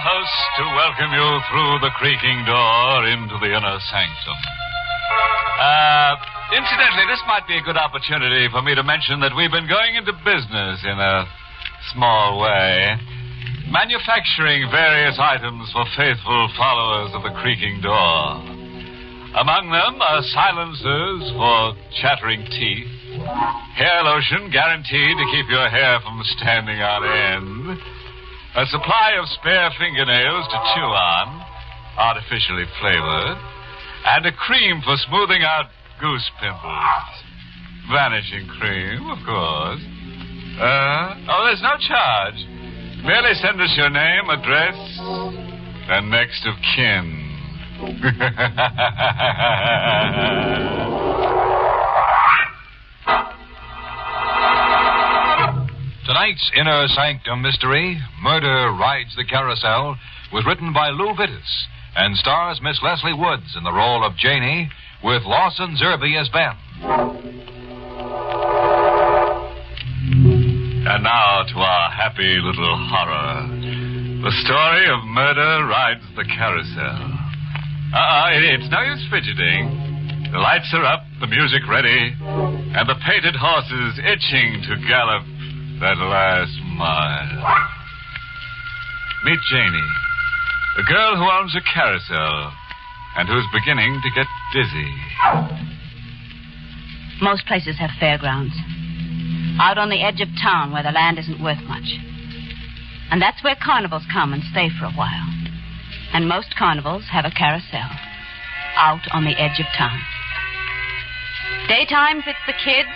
host to welcome you through the creaking door into the Inner Sanctum. Incidentally, this might be a good opportunity for me to mention that we've been going into business in a small way, manufacturing various items for faithful followers of the creaking door. Among them are silencers for chattering teeth, hair lotion guaranteed to keep your hair from standing on end, a supply of spare fingernails to chew on, artificially flavored, and a cream for smoothing out goose pimples. Vanishing cream, of course. There's no charge. Merely send us your name, address, and next of kin. Tonight's Inner Sanctum mystery, Murder Rides the Carousel, was written by Lou Vittis and stars Miss Leslie Woods in the role of Janie, with Lawson Zerby as Ben. And now to our happy little horror. The story of Murder Rides the Carousel. It's no use fidgeting. The lights are up, the music ready, and the painted horses itching to gallop that last mile. Meet Janie, the girl who owns a carousel and who's beginning to get dizzy. Most places have fairgrounds. Out on the edge of town where the land isn't worth much. And that's where carnivals come and stay for a while. And most carnivals have a carousel out on the edge of town. Daytimes it's the kids,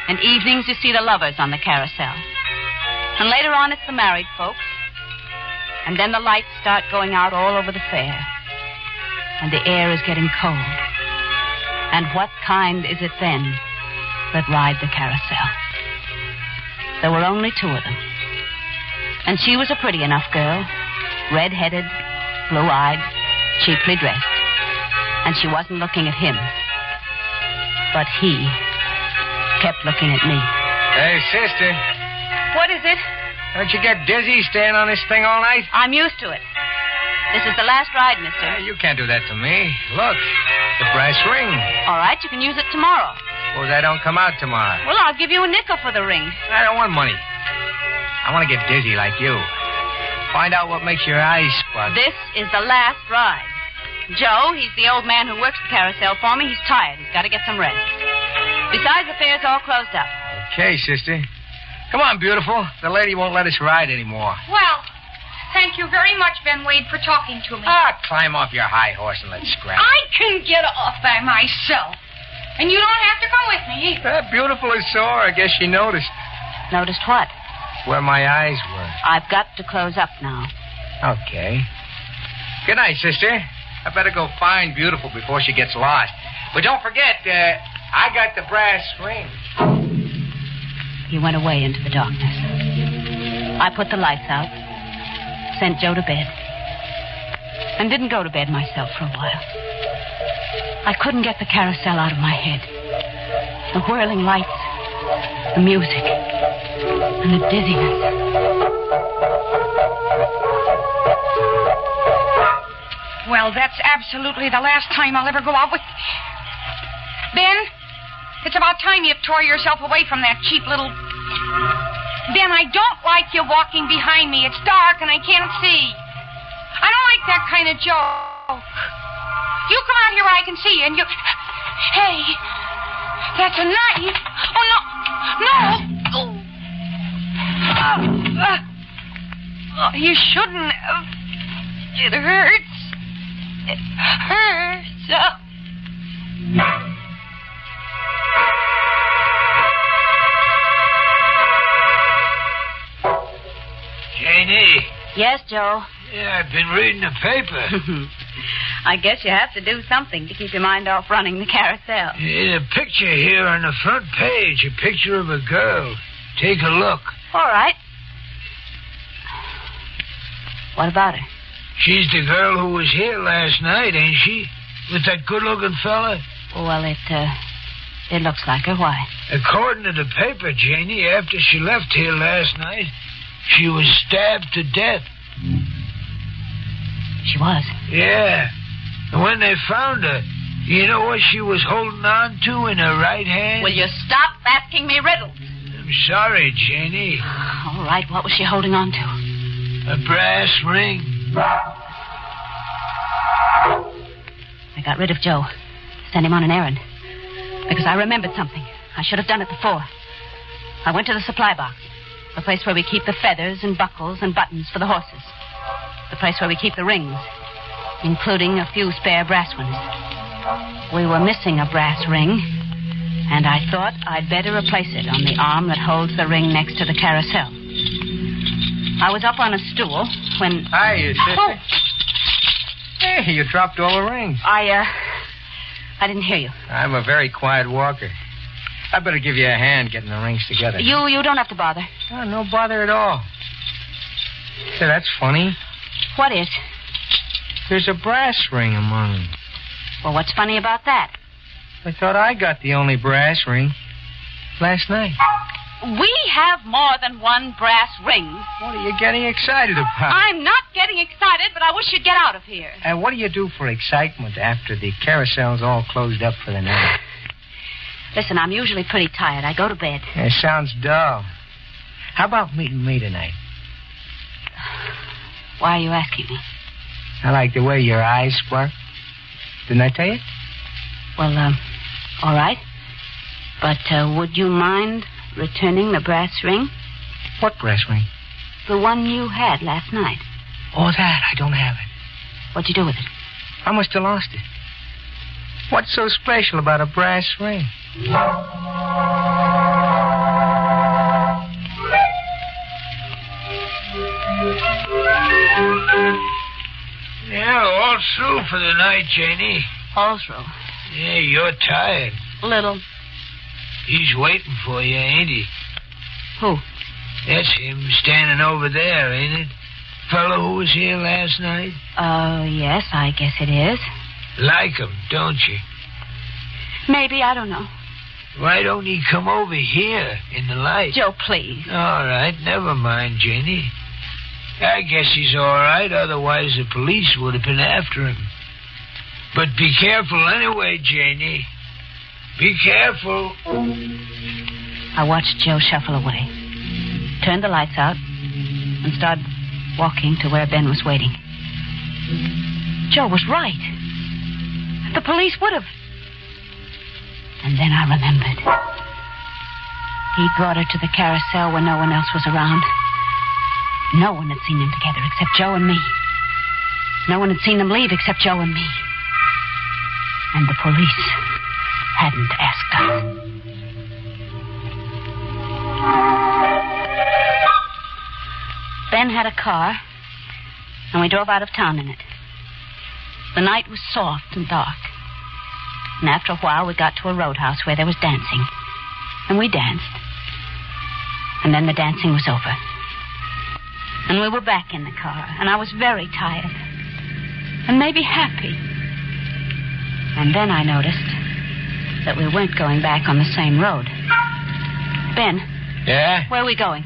and evenings you see the lovers on the carousel. And later on it's the married folks. And then the lights start going out all over the fair. And the air is getting cold. And what kind is it then that ride the carousel? There were only two of them. And she was a pretty enough girl, red-headed, blue-eyed, cheaply dressed. And she wasn't looking at him. But he kept looking at me. Hey, sister. What is it? Don't you get dizzy staying on this thing all night? I'm used to it. This is the last ride, mister. You can't do that to me. Look, the brass ring. All right, you can use it tomorrow. Suppose I don't come out tomorrow. Well, I'll give you a nickel for the ring. I don't want money. I want to get dizzy like you. Find out what makes your eyes squint. This is the last ride. Joe, he's the old man who works the carousel for me. He's tired. He's got to get some rest. Besides, the fair's all closed up. Okay, sister. Come on, beautiful. The lady won't let us ride anymore. Well, thank you very much, Ben Wade, for talking to me. Climb off your high horse and let's scrap. I can get off by myself. And you don't have to come with me. That beautiful is sore. I guess she noticed. Noticed what? Where my eyes were. I've got to close up now. Okay. Good night, sister. I better go find Beautiful before she gets lost. But don't forget, I got the brass ring. He went away into the darkness. I put the lights out, sent Joe to bed, and didn't go to bed myself for a while. I couldn't get the carousel out of my head. The whirling lights, the music, and the dizziness. Well, that's absolutely the last time I'll ever go out with... Ben, it's about time you tore yourself away from that cheap little... Ben, I don't like you walking behind me. It's dark and I can't see. I don't like that kind of joke. You come out here where I can see you and you... Hey, that's a knife. Oh, no. No. You shouldn't have. It hurts. It hurts. Janie. Yes, Joe? Yeah, I've been reading the paper. I guess you have to do something to keep your mind off running the carousel. There's a picture here on the front page, a picture of a girl. Take a look. All right. What about her? She's the girl who was here last night, ain't she? With that good-looking fella? Well, it looks like her. Why? According to the paper, Janie, after she left here last night, she was stabbed to death. She was. Yeah. And when they found her, you know what she was holding on to in her right hand? Will you stop asking me riddles? I'm sorry, Janie. All right, what was she holding on to? A brass ring. I got rid of Joe. Sent him on an errand. Because I remembered something. I should have done it before. I went to the supply box. The place where we keep the feathers and buckles and buttons for the horses. The place where we keep the rings, including a few spare brass ones. We were missing a brass ring, and I thought I'd better replace it on the arm that holds the ring next to the carousel. I was up on a stool when... Hi, sister. Oh. Hey, you dropped all the rings. I didn't hear you. I'm a very quiet walker. I better give you a hand getting the rings together. You don't have to bother. Oh, no bother at all. Say, that's funny. What is? There's a brass ring among them. Well, what's funny about that? I thought I got the only brass ring last night. We have more than one brass ring. What are you getting excited about? I'm not getting excited, but I wish you'd get out of here. And what do you do for excitement after the carousel's all closed up for the night? Listen, I'm usually pretty tired. I go to bed. It sounds dull. How about meeting me tonight? Why are you asking me? I like the way your eyes spark. Didn't I tell you? Well, all right. But would you mind returning the brass ring? What brass ring? The one you had last night. Oh, that. I don't have it. What'd you do with it? I must have lost it. What's so special about a brass ring? Yeah, all through for the night, Janie. All through. Yeah, you're tired. Little. He's waiting for you, ain't he? Who? That's him standing over there, ain't it? Fellow who was here last night? Yes, I guess it is. Like him, don't you? Maybe, I don't know. Why don't he come over here in the light? Joe, please. All right, never mind, Janie. I guess he's all right, otherwise the police would have been after him. But be careful anyway, Janie. Be careful. I watched Joe shuffle away, turned the lights out, and started walking to where Ben was waiting. Joe was right. The police would have. And then I remembered. He brought her to the carousel when no one else was around. No one had seen them together except Joe and me. No one had seen them leave except Joe and me. And the police hadn't asked us. Ben had a car, and we drove out of town in it. The night was soft and dark. And after a while, we got to a roadhouse where there was dancing. And we danced. And then the dancing was over. And we were back in the car, and I was very tired. And maybe happy. And then I noticed that we weren't going back on the same road. Ben. Yeah? Where are we going?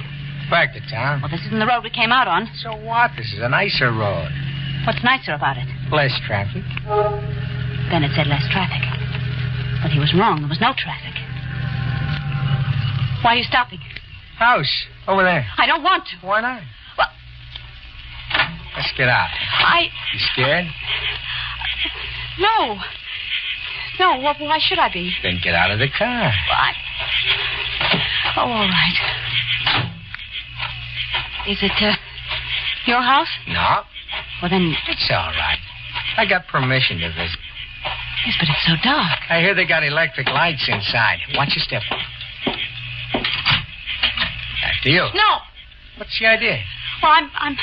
Back to town. Well, this isn't the road we came out on. So what? This is a nicer road. What's nicer about it? Less traffic. Ben had said less traffic. But he was wrong. There was no traffic. Why are you stopping? House. Over there. I don't want to. Why not? Well, let's get out. You scared? No. No, why should I be? Then get out of the car. Oh, all right. Is it, your house? No. Well, then... It's all right. I got permission to visit. Yes, but it's so dark. I hear they got electric lights inside. Watch your step. After you. No. What's the idea? Well, I'm...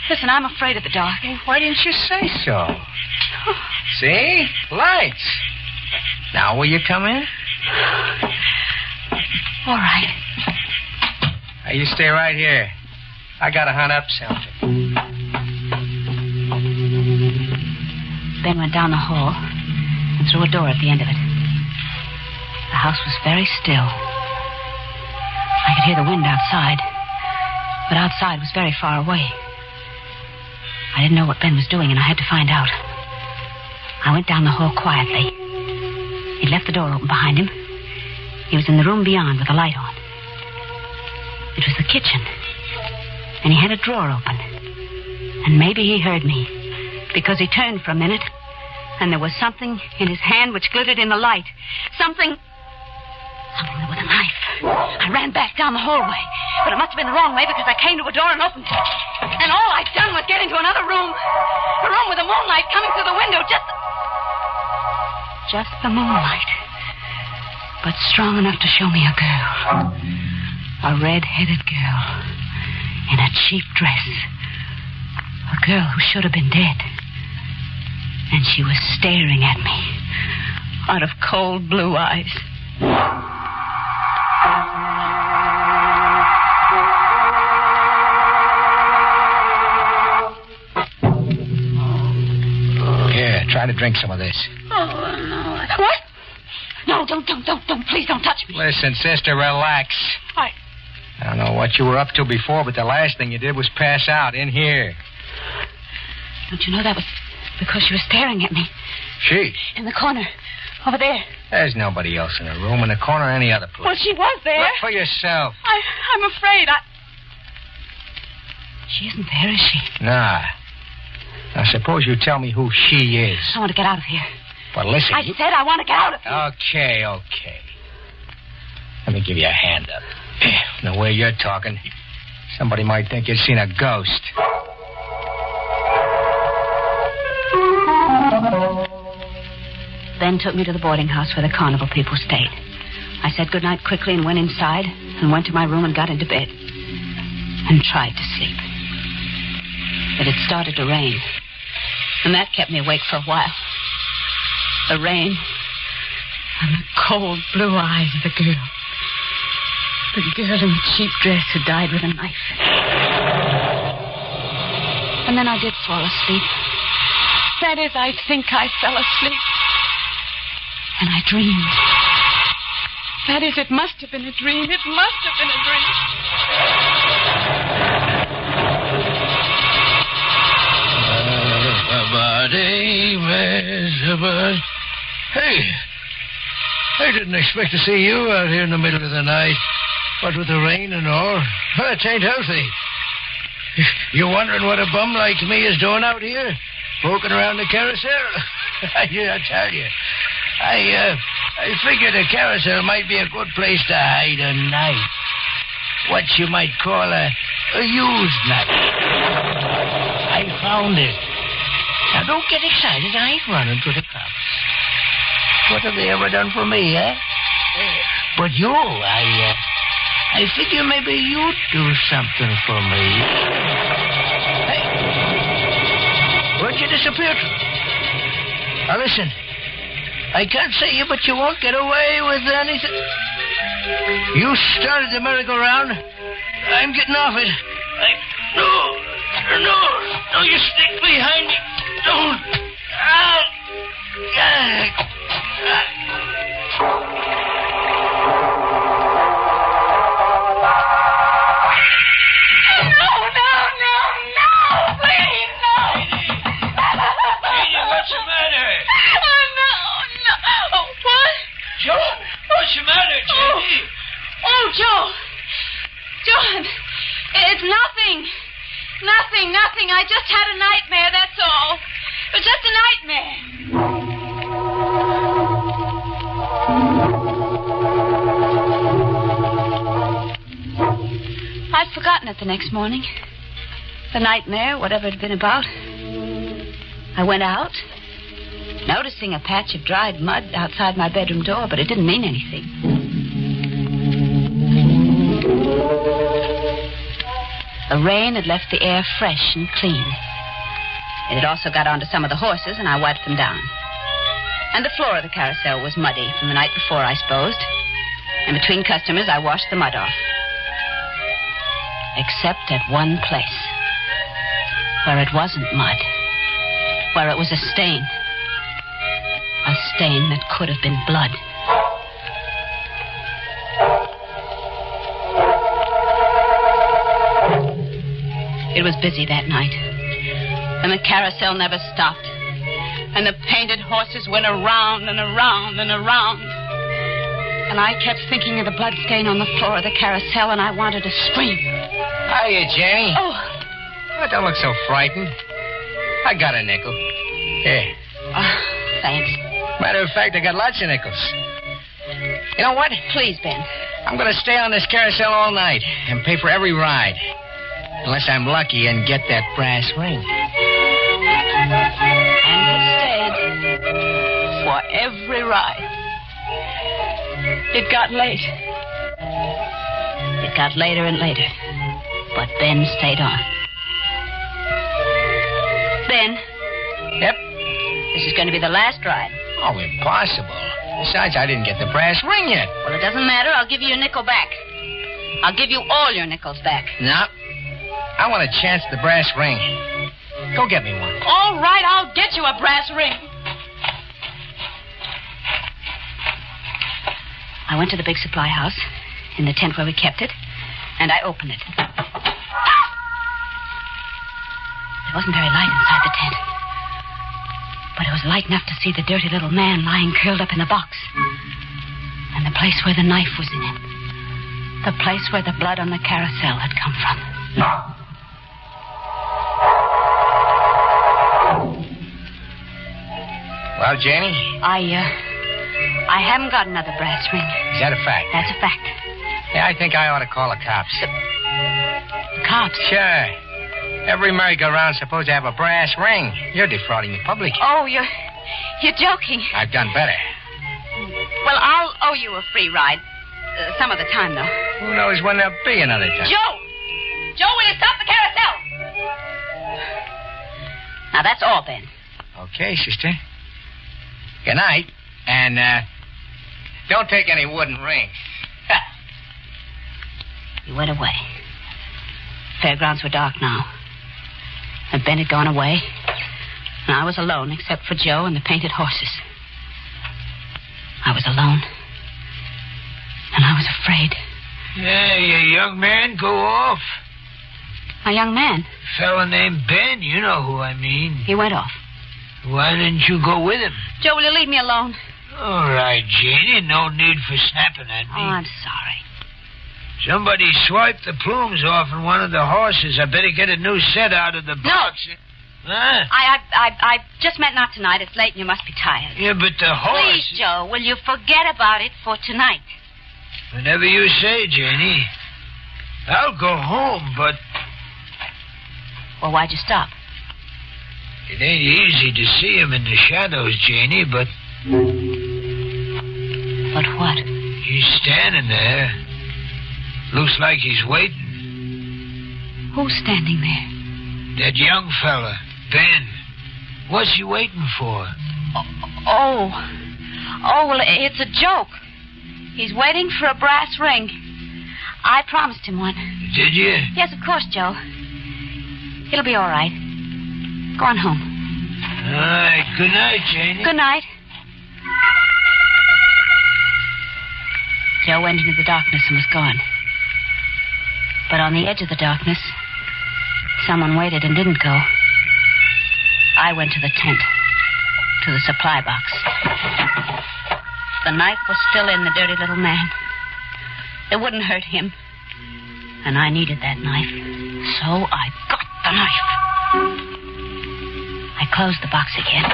Listen, I'm afraid of the dark. Well, why didn't you say so? See? Lights. Now will you come in? All right. Now, you stay right here. I gotta hunt up something. Ben went down the hall and through a door at the end of it. The house was very still. I could hear the wind outside, but outside was very far away. I didn't know what Ben was doing, and I had to find out. I went down the hall quietly. He'd left the door open behind him. He was in the room beyond with the light on. It was the kitchen. And he had a drawer open. And maybe he heard me, because he turned for a minute, and there was something in his hand which glittered in the light. Something that was a knife. I ran back down the hallway, but it must have been the wrong way because I came to a door and opened it. And all I'd done was get into another room. A room with the moonlight coming through the window. Just the moonlight. But strong enough to show me a girl. A red-headed girl. In a cheap dress. A girl who should have been dead. And she was staring at me. Out of cold blue eyes. Here, try to drink some of this. Oh, no. What? No, don't. Please don't touch me. Listen, sister, relax. I don't know what you were up to before, but the last thing you did was pass out in here. Don't you know that was because she was staring at me? She? In the corner. Over there. There's nobody else in the room, in the corner, or any other place. Well, she was there. Look for yourself. I'm afraid. She isn't there, is she? Nah. Now, suppose you tell me who she is. I want to get out of here. Well, listen. I said I want to get out of here. Okay. Let me give you a hand up. The way you're talking, somebody might think you've seen a ghost. Ben took me to the boarding house where the carnival people stayed. I said goodnight quickly and went inside and went to my room and got into bed and tried to sleep. It had started to rain, and that kept me awake for a while. The rain and the cold blue eyes of the girl. The girl in the cheap dress who died with a knife. And then I did fall asleep. That is, I think I fell asleep. And I dreamed. That is, it must have been a dream. It must have been a dream. Hey, I didn't expect to see you out here in the middle of the night. What with the rain and all. It ain't healthy. You wondering what a bum like me is doing out here? Poking around the carousel? I tell you. I figured a carousel might be a good place to hide a knife. What you might call a used knife. I found it. Now, don't get excited. I ain't running to the cops. What have they ever done for me, eh? But you, I figure maybe you'd do something for me. Hey, where'd you disappear to? Now, listen. I can't say you, but you won't get away with anything. You started the merry-go-round. I'm getting off it. No, you stick behind me. Don't. No, please, no. Jeannie, what's the matter? No. What? Joe, what's the matter, Jeannie? Oh, Joe. John, it's nothing. Nothing. I just had a nightmare, that's all. It was just a nightmare. I'd forgotten it the next morning. The nightmare, whatever it had been about. I went out, noticing a patch of dried mud outside my bedroom door, but it didn't mean anything. The rain had left the air fresh and clean. It had also got onto some of the horses, and I wiped them down. And the floor of the carousel was muddy from the night before, I supposed. And between customers, I washed the mud off. Except at one place, where it wasn't mud, where it was a stain that could have been blood. It was busy that night. And the carousel never stopped. And the painted horses went around and around and around. And I kept thinking of the blood stain on the floor of the carousel, and I wanted to scream. Hiya, Jenny. Oh, Don't look so frightened. I got a nickel. Here. thanks. Matter of fact, I got lots of nickels. You know what? Please, Ben. I'm going to stay on this carousel all night and pay for every ride. Unless I'm lucky and get that brass ring. And he stayed for every ride. It got late. It got later and later. But Ben stayed on. Ben. Yep. This is going to be the last ride. Oh, impossible. Besides, I didn't get the brass ring yet. Well, it doesn't matter. I'll give you your nickel back. I'll give you all your nickels back. No. I want a chance at the brass ring. Go get me one. All right, I'll get you a brass ring. I went to the big supply house in the tent where we kept it, and I opened it. There wasn't very light inside the tent, but it was light enough to see the dirty little man lying curled up in the box, and the place where the knife was in it, the place where the blood on the carousel had come from. Well, Janie? I haven't got another brass ring. Is that a fact? That's a fact. Yeah, I think I ought to call the cops. The cops? Sure. Every merry-go-round's supposed to have a brass ring. You're defrauding the public. Oh, you're joking. I've done better. Well, I'll owe you a free ride. Some of the time, though. Who knows when there'll be another time? Joe! Joe, will you stop the carousel? Now, that's all, Ben. Okay, sister. Good night. And, don't take any wooden rings. He went away. Fairgrounds were dark now. And Ben had gone away. And I was alone, except for Joe and the painted horses. I was alone. And I was afraid. Yeah, you young man, go off. A young man? Fella named Ben, you know who I mean. He went off. Why didn't you go with him? Joe, will you leave me alone? All right, Janie, no need for snapping at me. Oh, I'm sorry. Somebody swiped the plumes off in one of the horses. I better get a new set out of the box. No. Huh? I just meant not tonight. It's late and you must be tired. Yeah, but the horse... Please, Joe, will you forget about it for tonight? Whenever you say, Janie. I'll go home, but... Well, why'd you stop? It ain't easy to see him in the shadows, Janie, but... But what? He's standing there. Looks like he's waiting. Who's standing there? That young fella, Ben. What's he waiting for? Oh, well, it's a joke. He's waiting for a brass ring. I promised him one. Did you? Yes, of course, Joe. It'll be all right. Go on home. All right. Good night, Janie. Good night. Joe went into the darkness and was gone. But on the edge of the darkness, someone waited and didn't go. I went to the tent, to the supply box. The knife was still in the dirty little man. It wouldn't hurt him. And I needed that knife. So I got the knife. I closed the box again.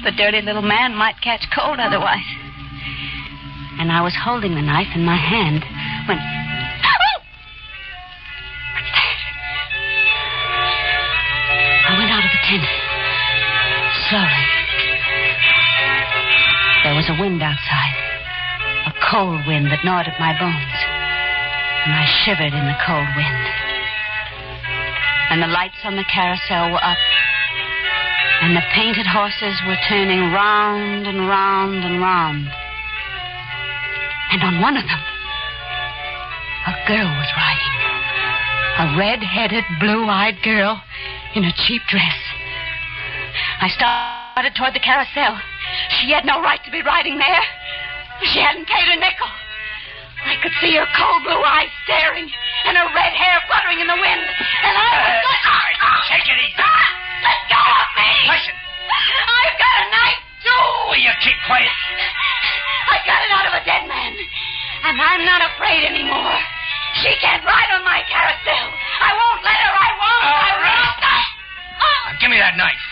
The dirty little man might catch cold otherwise. And I was holding the knife in my hand when... What's that? I went out of the tent. Slowly. There was a wind outside. A cold wind that gnawed at my bones. And I shivered in the cold wind. And the lights on the carousel were up. And the painted horses were turning round and round and round. And on one of them, a girl was riding. A red-headed, blue-eyed girl in a cheap dress. I started toward the carousel. She had no right to be riding there. She hadn't paid a nickel. I could see her cold blue eyes staring and her red hair fluttering in the wind. And I was... Take it easy. Let go of me! Listen. I've got a knife, too! Will you keep quiet? I got it out of a dead man. And I'm not afraid anymore. She can't ride on my carousel. I won't let her. I won't. All right. Now, give me that knife.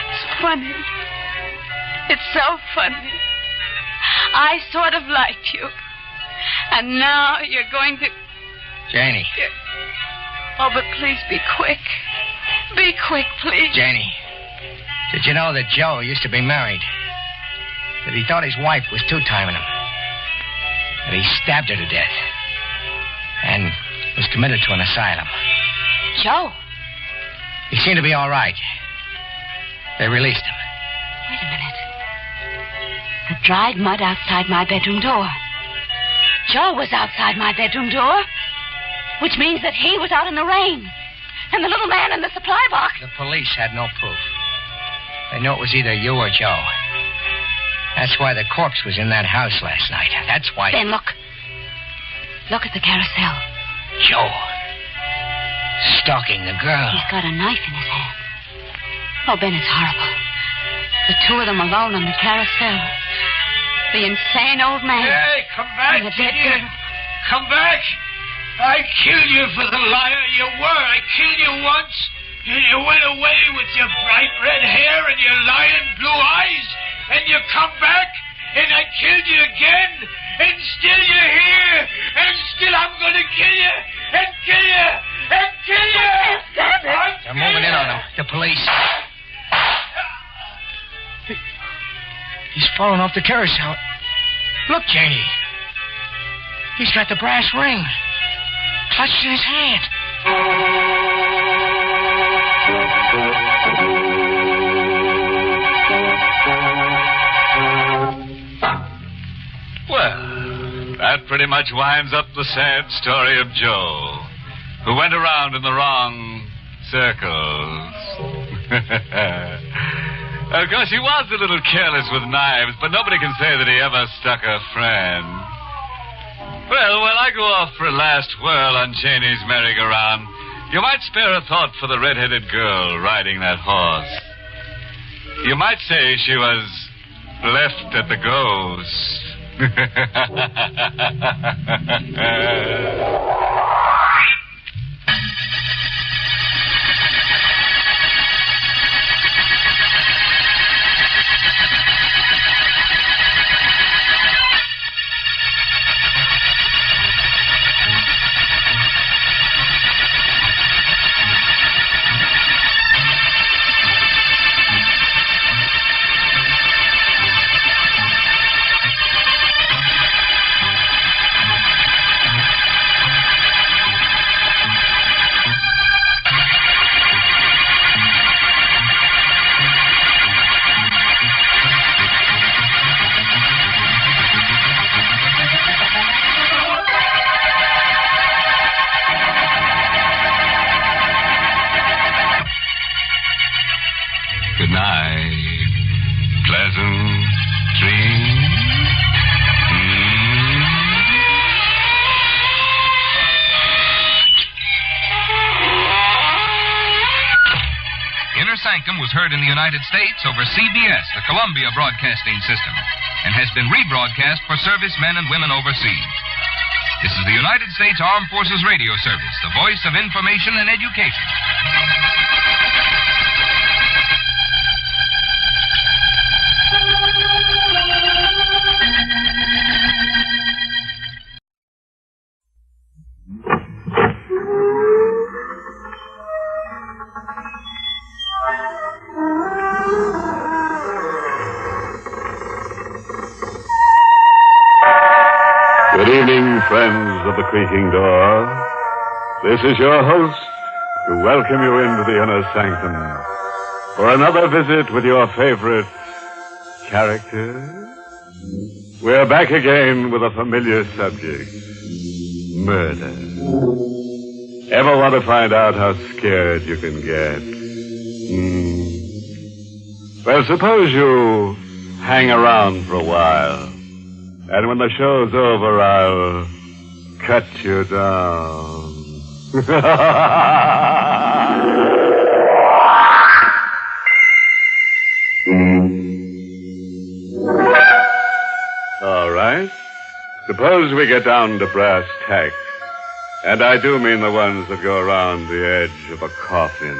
It's funny. It's so funny. I sort of liked you. And now you're going to... Janie. Oh, but please be quick. Be quick, please. Janie, did you know that Joe used to be married? That he thought his wife was two-timing him? That he stabbed her to death? And was committed to an asylum? Joe? He seemed to be all right. They released him. Wait a minute. The dried mud outside my bedroom door. Joe was outside my bedroom door, which means that he was out in the rain. And the little man in the supply box. The police had no proof. They knew it was either you or Joe. That's why the corpse was in that house last night. That's why... Ben, look. Look at the carousel. Joe. Stalking the girl. He's got a knife in his hand. Oh, Ben, it's horrible. The two of them alone on the carousel. The insane old man. Hey, come back, and the dead Junior. girl. Come back. I killed you for the liar you were. I killed you once, and you went away with your bright red hair and your lion blue eyes, and you come back, and I killed you again, and still you're here, and still I'm going to kill you, and kill you, and kill you. They're moving in on him. The police. He's falling off the carousel. Look, Janie. He's got the brass ring. Clutched in his hand. Well, that pretty much winds up the sad story of Joe, who went around in the wrong circles. Of course, he was a little careless with knives, but nobody can say that he ever stuck a friend. Well, while I go off for a last whirl on Janie's merry-go-round, you might spare a thought for the red-headed girl riding that horse. You might say she was left at the ghost. Good night. Pleasant dreams. Inner Sanctum was heard in the United States over CBS, the Columbia Broadcasting System, and has been rebroadcast for servicemen and women overseas. This is the United States Armed Forces Radio Service, the voice of information and education. Good evening, friends of the creaking door. This is your host to welcome you into the Inner Sanctum for another visit with your favorite characters. We're back again with a familiar subject, murder. Ever want to find out how scared you can get? Well, suppose you hang around for a while. And when the show's over, I'll cut you down. All right. Suppose we get down to brass tacks. And I do mean the ones that go around the edge of a coffin.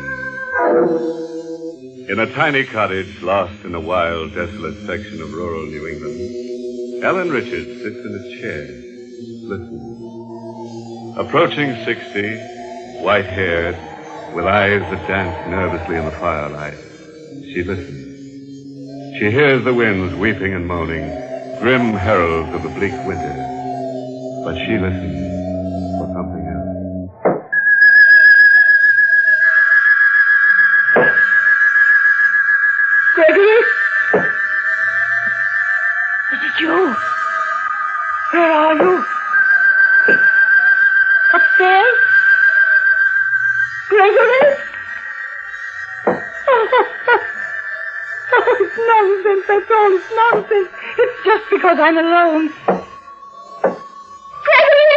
In a tiny cottage lost in a wild, desolate section of rural New England, Ellen Richards sits in a chair, listens. Approaching 60, white-haired, with eyes that dance nervously in the firelight, she listens. She hears the winds weeping and moaning, grim heralds of the bleak winter. But she listens for something else. Gregory? Is it you? Where are you? Upstairs? Gregory? Oh, it's nonsense, that's all. It's nonsense. It's just because I'm alone. Gregory!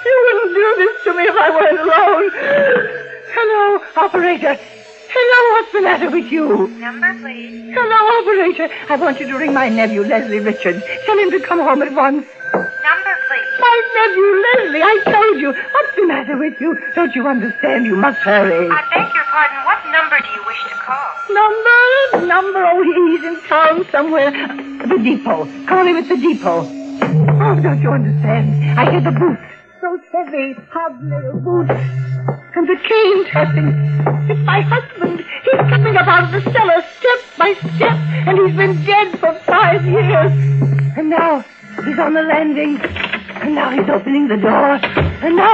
You wouldn't do this to me if I weren't alone. Hello, operator. Hello, what's the matter with you? Number, please. Hello, operator. I want you to ring my nephew, Leslie Richards. Tell him to come home at once. Number, please. My nephew, Leslie, I told you. What's the matter with you? Don't you understand? You must hurry. I beg your pardon. What number do you wish to call? Number. Oh, he's in town somewhere. The depot. Call him at the depot. Oh, don't you understand? I hear the boots. Those heavy, hobnail boots. And the cane tapping. It's my husband. He's coming up out of the cellar step by step. And he's been dead for 5 years. And now he's on the landing. And now he's opening the door. And now...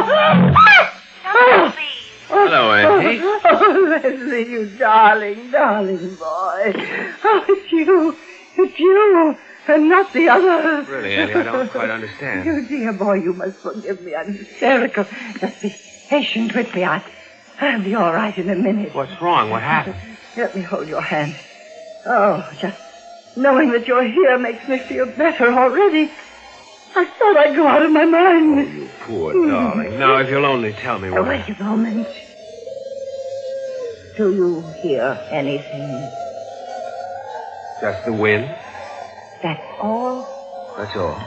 Number, please. Hello, Auntie. Oh, Leslie, you darling, darling boy. Oh, it's you. It's you. And not the other. Really, Auntie, I don't quite understand. You dear boy, you must forgive me. I'm hysterical. Just be patient with me. I'll be all right in a minute. What's wrong? What happened? Let me hold your hand. Oh, just knowing that you're here makes me feel better already. I thought I'd go out of my mind. Oh, you poor darling. Now, if you'll only tell me what... Wait a moment. Do you hear anything? Just the wind? That's all? That's all.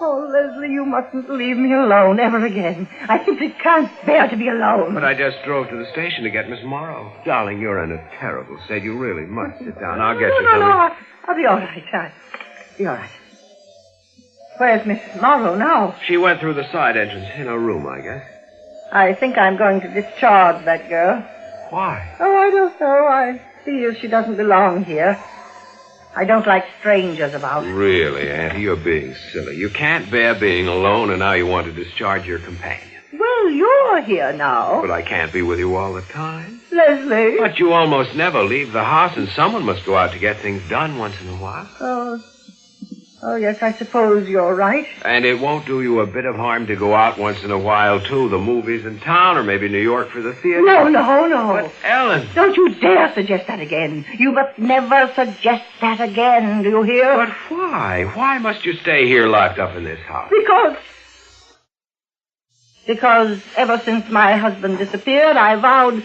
Oh, Leslie, you mustn't leave me alone ever again. I simply can't bear to be alone. But I just drove to the station to get Miss Morrow. Darling, you're in a terrible state. You really must sit down. I'll get you something. No, I'll be all right. I'll be all right. Where's Miss Morrow now? She went through the side entrance in her room, I guess. I think I'm going to discharge that girl. Why? Oh, I don't know. I feel she doesn't belong here. I don't like strangers about. Really, Auntie, you're being silly. You can't bear being alone, and now you want to discharge your companion. Well, you're here now. But I can't be with you all the time. Leslie. But you almost never leave the house, and someone must go out to get things done once in a while. Oh, yes, I suppose you're right. And it won't do you a bit of harm to go out once in a while, too. The movies in town, or maybe New York for the theater. No. But, Ellen... Don't you dare suggest that again. You must never suggest that again, do you hear? But why? Why must you stay here locked up in this house? Because ever since my husband disappeared, I vowed...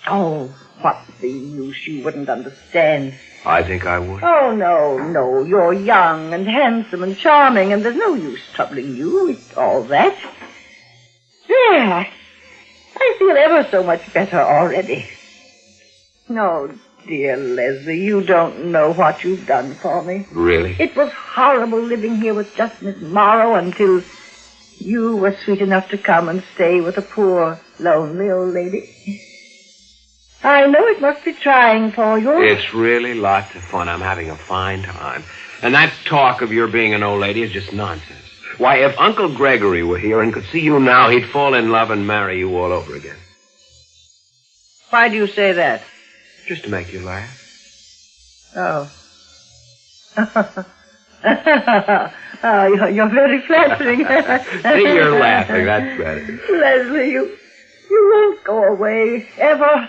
Oh, what's the use? You wouldn't understand. I think I would. Oh, no. You're young and handsome and charming, and there's no use troubling you with all that. There. I feel ever so much better already. No, dear Leslie, you don't know what you've done for me. Really? It was horrible living here with just Miss Morrow until you were sweet enough to come and stay with a poor, lonely old lady. I know it must be trying for you. It's really lots of fun. I'm having a fine time. And that talk of your being an old lady is just nonsense. Why, if Uncle Gregory were here and could see you now, he'd fall in love and marry you all over again. Why do you say that? Just to make you laugh. Oh. Oh, you're very flattering. See, you're laughing. That's better. Leslie, you won't go away, ever.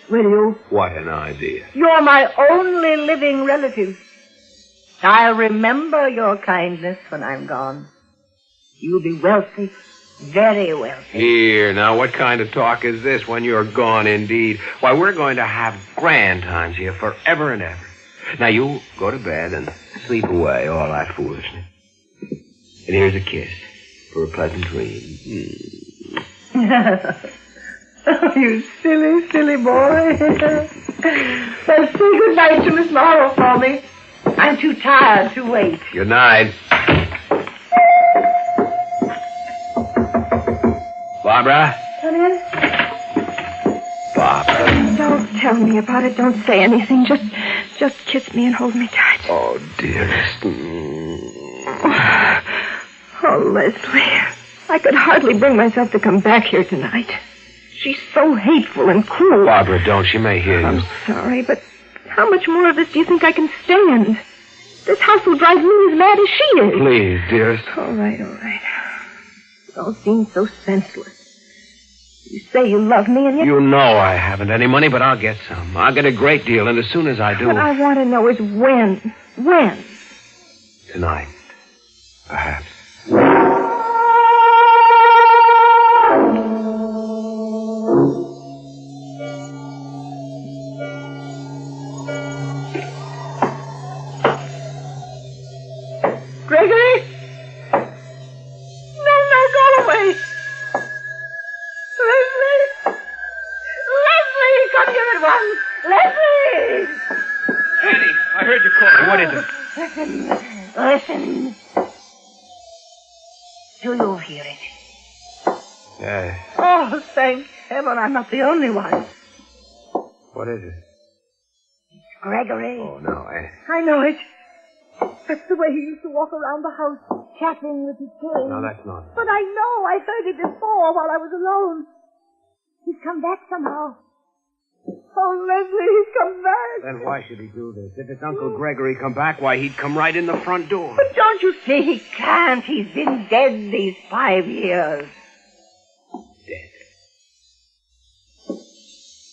will you? What an idea. You're my only living relative. I'll remember your kindness when I'm gone. You'll be wealthy, very wealthy. Here, now, what kind of talk is this when you're gone, indeed? Why, we're going to have grand times here forever and ever. Now, you go to bed and sleep away all that foolishness. And here's a kiss for a pleasant dream. Oh, you silly, silly boy. Well, say good night to Miss Morrow for me. I'm too tired to wait. Good night. Barbara? Come in. Barbara. Don't tell me about it. Don't say anything. Just kiss me and hold me tight. Oh, dearest. Oh, Leslie. I could hardly bring myself to come back here tonight. She's so hateful and cruel. Barbara, don't. She may hear you. I'm sorry, but how much more of this do you think I can stand? This house will drive me as mad as she is. Please, dearest. All right. It all seems so senseless. You say you love me, and yet... You know I haven't any money, but I'll get some. I'll get a great deal, and as soon as I do... What I want to know is when. When? Tonight, perhaps. Gregory? No, go away. Leslie, come here at once. Leslie! Annie, I heard you calling. What is it? Listen. Do you hear it? Yeah. Oh, thank heaven I'm not the only one. What is it? Gregory. Oh, no, Annie. I know it. That's the way he used to walk around the house, chatting with his cane. No, that's not. But I know. I heard it before while I was alone. He's come back somehow. Oh, Leslie, he's come back. Then why should he do this? If it's Uncle Gregory come back, why, he'd come right in the front door. But don't you see he can't? He's been dead these 5 years. Dead.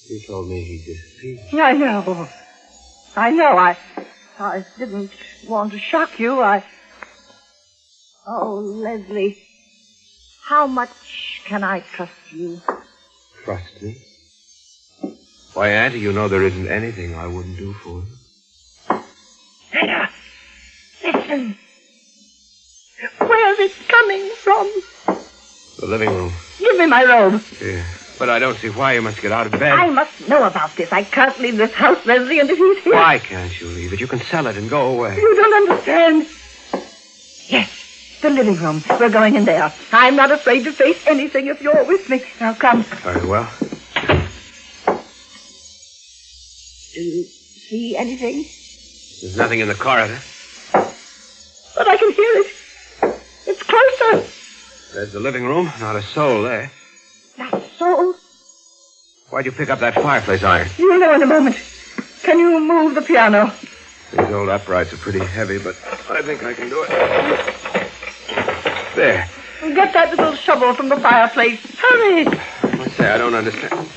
You told me he disappeared. I know. I didn't want to shock you. Oh, Leslie, how much can I trust you? Trust me? Why, Auntie, you know there isn't anything I wouldn't do for you. Anna, listen. Where's it coming from? The living room. Give me my robe. Yeah. But I don't see why you must get out of bed. I must know about this. I can't leave this house, Leslie, and if he's here... Why can't you leave it? You can sell it and go away. You don't understand. Yes, the living room. We're going in there. I'm not afraid to face anything if you're with me. Now, come. Very well. Do you see anything? There's nothing in the corridor. But I can hear it. It's closer. There's the living room. Not a soul there. Not a soul. Why'd you pick up that fireplace iron? You'll know in a moment. Can you move the piano? These old uprights are pretty heavy, but I think I can do it. There. Get that little shovel from the fireplace. Hurry. What's that? I don't understand.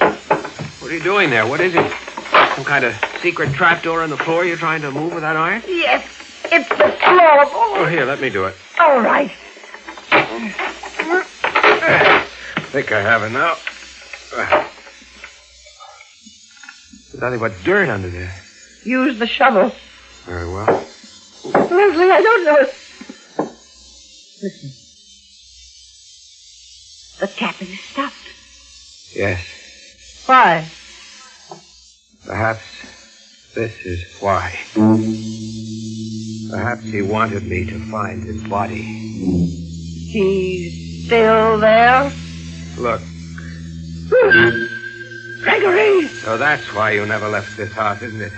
What are you doing there? What is it? Some kind of secret trapdoor in the floor you're trying to move with that iron? Yes, it's the floorboard. Oh, here, let me do it. All right. I think I have it now. There's nothing but dirt under there. Use the shovel. Very well. Leslie, I don't know. Listen. The tapping is stopped. Yes. Why? Perhaps this is why. Perhaps he wanted me to find his body. He's still there? Look. Gregory! So that's why you never left this house, isn't it?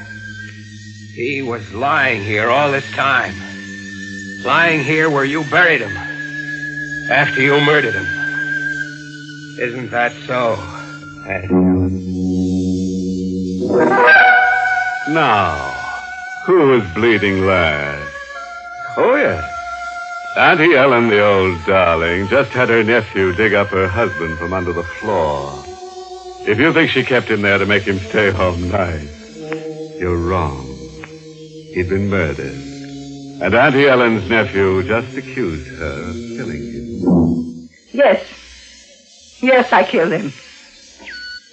He was lying here all this time. Lying here where you buried him. After you murdered him. Isn't that so, Auntie Ellen? Now, who is bleeding last? Oh, yes. Auntie Ellen, the old darling, just had her nephew dig up her husband from under the floor. If you think she kept him there to make him stay home night, you're wrong. He'd been murdered. And Auntie Ellen's nephew just accused her of killing him. Yes. Yes, I killed him.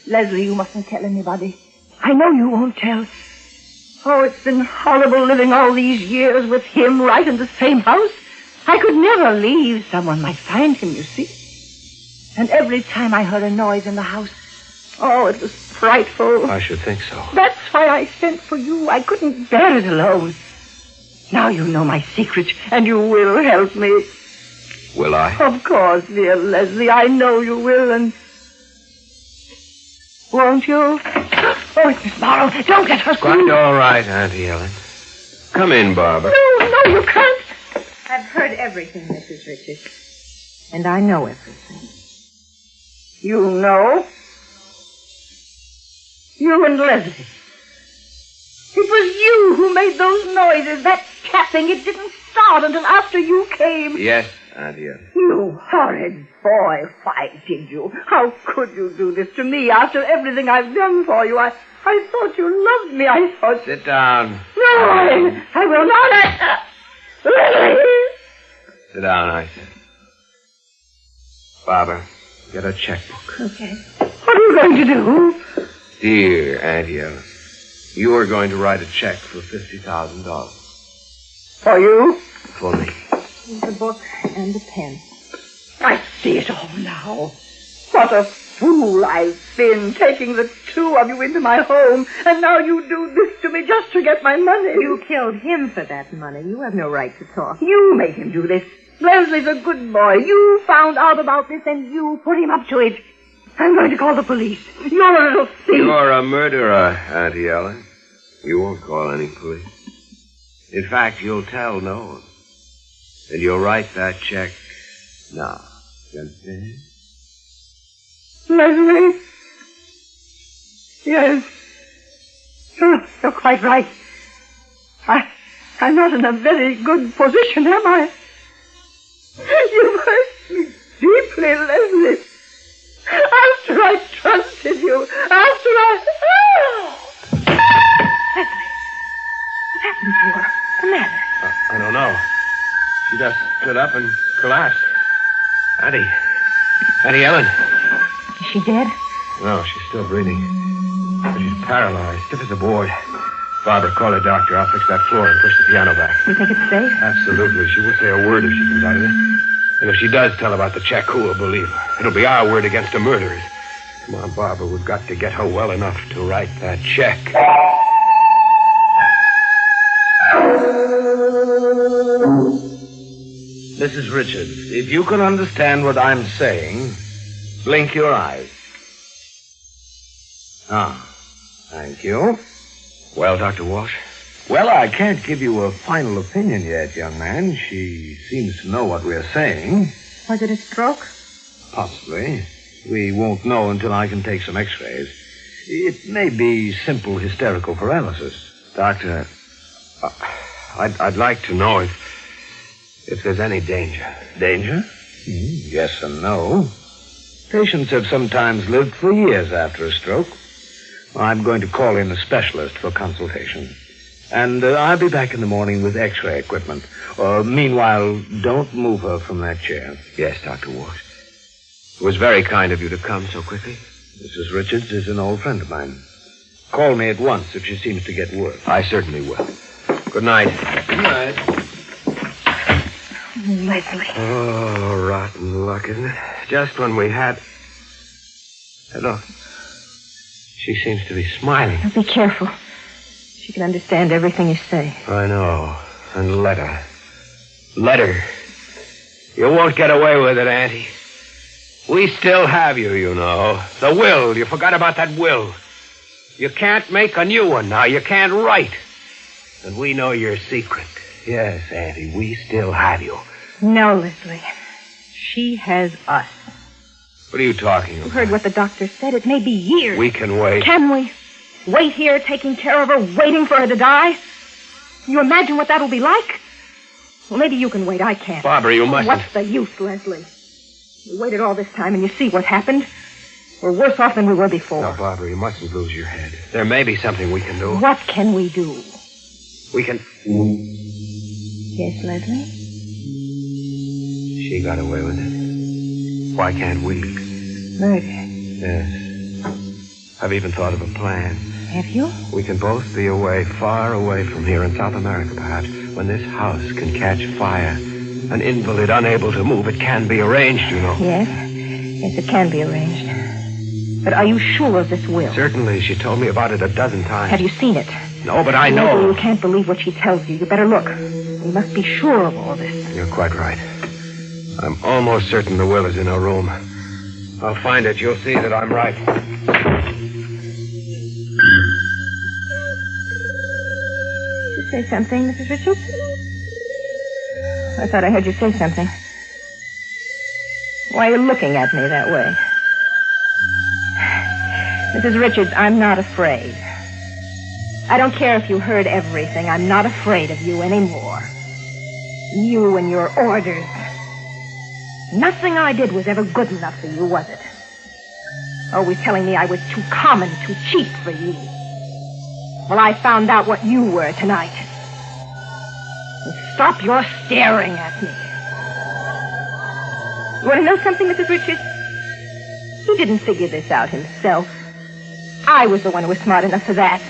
Leslie, you mustn't tell anybody. I know you won't tell. Oh, it's been horrible living all these years with him right in the same house. I could never leave. Someone might find him, you see. And every time I heard a noise in the house, oh, it was frightful. I should think so. That's why I sent for you. I couldn't bear it alone. Now you know my secret, and you will help me. Will I? Of course, dear Leslie. I know you will, and... Won't you? Oh, it's Miss Morrow. Don't let her Quite see. all right, Auntie Ellen. Come in, Barbara. No, you can't. I've heard everything, Mrs. Richards. And I know everything. You know? You and Leslie. It was you who made those noises, that tapping. It didn't start until after you came. Yes, Auntie Ellen. You horrid boy. Why did you? How could you do this to me after everything I've done for you? I thought you loved me. I thought... Sit down. No, I will not. Sit down, I said. Barbara, get a checkbook. Okay. What are you going to do? Dear Auntie Ellen, you are going to write a check for $50,000. For you? For me. Here's a book and a pen. I see it all now. What a fool I've been, taking the two of you into my home, and now you do this to me just to get my money. You killed him for that money. You have no right to talk. You made him do this. Leslie's a good boy. You found out about this, and you put him up to it. I'm going to call the police. You're a little thief. You're a murderer, Auntie Ellen. You won't call any police. In fact, you'll tell no one. And you'll write that check now. You understand? Leslie? Yes. You're quite right. I'm not in a very good position, am I? You hurt me deeply, Leslie. After I trusted you. After I... Leslie. What happened to her? What's the matter? I don't know. She just stood up and collapsed. Auntie Ellen. Is she dead? No, she's still breathing. But she's paralyzed, stiff as a board. Barbara, call the doctor. I'll fix that floor and push the piano back. You think it's safe? Absolutely. She won't say a word if she comes out of this. And if she does tell about the check, who will believe her? It'll be our word against the murderers. Come on, Barbara. We've got to get her well enough to write that check. Mrs. Richards, if you can understand what I'm saying, blink your eyes. Ah, thank you. Well, Dr. Walsh? Well, I can't give you a final opinion yet, young man. She seems to know what we're saying. Was it a stroke? Possibly. We won't know until I can take some x-rays. It may be simple hysterical paralysis. Doctor, I'd like to know if there's any danger. Danger? Yes and no. Patients have sometimes lived for years after a stroke. I'm going to call in a specialist for consultation. And I'll be back in the morning with x-ray equipment. Meanwhile, don't move her from that chair. Yes, Dr. Walsh. It was very kind of you to come so quickly. Mrs. Richards is an old friend of mine. Call me at once if she seems to get worse. I certainly will. Good night. Good night. Leslie. Oh, rotten luck, isn't it? Just when we had... Look. She seems to be smiling. Now be careful. She can understand everything you say. I know. And let her. Let her. You won't get away with it, Auntie. We still have you, you know. The will. You forgot about that will. You can't make a new one now. You can't write. And we know your secret. Yes, Auntie, we still have you. No, Leslie. She has us. What are you talking about? You heard what the doctor said. It may be years. We can wait. Can we? Wait here, taking care of her, waiting for her to die? You imagine what that'll be like? Well, maybe you can wait. I can't. Barbara, you mustn't. What's the use, Leslie? You waited all this time and you see what happened. We're worse off than we were before. Now, Barbara, you mustn't lose your head. There may be something we can do. What can we do? We can... Yes, Leslie? She got away with it. Why can't we? Murder. Yes. I've even thought of a plan. Have you? We can both be away, far away from here in South America, perhaps. When this house can catch fire, an invalid unable to move, it can be arranged, you know. Yes. Yes, it can be arranged. But are you sure of this will? Certainly. She told me about it a dozen times. Have you seen it? No, but I know. Maybe you can't believe what she tells you. You better look. You must be sure of all this. You're quite right. I'm almost certain the will is in her room. I'll find it. You'll see that I'm right. Did you say something, Mrs. Richards? I thought I heard you say something. Why are you looking at me that way? Mrs. Richards, I'm not afraid. I don't care if you heard everything. I'm not afraid of you anymore. You and your orders. Nothing I did was ever good enough for you, was it? Always telling me I was too common, too cheap for you. Well, I found out what you were tonight. And stop your staring at me. You want to know something, Mrs. Richards? He didn't figure this out himself. I was the one who was smart enough for that.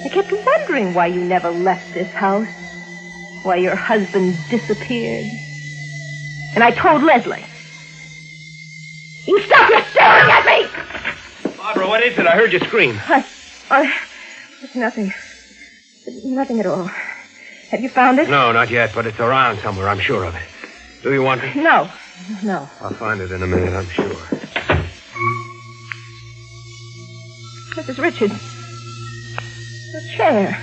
I kept wondering why you never left this house. Why your husband disappeared. And I told Leslie. You stop your staring at me! Barbara, what is it? I heard you scream. It's nothing. Nothing at all. Have you found it? No, not yet, but it's around somewhere. I'm sure of it. Do you want it? No. I'll find it in a minute, I'm sure. Mrs. Richards. The chair.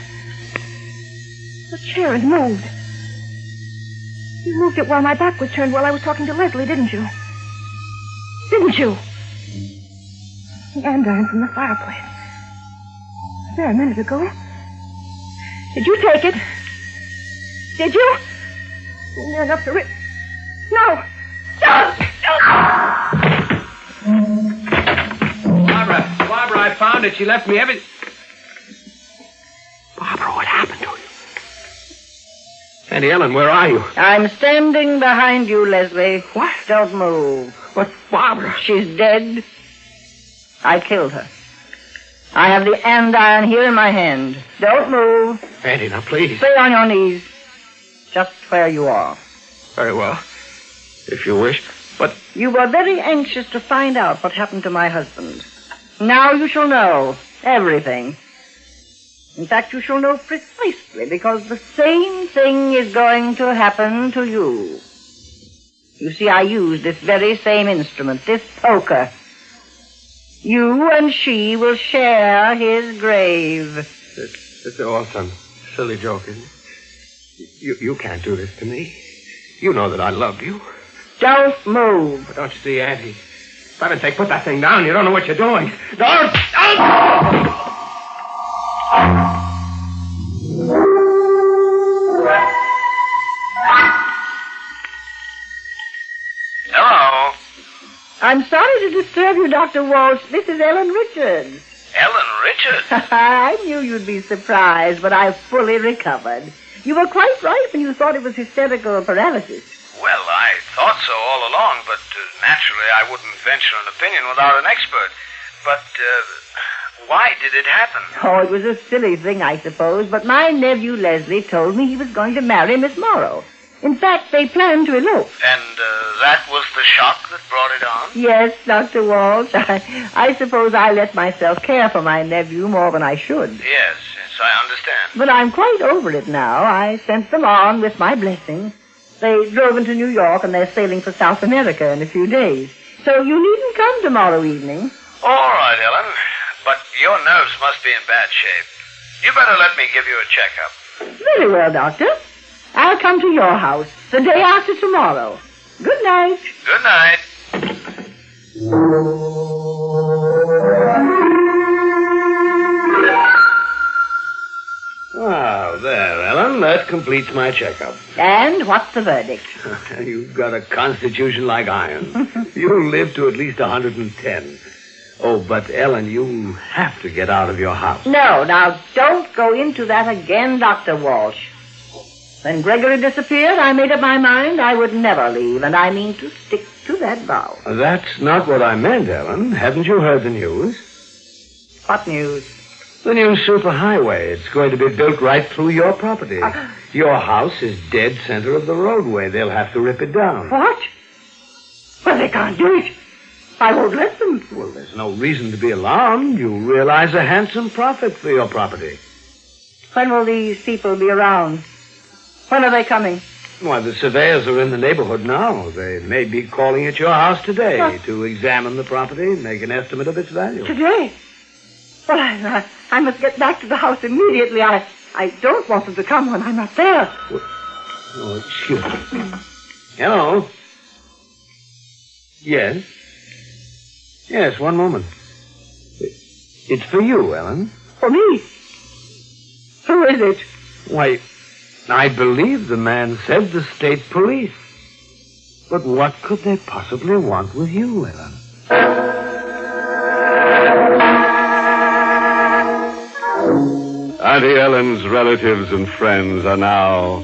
The chair is moved. You moved it while my back was turned while I was talking to Leslie, didn't you? Didn't you? The andiron from the fireplace. There a minute ago. Did you take it? Did you? Near enough to No! Don't! Barbara, I found it. She left me everything. Barbara, what happened to you? Auntie Ellen, where are you? I'm standing behind you, Leslie. What? Don't move. But Barbara... She's dead. I killed her. I have the andiron here in my hand. Don't move. Auntie, now please. Stay on your knees. Just where you are. Very well. If you wish. But... You were very anxious to find out what happened to my husband. Now you shall know everything. In fact, you shall know precisely because the same thing is going to happen to you. You see, I used this very same instrument, this poker. You and she will share his grave. It's all some silly joke, isn't it? You can't do this to me. You know that I love you. Don't move. But don't you see, Auntie? For heaven's sake, put that thing down. You don't know what you're doing. Don't! Hello. I'm sorry to disturb you, Dr. Walsh. This is Ellen Richards. Ellen Richards? I knew you'd be surprised, but I've fully recovered. You were quite right when you thought it was hysterical paralysis. Well, I thought so all along, but naturally I wouldn't venture an opinion without an expert. But why did it happen? Oh, it was a silly thing, I suppose, but my nephew Leslie told me he was going to marry Miss Morrow. In fact, they planned to elope. And that was the shock that brought it on? Yes, Dr. Walsh. I suppose I let myself care for my nephew more than I should. Yes, I understand. But I'm quite over it now. I sent them on with my blessing. They drove into New York, and they're sailing for South America in a few days. So you needn't come tomorrow evening. All right, Ellen. But your nerves must be in bad shape. You better let me give you a checkup. Very well, Doctor. I'll come to your house the day after tomorrow. Good night. Good night. Oh, there, Ellen. Ellen, that completes my checkup. And what's the verdict? You've got a constitution like iron. You'll live to at least 110. Oh, but Ellen, you have to get out of your house. No, now don't go into that again, Dr. Walsh. When Gregory disappeared, I made up my mind I would never leave, and I mean to stick to that vow. That's not what I meant, Ellen. Haven't you heard the news? What news? The new superhighway. It's going to be built right through your property. Your house is dead center of the roadway. They'll have to rip it down. What? Well, they can't do it. I won't let them. Well, there's no reason to be alarmed. You'll realize a handsome profit for your property. When will these people be around? When are they coming? Why, the surveyors are in the neighborhood now. They may be calling at your house today to examine the property and make an estimate of its value. Today? Well, I must get back to the house immediately. I don't want them to come when I'm not there. Oh, excuse me. Hello? Yes? Yes, one moment. It's for you, Ellen. For me? Who is it? Why, I believe the man said the state police. But what could they possibly want with you, Ellen? Auntie Ellen's relatives and friends are now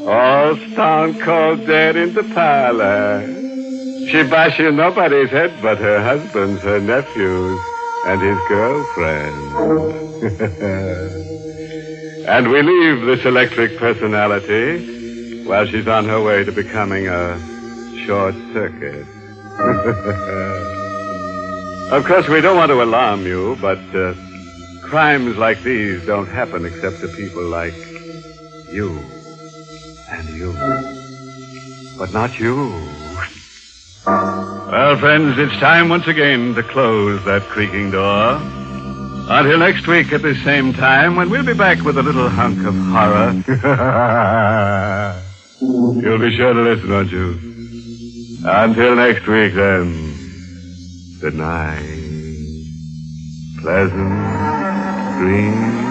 all stone cold dead in the parlor. She bashing nobody's head but her husband's, her nephews, and his girlfriend. And we leave this electric personality while she's on her way to becoming a short circuit. Of course, we don't want to alarm you, but crimes like these don't happen except to people like you and you. But not you. Well, friends, it's time once again to close that creaking door. Until next week at the same time, when we'll be back with a little hunk of horror. You'll be sure to listen, won't you? Until next week, then. Good night. Pleasant dreams.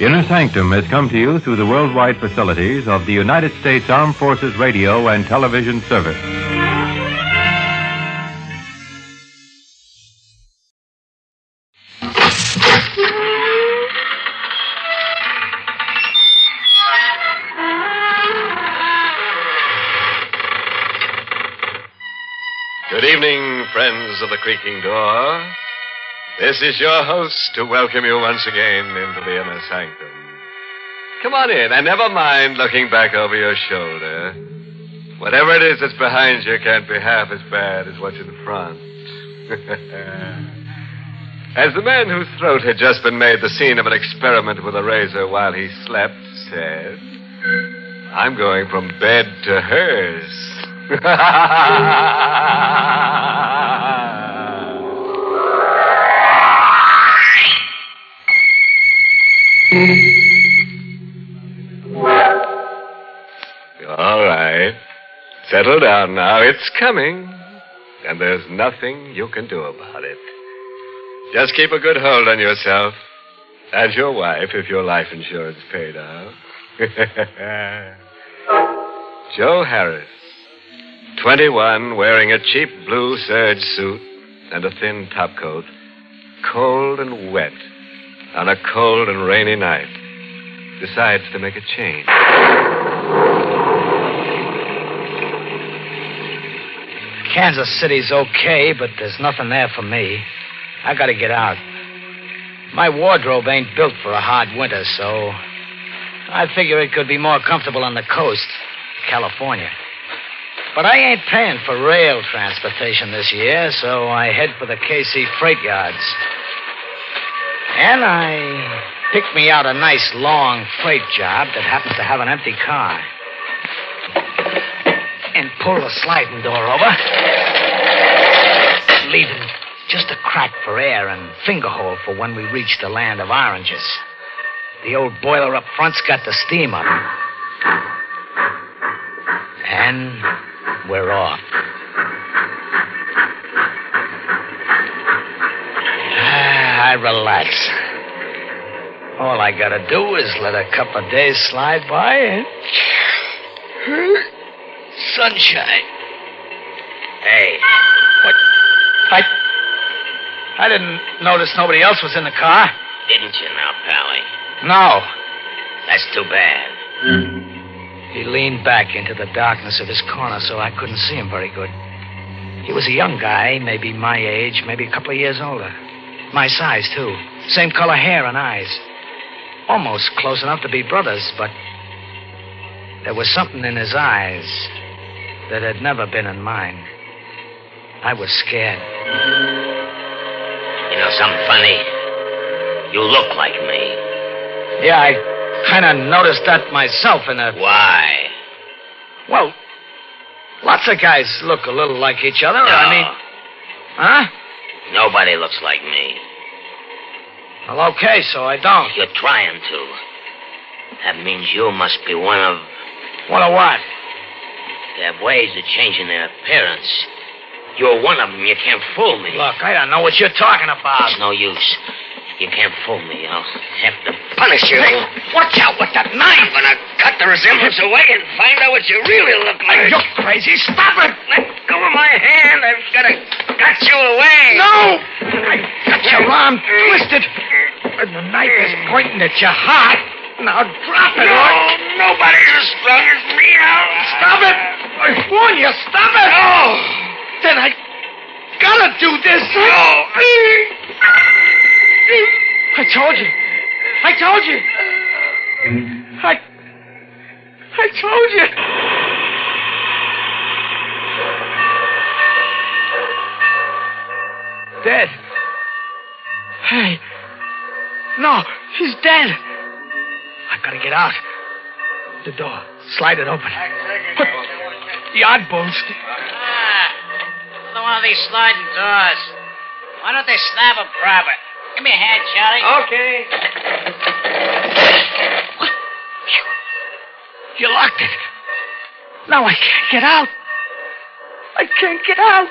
Inner Sanctum has come to you through the worldwide facilities of the United States Armed Forces Radio and Television Service. Good evening, friends of the creaking door. This is your host to welcome you once again into the Inner Sanctum. Come on in, and never mind looking back over your shoulder. Whatever it is that's behind you can't be half as bad as what's in front. As the man whose throat had just been made the scene of an experiment with a razor while he slept said, I'm going from bed to hers. All right. Settle down now. It's coming. And there's nothing you can do about it. Just keep a good hold on yourself. And your wife, if your life insurance paid out. Joe Harris, 21, wearing a cheap blue serge suit and a thin topcoat, cold and wet, on a cold and rainy night, decides to make a change. Kansas City's okay, but there's nothing there for me. I gotta get out. My wardrobe ain't built for a hard winter, so I figure it could be more comfortable on the coast, California. But I ain't paying for rail transportation this year, so I head for the KC freight yards. And I picked me out a nice long freight job that happens to have an empty car. And pull the sliding door over, leaving just a crack for air and finger hole for when we reach the land of oranges. The old boiler up front's got the steam up. And we're off. I relax. All I gotta do is let a couple of days slide by and... sunshine. Hey. What? I didn't notice nobody else was in the car. Didn't you now, Pally? No. That's too bad. He leaned back into the darkness of his corner so I couldn't see him very good. He was a young guy, maybe my age, maybe a couple of years older. My size, too. Same color hair and eyes. Almost close enough to be brothers, but there was something in his eyes that had never been in mine. I was scared. You know something funny? You look like me. Yeah, I kind of noticed that myself in a... Why? Well, lots of guys look a little like each other. No. I mean... Huh? Nobody looks like me. Well, okay, so I don't. You're trying to. That means you must be one of... One of what? They have ways of changing their appearance. You're one of them. You can't fool me. Look, I don't know what you're talking about. It's no use. You can't fool me. I'll have to punish you. Hey, watch out with that knife. I'm gonna cut the resemblance away and find out what you really look like. You're crazy. Stop it. Let go of my hand. I've got to cut you away. No! I got your arm twisted. And the knife is pointing at your heart. Now drop it. No, nobody's as strong as me. Stop it. I warn you, stop it. Oh. Then I gotta do this. No. I told you. I told you. I told you. Dead. Hey. No, he's dead. I gotta get out. The door. Slide it open. Put the odd bolts. Another one of these sliding doors. Why don't they snap them proper? Give me a hand, Charlie. Okay. What? You locked it. Now I can't get out. I can't get out.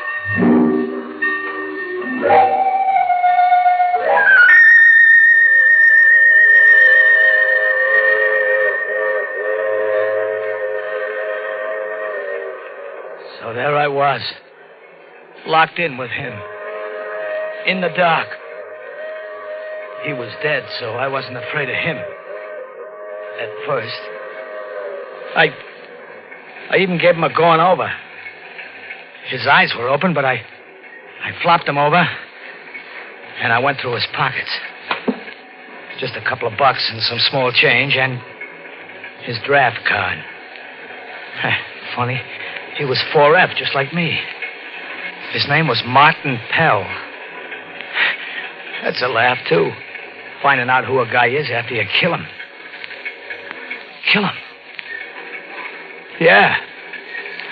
So there I was, locked in with him, in the dark. He was dead, so I wasn't afraid of him. At first. I even gave him a going over. His eyes were open, but I flopped him over, and I went through his pockets. Just a couple of bucks and some small change, and his draft card. Funny, he was 4F, just like me. His name was Martin Pell. That's a laugh, too. Finding out who a guy is after you kill him. Kill him? Yeah.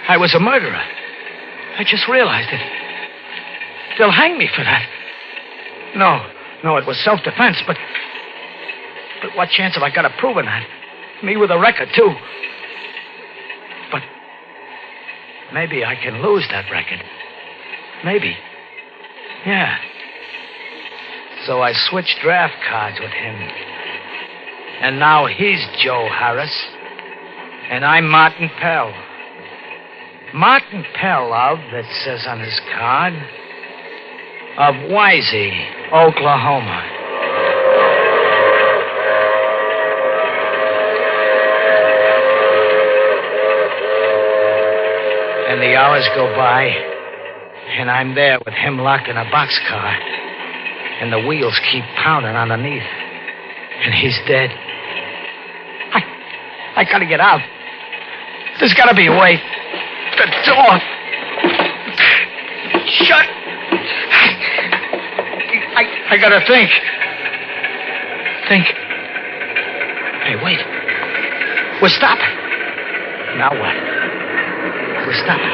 I was a murderer. I just realized it. They'll hang me for that. No, it was self-defense, but what chance have I got of proving that? Me with a record, too. But maybe I can lose that record. Maybe. Yeah. So I switched draft cards with him. And now he's Joe Harris. And I'm Martin Pell. Martin Pell of, that says on his card, of Wisey, Oklahoma. And the hours go by, and I'm there with him locked in a boxcar. And the wheels keep pounding underneath. And he's dead. I gotta get out. There's gotta be a way. The door. Shut. I gotta think. Think. Hey, wait. We're stopping. Now what? We're stopping.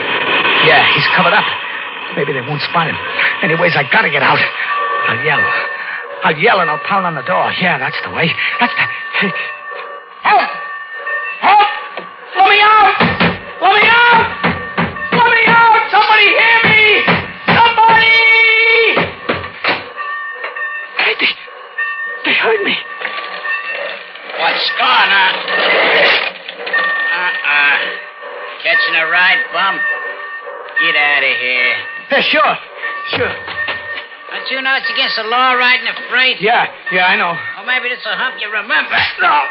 Yeah, he's covered up. Maybe they won't spot him. Anyways, I gotta get out. I'll yell and I'll pound on the door. Yeah, that's the way. That's the... Help! Help! Let me out! Let me out! Let me out! Somebody hear me! Somebody! Hey, they heard me. What's gone, huh? Catching a ride, bum? Get out of here. Yeah, sure. Don't you know it's against the law riding a freight? Yeah, I know. Or maybe this will help you remember. No.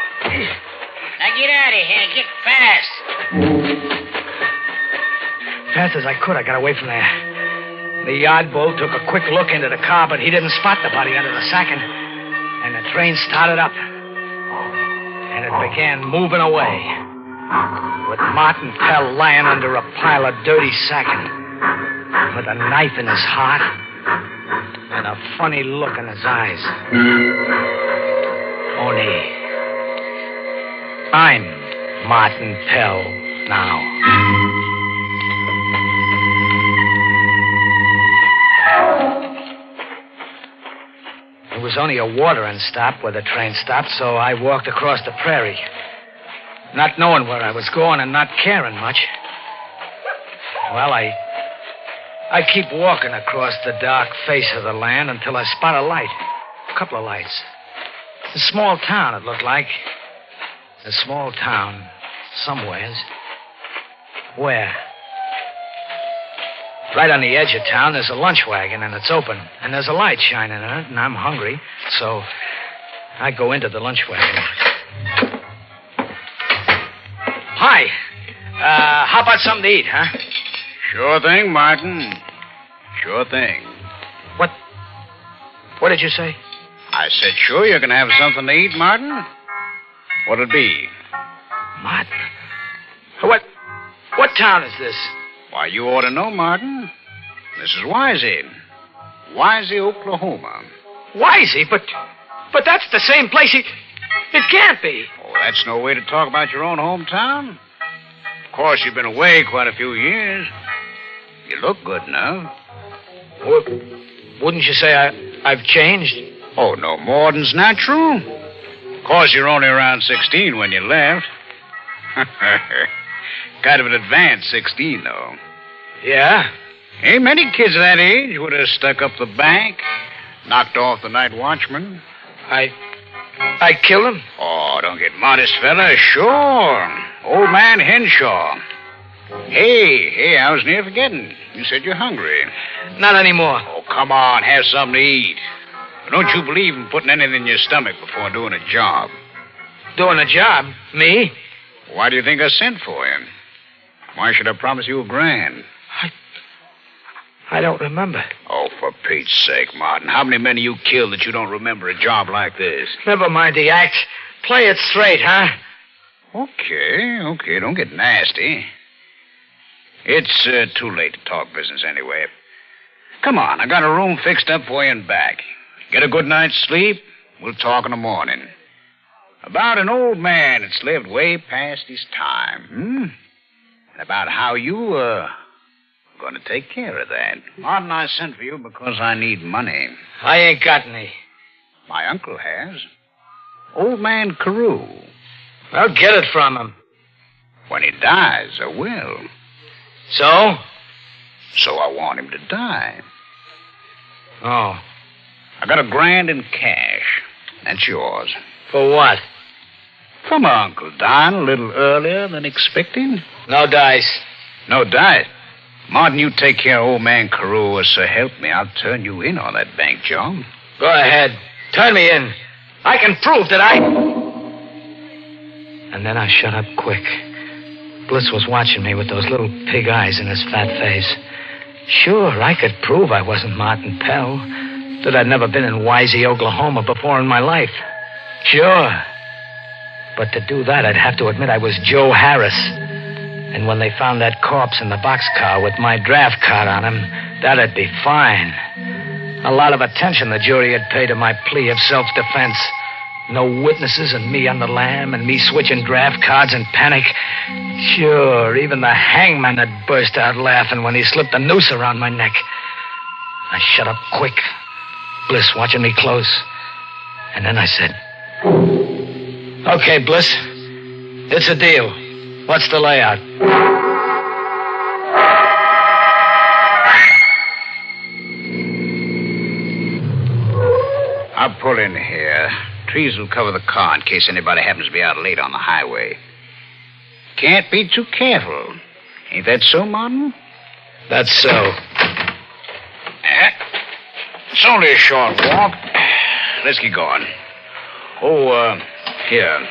Now get out of here. Get fast. Fast as I could, I got away from there. The yard bull took a quick look into the car, but he didn't spot the body under the sacking. And the train started up. And it began moving away. With Martin Pell lying under a pile of dirty sacking. With a knife in his heart. And a funny look in his eyes. Only I'm Martin Pell now. It was only a watering stop where the train stopped, so I walked across the prairie. Not knowing where I was going and not caring much. Well, I keep walking across the dark face of the land until I spot a light. A couple of lights. A small town, it looked like. A small town, somewheres. Where? Right on the edge of town, there's a lunch wagon, and it's open. And there's a light shining in it, and I'm hungry. So I go into the lunch wagon. Hi. How about something to eat, huh? Sure thing, Martin. Sure thing. What did you say? I said, sure, you can have something to eat, Martin. What'll it be? Martin? What town is this? Why, you ought to know, Martin. This is Wisey. Wisey, Oklahoma. Wisey? But that's the same place. It can't be. Oh, that's no way to talk about your own hometown. Of course, you've been away quite a few years. You look good now. Wouldn't you say I've changed? Oh, no more than's natural. Of course, you're only around 16 when you left. Kind of an advanced 16, though. Yeah? Ain't many kids that age would have stuck up the bank, knocked off the night watchman. I killed him? Oh, don't get modest, fella. Sure. Old man Henshaw. Hey, I was near forgetting. You said you're hungry. Not anymore. Oh, come on, have something to eat. Don't you believe in putting anything in your stomach before doing a job? Doing a job? Me? Why do you think I sent for you? Why should I promise you $1,000? I don't remember. Oh, for Pete's sake, Martin. How many men have you killed that you don't remember a job like this? Never mind the act. Play it straight, huh? Okay. Don't get nasty. It's too late to talk business anyway. Come on, I got a room fixed up for you and back. Get a good night's sleep. We'll talk in the morning. About an old man that's lived way past his time, And about how you, going to take care of that. Martin, I sent for you because I need money. I ain't got any. My uncle has. Old man Carew. I'll get it from him. When he dies, I will. So? So I want him to die. Oh. I got $1,000 in cash. That's yours. For what? For my uncle dying a little earlier than expected. No dice. No dice? Martin, you take care of old man Carew, or so help me, I'll turn you in on that bank job. Go ahead. Turn me in. I can prove that I... And then I shut up quick. Blitz was watching me with those little pig eyes in his fat face. Sure, I could prove I wasn't Martin Pell. that I'd never been in Wisey, Oklahoma before in my life. Sure. But to do that, I'd have to admit I was Joe Harris. And when they found that corpse in the boxcar with my draft card on him, that'd be fine. A lot of attention the jury had paid to my plea of self-defense. No witnesses and me on the lam and me switching draft cards in panic. Sure, even the hangman had burst out laughing when he slipped the noose around my neck. I shut up quick, Bliss watching me close. And then I said, "Okay, Bliss, it's a deal. What's the layout?" I'll pull in here. Trees will cover the car in case anybody happens to be out late on the highway. Can't be too careful. Ain't that so, Martin? That's so. It's only a short walk. Let's get going. Oh, here.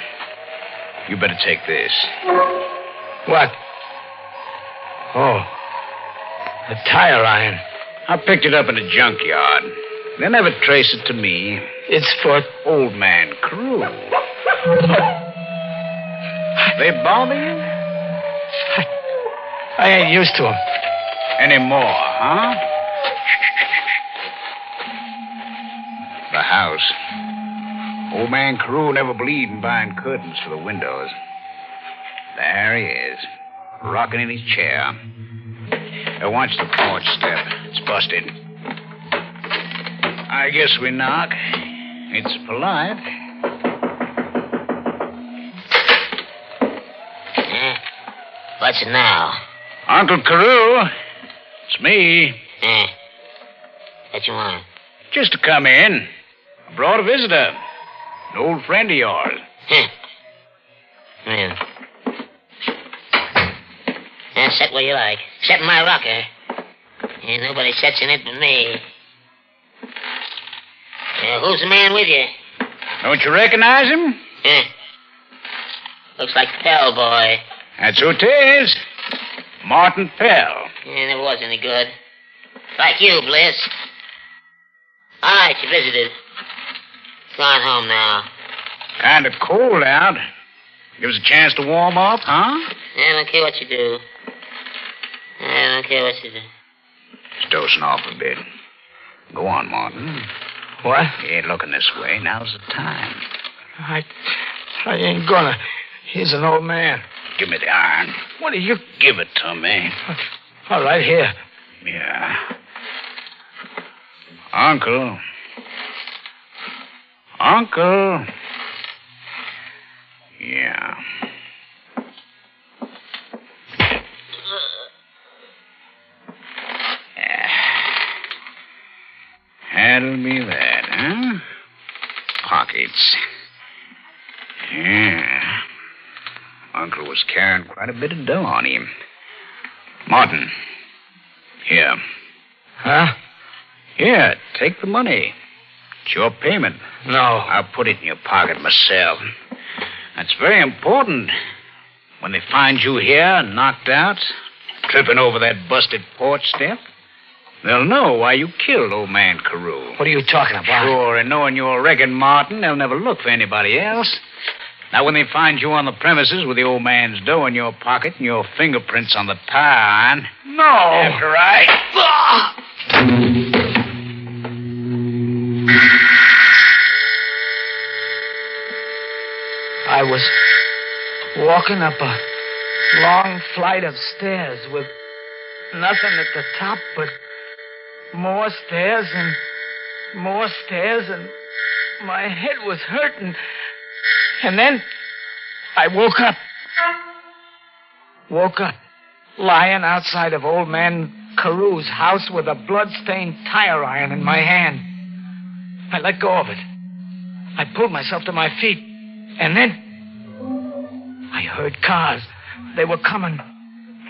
You better take this. What? Oh, a tire iron. I picked it up in a junkyard. They never trace it to me. It's for Old Man Crew. They bother you? I ain't used to them. Anymore, huh? The house. Old Man Carew never believed in buying curtains for the windows. There he is, rocking in his chair. Now watch the porch step. It's busted. I guess we knock. It's polite. What's it now? Uncle Carew. It's me. What you want? Just to come in. I brought a visitor. An old friend of yours. Yeah. Sit where you like. Sit in my rocker. Ain't nobody sits in it but me. Who's the man with you? Don't you recognize him? Looks like Pell Boy. That's who it is. Martin Pell. Never was any good. Like you, Bliss. All right, you visited. Gone home now. Kind of cold out. Give us a chance to warm up, huh? I don't care what you do. I don't care what you do. Just dozing off a bit. Go on, Martin. What? You ain't looking this way. Now's the time. I ain't gonna. He's an old man. Give me the iron. What are you... Give it to me. All right, here. Yeah. Uncle. Uncle. Yeah. That'll be that, huh? Pockets. Yeah. Uncle was carrying quite a bit of dough on him. Martin. Here. Huh? Here, take the money. It's your payment. No. I'll put it in your pocket myself. That's very important. When they find you here, knocked out, tripping over that busted porch step, they'll know why you killed old man Carew. What are you talking about? Sure, and knowing you're Regan Martin, they'll never look for anybody else. Now, when they find you on the premises with the old man's dough in your pocket and your fingerprints on the tire iron... No! After I... I was walking up a long flight of stairs with nothing at the top but more stairs and more stairs, and my head was hurting. And then I woke up. Woke up lying outside of old man Carew's house with a blood-stained tire iron in my hand. I let go of it. I pulled myself to my feet. And then I heard cars. They were coming.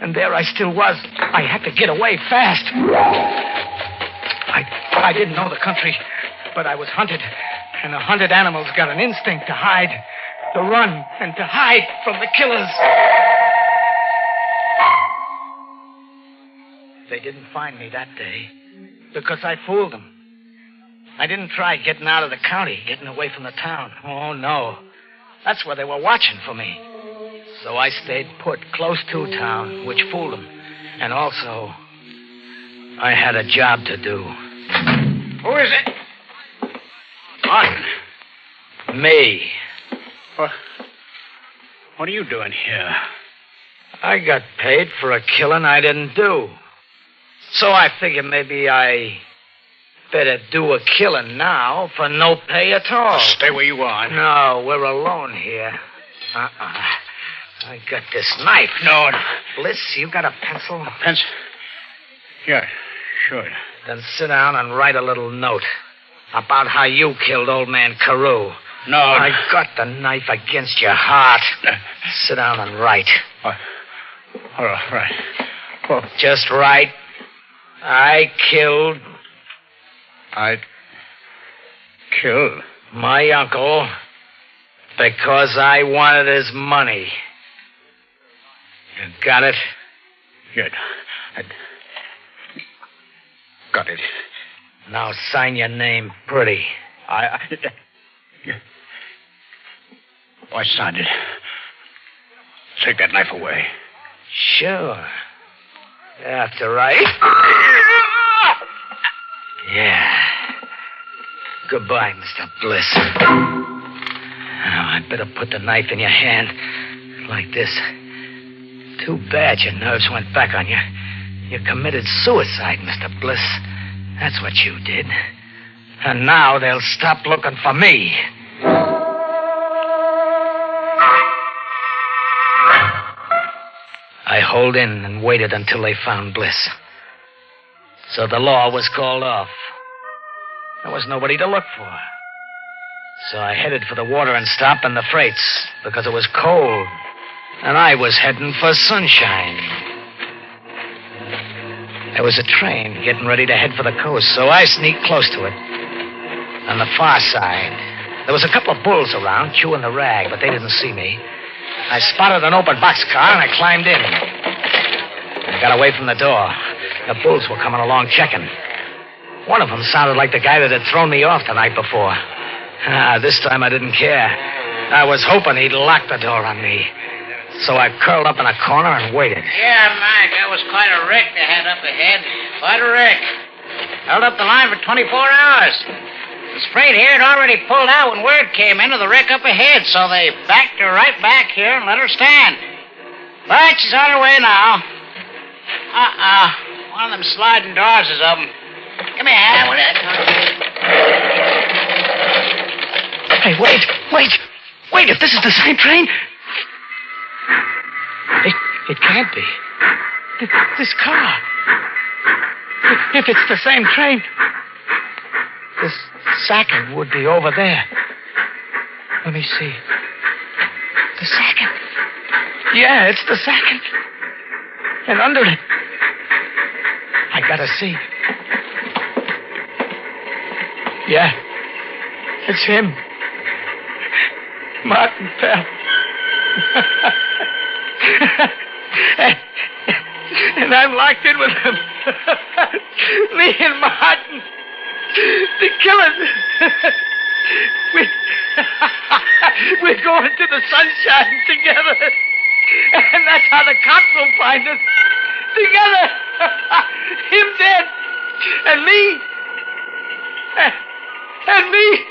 And there I still was. I had to get away fast. I didn't know the country, but I was hunted. And the hunted animals got an instinct to hide, to run, and to hide from the killers. They didn't find me that day because I fooled them. I didn't try getting out of the county, getting away from the town. Oh, no. That's where they were watching for me. So I stayed put close to town, which fooled them. And also, I had a job to do. Who is it? Martin. Me. What are you doing here? I got paid for a killing I didn't do. So I figured maybe I better do a killing now for no pay at all. Stay where you are. No, we're alone here. I got this knife. No. Bliss, you got a pencil? A pencil? Yeah, sure. Then sit down and write a little note about how you killed old man Carew. No. I got the knife against your heart. Sit down and write. All right. Well, just write. I killed my uncle because I wanted his money. You got it? Yeah. Got it. Now sign your name pretty. I signed it. Take that knife away. Sure. After right. Yeah. Goodbye, Mr. Bliss. Now, I'd better put the knife in your hand. Like this. Too bad your nerves went back on you. You committed suicide, Mr. Bliss. That's what you did. And now they'll stop looking for me. I holed in and waited until they found Bliss. So the law was called off. There was nobody to look for. So I headed for the watering stop and the freights because it was cold. And I was heading for sunshine. There was a train getting ready to head for the coast, so I sneaked close to it. On the far side, there was a couple of bulls around chewing the rag, but they didn't see me. I spotted an open boxcar, and I climbed in. I got away from the door. The bulls were coming along checking. One of them sounded like the guy that had thrown me off the night before. This time I didn't care. I was hoping he'd lock the door on me. So I curled up in a corner and waited. Yeah, Mike, that was quite a wreck they had up ahead. Quite a wreck. Held up the line for 24 hours. The freight here had already pulled out when word came in of the wreck up ahead, so they backed her right back here and let her stand. But she's on her way now. One of them sliding doors is open. Give me a hand with it. Hey, wait. Wait, if this is the same train... It can't be. This car. If it's the same train, this second would be over there. Let me see. The second. Yeah, it's the second. And under it, I gotta see. Yeah, it's him. Martin Pell. And I'm locked in with him. Me and Martin. The killers. We're going to the sunshine together. And that's how the cops will find us. Together. Him dead. And me. And me.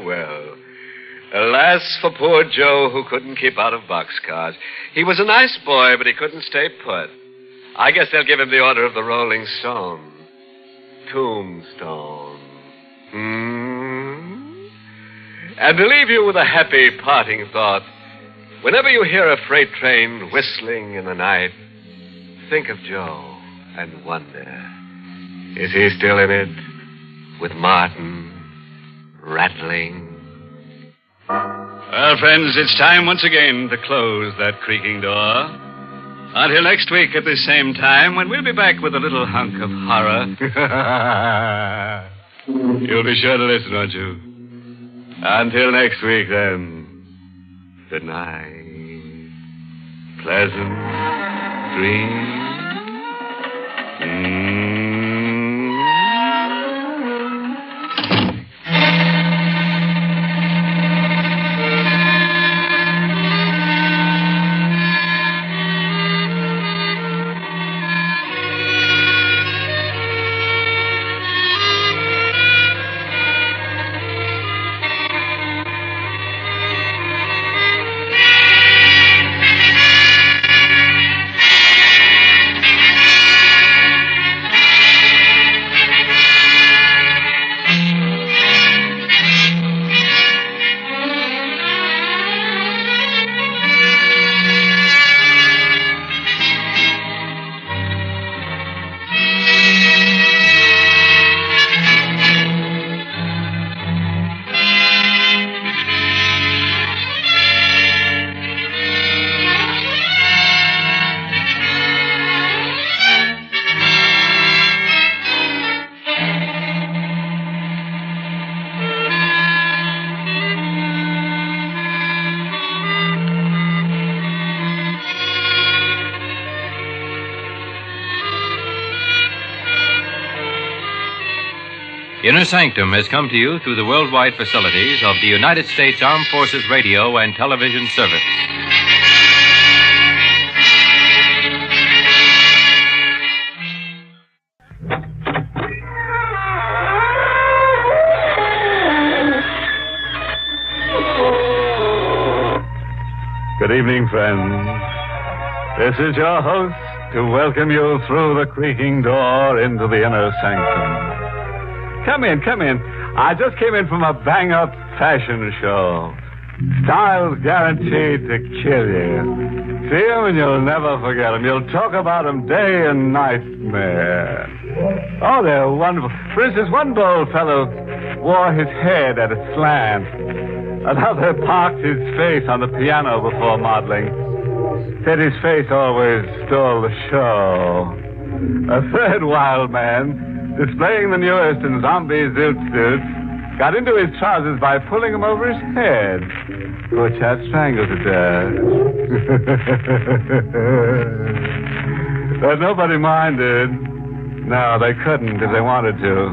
Well. Alas for poor Joe, who couldn't keep out of boxcars. He was a nice boy, but he couldn't stay put. I guess they'll give him the Order of the Rolling Stone. Tombstone. And to leave you with a happy parting thought, whenever you hear a freight train whistling in the night, think of Joe and wonder, is he still in it with Martin rattling? Well, friends, it's time once again to close that creaking door. Until next week at this same time, when we'll be back with a little hunk of horror. You'll be sure to listen, won't you? Until next week, then. Good night. Pleasant dreams. Inner Sanctum has come to you through the worldwide facilities of the United States Armed Forces Radio and Television Service. Good evening, friends. This is your host to welcome you through the creaking door into the Inner Sanctum. Come in. I just came in from a bang-up fashion show. Styles guaranteed to kill you. See them and you'll never forget them. You'll talk about them day and night, man. Oh, they're wonderful. For instance, one bold fellow wore his head at a slant. Another parked his face on the piano before modeling. Said his face always stole the show. A third wild man, displaying the newest in zombie zoot suits, got into his trousers by pulling them over his head. Poor chap strangled to death. But nobody minded. No, they couldn't if they wanted to.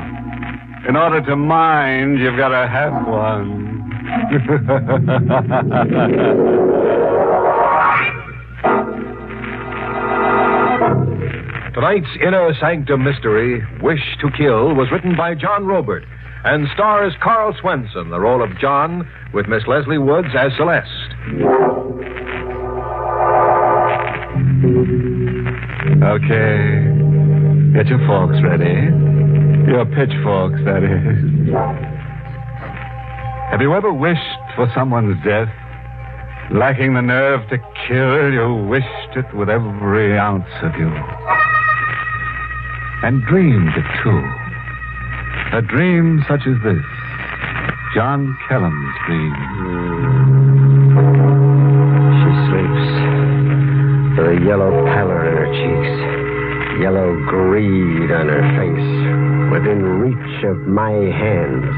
In order to mind, you've got to have one. Tonight's Inner Sanctum mystery, Wish to Kill, was written by John Robert and stars Carl Swenson, the role of John, with Miss Leslie Woods as Celeste. Okay. Get your forks ready. Your pitchforks, that is. Have you ever wished for someone's death? Lacking the nerve to kill, you wished it with every ounce of you. And dreamed it, too. A dream such as this. John Kellam's dream. She sleeps. With a yellow pallor in her cheeks. Yellow greed on her face. Within reach of my hands.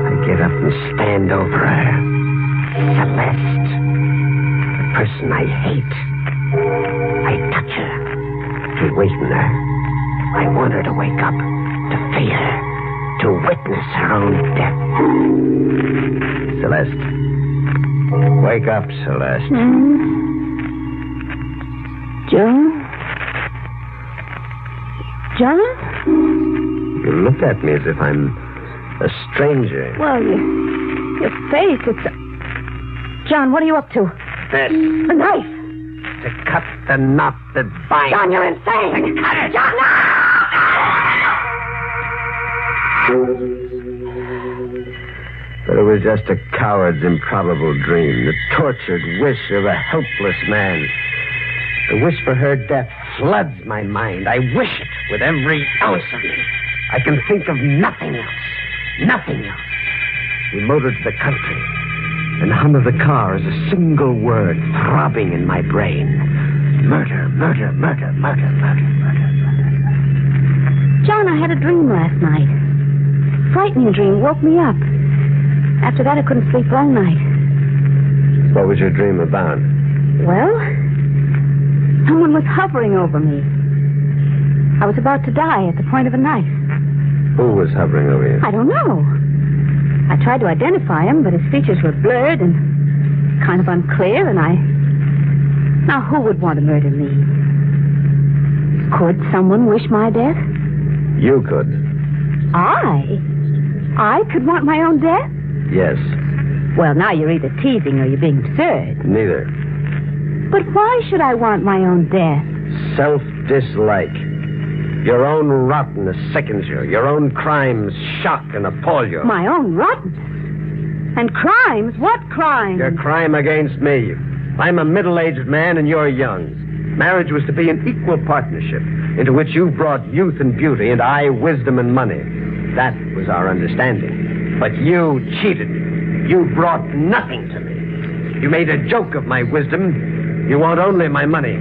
I get up and stand over her. Celeste. The person I hate. I touch her. To waken her. I want her to wake up. To feel her. To witness her own death. Celeste. Wake up, Celeste. John? John? You look at me as if I'm a stranger. Well, your face, it's... John, what are you up to? This. A knife. To cut the knot that binds. John, you're insane. To cut it. John, no! But it was just a coward's improbable dream. The tortured wish of a helpless man. The wish for her death floods my mind. I wish it with every ounce of me. I can think of nothing else. Nothing else. We motored to the country. And the hum of the car is a single word throbbing in my brain. Murder, murder, murder, murder, murder, murder, murder. John, I had a dream last night. Frightening dream. Woke me up. After that, I couldn't sleep all night. What was your dream about? Well, someone was hovering over me. I was about to die at the point of a knife. Who was hovering over you? I don't know. I tried to identify him, but his features were blurred and kind of unclear, and Now, who would want to murder me? Could someone wish my death? You could. I could want my own death? Yes. Well, now you're either teasing or you're being absurd. Neither. But why should I want my own death? Self-dislike. Your own rottenness sickens you. Your own crimes shock and appall you. My own rottenness? And crimes? What crimes? Your crime against me. I'm a middle-aged man and you're young. Marriage was to be an equal partnership into which you brought youth and beauty and I wisdom and money. That was our understanding. But you cheated me. You brought nothing to me. You made a joke of my wisdom. You want only my money.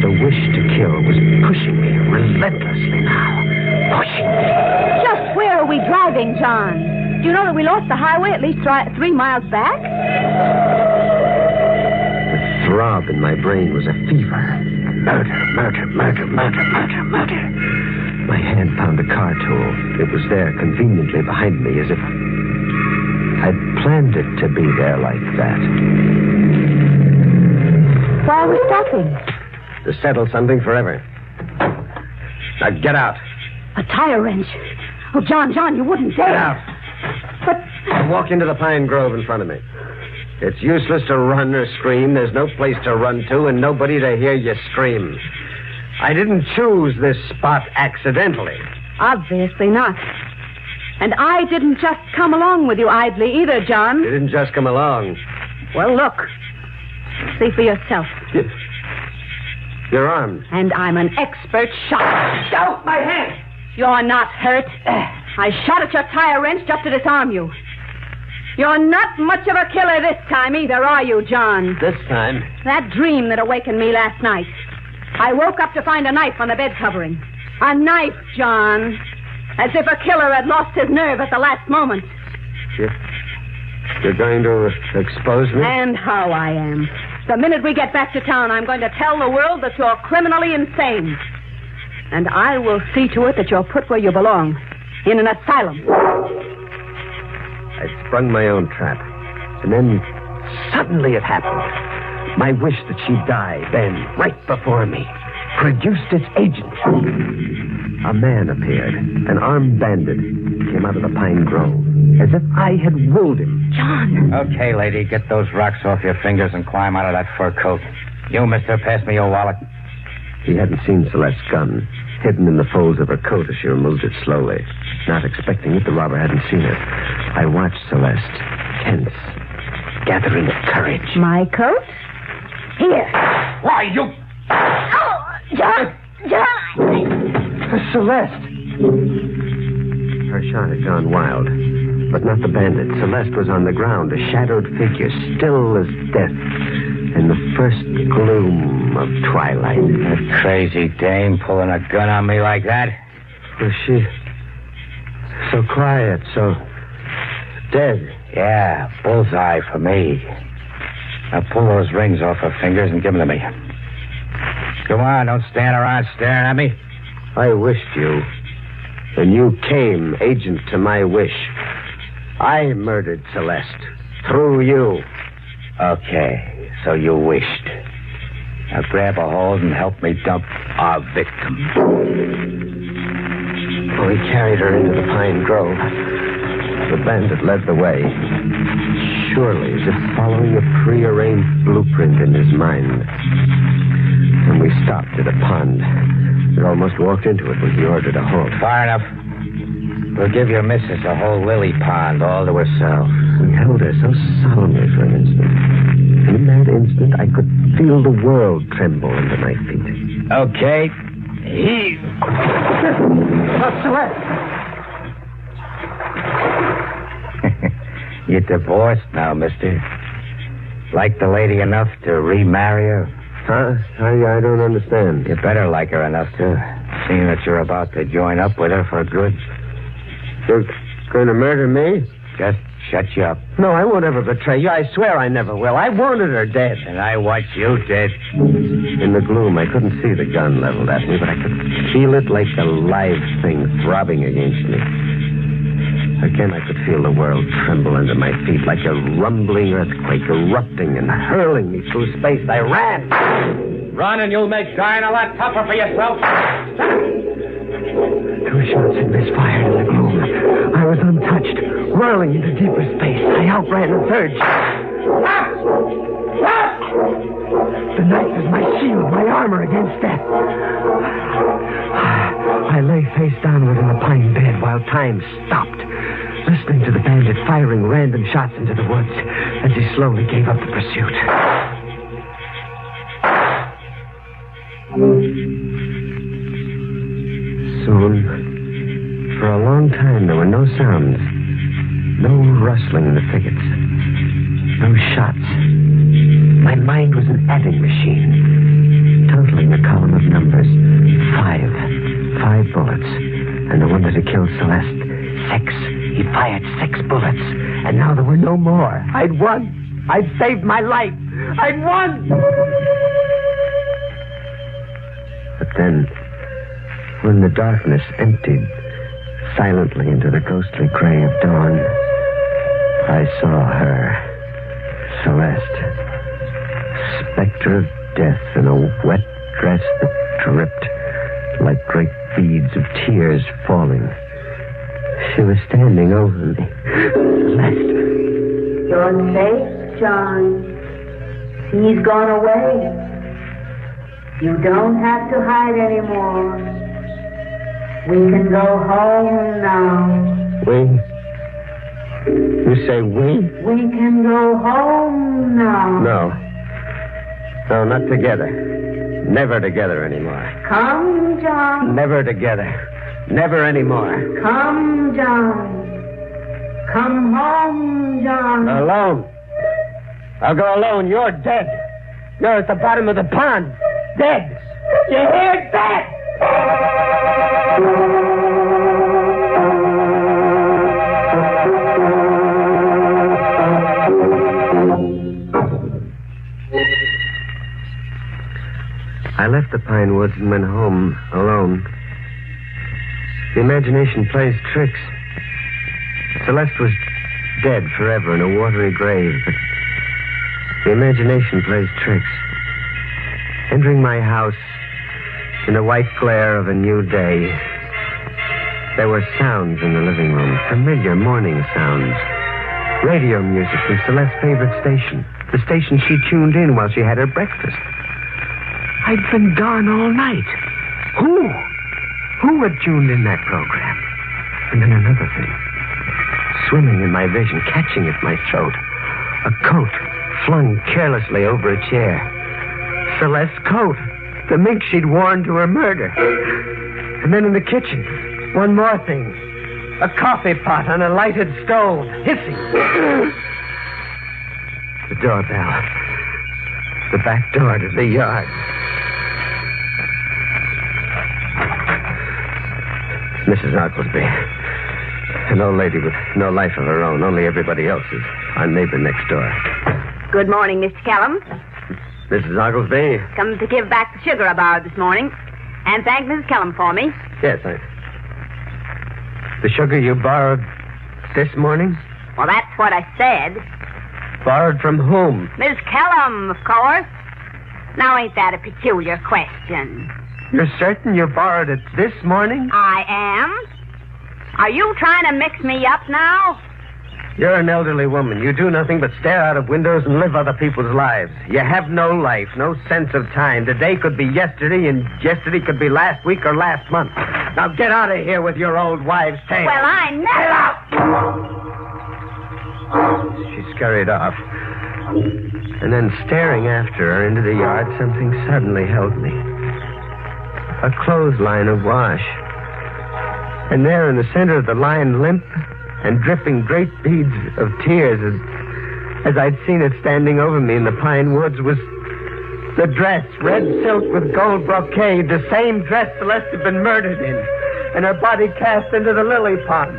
The wish to kill was pushing me relentlessly now. Pushing me. Just where are we driving, John? Do you know that we lost the highway at least 3 miles back? The throb in my brain was a fever. Murder, murder, murder, murder, murder, murder. My hand found a car tool. It was there conveniently behind me as if I'd planned it to be there like that. Why are we stopping? To settle something forever. Now get out. A tire wrench. Oh, John, you wouldn't dare. Get out. But... Walk into the pine grove in front of me. It's useless to run or scream. There's no place to run to and nobody to hear you scream. I didn't choose this spot accidentally. Obviously not. And I didn't just come along with you idly either, John. You didn't just come along. Well, look. See for yourself. You're armed. And I'm an expert shot. Out my hand! You're not hurt. I shot at your tire wrench just to disarm you. You're not much of a killer this time either, are you, John? This time? That dream that awakened me last night. I woke up to find a knife on the bed covering. A knife, John. As if a killer had lost his nerve at the last moment. You're going to expose me? And how I am. The minute we get back to town, I'm going to tell the world that you're criminally insane. And I will see to it that you're put where you belong. In an asylum. I sprung my own trap. And then suddenly it happened. My wish that she die then, right before me, produced its agent. A man appeared, an armed bandit, came out of the pine grove, as if I had willed him. John! Okay, lady, get those rocks off your fingers and climb out of that fur coat. You, mister, pass me your wallet. He hadn't seen Celeste's gun, hidden in the folds of her coat as she removed it slowly. Not expecting it, the robber hadn't seen it. I watched Celeste, tense, gathering courage. My coat? Here. Why, you... Oh, John! Celeste! Her shot had gone wild, but not the bandit. Celeste was on the ground, a shadowed figure, still as death, in the first gloom of twilight. That crazy dame pulling a gun on me like that? Was she so quiet, so dead? Yeah, bullseye for me. Now pull those rings off her fingers and give them to me. Come on, don't stand around staring at me. I wished you, and you came agent to my wish. I murdered Celeste through you. Okay, so you wished. Now grab a hold and help me dump our victim. We carried her into the pine grove. The bandit led the way, surely as if following a prearranged blueprint in his mind. And we stopped at a pond. We almost walked into it when he ordered a halt. Far enough. We'll give your missus a whole lily pond all to herself. We held her so solemnly for an instant. And in that instant, I could feel the world tremble under my feet. Okay. Heave. Celeste! You're divorced now, mister. Like the lady enough to remarry her? Huh? I don't understand. You better like her enough to, seeing that you're about to join up with her for good. You're going to murder me? Just shut you up. No, I won't ever betray you. I swear I never will. I wanted her dead. And I want you dead. In the gloom, I couldn't see the gun leveled at me, but I could feel it like a live thing throbbing against me. Again, I could feel the world tremble under my feet like a rumbling earthquake erupting and hurling me through space. I ran. Run and you'll make dying a lot tougher for yourself. Two shots had misfired in the gloom. I was untouched, whirling into deeper space. I outran a third shot. The knife is my shield, my armor against death. I lay face downward in the pine bed while time stopped, listening to the bandit firing random shots into the woods as he slowly gave up the pursuit. Soon, for a long time, there were no sounds, no rustling in the thickets, no shots. My mind was an adding machine, totaling the column of numbers. 5 bullets, and the one that had killed Celeste, 6. He fired 6 bullets, and now there were no more. I'd won. I'd saved my life. I'd won. But then, when the darkness emptied silently into the ghostly gray of dawn, I saw her, Celeste, specter of death in a wet dress that dripped like great beads of tears falling. She was standing over me. Celeste. You're safe, John. He's gone away. You don't have to hide anymore. We can go home now. We? You say we? We can go home now. No. No, not together. Never together anymore. Come, John. Never together. Never anymore. Come, John. Come home, John. Alone. I'll go alone. You're dead. You're at the bottom of the pond. Dead. You hear? Dead. I left the pine woods and went home alone. The imagination plays tricks. Celeste was dead forever in a watery grave, but the imagination plays tricks. Entering my house in the white glare of a new day, there were sounds in the living room, familiar morning sounds. Radio music from Celeste's favorite station, the station she tuned in while she had her breakfast. I'd been gone all night. Who had tuned in that program? And then another thing. Swimming in my vision, catching at my throat. A coat flung carelessly over a chair. Celeste's coat. The mink she'd worn to her murder. And then in the kitchen, one more thing. A coffee pot on a lighted stove, hissing. The doorbell. The back door to the yard. Mrs. Oglesby. An old lady with no life of her own, only everybody else's. Our neighbor next door. Good morning, Mr. Kellum. Mrs. Oglesby? Come to give back the sugar I borrowed this morning. And thank Mrs. Kellum for me. Yes, The sugar you borrowed this morning? Well, that's what I said. Borrowed from whom? Miss Kellum, of course. Now, ain't that a peculiar question? You're certain you borrowed it this morning? I am. Are you trying to mix me up now? You're an elderly woman. You do nothing but stare out of windows and live other people's lives. You have no life, no sense of time. Today could be yesterday, and yesterday could be last week or last month. Now get out of here with your old wives' tale. Well, I never... She scurried off. And then staring after her into the yard, something suddenly held me. A clothesline of wash. And there in the center of the line, limp and dripping great beads of tears as I'd seen it standing over me in the pine woods, was the dress, red silk with gold brocade, the same dress Celeste had been murdered in, and her body cast into the lily pond.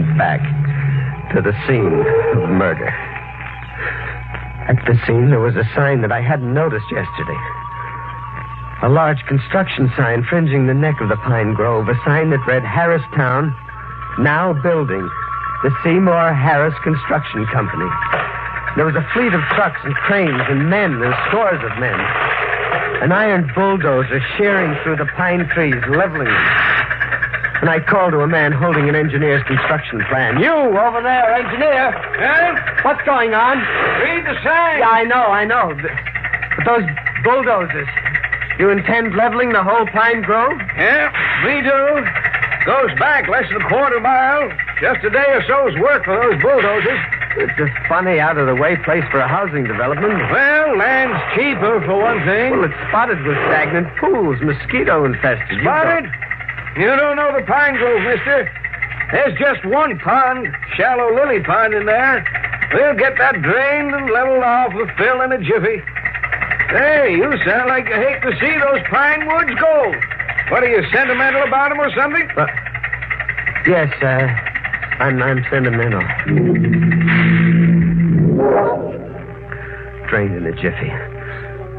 went back to the scene of murder. At the scene, there was a sign that I hadn't noticed yesterday. A large construction sign fringing the neck of the pine grove. A sign that read Harristown, now building. The Seymour Harris Construction Company. There was a fleet of trucks and cranes and men, and scores of men. An iron bulldozer shearing through the pine trees, leveling them. And I called to a man holding an engineer's construction plan. You, over there, engineer. Yeah? What's going on? Read the sign. Yeah, I know. But those bulldozers, you intend leveling the whole pine grove? Yeah, me too. Goes back less than a quarter mile. Just a day or so's work for those bulldozers. It's a funny, out-of-the-way place for a housing development. Well, land's cheaper, for one thing. Well, it's spotted with stagnant pools, mosquito-infested. Spotted? You don't know the pine grove, mister. There's just one pond, shallow lily pond in there. We'll get that drained and leveled off with fill in a jiffy. Hey, you sound like you hate to see those pine woods go. What, are you sentimental about them or something? Yes, I'm sentimental. Drained in a jiffy.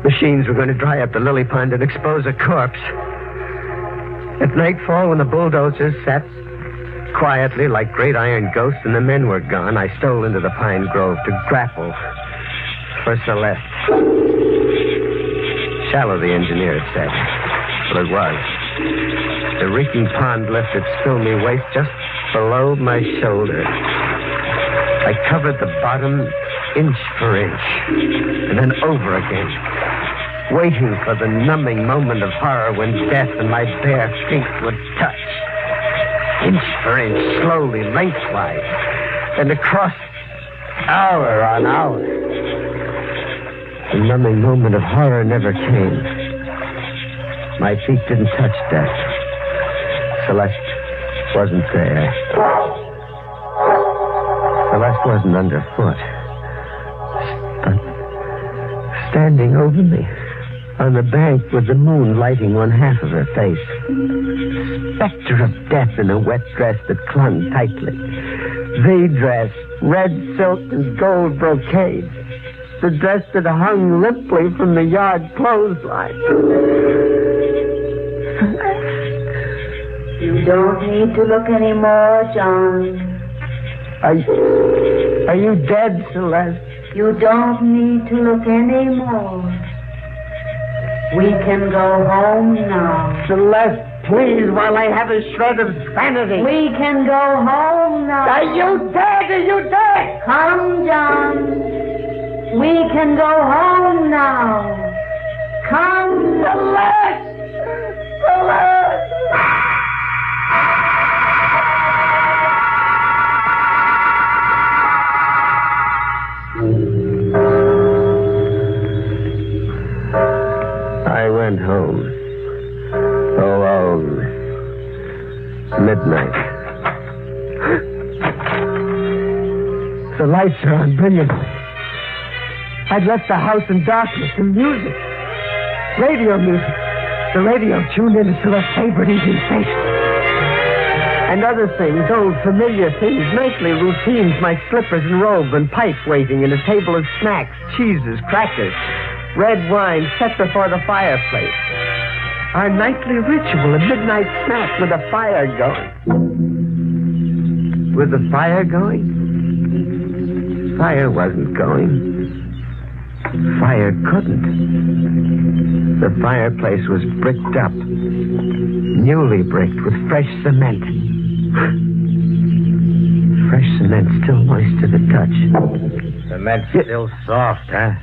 Machines were going to dry up the lily pond and expose a corpse. At nightfall, when the bulldozers sat quietly like great iron ghosts and the men were gone, I stole into the pine grove to grapple for Celeste. Shallow, the engineer had said. Well, it was. The reeking pond left its filmy waist just below my shoulder. I covered the bottom inch for inch, and then over again, waiting for the numbing moment of horror when death and my bare feet would touch. Inch for inch, slowly, lengthwise, and across, hour on hour. The numbing moment of horror never came. My feet didn't touch death. Celeste wasn't there. Celeste wasn't underfoot. But standing over me on the bank with the moon lighting one half of her face. Specter of death in a wet dress that clung tightly. The dress, red silk and gold brocade. The dress that hung limply from the yard clothesline. You don't need to look anymore, John. Are you dead, Celeste? You don't need to look anymore. We can go home now. Celeste, please, while I have a shred of sanity. We can go home now. Are you dead? Are you dead? Come, John. We can go home now. Come, Celeste! Celeste! I went home. Alone. Midnight. The lights are on brilliantly. I'd left the house in darkness and music. Radio music. The radio tuned into Celeste's favorite evening station. And other things, old familiar things, nightly routines, my slippers and robe and pipe waiting, and a table of snacks, cheeses, crackers, red wine set before the fireplace. Our nightly ritual, a midnight snack with a fire going. With the fire going? Fire wasn't going. Fire couldn't. The fireplace was bricked up, newly bricked with fresh cement. Fresh cement still moist to the touch. Cement's still soft, huh?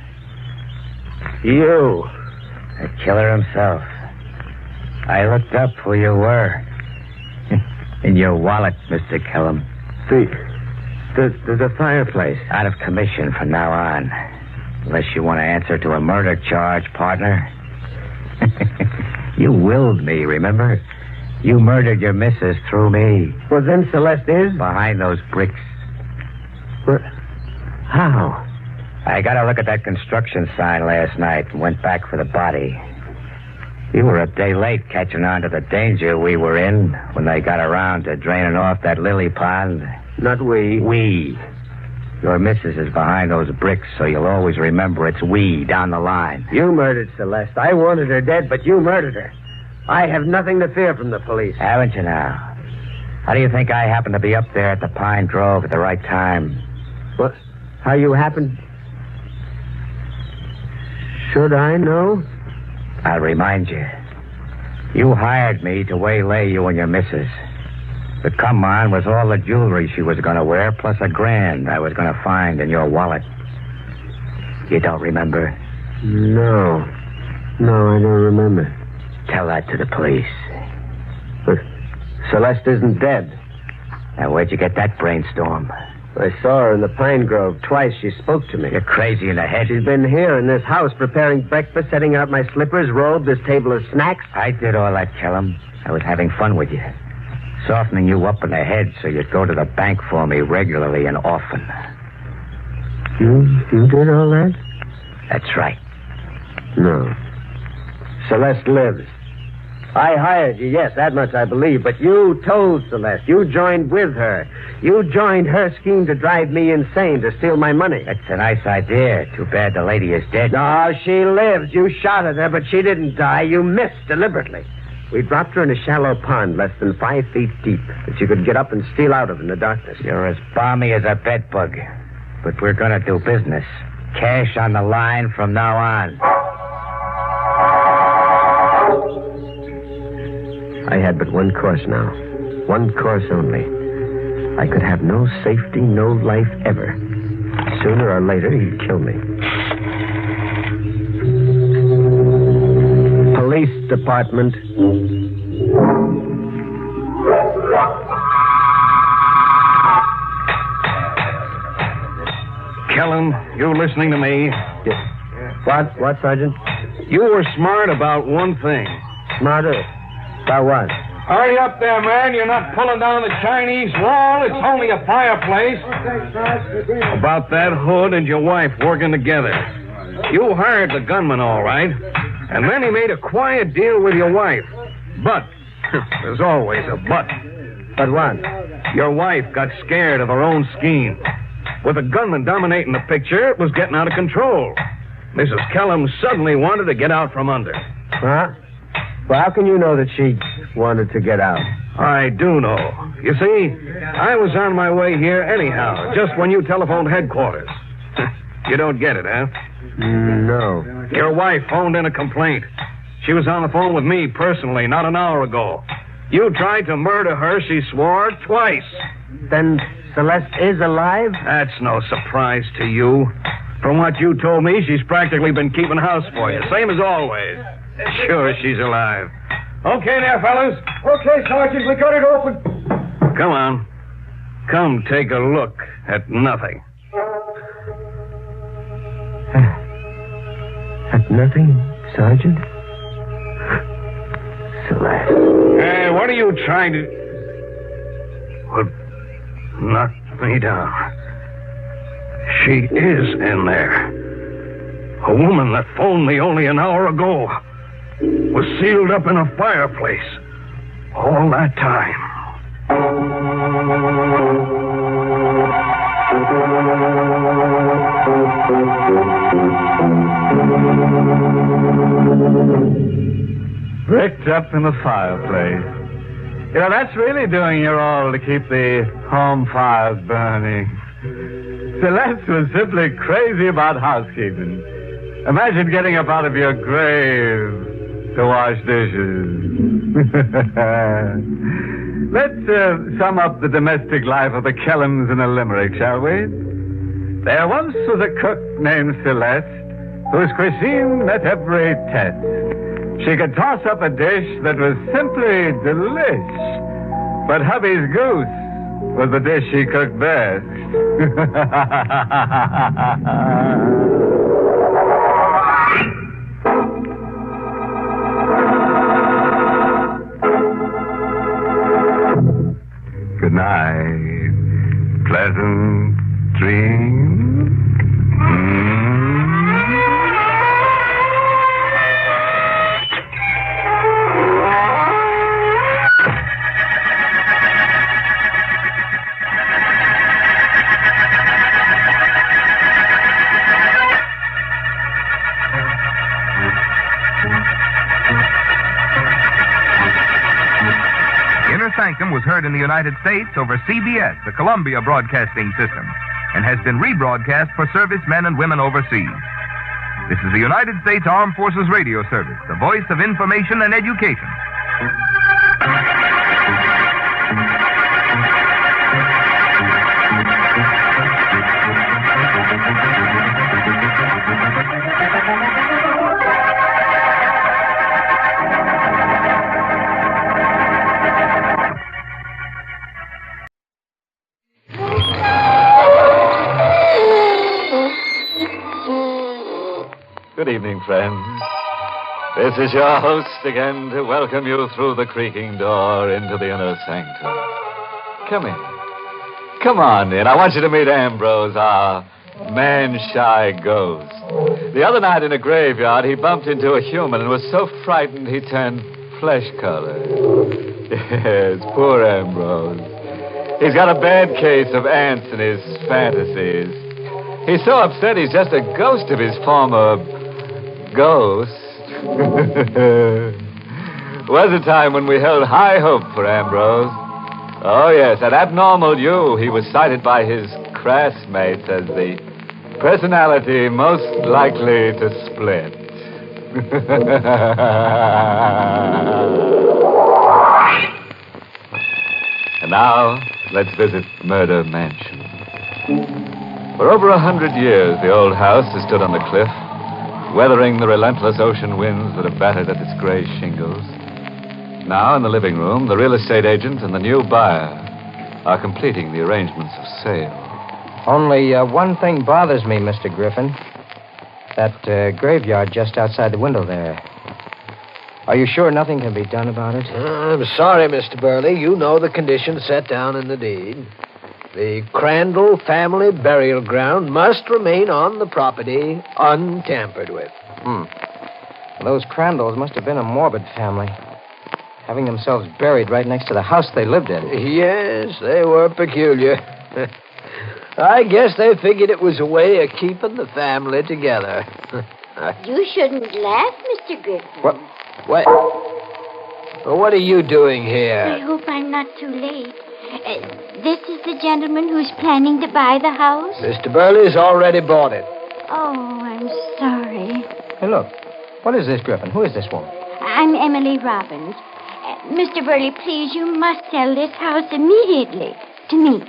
You. The killer himself. I looked up who you were. In your wallet, Mr. Kellum. The fireplace. Out of commission from now on. Unless you want to answer to a murder charge, partner. You willed me, remember? You murdered your missus through me. Well, then Celeste is? Behind those bricks. How? I got a look at that construction sign last night and went back for the body. You were a day late catching on to the danger we were in when they got around to draining off that lily pond. Not we. We. Your missus is behind those bricks, so you'll always remember it's we down the line. You murdered Celeste. I wanted her dead, but you murdered her. I have nothing to fear from the police. Haven't you now? How do you think I happened to be up there at the Pine Grove at the right time? What? How you happened? Should I know? I'll remind you. You hired me to waylay you and your missus. The come on was all the jewelry she was going to wear, plus $1,000 I was going to find in your wallet. You don't remember? No, I don't remember. Tell that to the police. But Celeste isn't dead. Now, where'd you get that brainstorm? I saw her in the Pine Grove twice. She spoke to me. You're crazy in the head. She's been here in this house preparing breakfast, setting out my slippers, robe, this table of snacks. I did all that, Kellum. I was having fun with you. Softening you up in the head so you'd go to the bank for me regularly and often. You did all that? That's right. No. Celeste lives. I hired you, yes, that much I believe, but you told Celeste. You joined with her. You joined her scheme to drive me insane, to steal my money. That's a nice idea. Too bad the lady is dead. No, she lives. You shot at her, but she didn't die. You missed deliberately. We dropped her in a shallow pond less than 5 feet deep that you could get up and steal out of in the darkness. You're as balmy as a bedbug. But we're going to do business. Cash on the line from now on. I had but one course now. One course only. I could have no safety, no life ever. Sooner or later, he'd kill me. Police department. Kellum, you listening to me? What, Sergeant? You were smart about one thing. Smarter? About what? Hurry up there, man. You're not pulling down the Chinese wall. It's only a fireplace. About that hood and your wife working together. You hired the gunman, all right. And then he made a quiet deal with your wife. But, there's always a but. But what? Your wife got scared of her own scheme. With the gunman dominating the picture, it was getting out of control. Mrs. Kellum suddenly wanted to get out from under. Huh? Well, how can you know that she wanted to get out? I do know. You see, I was on my way here anyhow, just when you telephoned headquarters. You don't get it, huh? No. Your wife phoned in a complaint. She was on the phone with me personally not an hour ago. You tried to murder her, she swore, twice. Then Celeste is alive? That's no surprise to you. From what you told me, she's practically been keeping house for you, same as always. Sure, she's alive. Okay there, fellas. Okay, Sergeant, we got it open. Come on. Come take a look at nothing. At nothing, Sergeant? Celeste. Hey, what are you trying to... Well, knock me down. She is in there. A woman that phoned me only an hour ago was sealed up in a fireplace all that time. Bricked up in the fireplace. You know, that's really doing your all to keep the home fires burning. Celeste was simply crazy about housekeeping. Imagine getting up out of your grave to wash dishes. Let's sum up the domestic life of the Kellums in a limerick, shall we? There once was a cook named Celeste, whose cuisine met every test. She could toss up a dish that was simply delish. But hubby's goose was the dish she cooked best. Good night. Pleasant dreams. Inner Sanctum was heard in the United States over CBS, the Columbia Broadcasting System, and has been rebroadcast for servicemen and women overseas. This is the United States Armed Forces Radio Service, the voice of information and education. Good evening, friends. This is your host again to welcome you through the creaking door into the Inner Sanctum. Come in. Come on in. I want you to meet Ambrose, our man-shy ghost. The other night in a graveyard, he bumped into a human and was so frightened he turned flesh color. Yes, poor Ambrose. He's got a bad case of ants in his fantasies. He's so upset he's just a ghost of his former ghost. Was a time when we held high hope for Ambrose. Oh, yes, at Abnormal U, he was cited by his classmates as the personality most likely to split. And now, let's visit Murder Mansion. For over 100 years, the old house has stood on the cliff, weathering the relentless ocean winds that have battered at its gray shingles. Now, in the living room, the real estate agent and the new buyer are completing the arrangements of sale. Only one thing bothers me, Mr. Griffin. That graveyard just outside the window there. Are you sure nothing can be done about it? I'm sorry, Mr. Burley. You know the conditions set down in the deed. The Crandall family burial ground must remain on the property untampered with. Those Crandalls must have been a morbid family, having themselves buried right next to the house they lived in. Yes, they were peculiar. I guess they figured it was a way of keeping the family together. You shouldn't laugh, Mr. Griffin. What? What are you doing here? I hope I'm not too late. This is the gentleman who's planning to buy the house? Mr. Burley's already bought it. Oh, I'm sorry. Hey, look. What is this, Griffin? Who is this woman? I'm Emily Robbins. Mr. Burley, please, you must sell this house immediately to me.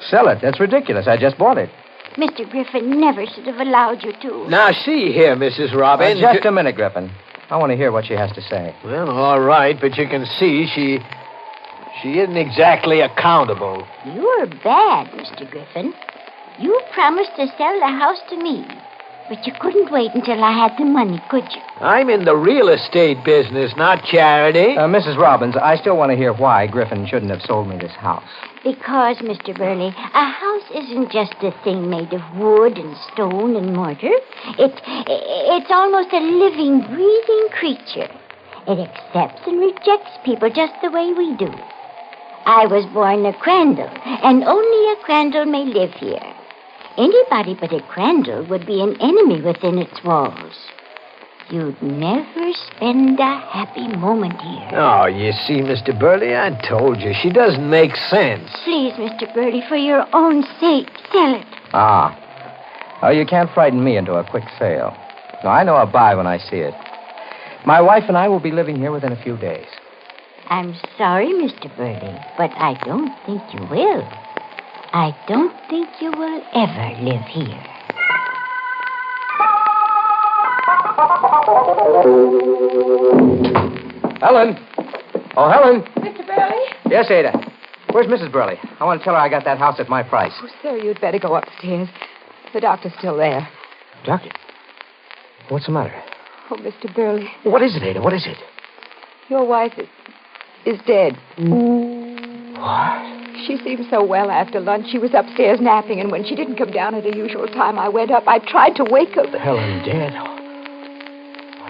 Sell it? That's ridiculous. I just bought it. Mr. Griffin never should have allowed you to. Now, see here, Mrs. Robbins. Just a minute, Griffin. I want to hear what she has to say. Well, all right, but you can see she isn't exactly accountable. You're bad, Mr. Griffin. You promised to sell the house to me, but you couldn't wait until I had the money, could you? I'm in the real estate business, not charity. Mrs. Robbins, I still want to hear why Griffin shouldn't have sold me this house. Because, Mr. Burley, a house isn't just a thing made of wood and stone and mortar. It's almost a living, breathing creature. It accepts and rejects people just the way we do. I was born a Crandall, and only a Crandall may live here. Anybody but a Crandall would be an enemy within its walls. You'd never spend a happy moment here. Oh, you see, Mr. Burley, I told you. She doesn't make sense. Please, Mr. Burley, for your own sake, sell it. Oh, you can't frighten me into a quick sale. No, I know a buy when I see it. My wife and I will be living here within a few days. I'm sorry, Mr. Burley, but I don't think you will. I don't think you will ever live here. Helen! Oh, Helen! Mr. Burley? Yes, Ada. Where's Mrs. Burley? I want to tell her I got that house at my price. Oh, sir, you'd better go upstairs. The doctor's still there. Doctor? What's the matter? Oh, Mr. Burley. What is it, Ada? What is it? Your wife is dead. What? She seemed so well after lunch. She was upstairs napping, and when she didn't come down at her usual time, I went up. I tried to wake her, but... Helen dead? Oh,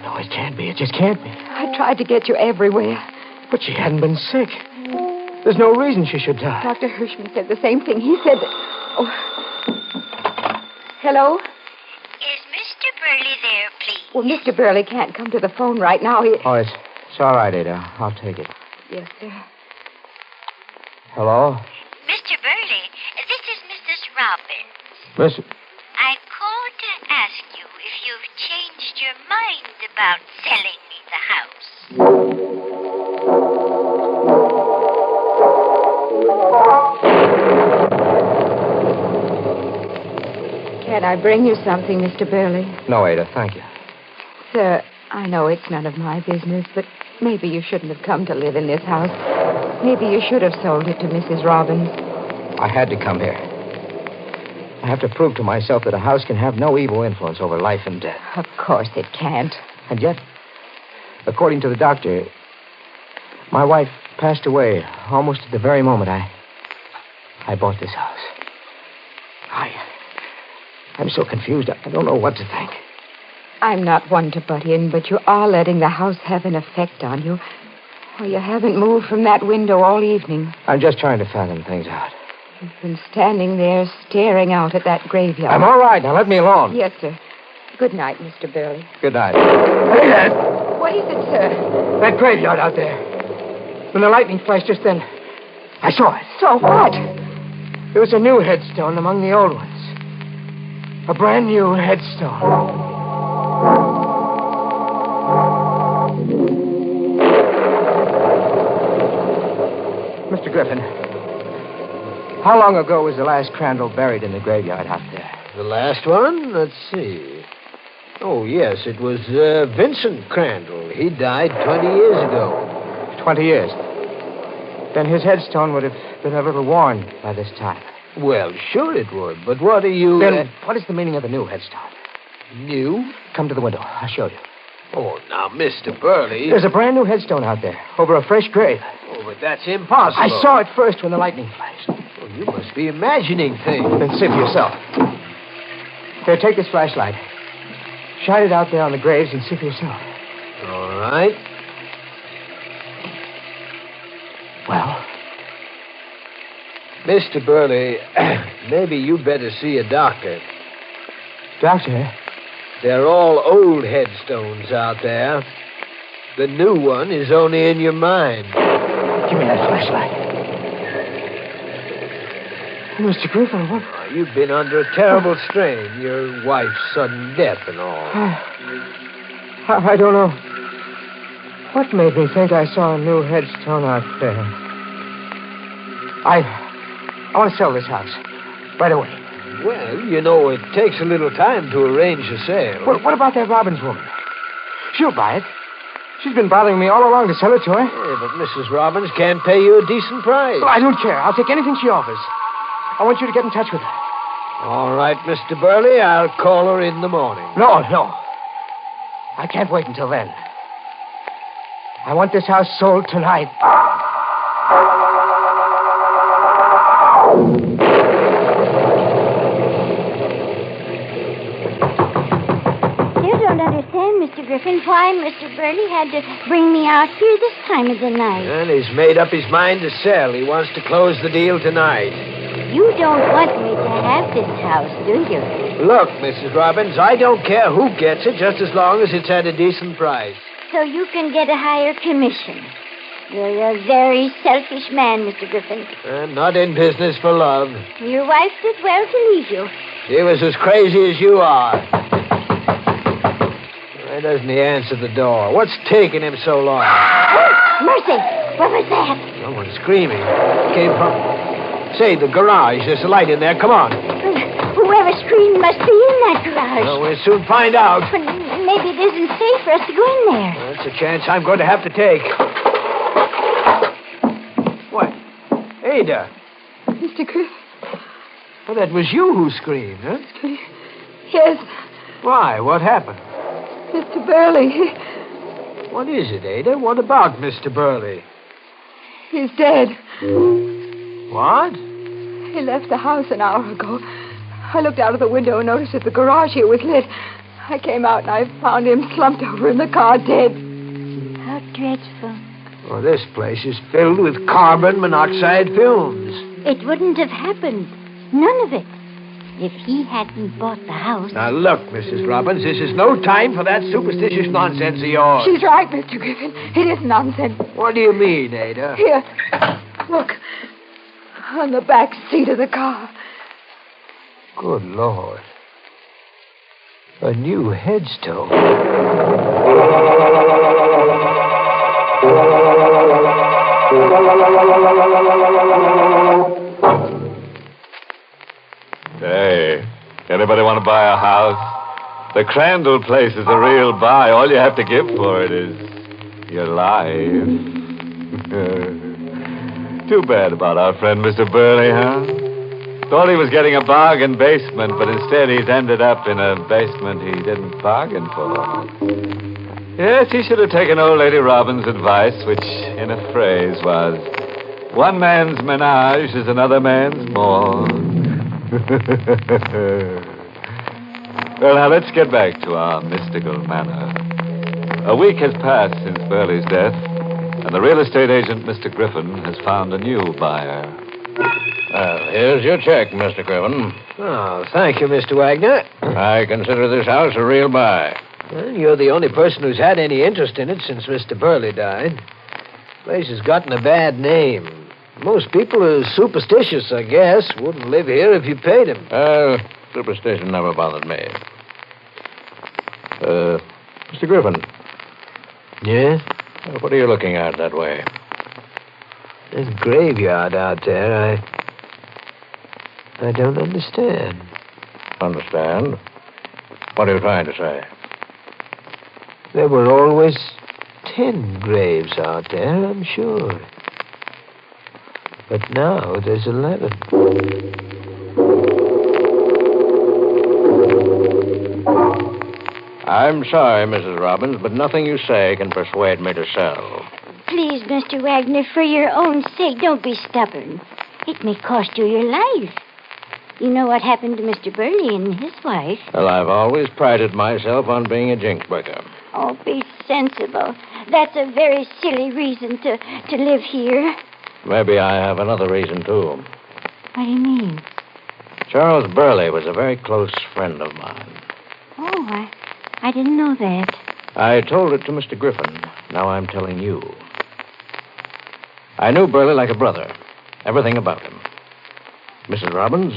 no, it can't be. It just can't be. I tried to get you everywhere. But she hadn't been sick. There's no reason she should die. Dr. Hirschman said the same thing. He said that... Oh. Hello? Is Mr. Burley there, please? Well, Mr. Burley can't come to the phone right now. Oh, it's all right, Ada. I'll take it. Yes, sir. Hello? Mr. Burley, this is Mrs. Robbins. Miss... I called to ask you if you've changed your mind about selling me the house. Can I bring you something, Mr. Burley? No, Ada, thank you. Sir, I know it's none of my business, but maybe you shouldn't have come to live in this house. Maybe you should have sold it to Mrs. Robbins. I had to come here. I have to prove to myself that a house can have no evil influence over life and death. Of course it can't. And yet, according to the doctor, my wife passed away almost at the very moment I bought this house. I'm so confused. I don't know what to think. I'm not one to butt in, but you are letting the house have an effect on you. Well, you haven't moved from that window all evening. I'm just trying to fathom things out. You've been standing there staring out at that graveyard. I'm all right. Now let me alone. Yes, sir. Good night, Mr. Burley. Good night. Hey, Dad. What is it, sir? That graveyard out there. When the lightning flashed just then, I saw it. So what? There was a new headstone among the old ones. A brand new headstone. Mr. Griffin, how long ago was the last Crandall buried in the graveyard out there? The last one? Let's see. Oh, yes, it was Vincent Crandall. He died 20 years ago. 20 years? Then his headstone would have been a little worn by this time. Well, sure it would, but what are you... Then what is the meaning of the new headstone? New? Come to the window. I'll show you. Oh, now, Mr. Burley... There's a brand new headstone out there, over a fresh grave. Oh, but that's impossible. I saw it first when the lightning flashed. Well, you must be imagining things. Then see for yourself. Here, take this flashlight. Shine it out there on the graves and see for yourself. All right. Well? Mr. Burley, maybe you better see a doctor. Doctor? They're all old headstones out there. The new one is only in your mind. Give me that flashlight. Mr. Griffin, what? Oh, you've been under a terrible strain. Your wife's sudden death and all. I don't know. What made me think I saw a new headstone out there? I want to sell this house. Right away. Well, you know, it takes a little time to arrange a sale. What about that Robbins woman? She'll buy it. She's been bothering me all along to sell it to her. Yeah, but Mrs. Robbins can't pay you a decent price. Well, I don't care. I'll take anything she offers. I want you to get in touch with her. All right, Mr. Burley. I'll call her in the morning. No. I can't wait until then. I want this house sold tonight. You don't understand, Mr. Griffin, why Mr. Burley had to bring me out here this time of the night. And he's made up his mind to sell. He wants to close the deal tonight. You don't want me to have this house, do you? Look, Mrs. Robbins, I don't care who gets it, just as long as it's at a decent price. So you can get a higher commission. You're a very selfish man, Mr. Griffin. I'm not in business for love. Your wife did well to leave you. She was as crazy as you are. Why doesn't he answer the door? What's taking him so long? Mercy! What was that? Someone's screaming. It came from... Say, the garage. There's a light in there. Come on. Whoever screamed must be in that garage. Well, we'll soon find out. But maybe it isn't safe for us to go in there. That's a chance I'm going to have to take. What? Ada. Mr. Griffin. Well, that was you who screamed, huh? Yes. Why? What happened? Mr. Burley. What is it, Ada? What about Mr. Burley? He's dead. What? He left the house an hour ago. I looked out of the window and noticed that the garage here was lit. I came out and I found him slumped over in the car, dead. How dreadful. Well, this place is filled with carbon monoxide fumes. It wouldn't have happened. None of it. If he hadn't bought the house. Now, look, Mrs. Robbins, this is no time for that superstitious nonsense of yours. She's right, Mr. Griffin. It is nonsense. What do you mean, Ada? Here. Look. On the back seat of the car. Good Lord. A new headstone. Hey, anybody want to buy a house? The Crandall place is a real buy. All you have to give for it is your life. Too bad about our friend Mr. Burley, huh? Thought he was getting a bargain basement, but instead he's ended up in a basement he didn't bargain for. Yes, he should have taken old Lady Robin's advice, which, in a phrase, was, one man's menage is another man's more. Well, now, let's get back to our mystical manor. A week has passed since Burley's death, and the real estate agent, Mr. Griffin, has found a new buyer. Here's your check, Mr. Griffin. Oh, thank you, Mr. Wagner. I consider this house a real buy. Well, you're the only person who's had any interest in it since Mr. Burley died. The place has gotten a bad name. Most people are superstitious, I guess. Wouldn't live here if you paid them. Superstition never bothered me. Mr. Griffin. Yeah? What are you looking at that way? There's a graveyard out there. I don't understand. Understand? What are you trying to say? There were always 10 graves out there, I'm sure. But now there's 11. I'm sorry, Mrs. Robbins, but nothing you say can persuade me to sell. Please, Mr. Wagner, for your own sake, don't be stubborn. It may cost you your life. You know what happened to Mr. Burley and his wife. Well, I've always prided myself on being a jinx breaker. Oh, be sensible. That's a very silly reason to live here. Maybe I have another reason, too. What do you mean? Charles Burley was a very close friend of mine. Oh, I didn't know that. I told it to Mr. Griffin. Now I'm telling you. I knew Burley like a brother. Everything about him. Mrs. Robbins,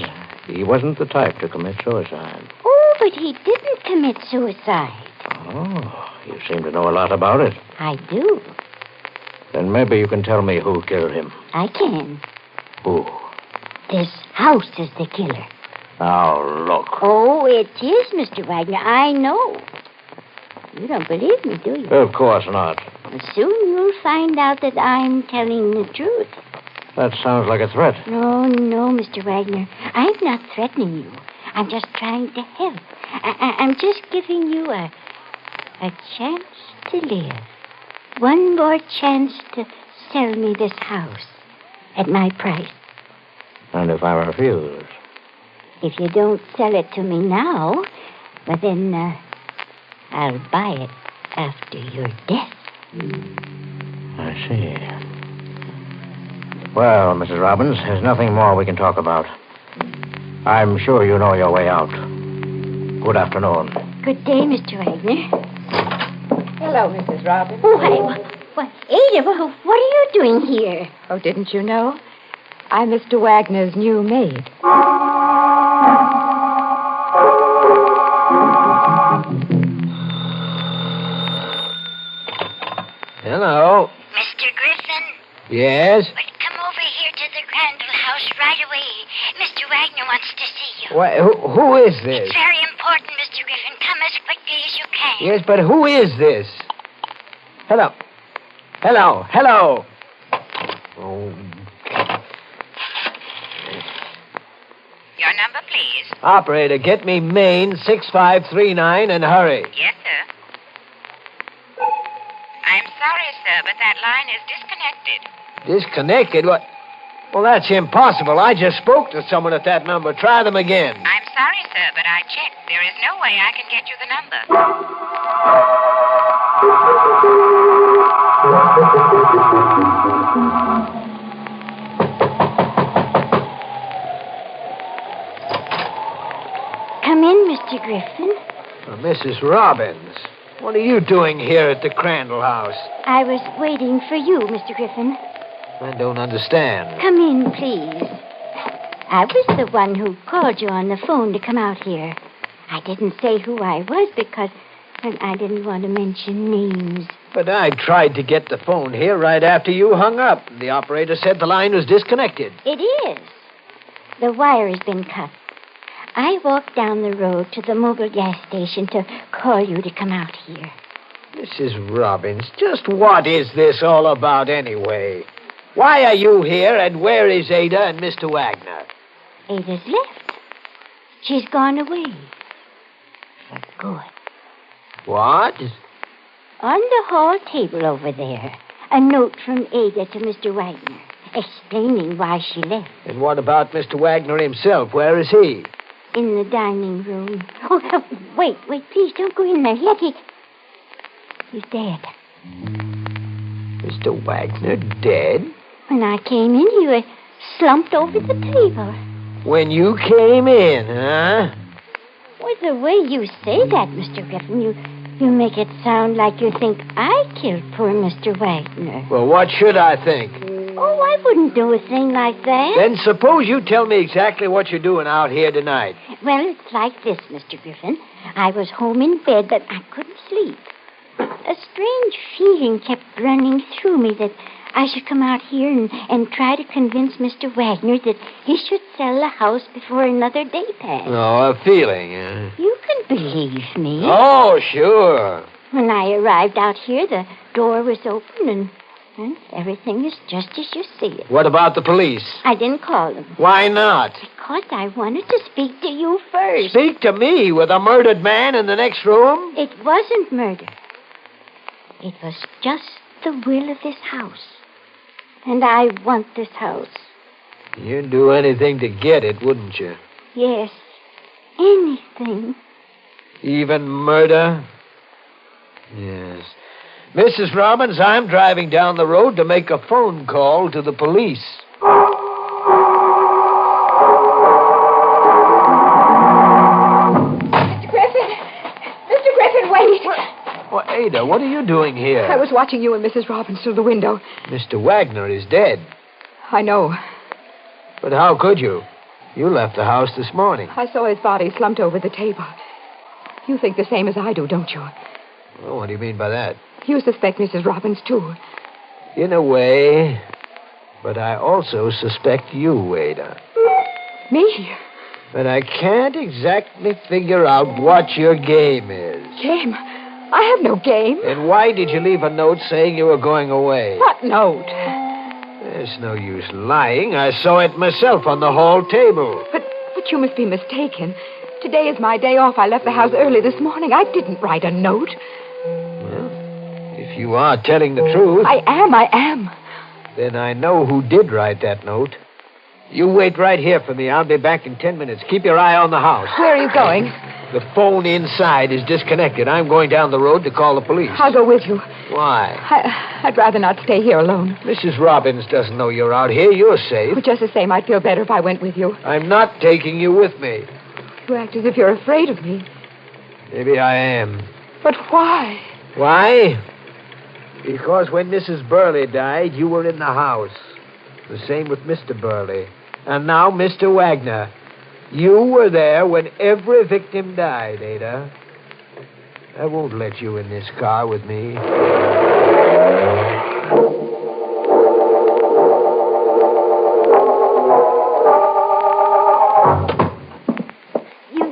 he wasn't the type to commit suicide. Oh, but he didn't commit suicide. Oh, you seem to know a lot about it. I do. Then maybe you can tell me who killed him. I can. Who? This house is the killer. Now, look. Oh, it is, Mr. Wagner. I know. You don't believe me, do you? Of course not. Soon you'll find out that I'm telling the truth. That sounds like a threat. No, Mr. Wagner. I'm not threatening you. I'm just trying to help. I'm just giving you a chance to live. One more chance to sell me this house at my price. And if I refuse? If you don't sell it to me now, well, then I'll buy it after your death. I see. Well, Mrs. Robbins, there's nothing more we can talk about. I'm sure you know your way out. Good afternoon. Good day, Mr. Wagner. Hello, Mrs. Robbins. Oh, Ada, what are you doing here? Oh, didn't you know? I'm Mr. Wagner's new maid. Hello. Mr. Griffin? Yes? Well, come over here to the Crandall house right away. Mr. Wagner wants to see you. What, who is this? It's very important, Mr. Griffin. Come as quickly as you can. Yes, but who is this? Hello. Oh. Your number, please. Operator, get me Maine 6539 and hurry. Yes, sir. I'm sorry, sir, but that line is disconnected. Disconnected? What? Well, that's impossible. I just spoke to someone at that number. Try them again. I'm sorry, sir, but I checked. There is no way I can get you the number. Come in, Mr. Griffin. Mrs. Robbins, what are you doing here at the Crandall house? I was waiting for you, Mr. Griffin. I don't understand. Come in, please. I was the one who called you on the phone to come out here. I didn't say who I was because I didn't want to mention names. But I tried to get the phone here right after you hung up. The operator said the line was disconnected. It is. The wire has been cut. I walked down the road to the mobile gas station to call you to come out here. Mrs. Robbins, just what is this all about anyway? Why are you here, and where is Ada and Mr. Wagner? Ada's left. She's gone away. For good. What? On the hall table over there, a note from Ada to Mr. Wagner, explaining why she left. And what about Mr. Wagner himself? Where is he? In the dining room. Oh, wait, please don't go in there yet. He's dead. Mr. Wagner dead? When I came in, he was slumped over the table. When you came in, huh? Well, the way you say that, Mr. Griffin, you make it sound like you think I killed poor Mr. Wagner. Well, what should I think? Oh, I wouldn't do a thing like that. Then suppose you tell me exactly what you're doing out here tonight. Well, it's like this, Mr. Griffin. I was home in bed, but I couldn't sleep. A strange feeling kept running through me that I should come out here and try to convince Mr. Wagner that he should sell the house before another day passed. Oh, a feeling, huh? You can believe me. Oh, sure. When I arrived out here, the door was open and everything is just as you see it. What about the police? I didn't call them. Why not? Because I wanted to speak to you first. Speak to me with a murdered man in the next room? It wasn't murder. It was just the will of this house. And I want this house. You'd do anything to get it, wouldn't you? Yes. Anything. Even murder? Yes. Mrs. Robbins, I'm driving down the road to make a phone call to the police. Mr. Griffin! Mr. Griffin, wait! Well, Ada, what are you doing here? I was watching you and Mrs. Robbins through the window. Mr. Wagner is dead. I know. But how could you? You left the house this morning. I saw his body slumped over the table. You think the same as I do, don't you? Well, what do you mean by that? You suspect Mrs. Robbins, too. In a way. But I also suspect you, Ada. Me? But I can't exactly figure out what your game is. Game? I have no game. And why did you leave a note saying you were going away? What note? There's no use lying. I saw it myself on the hall table. But you must be mistaken. Today is my day off. I left the house early this morning. I didn't write a note. Well, if you are telling the truth... I am. Then I know who did write that note. You wait right here for me. I'll be back in 10 minutes. Keep your eye on the house. Where are you going? The phone inside is disconnected. I'm going down the road to call the police. I'll go with you. Why? I'd rather not stay here alone. Mrs. Robbins doesn't know you're out here. You're safe. But just the same, I'd feel better if I went with you. I'm not taking you with me. You act as if you're afraid of me. Maybe I am. But why? Why? Because when Mrs. Burley died, you were in the house. The same with Mr. Burley. And now Mr. Wagner. You were there when every victim died, Ada. I won't let you in this car with me.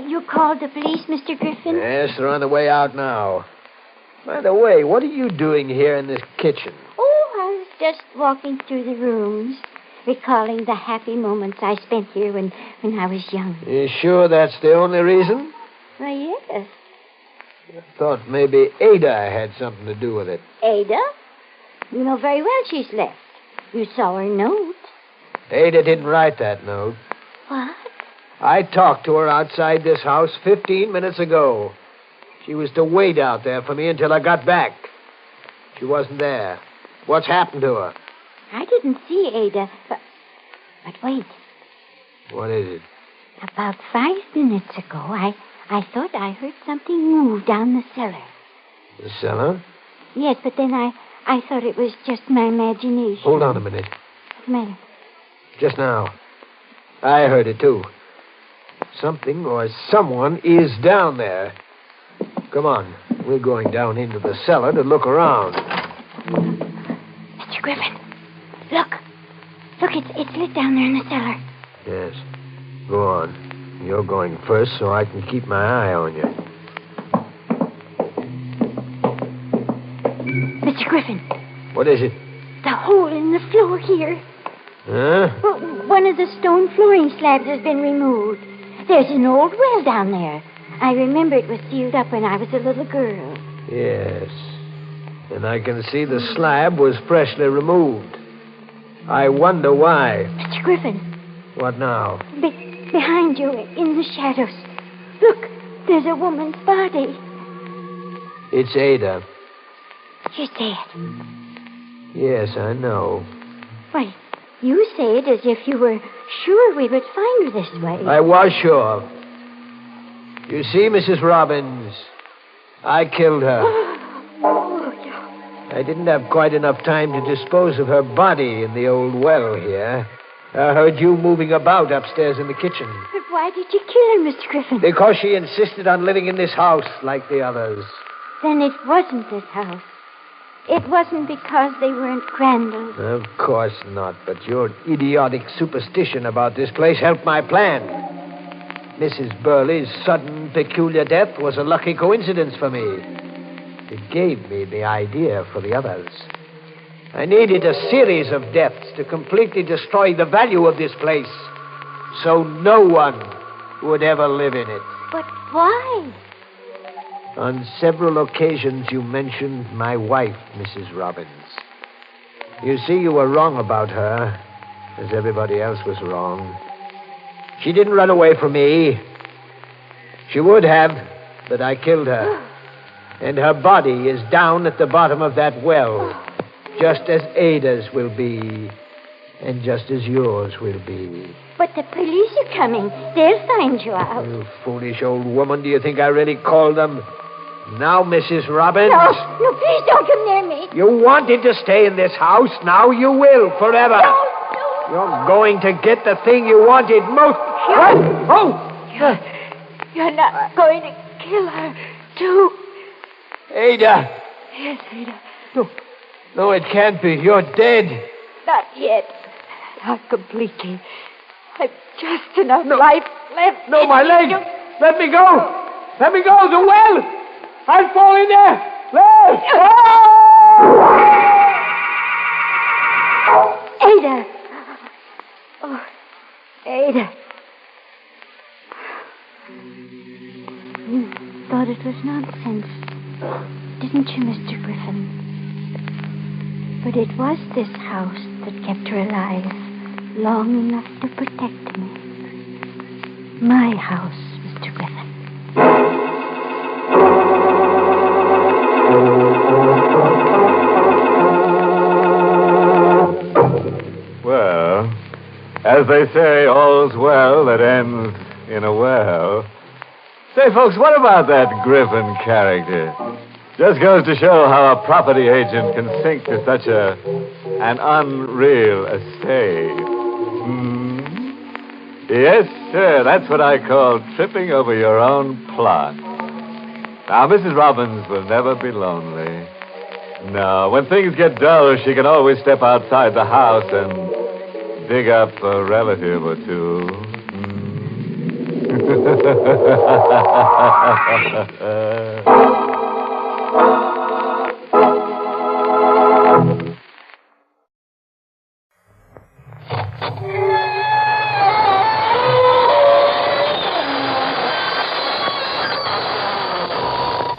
You called the police, Mr. Griffin? Yes, they're on the way out now. By the way, what are you doing here in this kitchen? Oh, I was just walking through the rooms, recalling the happy moments I spent here when I was young. You sure that's the only reason? Why, yes. I thought maybe Ada had something to do with it. Ada? You know very well she's left. You saw her note. Ada didn't write that note. What? I talked to her outside this house 15 minutes ago. She was to wait out there for me until I got back. She wasn't there. What's happened to her? I didn't see Ada, but wait. What is it? About 5 minutes ago, I thought I heard something move down the cellar. The cellar? Yes, but then I thought it was just my imagination. Hold on a minute. What's the matter? Just now. I heard it, too. Something or someone is down there. Come on. We're going down into the cellar to look around. Mr. Griffin, look. Look, it's lit down there in the cellar. Yes. Go on. You're going first so I can keep my eye on you. Mr. Griffin. What is it? The hole in the floor here. Huh? Well, one of the stone flooring slabs has been removed. There's an old well down there. I remember it was sealed up when I was a little girl. Yes. And I can see the slab was freshly removed. I wonder why. Mr. Griffin. What now? Behind you, in the shadows. Look, there's a woman's body. It's Ada. You say it. Yes, I know. Why, you say it as if you were sure we would find her this way. I was sure. You see, Mrs. Robbins, I killed her. I didn't have quite enough time to dispose of her body in the old well here. I heard you moving about upstairs in the kitchen. But why did you kill her, Mr. Griffin? Because she insisted on living in this house like the others. Then it wasn't this house. It wasn't because they weren't Crandall's. Of course not, but your idiotic superstition about this place helped my plan. Mrs. Burley's sudden, peculiar death was a lucky coincidence for me. It gave me the idea for the others. I needed a series of deaths to completely destroy the value of this place, so no one would ever live in it. But why? On several occasions, you mentioned my wife, Mrs. Robbins. You see, you were wrong about her, as everybody else was wrong. She didn't run away from me. She would have, but I killed her. And her body is down at the bottom of that well, just as Ada's will be, and just as yours will be. But the police are coming. They'll find you out. You foolish old woman, do you think I really called them? Now, Mrs. Robbins. No, please don't come near me. You wanted to stay in this house. Now you will, forever. No. You're going to get the thing you wanted most. You're not going to kill her, too. Ada. Yes, Ada. No, it can't be. You're dead. Not yet. Not completely. I've just enough life left. No, my leg. Let me go. Let me go. The well. I'll fall in there. Ada. Oh, Ada. You thought it was nonsense, didn't you, Mr. Griffin? But it was this house that kept her alive long enough to protect me. My house, Mr. Griffin. Well, as they say, all's well that ends in a well. Say, folks, what about that Griffin character? Just goes to show how a property agent can sink to such an unreal estate. Yes, sir, that's what I call tripping over your own plot. Now, Mrs. Robbins will never be lonely. No, when things get dull, she can always step outside the house and dig up a relative or two.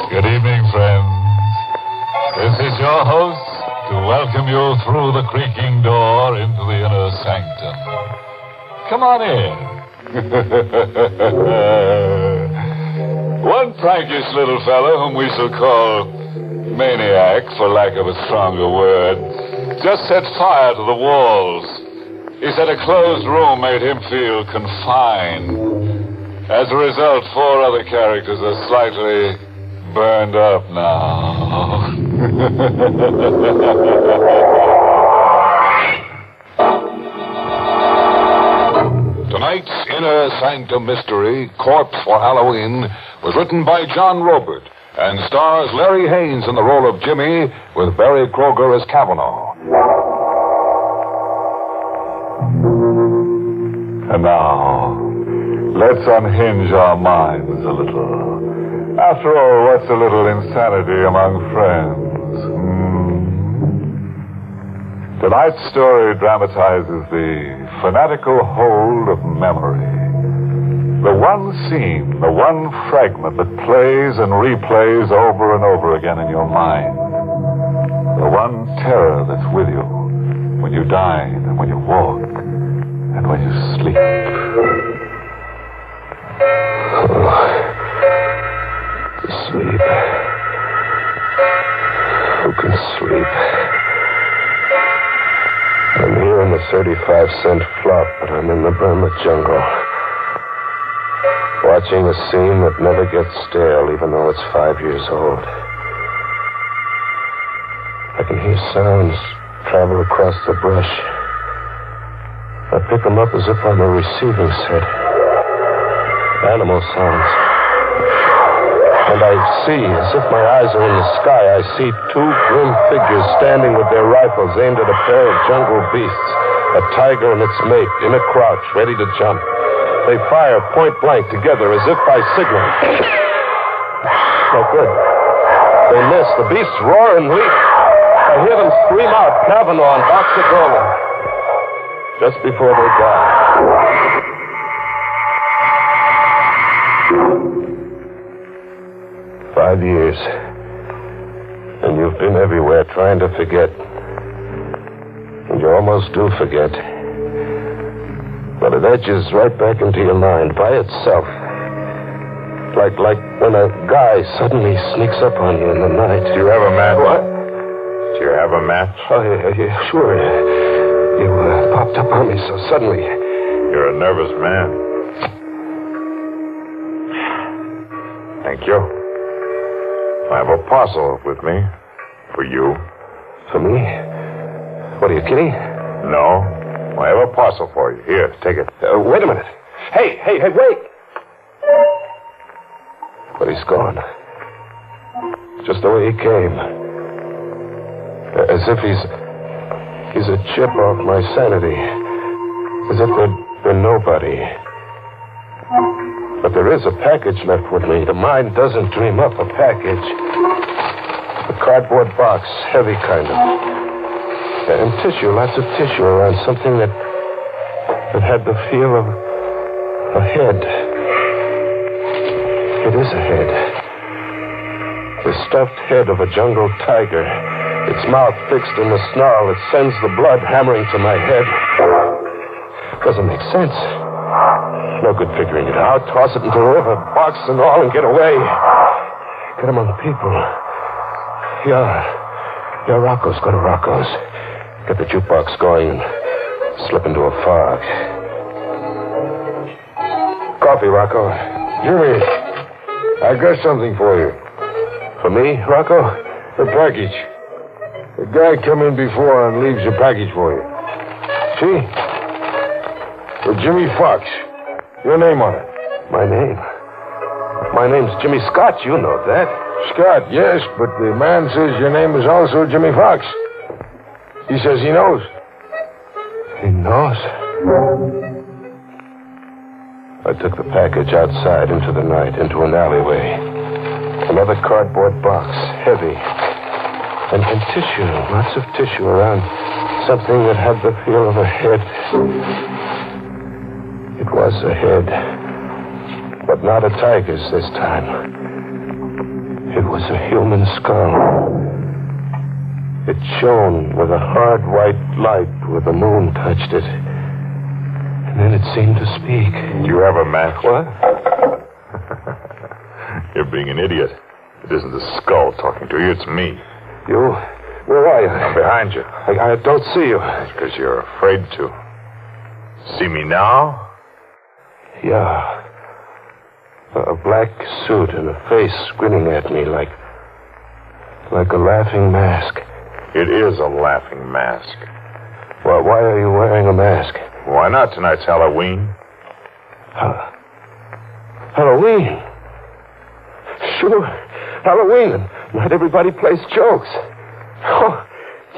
Good evening, friends. This is your host to welcome you through the creaking door into the inner sanctum. Come on in. One prankish little fellow, whom we shall call Maniac, for lack of a stronger word, just set fire to the walls. He said a closed room made him feel confined. As a result, 4 other characters are slightly burned up now. Tonight's Inner Sanctum mystery, Corpse for Halloween, was written by John Robert and stars Larry Haynes in the role of Jimmy with Barry Kroger as Kavanaugh. And now, let's unhinge our minds a little. After all, what's a little insanity among friends? Tonight's story dramatizes the fanatical hold of memory. The one scene, the one fragment that plays and replays over and over again in your mind. The one terror that's with you when you dine and when you walk and when you sleep. Sleep. Who can sleep? I'm here in the 35-cent flop, but I'm in the Burma jungle. Watching a scene that never gets stale, even though it's 5 years old. I can hear sounds travel across the brush. I pick them up as if I'm a receiving set. Animal sounds. And I see, as if my eyes are in the sky, I see two grim figures standing with their rifles aimed at a pair of jungle beasts, a tiger and its mate, in a crouch, ready to jump. They fire point blank together as if by signal. No good. They miss. The beasts roar and leap. I hear them scream out, Kavanaugh and Boxcar Dolan, just before they die. 5 years. And you've been everywhere trying to forget. And you almost do forget. But it edges right back into your mind by itself. Like when a guy suddenly sneaks up on you in the night. Do you have a match? What? Do you have a match? Oh, yeah, sure. You popped up on me so suddenly. You're a nervous man. Thank you. I have a parcel with me. For you. For me? What, are you kidding? No. I have a parcel for you. Here, take it. Wait a minute. Hey, wait! But he's gone. Just the way he came. As if he's a chip off my sanity. As if there'd been nobody. But there is a package left with me. The mind doesn't dream up a package. A cardboard box, heavy kind of. And tissue, lots of tissue around something that had the feel of a head. It is a head. The stuffed head of a jungle tiger. Its mouth fixed in the snarl that sends the blood hammering to my head. Doesn't make sense. No good figuring it out. Toss it into the river, box and all, and get away. Get among people. Yeah, Rocco's. Go to Rocco's. Get the jukebox going and slip into a fog. Coffee, Rocco. Jimmy, I got something for you. For me, Rocco? A package. A guy come in before and leaves a package for you. See? For Jimmy Fox. Your name on it. My name? My name's Jimmy Scott. You know that. Scott, yes, but the man says your name is also Jimmy Fox. He says he knows. He knows? I took the package outside into the night, into an alleyway. Another cardboard box, heavy. And tissue, lots of tissue around something that had the feel of a head. It was a head, but not a tiger's this time. It was a human skull. It shone with a hard white light where the moon touched it. And then it seemed to speak. You have a match? What? You're being an idiot. It isn't the skull talking to you, it's me. You? Where are you? I'm behind you. I don't see you. Because you're afraid to. See me now? Yeah. A black suit and a face grinning at me like a laughing mask. It is a laughing mask. Well, why are you wearing a mask? Why not? Tonight's Halloween. Halloween. Sure. Halloween. Not everybody plays jokes. Oh,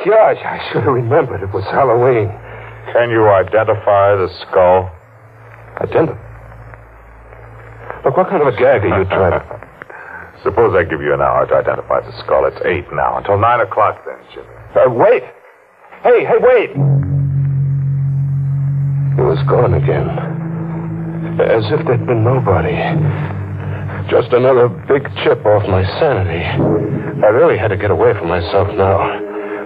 gosh, I should have remembered it was Halloween. Can you identify the skull? Identify? Look, what kind of a gag are you trying to... Suppose I give you an hour to identify the skull. It's 8 now. Until 9 o'clock then, Jimmy. Wait. Hey, wait. It was gone again. As if there'd been nobody. Just another big chip off my sanity. I really had to get away from myself now.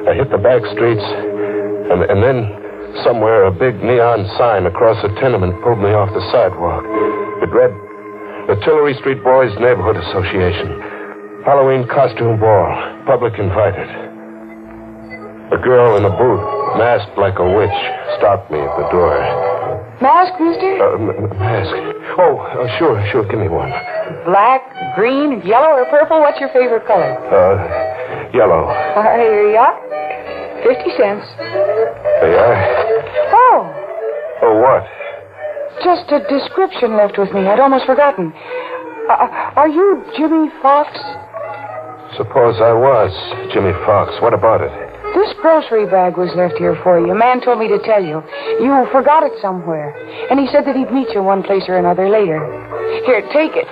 I hit the back streets, and then somewhere a big neon sign across a tenement pulled me off the sidewalk. It read, the Tillery Street Boys Neighborhood Association. Halloween costume ball. Public invited. A girl in a booth, masked like a witch, stopped me at the door. Mask, mister? Mask. Oh, sure. Give me one. Black, green, yellow, or purple? What's your favorite color? Yellow. Here you are. 50 cents. There you are. Oh, what? Just a description left with me. I'd almost forgotten. Are you Jimmy Fox? Suppose I was Jimmy Fox. What about it? This grocery bag was left here for you. A man told me to tell you. You forgot it somewhere. And he said that he'd meet you one place or another later. Here, take it.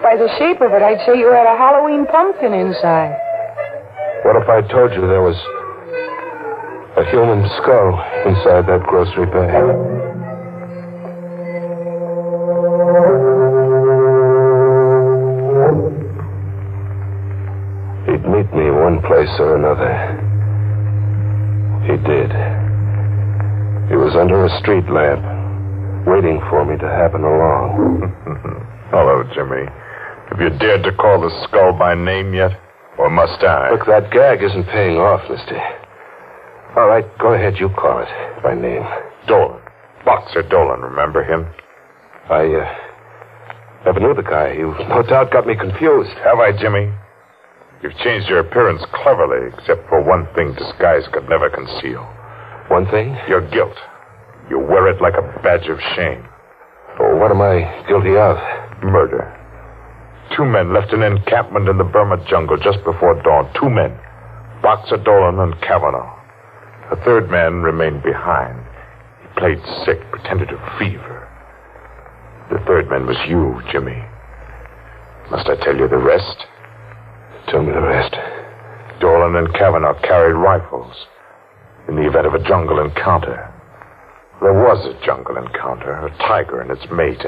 By the shape of it, I'd say you had a Halloween pumpkin inside. What if I told you there was a human skull inside that grocery bag? He'd meet me one place or another. He did. He was under a street lamp, waiting for me to happen along. Hello, Jimmy. Have you dared to call the skull by name yet? Or must I? Look, that gag isn't paying off, mister. All right, go ahead. You call it by name. Dolan. Boxer Dolan, remember him? I never knew the guy. You no doubt got me confused. Have I, Jimmy? You've changed your appearance cleverly, except for one thing disguise could never conceal. One thing? Your guilt. You wear it like a badge of shame. Oh, what am I guilty of? Murder. 2 men left an encampment in the Burma jungle just before dawn. 2 men. Boxer Dolan and Kavanaugh. A 3rd man remained behind. He played sick, pretended to have fever. The 3rd man was you, Jimmy. Must I tell you the rest? Tell me the rest. Dolan and Kavanaugh carried rifles in the event of a jungle encounter. There was a jungle encounter, a tiger and its mate.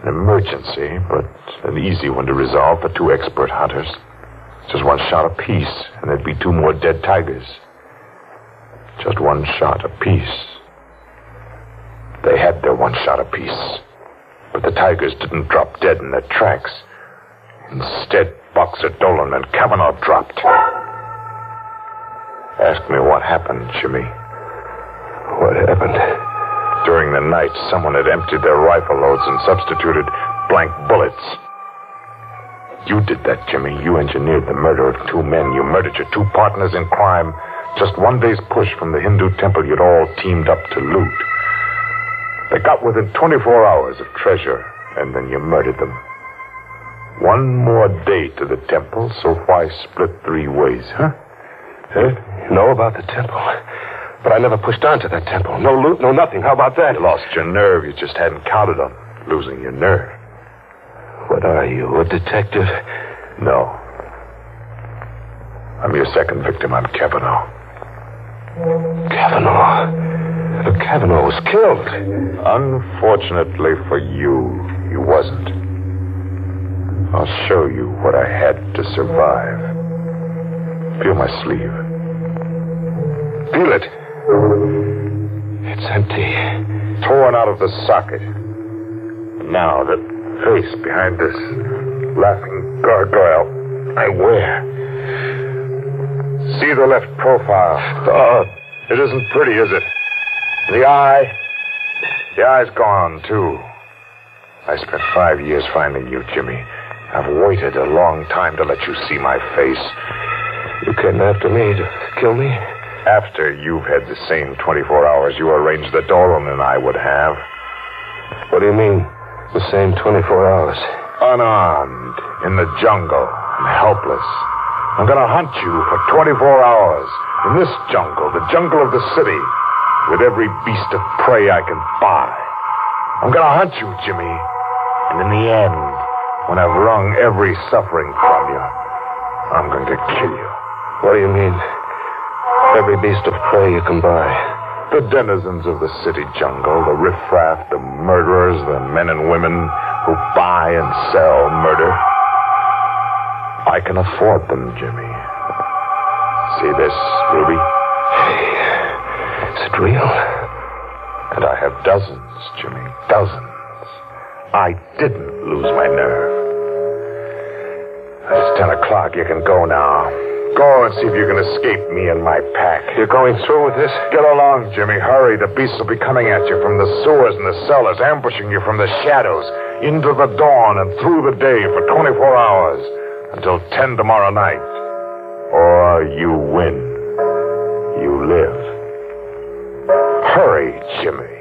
An emergency, but an easy one to resolve for 2 expert hunters. Just 1 shot apiece, and there'd be 2 more dead tigers. Just 1 shot apiece. They had their 1 shot apiece. But the tigers didn't drop dead in their tracks. Instead, Boxer Dolan and Kavanaugh dropped. Ask me what happened, Jimmy. What happened? During the night, someone had emptied their rifle loads and substituted blank bullets. You did that, Jimmy. You engineered the murder of 2 men. You murdered your 2 partners in crime. Just 1 day's push from the Hindu temple you'd all teamed up to loot. They got within 24 hours of treasure, and then you murdered them. 1 more day to the temple, so why split 3 ways, huh? You know about the temple. But I never pushed on to that temple. No loot, no nothing. How about that? You lost your nerve. You just hadn't counted on losing your nerve. What are you, a detective? No. I'm your 2nd victim. I'm Kavanaugh. Kavanaugh? Kavanaugh was killed. Unfortunately for you, he wasn't. I'll show you what I had to survive. Feel my sleeve. Feel it. It's empty. Torn out of the socket. Now, the face behind this laughing gargoyle I wear. See the left profile. Oh, it isn't pretty, is it? The eye's gone, too. I spent 5 years finding you, Jimmy. I've waited a long time to let you see my face. You came after me to kill me? After you've had the same 24 hours you arranged that Dolan and I would have. What do you mean, the same 24 hours? Unarmed, in the jungle, and helpless. I'm going to hunt you for 24 hours. In this jungle, the jungle of the city, with every beast of prey I can buy. I'm going to hunt you, Jimmy. And in the end, when I've wrung every suffering from you, I'm going to kill you. What do you mean? Every beast of prey you can buy? The denizens of the city jungle, the riffraff, the murderers, the men and women who buy and sell murder. I can afford them, Jimmy. See this, Ruby? Is it real? And I have dozens, Jimmy, dozens. I didn't lose my nerve. It's 10 o'clock. You can go now. Go and see if you can escape me and my pack. You're going through with this? Get along, Jimmy. Hurry. The beasts will be coming at you from the sewers and the cellars, ambushing you from the shadows, into the dawn and through the day for 24 hours, until 10 tomorrow night. Or you win. You live. Hurry, Jimmy.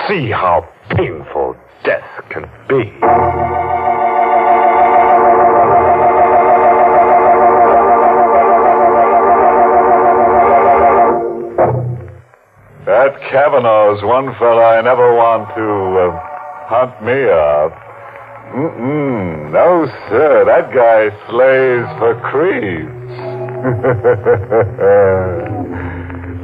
See how painful death can be. That Kavanaugh's one fella I never want to hunt me up. No, sir. That guy slays for creeps.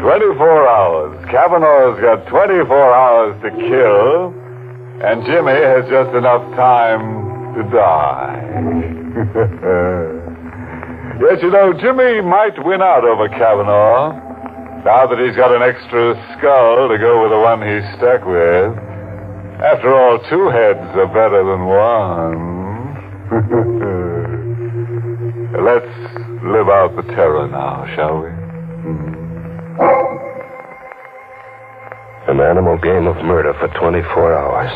24 hours. Kavanaugh's got 24 hours to kill, and Jimmy has just enough time to die. Yes, you know, Jimmy might win out over Kavanaugh, now that he's got an extra skull to go with the one he's stuck with. After all, 2 heads are better than 1. Let's live out the terror now, shall we? An animal game of murder for 24 hours.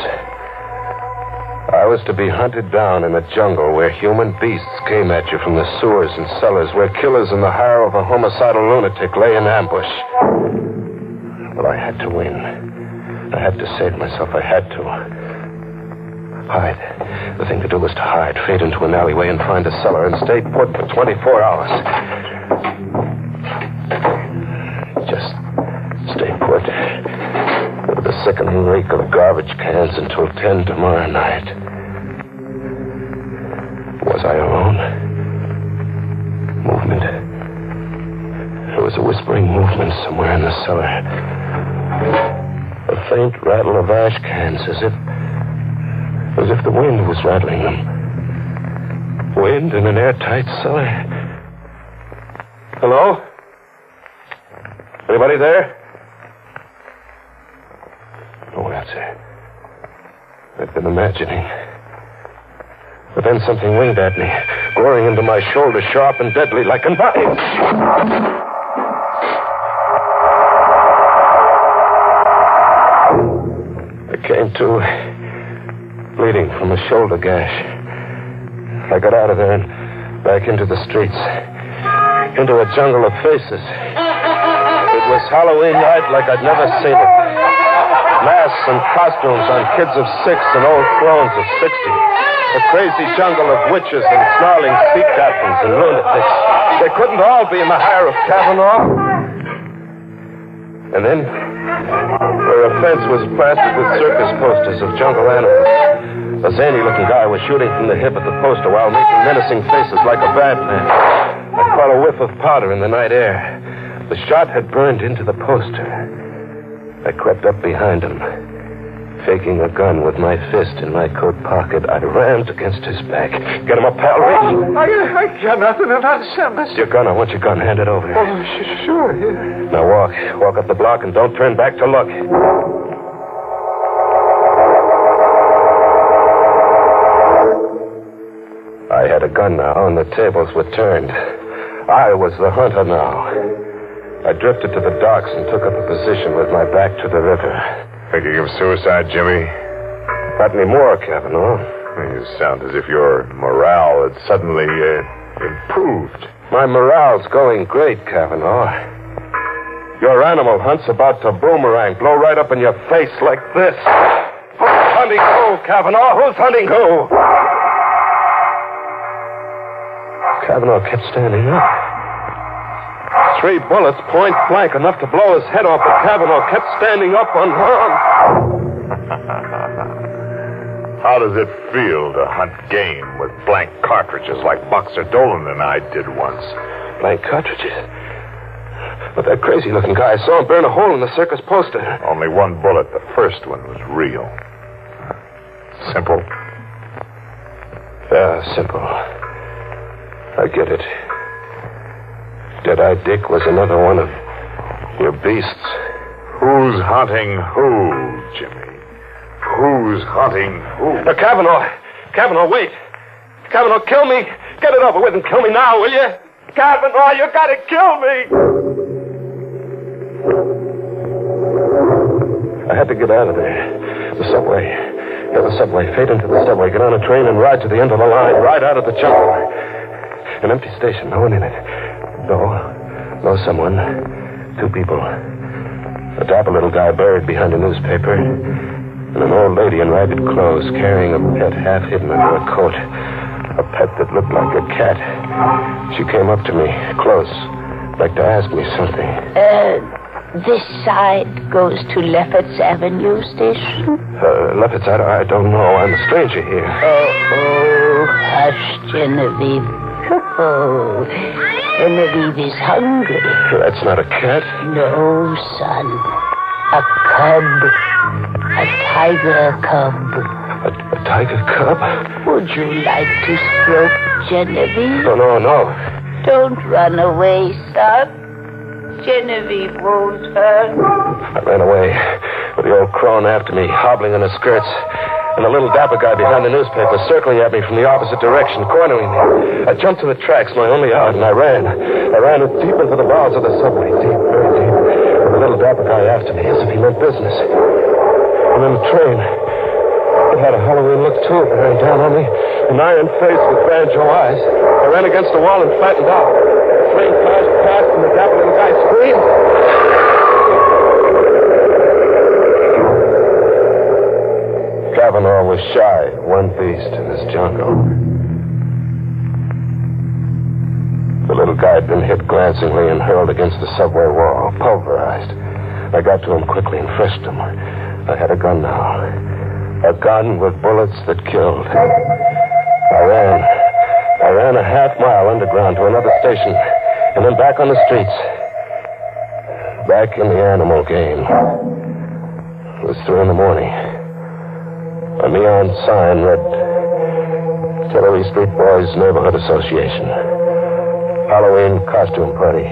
I was to be hunted down in a jungle where human beasts came at you from the sewers and cellars, where killers in the hire of a homicidal lunatic lay in ambush. But I had to win. I had to save myself. I had to. Hide. The thing to do was to hide, fade into an alleyway and find a cellar and stay put for 24 hours. Just stay put. With the sickening reek of the garbage cans until 10 tomorrow night. Was I alone? Movement. There was a whispering movement somewhere in the cellar. A faint rattle of ash cans, as if the wind was rattling them. Wind in an airtight cellar. Hello? Anybody there? No answer. I'd been imagining. But then something winged at me, goring into my shoulder, sharp and deadly like a knife. I came to, bleeding from a shoulder gash. I got out of there and back into the streets, into a jungle of faces. It was Halloween night like I'd never seen it. Masks and costumes on kids of 6 and old crones of 60. A crazy jungle of witches and snarling sea captains and lunatics. They couldn't all be in the hire of Kavanaugh. And then, where a fence was plastered with circus posters of jungle animals, a zany-looking guy was shooting from the hip at the poster while making menacing faces like a bad man. I caught a whiff of powder in the night air. The shot had burned into the poster. I crept up behind him. Faking a gun with my fist in my coat pocket, I rammed against his back. Get him up, pal. Reach. I got nothing to understand, mister. Your gun. I want your gun. Hand it over. Oh, sure. Yeah. Now walk. Walk up the block and don't turn back to look. I had a gun now, and the tables were turned. I was the hunter now. I drifted to the docks and took up a position with my back to the river. Thinking of suicide, Jimmy? Not anymore, Kavanaugh. You sound as if your morale had suddenly improved. My morale's going great, Kavanaugh. Your animal hunt's about to boomerang, blow right up in your face like this. hunting who, Kavanaugh? Who's hunting who? Kavanaugh kept standing up. 3 bullets, point blank, enough to blow his head off, but Kavanaugh kept standing up unharmed. How does it feel to hunt game with blank cartridges like Boxer Dolan and I did once? Blank cartridges? But that crazy-looking guy, I saw him burn a hole in the circus poster. Only 1 bullet. The first one was real. Simple? Yeah, simple. I get it. Dead-Eye Dick was another one of your beasts. Who's hunting who, Jimmy? Who's hunting who? Kavanaugh! Kavanaugh, wait! Kavanaugh, kill me! Get it over with and kill me now, will you? Kavanaugh, you gotta kill me! I had to get out of there. The subway. Get the subway. Fade into the subway. Get on a train and ride to the end of the line. Ride out of the jungle. An empty station. No one in it. No someone. 2 people. A dapper little guy buried behind a newspaper. And an old lady in ragged clothes carrying a pet half hidden under a coat. A pet that looked like a cat. She came up to me, close, like to ask me something. This side goes to Lefferts Avenue Station? Lefferts, I don't know. I'm a stranger here. Oh, hush, Genevieve. Oh, Genevieve is hungry. That's not a cat. No, son. A cub. A tiger cub. A tiger cub? Would you like to stroke Genevieve? No. Don't run away, son. Genevieve won't hurt. I ran away with the old crone after me, hobbling in her skirts, and the little dapper guy behind the newspaper circling at me from the opposite direction, cornering me. I jumped to the tracks, my only out, and I ran. I ran deep into the bowels of the subway, deep, very deep, with the little dapper guy after me, as if he meant business. And then the train. It had a Halloween look, too. It ran down on me, an iron face with banjo eyes. I ran against the wall and flattened out. The train flashed past, and the dapper little guy screamed. Kavanaugh was shy, one beast in this jungle. The little guy had been hit glancingly and hurled against the subway wall, pulverized. I got to him quickly and frisked him. I had a gun now. A gun with bullets that killed. I ran a half mile underground to another station, and then back on the streets. Back in the animal game. It was 3 a.m. A neon sign read, Tillery Street Boys Neighborhood Association. Halloween costume party.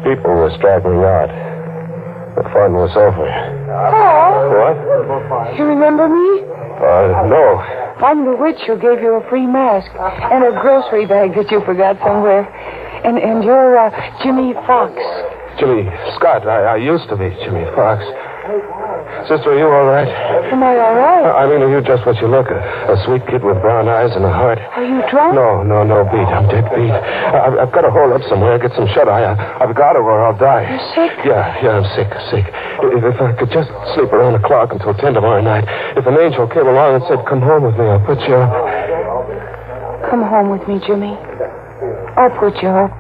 People were straggling out. The fun was over. What? You remember me? No. I'm the witch who gave you a free mask and a grocery bag that you forgot somewhere. And you're Jimmy Fox. Jimmy Scott. I used to be Jimmy Fox. Sister, are you all right? Am I all right? I mean, are you just what you look? A sweet kid with brown eyes and a heart. Are you drunk? No, beat. I'm dead beat. I've got to hole up somewhere, get some shut-eye. I've got to or I'll die. You're sick? Yeah, I'm sick. If I could just sleep around the clock until 10 tomorrow night. If an angel came along and said, come home with me, I'll put you up. Come home with me, Jimmy. I'll put you up.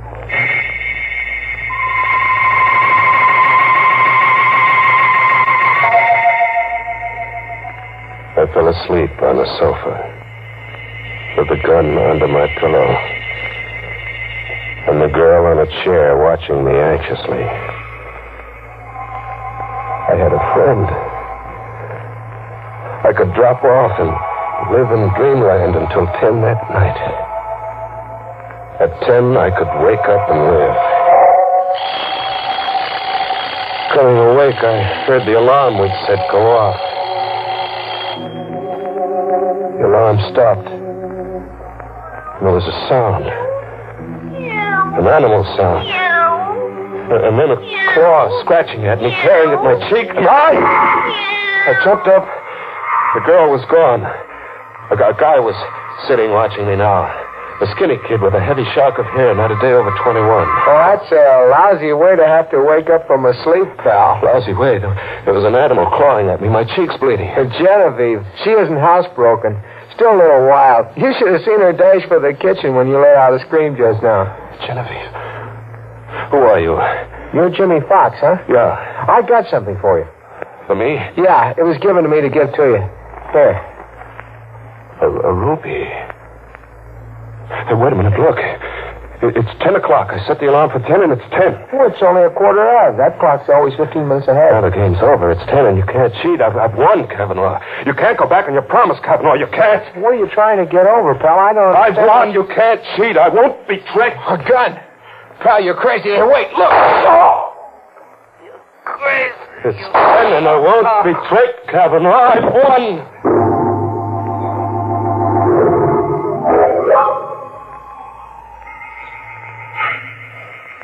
I fell asleep on the sofa with the gun under my pillow and the girl on a chair watching me anxiously. I had a friend. I could drop off and live in dreamland until 10 that night. At 10, I could wake up and live. Coming awake, I heard the alarm we'd set go off. The alarm stopped. And there was a sound. An animal sound. And then a claw scratching at me, tearing at my cheek. And I jumped up. The girl was gone. A guy was sitting watching me now. A skinny kid with a heavy shock of hair, not a day over 21. Oh, that's a lousy way to have to wake up from a sleep, pal. Lousy way. There was an animal clawing at me. My cheek's bleeding. Genevieve, she isn't housebroken. Still a little wild. You should have seen her dash for the kitchen when you let out a scream just now. Genevieve. Who are you? You're Jimmy Fox, huh? Yeah. I got something for you. For me? Yeah, it was given to me to give to you. Here. A ruby. Hey, wait a minute, look. It's 10 o'clock. I set the alarm for 10, and it's 10. Well, it's only a quarter of. That clock's always 15 minutes ahead. Now the game's over. It's 10, and you can't cheat. I've won, Kavanaugh. You can't go back on your promise, Kavanaugh. You can't. What are you trying to get over, pal? I don't I've won. You can't cheat. I won't be tricked. A gun. Pal, you're crazy. Here, wait, look. Oh! You're crazy. It's 10, and I won't be tricked, Kavanaugh. I've won.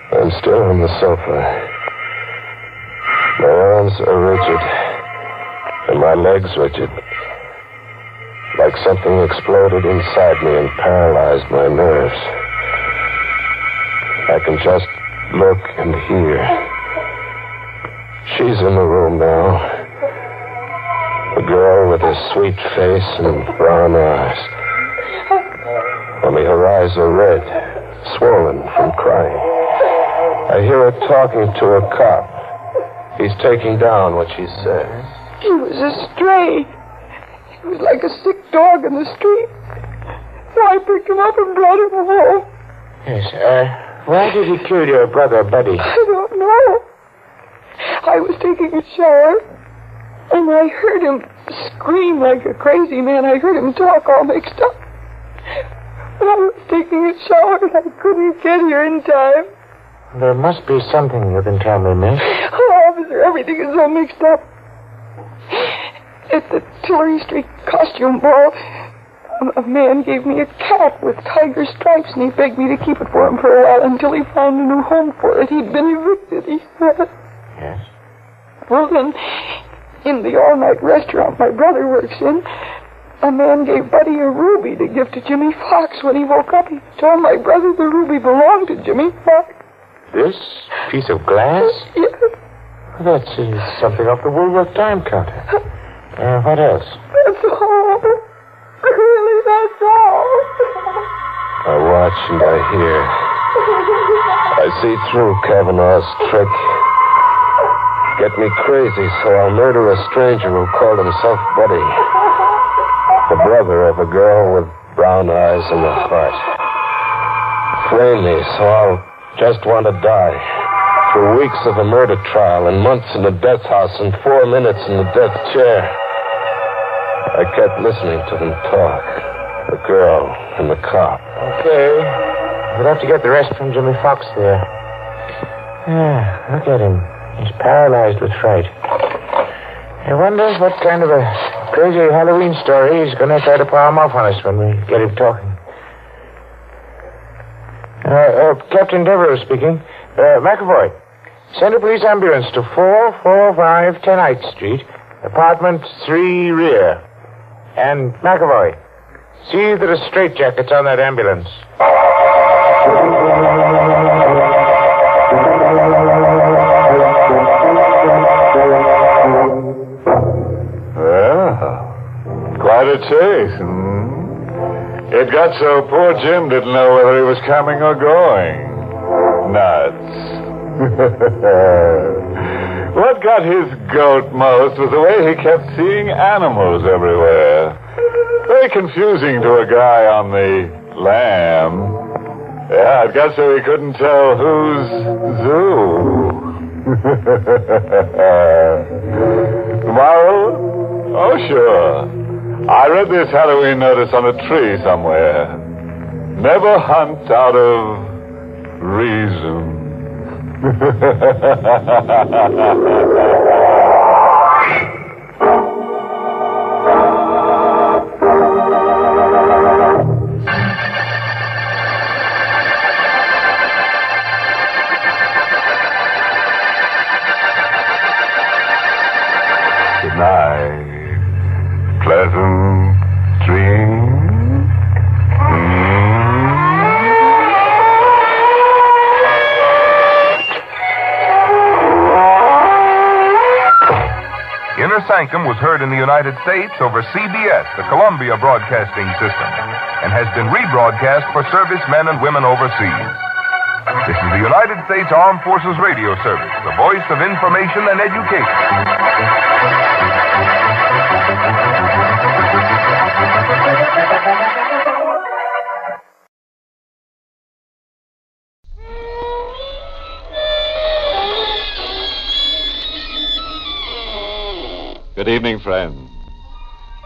I'm still on the sofa. My arms are rigid, and my legs rigid. Like something exploded inside me and paralyzed my nerves. I can just look and hear. She's in the room now. A girl with a sweet face and brown eyes. Only her eyes are red, swollen from crying. I hear her talking to a cop. He's taking down what she said. He was a stray. He was like a sick dog in the street. So I picked him up and brought him home. Yes, why did he kill your brother, Buddy? I don't know. I was taking a shower, and I heard him scream like a crazy man. I heard him talk all mixed up. But I was taking a shower, and I couldn't get here in time. There must be something you can tell me, miss. Oh, officer, everything is so mixed up. At the Tillery Street costume ball, a man gave me a cat with tiger stripes, and he begged me to keep it for him for a while until he found a new home for it. He'd been evicted, he said. Yes? Well, then, in the all-night restaurant my brother works in, a man gave Buddy a ruby to give to Jimmy Fox. When he woke up, he told my brother the ruby belonged to Jimmy Fox. This piece of glass? Yes. That's something off the Woolworth time counter. What else? That's all. Really, that's all. I watch and I hear. I see through Kavanaugh's trick. Get me crazy, so I'll murder a stranger who called himself Buddy. The brother of a girl with brown eyes and a heart. Flame me, so I'll just want to die. Through weeks of a murder trial and months in the death house and 4 minutes in the death chair. I kept listening to them talk. The girl and the cop. Okay. We'll have to get the rest from Jimmy Fox there. Yeah, look at him. He's paralyzed with fright. I wonder what kind of a crazy Halloween story he's going to try to palm off on us when we get him talking. Captain Devereux speaking. McAvoy, send a police ambulance to 445 10th Street, apartment 3 rear. And McAvoy, see that a straitjacket's on that ambulance. Well, quite a chase. It got so poor Jim didn't know whether he was coming or going. Nuts. What got his goat most was the way he kept seeing animals everywhere. Very confusing to a guy on the lam. Yeah, it got so he couldn't tell who's zoo. Moral? Oh, sure. I read this Halloween notice on a tree somewhere. Never hunt out of reason. Good night. Pleasant dreams. Sanctum was heard in the United States over CBS, the Columbia Broadcasting System, and has been rebroadcast for servicemen and women overseas. This is the United States Armed Forces Radio Service, the voice of information and education. Good evening, friends.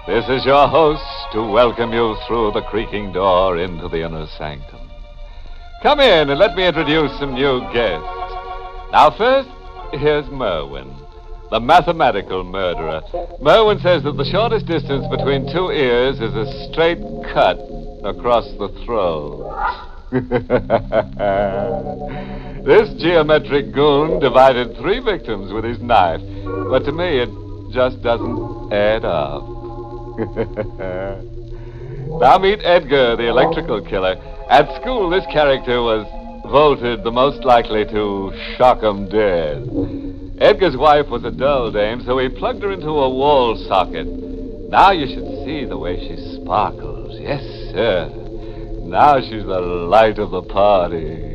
This is your host to welcome you through the creaking door into the Inner Sanctum. Come in and let me introduce some new guests. Now, first, here's Merwin, the mathematical murderer. Merwin says that the shortest distance between two ears is a straight cut across the throat. This geometric goon divided 3 victims with his knife, but to me it just doesn't add up. Now meet Edgar, the electrical killer. At school, this character was voted the most likely to shock 'em dead. Edgar's wife was a dull dame, so he plugged her into a wall socket. Now you should see the way she sparkles. Yes, sir. Now she's the light of the party.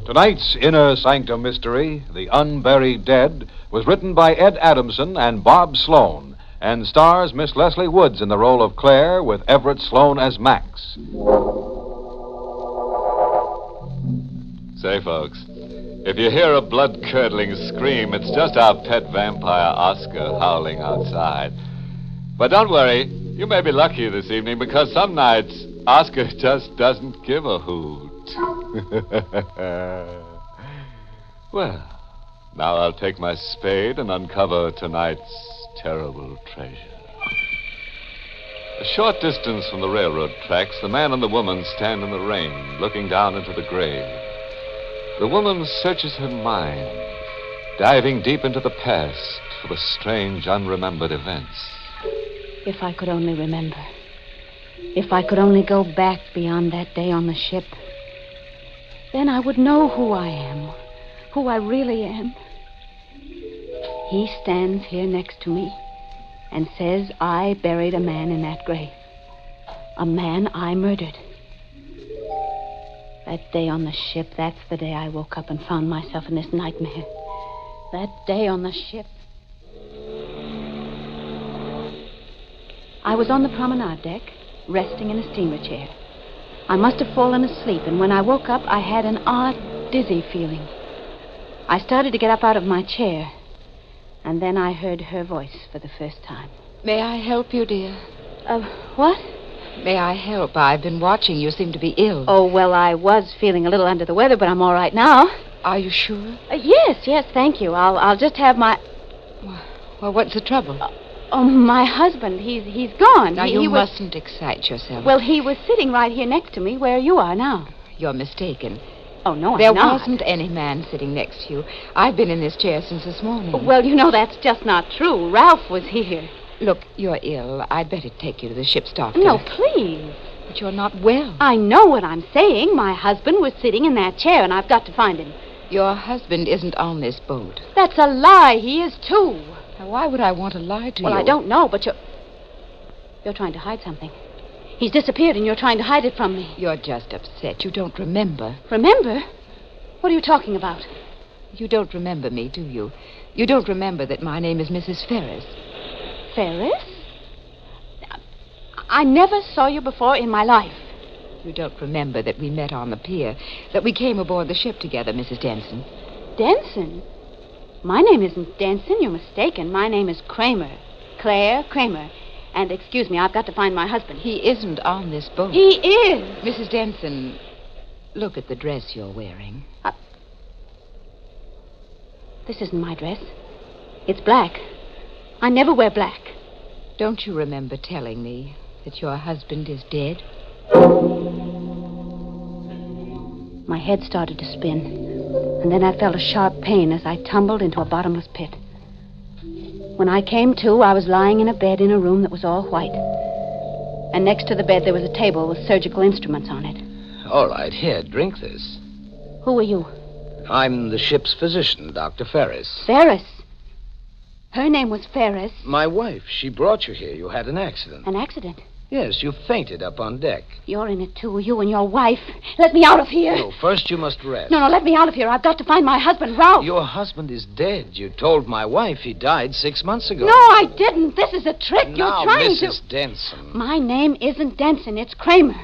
Tonight's Inner Sanctum mystery, The Unburied Dead, was written by Ed Adamson and Bob Sloan and stars Miss Leslie Woods in the role of Claire with Everett Sloan as Max. Say, folks, if you hear a blood-curdling scream, it's just our pet vampire Oscar howling outside. But don't worry, you may be lucky this evening because some nights Oscar just doesn't give a hoot. Well, now I'll take my spade and uncover tonight's terrible treasure. A short distance from the railroad tracks, the man and the woman stand in the rain, looking down into the grave. The woman searches her mind, diving deep into the past for the strange, unremembered events. If I could only remember. If I could only go back beyond that day on the ship. Then I would know who I am, who I really am. He stands here next to me and says I buried a man in that grave. A man I murdered. That day on the ship, that's the day I woke up and found myself in this nightmare. That day on the ship. I was on the promenade deck, resting in a steamer chair. I must have fallen asleep, and when I woke up, I had an odd, dizzy feeling. I started to get up out of my chair, and then I heard her voice for the first time. May I help you, dear? What? May I help? I've been watching. You seem to be ill. Oh, well, I was feeling a little under the weather, but I'm all right now. Are you sure? Yes, thank you. I'll just have my... Well, what's the trouble? My husband, he's gone. Now, you mustn't excite yourself. Well, he was sitting right here next to me where you are now. You're mistaken. Oh, no, There I'm not. wasn't any man sitting next to you. I've been in this chair since this morning. Well, you know, that's just not true. Ralph was here. Look, you're ill. I'd better take you to the ship's doctor. No, please. But you're not well. I know what I'm saying. My husband was sitting in that chair, and I've got to find him. Your husband isn't on this boat. That's a lie. He is, too. Now, why would I want to lie to you? Well, I don't know, but you're trying to hide something. He's disappeared, and you're trying to hide it from me. You're just upset. You don't remember. Remember? What are you talking about? You don't remember me, do you? You don't remember that my name is Mrs. Ferris. Ferris? I never saw you before in my life. You don't remember that we met on the pier, that we came aboard the ship together, Mrs. Denson. Denson? My name isn't Denson. You're mistaken. My name is Kramer. Claire Kramer. And excuse me, I've got to find my husband. He isn't on this boat. He is. Mrs. Denson, look at the dress you're wearing. This isn't my dress. It's black. I never wear black. Don't you remember telling me that your husband is dead? My head started to spin, and then I felt a sharp pain as I tumbled into a bottomless pit. When I came to, I was lying in a bed in a room that was all white. And next to the bed, there was a table with surgical instruments on it. All right, here, drink this. Who are you? I'm the ship's physician, Dr. Ferris. Ferris. Her name was Ferris. My wife. She brought you here. You had an accident. An accident? Yes, you fainted up on deck. You're in it, too, you and your wife. Let me out of here. No, first you must rest. No, let me out of here. I've got to find my husband, Ralph. Your husband is dead. You told my wife he died 6 months ago. No, I didn't. This is a trick. Now, You're trying Mrs. Denson. My name isn't Denson. It's Kramer.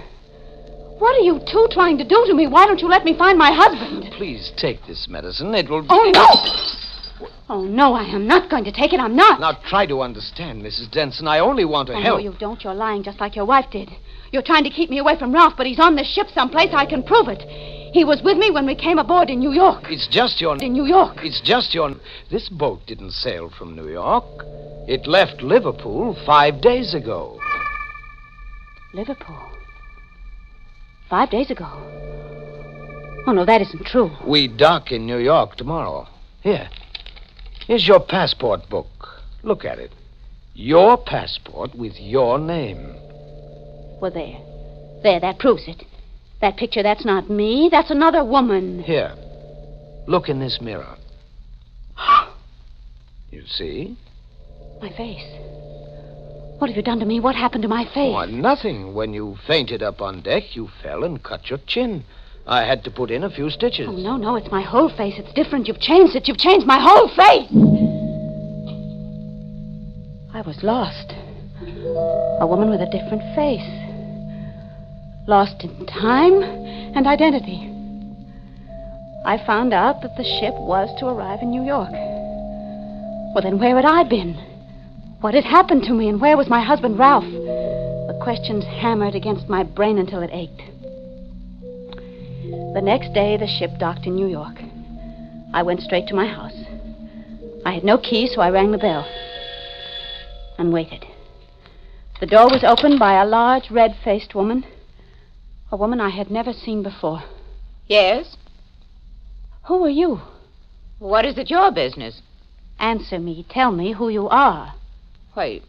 What are you two trying to do to me? Why don't you let me find my husband? Please take this medicine. It will... Oh, no! Oh, no, I am not going to take it. I'm not. Now, try to understand, Mrs. Denson. I only want to I help. know you don't. You're lying just like your wife did. You're trying to keep me away from Ralph, but he's on this ship someplace. I can prove it. He was with me when we came aboard in New York. It's just your... In New York. It's just your... This boat didn't sail from New York. It left Liverpool 5 days ago. Liverpool? 5 days ago? Oh, no, that isn't true. We dock in New York tomorrow. Here. Here's your passport book. Look at it. Your passport with your name. Well, there. There, that proves it. That picture, that's not me. That's another woman. Here. Look in this mirror. You see? My face. What have you done to me? What happened to my face? Oh, nothing. When you fainted up on deck, you fell and cut your chin. I had to put in a few stitches. Oh, no, it's my whole face. It's different. You've changed it. You've changed my whole face. I was lost. A woman with a different face. Lost in time and identity. I found out that the ship was to arrive in New York. Well, then where had I been? What had happened to me, and where was my husband, Ralph? The questions hammered against my brain until it ached. The next day, the ship docked in New York. I went straight to my house. I had no key, so I rang the bell and waited. The door was opened by a large, red-faced woman. A woman I had never seen before. Yes? Who are you? What is it your business? Answer me. Tell me who you are. Why,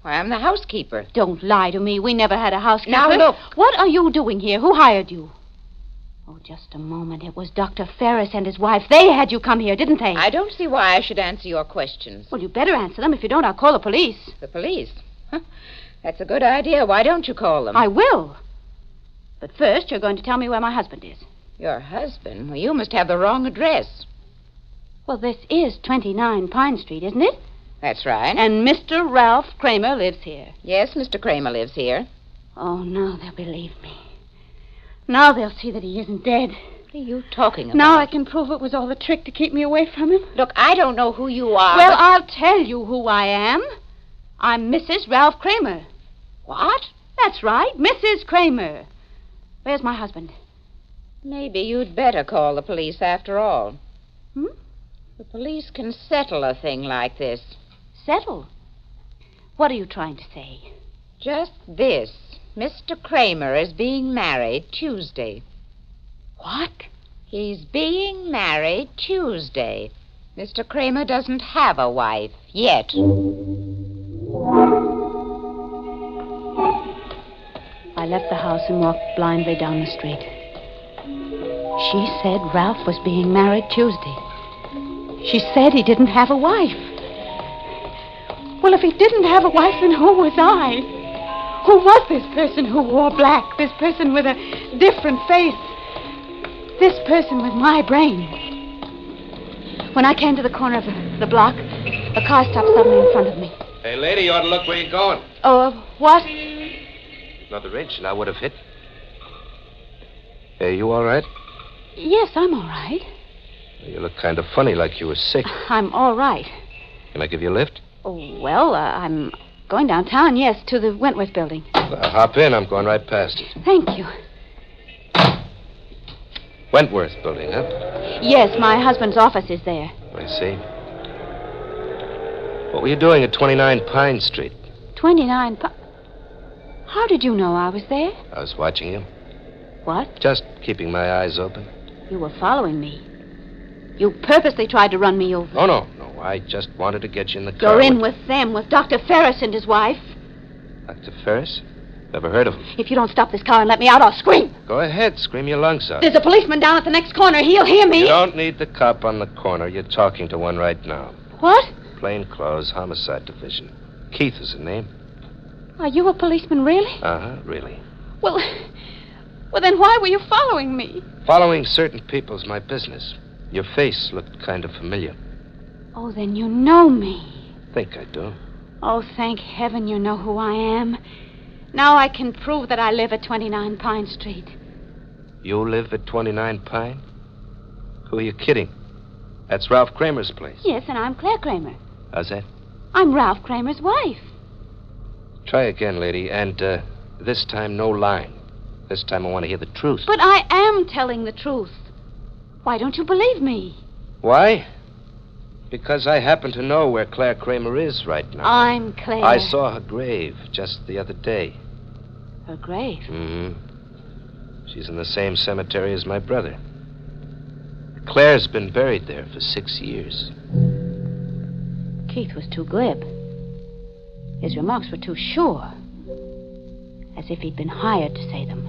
I'm the housekeeper. Don't lie to me. We never had a housekeeper. Now, look. What are you doing here? Who hired you? Oh, just a moment. It was Dr. Ferris and his wife. They had you come here, didn't they? I don't see why I should answer your questions. Well, you better answer them. If you don't, I'll call the police. The police? Huh. That's a good idea. Why don't you call them? I will. But first, you're going to tell me where my husband is. Your husband? Well, you must have the wrong address. Well, this is 29 Pine Street, isn't it? That's right. And Mr. Ralph Kramer lives here. Yes, Mr. Kramer lives here. Oh, now they'll believe me. Now they'll see that he isn't dead. What are you talking about? Now I can prove it was all a trick to keep me away from him. Look, I don't know who you are. Well, I'll tell you who I am. I'm Mrs. Ralph Kramer. What? That's right, Mrs. Kramer. Where's my husband? Maybe you'd better call the police after all. Hmm? The police can settle a thing like this. Settle? What are you trying to say? Just this. Mr. Kramer is being married Tuesday. What? He's being married Tuesday. Mr. Kramer doesn't have a wife yet. I left the house and walked blindly down the street. She said Ralph was being married Tuesday. She said he didn't have a wife. Well, if he didn't have a wife, then who was I? Who was this person who wore black? This person with a different face? This person with my brain? When I came to the corner of the block, a car stopped suddenly in front of me. Hey, lady, you ought to look where you're going. Oh, what? Another wrench, and I would have hit. Hey, you all right? Yes, I'm all right. You look kind of funny, like you were sick. I'm all right. Can I give you a lift? Oh, well, I'm going downtown, yes, to the Wentworth building. Well, hop in. I'm going right past it. Thank you. Wentworth building, huh? Yes, my husband's office is there. I see. What were you doing at 29 Pine Street? 29 How did you know I was there? I was watching you. What? Just keeping my eyes open. You were following me. You purposely tried to run me over. Oh, no. I just wanted to get you in the car. You're in with them, with Dr. Ferris and his wife. Dr. Ferris? Never heard of him. If you don't stop this car and let me out, I'll scream. Go ahead. Scream your lungs out. There's a policeman down at the next corner. He'll hear me. You don't need the cop on the corner. You're talking to one right now. What? Plainclothes Homicide Division. Keith is the name. Are you a policeman, really? Uh-huh, really. Well, then why were you following me? Following certain people's my business. Your face looked kind of familiar. Oh, then you know me. Think I do. Oh, thank heaven you know who I am. Now I can prove that I live at 29 Pine Street. You live at 29 Pine? Who are you kidding? That's Ralph Kramer's place. Yes, and I'm Claire Kramer. How's that? I'm Ralph Kramer's wife. Try again, lady, and this time no lying. This time I want to hear the truth. But I am telling the truth. Why don't you believe me? Why? Because I happen to know where Claire Kramer is right now. I'm Claire. I saw her grave just the other day. Her grave? Mm-hmm. She's in the same cemetery as my brother. Claire's been buried there for 6 years. Keith was too glib. His remarks were too sure. As if he'd been hired to say them.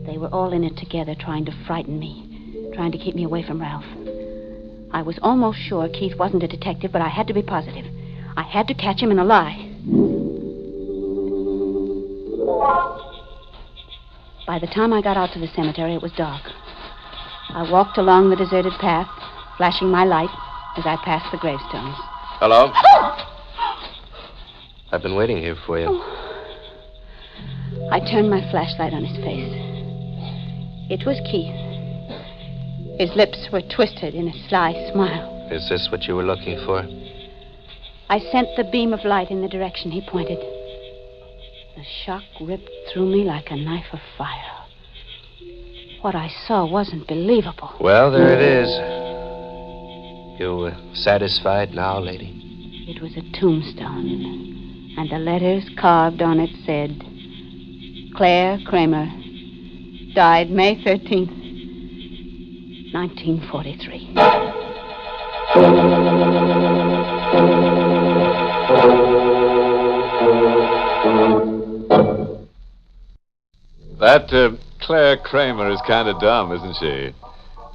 They were all in it together, trying to frighten me, trying to keep me away from Ralph. I was almost sure Keith wasn't a detective, but I had to be positive. I had to catch him in a lie. By the time I got out to the cemetery, it was dark. I walked along the deserted path, flashing my light as I passed the gravestones. Hello? I've been waiting here for you. I turned my flashlight on his face. It was Keith. His lips were twisted in a sly smile. Is this what you were looking for? I sent the beam of light in the direction he pointed. The shock ripped through me like a knife of fire. What I saw wasn't believable. Well, there it is. You satisfied now, lady? It was a tombstone, and the letters carved on it said, Claire Kramer, died May 13th, 1943. That Claire Kramer is kind of dumb, isn't she?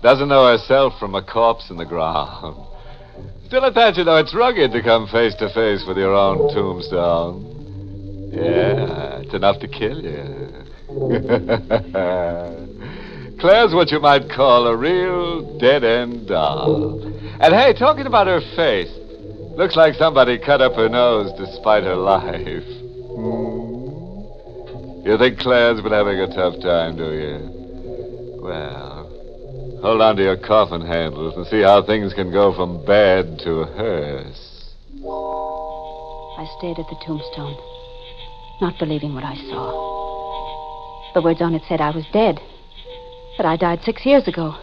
Doesn't know herself from a corpse in the ground. Still at that, you know, it's rugged to come face to face with your own tombstone. Yeah, it's enough to kill you. Claire's what you might call a real dead-end doll. And hey, talking about her face, looks like somebody cut up her nose to spite her life. You think Claire's been having a tough time, do you? Well, hold on to your coffin handles and see how things can go from bad to hearse. I stayed at the tombstone, not believing what I saw. The words on it said I was dead, that I died 6 years ago.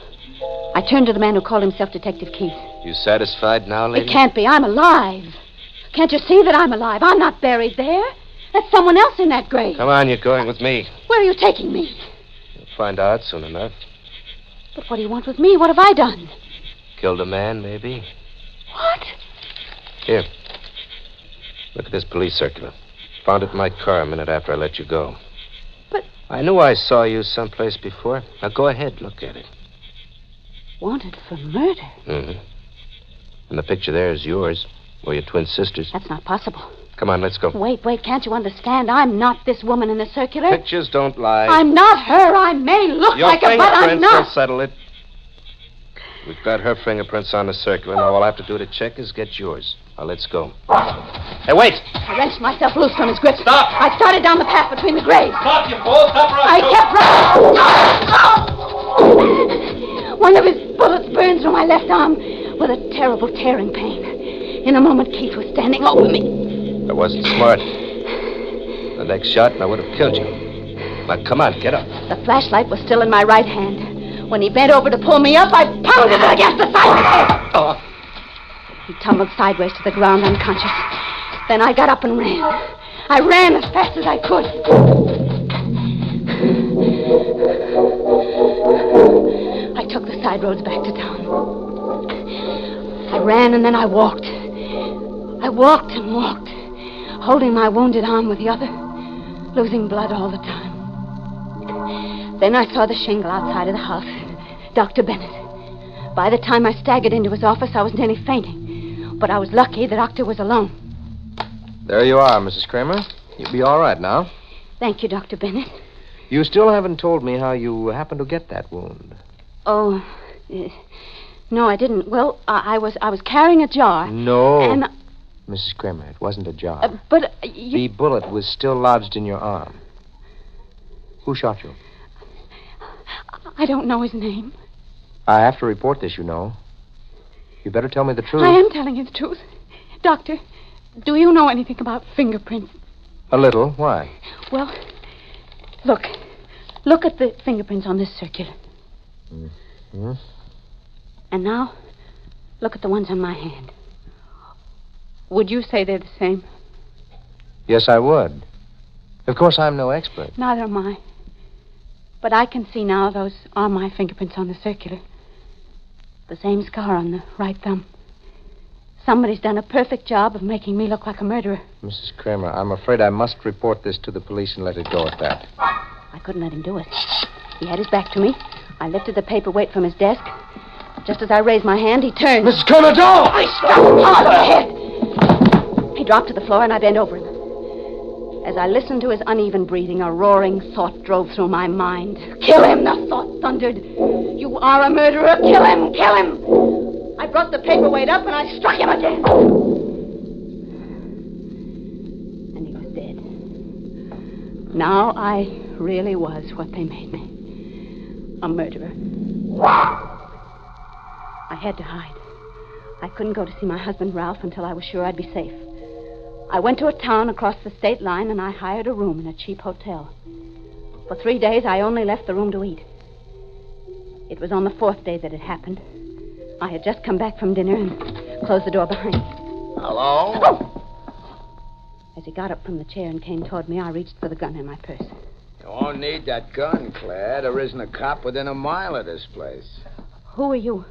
I turned to the man who called himself Detective Keith. You satisfied now, lady? It can't be. I'm alive. Can't you see that I'm alive? I'm not buried there. That's someone else in that grave. Come on, you're going with me. Where are you taking me? You'll find out soon enough. But what do you want with me? What have I done? Killed a man, maybe. What? Here. Look at this police circular. Found it in my car a minute after I let you go. But... I knew I saw you someplace before. Now go ahead, look at it. Wanted for murder? Mm-hmm. And the picture there is yours, or your twin sisters. That's not possible. Come on, let's go. Wait, can't you understand? I'm not this woman in the circular. Pictures don't lie. I'm not her. I may look like her, but I'm not. Will settle it. We've got her fingerprints on the circular. Now all I have to do to check is get yours. Now let's go. Hey, wait! I wrenched myself loose from his grip. Stop! I started down the path between the graves. Stop, you fool! Stop I right kept running. One of his bullets burned through my left arm with a terrible tearing pain. In a moment, Keith was standing over me. I wasn't smart. The next shot, and I would have killed you. Now, come on, get up. The flashlight was still in my right hand. When he bent over to pull me up, I pounded it against the side of his head. Oh. He tumbled sideways to the ground, unconscious. Then I got up and ran. I ran as fast as I could. I took the side roads back to town. I ran and then I walked. I walked and walked, holding my wounded arm with the other. losing blood all the time. Then I saw the shingle outside of the house. Dr. Bennett. By the time I staggered into his office, I was nearly fainting. But I was lucky the doctor was alone. There you are, Mrs. Kramer. You'll be all right now. Thank you, Dr. Bennett. You still haven't told me how you happened to get that wound. Oh, no, I didn't. Well, I was carrying a jar. No. And Mrs. Kramer, it wasn't a jar. But The bullet was still lodged in your arm. Who shot you? I don't know his name. I have to report this, you know. You better tell me the truth. I am telling you the truth. Doctor, do you know anything about fingerprints? A little. Why? Well, look. Look at the fingerprints on this circular. Mm-hmm. And now, look at the ones on my hand. Would you say they're the same? Yes, I would. Of course, I'm no expert. Neither am I. But I can see now those are my fingerprints on the circular. The same scar on the right thumb. Somebody's done a perfect job of making me look like a murderer. Mrs. Kramer, I'm afraid I must report this to the police and let it go at that. I couldn't let him do it. He had his back to me. I lifted the paperweight from his desk. Just as I raised my hand, he turned. Mrs. Kramer, don't! I struck him hard on the head. He dropped to the floor, and I bent over him. As I listened to his uneven breathing, a roaring thought drove through my mind. Kill him, the thought thundered. You are a murderer. Kill him, kill him. I brought the paperweight up, and I struck him again. And he was dead. Now I really was what they made me. A murderer. I had to hide. I couldn't go to see my husband, Ralph, until I was sure I'd be safe. I went to a town across the state line, and I hired a room in a cheap hotel. For 3 days, I only left the room to eat. It was on the 4th day that it happened. I had just come back from dinner and closed the door behind me. Hello? Oh! As he got up from the chair and came toward me, I reached for the gun in my purse. You won't need that gun, Claire. There isn't a cop within a mile of this place. Who are you?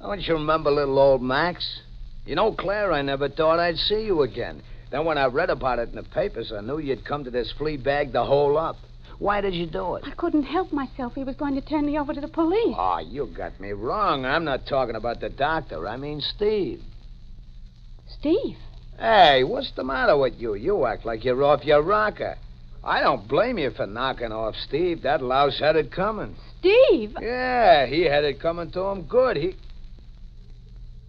Don't you remember little old Max? You know, Claire, I never thought I'd see you again. Then when I read about it in the papers, I knew you'd come to this flea bag to hole up. Why did you do it? I couldn't help myself. He was going to turn me over to the police. Oh, you got me wrong. I'm not talking about the doctor. I mean Steve. Steve? Hey, what's the matter with you? You act like you're off your rocker. I don't blame you for knocking off Steve. That louse had it coming. Steve? Yeah, he had it coming to him good.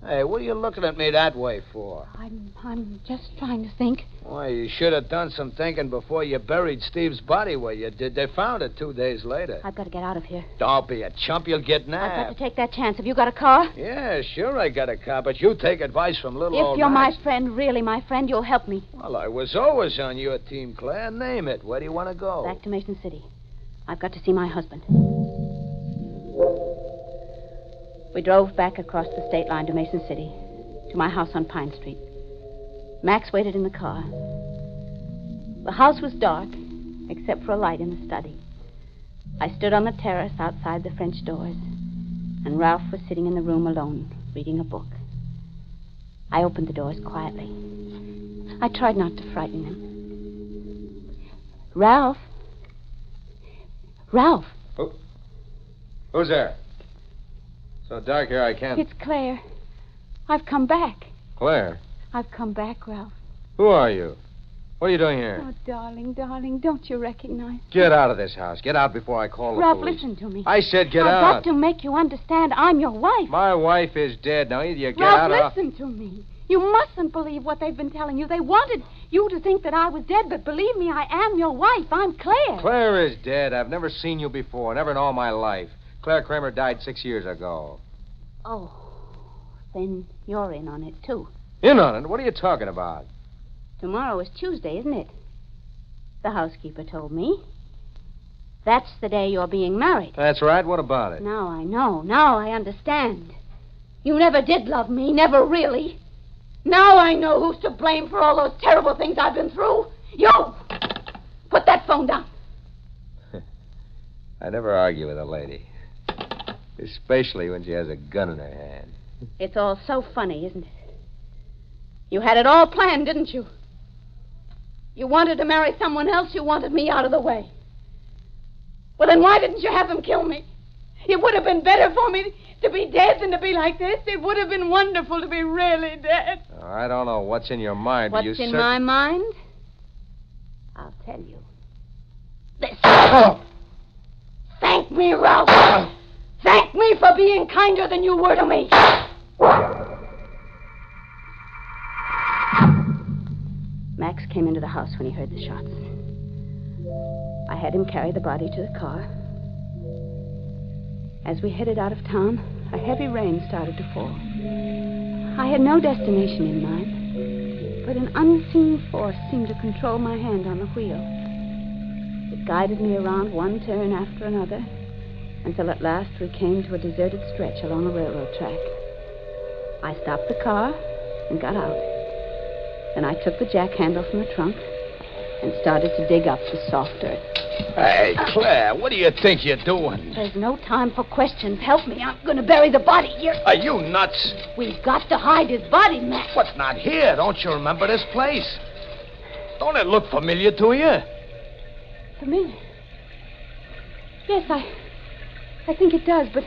Hey, what are you looking at me that way for? I'm just trying to think. Why, you should have done some thinking before you buried Steve's body where you did. They found it 2 days later. I've got to get out of here. Don't be a chump. You'll get nabbed. I've got to take that chance. Have you got a car? Yeah, sure I got a car, but you take advice from little old If you're Max. my friend, really my friend, you'll help me. Well, I was always on your team, Claire. Name it. Where do you want to go? Back to Mason City. I've got to see my husband. We drove back across the state line to Mason City, to my house on Pine Street. Max waited in the car. The house was dark, except for a light in the study. I stood on the terrace outside the French doors, and Ralph was sitting in the room alone, reading a book. I opened the doors quietly. I tried not to frighten him. Ralph? Ralph! Who's there? So dark here I can't... It's Claire. I've come back. Claire? I've come back, Ralph. Who are you? What are you doing here? Oh, darling, darling, don't you recognize? Get out of this house. Get out before I call the Ralph, police. listen to me. I said get out. I've got to make you understand I'm your wife. My wife is dead. Now either you get out Ralph, or... listen to me. You mustn't believe what they've been telling you. They wanted you to think that I was dead, but believe me, I am your wife. I'm Claire. Claire is dead. I've never seen you before, never in all my life. Claire Kramer died 6 years ago. Oh, then you're in on it, too. In on it? What are you talking about? Tomorrow is Tuesday, isn't it? The housekeeper told me. That's the day you're being married. That's right. What about it? Now I know. Now I understand. You never did love me, never really. Now I know who's to blame for all those terrible things I've been through. You! Put that phone down. I never argue with a lady. Especially when she has a gun in her hand. It's all so funny, isn't it? You had it all planned, didn't you? You wanted to marry someone else. You wanted me out of the way. Well, then why didn't you have him kill me? It would have been better for me to be dead than to be like this. It would have been wonderful to be really dead. I don't know what's in your mind. What's in my mind? I'll tell you. This. Thank me, Ralph. Thank me for being kinder than you were to me. Max came into the house when he heard the shots. I had him carry the body to the car. As we headed out of town, a heavy rain started to fall. I had no destination in mind, but an unseen force seemed to control my hand on the wheel. It guided me around one turn after another, until at last we came to a deserted stretch along a railroad track. I stopped the car and got out. Then I took the jack handle from the trunk and started to dig up the soft earth. Hey, Claire, what do you think you're doing? There's no time for questions. Help me. I'm going to bury the body here. Are you nuts? We've got to hide his body, Max. What's not here? Don't you remember this place? Don't it look familiar to you? Familiar? Yes, I think it does, but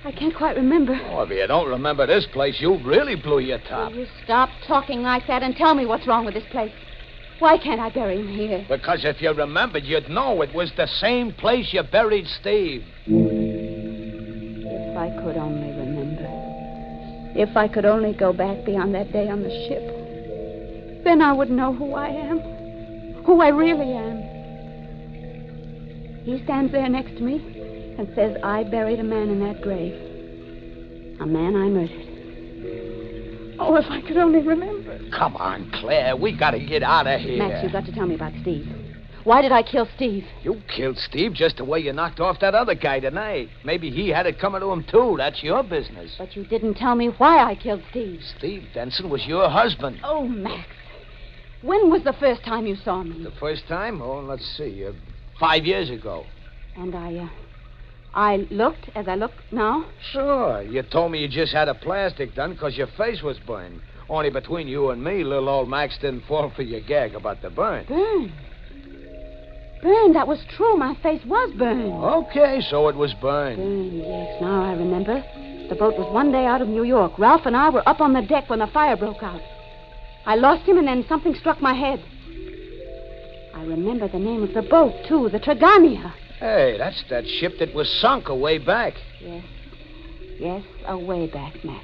I can't quite remember. Oh, if you don't remember this place, you really blew your top. Will you stop talking like that and tell me what's wrong with this place? Why can't I bury him here? Because if you remembered, you'd know it was the same place you buried Steve. If I could only remember. If I could only go back beyond that day on the ship. Then I would know who I am. Who I really am. He stands there next to me and says I buried a man in that grave. A man I murdered. Oh, if I could only remember. Come on, Claire. We gotta get out of here. Max, you've got to tell me about Steve. Why did I kill Steve? You killed Steve just the way you knocked off that other guy tonight. Maybe he had it coming to him, too. That's your business. But you didn't tell me why I killed Steve. Steve Denson was your husband. Oh, Max. When was the first time you saw me? The first time? Oh, let's see. 5 years ago. And I looked as I look now? Sure. You told me you just had a plastic done because your face was burned. Only between you and me, little old Max didn't fall for your gag about the burn. Burned? Burned, that was true. My face was burned. Okay, so it was burned. Burned, yes. Now I remember. The boat was one day out of New York. Ralph and I were up on the deck when the fire broke out. I lost him, and then something struck my head. I remember the name of the boat, too, the Tragania. Hey, that's that ship that was sunk a way back. Yes. Yes, a way back, Max.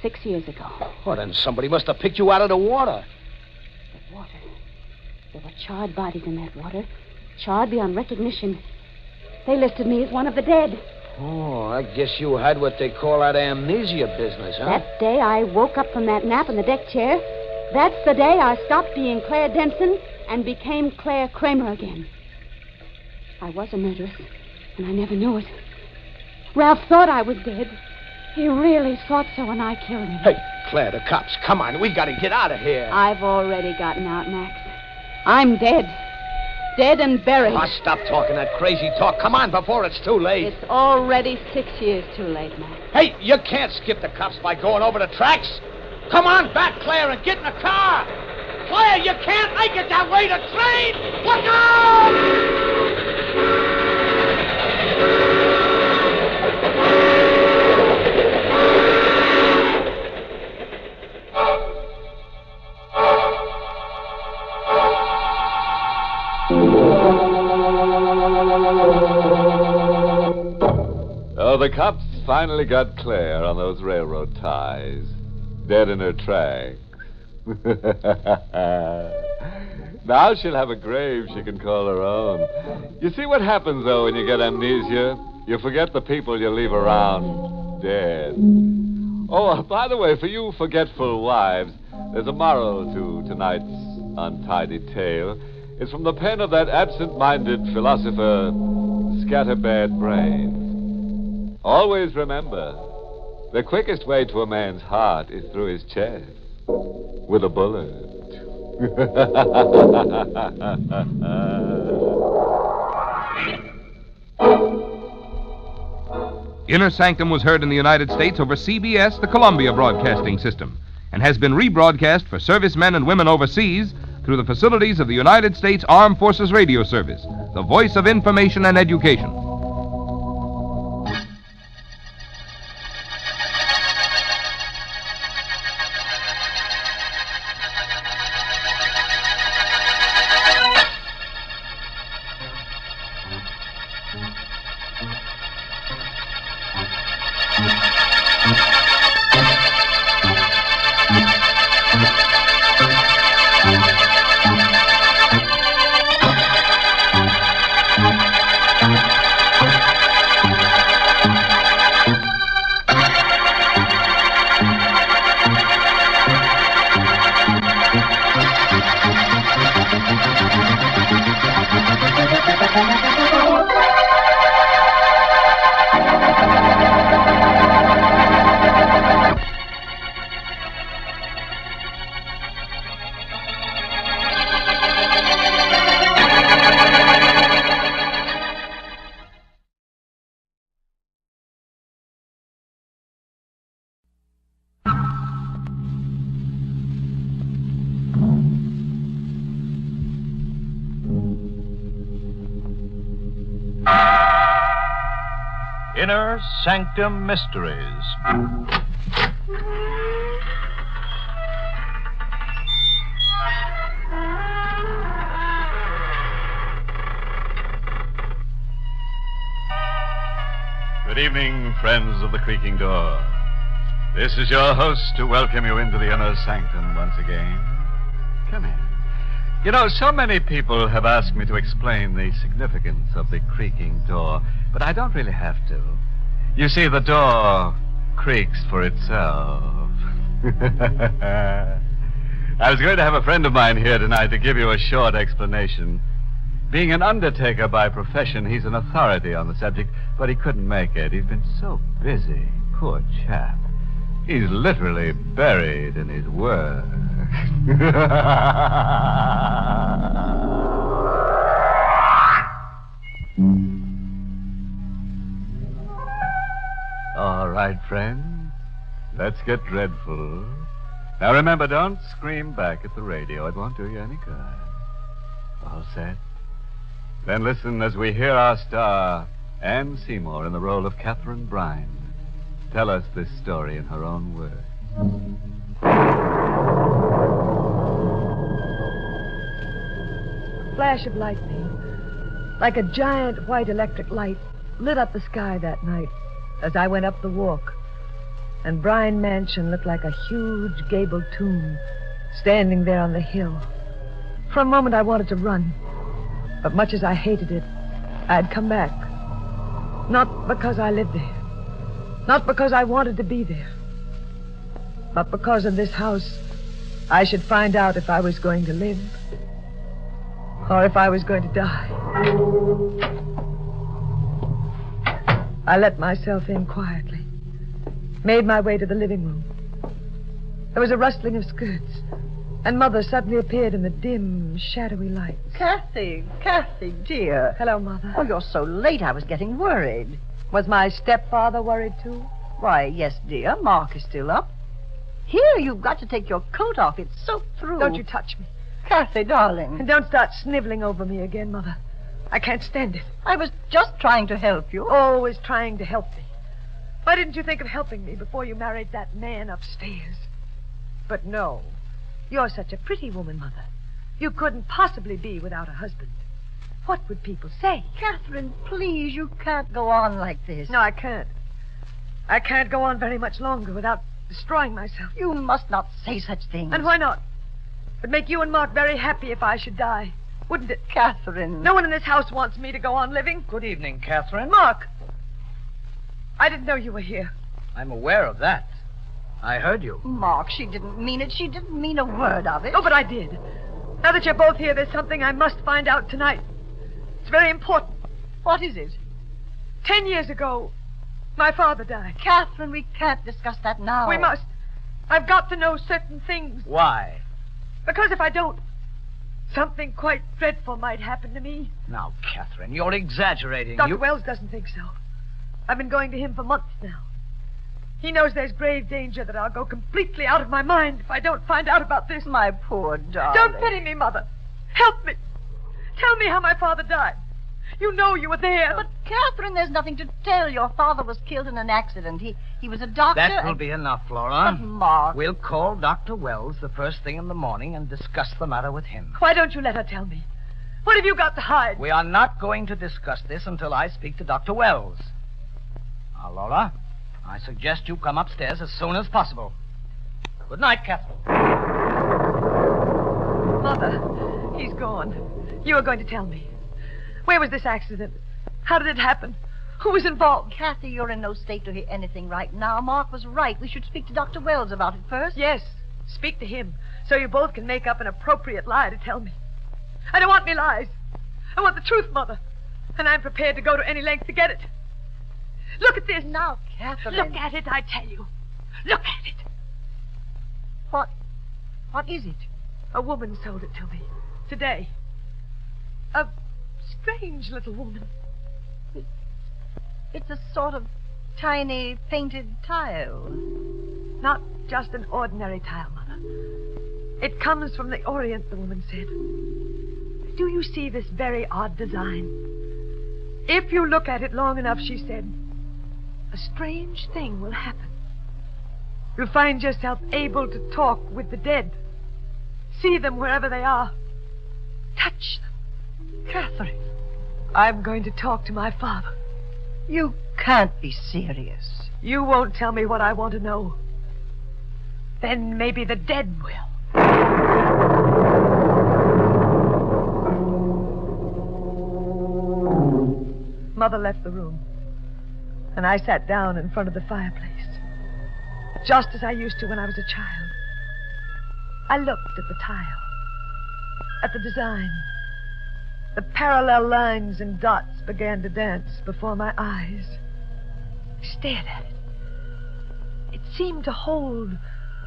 6 years ago. Well, then somebody must have picked you out of the water. The water. There were charred bodies in that water. Charred beyond recognition. They listed me as one of the dead. Oh, I guess you had what they call that amnesia business, huh? That day I woke up from that nap in the deck chair. That's the day I stopped being Claire Denson and became Claire Kramer again. I was a murderess, and I never knew it. Ralph thought I was dead. He really thought so, and I killed him. Hey, Claire, the cops. Come on, we gotta get out of here. I've already gotten out, Max. I'm dead. Dead and buried. Oh, stop talking that crazy talk. Come on, before it's too late. It's already 6 years too late, Max. Hey, you can't skip the cops by going over the tracks. Come on back, Claire, and get in the car. Claire, you can't make it that way. The train! Look out! Oh, the cops finally got Claire on those railroad ties. Dead in her tracks. Now she'll have a grave she can call her own. You see what happens, though, when you get amnesia? You forget the people you leave around dead. Oh, by the way, for you forgetful wives, there's a moral to tonight's untidy tale. It's from the pen of that absent-minded philosopher, Scatterbad Brains. Always remember, the quickest way to a man's heart is through his chest, with a bullet. Inner Sanctum was heard in the United States over CBS, the Columbia Broadcasting System, and has been rebroadcast for servicemen and women overseas through the facilities of the United States Armed Forces Radio Service, the voice of information and education. Inner Sanctum Mysteries. Good evening, friends of the creaking door. This is your host to welcome you into the Inner Sanctum once again. Come in. You know, so many people have asked me to explain the significance of the creaking door, but I don't really have to. You see, the door creaks for itself. I was going to have a friend of mine here tonight to give you a short explanation. Being an undertaker by profession, he's an authority on the subject, but he couldn't make it. He's been so busy. Poor chap. He's literally buried in his work. All right, friend. Let's get dreadful. Now remember, don't scream back at the radio. It won't do you any good. All set? Then listen as we hear our star, Anne Seymour, in the role of Catherine Brine, tell us this story in her own words. A flash of lightning, like a giant white electric light, lit up the sky that night as I went up the walk. And Brine Mansion looked like a huge gabled tomb standing there on the hill. For a moment I wanted to run, but much as I hated it, I'd come back. Not because I lived there, not because I wanted to be there, but because in this house I should find out if I was going to live or if I was going to die. I let myself in quietly, made my way to the living room. There was a rustling of skirts, and Mother suddenly appeared in the dim, shadowy light. Kathy, dear. Hello, Mother. Oh, you're so late, I was getting worried. Was my stepfather worried, too? Why, yes, dear. Mark is still up. Here, you've got to take your coat off. It's soaked through. Don't you touch me. Kathy, darling. And don't start sniveling over me again, Mother. I can't stand it. I was just trying to help you. Always trying to help me. Why didn't you think of helping me before you married that man upstairs? But no. You're such a pretty woman, Mother. You couldn't possibly be without a husband. What would people say? Catherine, please, you can't go on like this. No, I can't. I can't go on very much longer without destroying myself. You must not say such things. And why not? It'd make you and Mark very happy if I should die, wouldn't it? Catherine. No one in this house wants me to go on living. Good evening, Catherine. Mark! I didn't know you were here. I'm aware of that. I heard you. Mark, she didn't mean it. She didn't mean a word of it. Oh, but I did. Now that you're both here, there's something I must find out tonight. It's very important. What is it? 10 years ago, my father died. Catherine, we can't discuss that now. We must. I've got to know certain things. Why? Because if I don't, something quite dreadful might happen to me. Now, Catherine, you're exaggerating. Dr. Wells doesn't think so. I've been going to him for months now. He knows there's grave danger that I'll go completely out of my mind if I don't find out about this. My poor darling. Don't pity me, Mother. Help me. Tell me how my father died. You know you were there. But, Catherine, there's nothing to tell. Your father was killed in an accident. He was a doctor. That will be enough, Flora. But, Mark... We'll call Dr. Wells the first thing in the morning and discuss the matter with him. Why don't you let her tell me? What have you got to hide? We are not going to discuss this until I speak to Dr. Wells. Now, Laura, I suggest you come upstairs as soon as possible. Good night, Catherine. Mother, he's gone. You are going to tell me. Where was this accident? How did it happen? Who was involved? Kathy, you're in no state to hear anything right now. Mark was right. We should speak to Dr. Wells about it first. Yes, speak to him, so you both can make up an appropriate lie to tell me. I don't want any lies. I want the truth, Mother. And I'm prepared to go to any length to get it. Look at this. Now, Catherine. Look at it, I tell you. Look at it. What is it? A woman sold it to me. Today. A strange little woman. It's a sort of tiny painted tile. Not just an ordinary tile, Mother. It comes from the Orient, the woman said. Do you see this very odd design? If you look at it long enough, she said, a strange thing will happen. You'll find yourself able to talk with the dead. See them wherever they are. Touch them. Catherine, I'm going to talk to my father. You can't be serious. You won't tell me what I want to know. Then maybe the dead will. Mother left the room, and I sat down in front of the fireplace, just as I used to when I was a child. I looked at the tile, at the design. The parallel lines and dots began to dance before my eyes. I stared at it. It seemed to hold,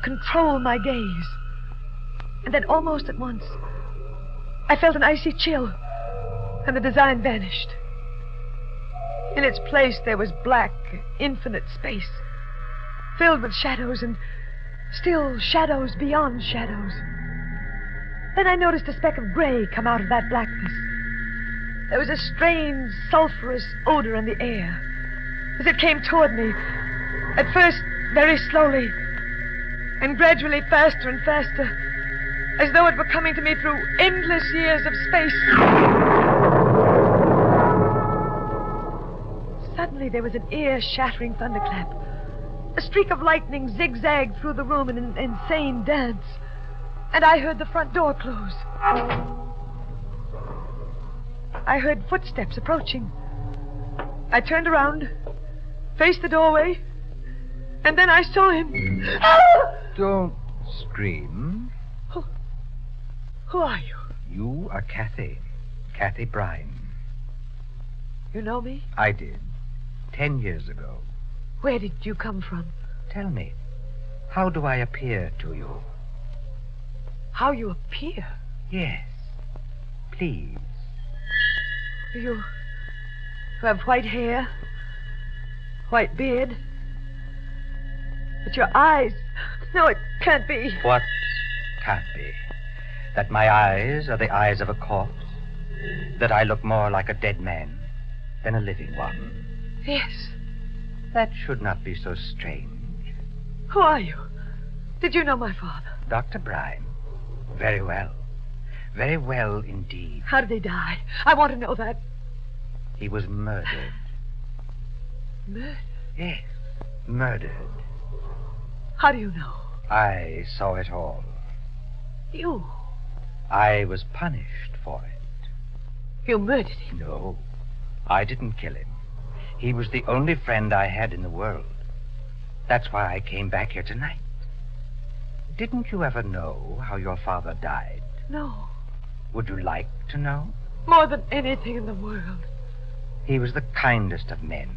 control my gaze. And then almost at once, I felt an icy chill, and the design vanished. In its place, there was black, infinite space, filled with shadows and still shadows beyond shadows. Then I noticed a speck of gray come out of that blackness. There was a strange, sulphurous odor in the air as it came toward me, at first very slowly, and gradually faster and faster, as though it were coming to me through endless years of space. Suddenly there was an ear-shattering thunderclap. A streak of lightning zigzagged through the room in an insane dance, and I heard the front door close. I heard footsteps approaching. I turned around, faced the doorway, and then I saw him. Don't scream. Who are you? You are Kathy. Kathy Brine. You know me? I did. 10 years ago. Where did you come from? Tell me, how do I appear to you? How you appear? Yes. Please. You have white hair, white beard. But your eyes... No, it can't be. What can't be? That my eyes are the eyes of a corpse? That I look more like a dead man than a living one? Yes. That should not be so strange. Who are you? Did you know my father? Dr. Brine. Very well. Very well indeed. How did he die? I want to know that. He was murdered. Murdered? Yes, murdered. How do you know? I saw it all. You? I was punished for it. You murdered him? No, I didn't kill him. He was the only friend I had in the world. That's why I came back here tonight. Didn't you ever know how your father died? No. Would you like to know? More than anything in the world. He was the kindest of men.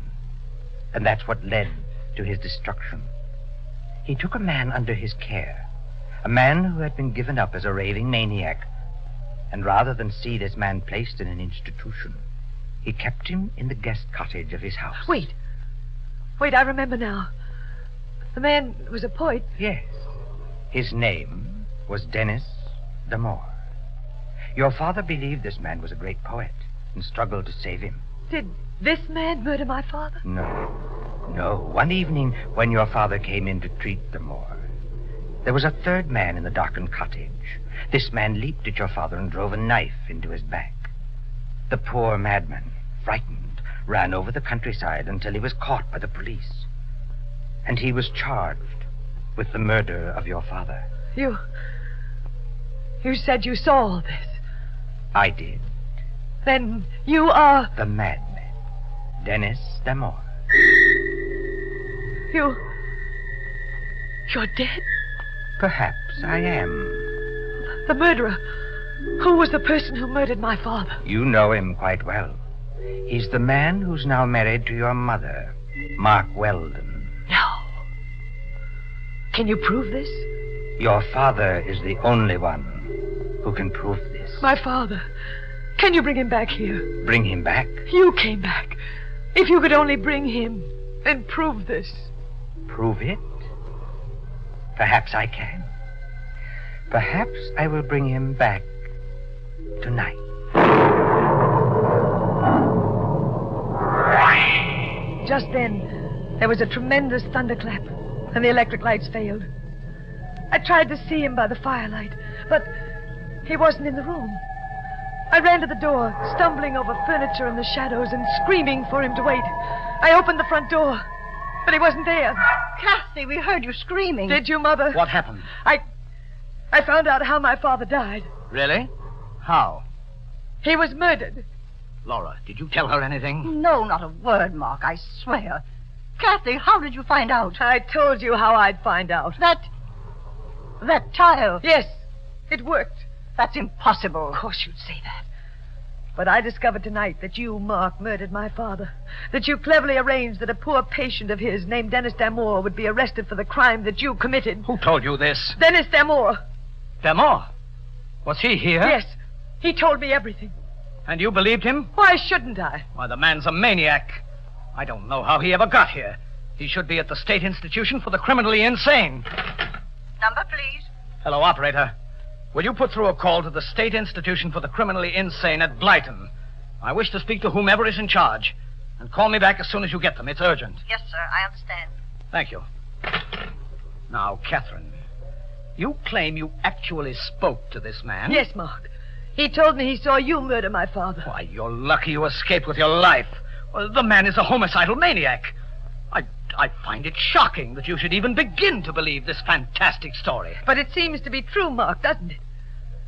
And that's what led to his destruction. He took a man under his care. A man who had been given up as a raving maniac. And rather than see this man placed in an institution, he kept him in the guest cottage of his house. Wait, I remember now. The man was a poet. Yes. His name was Dennis Damore. Your father believed this man was a great poet and struggled to save him. Did this man murder my father? No. No. One evening, when your father came in to treat Damore, there was a third man in the darkened cottage. This man leaped at your father and drove a knife into his back. The poor madman, frightened, ran over the countryside until he was caught by the police. And he was charged with the murder of your father. You said you saw all this. I did. Then you are... The madman, Dennis Damore. You're dead? Perhaps I am. The murderer. Who was the person who murdered my father? You know him quite well. He's the man who's now married to your mother, Mark Weldon. No. Can you prove this? Your father is the only one who can prove this. My father. Can you bring him back here? Bring him back? You came back. If you could only bring him and prove this. Prove it? Perhaps I can. Perhaps I will bring him back tonight. Just then, there was a tremendous thunderclap, and the electric lights failed. I tried to see him by the firelight, but he wasn't in the room. I ran to the door, stumbling over furniture in the shadows and screaming for him to wait. I opened the front door, but he wasn't there. Kathy, we heard you screaming. Did you, Mother? What happened? I found out how my father died. Really? How? He was murdered. Laura, did you tell her anything? No, not a word, Mark, I swear. Kathy, how did you find out? I told you how I'd find out. That tile. Yes, it worked. That's impossible. Of course you'd say that. But I discovered tonight that you, Mark, murdered my father. That you cleverly arranged that a poor patient of his named Dennis Damore would be arrested for the crime that you committed. Who told you this? Dennis Damore. Damore? Was he here? Yes. He told me everything. And you believed him? Why shouldn't I? Why, the man's a maniac. I don't know how he ever got here. He should be at the State Institution for the Criminally Insane. Number, please. Hello, operator. Will you put through a call to the State Institution for the Criminally Insane at Blyton? I wish to speak to whomever is in charge. And call me back as soon as you get them. It's urgent. Yes, sir. I understand. Thank you. Now, Catherine, you claim you actually spoke to this man? Yes, Mark. He told me he saw you murder my father. Why, you're lucky you escaped with your life. Well, the man is a homicidal maniac. I find it shocking that you should even begin to believe this fantastic story. But it seems to be true, Mark, doesn't it?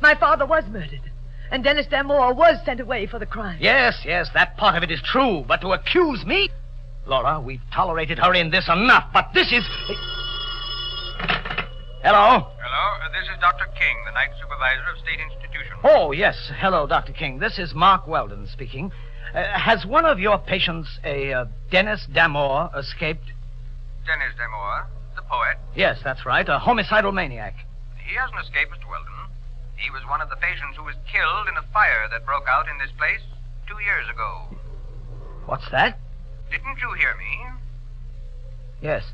My father was murdered, and Dennis Damore was sent away for the crime. Yes, that part of it is true. But to accuse me? Laura, we've tolerated her in this enough, but this is... Hello? Hello, this is Dr. King, the night supervisor of State Institution. Oh, yes. Hello, Dr. King. This is Mark Weldon speaking. Has one of your patients, a Dennis Damore, escaped? Dennis Damore, the poet? Yes, that's right. A homicidal maniac. He hasn't escaped, Mr. Weldon. He was one of the patients who was killed in a fire that broke out in this place 2 years ago. What's that? Didn't you hear me? Yes.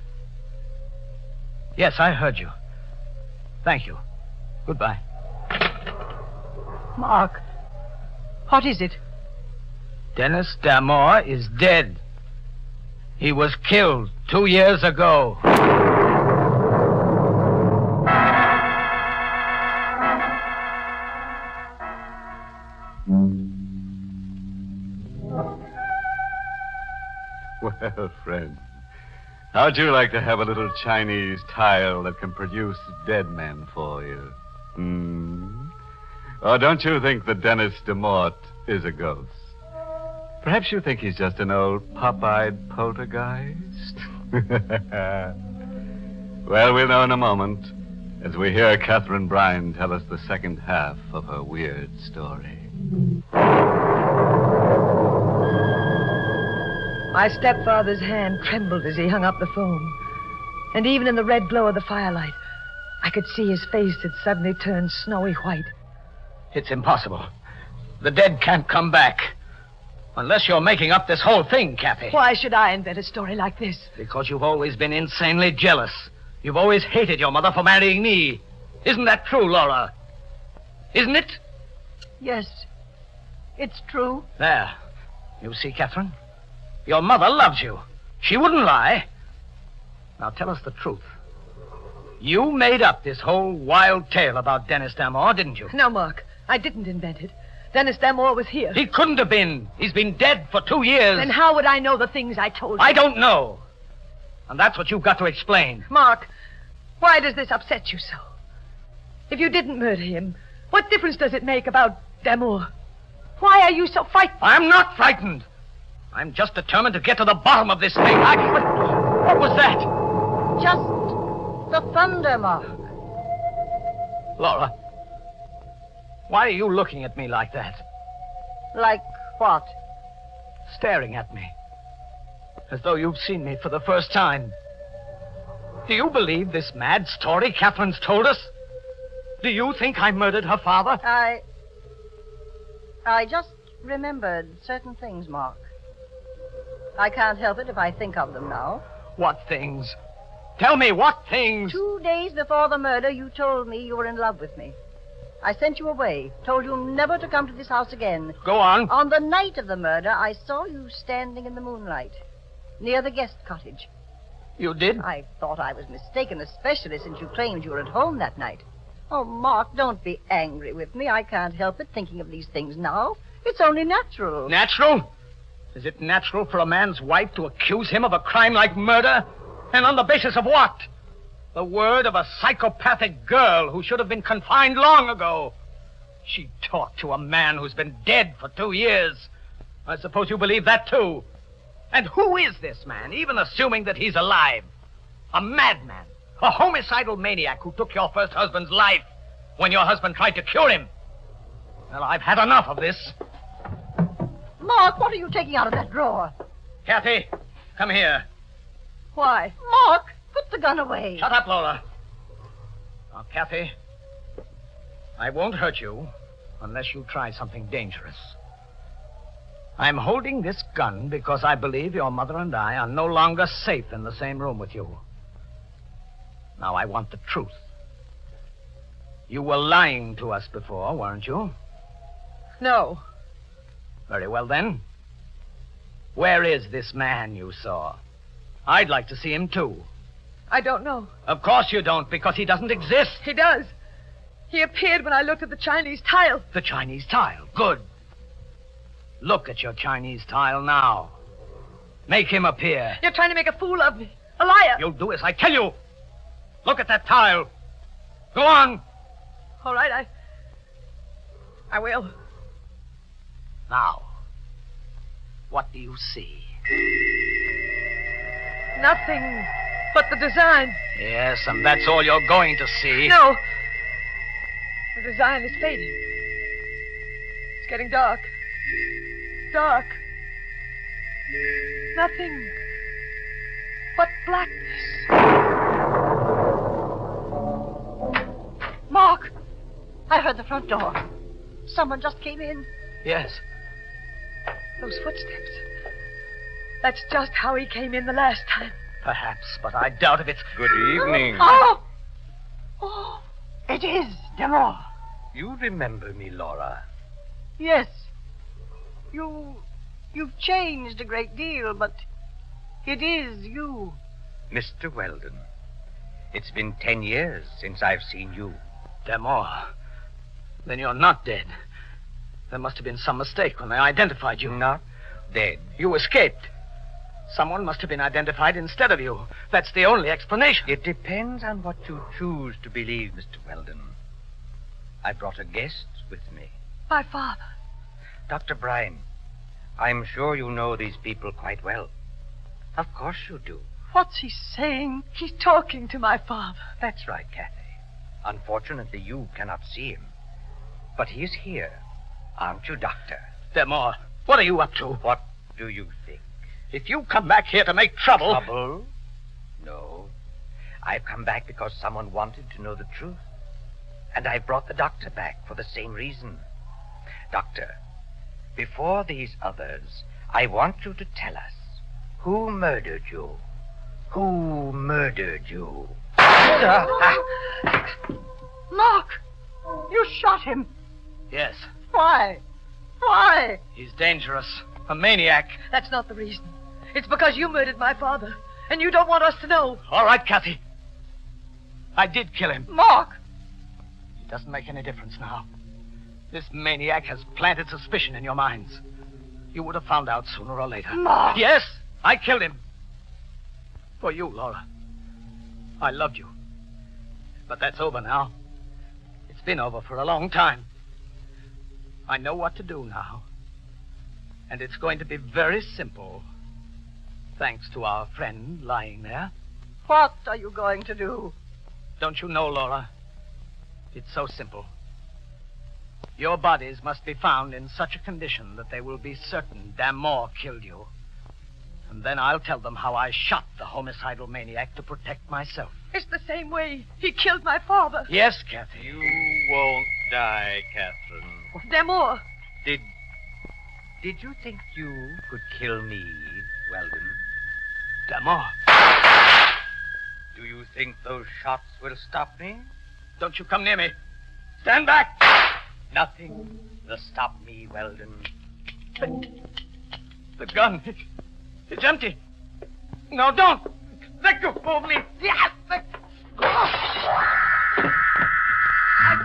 Yes, I heard you. Thank you. Goodbye. Mark, what is it? Dennis Damore is dead. He was killed 2 years ago. Well, friend, how'd you like to have a little Chinese tile that can produce dead men for you? Or don't you think that Dennis Damore is a ghost? Perhaps you think he's just an old pop-eyed poltergeist? Well, we'll know in a moment as we hear Catherine Bryan tell us the second half of her weird story. My stepfather's hand trembled as he hung up the phone. And even in the red glow of the firelight, I could see his face had suddenly turned snowy white. It's impossible. The dead can't come back. Unless you're making up this whole thing, Kathy. Why should I invent a story like this? Because you've always been insanely jealous. You've always hated your mother for marrying me. Isn't that true, Laura? Isn't it? Yes, it's true. There. You see, Catherine? Your mother loves you. She wouldn't lie. Now tell us the truth. You made up this whole wild tale about Dennis Damore, didn't you? No, Mark. I didn't invent it. Dennis Damore was here. He couldn't have been. He's been dead for 2 years. Then how would I know the things I told you? I don't know. And that's what you've got to explain. Mark, why does this upset you so? If you didn't murder him, what difference does it make about Damore? Why are you so frightened? I'm not frightened. I'm just determined to get to the bottom of this thing. What was that? Just the thunder, Mark. Laura, why are you looking at me like that? Like what? Staring at me. As though you've seen me for the first time. Do you believe this mad story Catherine's told us? Do you think I murdered her father? I just remembered certain things, Mark. I can't help it if I think of them now. What things? Tell me, what things? 2 days before the murder, you told me you were in love with me. I sent you away, told you never to come to this house again. Go on. On the night of the murder, I saw you standing in the moonlight, near the guest cottage. You did? I thought I was mistaken, especially since you claimed you were at home that night. Oh, Mark, don't be angry with me. I can't help it thinking of these things now. It's only natural. Natural? Is it natural for a man's wife to accuse him of a crime like murder? And on the basis of what? The word of a psychopathic girl who should have been confined long ago. She talked to a man who's been dead for 2 years. I suppose you believe that, too. And who is this man, even assuming that he's alive? A madman. A homicidal maniac who took your first husband's life when your husband tried to cure him. Well, I've had enough of this. Mark, what are you taking out of that drawer? Kathy, come here. Why? Mark, put the gun away. Shut up, Lola. Now, Kathy, I won't hurt you unless you try something dangerous. I'm holding this gun because I believe your mother and I are no longer safe in the same room with you. Now, I want the truth. You were lying to us before, weren't you? No. Very well, then. Where is this man you saw? I'd like to see him, too. I don't know. Of course you don't, because he doesn't exist. He does. He appeared when I looked at the Chinese tile. The Chinese tile? Good. Look at your Chinese tile now. Make him appear. You're trying to make a fool of me. A liar. You'll do as I tell you. Look at that tile. Go on. All right, I will. Now, what do you see? Nothing but the design. Yes, and that's all you're going to see. No. The design is fading. It's getting dark. Dark. Nothing but blackness. Mark, I heard the front door. Someone just came in. Yes. Those footsteps. That's just how he came in the last time. Perhaps, but I doubt if it's... Good evening. Oh! Oh, it is Damore. You remember me, Laura? Yes. You've changed a great deal, but it is you. Mr. Weldon, it's been 10 years since I've seen you. Damore. Then you're not dead. There must have been some mistake when they identified you. Not dead. You escaped. Someone must have been identified instead of you. That's the only explanation. It depends on what you choose to believe, Mr. Weldon. I brought a guest with me. My father. Dr. Bryan, I'm sure you know these people quite well. Of course you do. What's he saying? He's talking to my father. That's right, Kathy. Unfortunately, you cannot see him. But he's here. Aren't you, Doctor? Damore, what are you up to? What do you think? If you come back here to make trouble... Trouble? No. I've come back because someone wanted to know the truth. And I brought the doctor back for the same reason. Doctor, before these others, I want you to tell us who murdered you. Who murdered you? Mark! You shot him. Yes. Why? Why? He's dangerous. A maniac. That's not the reason. It's because you murdered my father, and you don't want us to know. All right, Kathy. I did kill him. Mark! It doesn't make any difference now. This maniac has planted suspicion in your minds. You would have found out sooner or later. Mark! Yes, I killed him. For you, Laura. I loved you. But that's over now. It's been over for a long time. I know what to do now. And it's going to be very simple. Thanks to our friend lying there. What are you going to do? Don't you know, Laura? It's so simple. Your bodies must be found in such a condition that they will be certain Damore killed you. And then I'll tell them how I shot the homicidal maniac to protect myself. It's the same way he killed my father. Yes, Kathy. You won't die, Catherine. Damore. Did you think you could kill me, Weldon? Damore. Do you think those shots will stop me? Don't you come near me. Stand back! Nothing will stop me, Weldon. The gun. It's empty. No, don't. Let go of me. Yes. I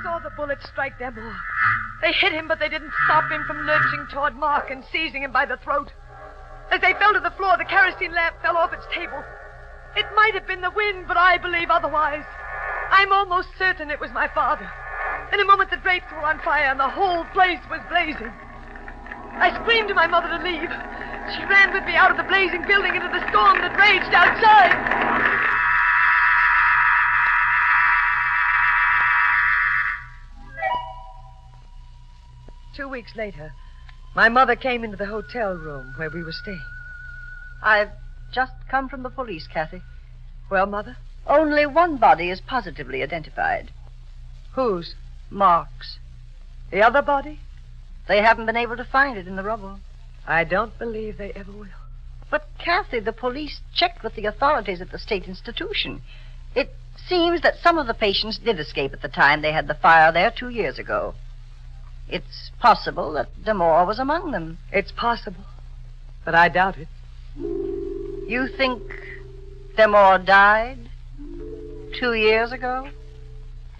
saw the bullet strike Damore. They hit him, but they didn't stop him from lurching toward Mark and seizing him by the throat. As they fell to the floor, the kerosene lamp fell off its table. It might have been the wind, but I believe otherwise. I'm almost certain it was my father. In a moment, the drapes were on fire and the whole place was blazing. I screamed to my mother to leave. She ran with me out of the blazing building into the storm that raged outside. 2 weeks later, my mother came into the hotel room where we were staying. I've just come from the police, Kathy. Well, Mother? Only one body is positively identified. Whose? Mark's. The other body? They haven't been able to find it in the rubble. I don't believe they ever will. But, Kathy, the police checked with the authorities at the state institution. It seems that some of the patients did escape at the time they had the fire there 2 years ago. It's possible that Damore was among them. It's possible, but I doubt it. You think Damore died 2 years ago?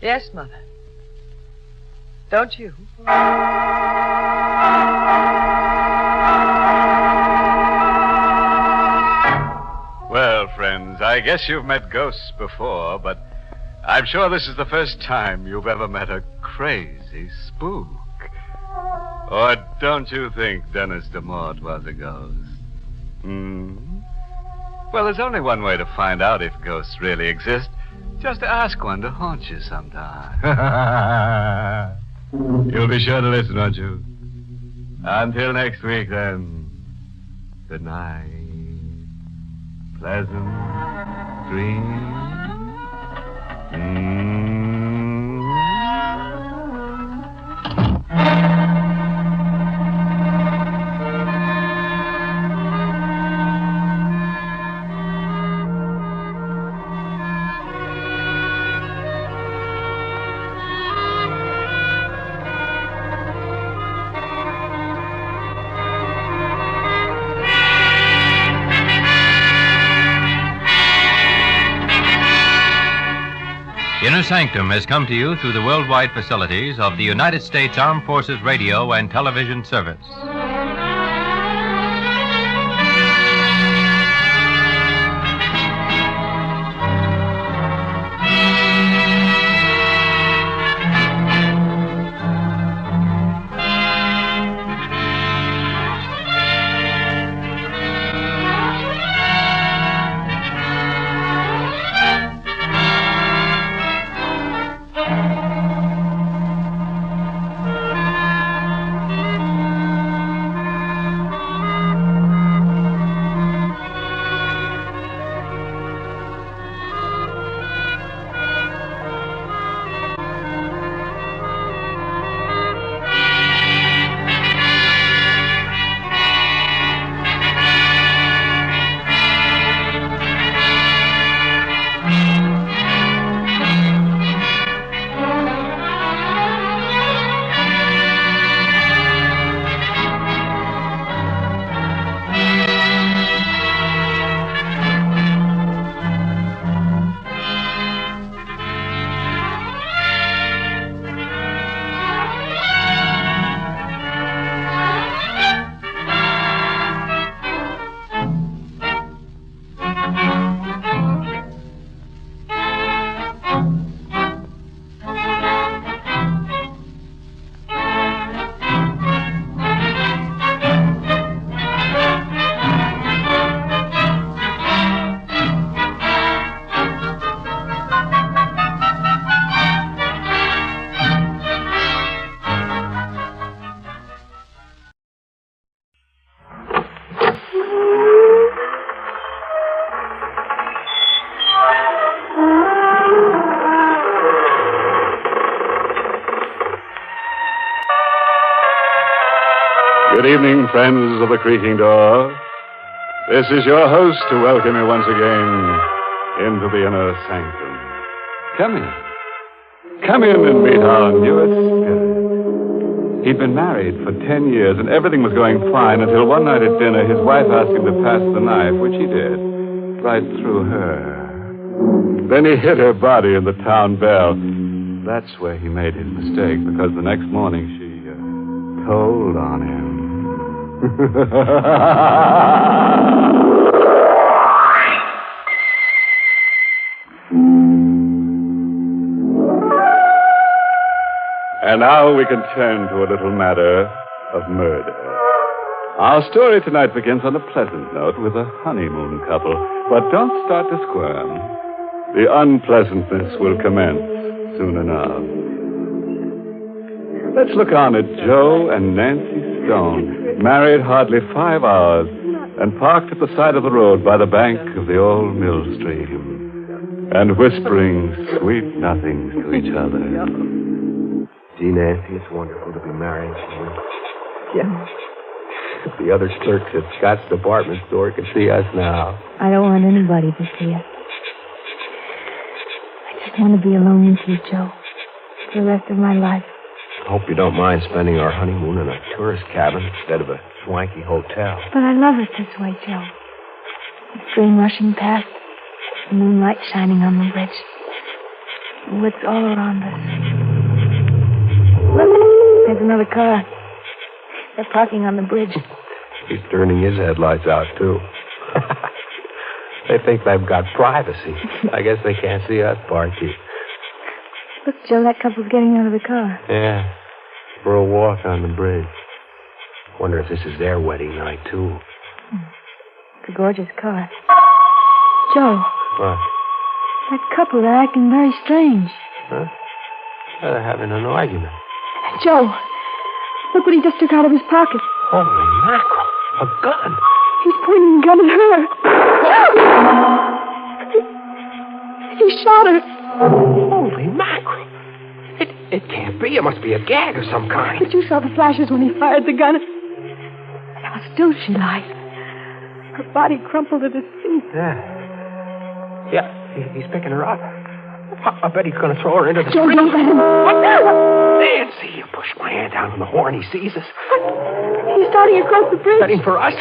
Yes, Mother. Don't you? Well, friends, I guess you've met ghosts before, but I'm sure this is the first time you've ever met a crazy spook. Or don't you think Dennis Damore was a ghost? Well, there's only one way to find out if ghosts really exist. Just ask one to haunt you sometime. You'll be sure to listen, won't you? Until next week, then. Good night. Pleasant dreams. Inner Sanctum has come to you through the worldwide facilities of the United States Armed Forces Radio and Television Service. Good evening, friends of the creaking door. This is your host to welcome you once again into the Inner Sanctum. Come in. Come in and meet our newest spirit. He'd been married for 10 years, and everything was going fine until one night at dinner, his wife asked him to pass the knife, which he did, right through her. Then he hit her body in the town bell. That's where he made his mistake, because the next morning she told on him. And now we can turn to a little matter of murder. Our story tonight begins on a pleasant note with a honeymoon couple. But don't start to squirm. The unpleasantness will commence soon enough. Let's look on at Joe and Nancy Stone, married hardly 5 hours, and parked at the side of the road by the bank of the old mill stream, and whispering sweet nothings to each other. Gee, Nancy, it's wonderful to be married. Yeah. If the other clerks at Scott's department store could see us now. I don't want anybody to see us. I just want to be alone with you, Joe, for the rest of my life. I hope you don't mind spending our honeymoon in a tourist cabin instead of a swanky hotel. But I love it this way, Joe. The stream rushing past, the moonlight shining on the bridge, the woods all around us. Look, there's another car. They're parking on the bridge. He's turning his headlights out, too. They think they've got privacy. I guess they can't see us parking. Look, Joe, that couple's getting out of the car. Yeah, for a walk on the bridge. Wonder if this is their wedding night, too. It's a gorgeous car. Joe. What? That couple, they're acting very strange. Huh? They're having an argument. Joe, look what he just took out of his pocket. Holy mackerel. A gun. He's pointing a gun at her. He shot her. Holy mackerel. It can't be. It must be a gag of some kind. But you saw the flashes when he fired the gun. And how still she lied. Her body crumpled at his feet. Yeah, he's picking her up. I bet he's going to throw her into the Joe, street. don't let him. What? Nancy, you pushed my hand down on the horn. He sees us. He's starting across the bridge. Heading for us.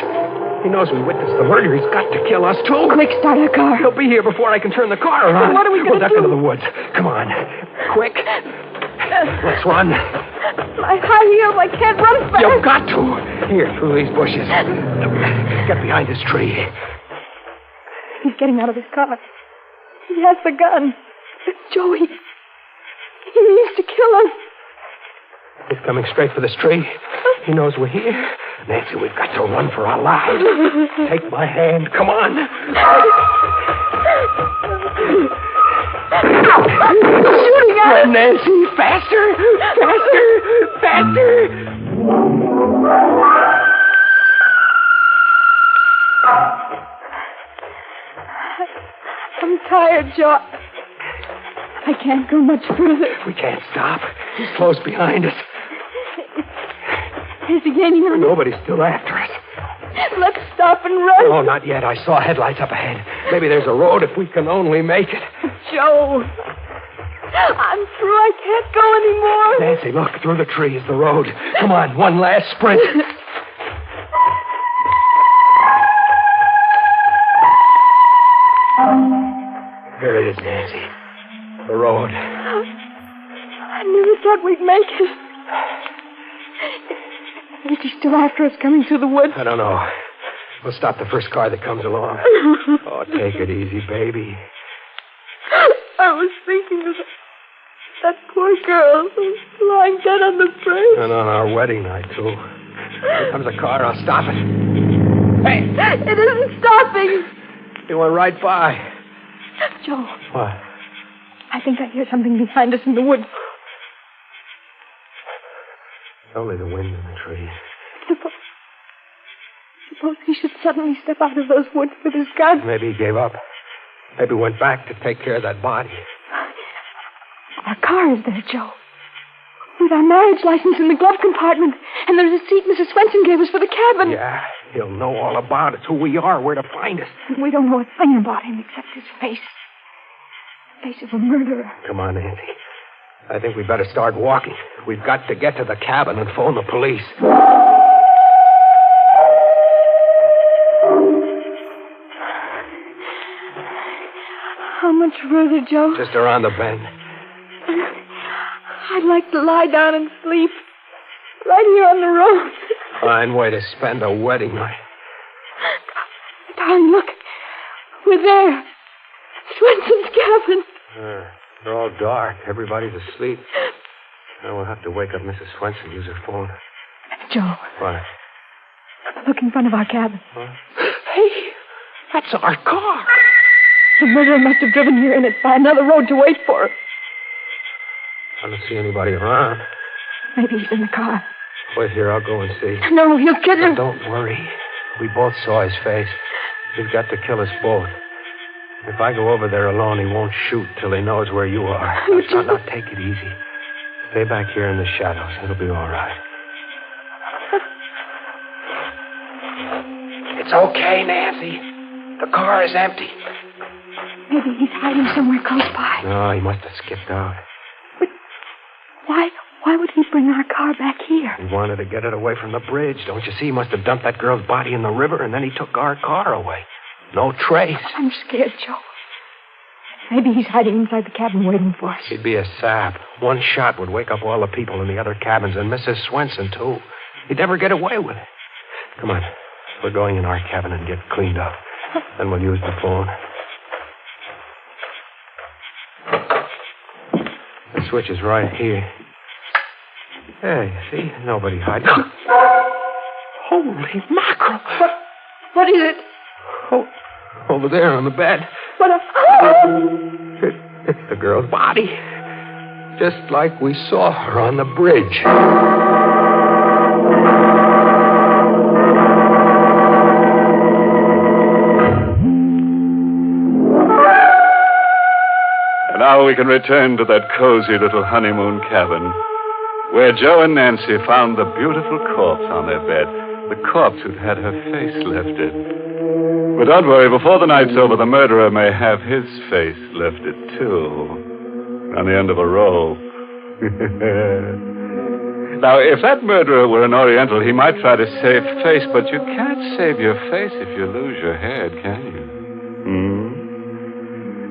He knows we witnessed the murder. He's got to kill us, too. Quick, start the car. He'll be here before I can turn the car around. What are we going to do? We'll duck into the woods. Come on. Quick. Let's run. My high heels, I can't run fast. You've got to. Here, through these bushes. Get behind this tree. He's getting out of his car. He has the gun. Joey, he means to kill us. He's coming straight for this tree. He knows we're here. Nancy, we've got to run for our lives. Take my hand. Come on. Shooting at us. Nancy, faster. Faster. Faster. I'm tired, Joe. I can't go much further. We can't stop. He's close behind us. Is he gaining on us? Nobody's still after us. Let's stop and run. No, not yet. I saw headlights up ahead. Maybe there's a road if we can only make it. Joe, I'm through. I can't go anymore. Nancy, look. Through the trees, the road. Come on, one last sprint. Here it is, Nancy. The road. I never thought we'd make it. Is he still after us coming through the woods? I don't know. We'll stop the first car that comes along. Oh, take it easy, baby. I was thinking of that poor girl who's lying dead on the bridge. And on our wedding night, too. Here comes a car. I'll stop it. Hey! It isn't stopping. It went right by. Joe. What? I think I hear something behind us in the woods. Only the wind in the trees. Suppose he should suddenly step out of those woods with his gun. Maybe he gave up. Maybe went back to take care of that body. Our car is there, Joe. With our marriage license in the glove compartment and the receipt Mrs. Swenson gave us for the cabin. Yeah, he'll know all about us, who we are, where to find us. We don't know a thing about him except his face. The face of a murderer. Come on, Nancy. I think we better start walking. We've got to get to the cabin and phone the police. How much further, Joe? Just around the bend. I'd like to lie down and sleep. Right here on the road. Fine way to spend a wedding night. Darling, look. We're there. Swenson's cabin. They're all dark. Everybody's asleep. Now we'll have to wake up Mrs. Swenson, use her phone. Joe. What? Look in front of our cabin. Huh? Hey, that's our car. The murderer must have driven here in it by another road to wait for us. I don't see anybody around. Maybe he's in the car. Wait here, I'll go and see. No, he'll kill him. Don't worry. We both saw his face. He's got to kill us both. If I go over there alone, he won't shoot till he knows where you are. Now, take it easy. Stay back here in the shadows. It'll be all right. It's okay, Nancy. The car is empty. Maybe he's hiding somewhere close by. No, he must have skipped out. But why would he bring our car back here? He wanted to get it away from the bridge. Don't you see? He must have dumped that girl's body in the river, and then he took our car away. No trace. I'm scared, Joe. Maybe he's hiding inside the cabin waiting for us. He'd be a sap. One shot would wake up all the people in the other cabins, and Mrs. Swenson, too. He'd never get away with it. Come on. We're going in our cabin and get cleaned up. Then we'll use the phone. The switch is right here. Hey, see? Nobody hiding. Holy mackerel. What is it? Oh, over there on the bed. What a... It's the girl's body. Just like we saw her on the bridge. And now we can return to that cozy little honeymoon cabin where Joe and Nancy found the beautiful corpse on their bed. The corpse who'd had her face lifted. But don't worry, before the night's over, the murderer may have his face lifted, too. On the end of a roll. Now, if that murderer were an Oriental, he might try to save face, but you can't save your face if you lose your head, can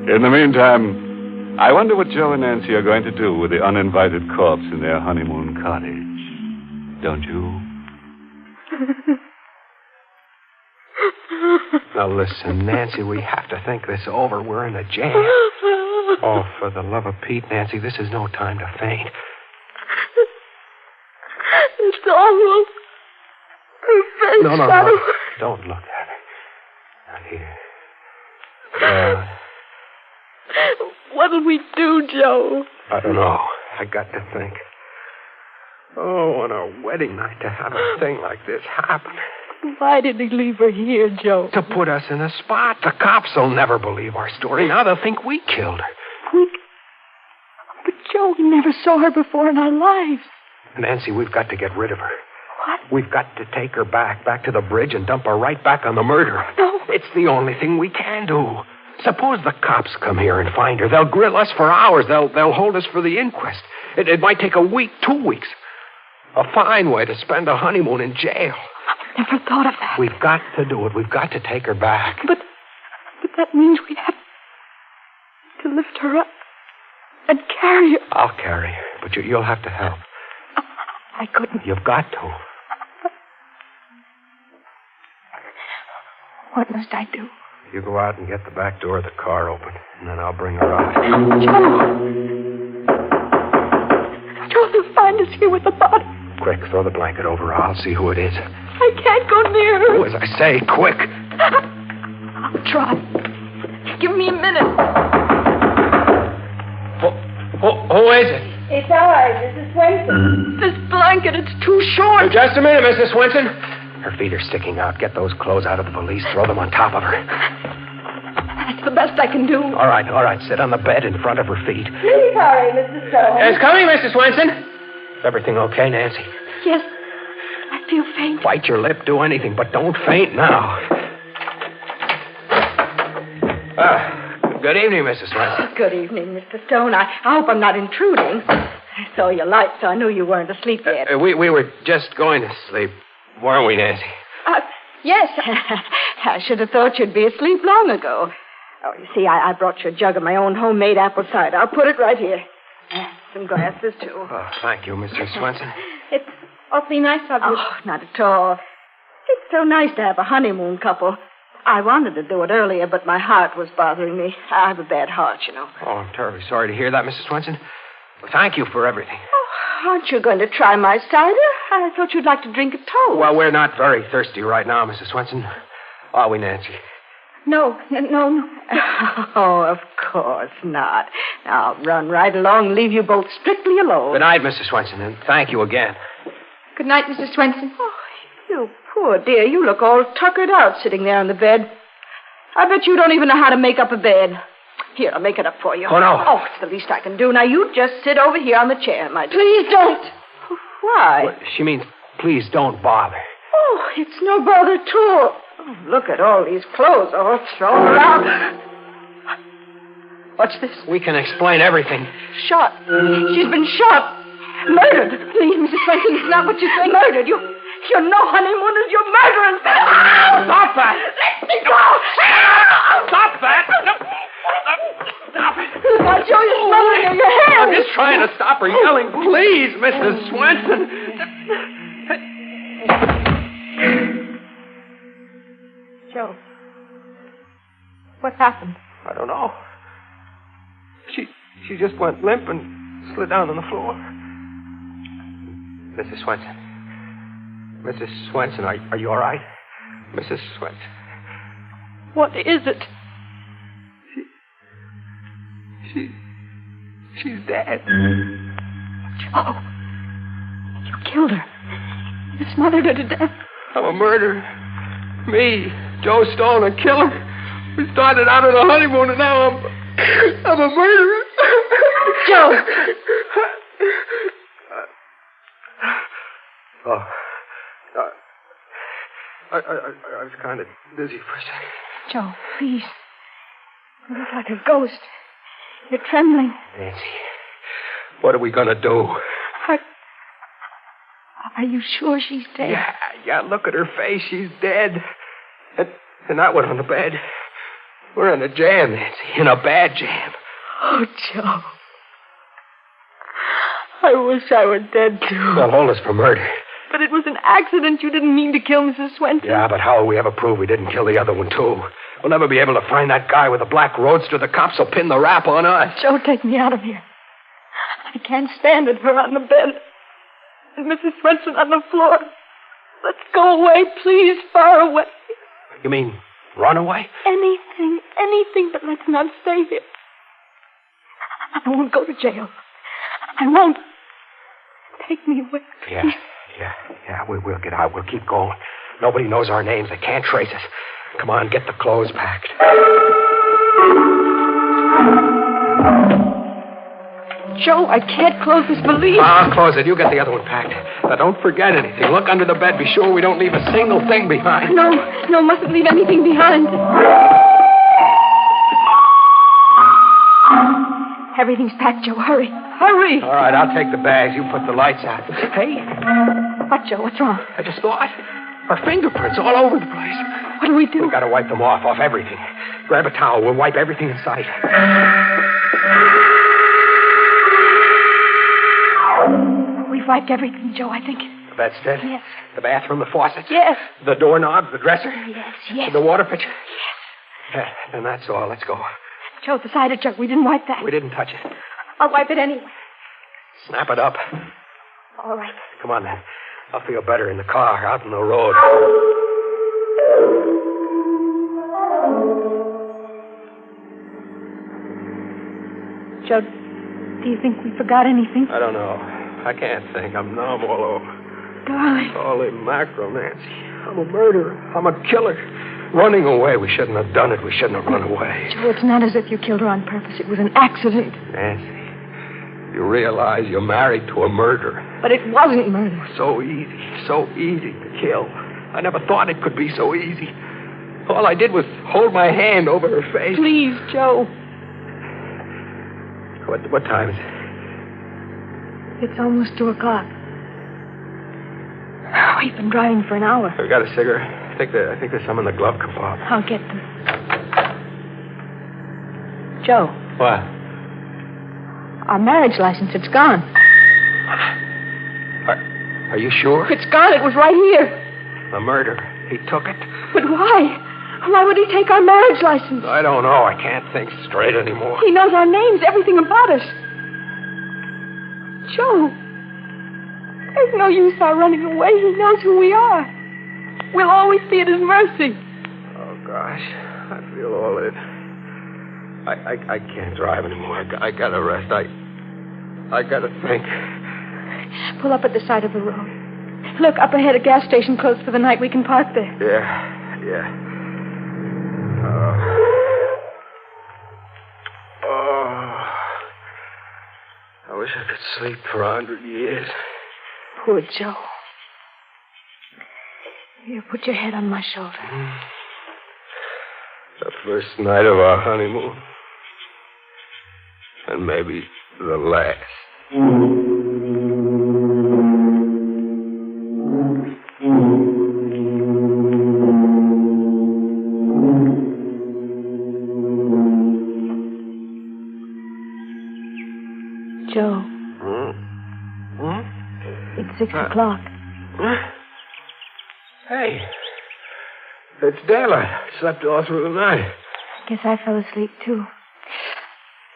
you? In the meantime, I wonder what Joe and Nancy are going to do with the uninvited corpse in their honeymoon cottage. Don't you? Now, listen, Nancy, we have to think this over. We're in a jam. Oh, for the love of Pete, Nancy, this is no time to faint. It's awful. Her face. No. Don't look at her. Now, here. What'll we do, Joe? I don't know. I got to think. Oh, on our wedding night to have a thing like this happen. Why did he leave her here, Joe? To put us in a spot. The cops will never believe our story. Now they'll think we killed her. But, Joe, we never saw her before in our lives. Nancy, we've got to get rid of her. What? We've got to take her back to the bridge and dump her right back on the murderer. No. It's the only thing we can do. Suppose the cops come here and find her. They'll grill us for hours. They'll hold us for the inquest. It might take a week, 2 weeks. A fine way to spend a honeymoon in jail. I never thought of that. We've got to do it. We've got to take her back. But that means we'd have to lift her up and carry her. I'll carry her, but you'll have to help. I couldn't. You've got to. What must I do? You go out and get the back door of the car open, and then I'll bring her out. Joe, they'll find us here with the body. Quick, throw the blanket over her. I'll see who it is. I can't go near her. Do as I say, quick. I'll try. Give me a minute. Who is it? It's I, Mrs. Swenson. This blanket, it's too short. Just a minute, Mrs. Swenson. Her feet are sticking out. Get those clothes out of the valise. Throw them on top of her. That's the best I can do. All right. Sit on the bed in front of her feet. Please hurry, Mrs. Stone. It's coming, Mrs. Swenson. Everything okay, Nancy? Yes. I feel faint. Bite your lip, do anything, but don't faint now. Good evening, Mrs. Swenson. Good evening, Mr. Stone. I hope I'm not intruding. I saw your light, so I knew you weren't asleep yet. We were just going to sleep, weren't we, Nancy? Yes. I should have thought you'd be asleep long ago. Oh, you see, I brought you a jug of my own homemade apple cider. I'll put it right here. Some glasses, too. Oh, thank you, Mrs. Swenson. It's awfully nice of you. Oh, not at all. It's so nice to have a honeymoon couple. I wanted to do it earlier, but my heart was bothering me. I have a bad heart, you know. Oh, I'm terribly sorry to hear that, Mrs. Swenson. Well, thank you for everything. Oh, aren't you going to try my cider? I thought you'd like to drink it toast. Well, we're not very thirsty right now, Mrs. Swenson. Are we, Nancy? No. Oh, of course not. Now, run right along, leave you both strictly alone. Good night, Mrs. Swenson, and thank you again. Good night, Mrs. Swenson. Oh, you poor dear. You look all tuckered out sitting there on the bed. I bet you don't even know how to make up a bed. Here, I'll make it up for you. Oh, no. Oh, it's the least I can do. Now, you just sit over here on the chair, my dear. Please don't. Why? Well, she means, please don't bother. Oh, it's no bother at all. Oh, look at all these clothes all thrown around. What's this? We can explain everything. Shot. She's been shot. Murdered. Please, Mrs. Swenson, it's not what you think. Murdered. You're no honeymooners. You're murderers. Stop that. Let me go. Stop that. No. Stop it. I'll show you smothering in your hands. I'm just trying to stop her yelling. Please, Mrs. Swenson. Joe. What happened? I don't know. She just went limp and slid down on the floor. Mrs. Swenson. Mrs. Swenson, are you all right? Mrs. Swenson. What is it? She's dead. Joe. You killed her. You smothered her to death. I'm a murderer. Me, Joe Stone, a killer. We started out on a honeymoon and now I'm a murderer. Joe! I was kind of dizzy for a second. Joe, please. You look like a ghost. You're trembling. Nancy, what are we going to do? Are you sure she's dead? Yeah, look at her face. She's dead. And that one on the bed. We're in a jam, Nancy. In a bad jam. Oh, Joe. I wish I were dead, too. They'll hold us for murder. But it was an accident. You didn't mean to kill Mrs. Swenson. Yeah, but how will we ever prove we didn't kill the other one, too? We'll never be able to find that guy with the black roadster. The cops will pin the rap on us. Joe, take me out of here. I can't stand it. Her on the bed. And Mrs. Swenson on the floor. Let's go away, please. Far away. You mean run away? Anything, but let's not stay here. I won't go to jail. I won't. Take me away. Yeah. We'll get out. We'll keep going. Nobody knows our names. They can't trace us. Come on, get the clothes packed. Joe, I can't close this valise. I'll close it. You get the other one packed. Now, don't forget anything. Look under the bed. Be sure we don't leave a single thing behind. No, mustn't leave anything behind. Everything's packed, Joe. Hurry. All right, I'll take the bags. You put the lights out. Hey. What, Joe? What's wrong? I just thought. Our fingerprints all over the place. What do we do? We've got to wipe them off everything. Grab a towel. We'll wipe everything in sight. We've wiped everything, Joe, I think. The bedstead? Yes. The bathroom, the faucets? Yes. The doorknob, the dresser? Yes. The water pitcher? Yes. And that's all. Let's go. Joe, the cider jug. We didn't wipe that. We didn't touch it. I'll wipe it anyway. Snap it up. All right. Come on, then. I'll feel better in the car, out on the road. Joe, do you think we forgot anything? I don't know. I can't think. I'm numb all over. Darling. Holy mackerel, Nancy. I'm a murderer. I'm a killer. Running away. We shouldn't have done it. We shouldn't have run away. Joe, it's not as if you killed her on purpose. It was an accident. Nancy. You realize you're married to a murderer. But it wasn't murder. So easy to kill. I never thought it could be so easy. All I did was hold my hand over her face. Please, Joe. What time is it? It's almost 2 o'clock. We've been driving for an hour. Have you got a cigarette? I think there's some in the glove compartment. I'll get them. Joe, What? our marriage license, it's gone. Are you sure? It's gone. It was right here. The murder. He took it? But why? Why would he take our marriage license? I don't know. I can't think straight anymore. He knows our names, everything about us. Joe, there's no use our running away. He knows who we are. We'll always be at his mercy. Oh, gosh. I feel all it. I can't drive anymore. I gotta rest. I gotta think. Pull up at the side of the road. Look, up ahead, a gas station closed for the night. We can park there. Yeah. I wish I could sleep for 100 years. Poor Joe. Here, put your head on my shoulder. The first night of our honeymoon. And maybe the last. Joe. It's 6 o'clock. Hey. It's daylight. I slept all through the night. Guess I fell asleep, too.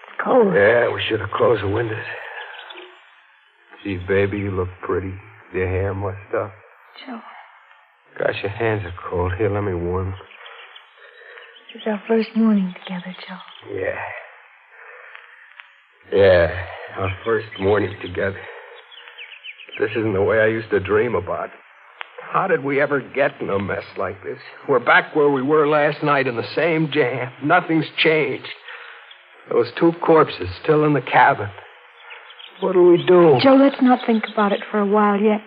It's cold. Yeah, we should have closed the windows. Gee, baby, you look pretty. Your hair mussed up. Joe. Gosh, your hands are cold. Here, let me warm them. This is our first morning together, Joe. Yeah, our first morning together. This isn't the way I used to dream about. How did we ever get in a mess like this? We're back where we were last night in the same jam. Nothing's changed. Those 2 corpses still in the cabin. What do we do? Joe, let's not think about it for a while yet.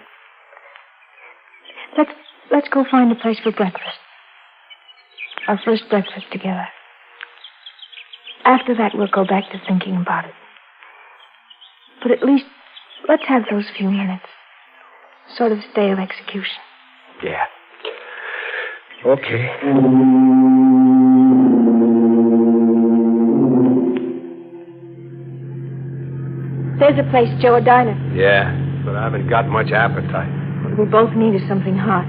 Let's go find a place for breakfast. Our first breakfast together. After that, we'll go back to thinking about it. But at least, let's have those few minutes. Sort of stay of execution. Yeah. Okay. There's a place, Joe, a diner. Yeah, but I haven't got much appetite. What we both need is something hot.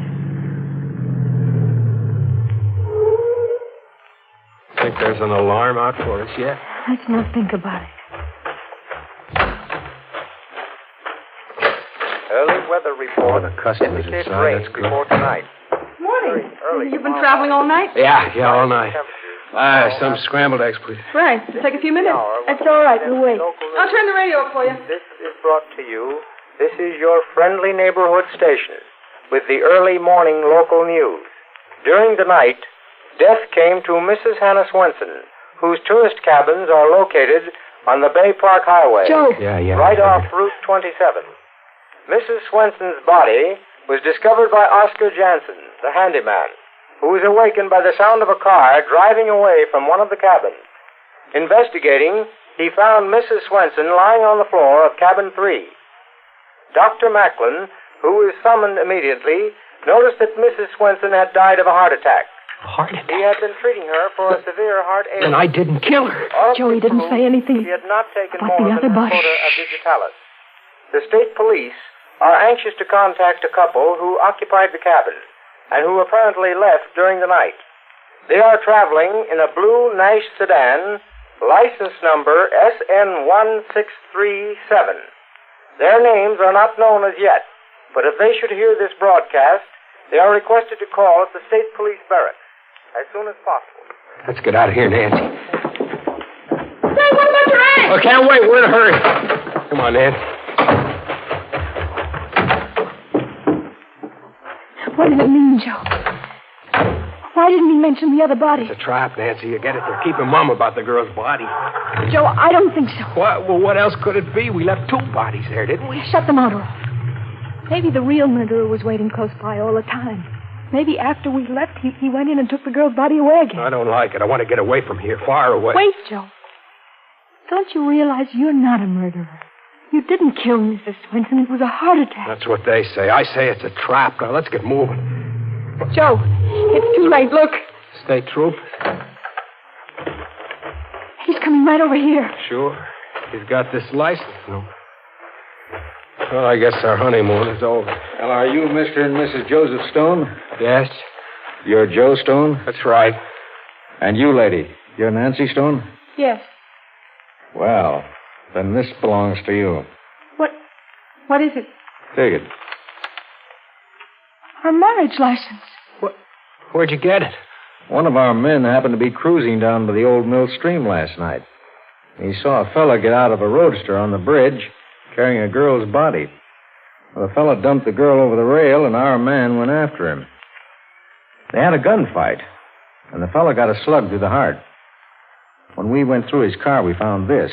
Think there's an alarm out for us yet? Let's not think about it. Early weather report. The customers indicates inside. rain That's good. before tonight. Morning. You've been traveling all night? Yeah, all night. Some scrambled eggs, please. Right. It'll take a few minutes. That's all right. We'll wait. I'll turn the radio up for you. This is brought to you. This is your friendly neighborhood station with the early morning local news. During the night, death came to Mrs. Hannah Swenson, whose tourist cabins are located on the Bay Park Highway. Joe. Yeah. Right off Route 27. Mrs. Swenson's body was discovered by Oscar Jansen, the handyman, who was awakened by the sound of a car driving away from one of the cabins. Investigating, he found Mrs. Swenson lying on the floor of cabin 3. Dr. Macklin, who was summoned immediately, noticed that Mrs. Swenson had died of a heart attack. Heart attack? He had been treating her for a severe heart ailment. And I didn't kill her. Joey didn't say anything He had not taken about more the than other a body. quota of digitalis. The state police are anxious to contact a couple who occupied the cabin and who apparently left during the night. They are traveling in a blue Nash sedan, license number SN1637. Their names are not known as yet, but if they should hear this broadcast, they are requested to call at the state police barracks as soon as possible. Let's get out of here, Nancy. Say, what about your eggs? I can't wait. We're in a hurry. Come on, Nancy. What does it mean, Joe? Why didn't he mention the other body? It's a trap, Nancy. You get it? They're keeping Mum about the girl's body. Joe, I don't think so. What? Well, what else could it be? We left 2 bodies there, didn't we? Shut the motor off. Maybe the real murderer was waiting close by all the time. Maybe after we left, he went in and took the girl's body away again. I don't like it. I want to get away from here, far away. Wait, Joe. Don't you realize you're not a murderer? You didn't kill Mrs. Swenson. It was a heart attack. That's what they say. I say it's a trap. Now, let's get moving. Joe, it's too late. Look. State troop? He's coming right over here. Sure. He's got this license. No. Well, I guess our honeymoon is over. Well, are you Mr. and Mrs. Joseph Stone? Yes. You're Joe Stone? That's right. And you, lady, you're Nancy Stone? Yes. Well, then this belongs to you. What is it? Take it. Our marriage license. Where'd you get it? One of our men happened to be cruising down by the old mill stream last night. He saw a fella get out of a roadster on the bridge carrying a girl's body. Well, the fella dumped the girl over the rail, and our man went after him. They had a gunfight, and the fella got a slug through the heart. When we went through his car, we found this.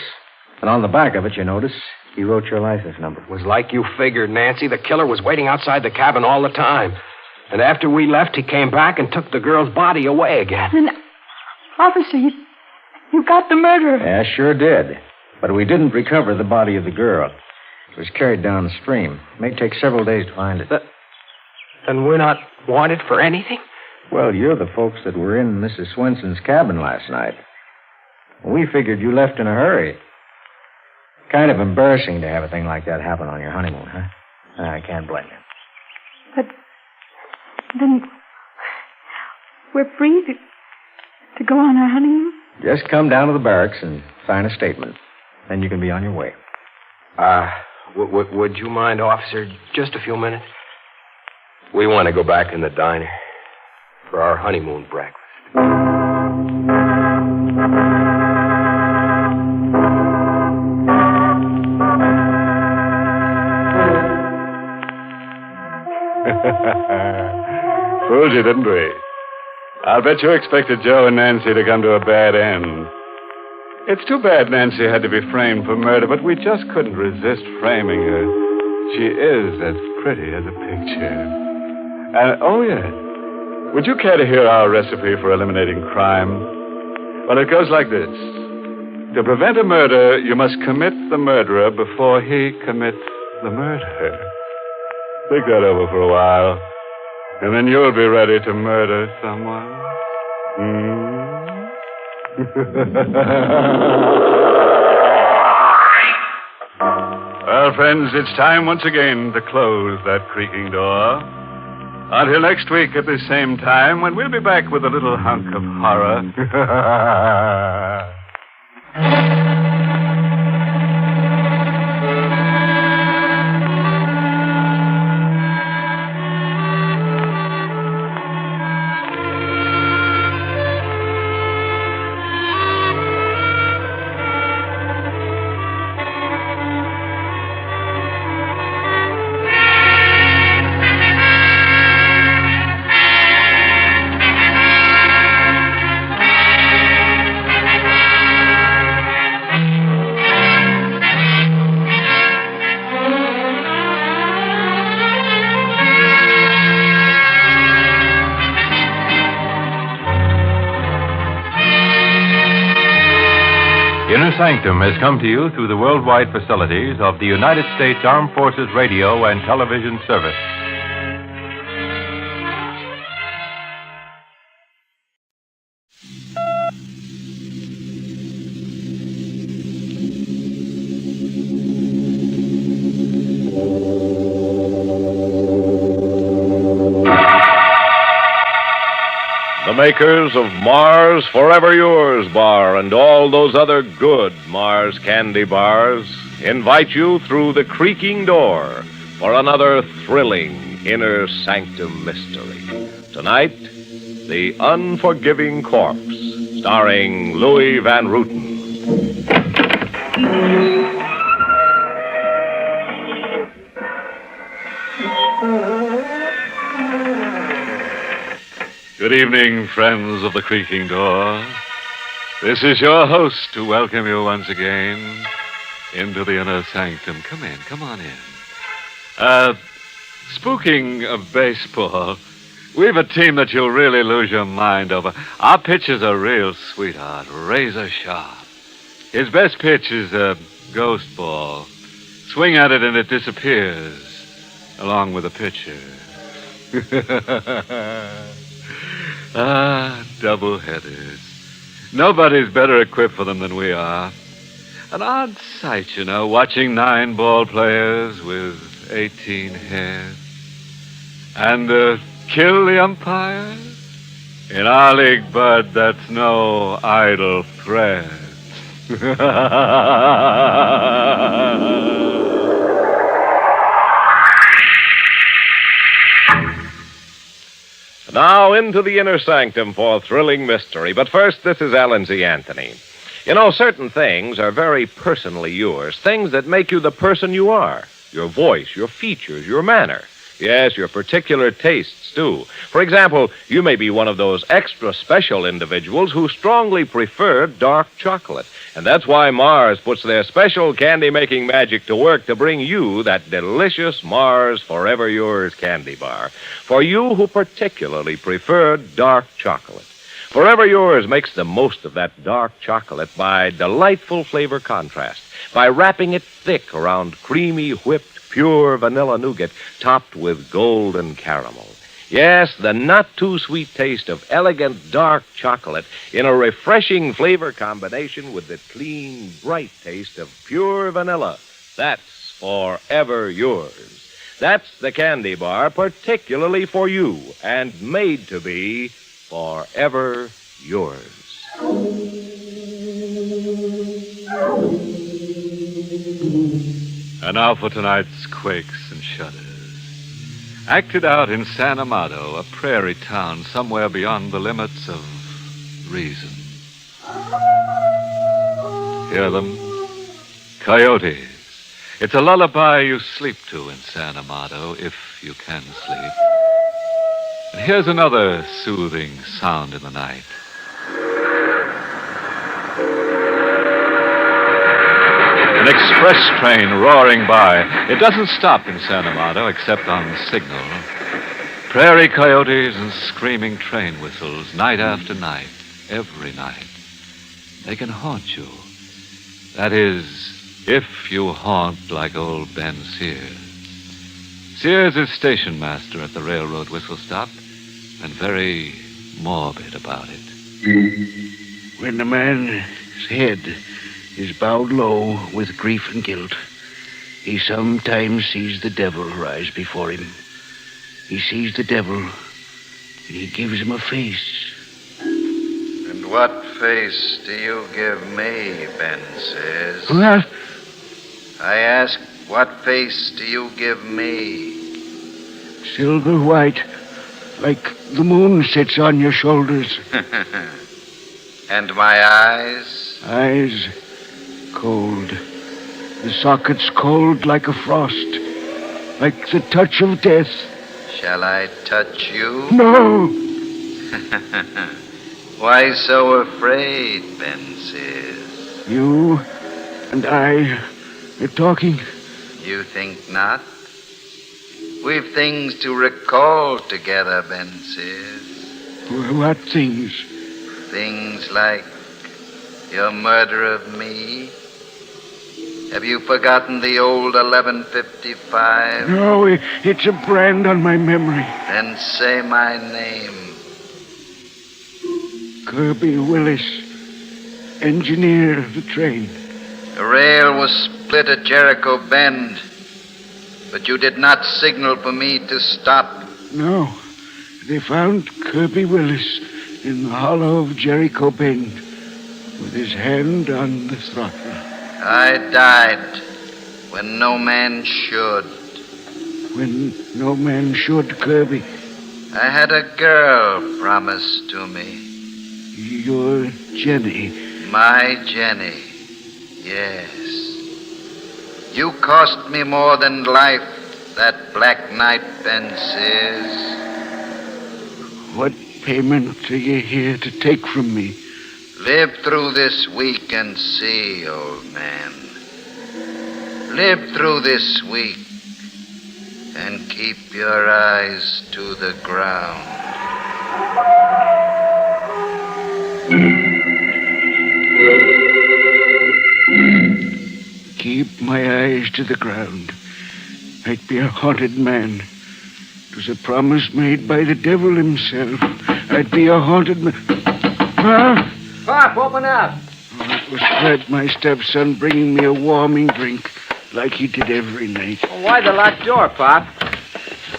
And on the back of it, you notice, he wrote your license number. It was like you figured, Nancy. The killer was waiting outside the cabin all the time. And after we left, he came back and took the girl's body away again. And, officer, you got the murderer. Yeah, sure did. But we didn't recover the body of the girl. It was carried down the stream. It may take several days to find it. Then we're not wanted for anything? Well, you're the folks that were in Mrs. Swenson's cabin last night. We figured you left in a hurry. Kind of embarrassing to have a thing like that happen on your honeymoon, huh? I can't blame you. But then we're free to go on our honeymoon? Just come down to the barracks and sign a statement. Then you can be on your way. Would you mind, officer, just a few minutes? We want to go back in the diner for our honeymoon breakfast. Fooled you, didn't we? I'll bet you expected Joe and Nancy to come to a bad end. It's too bad Nancy had to be framed for murder, but we just couldn't resist framing her. She is as pretty as a picture. And, oh, yes. Would you care to hear our recipe for eliminating crime? Well, it goes like this. To prevent a murder, you must commit the murderer before he commits the murder. Think that over for a while, and then you'll be ready to murder someone. Well, friends, it's time once again to close that creaking door. Until next week at the same time, when we'll be back with a little hunk of horror. Inner Sanctum has come to you through the worldwide facilities of the United States Armed Forces Radio and Television Service. The makers of Mars Forever Yours Bar and all those other good Mars candy bars invite you through the creaking door for another thrilling Inner Sanctum mystery. Tonight, The Unforgiving Corpse, starring Louis Van Rooten. Good evening, friends of the creaking door. This is your host to welcome you once again into the Inner Sanctum. Come in, come on in. Spooking of baseball, we've a team that you'll really lose your mind over. Our pitcher's a real sweetheart, razor sharp. His best pitch is a ghost ball. Swing at it and it disappears, along with the pitcher. Double-headers. Nobody's better equipped for them than we are. An odd sight, you know, watching 9 ball players with 18 heads. And kill the umpire? In our league, Bud, that's no idle threat. Now into the Inner Sanctum for thrilling mystery. But first, this is Alan Z. Anthony. You know, certain things are very personally yours, things that make you the person you are. Your voice, your features, your manner. Yes, your particular tastes, too. For example, you may be one of those extra special individuals who strongly prefer dark chocolate. And that's why Mars puts their special candy-making magic to work to bring you that delicious Mars Forever Yours candy bar. For you who particularly prefer dark chocolate. Forever Yours makes the most of that dark chocolate by delightful flavor contrast, by wrapping it thick around creamy, whipped, pure vanilla nougat topped with golden caramel. Yes, the not-too-sweet taste of elegant dark chocolate in a refreshing flavor combination with the clean, bright taste of pure vanilla. That's Forever Yours. That's the candy bar particularly for you and made to be forever yours. And now for tonight's quakes and shudders. Acted out in San Amado, a prairie town somewhere beyond the limits of reason. Hear them? Coyotes. It's a lullaby you sleep to in San Amado, if you can sleep. And here's another soothing sound in the night. An express train roaring by. It doesn't stop in San Amado except on signal. Prairie coyotes and screaming train whistles night after night, every night. They can haunt you. That is, if you haunt like old Ben Sears. Sears is station master at the railroad whistle stop and very morbid about it. When a man's head is bowed low with grief and guilt, he sometimes sees the devil rise before him. He sees the devil, and he gives him a face. And what face do you give me, Ben says? What? I ask, what face do you give me? Silver white, like the moon sits on your shoulders. And my eyes? Eyes cold. The sockets cold like a frost, like the touch of death. Shall I touch you? No! Why so afraid, Ben says? You and I are talking. You think not? We've things to recall together, Ben says. What things? Things like your murder of me. Have you forgotten the old 1155? No, it's a brand on my memory. Then say my name. Kirby Willis, engineer of the train. The rail was split at Jericho Bend, but you did not signal for me to stop. No, they found Kirby Willis in the hollow of Jericho Bend with his hand on the throttle. I died when no man should. When no man should, Kirby. I had a girl promised to me. Your Jenny. My Jenny, yes. You cost me more than life that black night, Ben says. What payment are you here to take from me? Live through this week and see, old man. Live through this week and keep your eyes to the ground. Keep my eyes to the ground. I'd be a haunted man. It was a promise made by the devil himself. I'd be a haunted man. Huh? Pop, open up. Oh, it was Fred, my stepson, bringing me a warming drink like he did every night. Well, why the locked door, Pop?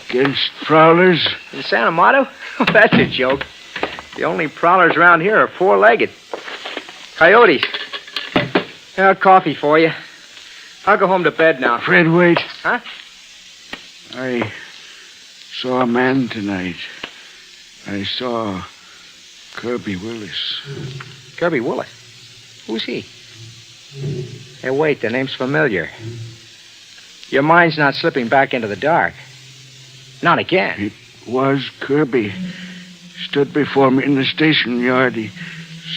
Against prowlers? In Santa Mato? That's a joke. The only prowlers around here are four-legged. Coyotes. Here, coffee for you. I'll go home to bed now. Fred, wait. Huh? I saw a man tonight. I saw Kirby Willis. Kirby Willis? Who's he? Hey, wait, the name's familiar. Your mind's not slipping back into the dark. Not again. It was Kirby. Stood before me in the station yard. He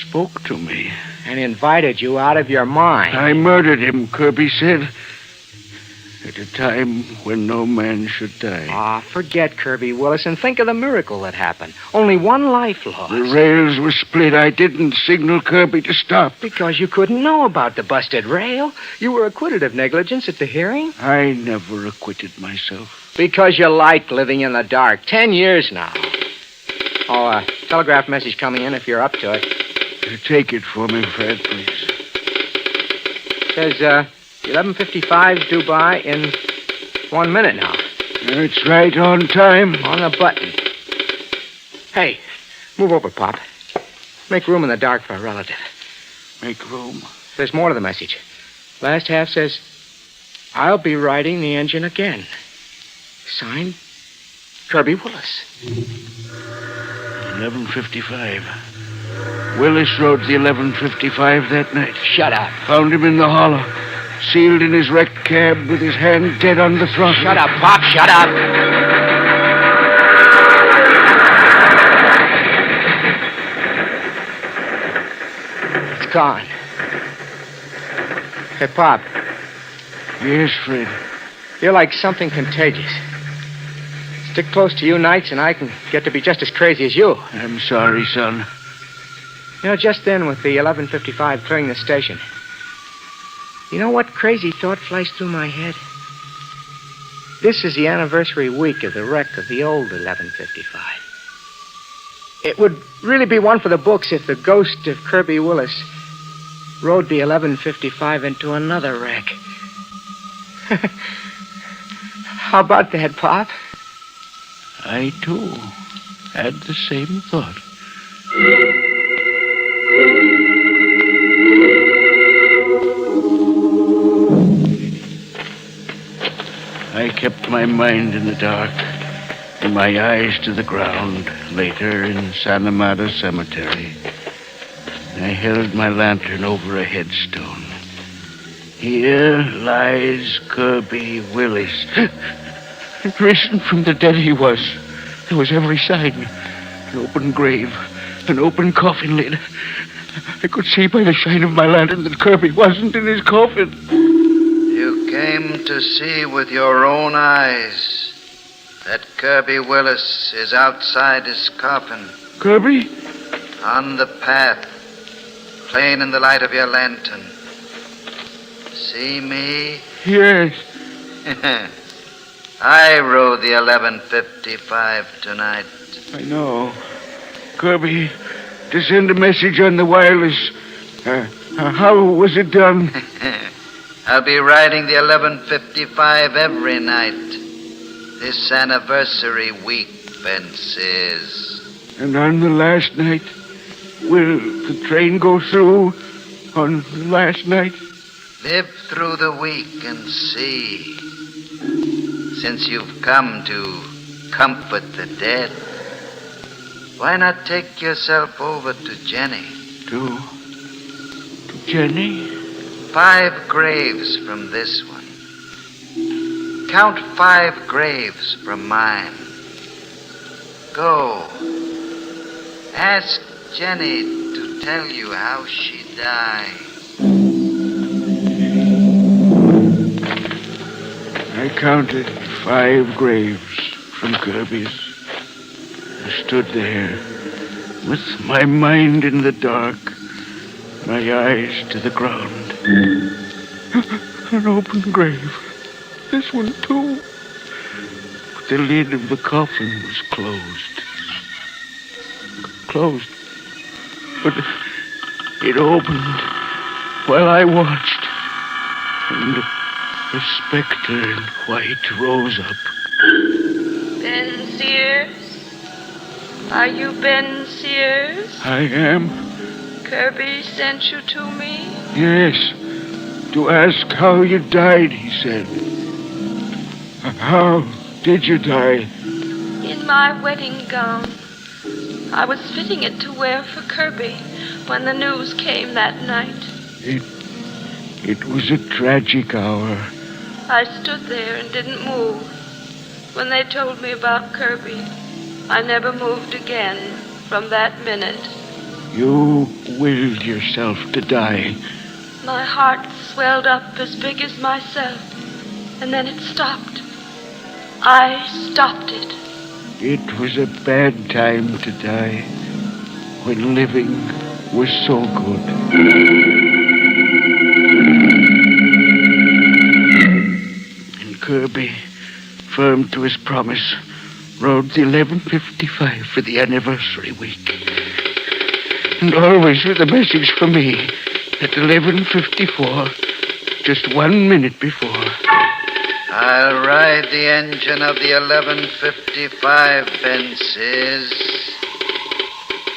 spoke to me. And invited you out of your mind. I murdered him, Kirby said. At a time when no man should die. Ah, forget Kirby Willis and think of the miracle that happened. Only one life lost. The rails were split. I didn't signal Kirby to stop. Because you couldn't know about the busted rail. You were acquitted of negligence at the hearing. I never acquitted myself. Because you like living in the dark. 10 years now. Oh, telegraph message coming in if you're up to it. Take it for me, Fred, please. Says, 11:55 due by in 1 minute now. It's right on time. On the button. Hey, move over, Pop. Make room in the dark for a relative. Make room? There's more to the message. Last half says, I'll be riding the engine again. Signed, Kirby Willis. 11:55. Willis rode the 11:55 that night. Shut up. Found him in the hollow, sealed in his wrecked cab with his hand dead on the throttle. Shut up, Pop, shut up. It's gone. Hey, Pop. Yes, Fred. You're like something contagious. Stick close to you nights and I can get to be just as crazy as you. I'm sorry, son. You know, just then with the 11:55 clearing the station, you know what crazy thought flashed through my head? This is the anniversary week of the wreck of the old 11:55. It would really be one for the books if the ghost of Kirby Willis rode the 11:55 into another wreck. How about that, Pop? I, too, had the same thought. I kept my mind in the dark and my eyes to the ground. Later, in Santa Maria Cemetery, I held my lantern over a headstone. Here lies Kirby Willis. Risen from the dead he was. There was every sign. An open grave, an open coffin lid. I could see by the shine of my lantern that Kirby wasn't in his coffin. You came to see with your own eyes that Kirby Willis is outside his coffin. Kirby? On the path, plain in the light of your lantern. See me? Yes. I rode the 11:55 tonight. I know. Kirby, to send a message on the wireless. How was it done? I'll be riding the 11:55 every night. This anniversary week, Ben says. And on the last night, will the train go through on the last night? Live through the week and see. Since you've come to comfort the dead, why not take yourself over to Jenny? To Jenny? 5 graves from this one. Count 5 graves from mine. Go. Ask Jenny to tell you how she died. I counted 5 graves from Kirby's. I stood there with my mind in the dark, my eyes to the ground. An open grave. This one, too. But the lid of the coffin was closed. Closed. But it opened while I watched. And a specter in white rose up. Ben Sears? Are you Ben Sears? I am. Kirby sent you to me? Yes. To ask how you died, he said. How did you die? In my wedding gown. I was fitting it to wear for Kirby when the news came that night. It was a tragic hour. I stood there and didn't move. When they told me about Kirby, I never moved again from that minute. You willed yourself to die. My heart swelled up as big as myself, and then it stopped. I stopped it. It was a bad time to die, when living was so good. And Kirby, firm to his promise, rode the 11:55 for the anniversary week. And always with a message for me at 11:54, just 1 minute before. I'll ride the engine of the 11:55, Ben says.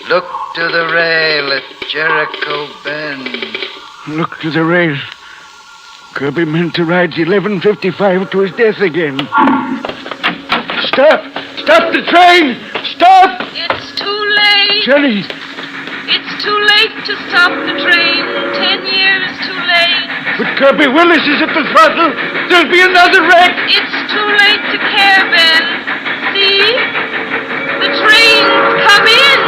Look to the rail at Jericho Bend. Look to the rail. Kirby meant to ride the 11:55 to his death again. Stop! Stop the train! Stop! It's too late. Jenny! It's too late to stop the train. 10 years too late. But Kirby Willis is at the throttle. There'll be another wreck. It's too late to care, Ben. See? The train's come in.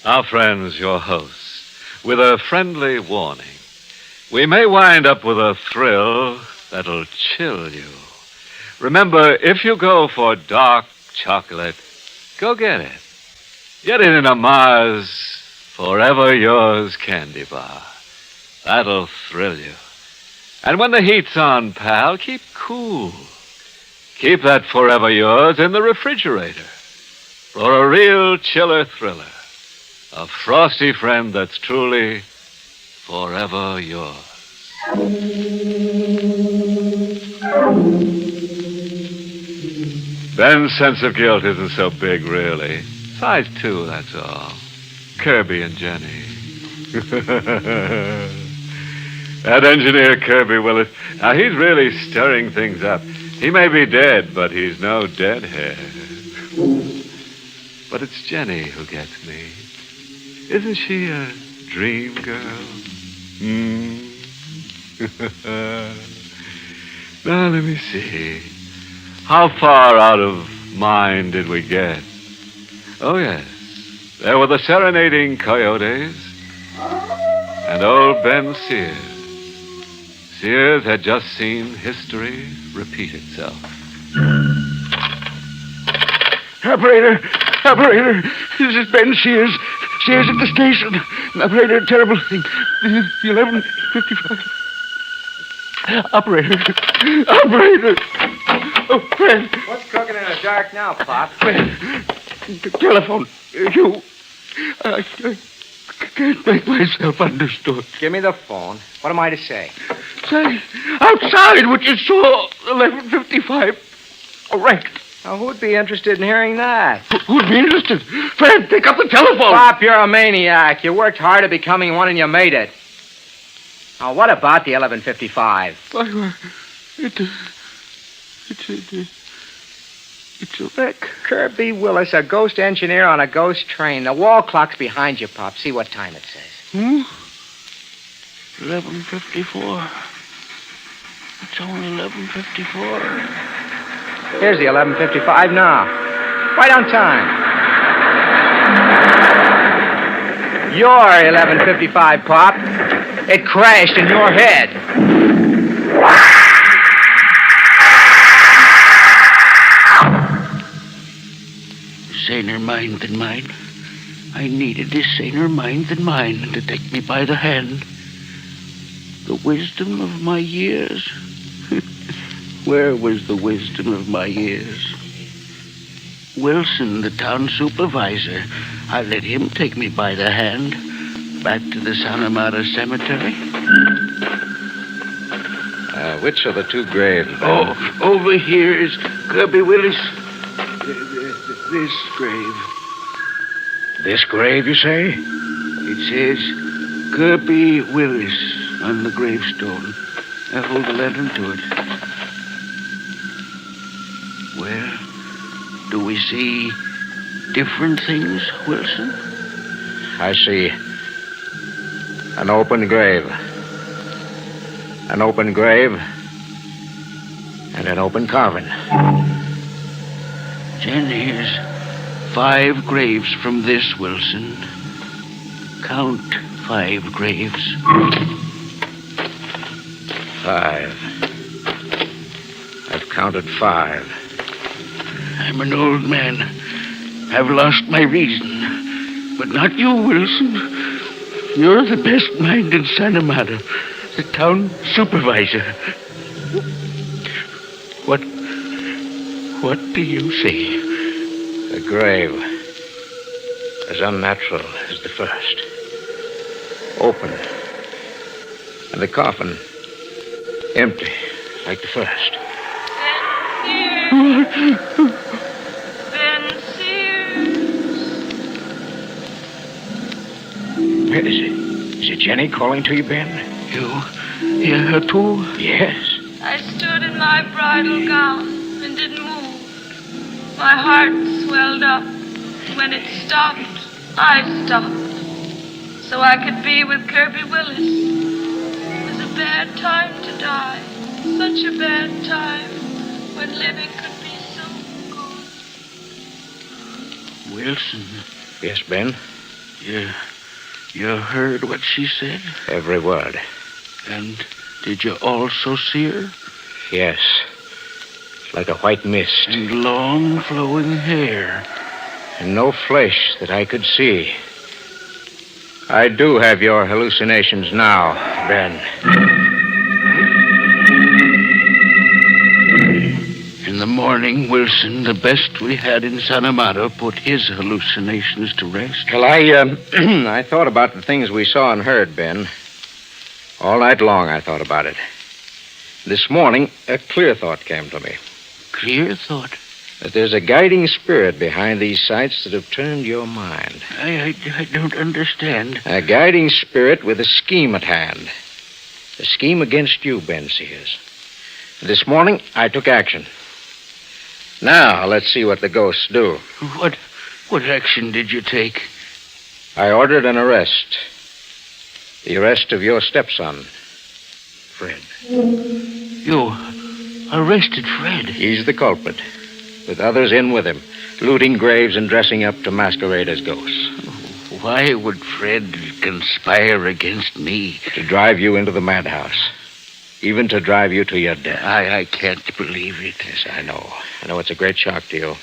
Our friends, your hosts, with a friendly warning. We may wind up with a thrill that'll chill you. Remember, if you go for dark chocolate, go get it. Get it in a Mars Forever Yours candy bar. That'll thrill you. And when the heat's on, pal, keep cool. Keep that Forever Yours in the refrigerator for a real chiller thriller. A frosty friend that's truly forever yours. Ben's sense of guilt isn't so big, really. Size 2, that's all. Kirby and Jenny. That engineer, Kirby Willis, now he's really stirring things up. He may be dead, but he's no deadhead. But it's Jenny who gets me. Isn't she a dream girl? Now, let me see. How far out of mind did we get? Oh, yes. There were the serenading coyotes and old Ben Sears. Sears had just seen history repeat itself. Operator! Operator! This is Ben Sears. Sears at the station. Operator, terrible thing. The 11:55. Operator! Operator! Oh, Ben! What's cooking in the dark now, Pop? Ben! Telephone. You. I can't make myself understood. Give me the phone. What am I to say? Say, outside what you saw, 11:55. Wrecked. Now, who'd be interested in hearing that? Who'd be interested? Fred, pick up the telephone. Pop, you're a maniac. You worked hard at becoming one and you made it. Now, what about the 11:55? It's a wreck. Kirby Willis, a ghost engineer on a ghost train. The wall clock's behind you, Pop. See what time it says. 11:54. It's only 11:54. Here's the 11:55 now. Right on time. Your 11:55, Pop. It crashed in your head. Saner mind than mine. I needed a saner mind than mine to take me by the hand. The wisdom of my years. Where was the wisdom of my years? Wilson, the town supervisor, I let him take me by the hand back to the Santa Marta Cemetery. Which are the two graves? Oh, over here is Kirby Willis. This grave. This grave, you say? It says Kirby Willis on the gravestone. I hold the lantern to it. Well, do we see different things, Wilson? I see an open grave. An open grave and an open coffin. Then here's 5 graves from this, Wilson. Count 5 graves. 5. I've counted 5. I'm an old man. I've lost my reason. But not you, Wilson. You're the best mind in Santa Marta. The town supervisor. What do you say? The grave, as unnatural as the first. Open. And the coffin, empty, like the first. Ben Sears. Is it Jenny calling to you, Ben? You hear her too? Yes. I stood in my bridal gown and didn't move. My heart swelled up. When it stopped, I stopped. So I could be with Kirby Willis. It was a bad time to die. Such a bad time when living could be so good. Wilson. Yes, Ben? You heard what she said? Every word. And did you also see her? Yes. Like a white mist. And long flowing hair. And no flesh that I could see. I do have your hallucinations now, Ben. In the morning, Wilson, the best we had in Santa Marta, put his hallucinations to rest. Well, I thought about the things we saw and heard, Ben. All night long I thought about it. This morning, a clear thought came to me. Clear thought? That there's a guiding spirit behind these sights that have turned your mind. I don't understand. A guiding spirit with a scheme at hand. A scheme against you, Ben Sears. This morning, I took action. Now, let's see what the ghosts do. What action did you take? I ordered an arrest. The arrest of your stepson, Fred. You arrested Fred? He's the culprit, with others in with him, looting graves and dressing up to masquerade as ghosts. Why would Fred conspire against me? To drive you into the madhouse. Even to drive you to your death. I can't believe it. Yes, I know. I know it's a great shock to you.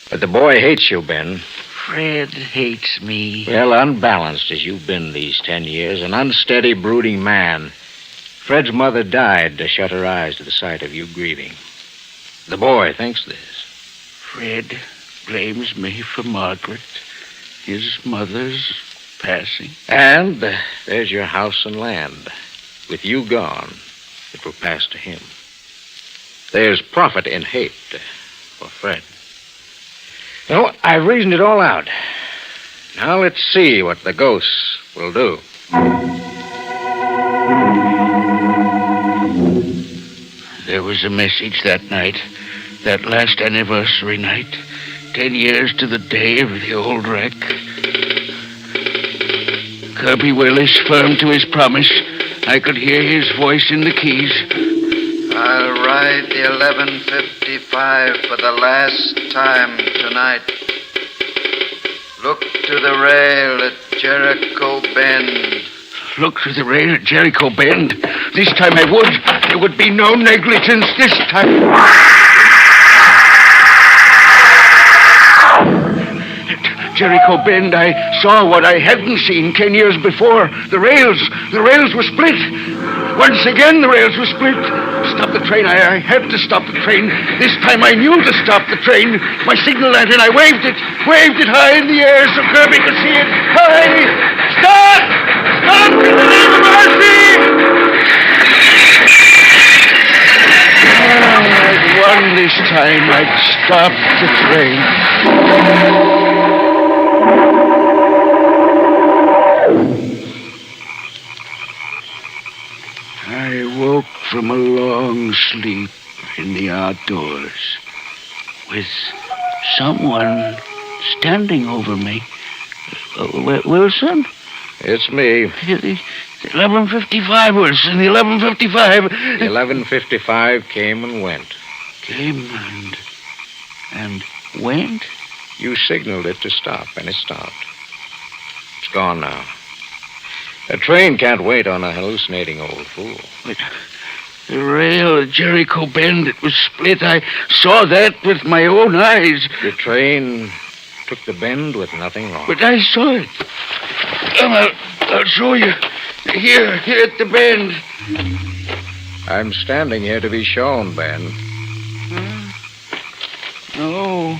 But the boy hates you, Ben. Fred hates me. Well, unbalanced as you've been these 10 years, an unsteady, brooding man. Fred's mother died to shut her eyes to the sight of you grieving. The boy thinks this. Fred blames me for Margaret, his mother's passing. And there's your house and land. With you gone, it will pass to him. There's profit in hate for Fred. No, I've reasoned it all out. Now let's see what the ghosts will do. There was a message that night that last anniversary night. 10 years to the day of the old wreck. Kirby Willis firm to his promise. I could hear his voice in the keys. I'll ride the 1155 for the last time tonight. Look to the rail at Jericho Bend. Look to the rail at Jericho Bend. This time I would. There would be no negligence this time. Jericho Bend, I saw what I hadn't seen 10 years before. The rails were split. Once again, the rails were split. Stop the train. I had to stop the train. This time I knew to stop the train. My signal lantern, I waved it high in the air so Kirby could see it. Hurry! Stop! Stop in the name of mercy! I'd won this time. I'd stopped the train. I woke from a long sleep in the outdoors with someone standing over me. Wilson? It's me. The 1155, Wilson, the 1155. The 1155 came and went. Came and went? You signaled it to stop, and it stopped. It's gone now. A train can't wait on a hallucinating old fool. But the rail at Jericho Bend, it was split. I saw that with my own eyes. The train took the bend with nothing wrong. But I saw it. I'll show you. Here at the bend. I'm standing here to be shown, Ben. No,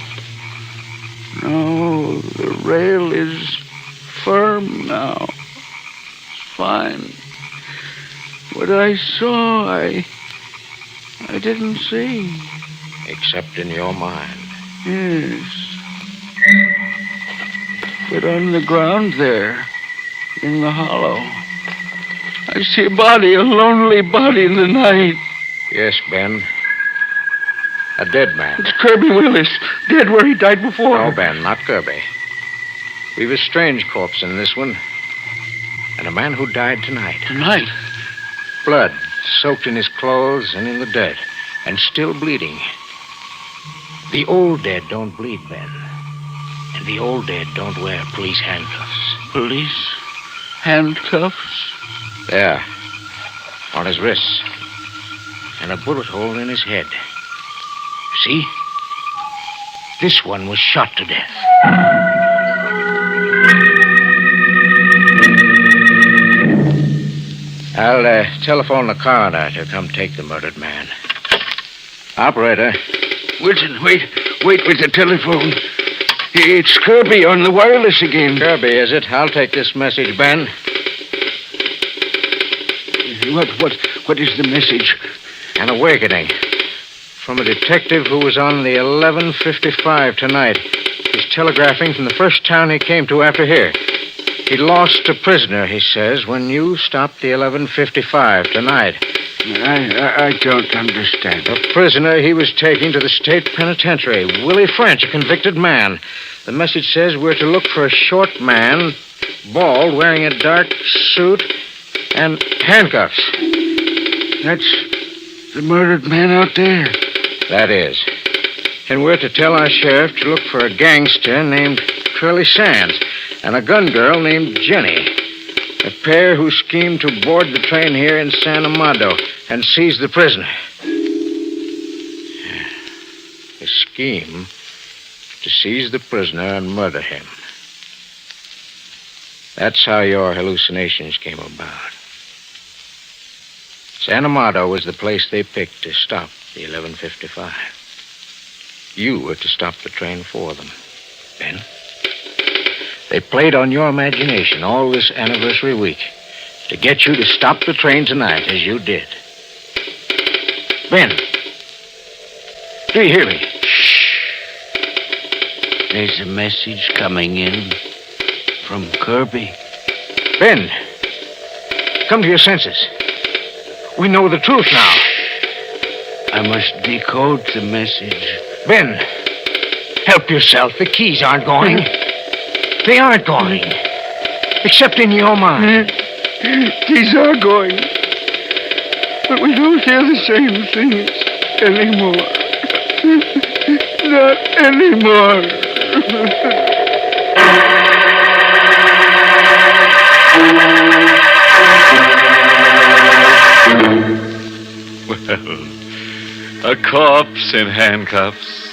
the rail is firm now. Fine. What I saw, I didn't see. Except in your mind. Yes. But on the ground there, in the hollow, I see a body, a lonely body in the night. Yes, Ben. A dead man. It's Kirby Willis, dead where he died before. No, Ben, not Kirby. We've a strange corpse in this one. And a man who died tonight. Tonight? Blood soaked in his clothes and in the dirt. And still bleeding. The old dead don't bleed, Ben. And the old dead don't wear police handcuffs. Police handcuffs? There. On his wrists. And a bullet hole in his head. See? This one was shot to death. I'll telephone the coroner to come take the murdered man. Operator. Wilson, wait with the telephone. It's Kirby on the wireless again. Kirby, is it? I'll take this message, Ben. What is the message? An awakening. From a detective who was on the 1155 tonight. He's telegraphing from the first town he came to after here. He lost a prisoner, he says, when you stopped the 1155 tonight. I don't understand. A prisoner he was taking to the state penitentiary. Willie French, a convicted man. The message says we're to look for a short man, bald, wearing a dark suit and handcuffs. That's the murdered man out there. That is. And we're to tell our sheriff to look for a gangster named Curly Sands and a gun girl named Jenny. A pair who schemed to board the train here in San Amado and seize the prisoner. A scheme to seize the prisoner and murder him. That's how your hallucinations came about. San Amado was the place they picked to stop the 1155. You were to stop the train for them, Ben. They played on your imagination all this anniversary week to get you to stop the train tonight, as you did. Ben, do you hear me? Shh. There's a message coming in from Kirby. Ben, come to your senses. We know the truth now. I must decode the message. Ben, help yourself. The keys aren't going. They aren't going. Except in your mind. Keys are going. But we don't hear the same things anymore. Not anymore. Well, a corpse in handcuffs.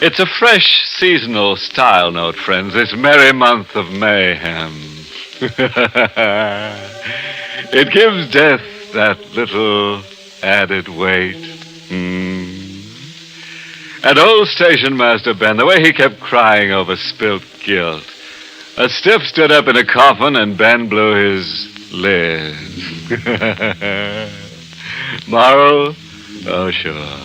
It's a fresh seasonal style note, friends, this merry month of mayhem. It gives death that little added weight. And old station master Ben, the way he kept crying over spilt guilt. A stiff stood up in a coffin and Ben blew his lid. Moral? Oh, sure.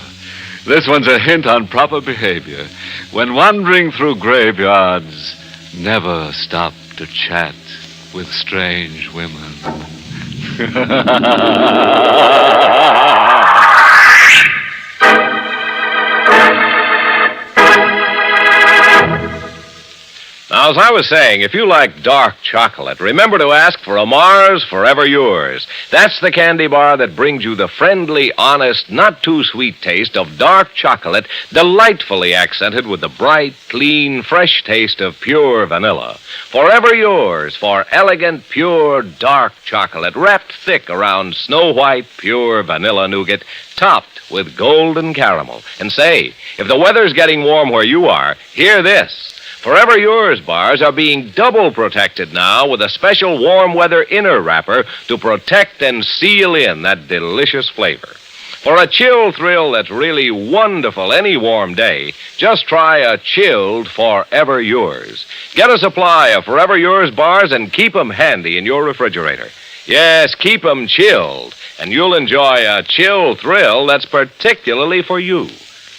This one's a hint on proper behavior. When wandering through graveyards, never stop to chat with strange women. Now, as I was saying, if you like dark chocolate, remember to ask for a Mars Forever Yours. That's the candy bar that brings you the friendly, honest, not-too-sweet taste of dark chocolate, delightfully accented with the bright, clean, fresh taste of pure vanilla. Forever Yours for elegant, pure, dark chocolate, wrapped thick around snow-white, pure vanilla nougat, topped with golden caramel. And say, if the weather's getting warm where you are, hear this. Forever Yours bars are being double protected now with a special warm weather inner wrapper to protect and seal in that delicious flavor. For a chill thrill that's really wonderful any warm day, just try a chilled Forever Yours. Get a supply of Forever Yours bars and keep them handy in your refrigerator. Yes, keep them chilled, and you'll enjoy a chill thrill that's particularly for you.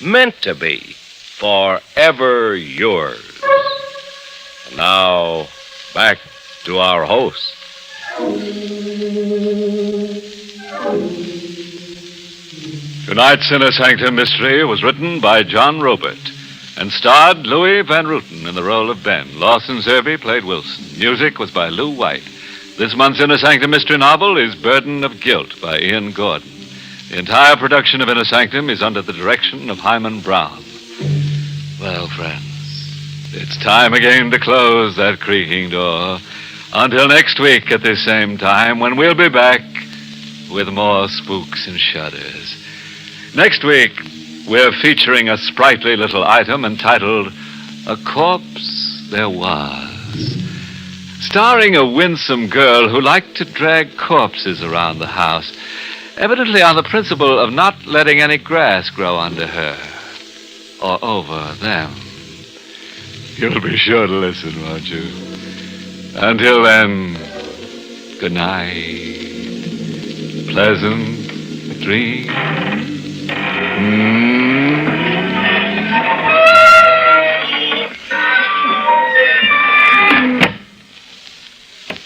Meant to be. Forever Yours. And now, back to our host. Tonight's Inner Sanctum mystery was written by John Robert and starred Louis Van Ruten in the role of Ben. Lawson Zerby played Wilson. Music was by Lou White. This month's Inner Sanctum mystery novel is Burden of Guilt by Ian Gordon. The entire production of Inner Sanctum is under the direction of Hyman Brown. Well, friends, it's time again to close that creaking door. Until next week at this same time, when we'll be back with more spooks and shudders. Next week, we're featuring a sprightly little item entitled A Corpse There Was, starring a winsome girl who liked to drag corpses around the house, evidently on the principle of not letting any grass grow under her. Or over them. You'll be sure to listen, won't you? Until then, good night. Pleasant dreams.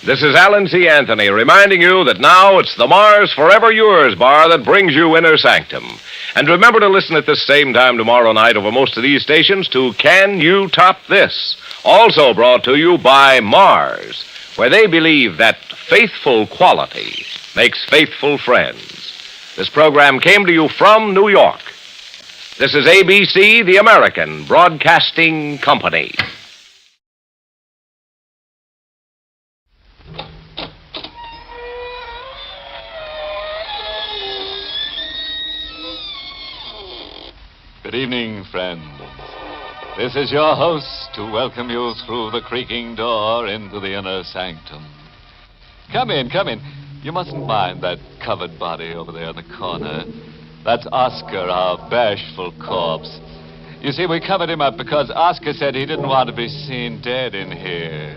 This is Alan C. Anthony reminding you that now it's the Mars Forever Yours bar that brings you Inner Sanctum. And remember to listen at this same time tomorrow night over most of these stations to Can You Top This? Also brought to you by Mars, where they believe that faithful quality makes faithful friends. This program came to you from New York. This is ABC, the American Broadcasting Company. Good evening, friends. This is your host to welcome you through the creaking door into the Inner Sanctum. Come in, come in. You mustn't mind that covered body over there in the corner. That's Oscar, our bashful corpse. You see, we covered him up because Oscar said he didn't want to be seen dead in here.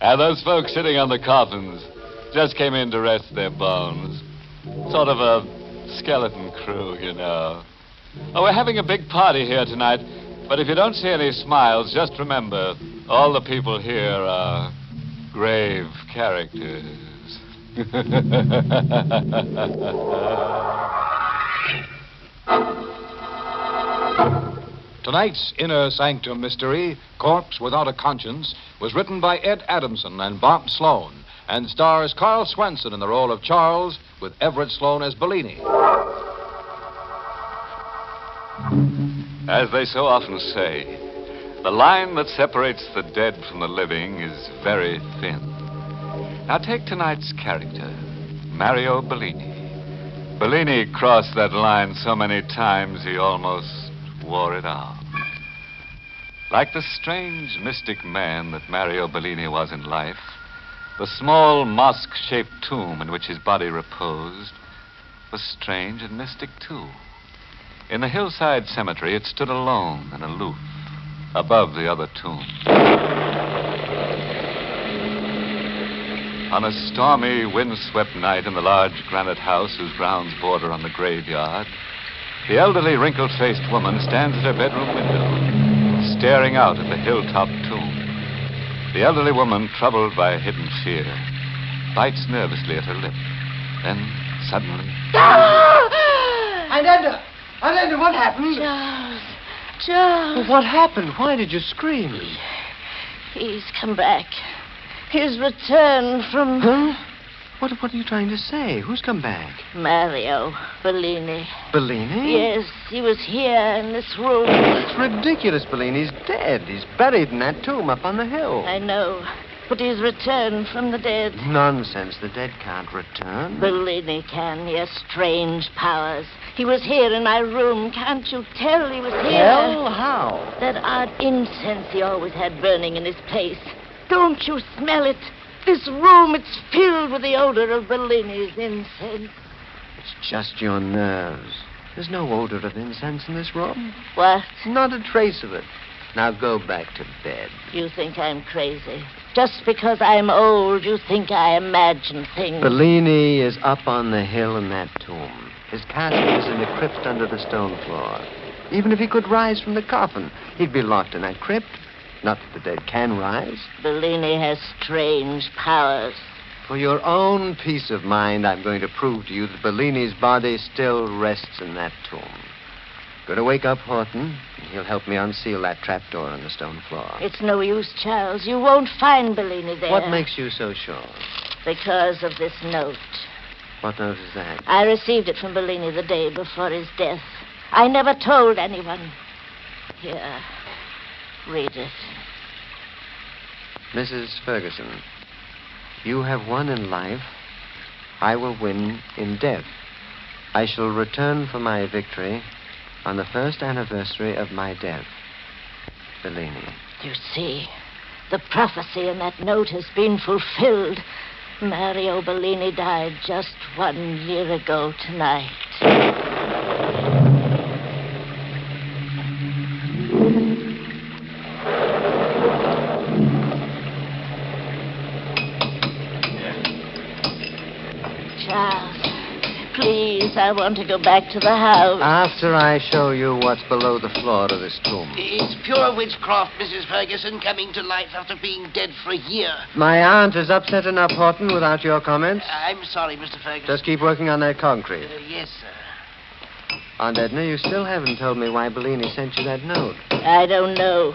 And those folks sitting on the coffins just came in to rest their bones. Sort of a skeleton crew, you know. Oh, we're having a big party here tonight, but if you don't see any smiles, just remember, all the people here are grave characters. Tonight's Inner Sanctum mystery, Corpse Without a Conscience, was written by Ed Adamson and Bob Sloan and stars Carl Swenson in the role of Charles with Everett Sloan as Bellini. As they so often say, the line that separates the dead from the living is very thin. Now take tonight's character, Mario Bellini. Bellini crossed that line so many times he almost wore it out. Like the strange, mystic man that Mario Bellini was in life, the small mosque-shaped tomb in which his body reposed was strange and mystic, too. In the hillside cemetery, it stood alone and aloof, above the other tombs. On a stormy, windswept night in the large granite house whose grounds border on the graveyard, the elderly, wrinkled-faced woman stands at her bedroom window, staring out at the hilltop tomb. The elderly woman, troubled by a hidden fear, bites nervously at her lip. Then, suddenly... Aunt Edna, what happened? Charles. What happened? Why did you scream? He's come back. He's returned from... Huh? What are you trying to say? Who's come back? Mario Bellini. Bellini? Yes, he was here in this room. It's ridiculous, Bellini's dead. He's buried in that tomb up on the hill. I know, but he's returned from the dead. Nonsense. The dead can't return. Bellini can. He has strange powers. He was here in my room. Can't you tell he was here? Well, how? That odd incense he always had burning in his place. Don't you smell it? This room, it's filled with the odor of Bellini's incense. It's just your nerves. There's no odor of incense in this room. What? Not a trace of it. Now go back to bed. You think I'm crazy. Just because I'm old, you think I imagine things. Bellini is up on the hill in that tomb. His casket is in the crypt under the stone floor. Even if he could rise from the coffin, he'd be locked in that crypt. Not that the dead can rise. Bellini has strange powers. For your own peace of mind, I'm going to prove to you that Bellini's body still rests in that tomb. Going to wake up Horton, and he'll help me unseal that trapdoor on the stone floor. It's no use, Charles. You won't find Bellini there. What makes you so sure? Because of this note. What note is that? I received it from Bellini the day before his death. I never told anyone. Here. Read it. Mrs. Ferguson, you have won in life. I will win in death. I shall return for my victory on the first anniversary of my death. Bellini. You see, the prophecy in that note has been fulfilled. Mario Bellini died just 1 year ago tonight. Please, I want to go back to the house. After I show you what's below the floor of this tomb. It's pure witchcraft, Mrs. Ferguson, coming to life after being dead for a year. My aunt is upset enough, Horton, without your comments. I'm sorry, Mr. Ferguson. Just keep working on that concrete. Yes, sir. Aunt Edna, you still haven't told me why Bellini sent you that note. I don't know.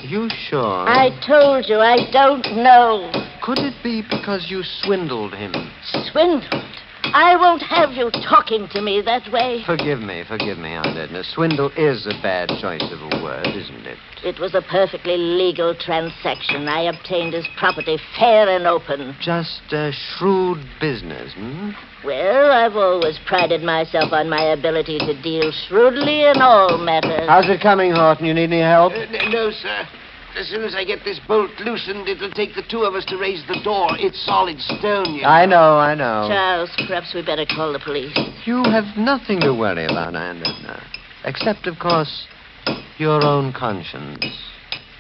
You sure? I told you, I don't know. Could it be because you swindled him? Swindled? I won't have you talking to me that way. Forgive me, Aunt Edna. Swindle is a bad choice of a word, isn't it? It was a perfectly legal transaction. I obtained his property fair and open. Just a shrewd business, hmm? Well, I've always prided myself on my ability to deal shrewdly in all matters. How's it coming, Horton? You need any help? No, sir. As soon as I get this bolt loosened, it'll take the two of us to raise the door. It's solid stone, you know. I know. Charles, perhaps we better call the police. You have nothing to worry about, Aunt Edna. Except, of course, your own conscience.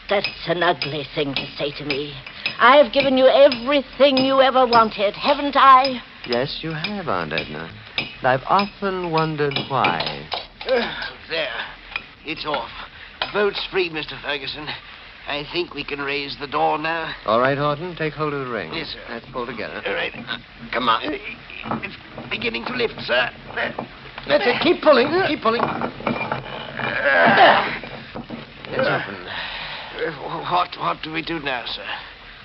That's an ugly thing to say to me. I've given you everything you ever wanted, haven't I? Yes, you have, Aunt Edna. And I've often wondered why. There. It's off. Bolt's free, Mr. Ferguson. I think we can raise the door now. All right, Horton, take hold of the ring. Yes, sir. Let's pull together. All right. Come on. It's beginning to lift, sir. That's it. Keep pulling. Keep pulling. It's open. What do we do now, sir?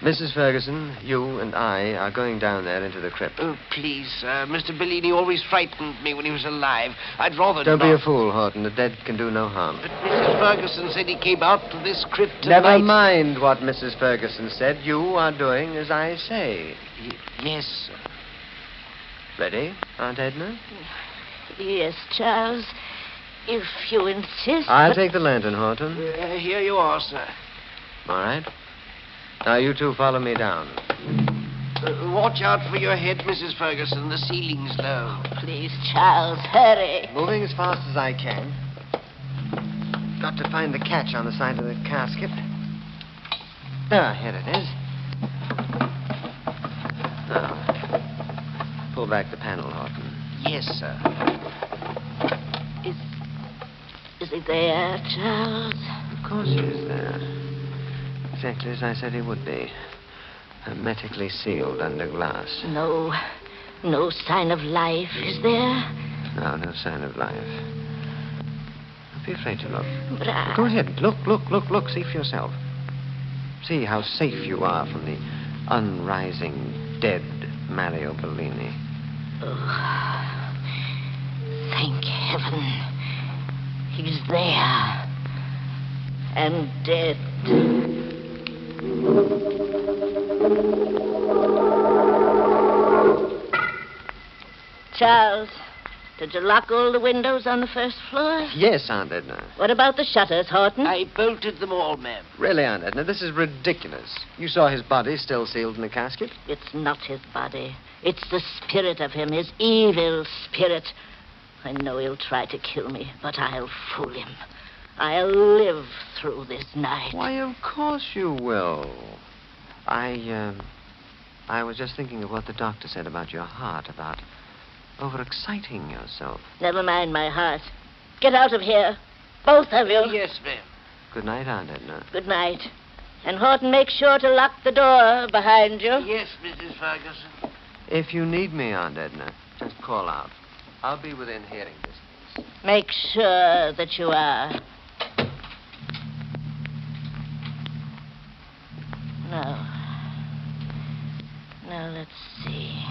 Mrs. Ferguson, you and I are going down there into the crypt. Oh, please, sir. Mr. Bellini always frightened me when he was alive. I'd rather Don't not. be a fool, Horton. The dead can do no harm. But Mrs. Ferguson said he came out to this crypt Never tonight. mind what Mrs. Ferguson said. You are doing as I say. Yes, sir. Ready, Aunt Edna? Yes, Charles. If you insist. I'll take the lantern, Horton. Here you are, sir. All right. Now, you two follow me down. Watch out for your head, Mrs. Ferguson. The ceiling's low. Please, Charles, hurry. Moving as fast as I can. Got to find the catch on the side of the casket. Ah, here it is. Now, pull back the panel, Horton. Yes, sir. Is he there, Charles? Of course he is there. Exactly as I said he would be. Hermetically sealed under glass. No sign of life, is there? No sign of life. Don't be afraid to look. But Go ahead. Look. See for yourself. See how safe you are from the unrising, dead Mario Bellini. Oh, thank heaven. He's there. And dead. Charles, did you lock all the windows on the first floor? Yes, Aunt Edna. What about the shutters, Horton? I bolted them all, ma'am. Really, Aunt Edna, this is ridiculous. You saw his body still sealed in the casket? It's not his body. It's the spirit of him, his evil spirit. I know he'll try to kill me, but I'll fool him. I'll live through this night. Why, of course you will. I was just thinking of what the doctor said about your heart, about overexciting yourself. Never mind my heart. Get out of here. Both of you. Yes, ma'am. Good night, Aunt Edna. Good night. And Horton, make sure to lock the door behind you. Yes, Mrs. Ferguson. If you need me, Aunt Edna, just call out. I'll be within hearing distance. Make sure that you are. Now, let's see.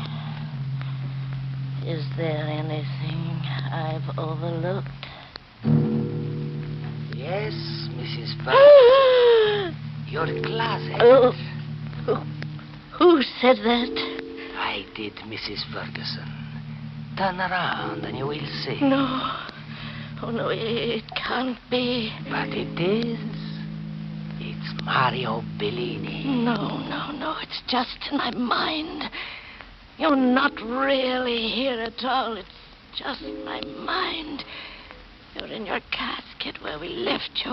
Is there anything I've overlooked? Yes, Mrs. Ferguson. Your closet. Oh, who said that? I did, Mrs. Ferguson. Turn around and you will see. No. Oh, no, it can't be. But it is. It's Mario Bellini. No. It's just in my mind. You're not really here at all. It's just my mind. You're in your casket where we left you.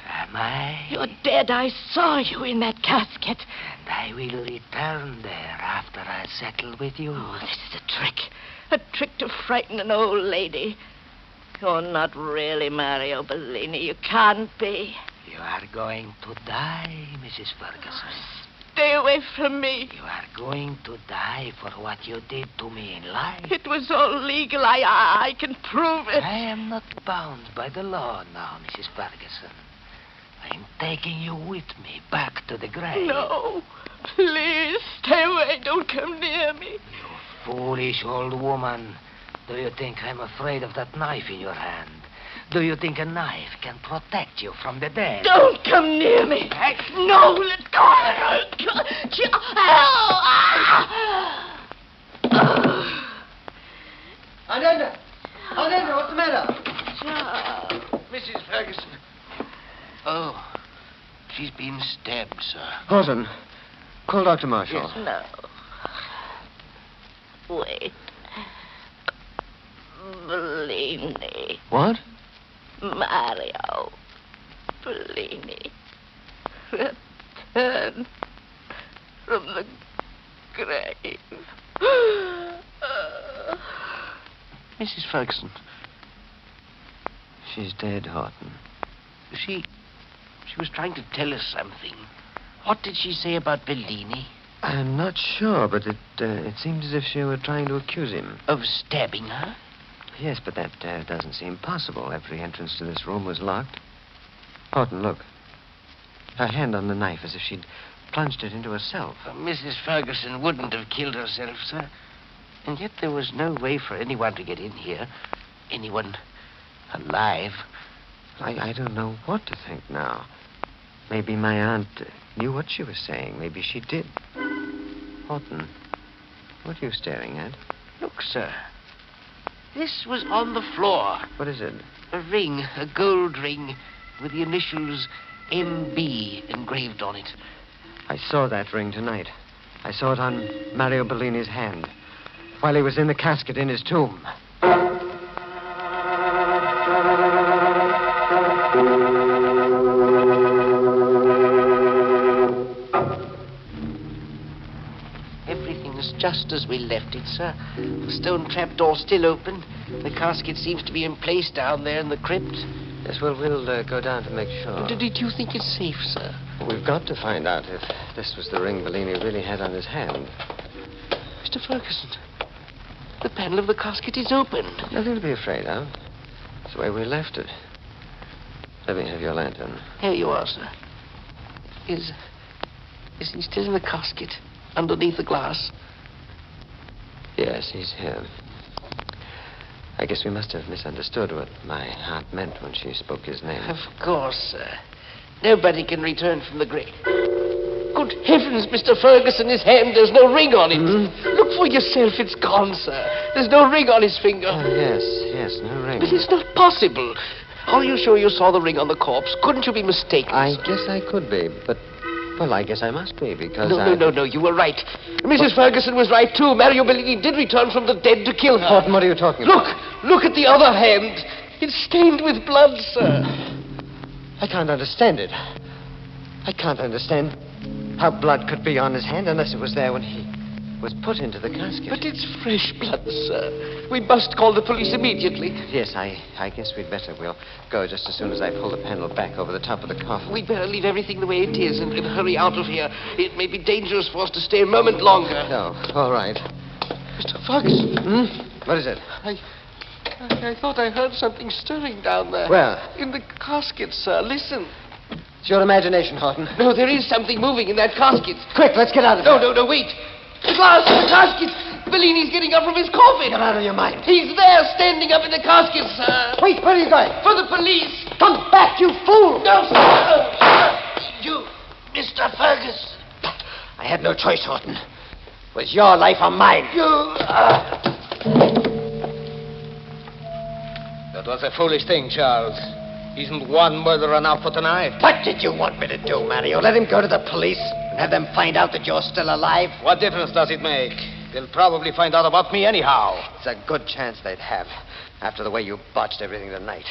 Am I? You're dead. I saw you in that casket. And I will return there after I settle with you. Oh, this is a trick. A trick to frighten an old lady. You're not really Mario Bellini. You can't be. You are going to die, Mrs. Ferguson. Stay away from me. You are going to die for what you did to me in life. It was all legal. I can prove it. I am not bound by the law now, Mrs. Ferguson. I am taking you with me back to the grave. No. Please, stay away. Don't come near me. You foolish old woman. Do you think I'm afraid of that knife in your hand? Do you think a knife can protect you from the dead? Don't come near me. No, let go. Aunt Edna, what's the matter? Mrs. Ferguson. Oh, she's been stabbed, sir. Horton, call Dr. Marshall. No. Wait. Bellini. What? Mario Bellini. Return from the grave. Mrs. Ferguson. She's dead, Horton. She was trying to tell us something. What did she say about Bellini? I'm not sure, but it seemed as if she were trying to accuse him. Of stabbing her? Yes, but that doesn't seem possible. Every entrance to this room was locked. Horton, look. Her hand on the knife, as if she'd plunged it into herself. Mrs. Ferguson wouldn't have killed herself, sir. And yet there was no way for anyone to get in here. Anyone alive. I don't know what to think now. Maybe my aunt knew what she was saying. Maybe she did. Horton, what are you staring at? Look, sir. This was on the floor. What is it? A ring, a gold ring, with the initials M.B. engraved on it. I saw that ring tonight. I saw it on Mario Bellini's hand while he was in the casket in his tomb. Everything's just as we left it, sir. The stone trapdoor still open. The casket seems to be in place down there in the crypt. Yes, well, we'll go down to make sure. Did you think it's safe, sir? We've got to find out if this was the ring Bellini really had on his hand. Mr. Ferguson, the panel of the casket is open. Nothing to be afraid of. It's the way we left it. Let me have your lantern. Here you are, sir. Is he still in the casket, underneath the glass? Yes, he's here. I guess we must have misunderstood what my aunt meant when she spoke his name. Of course, sir. Nobody can return from the grave. Good heavens, Mr. Ferguson, his hand, there's no ring on it. Look for yourself, it's gone, sir. There's no ring on his finger. Oh, yes, no ring. But it's not possible. Are you sure you saw the ring on the corpse? Couldn't you be mistaken? I guess I could be, but... Well, I guess I must be, because No, you were right. Mrs. Ferguson was right, too. Mario Bellini did return from the dead to kill her. Horton, what are you talking about? Look at the other hand. It's stained with blood, sir. I can't understand it. I can't understand how blood could be on his hand unless it was there when he was put into the casket. But it's fresh blood, sir. We must call the police immediately. Yes, I guess we'd better. We'll go just as soon as I pull the panel back over the top of the coffin. We'd better leave everything the way it is and hurry out of here. It may be dangerous for us to stay a moment longer. No, all right. Mr. Ferguson. What is it? I thought I heard something stirring down there. Where? In the casket, sir. Listen. It's your imagination, Horton. No, there is something moving in that casket. Quick, let's get out of here. No, wait. The glass in the casket. Bellini's getting up from his coffin. Get out of your mind. He's there, standing up in the casket, sir. Wait, where are you going? For the police. Come back, you fool. No, sir. You, Mr. Fergus. I had no choice, Horton. It was your life or mine. That was a foolish thing, Charles. Isn't one murder enough for tonight? What did you want me to do, Mario? Let him go to the police and have them find out that you're still alive? What difference does it make? They'll probably find out about me anyhow. It's a good chance they'd have, after the way you botched everything tonight.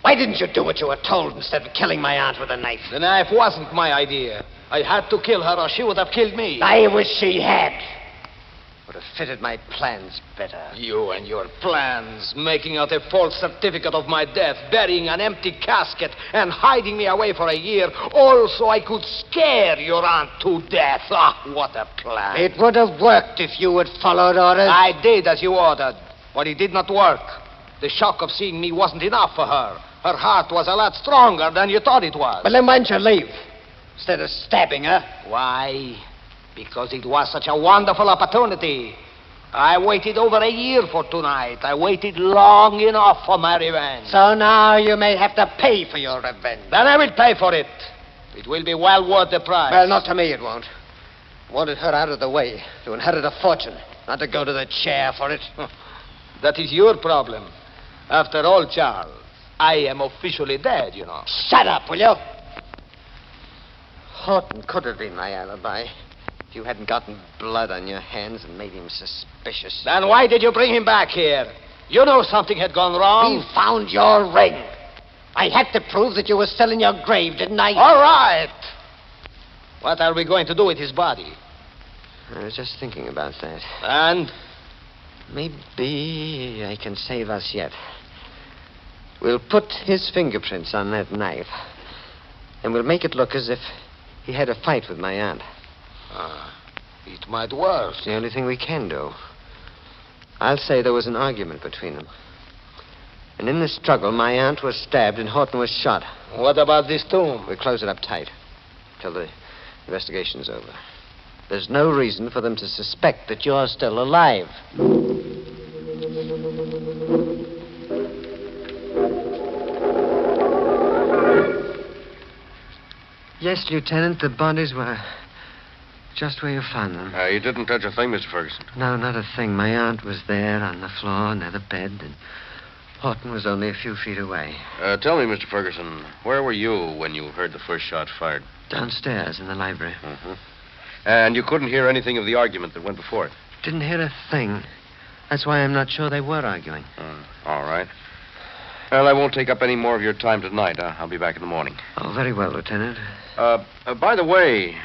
Why didn't you do what you were told instead of killing my aunt with a knife? The knife wasn't my idea. I had to kill her or she would have killed me. I wish she had. Would have fitted my plans better. You and your plans, making out a false certificate of my death, burying an empty casket, and hiding me away for a year, all so I could scare your aunt to death. Ah, what a plan. It would have worked if you had followed orders. I did as you ordered, but it did not work. The shock of seeing me wasn't enough for her. Her heart was a lot stronger than you thought it was. But then why didn't you leave, instead of stabbing her? Why? Because it was such a wonderful opportunity. I waited over a year for tonight. I waited long enough for my revenge. So now you may have to pay for your revenge. Then I will pay for it. It will be well worth the price. Well, not to me it won't. I wanted her out of the way, to inherit a fortune, not to go to the chair for it. That is your problem. After all, Charles, I am officially dead, you know. Shut up, will you? Horton could have been my alibi. If you hadn't gotten blood on your hands and made him suspicious. Then why did you bring him back here? You know something had gone wrong. We found your ring. I had to prove that you were still in your grave, didn't I? All right. What are we going to do with his body? I was just thinking about that. And? Maybe I can save us yet. We'll put his fingerprints on that knife. And we'll make it look as if he had a fight with my aunt. It might work. It's the only thing we can do. I'll say there was an argument between them. And in the struggle, my aunt was stabbed and Horton was shot. What about this tomb? We'll close it up tight till the investigation's over. There's no reason for them to suspect that you're still alive. Yes, Lieutenant, the bodies were just where you found them. You didn't touch a thing, Mr. Ferguson. No, not a thing. My aunt was there on the floor near the bed, and Horton was only a few feet away. Tell me, Mr. Ferguson, where were you when you heard the first shot fired? Downstairs in the library. Mm-hmm. And you couldn't hear anything of the argument that went before it? Didn't hear a thing. That's why I'm not sure they were arguing. All right. Well, I won't take up any more of your time tonight. I'll be back in the morning. Oh, very well, Lieutenant. By the way,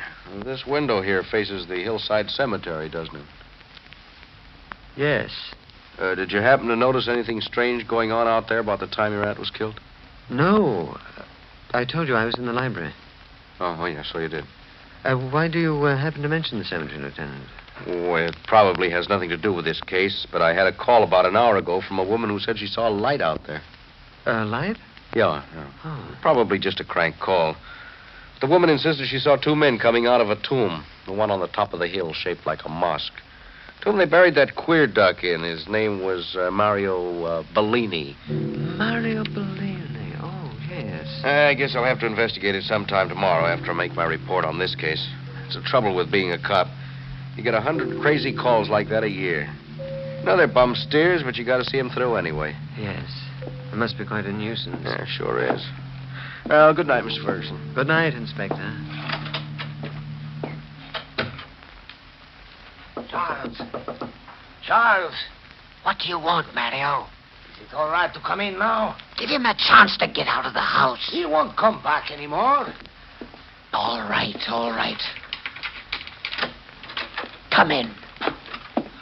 this window here faces the hillside cemetery, doesn't it? Yes. Did you happen to notice anything strange going on out there about the time your aunt was killed? No. I told you I was in the library. Oh, yeah, so you did. Why do you happen to mention the cemetery, Lieutenant? Oh, it probably has nothing to do with this case, but I had a call about an hour ago from a woman who said she saw a light out there. A light? Yeah. Oh. Probably just a crank call. The woman insisted she saw two men coming out of a tomb, the one on the top of the hill shaped like a mosque. Told them they buried that queer duck in. His name was Mario Bellini. Mario Bellini. Oh, yes. I guess I'll have to investigate it sometime tomorrow after I make my report on this case. It's the trouble with being a cop. You get 100 crazy calls like that a year. No, they're bum steers, but you got to see them through anyway. Yes. It must be quite a nuisance. Yeah, sure is. Well, good night, Mr. Ferguson. Good night, Inspector. Charles, what do you want, Mario? Is it all right to come in now? Give him a chance to get out of the house. He won't come back anymore. All right, all right. Come in.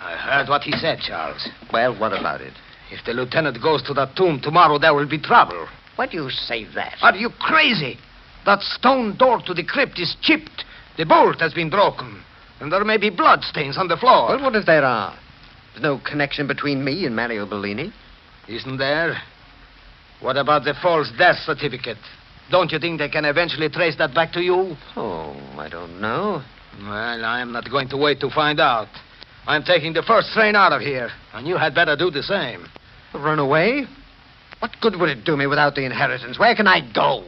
I heard what he said, Charles. Well, what about it? If the lieutenant goes to that tomb tomorrow, there will be trouble. Why do you say that? Are you crazy? That stone door to the crypt is chipped. The bolt has been broken. And there may be bloodstains on the floor. Well, what if there are? There's no connection between me and Mario Bellini. Isn't there? What about the false death certificate? Don't you think they can eventually trace that back to you? Oh, I don't know. Well, I am not going to wait to find out. I'm taking the first train out of here, and you had better do the same. Run away? What good would it do me without the inheritance? Where can I go?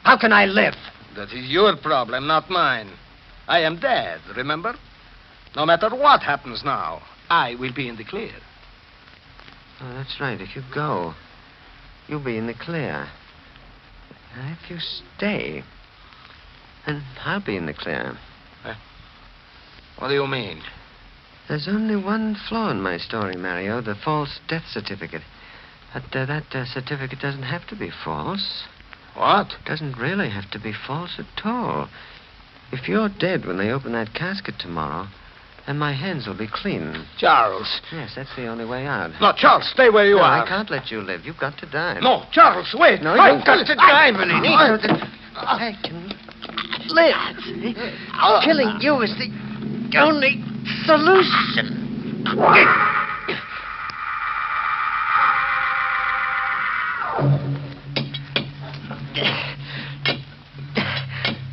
How can I live? That is your problem, not mine. I am dead, remember? No matter what happens now, I will be in the clear. Oh, that's right. If you go, you'll be in the clear. And if you stay, then I'll be in the clear. What do you mean? There's only one flaw in my story, Mario, the false death certificate. But that certificate doesn't have to be false. What? It doesn't really have to be false at all. If you're dead when they open that casket tomorrow, then my hands will be clean. Charles. Yes, that's the only way out. No, Charles, stay where you are. I can't let you live. You've got to die. No, Charles, wait. No, I've got to die, Bellini. I can live. Killing you is the only solution.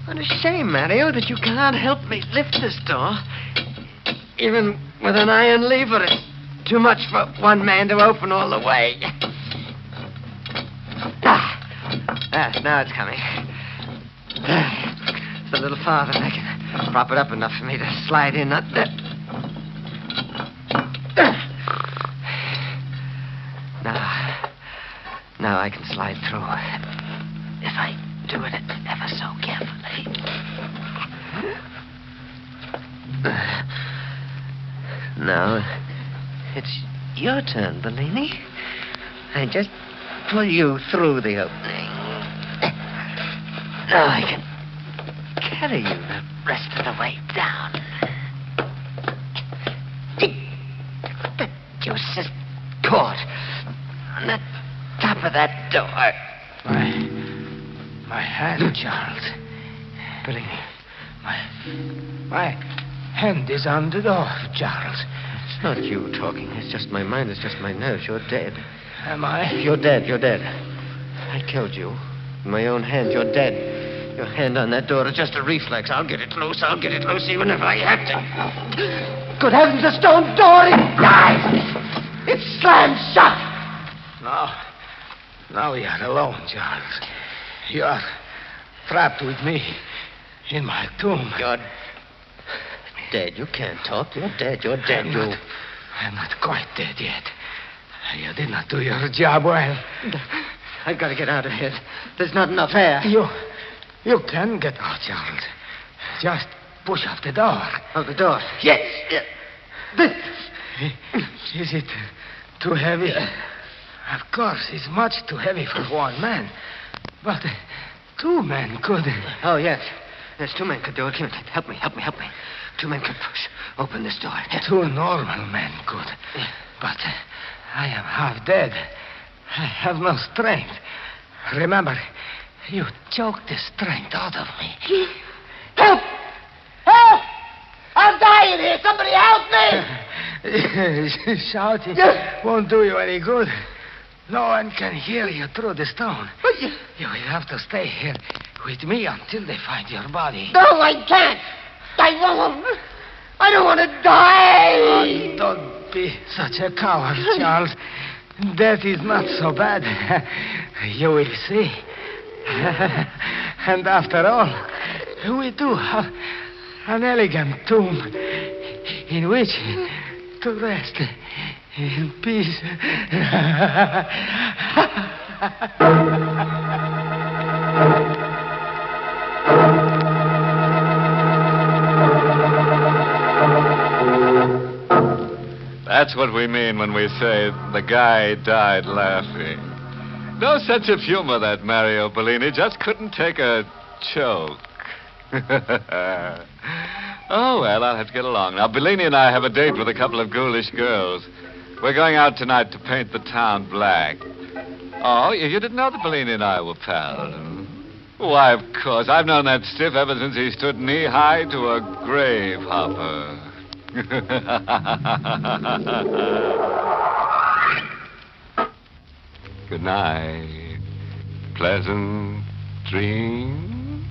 What a shame, Mario, that you can't help me lift this door. Even with an iron lever, it's too much for one man to open all the way. Now it's coming. It's a little farther. I can prop it up enough for me to slide in. Now I can slide through. If I do it ever so carefully. Now, it's your turn, Bellini. I just pull you through the opening. Now I can carry you the rest of the way down. The juice is caught on the top of that door. My hand, Charles. Bellini. My hand is on the door, Charles. It's not you talking. It's just my mind. It's just my nerves. You're dead. Am I? You're dead. You're dead. I killed you. In my own hand. You're dead. Your hand on that door is just a reflex. I'll get it loose. I'll get it loose even if I have to. Good heavens, the stone door! It's slammed shut! Now we are alone, Charles. You are trapped with me in my tomb. You're dead. You can't talk. You're dead. You're dead. I'm not quite dead yet. You did not do your job well. I've got to get out of here. There's not enough air. You can get out, Charles. Just push off the door. Oh, the door? Yes. This. Is it too heavy? Of course, it's much too heavy for one man. But two men could. Oh, yes. Yes, two men could do it. Here, help me. Two men could push open this door. Two normal men could. But I am half dead. I have no strength. Remember, you choked the strength out of me. Help! Help! I'm dying here. Somebody help me! Shouting won't do you any good. No one can hear you through the stone. You will have to stay here with me until they find your body. No, I can't. I won't. I don't want to die. Oh, don't be such a coward, Charles. Death is not so bad. You will see. And after all, we do have an elegant tomb in which to rest in peace. That's what we mean when we say the guy died laughing. No sense of humor, that Mario Bellini. Just couldn't take a choke. Oh, well, I'll have to get along. Now, Bellini and I have a date with a couple of ghoulish girls. We're going out tonight to paint the town black. Oh, you didn't know that Bellini and I were pals? Why, of course. I've known that stiff ever since he stood knee-high to a grave hopper. Good night. Pleasant dreams.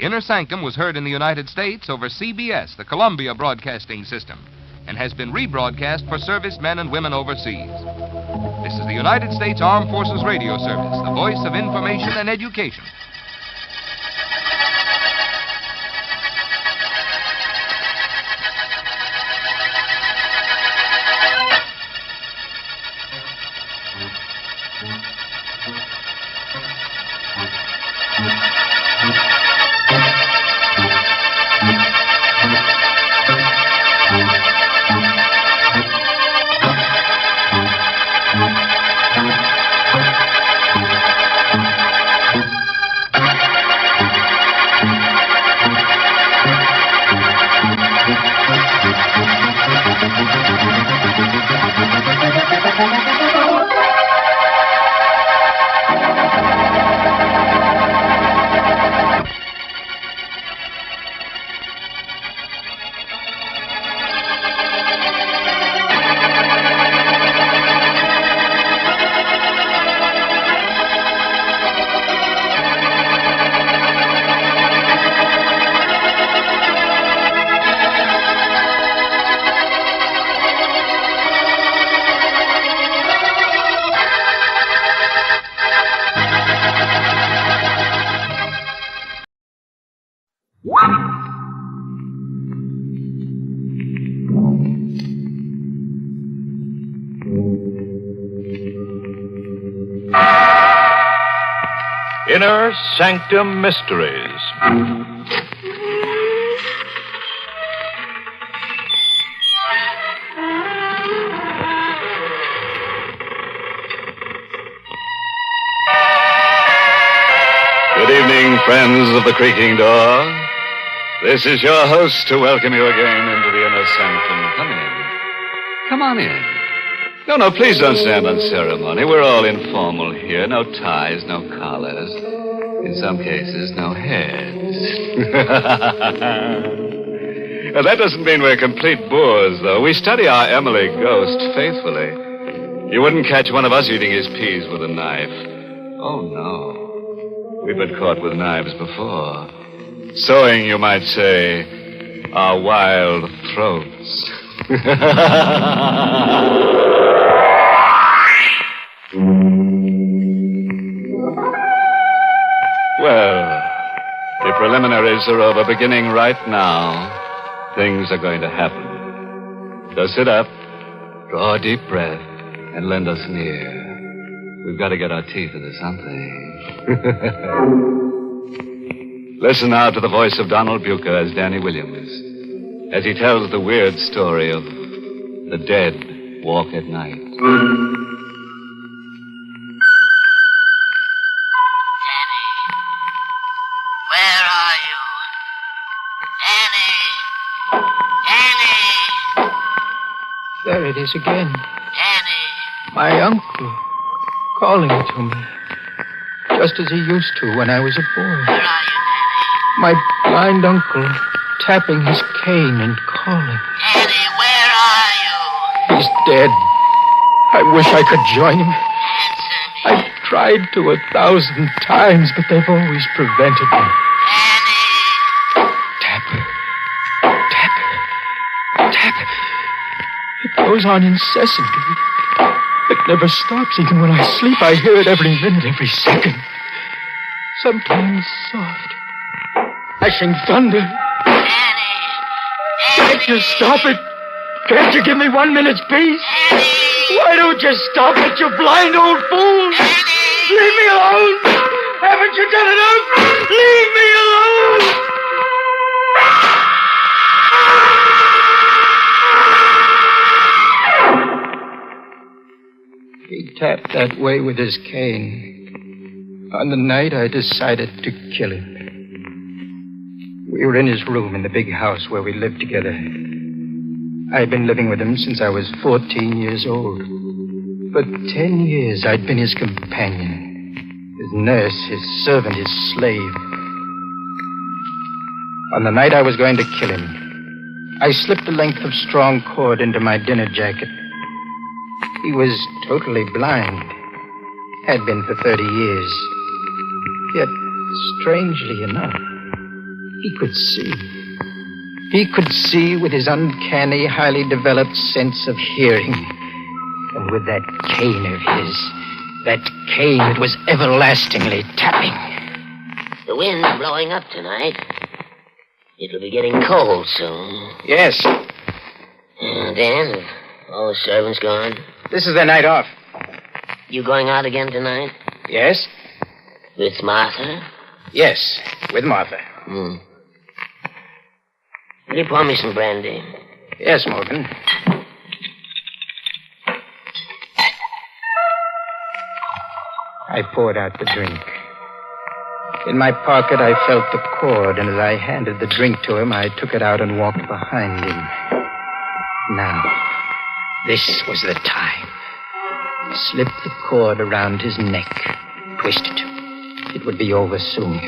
Inner Sanctum was heard in the United States over CBS, the Columbia Broadcasting System, and has been rebroadcast for servicemen and women overseas. This is the United States Armed Forces Radio Service, the voice of information and education. Inner Sanctum Mysteries. Good evening, friends of the creaking door. This is your host to welcome you again into the Inner Inner Sanctum. Come in. Come on in. No, please don't stand on ceremony. We're all informal here. No ties, no collars. In some cases, no heads. Now, that doesn't mean we're complete boors, though. We study our Emily ghost faithfully. You wouldn't catch one of us eating his peas with a knife. Oh, no. We've been caught with knives before. Sewing, you might say, our wild throats. Well, the preliminaries are over. Beginning right now, things are going to happen. So sit up, draw a deep breath, and lend us an ear. We've got to get our teeth into something. Listen now to the voice of Donald Bucher as Danny Williams, as he tells the weird story of the dead walk at night. There it is again. Danny! My uncle calling to me. Just as he used to when I was a boy. Where are you, Danny? My blind uncle tapping his cane and calling. Danny, where are you? He's dead. I wish I could join him. I've tried to 1,000 times, but they've always prevented me. Tap. Tap. Tap. It goes on incessantly. It never stops. Even when I sleep, I hear it every minute, every second. Sometimes soft. Crashing thunder. Can't you stop it? Can't you give me 1 minute's peace? Why don't you stop it, you blind old fool? Leave me alone! Haven't you done enough? Leave me alone! He tapped that way with his cane. On the night I decided to kill him. We were in his room in the big house where we lived together. I'd been living with him since I was 14 years old. For 10 years, I'd been his companion, his nurse, his servant, his slave. On the night I was going to kill him, I slipped a length of strong cord into my dinner jacket. He was totally blind, had been for 30 years. Yet, strangely enough, he could see. He could see with his uncanny, highly developed sense of hearing. And with that cane of his, that cane that was everlastingly tapping. The wind's blowing up tonight. It'll be getting cold soon. Yes. Dan, have all the servants gone? This is their night off. You going out again tonight? Yes. With Martha? Yes, with Martha. Will you pour me some brandy? Yes, Morgan. I poured out the drink. In my pocket, I felt the cord, and as I handed the drink to him, I took it out and walked behind him. Now, this was the time. Slip the cord around his neck. Twist it. It would be over soon.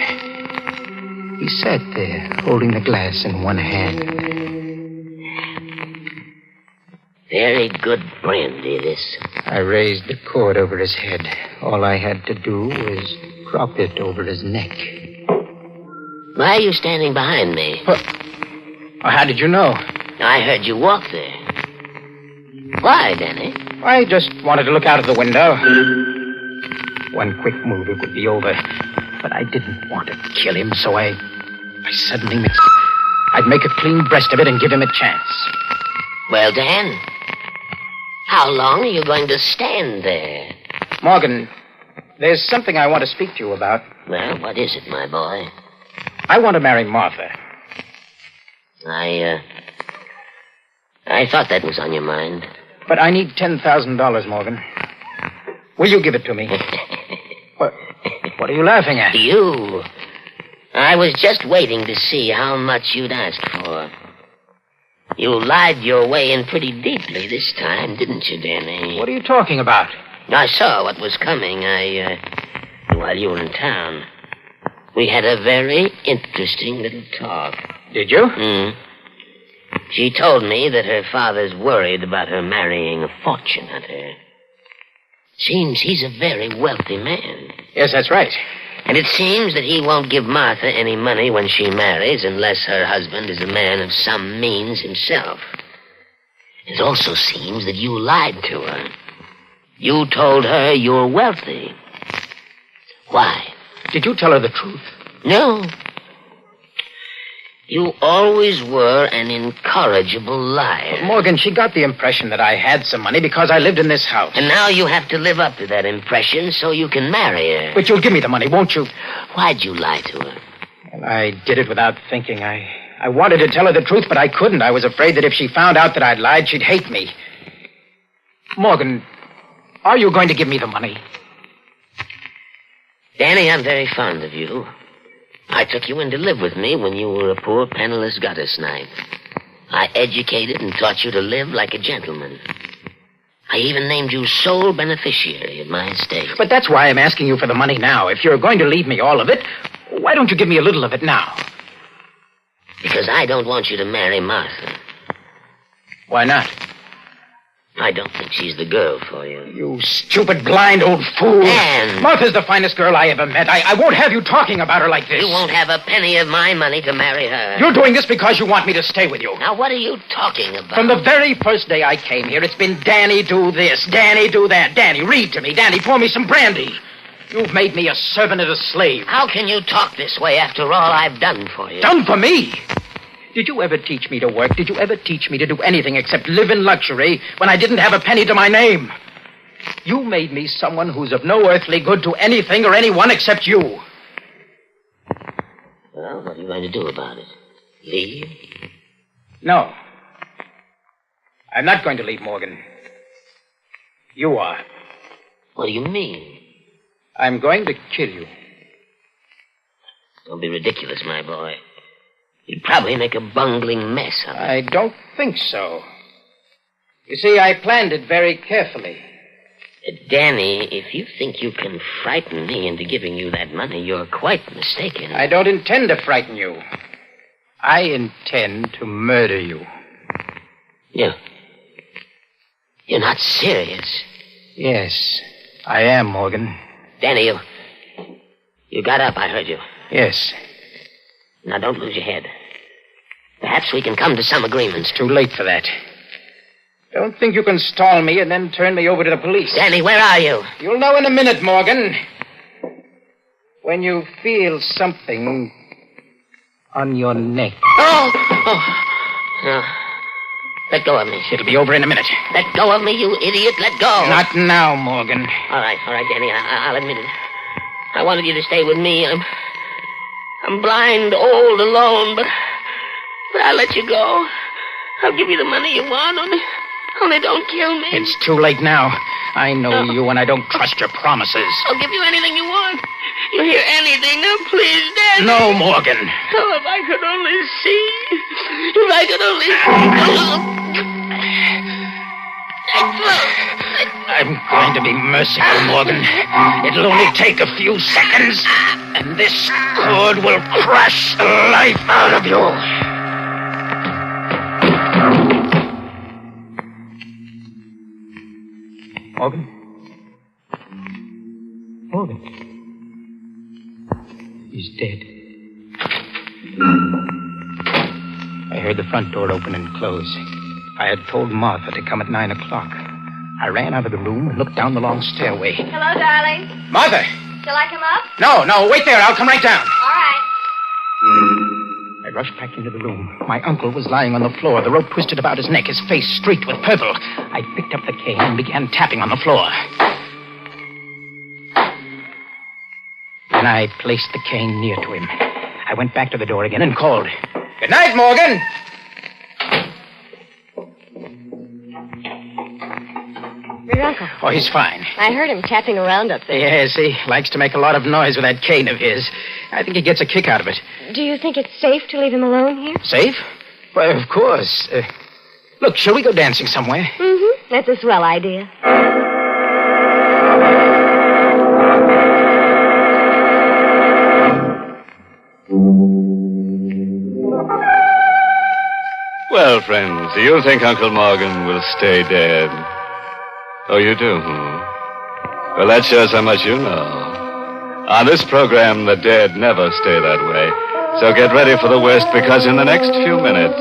He sat there, holding the glass in one hand. Very good brandy, this. I raised the cord over his head. All I had to do was drop it over his neck. Why are you standing behind me? Well, how did you know? I heard you walk there. Why, Danny? I just wanted to look out of the window. One quick move, it would be over. But I didn't want to kill him, so I suddenly mixed it. I'd make a clean breast of it and give him a chance. Well, Dan, how long are you going to stand there? Morgan, there's something I want to speak to you about. Well, what is it, my boy? I want to marry Martha. I thought that was on your mind. But I need $10,000, Morgan. Will you give it to me? What are you laughing at? You. I was just waiting to see how much you'd ask for. You lied your way in pretty deeply this time, didn't you, Danny? What are you talking about? I saw what was coming. While you were in town. We had a very interesting little talk. Did you? She told me that her father's worried about her marrying a fortune hunter. Seems he's a very wealthy man. Yes, that's right. And it seems that he won't give Martha any money when she marries unless her husband is a man of some means himself. It also seems that you lied to her. You told her you're wealthy. Why? Did you tell her the truth? No. You always were an incorrigible liar. Morgan, she got the impression that I had some money because I lived in this house. And now you have to live up to that impression so you can marry her. But you'll give me the money, won't you? Why'd you lie to her? Well, I did it without thinking. I wanted to tell her the truth, but I couldn't. I was afraid that if she found out that I'd lied, she'd hate me. Morgan, are you going to give me the money? Danny, I'm very fond of you. I took you in to live with me when you were a poor, penniless gutter snipe. I educated and taught you to live like a gentleman. I even named you sole beneficiary of my estate. But that's why I'm asking you for the money now. If you're going to leave me all of it, why don't you give me a little of it now? Because I don't want you to marry Martha. Why not? I don't think she's the girl for you. You stupid, blind old fool. Dan! Martha's the finest girl I ever met. I won't have you talking about her like this. You won't have a penny of my money to marry her. You're doing this because you want me to stay with you. Now, what are you talking about? From the very first day I came here, it's been Danny do this, Danny do that. Danny, read to me. Danny, pour me some brandy. You've made me a servant and a slave. How can you talk this way after all I've done for you? Done for me? Did you ever teach me to work? Did you ever teach me to do anything except live in luxury when I didn't have a penny to my name? You made me someone who's of no earthly good to anything or anyone except you. Well, what are you going to do about it? Leave? No. I'm not going to leave, Morgan. You are. What do you mean? I'm going to kill you. Don't be ridiculous, my boy. You'd probably make a bungling mess of it. I don't think so. You see, I planned it very carefully. Danny, if you think you can frighten me into giving you that money, you're quite mistaken. I don't intend to frighten you. I intend to murder you. You're not serious. Yes, I am, Morgan. Danny, you got up, I heard you. Yes. Now, don't lose your head. Perhaps we can come to some agreement. It's too late for that. Don't think you can stall me and then turn me over to the police. Danny, where are you? You'll know in a minute, Morgan. When you feel something on your neck. Oh. Let go of me. It'll be over in a minute. Let go of me, you idiot. Let go. Not now, Morgan. All right, Danny. I'll admit it. I wanted you to stay with me. I'm blind, old, alone, but I'll let you go. I'll give you the money you want, only don't kill me. It's too late now. I know you, and I don't trust your promises. I'll give you anything you want. You hear anything, now, please, Daddy. No, Morgan. Oh, if I could only see. If I could only see. I'm going to be merciful, Morgan. It'll only take a few seconds, and this cord will crush the life out of you. Morgan? Morgan? He's dead. I heard the front door open and close. I had told Martha to come at 9 o'clock. I ran out of the room and looked down the long stairway. Hello, darling. Martha! Shall I come up? No, wait there. I'll come right down. All right. I rushed back into the room. My uncle was lying on the floor, the rope twisted about his neck, his face streaked with purple. I picked up the cane and began tapping on the floor. Then I placed the cane near to him. I went back to the door again and called. Good night, Morgan. Your uncle. Oh, he's fine. I heard him tapping around up there. Yes, he likes to make a lot of noise with that cane of his. I think he gets a kick out of it. Do you think it's safe to leave him alone here? Safe? Well, of course. Look, shall we go dancing somewhere? Mm-hmm. That's a swell idea. Well, friends, do you think Uncle Morgan will stay dead? Oh, you do, Well, that shows how much you know. On this program, the dead never stay that way. So get ready for the worst, because in the next few minutes,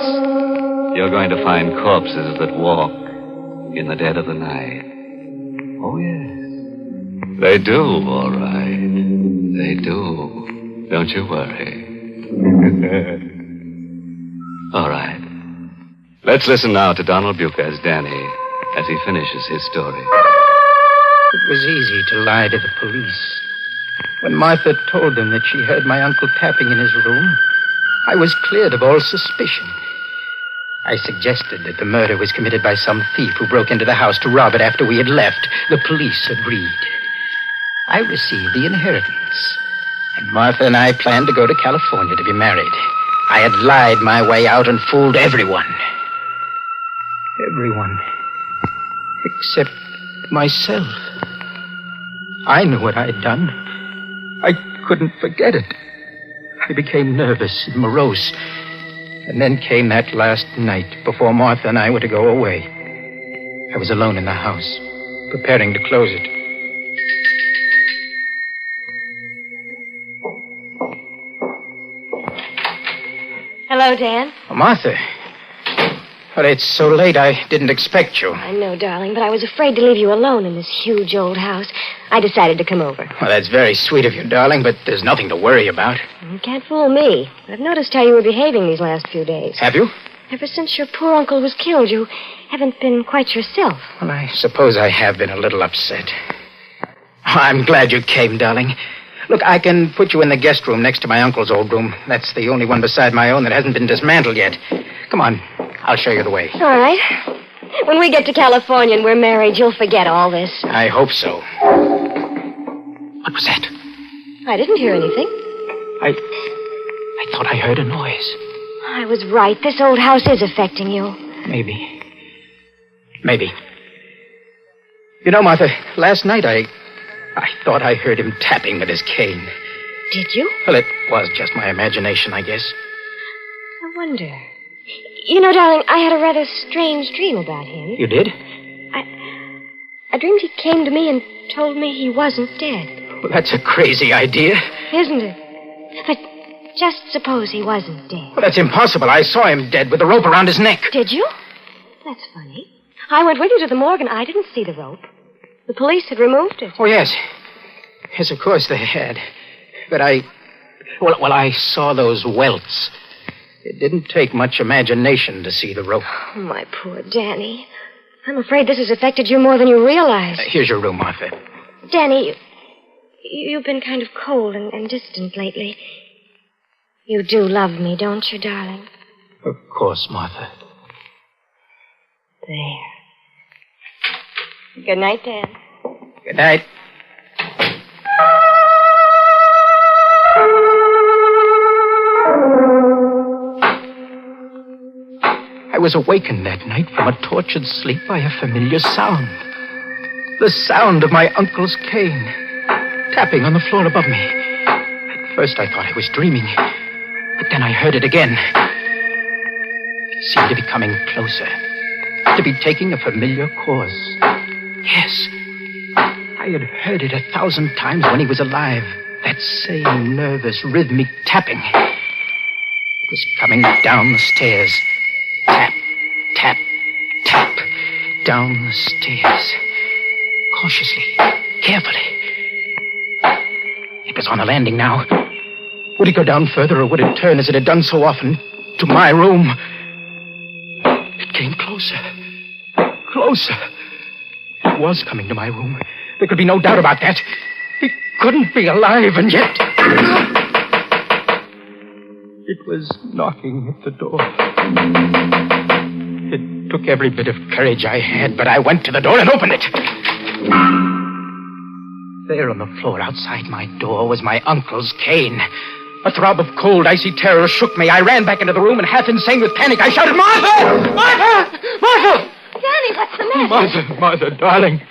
you're going to find corpses that walk in the dead of the night. Oh, yes. They do, all right. They do. Don't you worry. All right. Let's listen now to Donald Buke as Danny, as he finishes his story. It was easy to lie to the police. When Martha told them that she heard my uncle tapping in his room, I was cleared of all suspicion. I suggested that the murder was committed by some thief who broke into the house to rob it after we had left. The police agreed. I received the inheritance, and Martha and I planned to go to California to be married. I had lied my way out and fooled everyone. Everyone. Except myself. I knew what I had done. I couldn't forget it. I became nervous and morose. And then came that last night before Martha and I were to go away. I was alone in the house, preparing to close it. Hello, Dan. Oh, Martha. Well, it's so late I didn't expect you. I know, darling, but I was afraid to leave you alone in this huge old house. I decided to come over. Well, that's very sweet of you, darling, but there's nothing to worry about. You can't fool me. I've noticed how you were behaving these last few days. Have you? Ever since your poor uncle was killed, you haven't been quite yourself. Well, I suppose I have been a little upset. I'm glad you came, darling. Look, I can put you in the guest room next to my uncle's old room. That's the only one beside my own that hasn't been dismantled yet. Come on. I'll show you the way. All right. When we get to California and we're married, you'll forget all this. I hope so. What was that? I didn't hear anything. I thought I heard a noise. I was right. This old house is affecting you. Maybe. You know, Martha, last night I thought I heard him tapping with his cane. Did you? Well, it was just my imagination, I guess. I wonder. You know, darling, I had a rather strange dream about him. You did? I dreamed he came to me and told me he wasn't dead. Well, that's a crazy idea. Isn't it? But just suppose he wasn't dead. Well, that's impossible. I saw him dead with a rope around his neck. Did you? That's funny. I went with you to the morgue and I didn't see the rope. The police had removed it. Oh, yes. Yes, of course they had. But I saw those welts. It didn't take much imagination to see the rope. Oh, my poor Danny. I'm afraid this has affected you more than you realize. Here's your room, Martha. Danny, you've been kind of cold and distant lately. You do love me, don't you, darling? Of course, Martha. There. Good night, Dan. Good night. I was awakened that night from a tortured sleep by a familiar sound. The sound of my uncle's cane, tapping on the floor above me. At first I thought I was dreaming, but then I heard it again. It seemed to be coming closer, to be taking a familiar course. Yes, I had heard it 1,000 times when he was alive. That same nervous, rhythmic tapping. It was coming down the stairs. Tap, tap, tap. Down the stairs. Cautiously, carefully. It was on the landing now. Would it go down further, or would it turn as it had done so often to my room? It came closer. Closer. It was coming to my room. There could be no doubt about that. He couldn't be alive, and yet... It was knocking at the door. It took every bit of courage I had, but I went to the door and opened it. There on the floor outside my door was my uncle's cane. A throb of cold, icy terror shook me. I ran back into the room, and half insane with panic, I shouted, Martha! Martha! Martha! Danny, what's the matter? Martha, darling.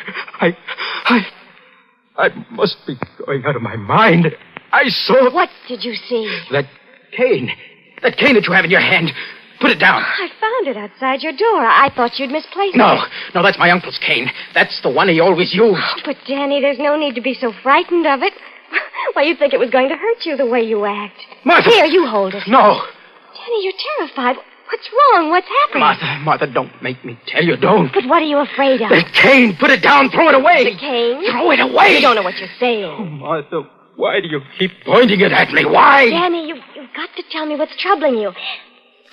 I must be going out of my mind. I saw... What did you see? That cane. That cane that you have in your hand. Put it down. I found it outside your door. I thought you'd misplaced it. No, that's my uncle's cane. That's the one he always used. Oh, but, Danny, there's no need to be so frightened of it. Why, you'd think it was going to hurt you the way you act. Martha! Here, you hold it. No. Danny, you're terrified. What's wrong? What's happening? Martha, don't make me tell you. Don't. But what are you afraid of? The cane. Put it down. Throw it away. The cane? Throw it away. You don't know what you're saying. Oh, Martha, why do you keep pointing it at me? Why? Danny, you've got to tell me what's troubling you.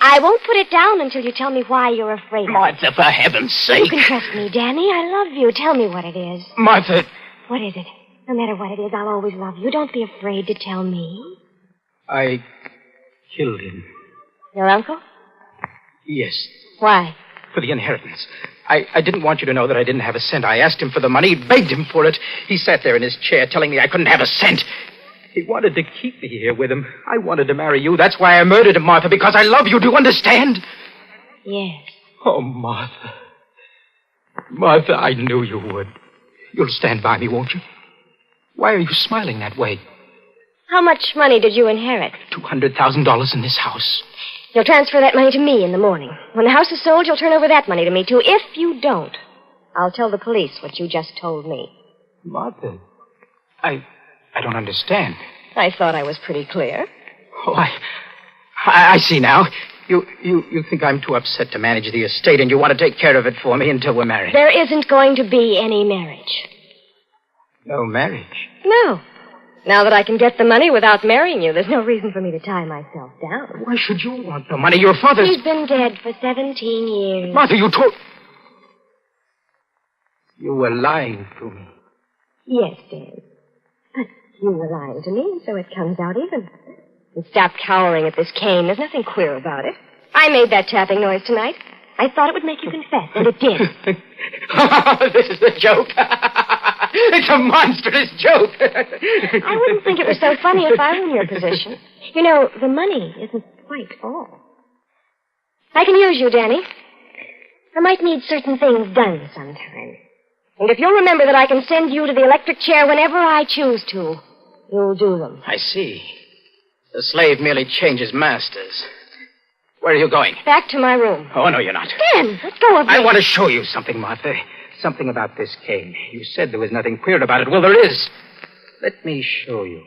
I won't put it down until you tell me why you're afraid of it. Martha, for heaven's sake. You can trust me, Danny. I love you. Tell me what it is. Martha. What is it? No matter what it is, I'll always love you. Don't be afraid to tell me. I killed him. Your uncle? Yes. Why? For the inheritance. I didn't want you to know that I didn't have a cent. I asked him for the money, begged him for it. He sat there in his chair telling me I couldn't have a cent. He wanted to keep me here with him. I wanted to marry you. That's why I murdered him, Martha, because I love you. Do you understand? Yes. Oh, Martha. Martha, I knew you would. You'll stand by me, won't you? Why are you smiling that way? How much money did you inherit? $200,000 in this house. You'll transfer that money to me in the morning. When the house is sold, you'll turn over that money to me, too. If you don't, I'll tell the police what you just told me. Martha, I don't understand. I thought I was pretty clear. Oh, I see now. You think I'm too upset to manage the estate, and you want to take care of it for me until we're married. There isn't going to be any marriage. No marriage? No. Now that I can get the money without marrying you, there's no reason for me to tie myself down. Why should you want the money? Your father's... He's been dead for 17 years. Martha, you told... You were lying to me. Yes, Dan. But you were lying to me, so it comes out even. And stop cowering at this cane. There's nothing queer about it. I made that tapping noise tonight. I thought it would make you confess, and it did. This is a joke. It's a monstrous joke. I wouldn't think it was so funny if I were in your position. You know, the money isn't quite all. I can use you, Danny. I might need certain things done sometime. And if you'll remember that I can send you to the electric chair whenever I choose to, you'll do them. I see. The slave merely changes masters. Where are you going? Back to my room. Oh, no, you're not. Dan, let go of me. I want to show you something, Martha. Something about this cane. You said there was nothing queer about it. Well, there is. Let me show you.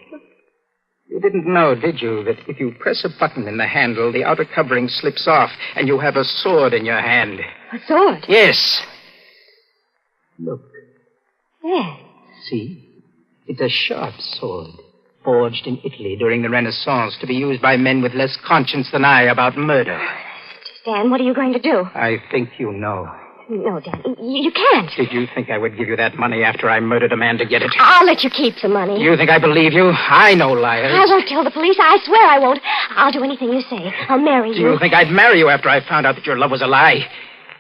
You didn't know, did you, that if you press a button in the handle, the outer covering slips off, and you have a sword in your hand. A sword? Yes. Look. Yes. See? It's a sharp sword, forged in Italy during the Renaissance to be used by men with less conscience than I about murder. Dan, what are you going to do? I think you know. No, Dan, you can't. Did you think I would give you that money after I murdered a man to get it? I'll let you keep the money. You think I believe you? I know liars. I won't tell the police. I swear I won't. I'll do anything you say. I'll marry you. Do you think I'd marry you after I found out that your love was a lie?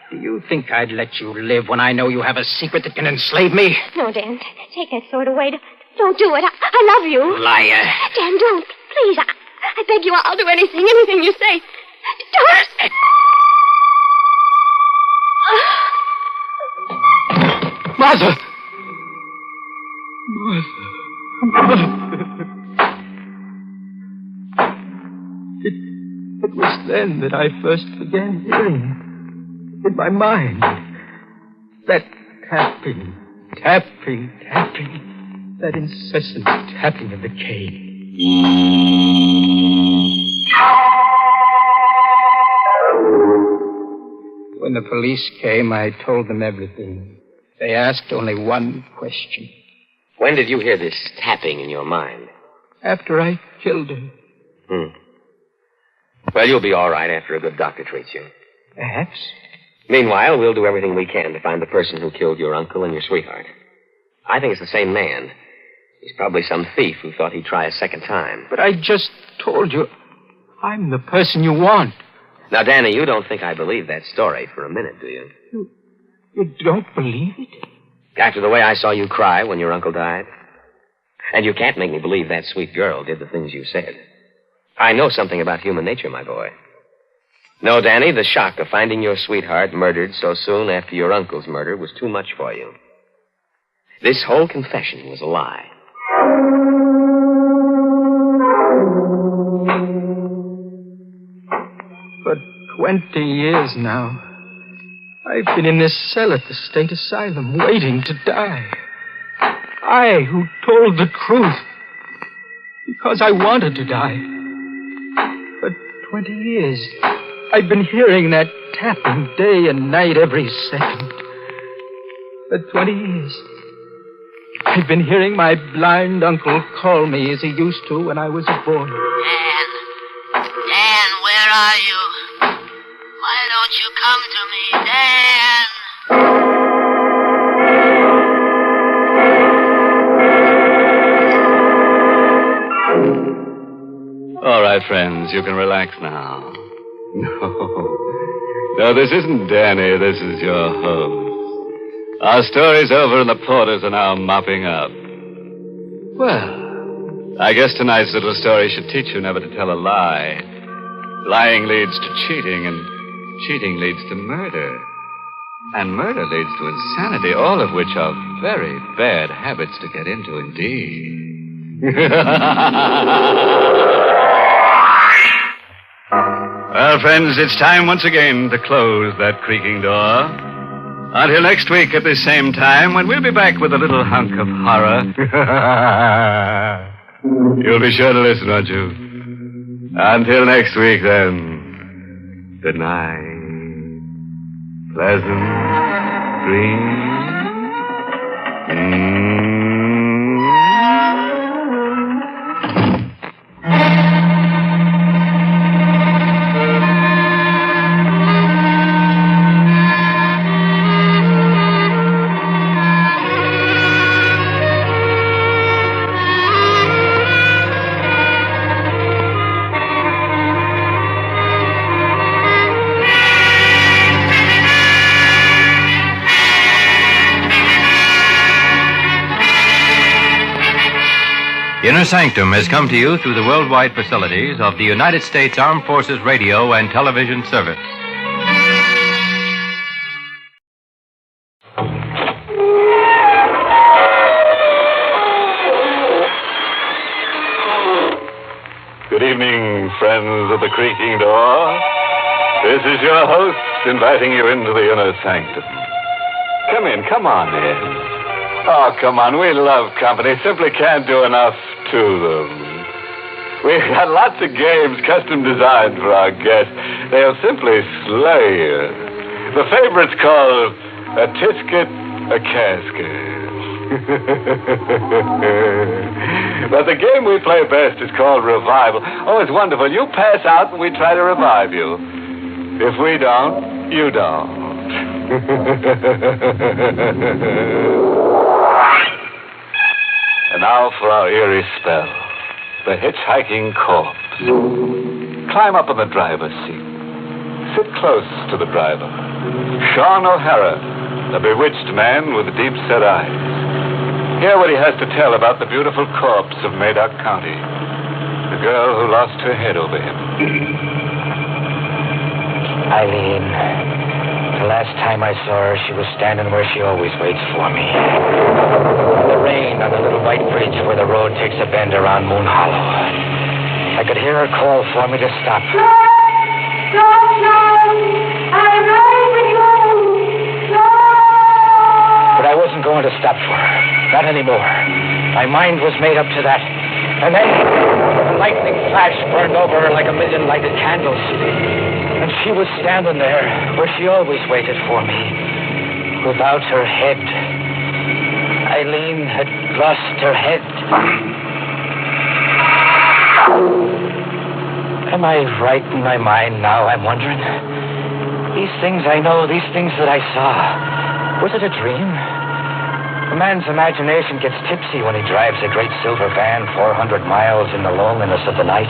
Do you think I'd let you live when I know you have a secret that can enslave me? No, Dan. Take that sword away. Don't do it. I love you. Liar. Dan, don't. Please. I beg you. I'll do anything you say. Don't. Martha! It was then that I first began hearing in my mind that tapping, that incessant tapping of the cane. When the police came, I told them everything. They asked only one question. When did you hear this tapping in your mind? After I killed her. Well, you'll be all right after a good doctor treats you. Perhaps. Meanwhile, we'll do everything we can to find the person who killed your uncle and your sweetheart. I think it's the same man. He's probably some thief who thought he'd try a second time. But I just told you, I'm the person you want. Now, Danny, you don't think I believe that story for a minute, do you? You don't believe it? After the way I saw you cry when your uncle died? And you can't make me believe that sweet girl did the things you said. I know something about human nature, my boy. No, Danny, the shock of finding your sweetheart murdered so soon after your uncle's murder was too much for you. This whole confession was a lie. For 20 years now, I've been in this cell at the state asylum, waiting to die. I, who told the truth, because I wanted to die. For 20 years, I've been hearing that tapping day and night every second. For 20 years, I've been hearing my blind uncle call me as he used to when I was a boy. Dan, where are you? Why don't you come to me, Dan? All right, friends, you can relax now. No, this isn't Danny. This is your host. Our story's over and the porters are now mopping up. Well, I guess tonight's little story should teach you never to tell a lie. Lying leads to cheating, and cheating leads to murder. And murder leads to insanity, all of which are very bad habits to get into indeed. Well, friends, it's time once again to close that creaking door. Until next week at this same time, when we'll be back with a little hunk of horror. You'll be sure to listen, won't you? Until next week, then. Good night. Pleasant dreams. Inner Sanctum has come to you through the worldwide facilities of the United States Armed Forces Radio and Television Service. Good evening, friends of the creaking door. This is your host inviting you into the Inner Sanctum. Come in, come on in. Oh, come on, we love company. Simply can't do enough to them. We've got lots of games custom designed for our guests. They'll simply slay you. The favorite's called a tisket, a casket. But the game we play best is called Revival. Oh, it's wonderful. You pass out and we try to revive you. If we don't, you don't. And now for our eerie spell, the hitchhiking corpse. Climb up on the driver's seat. Sit close to the driver. Sean O'Hara, the bewitched man with deep-set eyes. Hear what he has to tell about the beautiful corpse of Madoc County, the girl who lost her head over him. Eileen, the last time I saw her, she was standing where she always waits for me. In the rain on the little white bridge where the road takes a bend around Moon Hollow. I could hear her call for me to stop. But I wasn't going to stop for her. Not anymore. My mind was made up to that. And then a lightning flash burned over her like a million lighted candles. And she was standing there where she always waited for me, without her head. Eileen had lost her head. Am I right in my mind now, I'm wondering? These things I know, these things that I saw, was it a dream? A man's imagination gets tipsy when he drives a great silver van 400 miles in the loneliness of the night.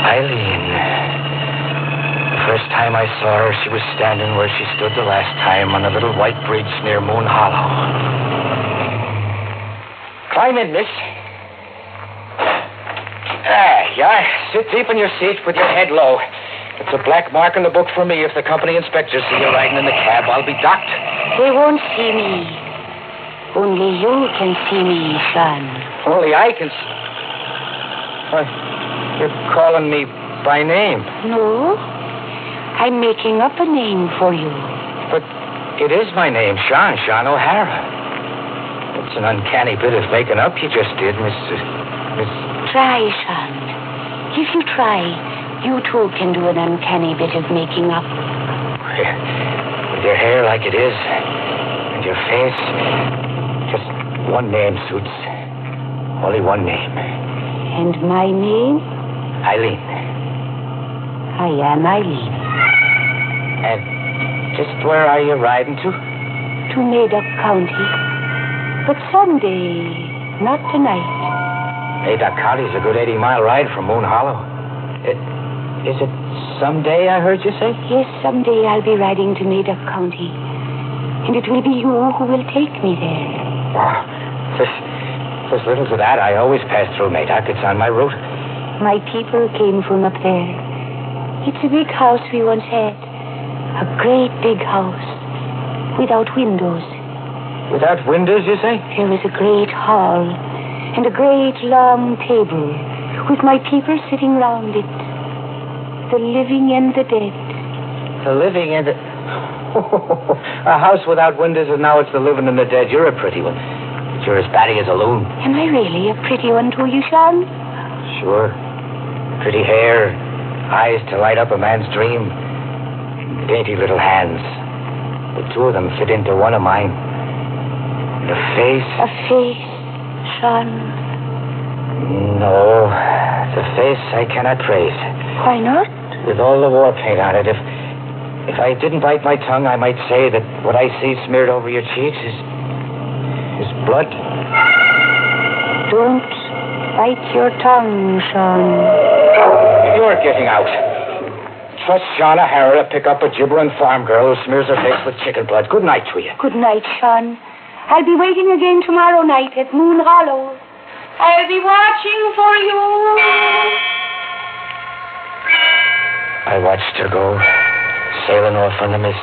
Eileen. The first time I saw her, she was standing where she stood the last time on a little white bridge near Moon Hollow. Climb in, miss. Ah, Yeah, sit deep in your seat with your head low. It's a black mark in the book for me. If the company inspectors see you riding in the cab, I'll be docked. They won't see me. Only you can see me, son. Only I can see... Why, you're calling me by name. No. I'm making up a name for you. But it is my name, Sean O'Hara. It's an uncanny bit of making up you just did, Miss... Try, son. If you try, you too can do an uncanny bit of making up. With your hair like it is, and your face, just one name suits. Only one name. And my name? Eileen. I am Eileen. And just where are you riding to? To Madoc County. But someday, not tonight. Madoc County's a good 80-mile ride from Moon Hollow. Is it someday, I heard you say? Yes, someday I'll be riding to Madoc County. And it will be you who will take me there. Oh, there's little to that. I always pass through Madoc. It's on my route. My people came from up there. It's a big house we once had. A great big house. Without windows. Without windows, you say? There was a great hall. And a great long table. With my people sitting round it. The living and the dead. The living and the... A house without windows, and now it's the living and the dead. You're a pretty one. But you're as batty as a loon. Am I really a pretty one to you, Sean? Sure. Pretty hair. Eyes to light up a man's dream. Dainty little hands. The two of them fit into one of mine. The face... A face, Sean. No. The face I cannot praise. Why not? With all the war paint on it, if I didn't bite my tongue, I might say that what I see smeared over your cheeks is blood. Don't bite your tongue, Sean. You're getting out. Trust Sean O'Hara to pick up a gibbering farm girl who smears her face with chicken blood. Good night to you. Good night, Sean. I'll be waiting again tomorrow night at Moon Hollow. I'll be watching for you. I watched her go, sailing off on the mist.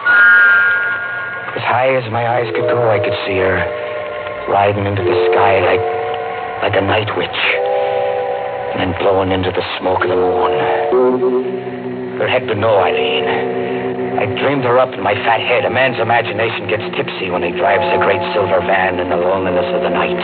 As high as my eyes could go, I could see her riding into the sky like a night witch, and then blowing into the smoke of the moon. There had been no Eileen. I dreamed her up in my fat head. A man's imagination gets tipsy when he drives a great silver van in the loneliness of the night.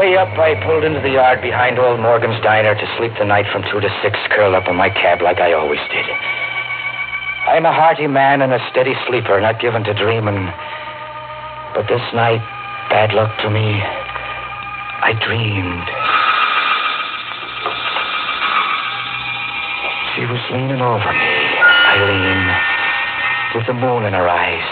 Way up, I pulled into the yard behind old Morgan's diner to sleep the night from 2 to 6, curled up in my cab like I always did. I'm a hearty man and a steady sleeper, not given to dreaming. But this night, bad luck to me, I dreamed. She was leaning over me, Eileen, with the moon in her eyes.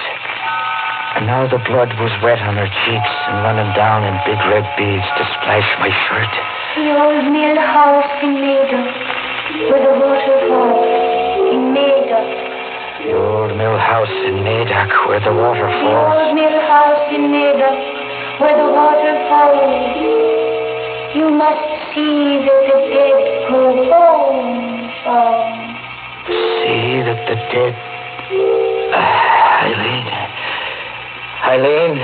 And now the blood was wet on her cheeks and running down in big red beads to splash my shirt. The old mill house in Madoc, where the water falls, in Madoc. The old mill house in Madoc, where the water falls. The old mill house in Madoc, where the water falls. You must see that the dead go home, Sean. See that the dead... Eileen... Eileen.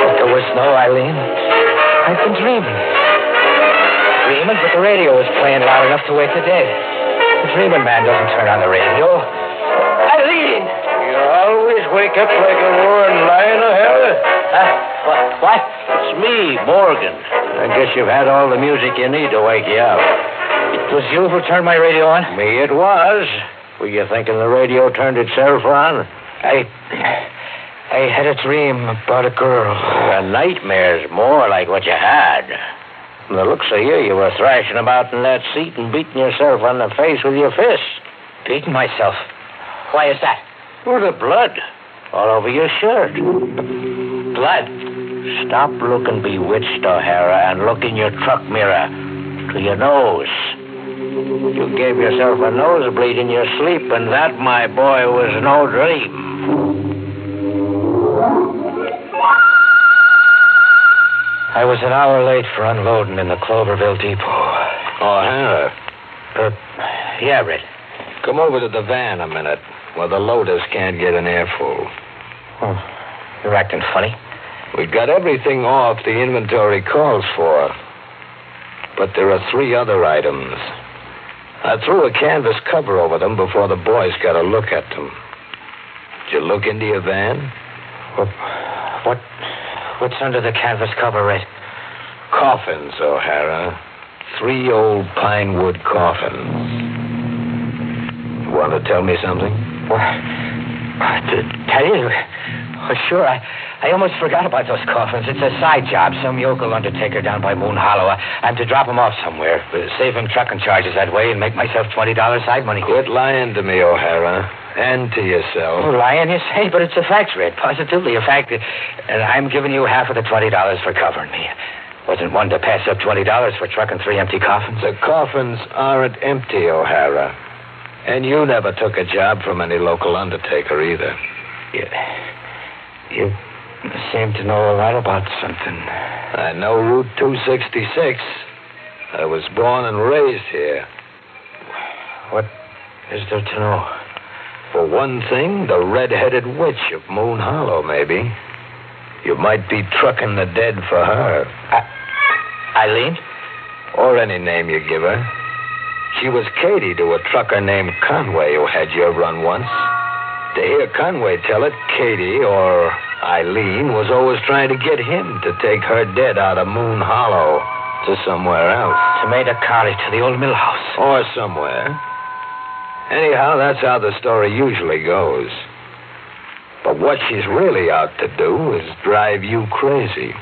But there was no Eileen. I've been dreaming. Dreaming, but the radio was playing loud enough to wake the dead. The dreaming man doesn't turn on the radio. Eileen! You always wake up like a roaring lion, O'Hara. What? It's me, Morgan. I guess you've had all the music you need to wake you up. It was you who turned my radio on? Me it was. Were you thinking the radio turned itself on? I had a dream about a girl. A nightmare's more like what you had. From the looks of you were thrashing about in that seat and beating yourself on the face with your fists. Beating myself? Why is that? For the blood. All over your shirt. Blood? Stop looking bewitched, O'Hara, and look in your truck mirror. To your nose. You gave yourself a nosebleed in your sleep, and that, my boy, was no dream. I was an hour late for unloading in the Cloverville depot. O'Hara. Yeah, Red. Come over to the van a minute, where the loaders can't get an airful. Oh, you're acting funny. We got everything off the inventory calls for. But there are 3 other items. I threw a canvas cover over them before the boys got a look at them. Did you look into your van? What's under the canvas cover, Red? Coffins, O'Hara. 3 old pine wood coffins. You want to tell me something? To tell you? Oh, sure. I almost forgot about those coffins. It's a side job. Some yokel undertaker down by Moon Hollow. I'm to drop him off somewhere. Save him trucking charges that way and make myself $20 side money. Quit lying to me, O'Hara. And to yourself. Oh, lying, you say? But it's a fact, Red. Positively a fact. And I'm giving you half of the $20 for covering me. Wasn't one to pass up $20 for trucking 3 empty coffins. The coffins aren't empty, O'Hara. And you never took a job from any local undertaker either. You seem to know a lot about something. I know Route 266. I was born and raised here. What is there to know? For one thing, the red-headed witch of Moon Hollow, maybe. You might be trucking the dead for her. Eileen? Or any name you give her. She was Katie to a trucker named Conway who had your run once. To hear Conway tell it, Katie, or Eileen, was always trying to get him to take her dead out of Moon Hollow to somewhere else. To Maida County, to the old mill house. Or somewhere. Anyhow, that's how the story usually goes. But what she's really out to do is drive you crazy.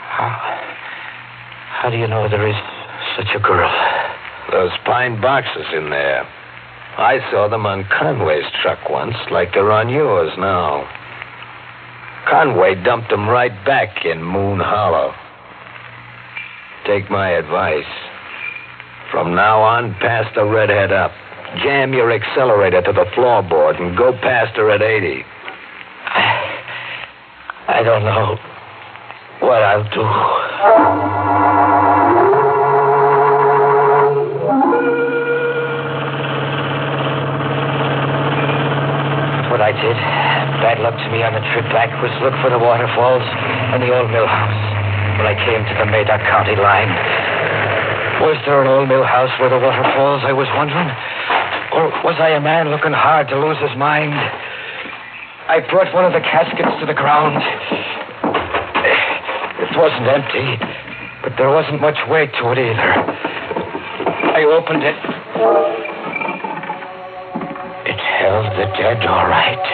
How do you know there is such a girl? Those pine boxes in there. I saw them on Conway's truck once, like they're on yours now. Conway dumped them right back in Moon Hollow. Take my advice. From now on, pass the redhead up. Jam your accelerator to the floorboard and go past her at 80. I don't know what I'll do. What I did, bad luck to me on the trip back, was look for the waterfalls and the old mill house. When I came to the Maida County line, was there an old mill house where the waterfalls, I was wondering? Or was I a man looking hard to lose his mind? I brought one of the caskets to the ground. It wasn't empty, but there wasn't much weight to it either. I opened it. It held the dead, all right,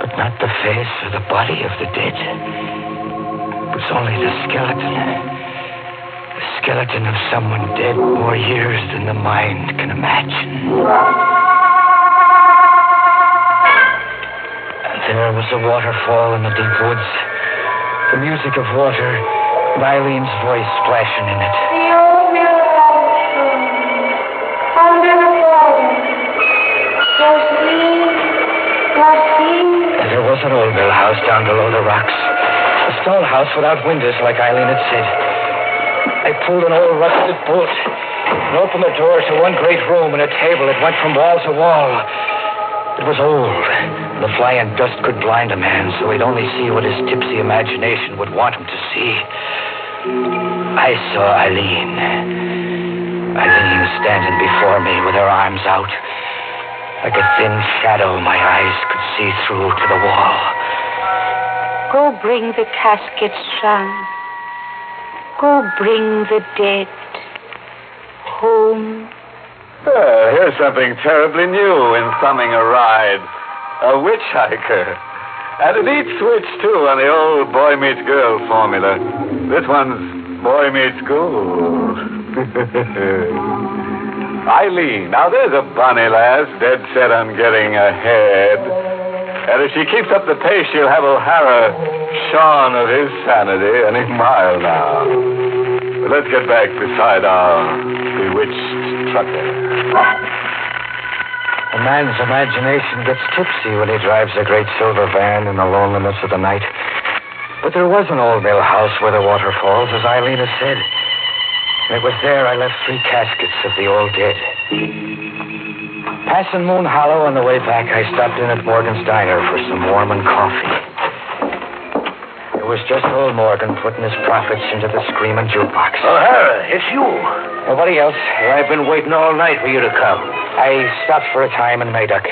but not the face or the body of the dead. It was only the skeleton. The skeleton of someone dead more years than the mind can imagine. There was a waterfall in the deep woods. The music of water and Eileen's voice splashing in it. And there was an old mill house down below the rocks. A stone house without windows, like Eileen had said. I pulled an old rusted bolt and opened the door to one great room and a table that went from wall to wall. It was old. The flying dust could blind a man, so he'd only see what his tipsy imagination would want him to see. I saw Eileen. Eileen standing before me with her arms out. Like a thin shadow my eyes could see through to the wall. Go bring the casket, son. Go bring the dead home. Here's something terribly new in thumbing a ride. A witch hiker. And a neat switch, too, on the old boy meets girl formula. This one's boy meets gold. Eileen, now there's a bonny lass dead set on getting ahead. And if she keeps up the pace, she'll have O'Hara shorn of his sanity any mile now. But let's get back beside our bewitched truck there. A man's imagination gets tipsy when he drives a great silver van in the loneliness of the night. But there was an old mill house where the water falls, as Eileen has said. And it was there I left 3 caskets of the old dead. Passing Moon Hollow on the way back, I stopped in at Morgan's Diner for some Mormon coffee. It was just old Morgan putting his profits into the screaming jukebox. O'Hara, it's you. Nobody else. I've been waiting all night for you to come. I stopped for a time in Mayduck.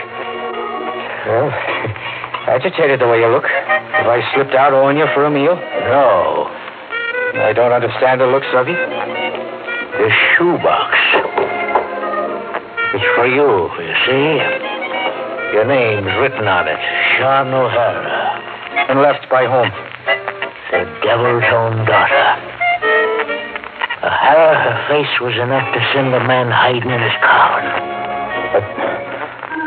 Well, agitated the way you look. Have I slipped out owing you for a meal? No. I don't understand the looks of you. The shoebox. It's for you see? Your name's written on it. Sean O'Hara. And left by whom? The devil's own daughter. O'Hara, her face was enough to send a man hiding in his coffin. But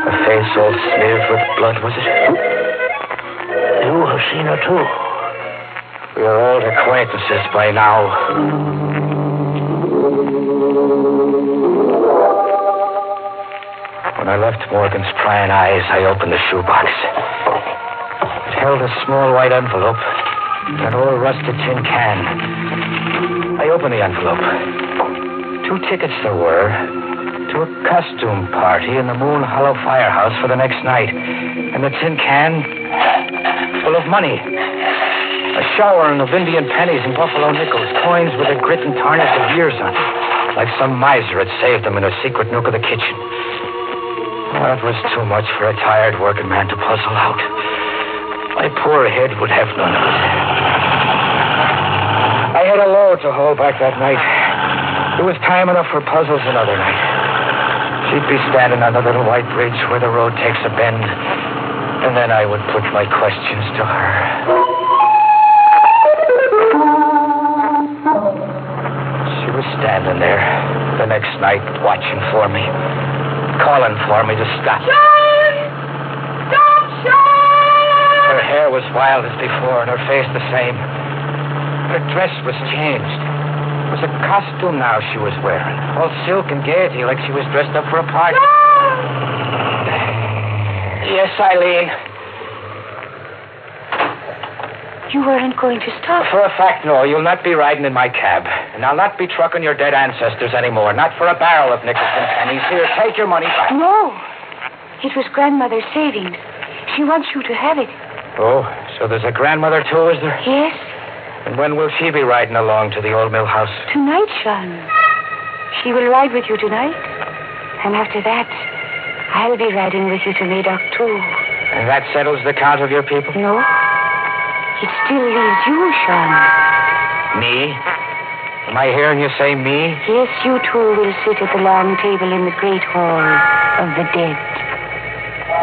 a face all smeared with blood, was it? You have seen her, too. We are old acquaintances by now. When I left Morgan's prying eyes, I opened the shoebox. It held a small white envelope and an old rusted tin can. I opened the envelope. 2 tickets there were to a costume party in the Moon Hollow firehouse for the next night. And the tin can full of money. A showering of Indian pennies and buffalo nickels, coins with the grit and tarnish of years on them. Like some miser had saved them in a secret nook of the kitchen. That was too much for a tired working man to puzzle out. My poor head would have none of it. I had a load to hold back that night. It was time enough for puzzles another night. She'd be standing on the little white bridge where the road takes a bend, and then I would put my questions to her. She was standing there the next night watching for me, calling for me to stop. Sean! Stop, Sean! Her hair was wild as before, and her face the same. Her dress was changed. It was a costume now she was wearing, all silk and gaiety, like she was dressed up for a party. Yes, Eileen. You weren't going to stop? For a fact, no. You'll not be riding in my cab. And I'll not be trucking your dead ancestors anymore. Not for a barrel of nickels and pennies. Here, take your money back. No. It was grandmother's savings. She wants you to have it. Oh, so there's a grandmother, too, is there? Yes. And when will she be riding along to the old mill house? Tonight, Sean. She will ride with you tonight. And after that, I'll be riding with you to Mayduck, too. And that settles the count of your people? No. It still leaves you, Sean. Me? Am I hearing you say me? Yes, you two will sit at the long table in the great hall of the dead.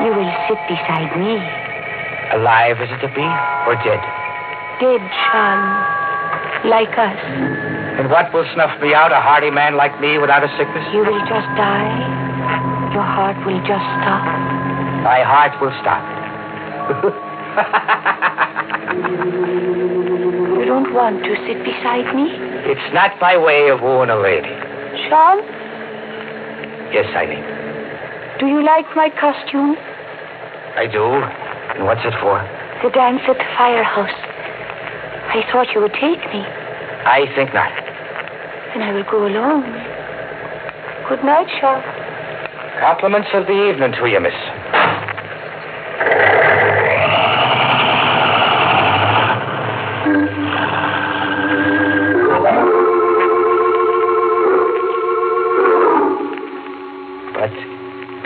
You will sit beside me. Alive is it to be, or dead? Dead, Sean. Like us. And what will snuff me out, a hardy man like me without a sickness? You will just die. Your heart will just stop. My heart will stop. You don't want to sit beside me? It's not by way of wooing a lady. Sean? Yes, Eileen. Do you like my costume? I do. And what's it for? The dance at the firehouse. I thought you would take me. I think not. Then I will go alone. Good night, Sean. Compliments of the evening to you, miss. But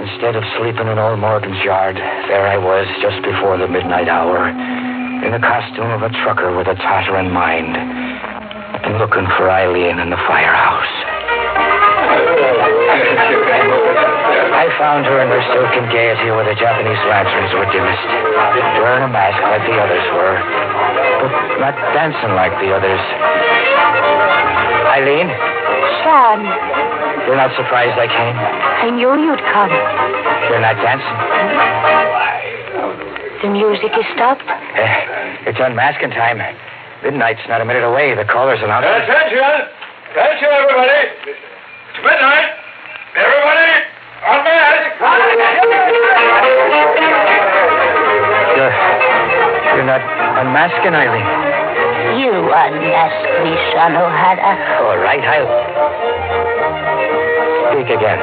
instead of sleeping in old Morgan's yard, there I was just before the midnight hour, in the costume of a trucker with a tottering mind, and looking for Eileen in the firehouse. I found her in her silken gaiety where the Japanese lanterns were dimmest, wearing a mask like the others were, but not dancing like the others. Eileen? Sean. You're not surprised I came? I knew you'd come. You're not dancing? The music is stopped? It's unmasking time. Midnight's not a minute away. The caller's announcing. Attention! Attention, everybody! It's midnight. You're not unmasking, Eileen. You unmask me, Sean O'Hara. All right, I'll... Speak again.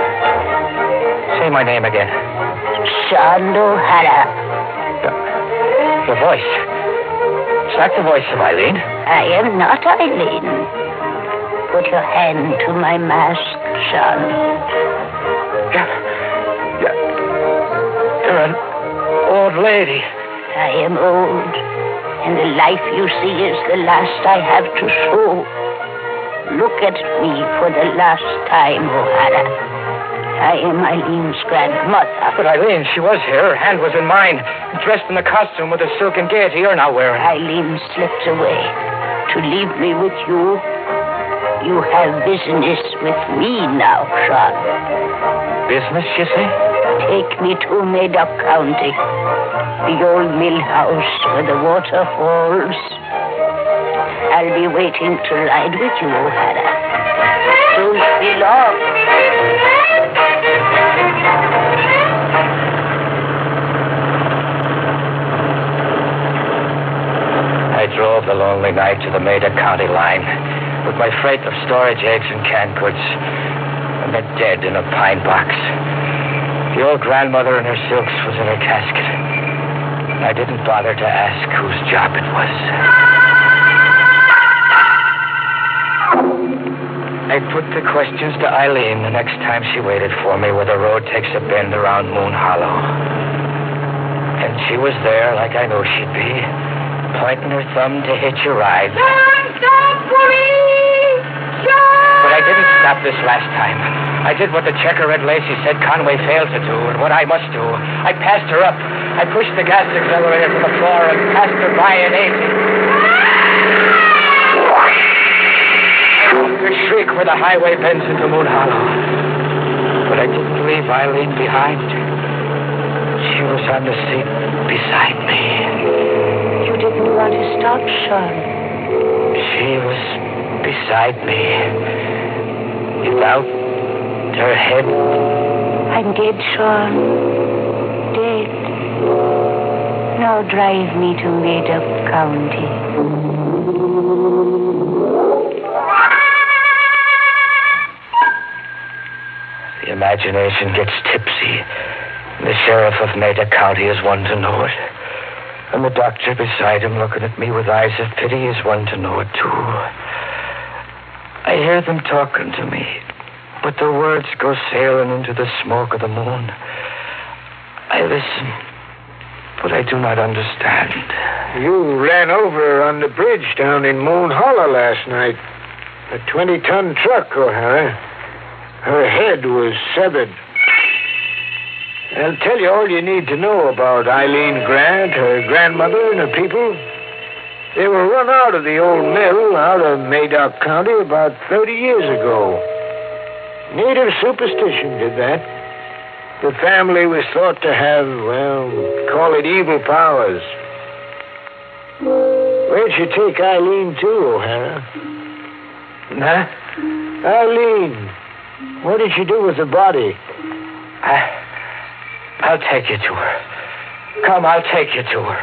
Say my name again. Sean O'Hara. Your voice. It's like the voice of Eileen. I am not Eileen. Put your hand to my mask, Sean. You're an old lady. I am old, and the life you see is the last I have to show. Look at me for the last time, O'Hara. I am Eileen's grandmother. But Eileen, she was here. Her hand was in mine. Dressed in the costume with the silken gaiety you're now wearing. Eileen slipped away to leave me with you. You have business with me now, Sean. Business, you say? Take me to Madoc County. The old mill house where the water falls. I'll be waiting to ride with you, O'Hara. Don't be long. I drove the lonely night to the Madoc County line with my freight of storage eggs and canned goods, and the dead in a pine box. The old grandmother in her silks was in her casket. I didn't bother to ask whose job it was. I put the questions to Eileen the next time she waited for me where the road takes a bend around Moon Hollow. And she was there like I know she'd be, pointing her thumb to hitch a ride. Stop, police! But I didn't stop this last time. I did what the checker-red Lacey said Conway failed to do, and what I must do. I passed her up. I pushed the gas accelerator to the floor and passed her by in 80. I heard her shriek where the highway bends into Moon Hollow. But I didn't leave Eileen behind. She was on the seat beside me. You didn't want to stop, Sean. She was beside me. Without her head. I'm dead, Sean. Dead. Now drive me to Madoc County. The imagination gets tipsy. The sheriff of Madoc County is one to know it. And the doctor beside him looking at me with eyes of pity is one to know it, too. I hear them talking to me, but the words go sailing into the smoke of the moon. I listen, but I do not understand. You ran over her on the bridge down in Moon Hollow last night. A 20-ton truck, O'Hara. Her head was severed. I'll tell you all you need to know about Eileen Grant, her grandmother, and her people. They were run out of the old mill out of Madoc County about 30 years ago. Native superstition did that. The family was thought to have, well, call it evil powers. Where'd you take Eileen to, O'Hara? Huh? Eileen. What did you do with the body? I'll take you to her. Come, I'll take you to her.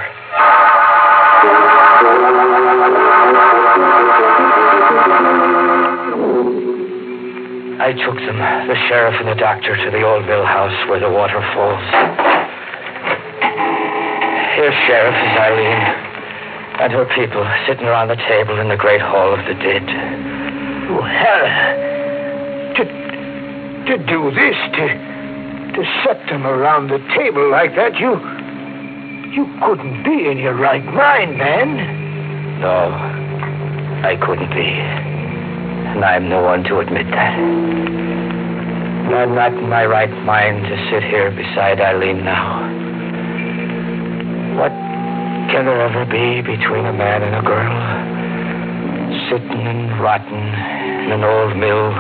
I took them, the sheriff and the doctor, to the old mill house where the water falls. Here, Sheriff, is Eileen and her people sitting around the table in the great hall of the dead. O'Hara, to do this, to set them around the table like that, you couldn't be in your right mind, man. No, I couldn't be. And I'm the one to admit that. And I'm not in my right mind to sit here beside Eileen now. What can there ever be between a man and a girl? Sitting and rotting in an old mill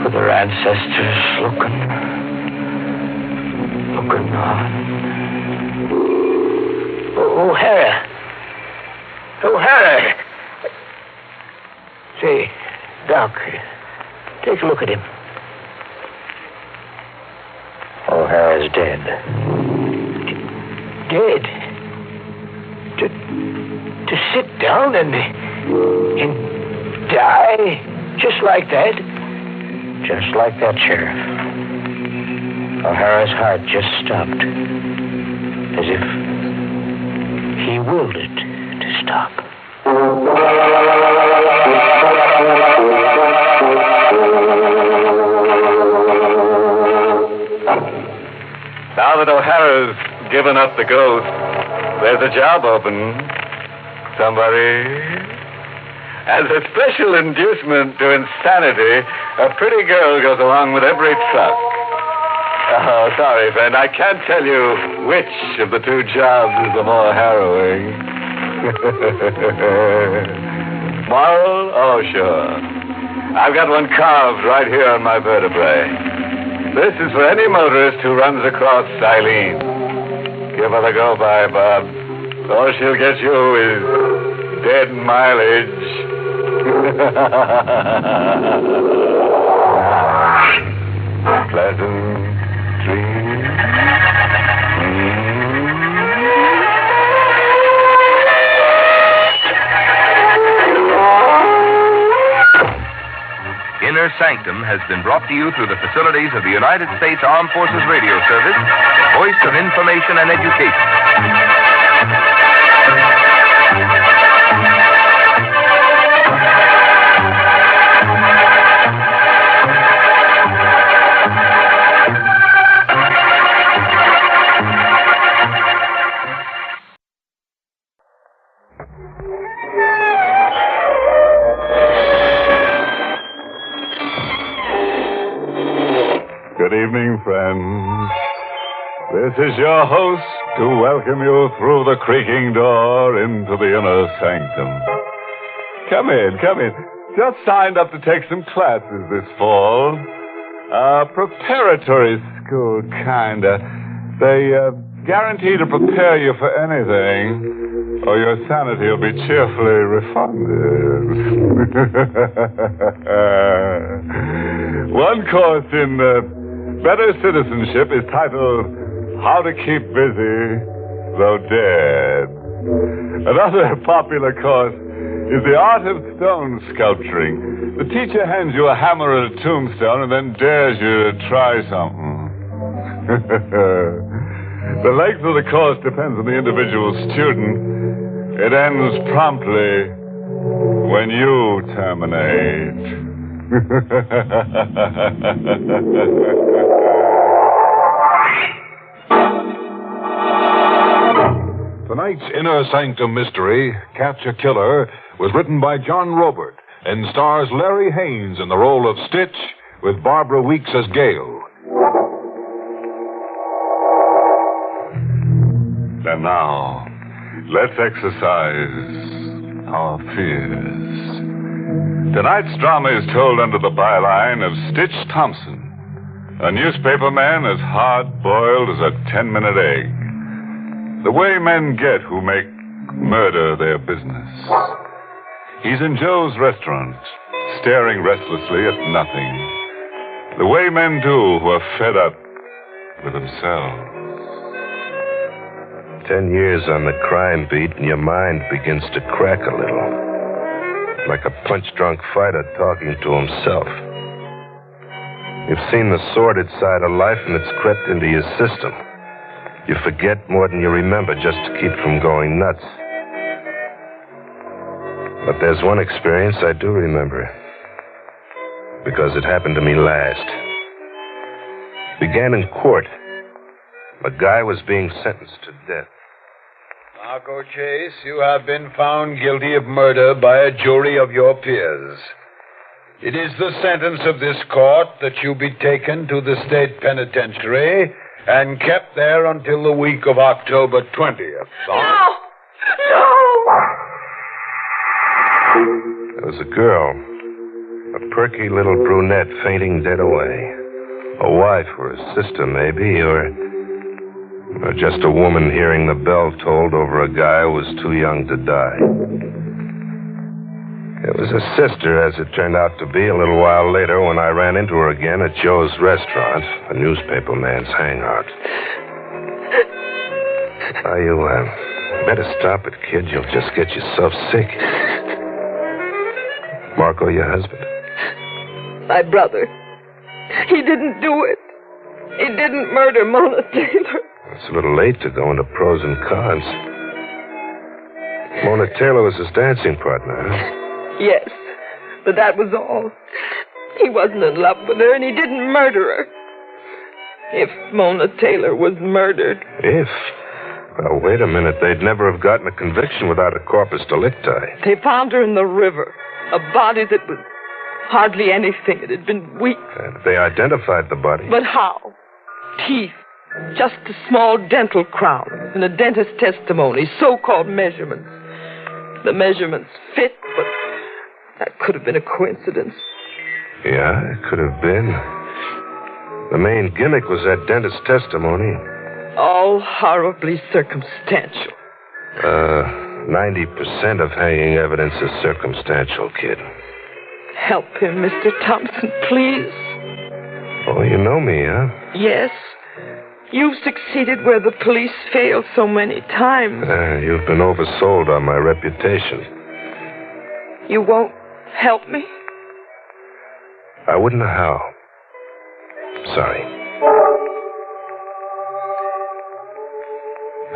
with their ancestors looking on. O'Hara. Say, Doc, take a look at him. as dead. Dead? To sit down and die? Just like that? Just like that, Sheriff. O'Hara's heart just stopped. As if he willed it to stop. Now that O'Hara's given up the ghost, there's a job open. Somebody... As a special inducement to insanity, a pretty girl goes along with every truck. Oh, sorry, friend. I can't tell you which of the two jobs is the more harrowing. Moral? Oh, sure. I've got one carved right here on my vertebrae. This is for any motorist who runs across Eileen. Give her the go-by, Bob. All she'll get you is dead mileage. Pleasant dreams. Inner Sanctum has been brought to you through the facilities of the United States Armed Forces Radio Service, the voice of information and education. Good evening, friends. This is your host to welcome you through the creaking door into the Inner Sanctum. Come in. Just signed up to take some classes this fall. Preparatory school, kinda. They guarantee to prepare you for anything, or your sanity will be cheerfully refunded. One course in Better Citizenship is titled How to Keep Busy Though Dead. Another popular course is the Art of Stone Sculpturing. The teacher hands you a hammer and a tombstone and then dares you to try something. The length of the course depends on the individual student. It ends promptly when you terminate. Tonight's Inner Sanctum mystery, Catch a Killer, was written by John Robert and stars Larry Haynes in the role of Stitch with Barbara Weeks as Gale. And now, let's exercise our fears. Tonight's drama is told under the byline of Stitch Thompson, a newspaperman as hard-boiled as a 10-minute egg. The way men get who make murder their business. He's in Joe's restaurant, staring restlessly at nothing. The way men do who are fed up with themselves. 10 years on the crime beat, and your mind begins to crack a little. Like a punch-drunk fighter talking to himself. You've seen the sordid side of life, and it's crept into your system. You forget more than you remember just to keep from going nuts. But there's one experience I do remember. Because it happened to me last. Began in court. A guy was being sentenced to death. Marco Chase, you have been found guilty of murder by a jury of your peers. It is the sentence of this court that you be taken to the state penitentiary and kept there until the week of October 20th. No! There was a girl. A perky little brunette fainting dead away. A wife or a sister, maybe, or just a woman hearing the bell tolled over a guy who was too young to die. It was a sister, as it turned out to be, a little while later when I ran into her again at Joe's restaurant, a newspaper man's hangout. You better stop it, kid. You'll just get yourself sick. Marco, your husband? My brother. He didn't do it. He didn't murder Mona Taylor. It's a little late to go into pros and cons. Mona Taylor was his dancing partner, huh? Yes, but that was all. He wasn't in love with her, and he didn't murder her. If Mona Taylor was murdered... If? Well, wait a minute. They'd never have gotten a conviction without a corpus delicti. They found her in the river. A body that was hardly anything. It had been weak. They identified the body. But how? Teeth. Just a small dental crown and a dentist's testimony, so-called measurements. The measurements fit, but that could have been a coincidence. Yeah, it could have been. The main gimmick was that dentist's testimony. All horribly circumstantial. 90% of hanging evidence is circumstantial, kid. Help him, Mr. Thompson, please. Oh, you know me, huh? Yes. You've succeeded where the police failed so many times. You've been oversold on my reputation. You won't help me? I wouldn't know how. Sorry.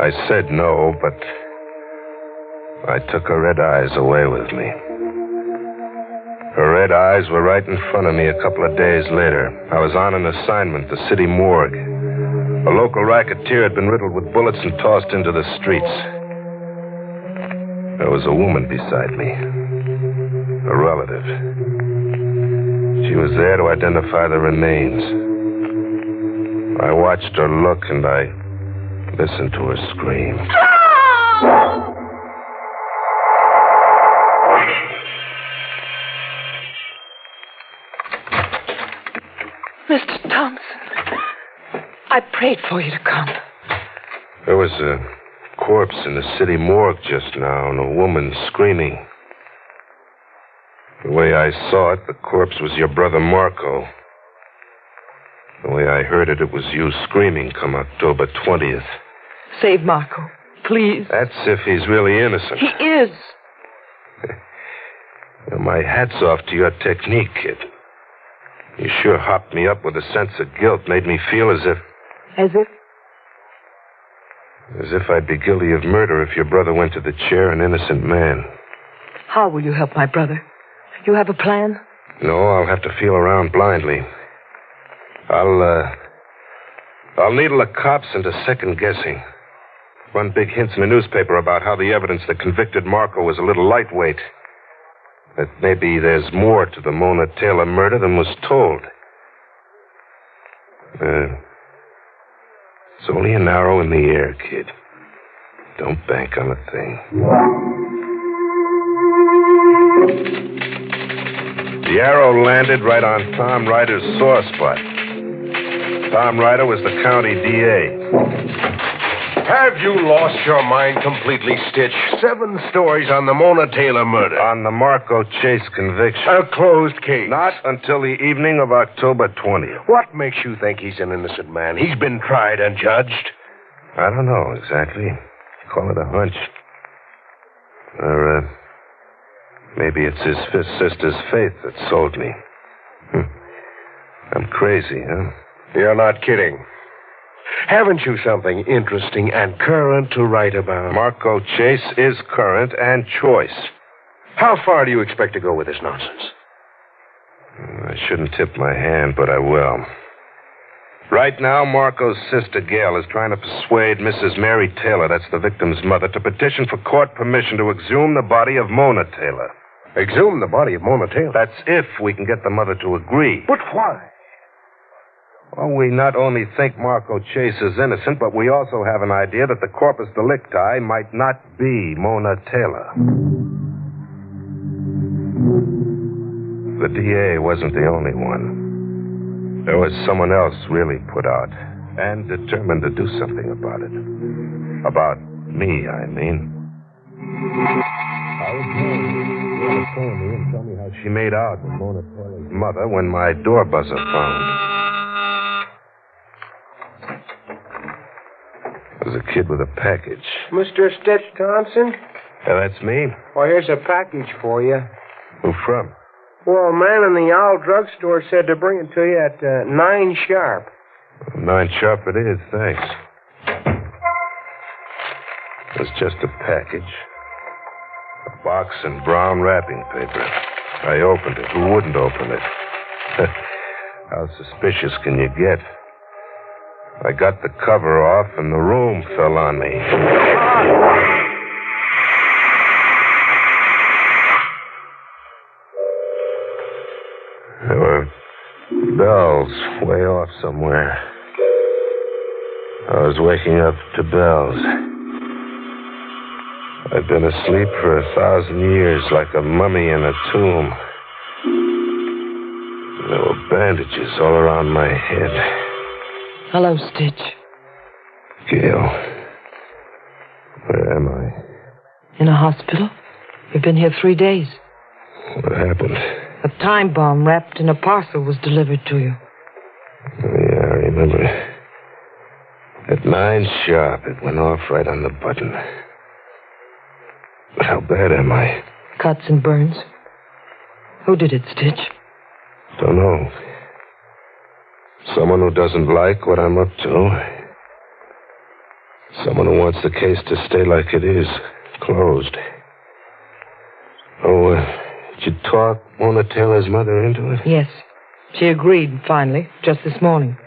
I said no, but I took her red eyes away with me. Her red eyes were right in front of me a couple of days later. I was on an assignment, the city morgue. A local racketeer had been riddled with bullets and tossed into the streets. There was a woman beside me, a relative. She was there to identify the remains. I watched her look and I listened to her scream. Mr. Thompson, I prayed for you to come. There was a corpse in the city morgue just now and a woman screaming. The way I saw it, the corpse was your brother Marco. The way I heard it, it was you screaming come October 20th. Save Marco, please. That's if he's really innocent. He is. My hat's off to your technique, kid. You sure hopped me up with a sense of guilt, made me feel as if... As if? As if I'd be guilty of murder if your brother went to the chair an innocent man. How will you help my brother? You have a plan? No, I'll have to feel around blindly. I'll needle the cops into second guessing. Run big hints in the newspaper about how the evidence that convicted Marco was a little lightweight. That maybe there's more to the Mona Taylor murder than was told. It's only an arrow in the air, kid. Don't bank on a thing. The arrow landed right on Tom Ryder's sore spot. Tom Ryder was the county DA. Have you lost your mind completely, Stitch? 7 stories on the Mona Taylor murder. On the Marco Chase conviction. A closed case. Not until the evening of October 20th. What makes you think he's an innocent man? He's been tried and judged. I don't know exactly. Call it a hunch. Or, maybe it's his sister's faith that sold me. I'm crazy, huh? You're not kidding. Haven't you something interesting and current to write about? Marco Chase is current and choice. How far do you expect to go with this nonsense? I shouldn't tip my hand, but I will. Right now, Marco's sister, Gail, is trying to persuade Mrs. Mary Taylor, that's the victim's mother, to petition for court permission to exhume the body of Mona Taylor. Exhume the body of Mona Taylor? That's if we can get the mother to agree. But why? Well, we not only think Marco Chase is innocent, but we also have an idea that the corpus delicti might not be Mona Taylor. The DA wasn't the only one. There was someone else really put out and determined to do something about it. About me, I mean. on the phone to me and tell me how she made out with Mona Taylor's mother when my door buzzer phoned. There's a kid with a package. Mr. Stitch Thompson? Yeah, that's me. Well, here's a package for you. Who from? Well, a man in the Owl drugstore said to bring it to you at 9 sharp. 9 sharp it is, thanks. It's just a package. A box and brown wrapping paper. I opened it. Who wouldn't open it? How suspicious can you get? I got the cover off and the room fell on me. There were bells way off somewhere. I was waking up to bells. I'd been asleep for 1,000 years like a mummy in a tomb. There were bandages all around my head. Hello, Stitch. Gail, where am I? In a hospital. You've been here 3 days. What happened? A time bomb wrapped in a parcel was delivered to you. Oh, yeah, I remember. At 9 sharp, it went off right on the button. How bad am I? Cuts and burns. Who did it, Stitch? Don't know. Someone who doesn't like what I'm up to. Someone who wants the case to stay like it is, closed. Oh, did you talk Mona Taylor's mother into it? Yes. She agreed, finally, just this morning.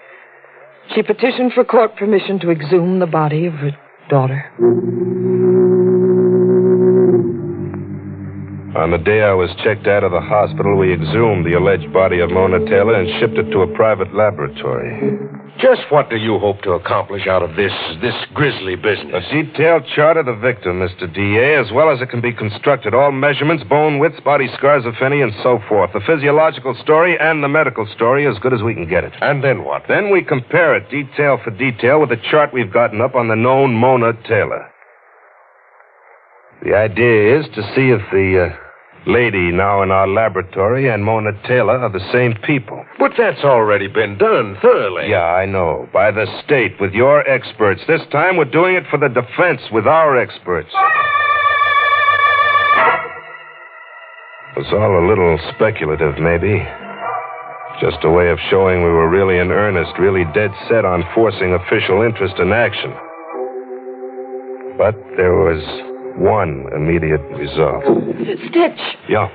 She petitioned for court permission to exhume the body of her daughter. On the day I was checked out of the hospital, we exhumed the alleged body of Mona Taylor and shipped it to a private laboratory. Just what do you hope to accomplish out of this grisly business? A detailed chart of the victim, Mr. D.A., as well as it can be constructed. All measurements, bone widths, body scars, if any, and so forth. The physiological story and the medical story as good as we can get it. And then what? Then we compare it detail for detail with the chart we've gotten up on the known Mona Taylor. The idea is to see if the lady now in our laboratory and Mona Taylor are the same people. But that's already been done thoroughly. Yeah, I know. By the state, with your experts. This time we're doing it for the defense with our experts. It's all a little speculative, maybe. Just a way of showing we were really in earnest, really dead set on forcing official interest in action. But there was one immediate result. Stitch. Yeah.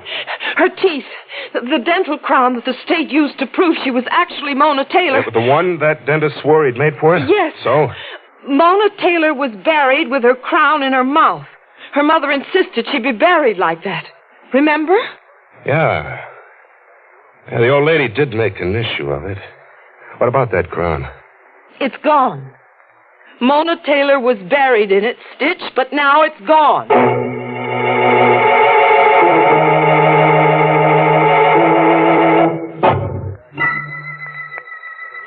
Her teeth. The dental crown that the state used to prove she was actually Mona Taylor. Yeah, but the one that dentist swore he'd made for her? Yes. So? Mona Taylor was buried with her crown in her mouth. Her mother insisted she be buried like that. Remember? Yeah. Yeah, the old lady did make an issue of it. What about that crown? It's gone. Mona Taylor was buried in it, Stitch, but now it's gone.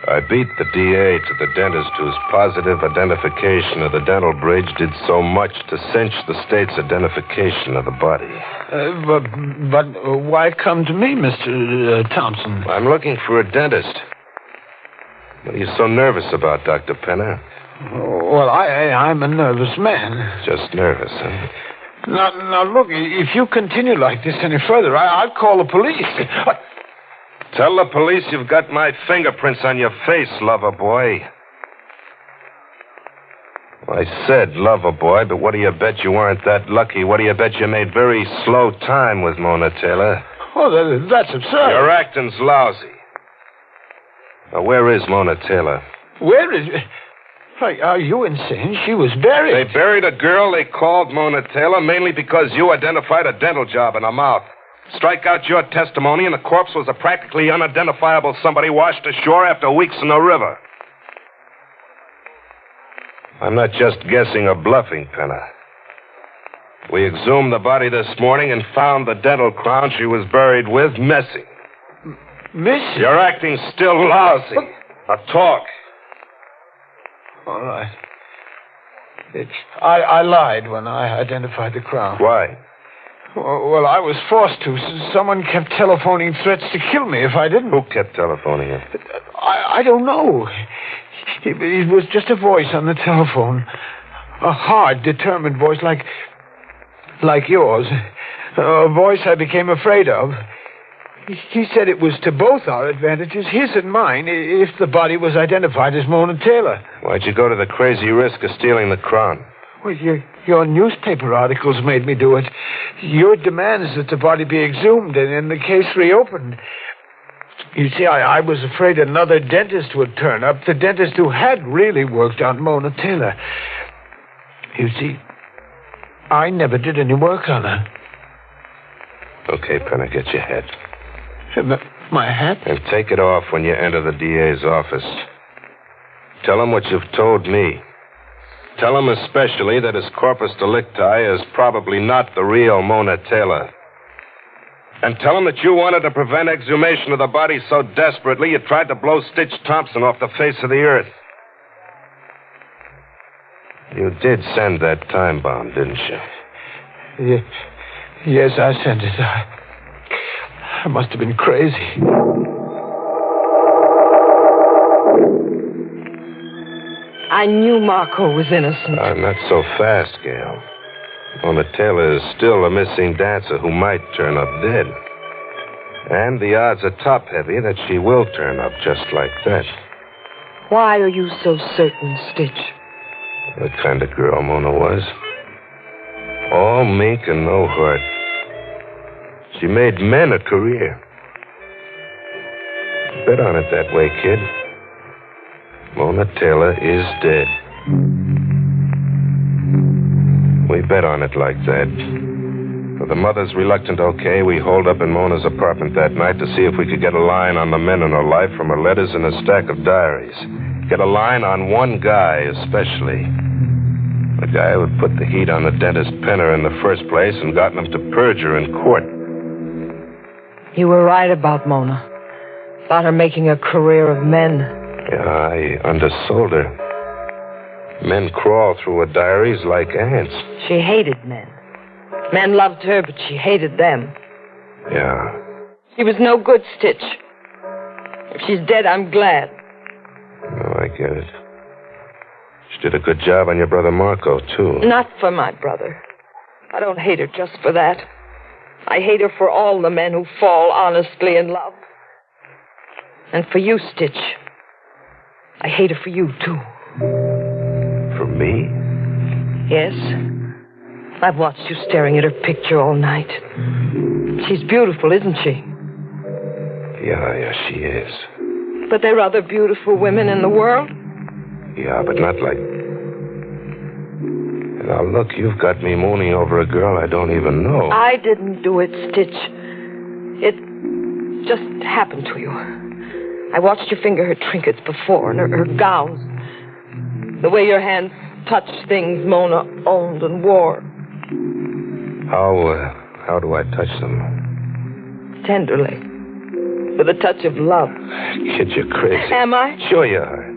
I beat the DA to the dentist whose positive identification of the dental bridge did so much to cinch the state's identification of the body. But why come to me, Mr. Thompson? I'm looking for a dentist. What are you so nervous about, Dr. Penner? Well, I'm a nervous man. Just nervous, huh? Now, look, if you continue like this any further, I'll call the police. Tell the police you've got my fingerprints on your face, lover boy. Well, I said lover boy, but what do you bet you weren't that lucky? What do you bet you made very slow time with Mona Taylor? Oh, that's absurd. Your acting's lousy. Now, where is Mona Taylor? Where is... Are you insane? She was buried. They buried a girl they called Mona Taylor mainly because you identified a dental job in her mouth. Strike out your testimony, and the corpse was a practically unidentifiable somebody washed ashore after weeks in the river. I'm not just guessing or bluffing, Penner. We exhumed the body this morning and found the dental crown she was buried with missing. Missing? Your acting's still lousy. Now talk. All right. I lied when I identified the crown. Why? Well, I was forced to. Someone kept telephoning threats to kill me if I didn't. Who kept telephoning you? I don't know. It was just a voice on the telephone. A hard, determined voice like yours. A voice I became afraid of. He said it was to both our advantages, his and mine, if the body was identified as Mona Taylor. Why'd you go to the crazy risk of stealing the crown? Well, your newspaper articles made me do it. Your demands that the body be exhumed and the case reopened. You see, I was afraid another dentist would turn up, the dentist who had really worked on Mona Taylor. You see, I never did any work on her. Okay, Penner, get your hat. My hat? And take it off when you enter the DA's office. Tell him what you've told me. Tell him especially that his corpus delicti is probably not the real Mona Taylor. And tell him that you wanted to prevent exhumation of the body so desperately you tried to blow Stitch Thompson off the face of the earth. You did send that time bomb, didn't you? Yes, I sent it. I must have been crazy. I knew Marco was innocent. Not so fast, Gail. Mona Taylor is still a missing dancer who might turn up dead. And the odds are top-heavy that she will turn up just like that. Why are you so certain, Stitch? The kind of girl Mona was. All meek and no heart. She made men a career. Bet on it that way, kid. Mona Taylor is dead. We bet on it like that. With the mother's reluctant okay, we holed up in Mona's apartment that night to see if we could get a line on the men in her life from her letters and a stack of diaries. Get a line on one guy especially. The guy who had put the heat on the dentist Penner in the first place and gotten him to perjure in court. You were right about Mona. About her making a career of men. Yeah, I undersold her. Men crawl through her diaries like ants. She hated men. Men loved her, but she hated them. Yeah. She was no good, Stitch. If she's dead, I'm glad. Oh, I get it. She did a good job on your brother Marco, too. Not for my brother. I don't hate her just for that. I hate her for all the men who fall honestly in love. And for you, Stitch. I hate her for you, too. For me? Yes. I've watched you staring at her picture all night. She's beautiful, isn't she? Yeah, she is. But there are other beautiful women in the world. Yeah, but not like... Now, look, you've got me mooning over a girl I don't even know. I didn't do it, Stitch. It just happened to you. I watched you finger her trinkets before, and her gowns. The way your hands touched things Mona owned and wore. How do I touch them? Tenderly. With a touch of love. Kid, you're crazy. Am I? Sure you are.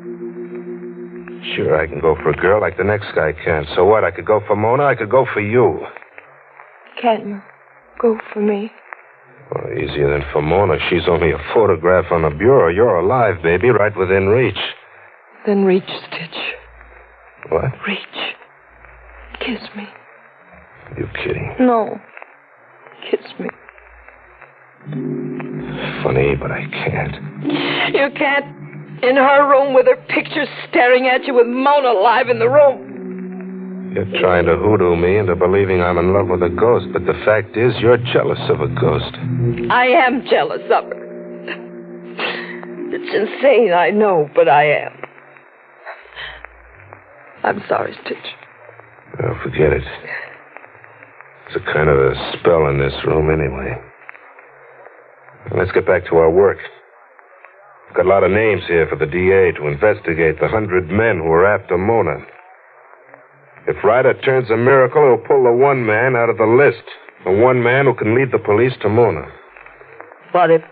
Sure, I can go for a girl like the next guy can. So what? I could go for Mona, I could go for you. Can you go for me? Well, easier than for Mona. She's only a photograph on the bureau. You're alive, baby, right within reach. Then reach, Stitch. What? Reach. Kiss me. You kidding? No. Kiss me. Funny, but I can't. You can't. In her room with her picture staring at you with Mona alive in the room. You're trying to hoodoo me into believing I'm in love with a ghost, but the fact is you're jealous of a ghost. I am jealous of her. It's insane, I know, but I am. I'm sorry, Stitch. Oh, forget it. It's a kind of a spell in this room anyway. Let's get back to our work. We've got a lot of names here for the DA to investigate the 100 men who are after Mona. If Ryder turns a miracle, he'll pull the one man out of the list. The one man who can lead the police to Mona. What if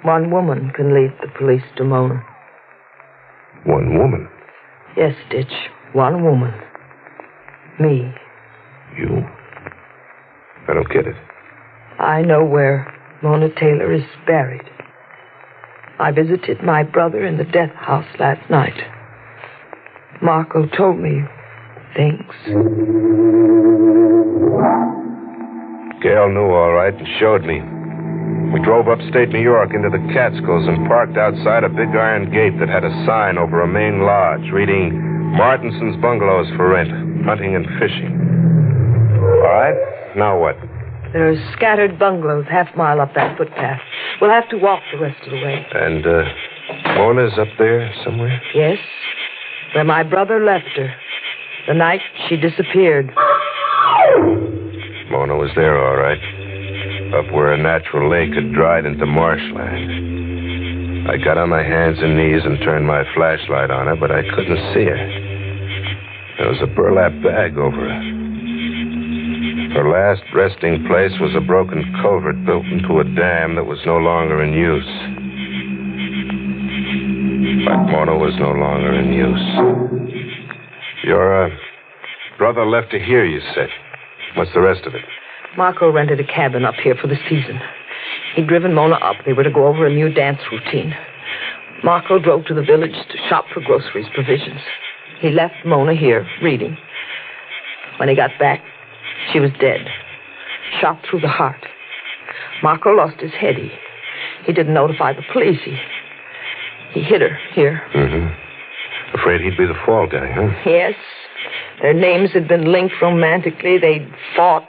one woman can lead the police to Mona? One woman? Yes, Stitch. One woman. Me. You? I don't get it. I know where Mona Taylor is buried. I visited my brother in the death house last night. Marco told me things. Gail knew all right and showed me. We drove upstate New York into the Catskills and parked outside a big iron gate that had a sign over a main lodge reading Martinson's Bungalows for rent, hunting and fishing. All right, now what? There are scattered bungalows half-mile up that footpath. We'll have to walk the rest of the way. And Mona's up there somewhere? Yes, where my brother left her, the night she disappeared. Mona was there, all right. Up where a natural lake had dried into marshland. I got on my hands and knees and turned my flashlight on her, but I couldn't see her. There was a burlap bag over her. Her last resting place was a broken culvert built into a dam that was no longer in use. But Mona was no longer in use. Your brother left her here, you said. What's the rest of it? Marco rented a cabin up here for the season. He'd driven Mona up. They were to go over a new dance routine. Marco drove to the village to shop for groceries, provisions. He left Mona here, reading. When he got back, she was dead. Shot through the heart. Marco lost his head. He didn't notify the police. He hid her here. Mm-hmm. Afraid he'd be the fall guy, huh? Yes. Their names had been linked romantically. They'd fought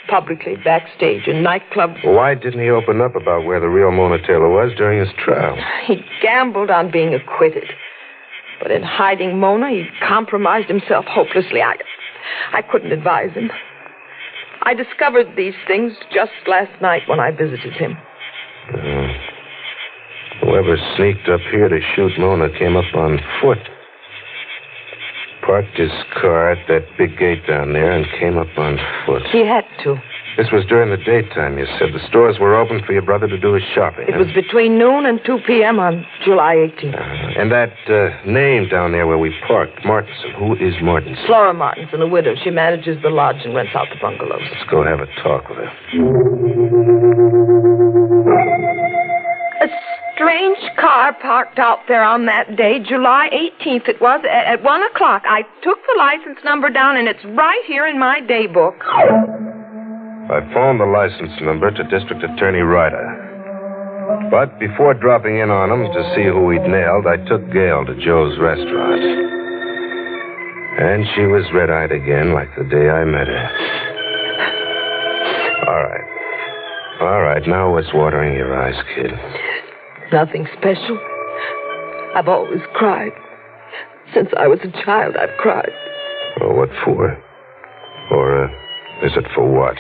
publicly backstage in nightclubs. Well, why didn't he open up about where the real Mona Taylor was during his trial? He gambled on being acquitted. But in hiding Mona, he compromised himself hopelessly. I couldn't advise him. I discovered these things just last night when I visited him. Whoever sneaked up here to shoot Mona came up on foot. Parked his car at that big gate down there and came up on foot. He had to. This was during the daytime, you said. The stores were open for your brother to do his shopping. It was between noon and 2 p.m. on July 18th. And that name down there where we parked, Martinson. Who is Martinson? Flora Martinson, a widow. She manages the lodge and rents out the bungalows. Let's go have a talk with her. A strange car parked out there on that day, July 18th. It was at 1 o'clock. I took the license number down, and it's right here in my day book. I phoned the license number to District Attorney Ryder. But before dropping in on him to see who he'd nailed, I took Gail to Joe's restaurant. And she was red-eyed again like the day I met her. All right, now what's watering your eyes, kid? Nothing special. I've always cried. Since I was a child, I've cried. Well, what for? Or is it for what?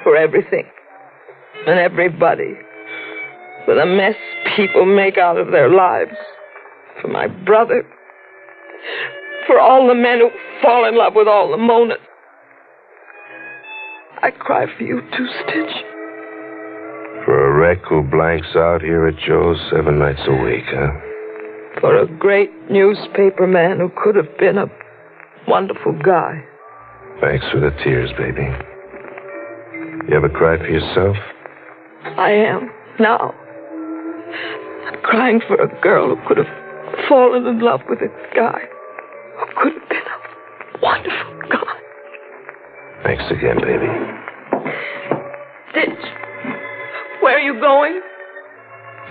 For everything. And everybody. For the mess people make out of their lives. For my brother. For all the men who fall in love with all the Monas. I cry for you too, Stitch. For a wreck who blanks out here at Joe's 7 nights a week, huh? For a great newspaper man who could have been a wonderful guy. Thanks for the tears, baby. You ever cry for yourself? I am, now. I'm crying for a girl who could have fallen in love with a guy who could have been a wonderful guy. Thanks again, baby. Stitch, where are you going?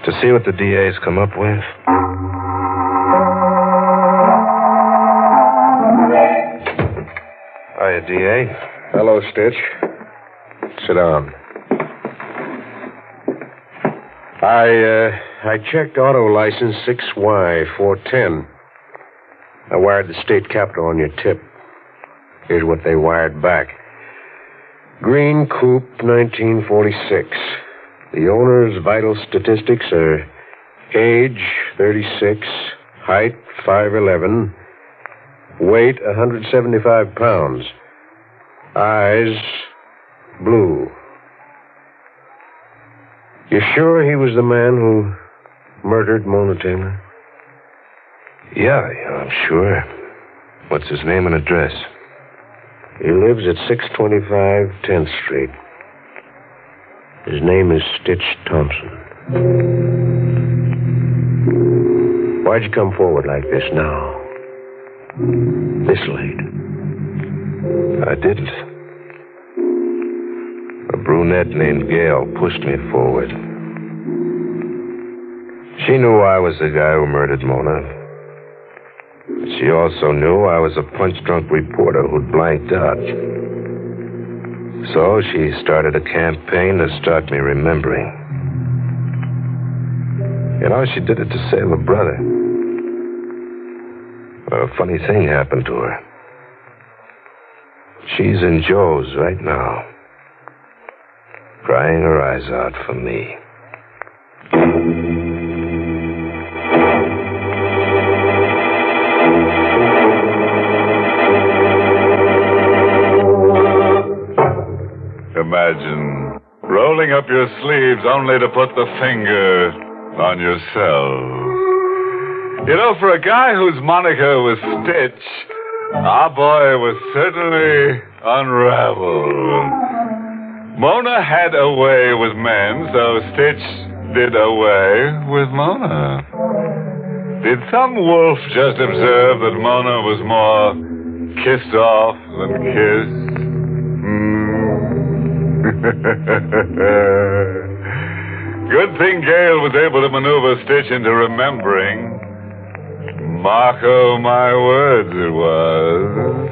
To see what the DA's come up with. Hiya, DA. Hello, Stitch. Sit down. I checked auto license 6Y410. I wired the state capital on your tip. Here's what they wired back. Green Coupe, 1946. The owner's vital statistics are age, 36, height, 5'11", weight, 175 pounds, eyes, blue. You sure he was the man who murdered Mona Taylor? Yeah, I'm sure. What's his name and address? He lives at 625 10th Street. His name is Stitch Thompson. Why'd you come forward like this now? This late? I didn't. A brunette named Gail pushed me forward. She knew I was the guy who murdered Mona. But she also knew I was a punch-drunk reporter who'd blanked out. So she started a campaign to start me remembering. You know, she did it to save her brother. Well, a funny thing happened to her. She's in Joe's right now, crying her eyes out for me. Imagine rolling up your sleeves only to put the finger on yourself. You know, for a guy whose moniker was Stitch, our boy was certainly unraveled. Mona had a way with men, so Stitch did away with Mona. Did some wolf just observe that Mona was more kissed off than kissed? Good thing Gail was able to maneuver Stitch into remembering. Marco my words it was.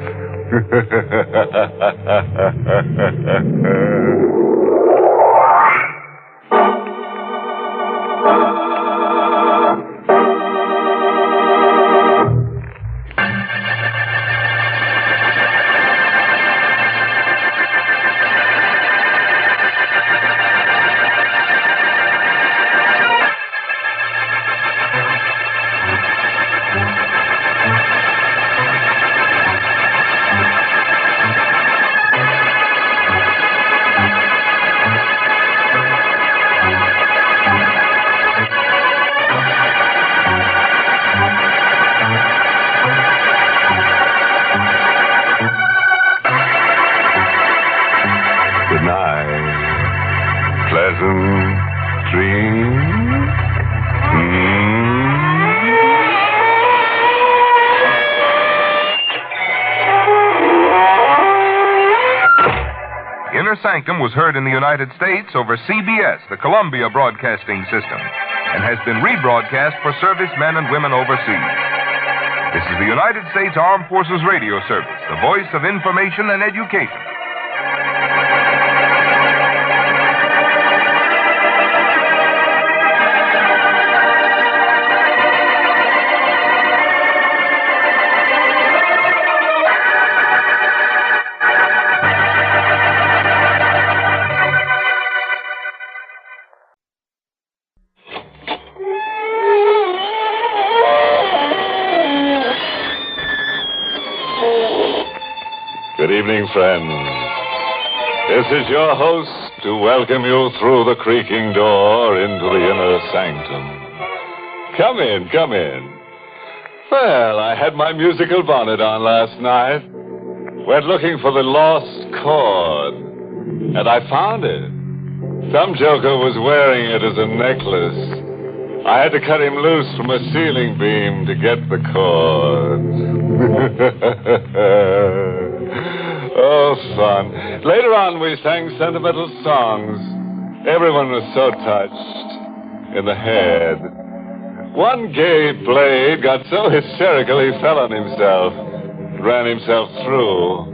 Inner Sanctum was heard in the United States over CBS, the Columbia Broadcasting System, and has been rebroadcast for servicemen and women overseas. This is the United States Armed Forces Radio Service, the voice of information and education. Good evening, friends. This is your host to welcome you through the creaking door into the inner sanctum. Come in, come in. Well, I had my musical bonnet on last night. Went looking for the lost chord, and I found it. Some joker was wearing it as a necklace. I had to cut him loose from a ceiling beam to get the chord. Oh, fun. Later on, we sang sentimental songs. Everyone was so touched. In the head. One gay blade got so hysterical he fell on himself. Ran himself through.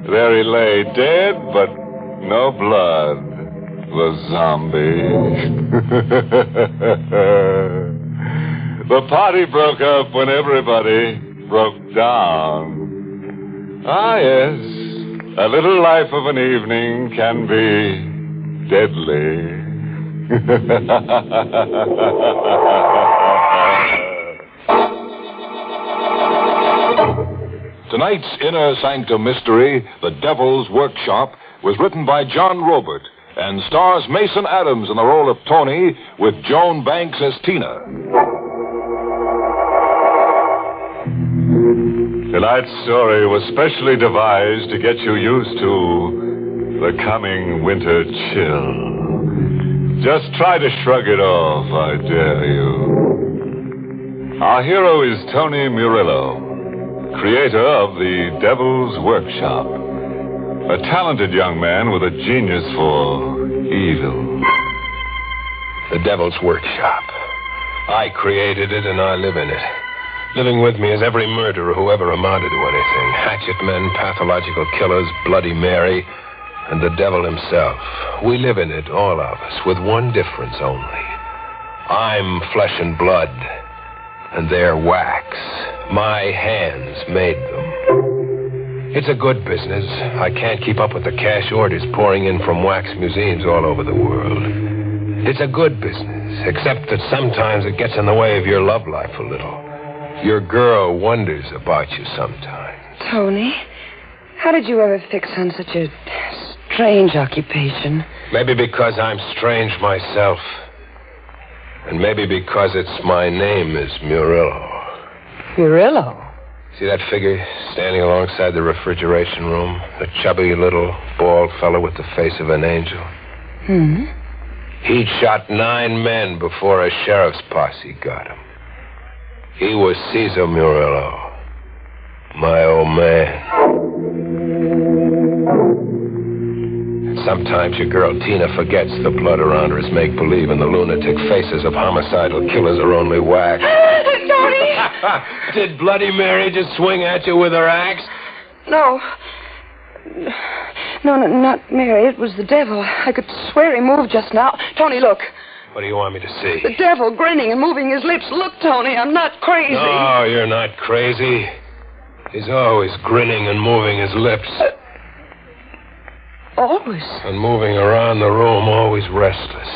There he lay, dead, but no blood. The zombie. The party broke up when everybody broke down. Ah, yes. A little life of an evening can be deadly. Tonight's Inner Sanctum mystery, The Devil's Workshop, was written by John Robert and stars Mason Adams in the role of Tony with Joan Banks as Tina. Tonight's story was specially devised to get you used to the coming winter chill. Just try to shrug it off, I dare you. Our hero is Tony Murillo, creator of the Devil's Workshop. A talented young man with a genius for evil. The Devil's Workshop. I created it and I live in it. Living with me is every murderer who ever amounted to anything. Hatchet men, pathological killers, Bloody Mary, and the devil himself. We live in it, all of us, with one difference only. I'm flesh and blood, and they're wax. My hands made them. It's a good business. I can't keep up with the cash orders pouring in from wax museums all over the world. It's a good business, except that sometimes it gets in the way of your love life a little. Your girl wonders about you sometimes. Tony, how did you ever fix on such a strange occupation? Maybe because I'm strange myself. And maybe because my name is Murillo. Murillo? See that figure standing alongside the refrigeration room? The chubby little bald fellow with the face of an angel? Hmm? He'd shot 9 men before a sheriff's posse got him. He was Cesar Murillo, my old man. Sometimes your girl Tina forgets the blood around her is make-believe and the lunatic faces of homicidal killers are only wax. Tony! Did Bloody Mary just swing at you with her axe? No. No, not Mary. It was the devil. I could swear he moved just now. Tony, look. What do you want me to see? The devil grinning and moving his lips. Look, Tony, I'm not crazy. No, you're not crazy. He's always grinning and moving his lips. Always? And moving around the room, always restless.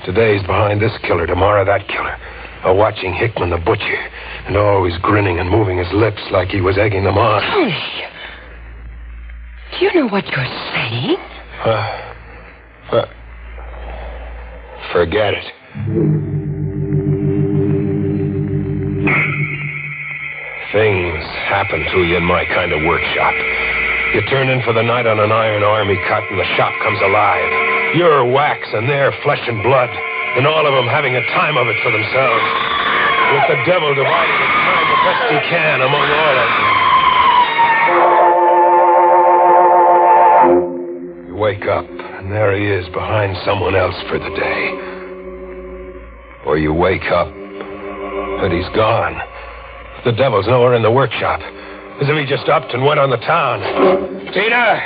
Today he's behind this killer, tomorrow that killer. Or watching Hickman the butcher. And always grinning and moving his lips like he was egging them on. Tony, do you know what you're saying? Forget it. Things happen to you in my kind of workshop. You turn in for the night on an iron army cut and the shop comes alive. You're wax and they're flesh and blood, and all of them having a time of it for themselves. With the devil dividing his time the best he can among all of them. You wake up, and there he is behind someone else for the day. Or you wake up, and he's gone. The devil's nowhere in the workshop. As if he just upped and went on the town. Tina!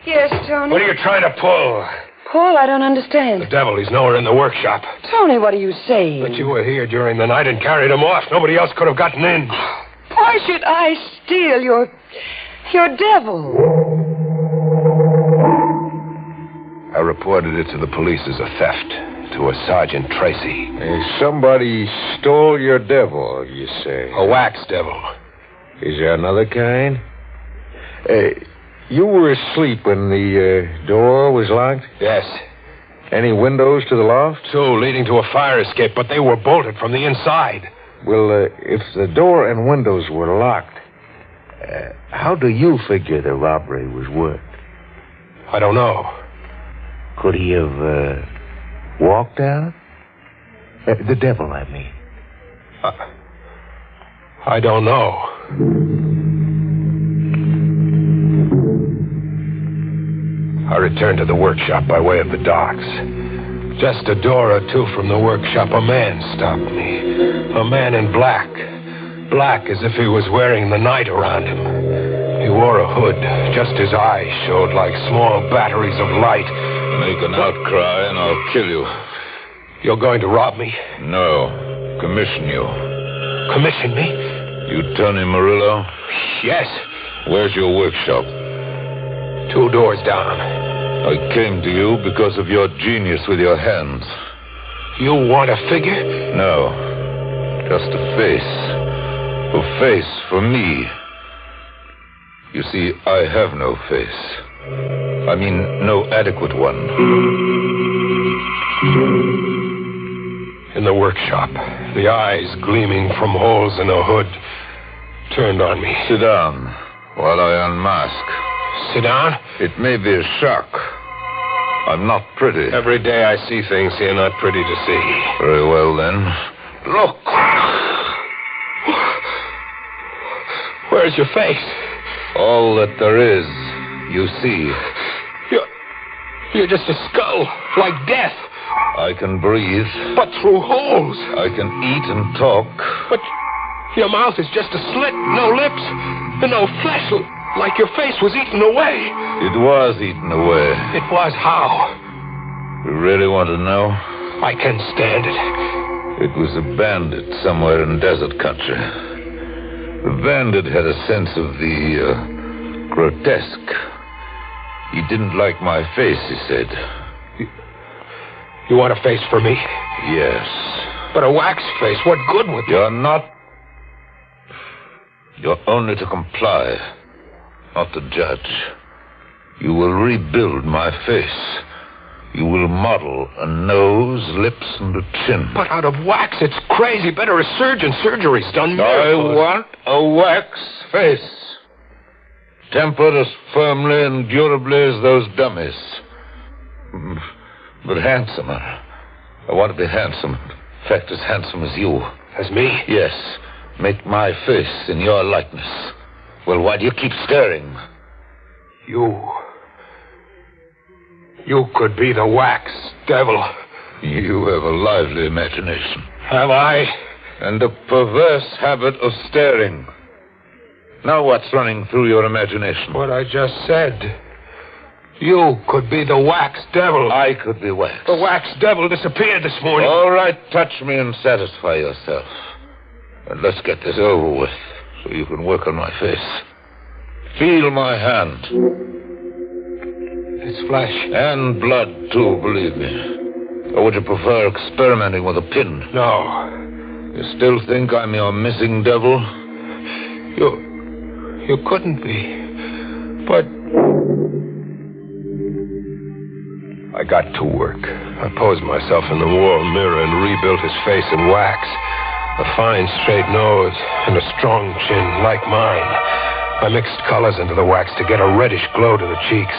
Yes, Tony? What are you trying to pull? Paul, I don't understand. The devil, he's nowhere in the workshop. Tony, what are you saying? But you were here during the night and carried him off. Nobody else could have gotten in. Why should I steal your devil? I reported it to the police as a theft, to a Sergeant Tracy. Somebody stole your devil, you say? A wax devil. Is there another kind? You were asleep when the door was locked? Yes. Any windows to the loft? 2 leading to a fire escape, but they were bolted from the inside. Well, if the door and windows were locked, how do you figure the robbery was worked? I don't know. Could he have walked out? The devil, I mean. I don't know. I returned to the workshop by way of the docks. Just a door or 2 from the workshop, a man stopped me. A man in black. Black as if he was wearing the night around him. He wore a hood. Just his eyes showed like small batteries of light. Make an outcry and I'll kill you. You're going to rob me? No. Commission you. Commission me? You Tony Murillo? Yes. Where's your workshop? 2 doors down. I came to you because of your genius with your hands. You want a figure? No. Just a face. A face for me. You see, I have no face. I mean, no adequate one. In the workshop, the eyes gleaming from holes in a hood turned on me. Sit down while I unmask. Sit down? It may be a shock. I'm not pretty. Every day I see things here not pretty to see. Very well, then. Look! Where's your face? All that there is, you see. You're just a skull, like death. I can breathe. But through holes. I can eat and talk. But your mouth is just a slit, no lips, and no flesh, like your face was eaten away. It was eaten away. It was how? You really want to know? I can't stand it. It was a bandit somewhere in desert country. The bandit had a sense of the grotesque. He didn't like my face, he said. You want a face for me? Yes. But a wax face, what good would it? You're not. You're only to comply, not to judge. You will rebuild my face. You will model a nose, lips, and a chin. But out of wax, it's crazy. Better a surgeon. Surgery's done miracles. I want a wax face. Tempered as firmly and durably as those dummies. But handsomer. I want to be handsome. In fact, as handsome as you. As me? Yes. Make my face in your likeness. Well, why do you keep staring? You could be the wax devil. You have a lively imagination. Have I? And a perverse habit of staring. Now what's running through your imagination? What I just said. You could be the wax devil. I could be wax. The wax devil disappeared this morning. All right, touch me and satisfy yourself. And let's get this over with, so you can work on my face. Feel my hand. It's flesh. And blood, too, believe me. Or would you prefer experimenting with a pin? No. You still think I'm your missing devil? You couldn't be. But I got to work. I posed myself in the wall mirror and rebuilt his face in wax. A fine, straight nose and a strong chin like mine. I mixed colors into the wax to get a reddish glow to the cheeks.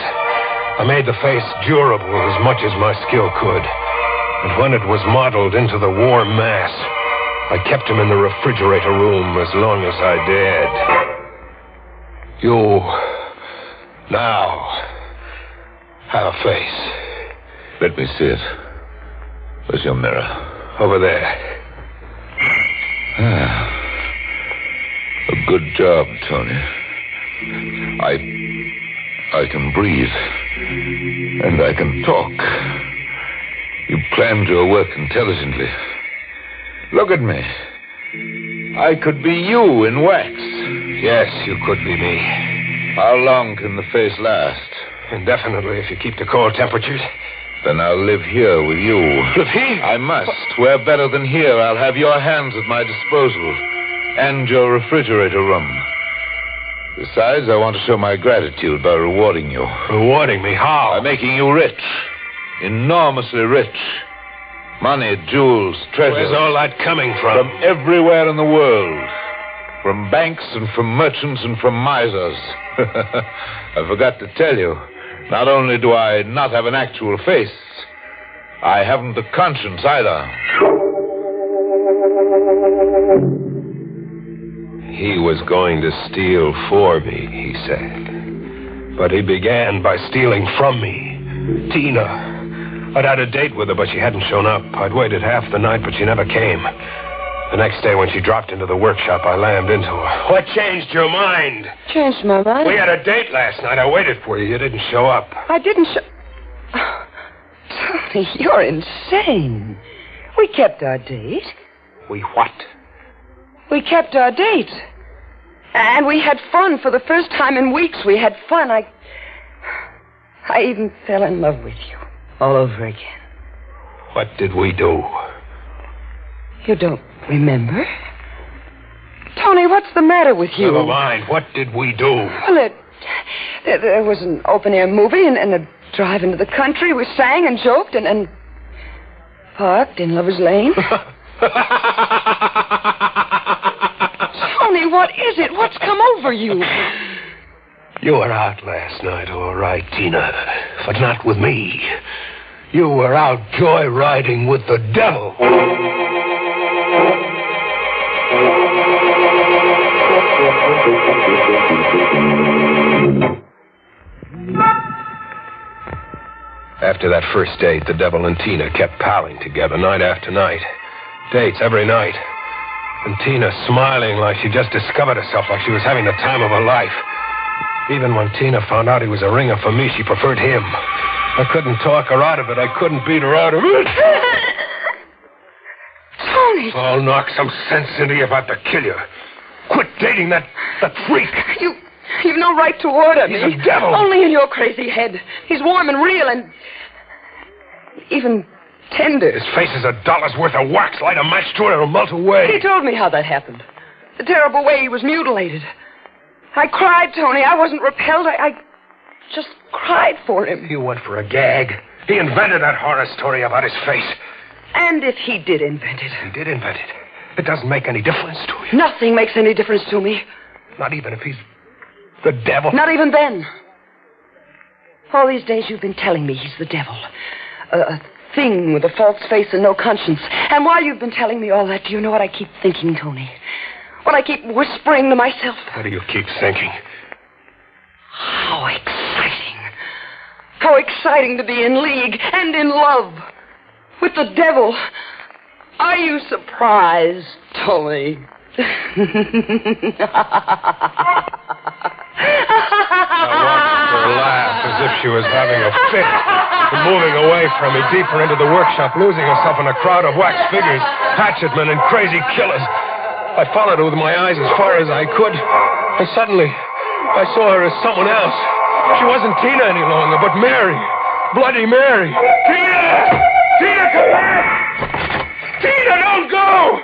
I made the face durable as much as my skill could. And when it was modeled into the warm mass, I kept him in the refrigerator room as long as I dared. You now have a face. Let me see it. Where's your mirror? Over there. A good job, Tony. I can breathe. And I can talk. You planned your work intelligently. Look at me. I could be you in wax. Yes, you could be me. How long can the face last? Indefinitely, if you keep the cold temperatures. Then I'll live here with you. Live here? I must. Where better than here? I'll have your hands at my disposal. And your refrigerator room. Besides, I want to show my gratitude by rewarding you. Rewarding me? How? By making you rich. Enormously rich. Money, jewels, treasures. Where's all that coming from? From everywhere in the world. From banks and from merchants and from misers. I forgot to tell you. Not only do I not have an actual face, I haven't a conscience either. He was going to steal for me, he said. But he began by stealing from me. Tina. I'd had a date with her, but she hadn't shown up. I'd waited half the night, but she never came. The next day, when she dropped into the workshop, I lammed into her. What changed your mind? Changed my mind? We had a date last night. I waited for you. You didn't show up. I didn't show... Tony, you're insane. We kept our date. We what? We kept our date. And we had fun for the first time in weeks. We had fun. I even fell in love with you all over again. What did we do? You don't remember? Tony, what's the matter with you? Never mind. What did we do? Well, there was an open-air movie and a drive into the country. We sang and joked and parked in Lover's Lane. Tony, what is it? What's come over you? You were out last night, all right, Tina. But not with me. You were out joyriding with the devil. After that first date, the devil and Tina kept palling together night after night. Dates every night. And Tina smiling like she just discovered herself, like she was having the time of her life. Even when Tina found out he was a ringer for me, she preferred him. I couldn't talk her out of it. I couldn't beat her out of it. Tony! I'll knock some sense into you if I have to kill you. Quit dating that freak. You've no right to order me. He's a devil. Only in your crazy head. He's warm and real and even tender. His face is $1 worth of wax. Light a match to it, it'll melt away. He told me how that happened. The terrible way he was mutilated. I cried, Tony. I wasn't repelled. I just cried for him. You went for a gag. He invented that horror story about his face. And if he did invent it. He did invent it. It doesn't make any difference to you. Nothing makes any difference to me. Not even if he's the devil. Not even then. All these days you've been telling me he's the devil. A thing with a false face and no conscience. And while you've been telling me all that, do you know what I keep thinking, Tony? What I keep whispering to myself? What do you keep thinking? How exciting. How exciting to be in league and in love with the devil. Are you surprised, Tony? I watched her laugh as if she was having a fit. And moving away from me, deeper into the workshop, losing herself in a crowd of wax figures, hatchetmen, and crazy killers. I followed her with my eyes as far as I could, and suddenly I saw her as someone else. She wasn't Tina any longer, but Mary. Bloody Mary. Tina! Tina, come back! Tina, don't go!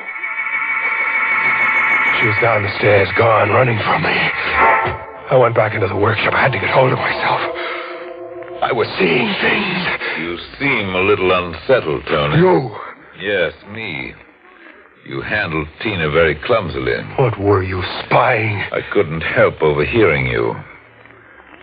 She was down the stairs, gone, running from me. I went back into the workshop. I had to get hold of myself. I was seeing things. You seem a little unsettled, Tony. You? Yes, me. You handled Tina very clumsily. What were you, spying? I couldn't help overhearing you.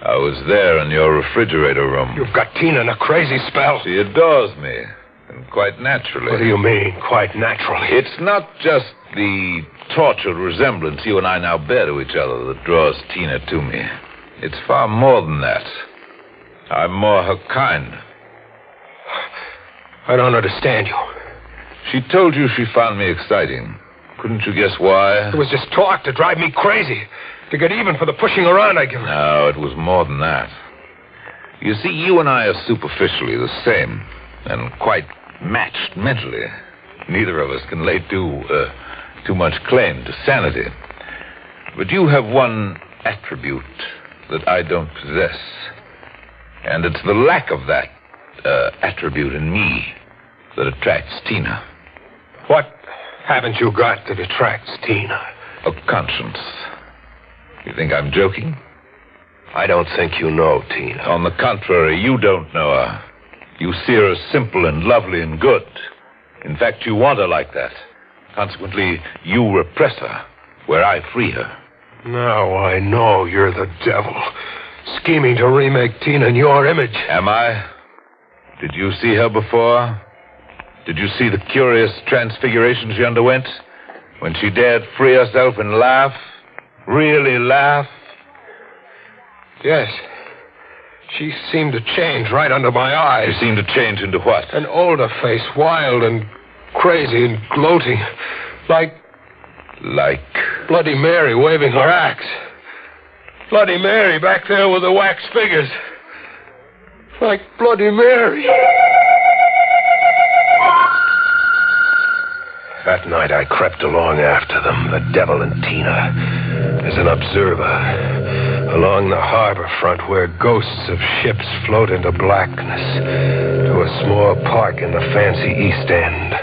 I was there in your refrigerator room. You've got Tina in a crazy spell. She adores me, and quite naturally. What do you mean, quite naturally? It's not just the tortured resemblance you and I now bear to each other that draws Tina to me. It's far more than that. I'm more her kind. I don't understand you. She told you she found me exciting. Couldn't you guess why? It was just talk to drive me crazy. To get even for the pushing around I give her. No, it was more than that. You see, you and I are superficially the same, and quite matched mentally. Neither of us can lay too much claim to sanity. But you have one attribute that I don't possess. And it's the lack of that attribute in me that attracts Tina. What haven't you got that attracts Tina? A conscience. You think I'm joking? I don't think you know Tina. On the contrary, you don't know her. You see her as simple and lovely and good. In fact, you want her like that. Consequently, you repress her, where I free her. Now I know you're the devil, scheming to remake Tina in your image. Am I? Did you see her before? Did you see the curious transfiguration she underwent? When she dared free herself and laugh? Really laugh? Yes. She seemed to change right under my eyes. She seemed to change into what? An older face, wild and crazy and gloating. Like Bloody Mary waving her axe. Bloody Mary back there with the wax figures. Like Bloody Mary. That night I crept along after them, the devil and Tina, as an observer, along the harbor front where ghosts of ships float into blackness, to a small park in the fancy East End,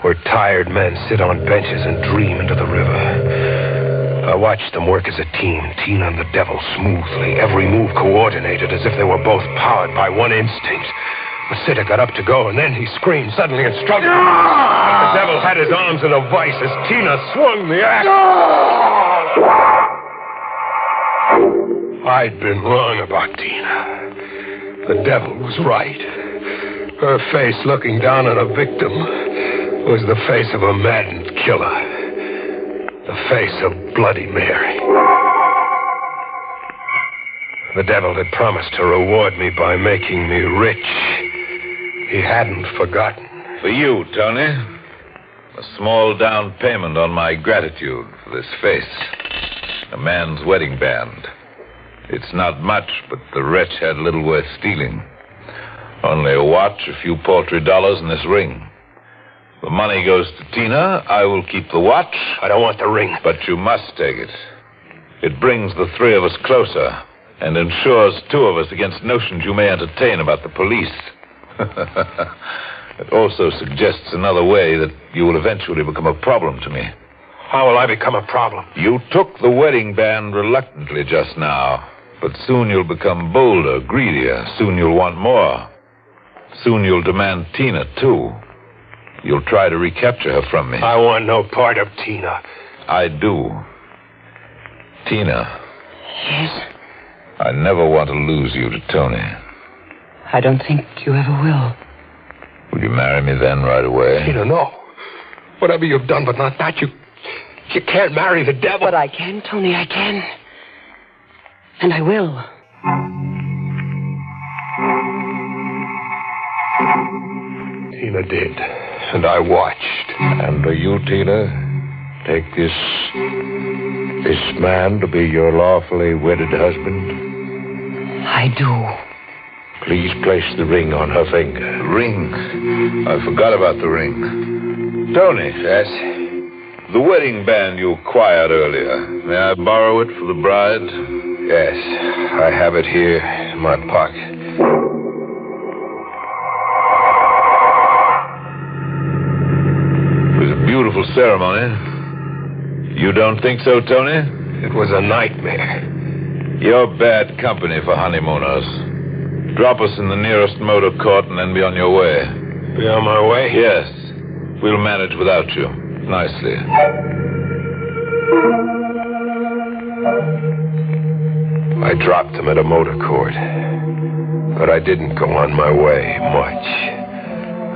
where tired men sit on benches and dream into the river. I watched them work as a team, Tina and the devil, smoothly, every move coordinated as if they were both powered by one instinct. The sitter got up to go, and then he screamed suddenly and struggled. The devil had his arms in a vice as Tina swung the axe. I'd been wrong about Tina. The devil was right. Her face looking down on a victim was the face of a maddened killer. The face of Bloody Mary. The devil had promised to reward me by making me rich. He hadn't forgotten. For you, Tony. A small down payment on my gratitude for this face. A man's wedding band. It's not much, but the wretch had little worth stealing. Only a watch, a few paltry dollars, and this ring. The money goes to Tina. I will keep the watch. I don't want the ring. But you must take it. It brings the three of us closer and ensures two of us against notions you may entertain about the police. It also suggests another way that you will eventually become a problem to me. How will I become a problem? You took the wedding band reluctantly just now, but soon you'll become bolder, greedier. Soon you'll want more. Soon you'll demand Tina, too. You'll try to recapture her from me. I want no part of Tina. I do. Tina. Yes? I never want to lose you to Tony. I don't think you ever will. Will you marry me then right away? Tina, no. Whatever you've done, but not that. You can't marry the devil. But I can, Tony, I can. And I will. Tina did, and I watched. And do you, Tina, take this man to be your lawfully wedded husband? I do. Please place the ring on her finger. Ring? I forgot about the ring. Tony. Yes? The wedding band you acquired earlier. May I borrow it for the bride? Yes. I have it here in my pocket. It was a beautiful ceremony. You don't think so, Tony? It was a nightmare. You're bad company for honeymooners. Drop us in the nearest motor court and then be on your way. Be on my way? Yes. We'll manage without you. Nicely. I dropped him at a motor court. But I didn't go on my way much.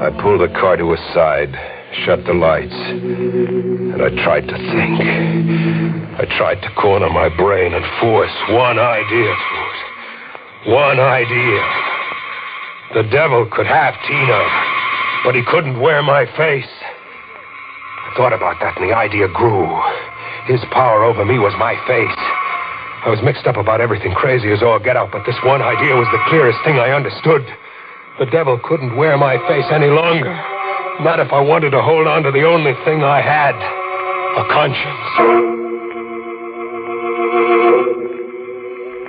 I pulled the car to a side, shut the lights, and I tried to think. I tried to corner my brain and force one idea through it. One idea. The devil could have Tina, but he couldn't wear my face. I thought about that, and the idea grew. His power over me was my face. I was mixed up about everything, crazy as all get out, but this one idea was the clearest thing I understood. The devil couldn't wear my face any longer. Not if I wanted to hold on to the only thing I had, a conscience.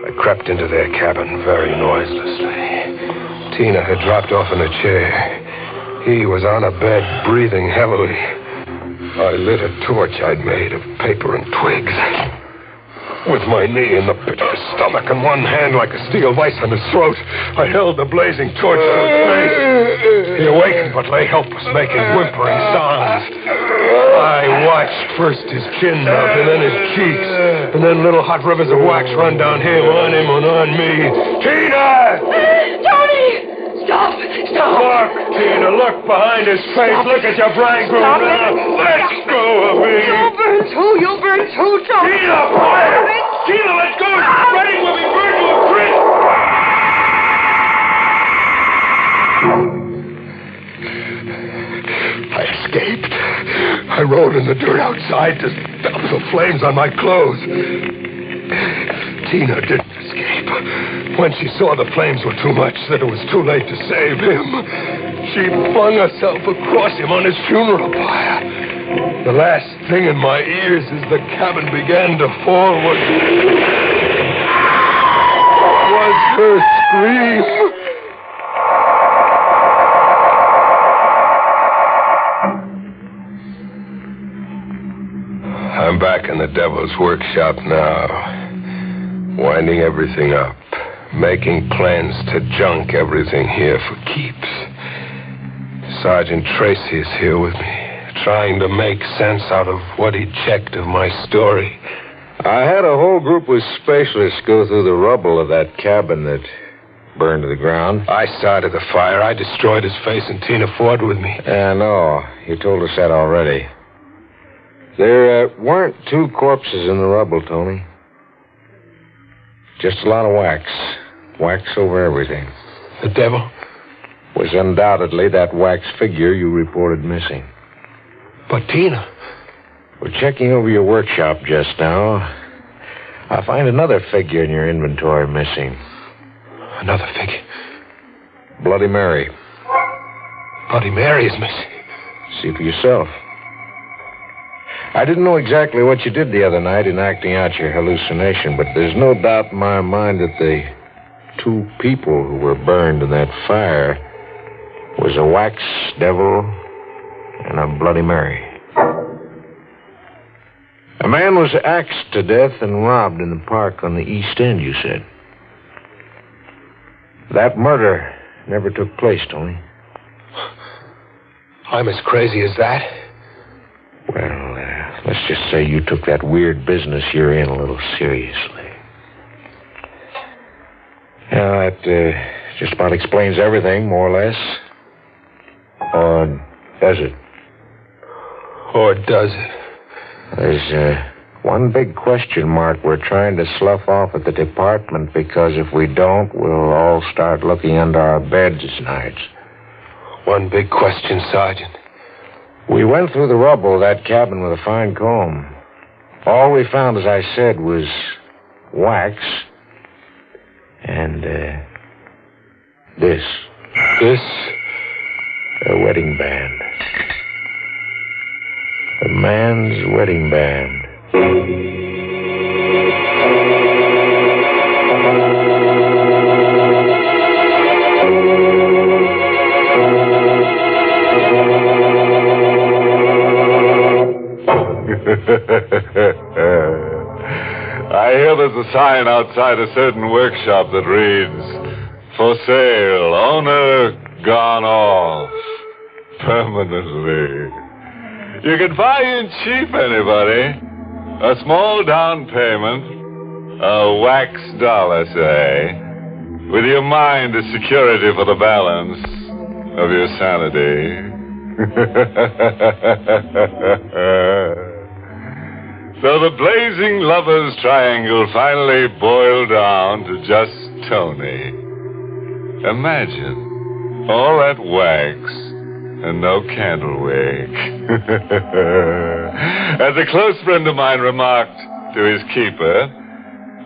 I crept into their cabin very noiselessly. Tina had dropped off in a chair. He was on a bed, breathing heavily. I lit a torch I'd made of paper and twigs. With my knee in the pit of his stomach and one hand like a steel vice on his throat, I held the blazing torch to his face. He awakened but lay helpless, making whimpering sounds. I watched first his chin melt and then his cheeks, and then little hot rivers of wax run down him and on me. Tina! Tony! Stop! Stop! Look, Tina, look behind his face. Stop. Look at your bridegroom now. Let go of me. You'll burn too. You'll burn too, Tony. Tina, fire! Tina, let go. It's spreading when we burn to a crisp. I escaped. I rolled in the dirt outside to stop the flames on my clothes. Tina didn't escape. When she saw the flames were too much, that it was too late to save him, she flung herself across him on his funeral pyre. The last thing in my ears as the cabin began to fall was her scream. I'm back in the devil's workshop now, winding everything up, making plans to junk everything here for keeps. Sergeant Tracy is here with me, trying to make sense out of what he checked of my story. I had a whole group of specialists go through the rubble of that cabin that burned to the ground. I started the fire. I destroyed his face, and Tina fought with me. Yeah, no. You told us that already. There weren't two corpses in the rubble, Tony. Just a lot of wax. Wax over everything. The devil? Was undoubtedly that wax figure you reported missing. But Tina? We're checking over your workshop just now. I find another figure in your inventory missing. Another figure? Bloody Mary. Bloody Mary is missing. See for yourself. I didn't know exactly what you did the other night in acting out your hallucination, but there's no doubt in my mind that the two people who were burned in that fire was a wax devil and a Bloody Mary. A man was axed to death and robbed in the park on the East End, you said. That murder never took place, Tony. I'm as crazy as that? Well, let's just say you took that weird business you're in a little seriously. Yeah, that just about explains everything, more or less. Or does it? Or does it? There's one big question mark we're trying to slough off at the department, because if we don't, we'll all start looking under our beds nights. One big question, Sergeant. We went through the rubble of that cabin with a fine comb. All we found, as I said, was wax and this. This? A wedding band. A man's wedding band. I hear there's a sign outside a certain workshop that reads, "For sale, owner gone off permanently." You can buy in cheap, anybody. A small down payment, a wax dollar, say, with your mind as security for the balance of your sanity. So the blazing lovers' triangle finally boiled down to just Tony. Imagine all that wax and no candle wick. As a close friend of mine remarked to his keeper,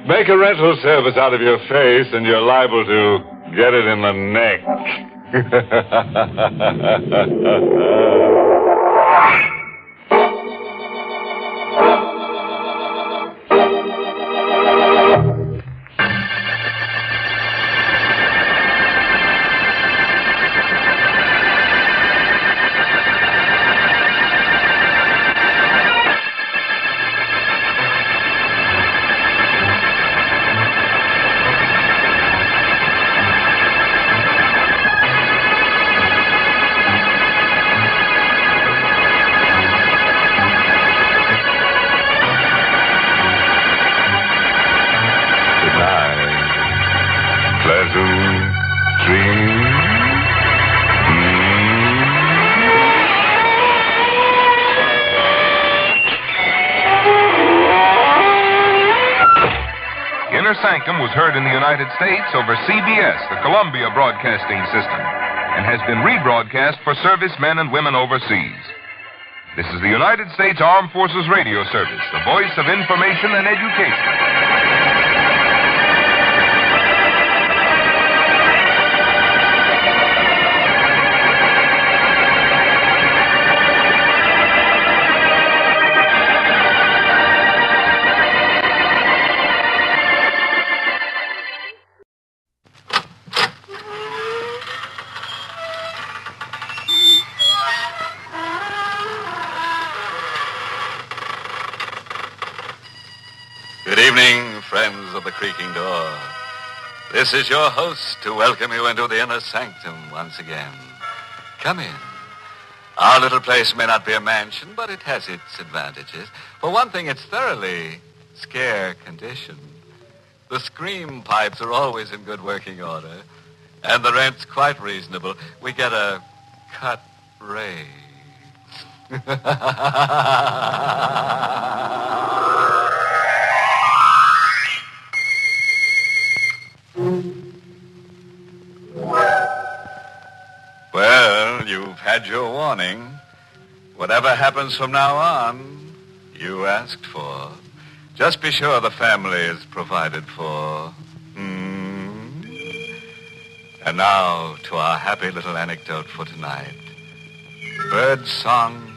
make a rental service out of your face and you're liable to get it in the neck. Inner Sanctum was heard in the United States over CBS, the Columbia Broadcasting System, and has been rebroadcast for servicemen and women overseas. This is the United States Armed Forces Radio Service, the voice of information and education. Good evening, friends of the creaking door. This is your host to welcome you into the Inner Sanctum once again. Come in. Our little place may not be a mansion, but it has its advantages. For one thing, it's thoroughly scare condition. The scream pipes are always in good working order. And the rent's quite reasonable. We get a cut rate. Well, you've had your warning. Whatever happens from now on, you asked for. Just be sure the family is provided for. And now to our happy little anecdote for tonight. Bird song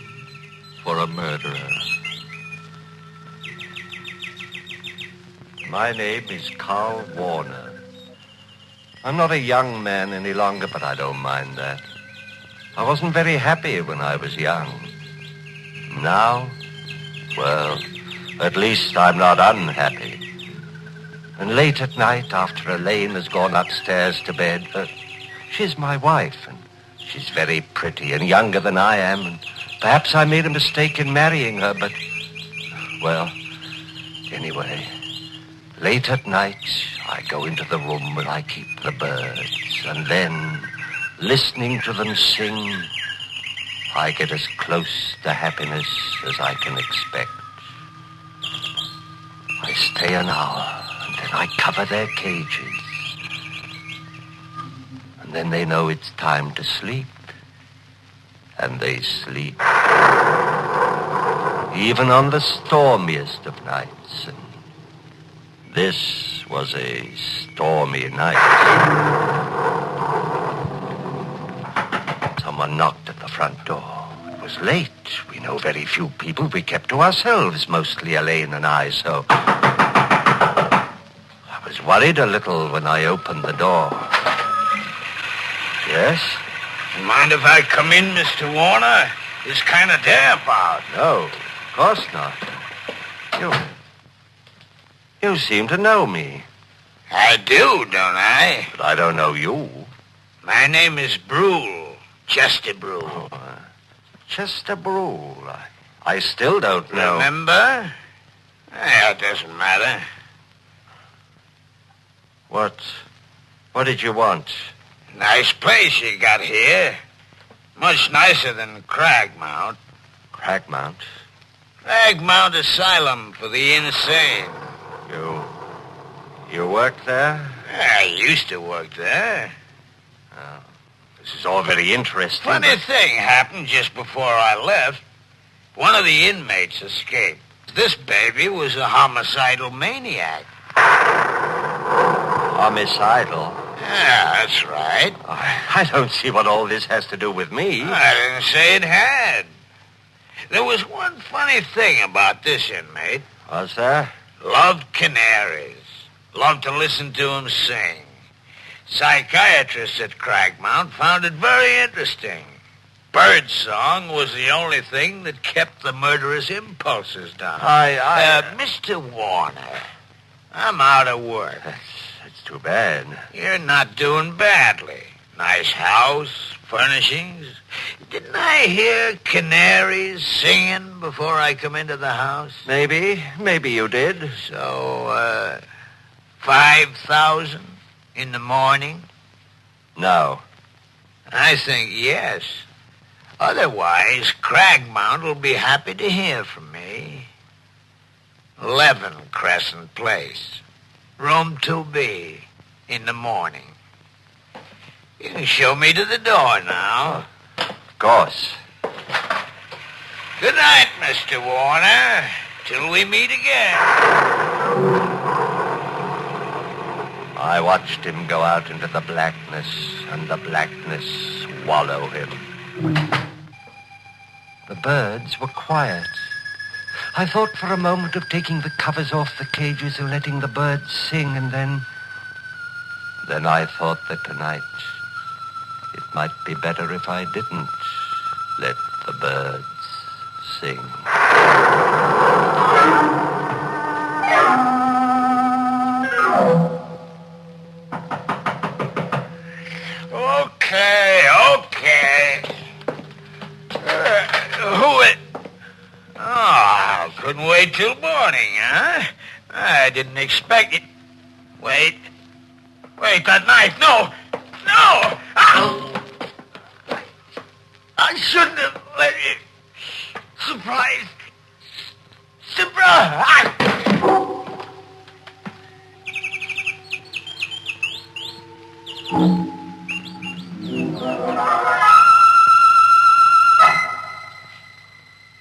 for a murderer. My name is Carl Warner. I'm not a young man any longer, but I don't mind that. I wasn't very happy when I was young. Now, well, at least I'm not unhappy. And late at night, after Elaine has gone upstairs to bed, she's my wife, and she's very pretty and younger than I am, and perhaps I made a mistake in marrying her, but, well, anyway, late at night, I go into the room where I keep the birds, and then, listening to them sing, I get as close to happiness as I can expect. I stay an hour, and then I cover their cages. And then they know it's time to sleep. And they sleep. Even on the stormiest of nights. And this was a stormy night. Someone knocked at the front door. It was late. We know very few people. We kept to ourselves, mostly Elaine and I, so... I was worried a little when I opened the door. Yes? Mind if I come in, Mr. Warner? It's kind of damp out. No, of course not. You seem to know me. I do, don't I? But I don't know you. My name is Brule. Chester Brule. Chester Brule. I still don't know. Remember? It doesn't matter. What did you want? Nice place you got here. Much nicer than Cragmount. Cragmount? Cragmount Asylum for the insane. You work there? I used to work there. This is all very interesting. Funny thing happened just before I left. One of the inmates escaped. This baby was a homicidal maniac. Homicidal? Yeah, that's right. I don't see what all this has to do with me. I didn't say it had. There was one funny thing about this inmate. Was there? Loved canaries. Loved to listen to them sing. Psychiatrists at Cragmount found it very interesting. Birdsong was the only thing that kept the murderous impulses down. Mr. Warner, I'm out of work. That's too bad. You're not doing badly. Nice house, furnishings. Didn't I hear canaries singing before I come into the house? Maybe you did. So, 5,000 in the morning? No. I think yes. Otherwise, Cragmount will be happy to hear from me. 11 Crescent Place. Room 2B. In the morning. You can show me to the door now. Of course. Good night, Mr. Warner. Till we meet again. I watched him go out into the blackness, and the blackness swallow him. The birds were quiet. I thought for a moment of taking the covers off the cages and letting the birds sing, and then I thought that tonight it might be better if I didn't let the birds sing. Okay. Who it? Oh, couldn't wait till morning, huh? I didn't expect it. Wait, that knife. No, No! I shouldn't have let you. Surprise. Surprise!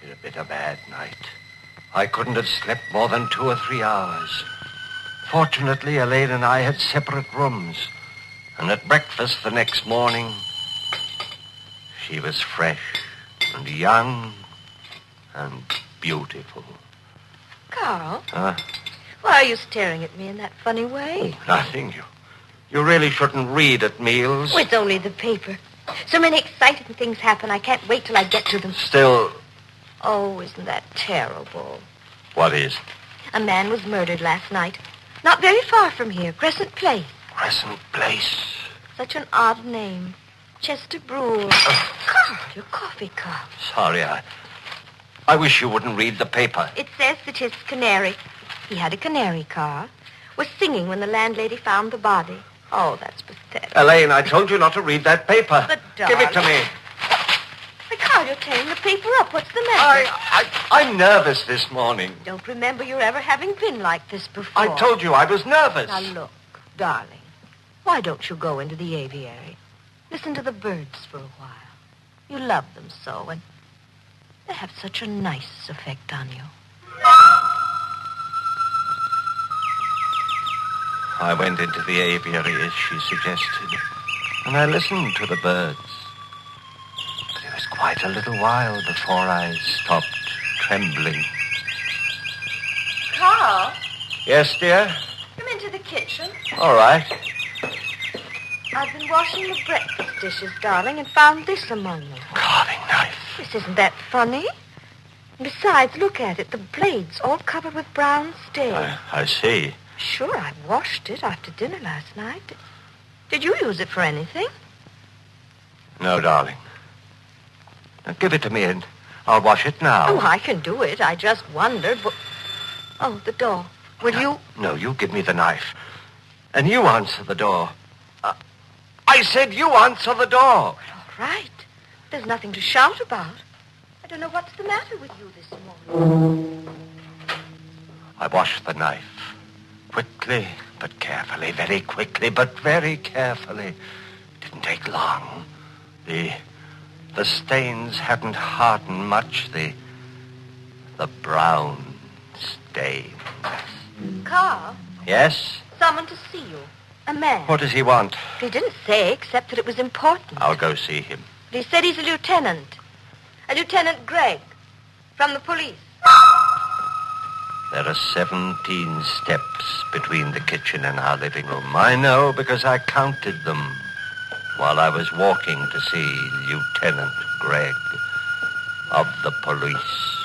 It's a bit of a bad night. I couldn't have slept more than 2 or 3 hours. Fortunately, Elaine and I had separate rooms. And at breakfast the next morning, she was fresh and young and beautiful. Carl, Huh? why are you staring at me in that funny way? Nothing. You really shouldn't read at meals. Oh, it's only the paper. So many exciting things happen, I can't wait till I get to them. Still, Oh, isn't that terrible? what is? A man was murdered last night. Not very far from here, Crescent Place. Crescent Place. Such an odd name. Chester Brule. Carl, your coffee cup. Sorry, I wish you wouldn't read the paper. It says that his canary, he had a canary car, was singing when the landlady found the body. Oh, that's pathetic. Elaine, I told you not to read that paper. But, Give it to me. Hey, Carl, you're tearing the paper up. What's the matter? I'm nervous this morning. Don't remember your ever having been like this before. I told you I was nervous. Now, look, darling, why don't you go into the aviary? Listen to the birds for a while. You love them so, and they have such a nice effect on you. I went into the aviary as she suggested, and I listened to the birds. But it was quite a little while before I stopped trembling. Carl, Yes, dear? come into the kitchen. All right. I've been washing the breakfast dishes, darling, and found this among them. Carving knife. This isn't that funny. Besides, look at it. The blade's all covered with brown stains. I see. Sure, I washed it after dinner last night. Did you use it for anything? No, darling. Now, give it to me and I'll wash it now. Oh, I can do it. I just wondered. Oh, the door. Will you? No, you give me the knife. And you answer the door. I said you answer the door. All right. There's nothing to shout about. I don't know what's the matter with you this morning. I washed the knife. Quickly, but carefully. Very quickly, but very carefully. It didn't take long. The stains hadn't hardened much. The brown stains. Carl, Yes? someone to see you. A man. What does he want? He didn't say, except that it was important. I'll go see him. He said he's a lieutenant. A Lieutenant Gregg. From the police. There are 17 steps between the kitchen and our living room. I know because I counted them while I was walking to see Lieutenant Gregg of the police.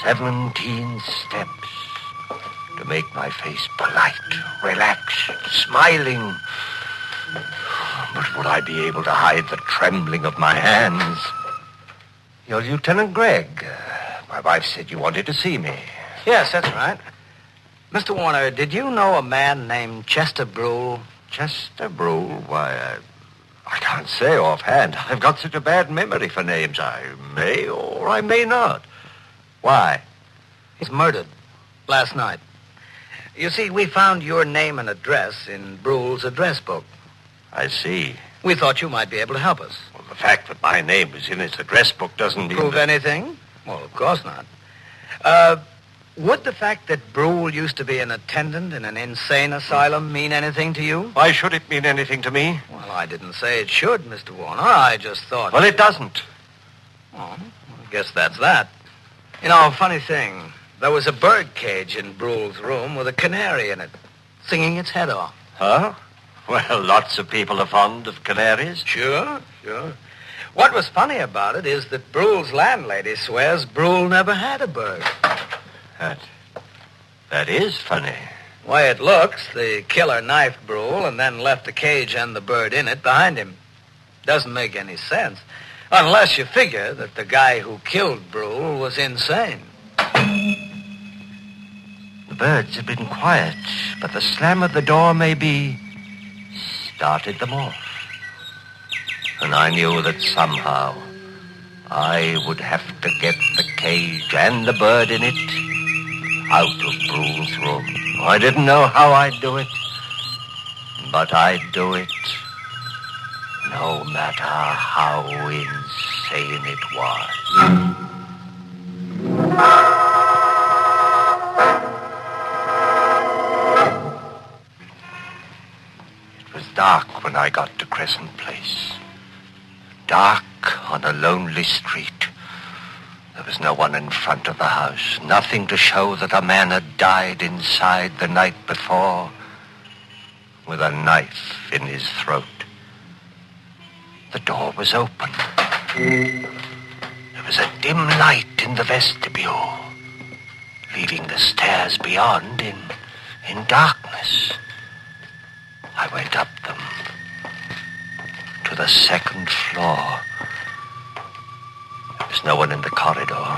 17 steps to make my face polite, relaxed, smiling. But would I be able to hide the trembling of my hands? You're Lieutenant Gregg. My wife said you wanted to see me. Yes, that's right. Mr. Warner, did you know a man named Chester Brule? Chester Brule? Why, I can't say offhand. I've got such a bad memory for names. I may or I may not. Why? He's murdered last night. You see, we found your name and address in Brule's address book. I see. We thought you might be able to help us. Well, the fact that my name is in his address book doesn't mean Prove that... anything? Well, of course not. Would the fact that Brule used to be an attendant in an insane asylum mean anything to you? Why should it mean anything to me? Well, I didn't say it should, Mr. Warner. I just thought... Well, it doesn't. Oh, I guess that's that. You know, funny thing. There was a bird cage in Brule's room with a canary in it, singing its head off. Huh? Well, lots of people are fond of canaries. Sure. What was funny about it is that Brule's landlady swears Brule never had a bird. That is funny. Way it looks, the killer knifed Brule and then left the cage and the bird in it behind him. Doesn't make any sense. Unless you figure that the guy who killed Brule was insane. The birds have been quiet, but the slam of the door may be started them off. And I knew that somehow I would have to get the cage and the bird in it out of Brule's room. I didn't know how I'd do it, but I'd do it no matter how insane it was. It was dark when I got to Crescent Place. Dark on a lonely street. There was no one in front of the house. Nothing to show that a man had died inside the night before with a knife in his throat. The door was open. There was a dim light in the vestibule, leaving the stairs beyond in darkness. I went up them to the second floor. There was no one in the corridor.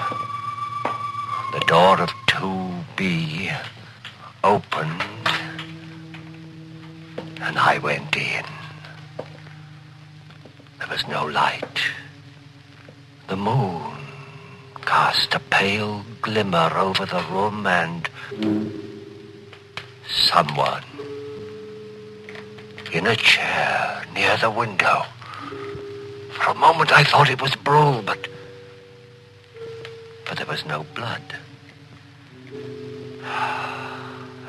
The door of 2B opened, and I went in. There was no light. The moon cast a pale glimmer over the room, and someone in a chair near the window. For a moment I thought it was Brule, but there was no blood.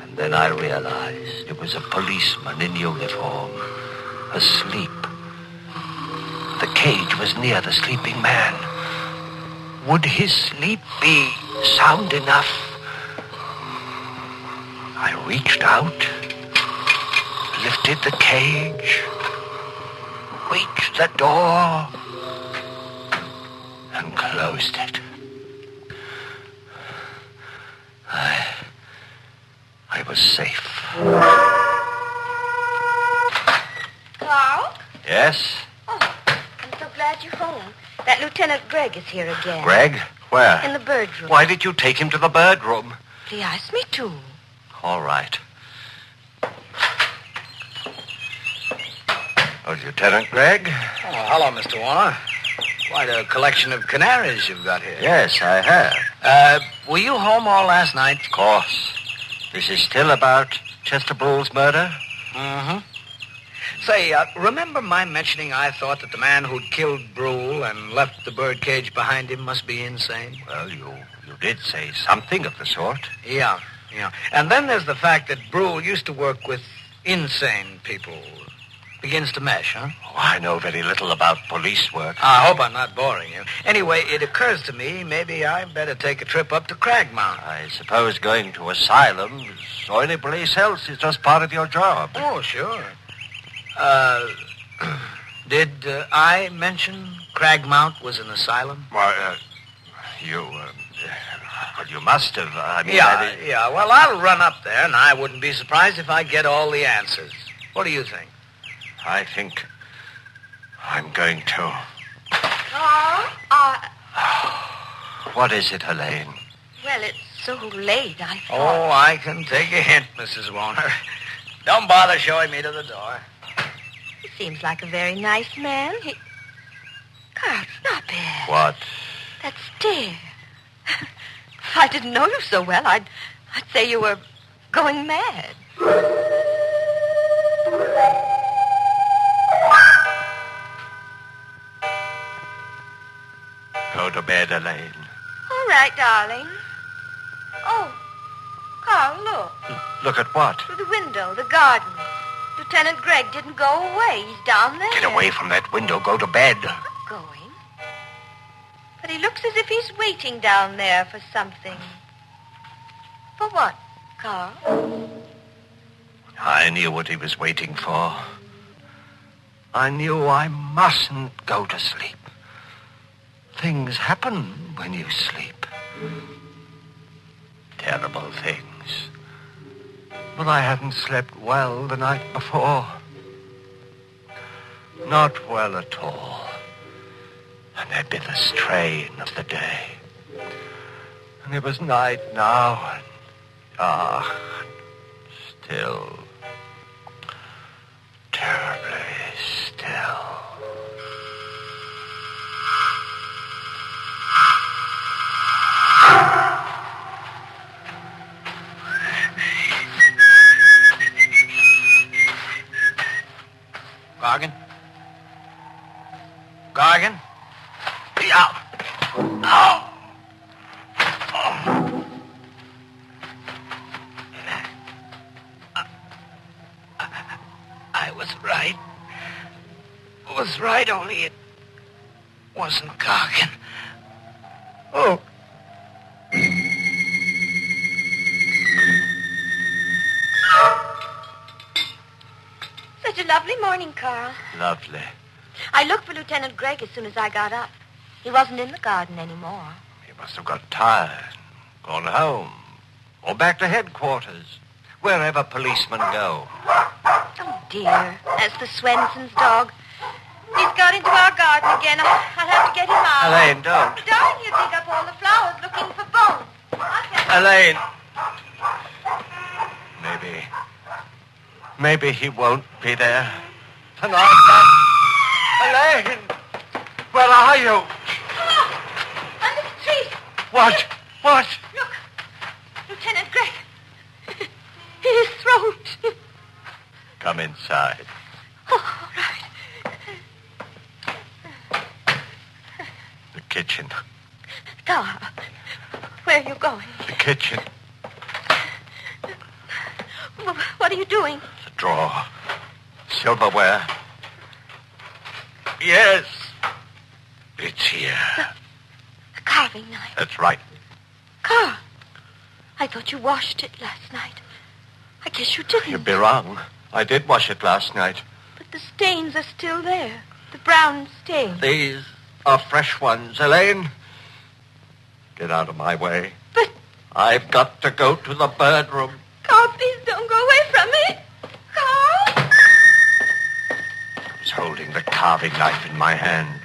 And then I realized it was a policeman in uniform, asleep. The cage was near the sleeping man. Would his sleep be sound enough? I reached out, lifted the cage, reached the door, and closed it. I was safe. Carl? Yes? Oh, I'm so glad you're home. That Lieutenant Gregg is here again. Gregg? Where? In the bird room. Why did you take him to the bird room? He asked me to. All right. Oh, Lieutenant Gregg? Oh, hello, Mr. Warner. Quite a collection of canaries you've got here. Yes, I have. Were you home all last night? Of course. This is still about Chester Brule's murder? Mm-hmm. Say, remember my mentioning I thought that the man who'd killed Brule and left the birdcage behind him must be insane? Well, you did say something of the sort. Yeah. And then there's the fact that Brule used to work with insane people. Begins to mesh, huh? Oh, I know very little about police work. I hope I'm not boring you. Anyway, it occurs to me maybe I better take a trip up to Cragmount. I suppose going to asylums or any place else is just part of your job. Oh, sure. Did I mention Cragmount was an asylum? Why, you must have. I mean, Yeah. Well, I'll run up there, and I wouldn't be surprised if I get all the answers. What do you think? I think I'm going to. What is it, Helene? Well, it's so late, I thought. Oh, I can take a hint, Mrs. Warner. Don't bother showing me to the door. He seems like a very nice man. Carl, stop it. What? That stare. If I didn't know you so well, I'd say you were going mad. Go to bed, Elaine. All right, darling. Oh, Carl, look. Look at what? Through the window, the garden. Lieutenant Gregg didn't go away. He's down there. Get away from that window. Go to bed. I'm going. But he looks as if he's waiting down there for something. For what, Carl? I knew what he was waiting for. I knew I mustn't go to sleep. Things happen when you sleep. Terrible things. But I hadn't slept well the night before. Not well at all. And there'd been the strain of the day. And it was night now, and dark, still, terribly Gargan? Gargan? Yeah. Oh. I was right. Was right, only it wasn't Gargan. Oh. Such a lovely morning, Carl. Lovely. I looked for Lieutenant Gregg as soon as I got up. He wasn't in the garden anymore. He must have got tired, gone home, or back to headquarters, wherever policemen go. Oh, dear. That's the Swenson's dog. He's got into our garden again. I'll have to get him out. Elaine, don't. Darling, he'll dig up all the flowers looking for bones. Elaine. Maybe he won't be there tonight. Elaine, where are you? Under the tree. What? What? Look, Lieutenant Gregg. His throat. Come inside. Oh, all right. The kitchen. Carl, where are you going? The kitchen. What are you doing? The drawer. Silverware. Yes. It's here. The carving knife. That's right. Carl, I thought you washed it last night. I guess you didn't. You'd be wrong. I did wash it last night. But the stains are still there. The brown stains. These are fresh ones, Elaine. Get out of my way. But... I've got to go to the bird room. Carl, please don't go away from me. Carl! I was holding the carving knife in my hand.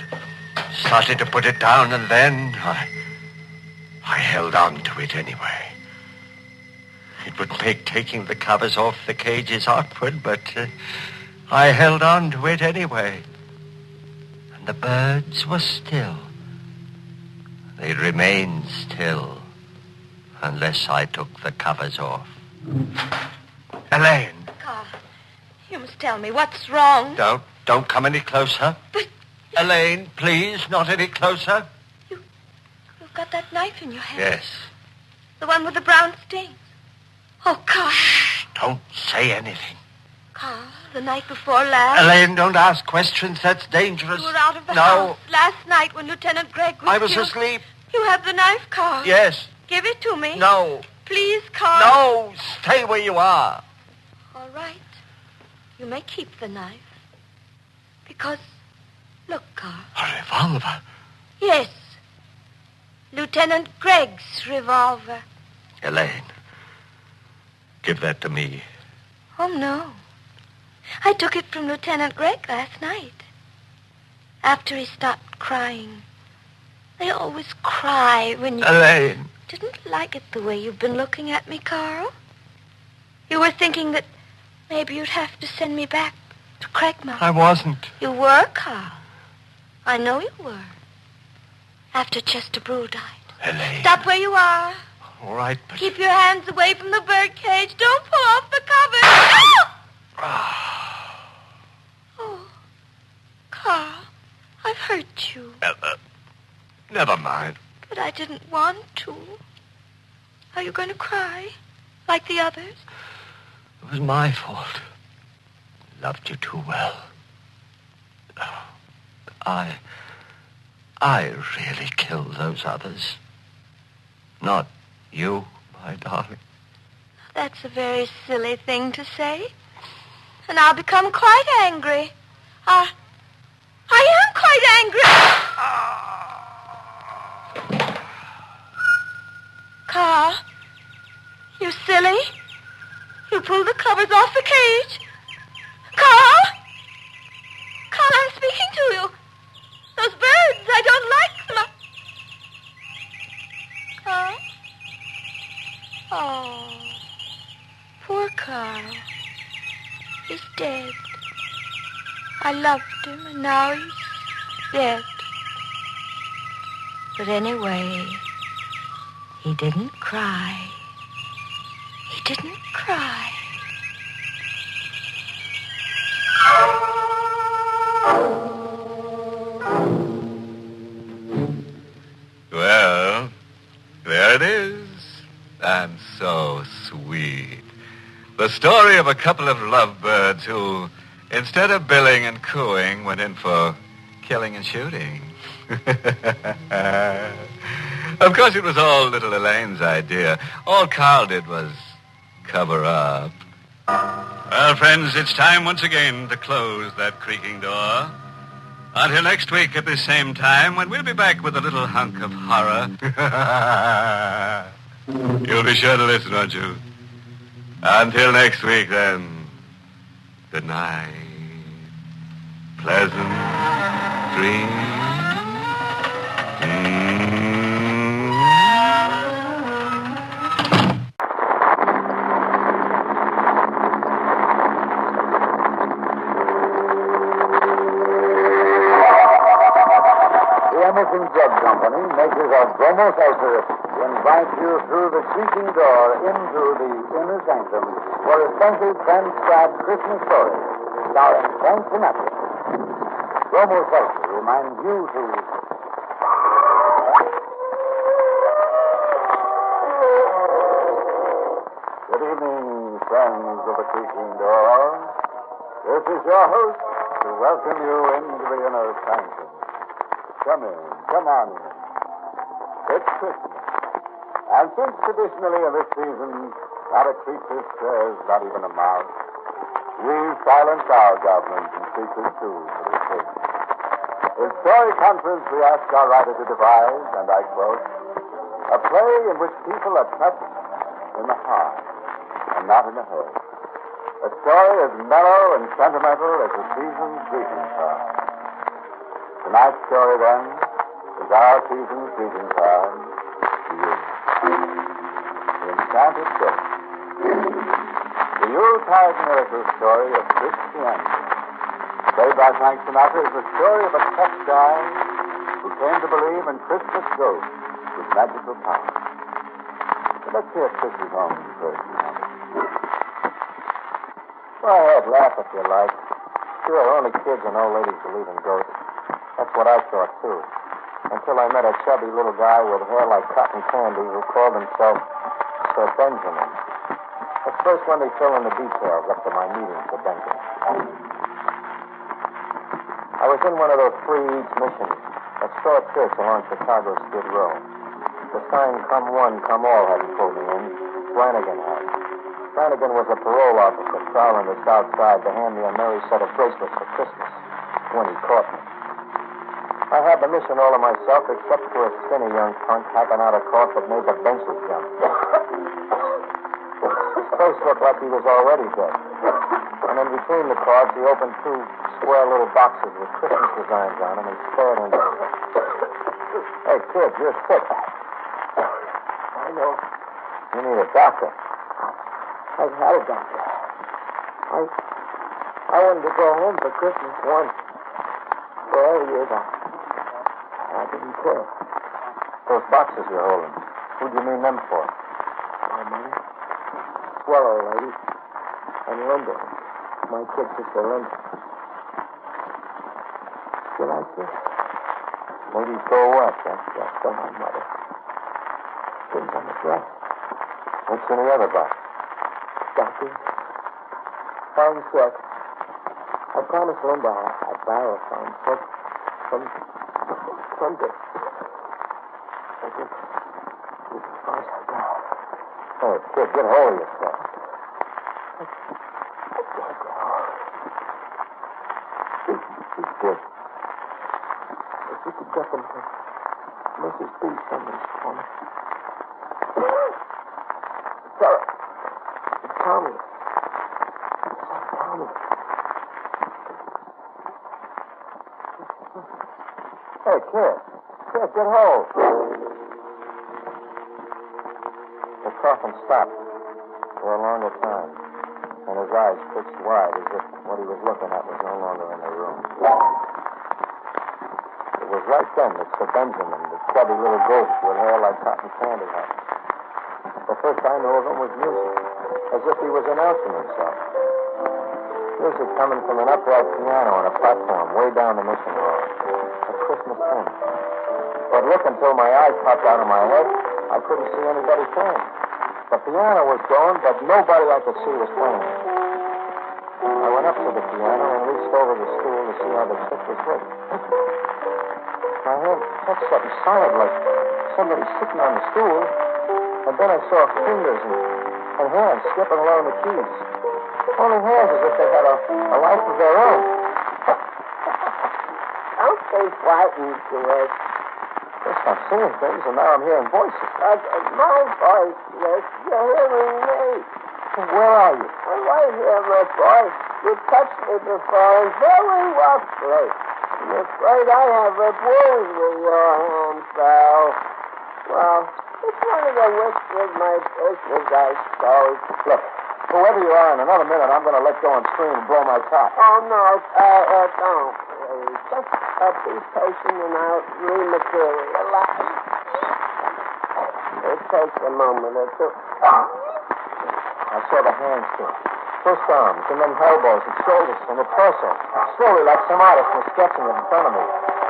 Started to put it down, and then I held on to it anyway. It would make taking the covers off the cages awkward, but I held on to it anyway. And the birds were still. They remained still unless I took the covers off. Elaine. Carl, you must tell me what's wrong. Don't come any closer. But... Elaine, please, not any closer. You've got that knife in your hand. Yes. The one with the brown stains. Oh, Carl. Shh, don't say anything. Carl, the night before last... Elaine, don't ask questions. That's dangerous. You were out of the No. house last night when Lieutenant Gregg was I was killed. asleep. You have the knife, Carl. Yes. Give it to me. No. Please, Carl. No, stay where you are. All right. You may keep the knife. Because, look, Carl. A revolver? Yes. Lieutenant Gregg's revolver. Elaine, give that to me. Oh, no. I took it from Lieutenant Gregg last night. After he stopped crying. They always cry when you... Elaine. Didn't like it the way you've been looking at me, Carl. You were thinking that maybe you'd have to send me back to Craigmount. I wasn't. You were, Carl. I know you were. After Chester Brule died. Elaine. Stop where you are. All right, but... Keep your hands away from the bird cage. Don't pull off the cover. Oh, Carl, I've hurt you. Never mind. But I didn't want to. Are you going to cry? Like the others? It was my fault. Loved you too well. I really killed those others. Not you, my darling. That's a very silly thing to say. And I'll become quite angry. I am quite angry. Carl, you silly. You pulled the covers off the cage. Carl! Carl, I'm speaking to you. Those birds, I don't like them. Carl? Oh, poor Carl. He's dead. I loved him, and now he's dead. But anyway, he didn't cry. He didn't cry. The story of a couple of lovebirds who, instead of billing and cooing, went in for killing and shooting. Of course, it was all little Elaine's idea. All Carl did was cover up. Well, friends, it's time once again to close that creaking door. Until next week at this same time, when we'll be back with a little hunk of horror. You'll be sure to listen, won't you? Until next week, then. Good night. Pleasant dreams. Drug Company, makers of Bromo Seltzer, invite you through the creaking door into the Inner Sanctum for a special transcribed Christmas story starring Frank Sinatra. Bromo Seltzer reminds you to... Good evening, friends of the creaking door. This is your host to welcome you into the Inner Sanctum. Come in. Come on in. It's Christmas. And since traditionally in this season, not a creature stirs, not even a mouse, we silence our goblins and creatures too for the occasion. In story conference, we ask our writer to devise, and I quote, a play in which people are touched in the heart and not in the head. A story as mellow and sentimental as the season's greeting card. Tonight's story, then, is our season's greeting card to you. The Enchanted Ghost. The Yuletide miracle story of Christianity. Played by Frank Sinatra is the story of a tough guy who came to believe in Christmas ghosts with magical power. But let's hear Chris's own version of it. Go ahead, laugh if you like. Sure, only kids and old ladies believe in ghosts. That's what I thought, too. Until I met a chubby little guy with hair like cotton candy who called himself Sir Benjamin. At first, when they fill in the details up to my meeting for Benjamin. I was in one of those free eats missions, a store church along Chicago's Skid Row. The sign, come one, come all, hadn't pulled me in. Flanagan had. Flanagan was a parole officer prowling the south side to hand me a merry set of bracelets for Christmas when he caught me. I had the mission all to myself, except for a skinny young punk hacking out a cough that made the benches jump. His face looked like he was already dead. And in between the cards, he opened two square little boxes with Christmas designs on them and stared into them. Hey, kid, you're sick. I know. You need a doctor. I've had a doctor. I wanted to go home for Christmas once. For all years, I didn't care. Those boxes you're holding, who do you mean them for? My money. Swallow lady. And Linda. My kid sister Linda. You like this? Maybe so what, huh? Yes, for my mother. Things on the dress. What's in the other box? Doctor. Fine silk. I promised Linda I'd buy her fine silk. Someday. I think this is far as I go. Oh, kid, get hold of yourself. I can't go. He's good. If you could get them to Mrs. B. somebody's for me. Sarah. Tommy. Tommy. Hey, kid. Kid, get hold. The coffin stopped for a longer time, and his eyes fixed wide as if what he was looking at was no longer in the room. It was right then that Sir Benjamin, the chubby little ghost with hair like cotton candy, happened. The first I knew of him was music, as if he was announcing himself. Music coming from an upright piano on a platform way down the mission hall. A Christmas hymn. But look, until my eyes popped out of my head, I couldn't see anybody playing. The piano was going, but nobody I could see was playing. I went up to the piano and reached over the stool to see how the trick was working. My hand touched something solid, like somebody sitting on the stool, and then I saw fingers and hands skipping along the keys. Only hands as if they had a life of their own. Don't be frightened, Rick. First I'm seeing things, and now I'm hearing voices. My voice, Rick. You're hearing me. Where are you? I'm right here, my boy. You touched me before, and very roughly. I'm afraid I have a bruise with your hand, pal. Well, it's one of the risks of my business, I suppose. Look, whoever you are, in another minute, I'm going to let go and scream and blow my top. Oh, no, don't. Just be patient and I'll rematerialize. It takes a moment or two. I saw the hands too. First arms, and then elbows and shoulders and the torso. Slowly, like some artist was sketching it in front of me.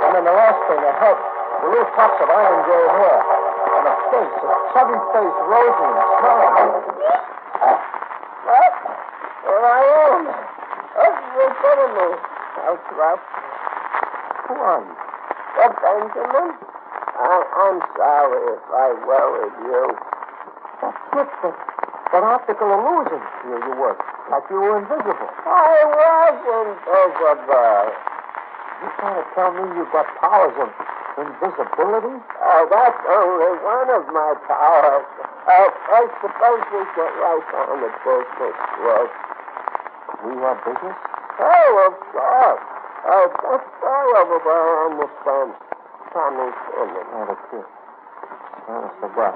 And then the last thing, the head, the little tufts of iron gray hair. And a face, a chubby face, rosy and smiling. What? Here I am. What's the good of me? That's rough. Who are you? Benjamin? I'm sorry if I worried you. That optical illusion you work. Like you were invisible. I was invisible. You trying to tell me you've got powers of invisibility? Oh, that's only one of my powers. I suppose we get right on the business, Rick. We have business? Oh, of course. That guy over there on the fence. Tommy's in it. Oh, the kid. I forgot.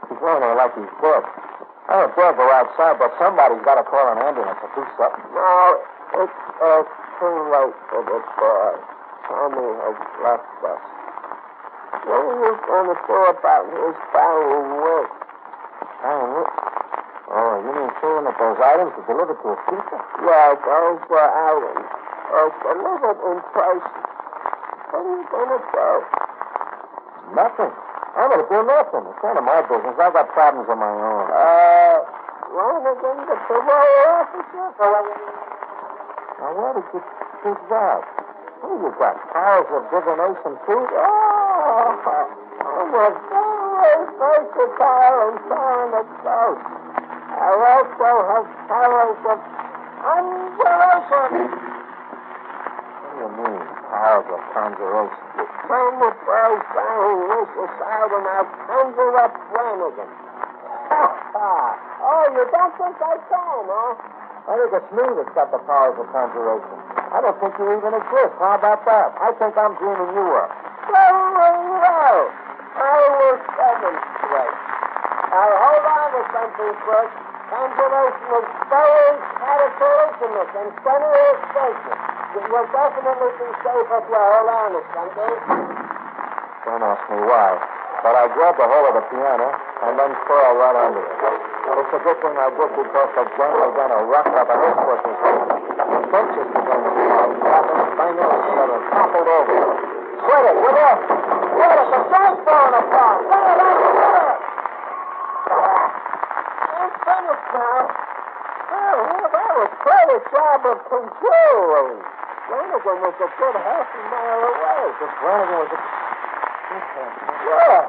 He's laying there like he's dead. I don't dare go outside, but somebody's got to call an ambulance or do something. No, it's too late for the boy. Tommy has left us. What are you going to do about his dying wish? Dying wish? Oh, you mean saying that those items are delivered to a teacher? Yeah, those were items. Delivered in person. What are you going to do? Nothing. I'm going to do nothing. It's none of my business. I've got problems of my own. Flanagan, the parole officer? Now, where did you think that? What have you got? Powers of divination, too? Oh, I'm a very versatile and talented ghost. I also have powers of conjuration. What do you mean, powers of conjuration? Turn the boy's dying wish aside and I'll conjure up Flanagan. Oh, you don't think I can, huh? I think it's me that's got the powers of conjuration. I don't think you even exist. How about that? I think I'm dreaming you up. Very well. I will demonstrate. Now, hold on to something first. Conjuration is very cataclysmic and semi-expensive. You'll definitely be safe if you hold on to something. Don't ask me why. But I grabbed a hold of the piano and then curled right under it. It's a good thing I did because the gently began to rock like a horse bushes. The benches began to fall, flapping and banging until it toppled over. Quit it, will you? Quit it, the song's falling apart. Get it, I'm finished now. Oh, well, that was quite a job of conjuring. Flanagan was a good half a mile away. If Flanagan was a... Yeah,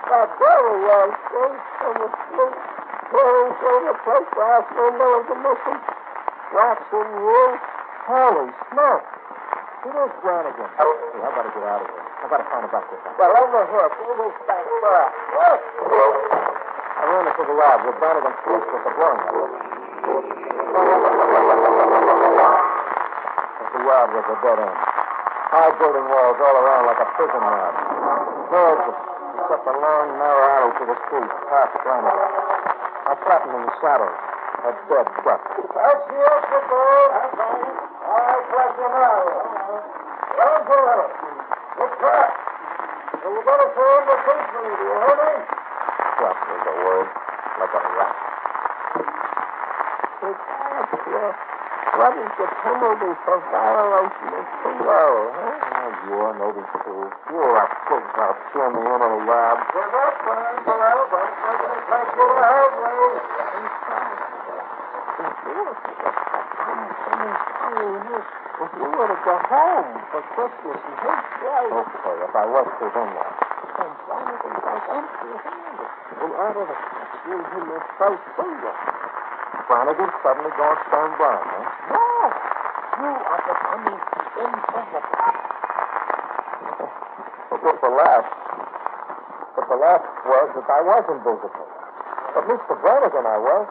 that very young thing from the street, tearing through the plate glass window of the mission, watching you. Holy smoke! It is Flanagan. Hey, I gotta get out of here. I gotta find a doctor. Well, over here, pull this back door. Look! I ran into the yard with Flanagan's police was a blowing up. The yard was a dead end. High building walls all around like a prison yard. No exit, except a long, narrow alley to the street, past Flanagan. I flattened in the shadows, a dead duck. That's the exit door. I'll flash him out. Don't do it. Look back. And you're going to find the policeman, do you hear me? Duck was the word, like a rat. It's What is the penalty for violation of parole, huh? Oh, yeah, maybe too. You're a big help. Cheer me into the yard. Give up, man. Give up. Let's get a help, please. If you were to go home for Christmas and his wife... Okay, if I was to then what? Then Flanagan was empty-handed in order to catch you in his first finger. Flanagan suddenly goes stone blind, huh? No! You are becoming invisible. It was the laugh. But the laugh was that I was invisible. But Mr. Flanagan I was.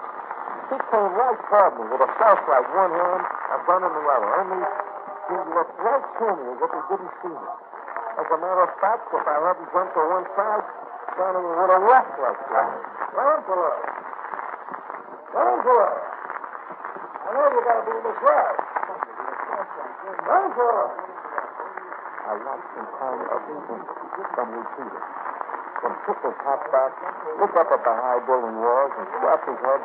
He came right toward me with a flashlight in one hand, a gun in the other. Only he looked right to me as if he didn't see me. As a matter of fact, if I hadn't jumped to one side, Flanagan would have left like that. Angela! Angela! I know you got to be in this yard. Angela! I watched him climb every inch, then repeated. Then took his hat back, looked up at the high building walls, and scratched his head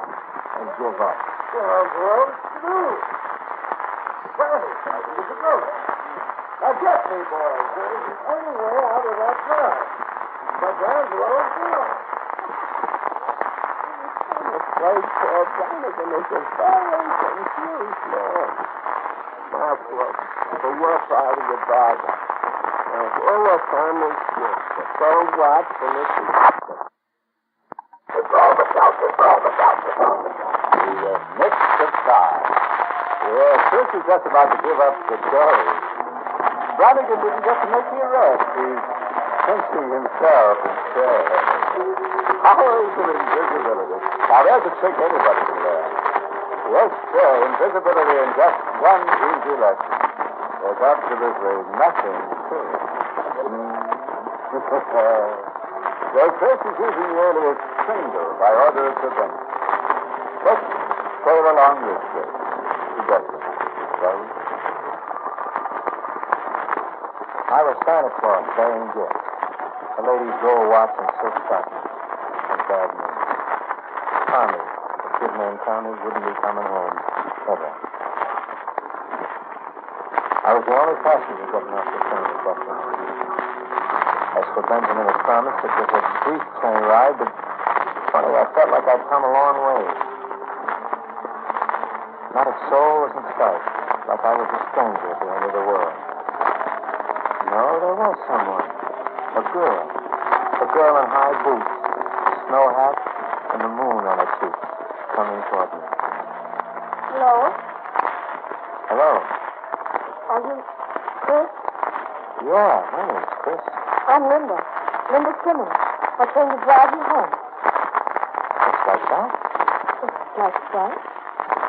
and give up. Well, what's to do? Sandy, how did you go? Now get me, boys. There isn't any way out of that yard. But Angela's gone. I'm afraid poor Flanagan is a very confused man. Now, look, for your part of the bargain. Here your family's gifts. So watch and listen. The mix of stars. Yes, Chris is just about to give up the ghost. Flanagan didn't get to make the arrest. He's pinching himself instead. Powers of invisibility. Now, there's a trick anybody can learn. Yes, sir, invisibility in just one easy lesson. There's absolutely nothing to it. So Chris is using the alias Single by order of the bench. Let's sail along with Chris to Bethlehem, shall we? I was Santa Claus bearing gifts. A lady's gold watch and silk stockings. And bad news. Tommy, the kid named Tommy, wouldn't be coming home ever. I was the only passenger getting off the train at Bethlehem. As for Benjamin had promised, it was a brief train ride, but funny, I felt like I'd come a long way. Not a soul was in sight, like I was a stranger at the end of the world. No, there was someone. A girl. A girl in high boots, a snow hat, and the moon on her cheek, coming toward me. Hello? Hello? Are you Chris? Yeah, my name's Chris. I'm Linda. Linda Simmons. I came to drive you home. Just like that? Just like that?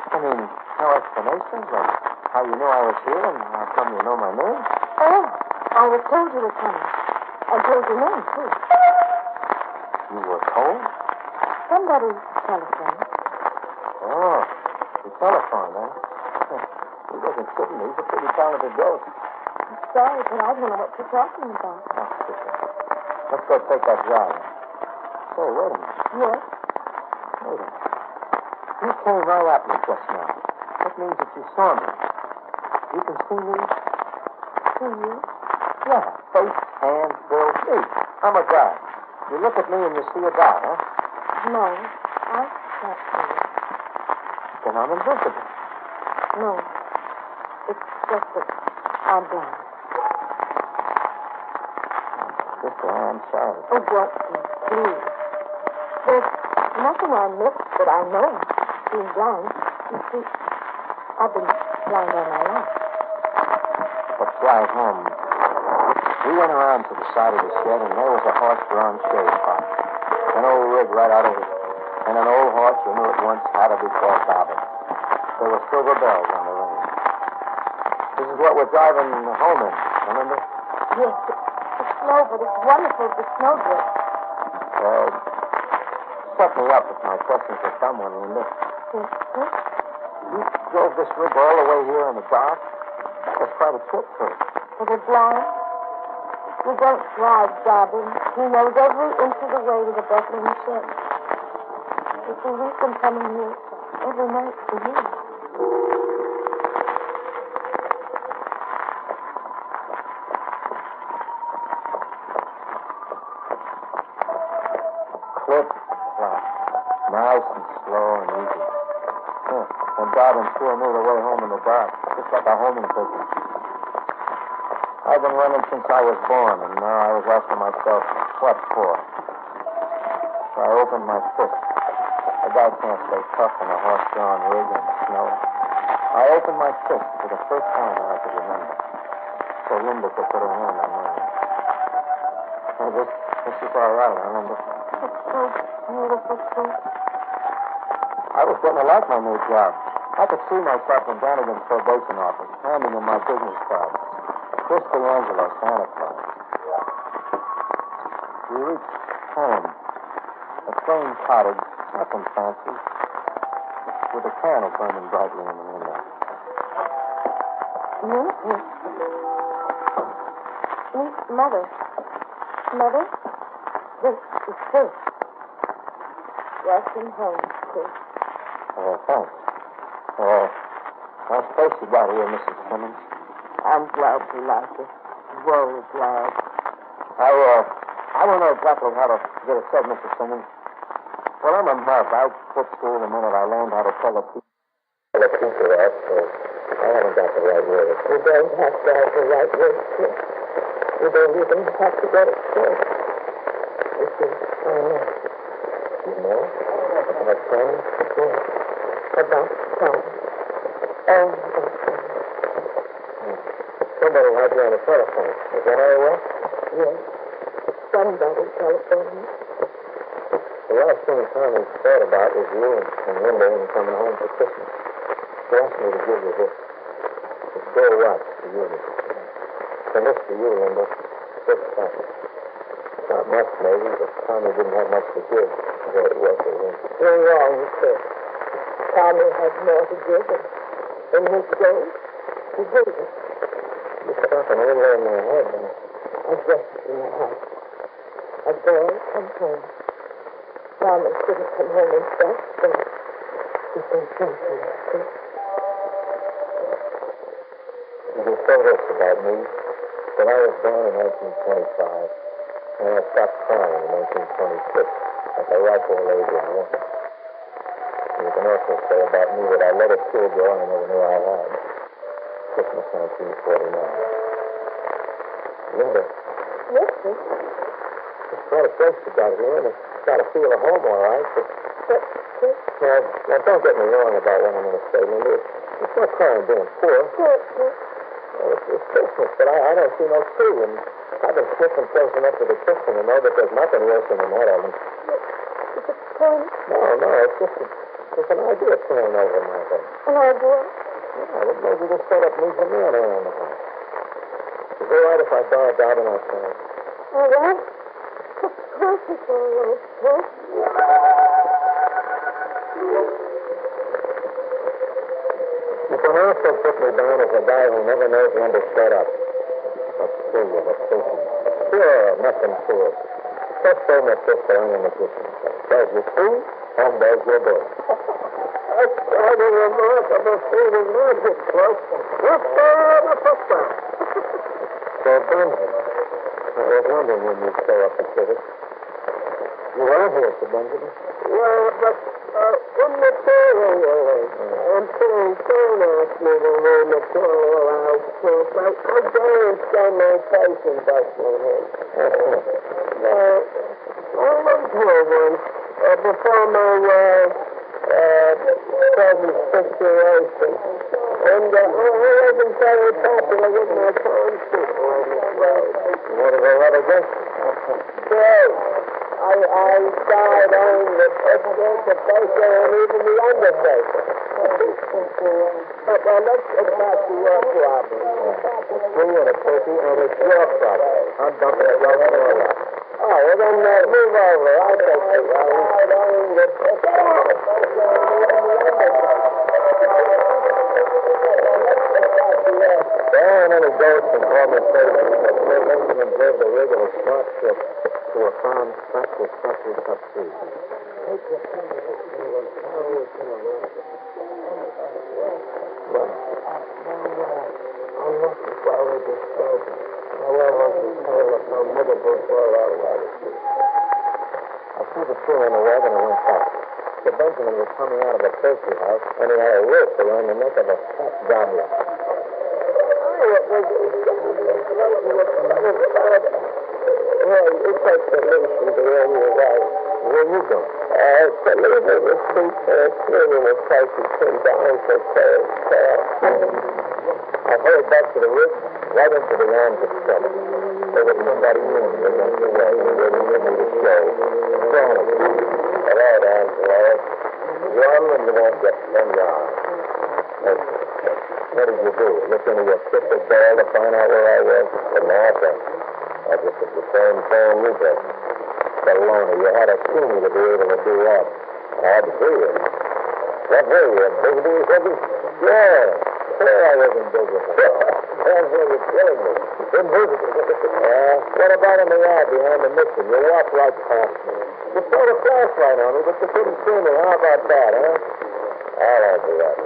I mean, no explanation, like how you knew I was here and how come you know my name? Oh, I was told you were coming. I told your name, too. You were told? Somebody telephoned. Oh, the telephone, huh? He wasn't kidding me. He's a pretty talented ghost. I'm sorry, but I don't know what you're talking about. Oh, let's go take that drive. Say, wait a minute. Yes? Wait a minute. You came right at me just now. That means that you saw me. You can see me? See you? Yeah, face, hands, bill, me. I'm a guy. You look at me and you see a guy, huh? No, I can't see you. Then I'm invisible. No, it's just that I'm blind. Sister, I'm sorry. Oh, don't be, please. There's nothing I missed that I know, being blind. You see, I've been blind all my life. Let's drive home. We went around to the side of the shed, and there was a horse-drawn shade pot. An old rig right out of it. And an old horse you knew at once had to be called Bobbin. There were silver bells on the reins. This is what we're driving home in, remember? Yes, it's slow, but it's wonderful, the snowdrift. Set me up if my questions are dumb one, Linda. Yes, sir? You drove this rig all the way here in the dark? That was quite a trip, too. Was it blind? You don't drive, Bobbin. He knows every inch of the way to the Bethlehem shed. You see, we've been coming here every night for years. out and sure knew the way home in the dark, just like a homing pigeon. I've been running since I was born, and now I was asking myself, what for? So I opened my fist. A guy can't stay tough in a horse-drawn rig in the snow. I opened my fist for the first time that I could remember, so Linda could put her hand on mine. Hey, this is all right, huh, Linda? It's so beautiful, too. I was getting to like my new job. I could see myself in Brannigan's probation office, handing him my business card. Chris D'Angelo, Santa Claus. We reached home. A plain cottage, nothing fancy, with a candle burning brightly in the window. Mother. Mother? This is Chris. Welcome home, Chris. Oh, thanks. Nice place you got here, Mrs. Simmons. I'm glad you like it. Very glad. I don't know exactly how to get it said, Mrs. Simmons. Well, I'm a mug. I quit school the minute I learned how to tell a teacher off, so I haven't got the right word. You don't have to have the right word, Chris. You don't even have to get it straight. This is You know? About Tom? Yeah. About Tom. Oh, about Tom. Somebody had you on the telephone. Is that all right? Yes. Somebody telephoned me. The last thing Tommy thought about was you and Linda and coming home for Christmas. He asked me to give you this. It's their watch to you, Mrs. Simmons. And this to you, Linda. $6. Not much, maybe, but Tommy didn't have much to give. The way it was for him. You're wrong, Chris. Tommy had more to give him. In his day, he gave it. You're talking a little in my head, then. I guess in the house. A boy comes home. Tommy couldn't come home himself, so he can think of it, Chris. You can say this about me, that I was born in 1925, and I stopped crying in 1926, at the ripe old age of 1. And you can also say about me that I let a tear go I never knew I had. Christmas 1949. Linda. Yes, sir. It's quite a place you got here, and it's got a feel of home, all right, but... Now, don't get me wrong about what I'm going to say, Linda. It's not crying being poor. Well, it's Christmas, but I don't see no tree, and I've been sniffing close enough to the kitchen to know that there's nothing worse than an oven. Is it cold? No, it's just there's an idea playing over my head. An idea? Yeah, that maybe this setup needs a man around the house. Is it all right if I borrow a dog outside? All right. Of course it's all right, Chris. You can also put me down as a guy who never knows when to shut up. A fool of a person. Sure, nothing to it. Just so much this going in the kitchen. There's your food, and there's your bill. That's quite a remarkable feat of magic, Chris. What's the picture? So, Benjamin, I was wondering when you'd show up to get it. You are here, Sir Benjamin. Yeah, but in the material, I'm saying don't ask me to learn the material out, Chris. I don't spend my patience bustling him. I lived here once, before my present situation. And I wasn't very popular with my townspeople on this road. What did they let her get? Great. I died owning the president, the baker, and even the undertaker. But let's get back to your problem. It's free and a turkey, and it's your problem. I'm dumping it right on the lot. Oh, well then move over. I'll take it. I died owning the president, the baker, and even the undertaker. There aren't any ghosts in conversation, but Sir Benjamin observed the rig of a smart ship to a farm stacked with special cut trees. Take your finger, and how it's going to work. Well, I'm looking forward to smoking. however, the tail of some miserable soil out of the street. I see the tree in the wagon and went back. Mr. Benjamin was coming out of a poultry house, and he had a rope around the neck of a fat gobbler. It's explanation to where you were right. Where you go? To leave it was street clearing the prices came down so fast. I hurried back to the roof, right into the arms of trouble. There was somebody in the next way, and waiting for me to show. Promise. All right, Angelo. Run and you won't get 10 yards. What did you do? Look into your crystal ball to find out where I was? But nothing. I just did the same thing you did. Baloney, you had to see me to be able to do what? I had to see you. What were you, invisible, you said? Yeah. Sure I was invisible. That's where you're killing me. Invisible. What about in the yard behind the mixer? You walked right past me. You showed a flashlight on me, but you couldn't see me. How about that, huh? I'll answer that.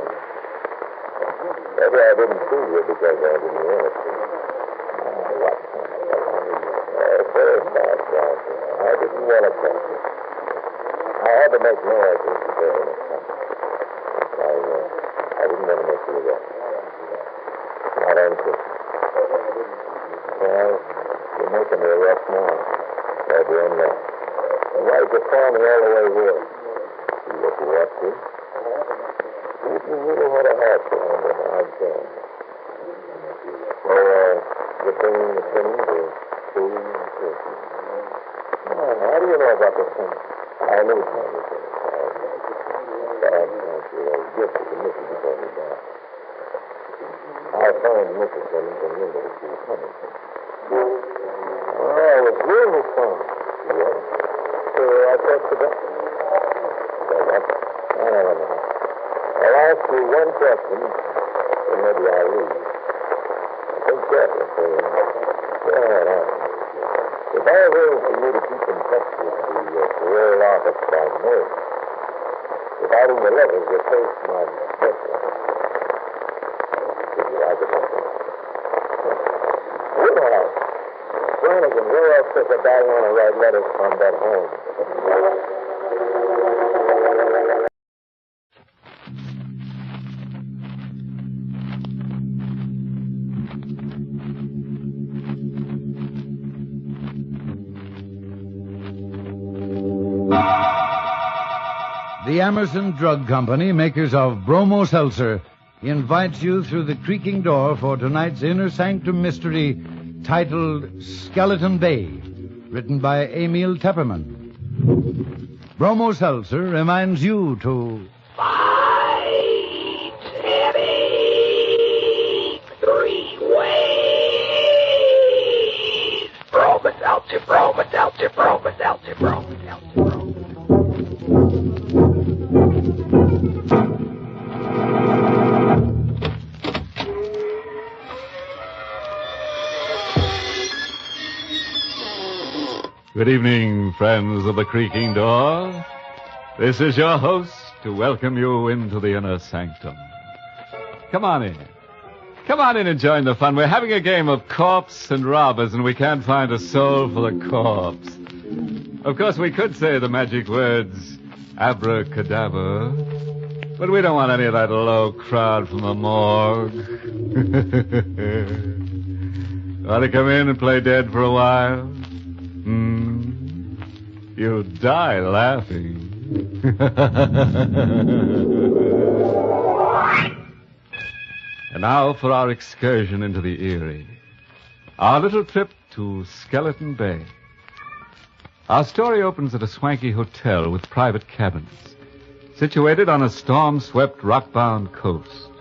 Maybe I didn't see you because I didn't want to see you. What? Very fast, right? I didn't want to touch you. I had to make noise just to get in a touch. I didn't want to make you arrest. Not unconscious. Well, you're making me arrest now. Maybe I'm not. Why'd you call me all the way here? See what you up to? You really had a heart for him, but I can't. So, you're bringing the thing to see and see. How do you know about the thing? I knew something. Bad chance you were guilty to Mrs. before he died. I found Mrs. Simmons and knew that she was coming. Oh, it was you who found her. Yes. So I thought to that. So what? I don't know. I'll ask you one question, and maybe I'll leave. Think carefully, please. Go ahead, ask me. If I arrange for you to keep in touch with the parole office by mail, providing the letters your face my birthday, would you like it? Woodhouse. Flanagan, where else does a guy want to write letters from that home? The Emerson Drug Company, makers of Bromo Seltzer, invites you through the creaking door for tonight's Inner Sanctum mystery titled Skeleton Bay, written by Emil Tepperman. Bromo Seltzer reminds you to... Fight, Eddie! 3 ways! Bromo Seltzer, Bromo Seltzer, Bromo Seltzer, Bromo Seltzer, Bromo. Good evening, friends of the creaking door. This is your host to welcome you into the Inner Sanctum. Come on in. Come on in and join the fun. We're having a game of corpse and robbers, and we can't find a soul for the corpse. Of course, we could say the magic words, abracadabra, but we don't want any of that low crowd from the morgue. Want to come in and play dead for a while? You'll die laughing. And now for our excursion into the Erie. Our little trip to Skeleton Bay. Our story opens at a swanky hotel with private cabins, situated on a storm-swept, rock-bound coast.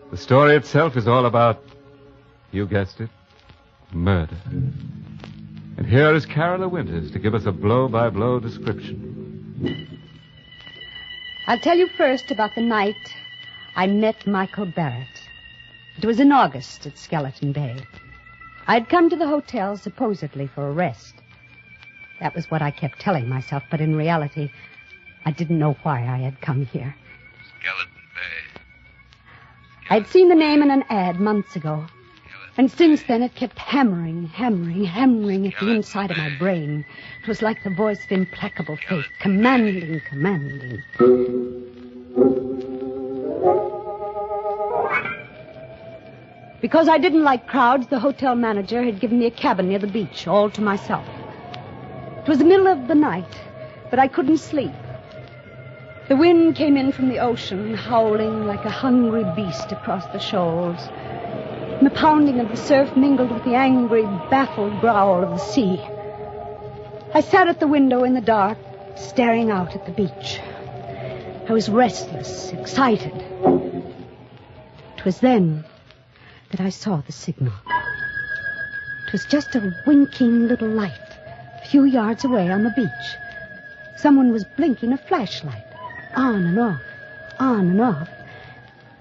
The story itself is all about, you guessed it, murder. And here is Carol Winters to give us a blow-by-blow description. I'll tell you first about the night I met Michael Barrett. It was in August at Skeleton Bay. I'd come to the hotel supposedly for a rest. That was what I kept telling myself, but in reality, I didn't know why I had come here. Skeleton Bay. I'd seen the name in an ad months ago. And since then, it kept hammering at the inside of my brain. It was like the voice of implacable fate, commanding. Because I didn't like crowds, the hotel manager had given me a cabin near the beach, all to myself. It was the middle of the night, but I couldn't sleep. The wind came in from the ocean, howling like a hungry beast across the shoals. And the pounding of the surf mingled with the angry, baffled growl of the sea. I sat at the window in the dark, staring out at the beach. I was restless, excited. It was then that I saw the signal. It was just a winking little light a few yards away on the beach. Someone was blinking a flashlight, on and off.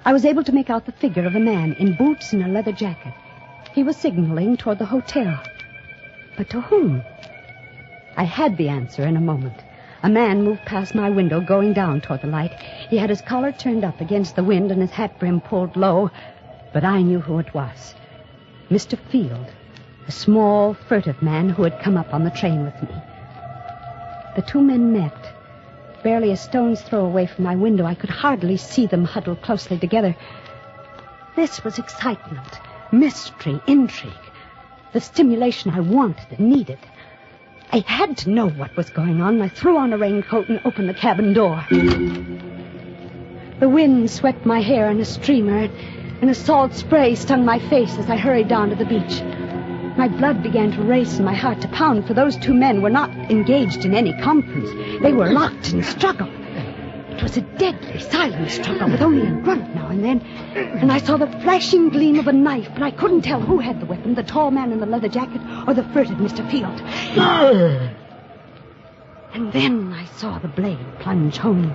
I was able to make out the figure of a man in boots and a leather jacket. He was signaling toward the hotel. But to whom? I had the answer in a moment. A man moved past my window, going down toward the light. He had his collar turned up against the wind and his hat brim pulled low. But I knew who it was. Mr. Field, a small, furtive man who had come up on the train with me. The two men met. Barely a stone's throw away from my window, I could hardly see them huddled closely together. This was excitement, mystery, intrigue. The stimulation I wanted and needed. I had to know what was going on. I threw on a raincoat and opened the cabin door. The wind swept my hair in a streamer, and a salt spray stung my face as I hurried down to the beach. My blood began to race and my heart to pound, for those two men were not engaged in any conference. They were locked in struggle. It was a deadly, silent struggle with only a grunt now and then. And I saw the flashing gleam of a knife, but I couldn't tell who had the weapon, the tall man in the leather jacket or the furtive Mr. Field. And then I saw the blade plunge home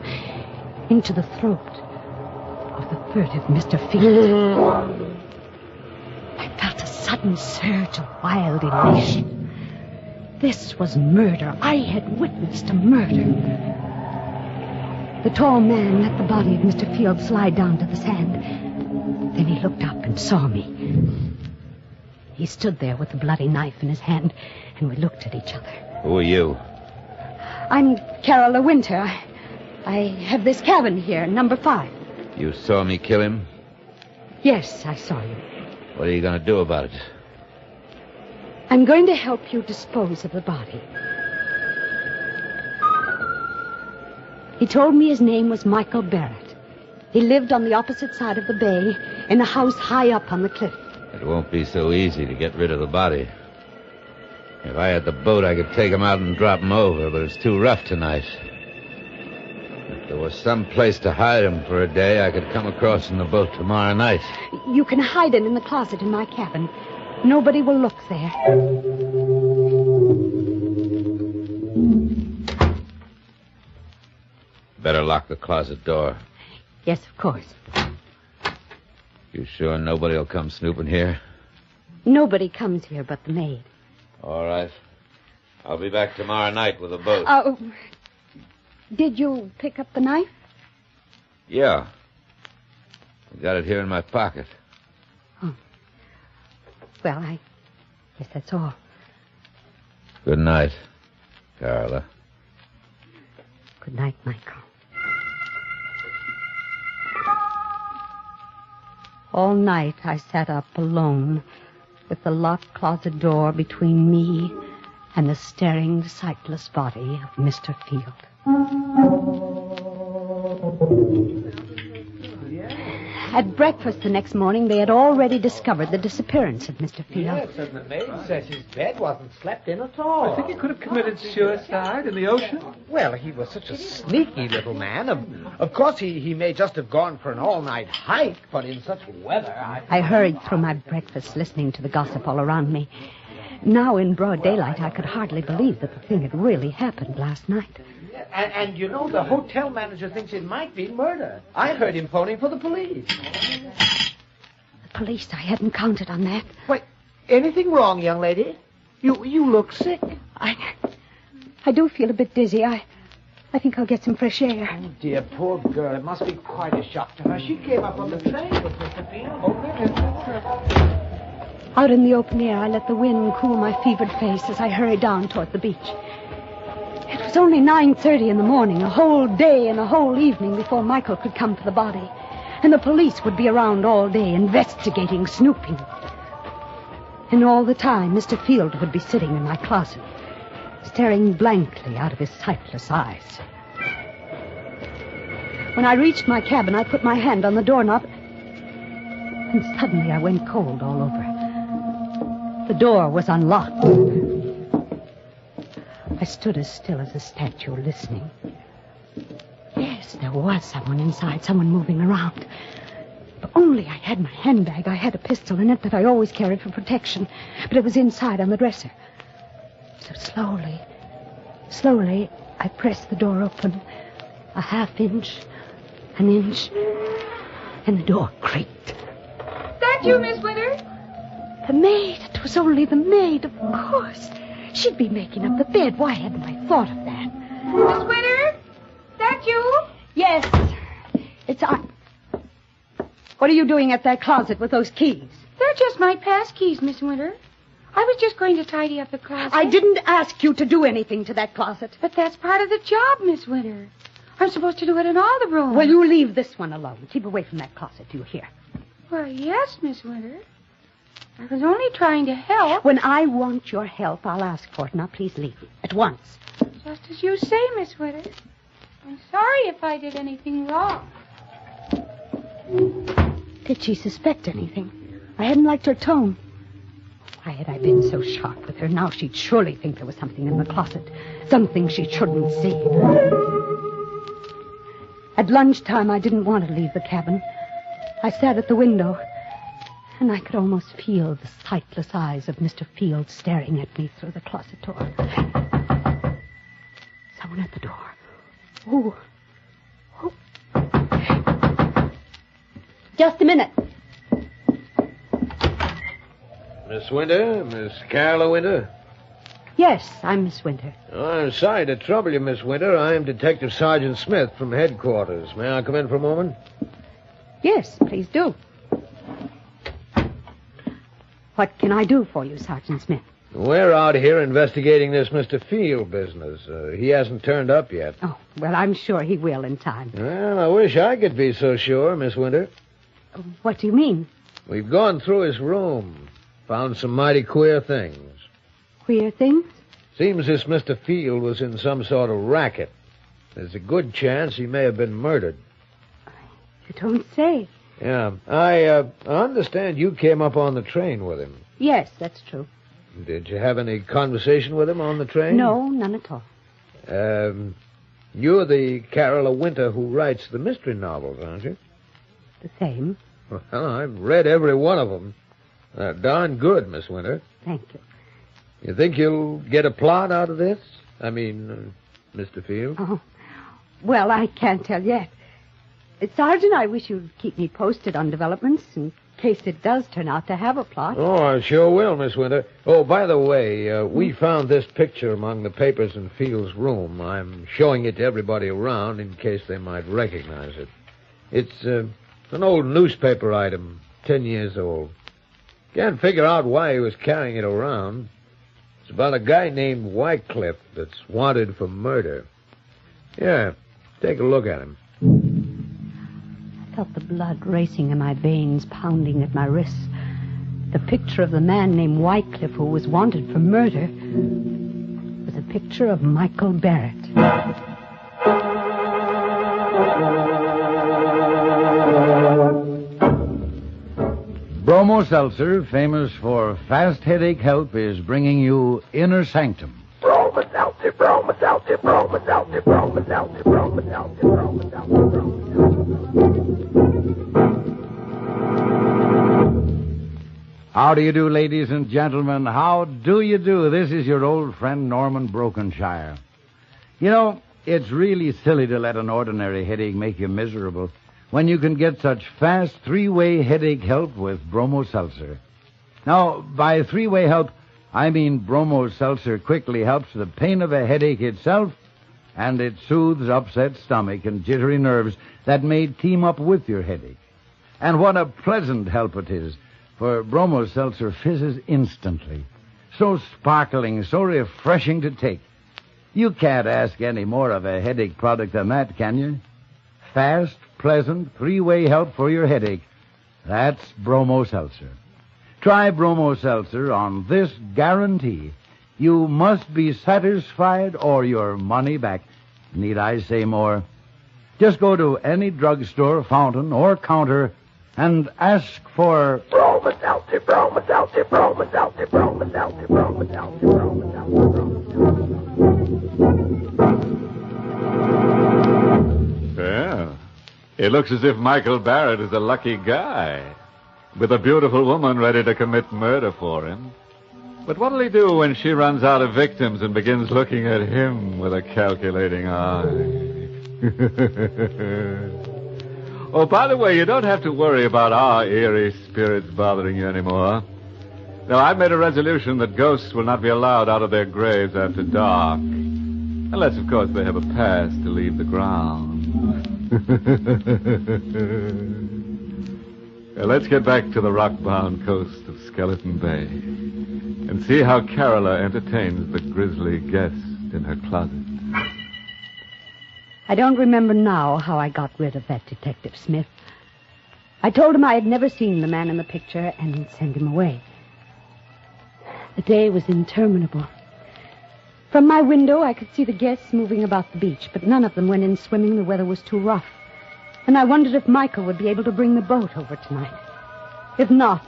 into the throat of the furtive Mr. Field. I felt a sudden surge of wild elation. This was murder. I had witnessed a murder. The tall man let the body of Mr. Field slide down to the sand. Then he looked up and saw me. He stood there with the bloody knife in his hand, and we looked at each other. Who are you? I'm Carol Winter. I have this cabin here, number 5. You saw me kill him? Yes, I saw you. What are you going to do about it? I'm going to help you dispose of the body. He told me his name was Michael Barrett. He lived on the opposite side of the bay, in a house high up on the cliff. It won't be so easy to get rid of the body. If I had the boat, I could take him out and drop him over, but it's too rough tonight. If there was some place to hide him for a day, I could come across in the boat tomorrow night. You can hide it in the closet in my cabin. Nobody will look there. Better lock the closet door. Yes, of course. You sure nobody will come snooping here? Nobody comes here but the maid. All right. I'll be back tomorrow night with a boat. Oh, did you pick up the knife? Yeah. I got it here in my pocket. Oh. Well, I guess that's all. Good night, Carla. Good night, Michael. All night I sat up alone, with the locked closet door between me and the staring, sightless body of Mr. Field. At breakfast the next morning, they had already discovered the disappearance of Mr. Field. Yes, and the maid says his bed wasn't slept in at all. I think he could have committed suicide in the ocean. Well, he was such a sneaky little man. Of course, he may just have gone for an all-night hike, but in such weather, I hurried through my breakfast, listening to the gossip all around me. Now, in broad daylight, I could hardly believe that the thing had really happened last night. And you know, the hotel manager thinks it might be murder. I heard him phoning for the police. The police? I hadn't counted on that. Wait, anything wrong, young lady? You look sick. I do feel a bit dizzy. I think I'll get some fresh air. Oh, dear, poor girl. It must be quite a shock to her. She came up on the train with Mr. Field. Out in the open air, I let the wind cool my fevered face as I hurried down toward the beach. It was only 9:30 in the morning, a whole day and a whole evening before Michael could come for the body. And the police would be around all day, investigating, snooping. And all the time, Mr. Field would be sitting in my closet, staring blankly out of his sightless eyes. When I reached my cabin, I put my hand on the doorknob, and suddenly I went cold all over. The door was unlocked. I stood as still as a statue, listening. Yes, there was someone inside, someone moving around. If only I had my handbag. I had a pistol in it that I always carried for protection, but it was inside on the dresser. So slowly, I pressed the door open, a half inch, an inch, and the door creaked. That you, Miss Winter? The maid. It was only the maid, of course. She'd be making up the bed. Why hadn't I thought of that? Miss Winter? That you? Yes. It's I. What are you doing at that closet with those keys? They're just my pass keys, Miss Winter. I was just going to tidy up the closet. I didn't ask you to do anything to that closet. But that's part of the job, Miss Winter. I'm supposed to do it in all the rooms. Well, you leave this one alone. Keep away from that closet, do you hear? Well, yes, Miss Winter. I was only trying to help. When I want your help, I'll ask for it. Now, please leave at once. Just as you say, Miss Winter. I'm sorry if I did anything wrong. Did she suspect anything? I hadn't liked her tone. Why had I been so sharp with her? Now she'd surely think there was something in the closet. Something she shouldn't see. At lunchtime, I didn't want to leave the cabin. I sat at the window, and I could almost feel the sightless eyes of Mr. Field staring at me through the closet door. Someone at the door. Oh. Just a minute. Miss Winter? Miss Carla Winter? Yes, I'm Miss Winter. Oh, I'm sorry to trouble you, Miss Winter. I'm Detective Sergeant Smith from headquarters. May I come in for a moment? Yes, please do. What can I do for you, Sergeant Smith? We're out here investigating this Mr. Field business. He hasn't turned up yet. Oh, well, I'm sure he will in time. Well, I wish I could be so sure, Miss Winter. What do you mean? We've gone through his room. Found some mighty queer things. Queer things? Seems this Mr. Field was in some sort of racket. There's a good chance he may have been murdered. You don't say. Yeah. I understand you came up on the train with him. Yes, that's true. Did you have any conversation with him on the train? No, none at all. You're the Carola Winter who writes the mystery novels, aren't you? The same. Well, I've read every one of them. They're darn good, Miss Winter. Thank you. You think you'll get a plot out of this? I mean, Mr. Field? Oh, well, I can't tell yet. Sergeant, I wish you'd keep me posted on developments in case it does turn out to have a plot. Oh, I sure will, Miss Winter. Oh, by the way, we found this picture among the papers in Field's room. I'm showing it to everybody around in case they might recognize it. It's an old newspaper item, 10 years old. Can't figure out why he was carrying it around. It's about a guy named Wycliffe that's wanted for murder. Yeah, take a look at him. I felt the blood racing in my veins, pounding at my wrists. The picture of the man named Wycliffe who was wanted for murder was a picture of Michael Barrett. Bromo Seltzer, famous for fast headache help, is bringing you Inner Sanctum. Broma Seltzer, Broma Seltzer, Broma Seltzer, Broma Seltzer, Broma Seltzer, Broma Seltzer, Broma Seltzer. How do you do, ladies and gentlemen? How do you do? This is your old friend, Norman Brokenshire. You know, it's really silly to let an ordinary headache make you miserable when you can get such fast three-way headache help with Bromo Seltzer. Now, by three-way help, I mean Bromo Seltzer quickly helps the pain of a headache itself, and it soothes upset stomach and jittery nerves that may team up with your headache. And what a pleasant help it is. for Bromo Seltzer fizzes instantly. So sparkling, so refreshing to take. You can't ask any more of a headache product than that, can you? Fast, pleasant, three-way help for your headache. That's Bromo Seltzer. Try Bromo Seltzer on this guarantee. You must be satisfied or your money back. Need I say more? Just go to any drugstore, fountain, or counter and ask for Bromo Seltzer, Bromo Seltzer, Bromo Seltzer, Bromo Seltzer, Bromo Seltzer, Bromo Seltzer. Well, it looks as if Michael Barrett is a lucky guy, with a beautiful woman ready to commit murder for him. But what'll he do when she runs out of victims and begins looking at him with a calculating eye? Oh, by the way, you don't have to worry about our eerie spirits bothering you anymore. Now, I've made a resolution that ghosts will not be allowed out of their graves after dark. Unless, of course, they have a pass to leave the ground. Now, let's get back to the rock-bound coast of Skeleton Bay and see how Carola entertains the grisly guest in her closet. I don't remember now how I got rid of that Detective Smith. I told him I had never seen the man in the picture and sent him away. The day was interminable. From my window, I could see the guests moving about the beach, but none of them went in swimming. The weather was too rough. And I wondered if Michael would be able to bring the boat over tonight. If not,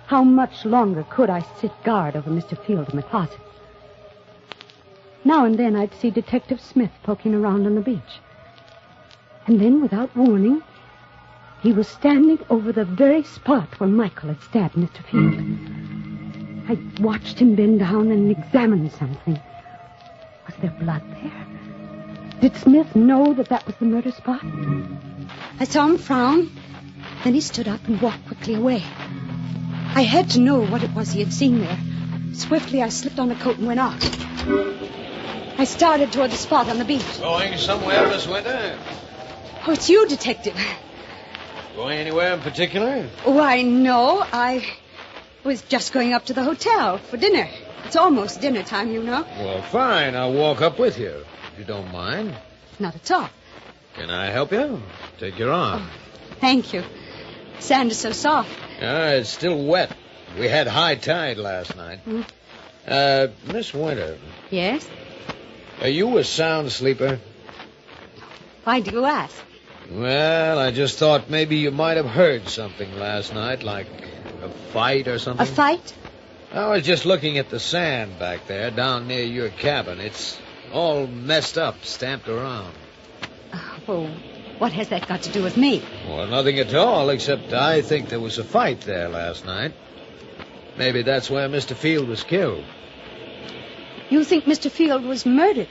how much longer could I sit guard over Mr. Field in the closet? Now and then I'd see Detective Smith poking around on the beach. And then, without warning, he was standing over the very spot where Michael had stabbed Mr. Field. I watched him bend down and examine something. Was there blood there? Did Smith know that that was the murder spot? I saw him frown. Then he stood up and walked quickly away. I had to know what it was he had seen there. Swiftly, I slipped on a coat and went out. I started toward the spot on the beach. Going somewhere, Miss Winter? Oh, it's you, Detective. Going anywhere in particular? Why, no. I was just going up to the hotel for dinner. It's almost dinner time, you know. Well, fine. I'll walk up with you, if you don't mind. Not at all. Can I help you? Take your arm. Oh, thank you. Sand is so soft. It's still wet. We had high tide last night. Miss Winter. Yes? Are you a sound sleeper? Why do you ask? Well, I just thought maybe you might have heard something last night, like a fight or something. A fight? I was just looking at the sand back there, down near your cabin. It's all messed up, stamped around. Well, what has that got to do with me? Well, nothing at all, except I think there was a fight there last night. Maybe that's where Mr. Field was killed. You think Mr. Field was murdered?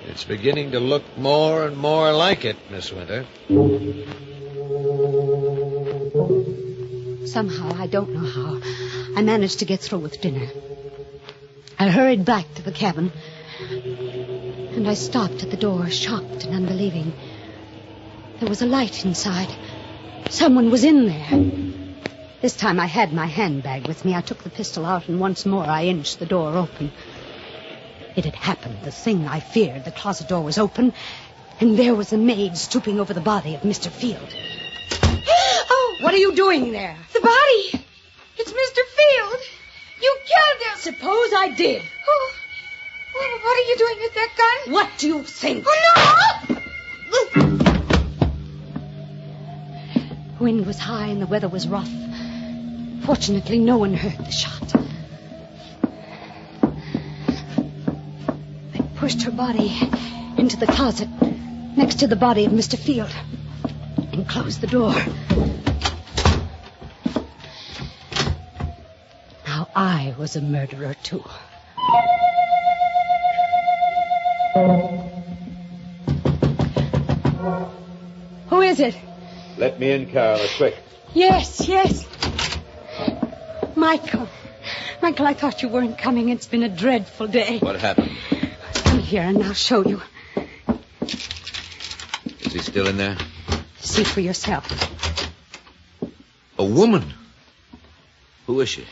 It's beginning to look more and more like it, Miss Winter. Somehow, I don't know how, I managed to get through with dinner. I hurried back to the cabin, and I stopped at the door, shocked and unbelieving. There was a light inside. Someone was in there. This time I had my handbag with me. I took the pistol out, and once more I inched the door open. It had happened, the thing I feared. The closet door was open, and there was a maid stooping over the body of Mr. Field. Oh, what are you doing there? The body. It's Mr. Field. You killed him. Suppose I did. Oh, what are you doing with that gun? What do you think? Oh, no! Wind was high and the weather was rough. Fortunately, no one heard the shot. I pushed her body into the closet next to the body of Mr. Field and closed the door. Now I was a murderer, too. Who is it? Let me in, Carola, quick. Yes. Michael, I thought you weren't coming. It's been a dreadful day. What happened? Come here and I'll show you. Is he still in there? See for yourself. A woman? Who is she?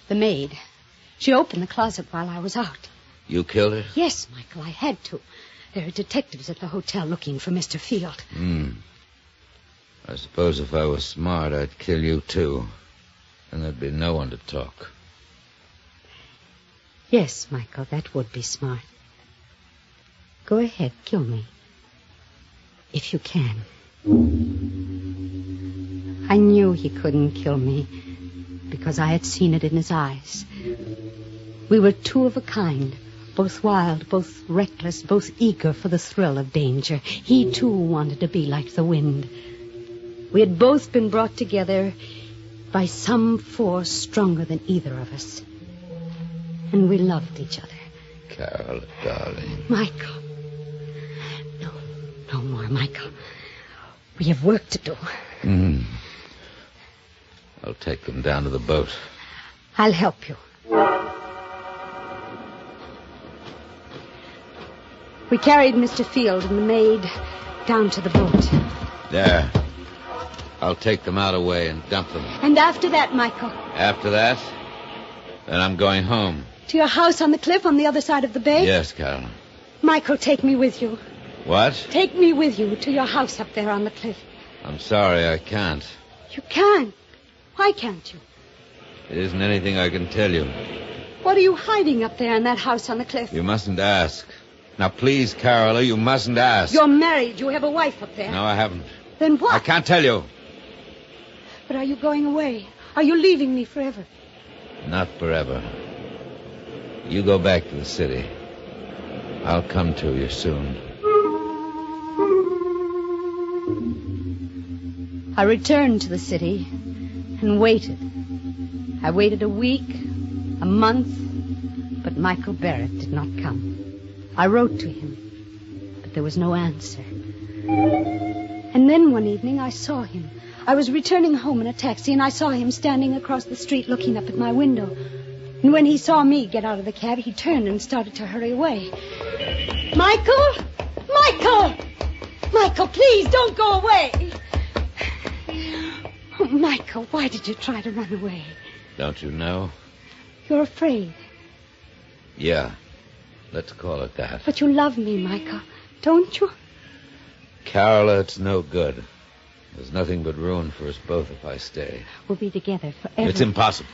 The maid. She opened the closet while I was out. You killed her? Yes, Michael, I had to. There are detectives at the hotel looking for Mr. Field. I suppose if I was smart, I'd kill you, too. And there'd be no one to talk. Yes, Michael, that would be smart. Go ahead, kill me. If you can. I knew he couldn't kill me because I had seen it in his eyes. We were two of a kind, both wild, both reckless, both eager for the thrill of danger. He, too, wanted to be like the wind. We had both been brought together by some force stronger than either of us. And we loved each other. Carol, darling. Michael. No more, Michael. We have work to do. I'll take them down to the boat. I'll help you. We carried Mr. Field and the maid down to the boat. There. I'll take them out away and dump them. And after that, Michael? After that, then I'm going home. To your house on the cliff on the other side of the bay? Yes, Carol. Michael, take me with you. What? Take me with you to your house up there on the cliff. I'm sorry, I can't. You can. Why can't you? It isn't anything I can tell you. What are you hiding up there in that house on the cliff? You mustn't ask. Now, please, Carola, you mustn't ask. You're married. You have a wife up there. No, I haven't. Then what? I can't tell you. But are you going away? Are you leaving me forever? Not forever. You go back to the city. I'll come to you soon. I returned to the city and waited. I waited a week, a month, but Michael Barrett did not come. I wrote to him, but there was no answer. And then one evening I saw him. I was returning home in a taxi, and I saw him standing across the street looking up at my window. And when he saw me get out of the cab, he turned and started to hurry away. Michael! Michael! Michael, please, don't go away! Oh, Michael, why did you try to run away? Don't you know? You're afraid. Yeah, let's call it that. But you love me, Michael, don't you? Carola, it's no good. There's nothing but ruin for us both if I stay. We'll be together forever. It's impossible.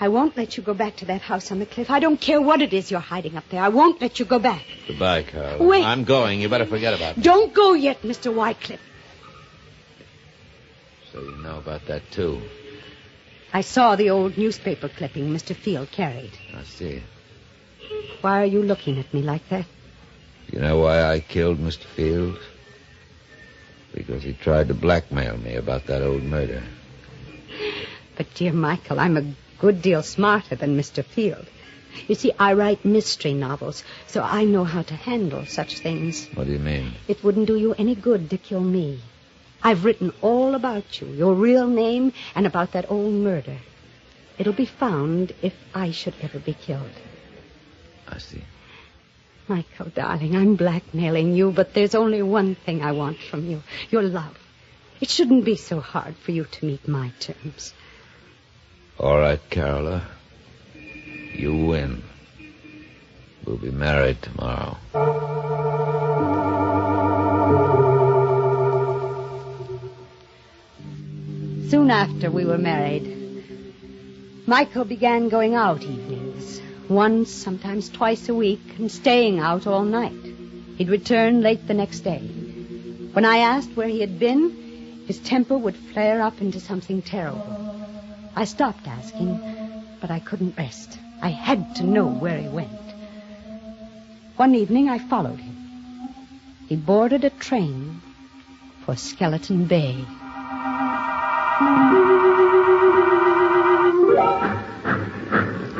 I won't let you go back to that house on the cliff. I don't care what it is you're hiding up there. I won't let you go back. Goodbye, Carola. Wait. I'm going. You better forget about me. Don't go yet, Mr. Wycliffe. So you know about that, too. I saw the old newspaper clipping Mr. Field carried. I see. Why are you looking at me like that? You know why I killed Mr. Field? Because he tried to blackmail me about that old murder. But, dear Michael, I'm a good deal smarter than Mr. Field. You see, I write mystery novels, so I know how to handle such things. What do you mean? It wouldn't do you any good to kill me. I've written all about you, your real name, and about that old murder. It'll be found if I should ever be killed. I see. Michael, darling, I'm blackmailing you, but there's only one thing I want from you, your love. It shouldn't be so hard for you to meet my terms. All right, Carola. You win. We'll be married tomorrow. Soon after we were married, Michael began going out evenings, once, sometimes twice a week, and staying out all night. He'd return late the next day. When I asked where he had been, his temper would flare up into something terrible. I stopped asking, but I couldn't rest. I had to know where he went. One evening, I followed him. He boarded a train for Skeleton Bay.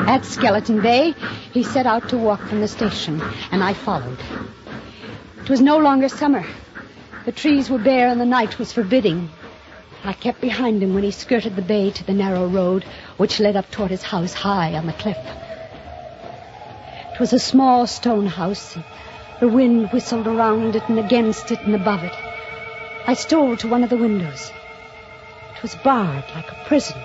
At Skeleton Bay, he set out to walk from the station, and I followed. It was no longer summer. The trees were bare and the night was forbidding. I kept behind him when he skirted the bay to the narrow road which led up toward his house high on the cliff. It was a small stone house. The wind whistled around it and against it and above it. I stole to one of the windows. It was barred like a prison.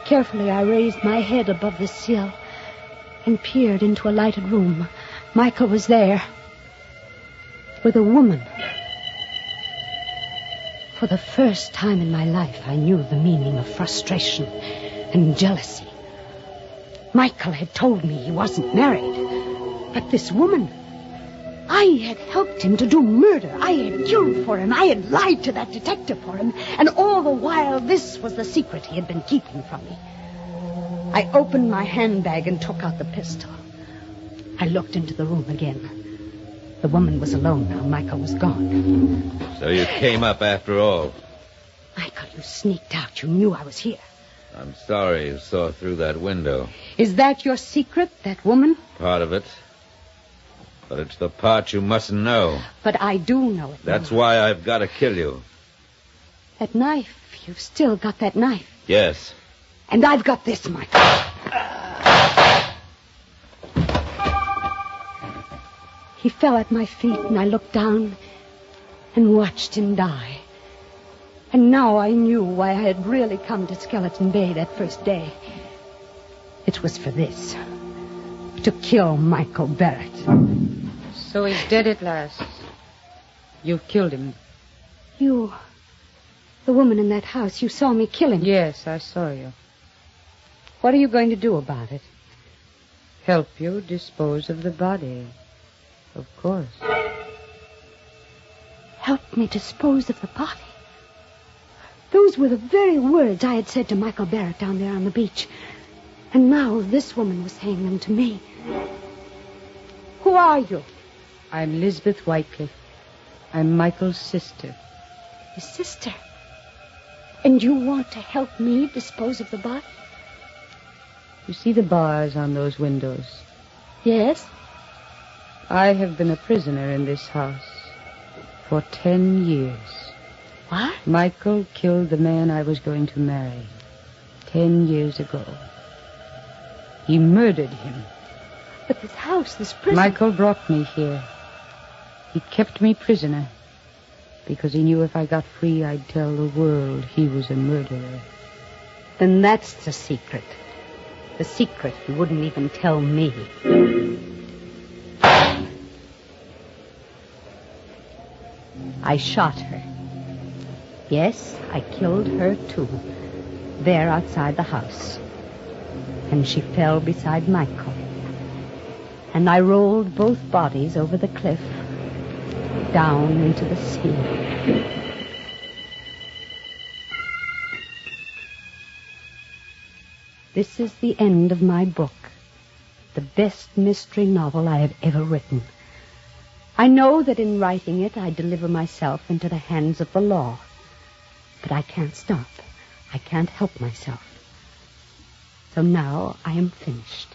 Carefully, I raised my head above the sill and peered into a lighted room. Michael was there with a woman. For the first time in my life, I knew the meaning of frustration and jealousy. Michael had told me he wasn't married. But this woman, I had helped him to do murder. I had killed for him. I had lied to that detective for him. And all the while, this was the secret he had been keeping from me. I opened my handbag and took out the pistol. I looked into the room again. The woman was alone now. Michael was gone. So you came up after all. Michael, you sneaked out. You knew I was here. I'm sorry you saw through that window. Is that your secret, that woman? Part of it. But it's the part you mustn't know. But I do know it. That's why I've got to kill you. That knife. You've still got that knife. Yes. And I've got this, Michael. He fell at my feet, and I looked down and watched him die. And now I knew why I had really come to Skeleton Bay that first day. It was for this. To kill Michael Barrett. So he's dead at last. You've killed him. You, the woman in that house, you saw me kill him. Yes, I saw you. What are you going to do about it? Help you dispose of the body. Of course. Help me dispose of the body? Those were the very words I had said to Michael Barrett down there on the beach. And now this woman was saying them to me. Who are you? I'm Lisbeth Whitecliff. I'm Michael's sister. His sister? And you want to help me dispose of the body? You see the bars on those windows? Yes. I have been a prisoner in this house for 10 years. What? Michael killed the man I was going to marry 10 years ago. He murdered him. But this house, this prison... Michael brought me here. He kept me prisoner because he knew if I got free, I'd tell the world he was a murderer. Then that's the secret. The secret he wouldn't even tell me. I shot her. Yes, I killed her too. There outside the house. And she fell beside Michael. And I rolled both bodies over the cliff, down into the sea. This is the end of my book, the best mystery novel I have ever written. I know that in writing it, I deliver myself into the hands of the law. But I can't stop. I can't help myself. So now I am finished.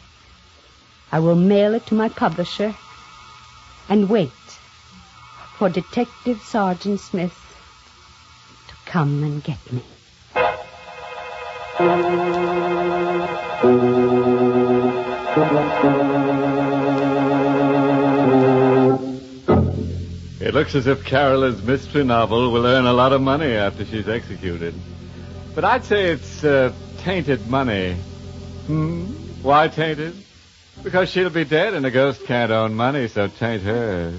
I will mail it to my publisher and wait for Detective Sergeant Smith to come and get me. It looks as if Carolyn's mystery novel will earn a lot of money after she's executed. But I'd say it's tainted money. Why tainted? Because she'll be dead and a ghost can't own money, so taint her.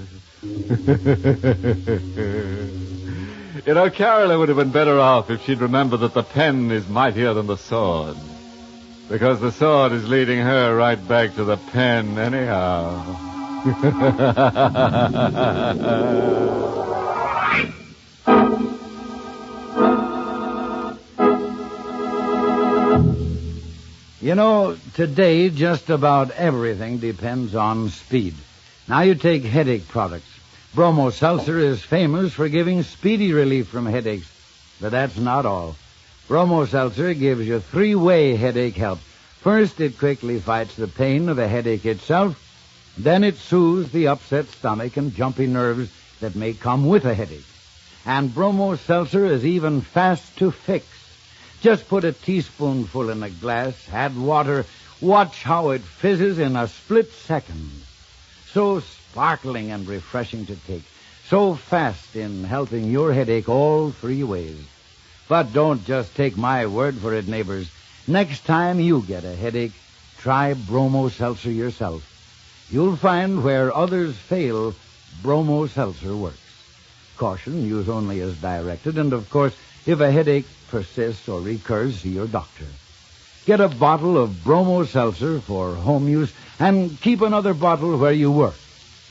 You know, Carolyn would have been better off if she'd remembered that the pen is mightier than the sword. Because the sword is leading her right back to the pen anyhow. You know, today just about everything depends on speed. Now you take headache products. Bromo Seltzer is famous for giving speedy relief from headaches. But that's not all. Bromo Seltzer gives you three-way headache help. First, it quickly fights the pain of the headache itself. Then it soothes the upset stomach and jumpy nerves that may come with a headache. And Bromo Seltzer is even fast to fix. Just put a teaspoonful in a glass, add water, watch how it fizzes in a split second. So sparkling and refreshing to take. So fast in helping your headache all three ways. But don't just take my word for it, neighbors. Next time you get a headache, try Bromo Seltzer yourself. You'll find where others fail, Bromo Seltzer works. Caution, use only as directed, and of course, if a headache persists or recurs, see your doctor. Get a bottle of Bromo Seltzer for home use and keep another bottle where you work.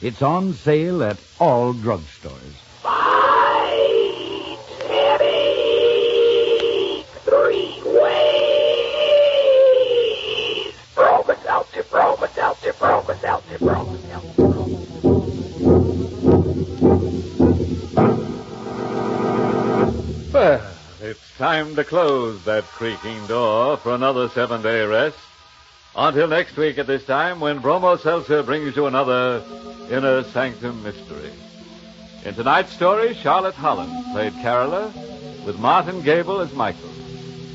It's on sale at all drugstores. 5, 7, 3 ways. Bromo Seltzer, Bromo Seltzer, Bromo Seltzer, Bromo Seltzer. Well, it's time to close that creaking door for another 7-day rest. Until next week at this time, when Bromo Seltzer brings you another Inner Sanctum mystery. In tonight's story, Charlotte Holland played Carola, with Martin Gable as Michael.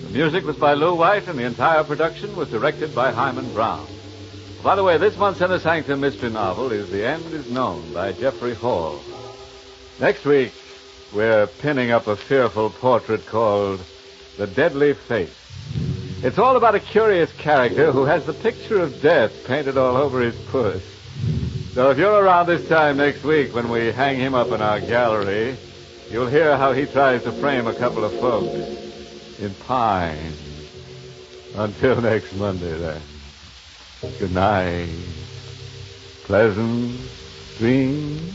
The music was by Lou White, and the entire production was directed by Hyman Brown. By the way, this month's Inner Sanctum mystery novel is The End Is Known by Jeffrey Hall. Next week, we're pinning up a fearful portrait called The Deadly Face. It's all about a curious character who has the picture of death painted all over his puss. So if you're around this time next week when we hang him up in our gallery, you'll hear how he tries to frame a couple of folks in pine. Until next Monday, then. Good night. Pleasant dreams.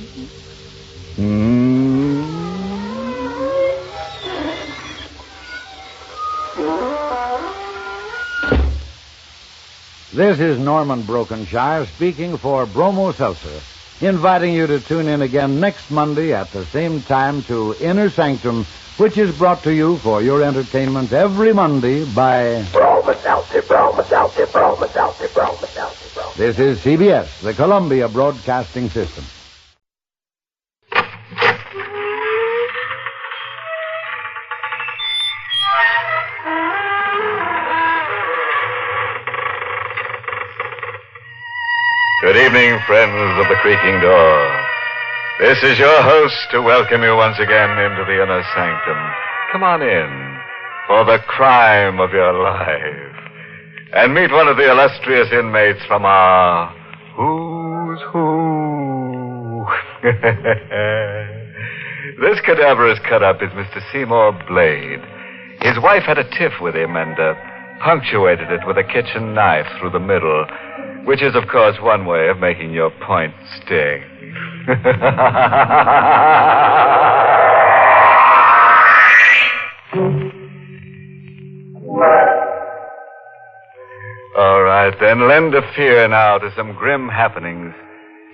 This is Norman Brokenshire speaking for Bromo Seltzer, inviting you to tune in again next Monday at the same time to Inner Sanctum, which is brought to you for your entertainment every Monday by Bromo Seltzer, Bromo Seltzer, Bromo Seltzer, Bromo Seltzer, Bromo. This is CBS, the Columbia Broadcasting System. Good evening, friends of the creaking door. This is your host to welcome you once again into the Inner Sanctum. Come on in for the crime of your life and meet one of the illustrious inmates from our Who's Who. This cadaverous cut-up is Mr. Seymour Blade. His wife had a tiff with him and punctuated it with a kitchen knife through the middle, which is, of course, one way of making your point sting. All right, then, lend a fear now to some grim happenings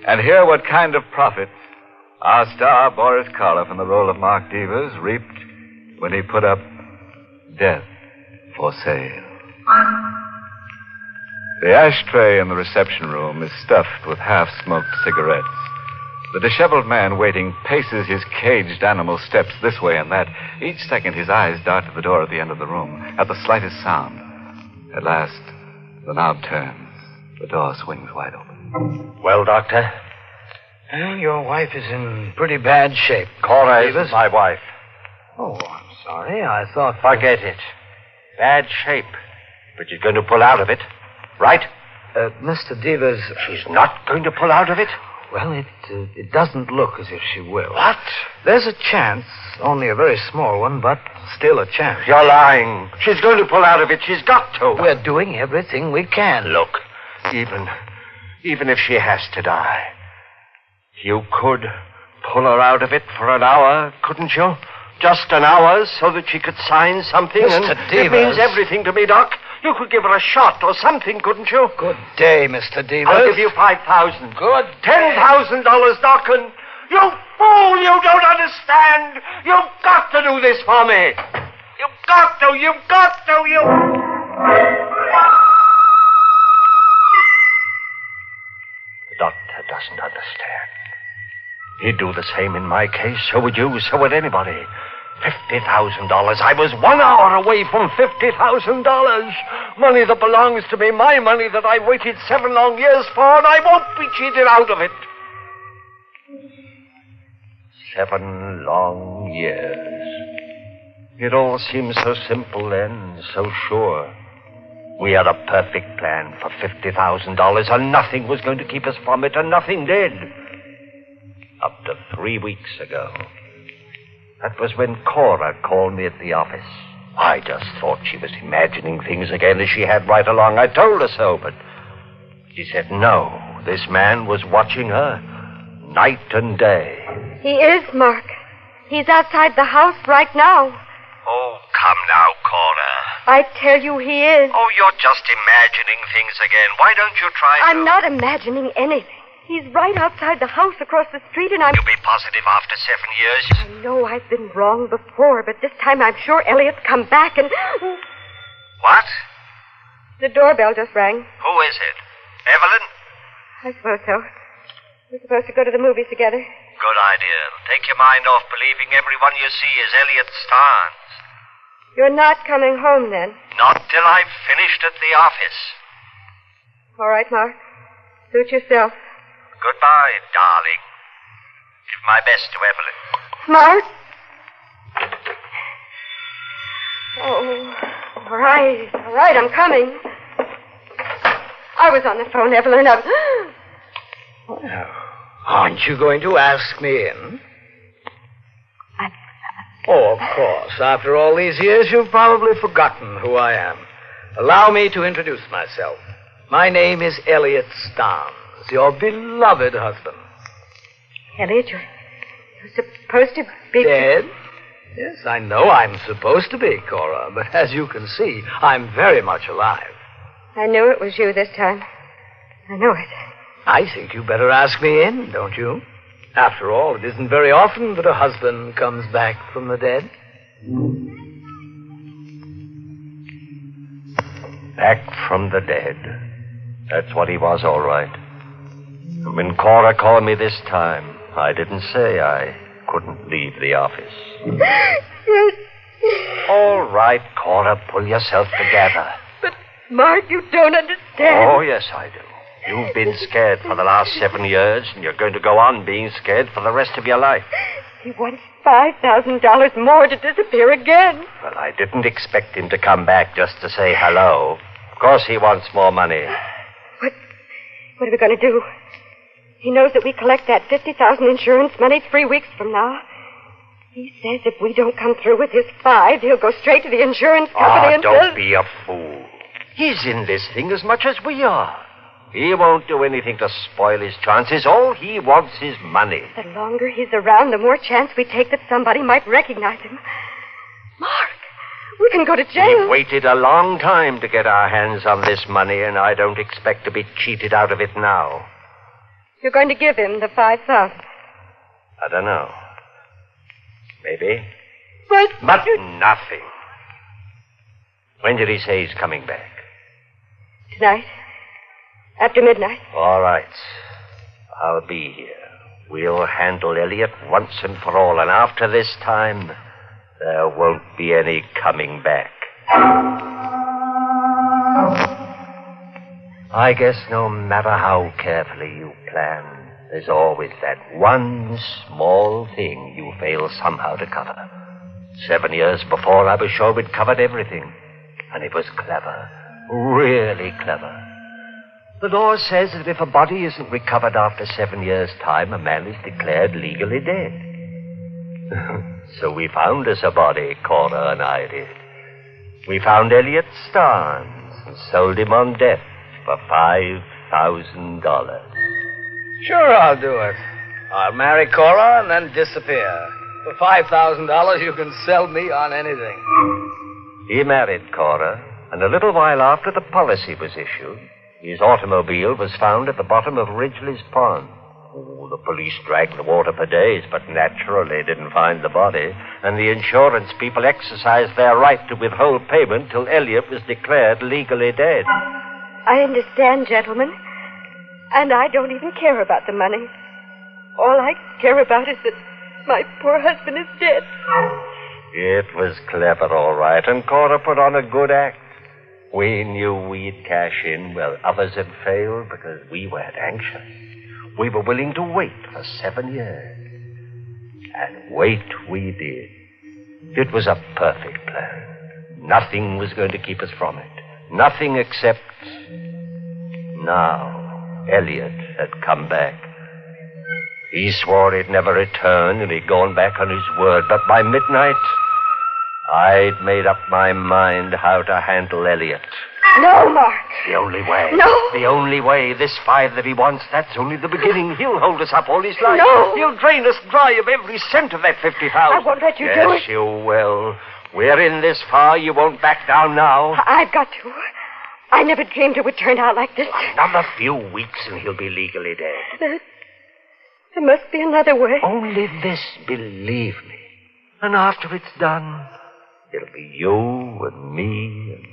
and hear what kind of profits our star Boris Karloff in the role of Mark Devers reaped when he put up Death for Sale. The ashtray in the reception room is stuffed with half-smoked cigarettes. The disheveled man waiting paces his caged animal steps this way and that. Each second his eyes dart to the door at the end of the room, at the slightest sound. At last, the knob turns. The door swings wide open. Well, Doctor, your wife is in pretty bad shape. Cora isn't my wife. Oh, I'm sorry. I thought... Forget it. Bad shape. But she's going to pull out of it. Right? Mr. Devers... She's not going to pull out of it? Well, it doesn't look as if she will. What? There's a chance, only a very small one, but still a chance. You're lying. She's going to pull out of it. She's got to. We're doing everything we can. Look, even if she has to die, you could pull her out of it for an hour, couldn't you? Just an hour so that she could sign something. Mr. Devers. It means everything to me, Doc. You could give her a shot or something, couldn't you? Good day, Mr. Devers. I'll give you $5,000. Good $10,000, Doc, and you fool, you don't understand. You've got to do this for me. You've got to. The doctor doesn't understand. He'd do the same in my case. So would you. So would anybody. $50,000. I was 1 hour away from $50,000. Money that belongs to me. My money that I waited 7 long years for, and I won't be cheated out of it. 7 long years. It all seemed so simple then, so sure. We had a perfect plan for $50,000, and nothing was going to keep us from it, and nothing did. Up to 3 weeks ago. That was when Cora called me at the office. I just thought she was imagining things again as she had right along. I told her so, but she said no. This man was watching her night and day. He is, Mark. He's outside the house right now. Oh, come now, Cora. I tell you he is. Oh, you're just imagining things again. Why don't you try to... I'm not imagining anything. He's right outside the house across the street, and I'm... You'll be positive after 7 years? I know I've been wrong before, but this time I'm sure Elliot's come back and... What? The doorbell just rang. Who is it? Evelyn? I suppose so. We're supposed to go to the movies together. Good idea. It'll take your mind off believing everyone you see is Elliot Starnes. You're not coming home, then? Not till I've finished at the office. All right, Mark. Suit yourself. Goodbye, darling. Give my best to Evelyn. Mark? Oh, all right, I'm coming. I was on the phone, Evelyn. Well, aren't you going to ask me in? Oh, of course. After all these years, you've probably forgotten who I am. Allow me to introduce myself. My name is Elliot Starnes, your beloved husband. Elliot, you're supposed to be... Dead? Yes, I know I'm supposed to be, Cora, but as you can see, I'm very much alive. I knew it was you this time. I know it. I think you better ask me in, don't you? After all, it isn't very often that a husband comes back from the dead. Back from the dead. That's what he was, all right. And when Cora called me this time, I didn't say I couldn't leave the office. All right, Cora, pull yourself together. But, Mark, you don't understand. Oh, yes, I do. You've been scared for the last 7 years, and you're going to go on being scared for the rest of your life. He wants $5,000 more to disappear again. Well, I didn't expect him to come back just to say hello. Of course he wants more money. What are we going to do? He knows that we collect that $50,000 insurance money 3 weeks from now. He says if we don't come through with his 5, he'll go straight to the insurance company and don't be a fool. He's in this thing as much as we are. He won't do anything to spoil his chances. All he wants is money. The longer he's around, the more chance we take that somebody might recognize him. Mark, we can go to jail. We've waited a long time to get our hands on this money, and I don't expect to be cheated out of it now. You're going to give him the $5,000. I don't know. Maybe. But nothing. When did he say he's coming back? Tonight. After midnight. All right. I'll be here. We'll handle Elliot once and for all, and after this time, there won't be any coming back. I guess no matter how carefully you plan, there's always that one small thing you fail somehow to cover. 7 years before, I was sure we'd covered everything. And it was clever. Really clever. The law says that if a body isn't recovered after 7 years' time, a man is declared legally dead. So we found us a body, Cora and I did. We found Elliot Starnes and sold him on death for $5,000. Sure, I'll do it. I'll marry Cora and then disappear. For $5,000, you can sell me on anything. He married Cora, and a little while after the policy was issued, his automobile was found at the bottom of Ridgely's Pond. Oh, the police dragged the water for days, but naturally didn't find the body, and the insurance people exercised their right to withhold payment till Elliot was declared legally dead. I understand, gentlemen. And I don't even care about the money. All I care about is that my poor husband is dead. It was clever, all right, and Cora put on a good act. We knew we'd cash in where others had failed because we weren't anxious. We were willing to wait for 7 years. And wait we did. It was a perfect plan. Nothing was going to keep us from it. Nothing except... Now, Elliot had come back. He swore he'd never return, and he'd gone back on his word. But by midnight, I'd made up my mind how to handle Elliot. No, Mark. The only way. No. The only way. This $5 that he wants, that's only the beginning. He'll hold us up all his life. No. He'll drain us dry of every cent of that $50,000. I won't let you do it. Yes, you will. We're in this far. You won't back down now. I've got to. I never dreamed it would turn out like this. Another few weeks and he'll be legally dead. There must be another way. Only this, believe me. And after it's done, it'll be you and me and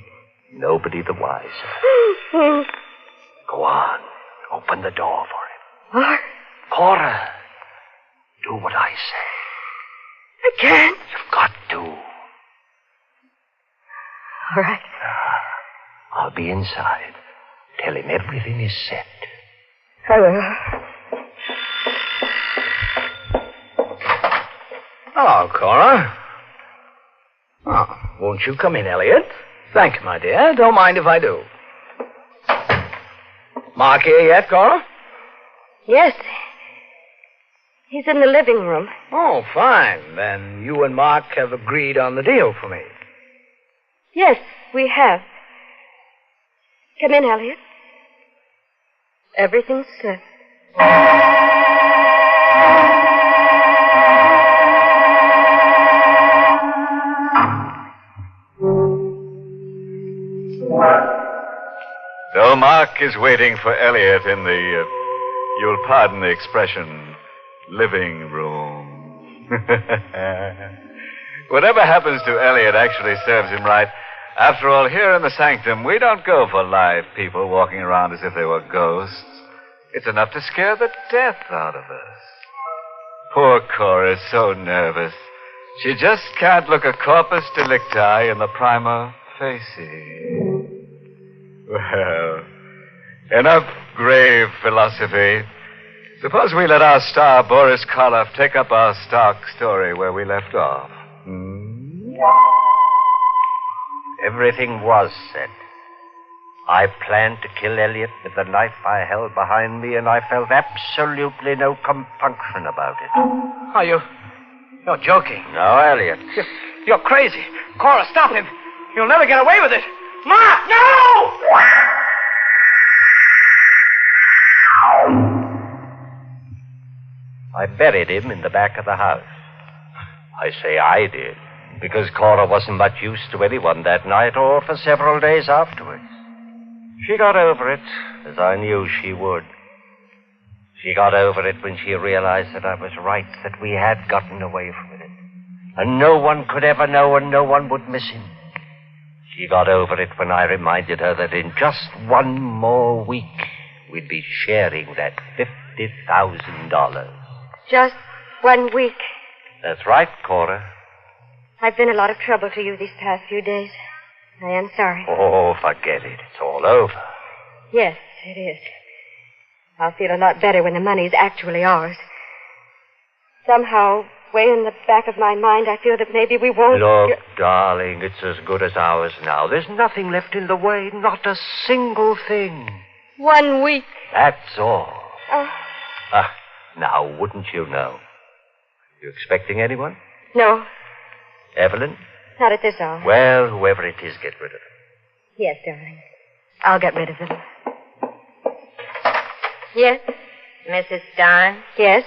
nobody the wiser. Go on. Open the door for him. Mark. Cora, do what I say. I can't. You've got to. All right. I'll be inside. Tell him everything is set. I will. Hello, Cora. Oh, won't you come in, Elliot? Thank you, my dear. Don't mind if I do. Mark here yet, Cora? Yes. He's in the living room. Oh, fine. Then you and Mark have agreed on the deal for me. Yes, we have. Come in, Elliot. Everything's set. So Mark is waiting for Elliot in the, you'll pardon the expression, living room. Whatever happens to Elliot actually serves him right. After all, here in the sanctum, we don't go for live people walking around as if they were ghosts. It's enough to scare the death out of us. Poor Cora is so nervous. She just can't look a corpus delicti in the prima facie. Well, enough grave philosophy. Suppose we let our star, Boris Karloff, take up our stock story where we left off. Everything was set. I planned to kill Elliot with the knife I held behind me, and I felt absolutely no compunction about it. Oh, you're joking. No, Elliot. You're crazy. Cora, stop him. You'll never get away with it. Mark, no! I buried him in the back of the house. I say I did, because Cora wasn't much use to anyone that night or for several days afterwards. She got over it, as I knew she would. She got over it when she realized that I was right, that we had gotten away from it. And no one could ever know, and no one would miss him. She got over it when I reminded her that in just one more week, we'd be sharing that $50,000. Just 1 week. That's right, Cora. I've been a lot of trouble to you these past few days. I am sorry. Oh, forget it. It's all over. Yes, it is. I'll feel a lot better when the money's actually ours. Somehow, way in the back of my mind, I feel that maybe we won't... Look, darling, it's as good as ours now. There's nothing left in the way, not a single thing. 1 week. That's all. Now, wouldn't you know? You expecting anyone? No, Evelyn? not at this hour. Well, whoever it is, get rid of him. Yes, darling. I'll get rid of him. Yes? Mrs. Stein? Yes?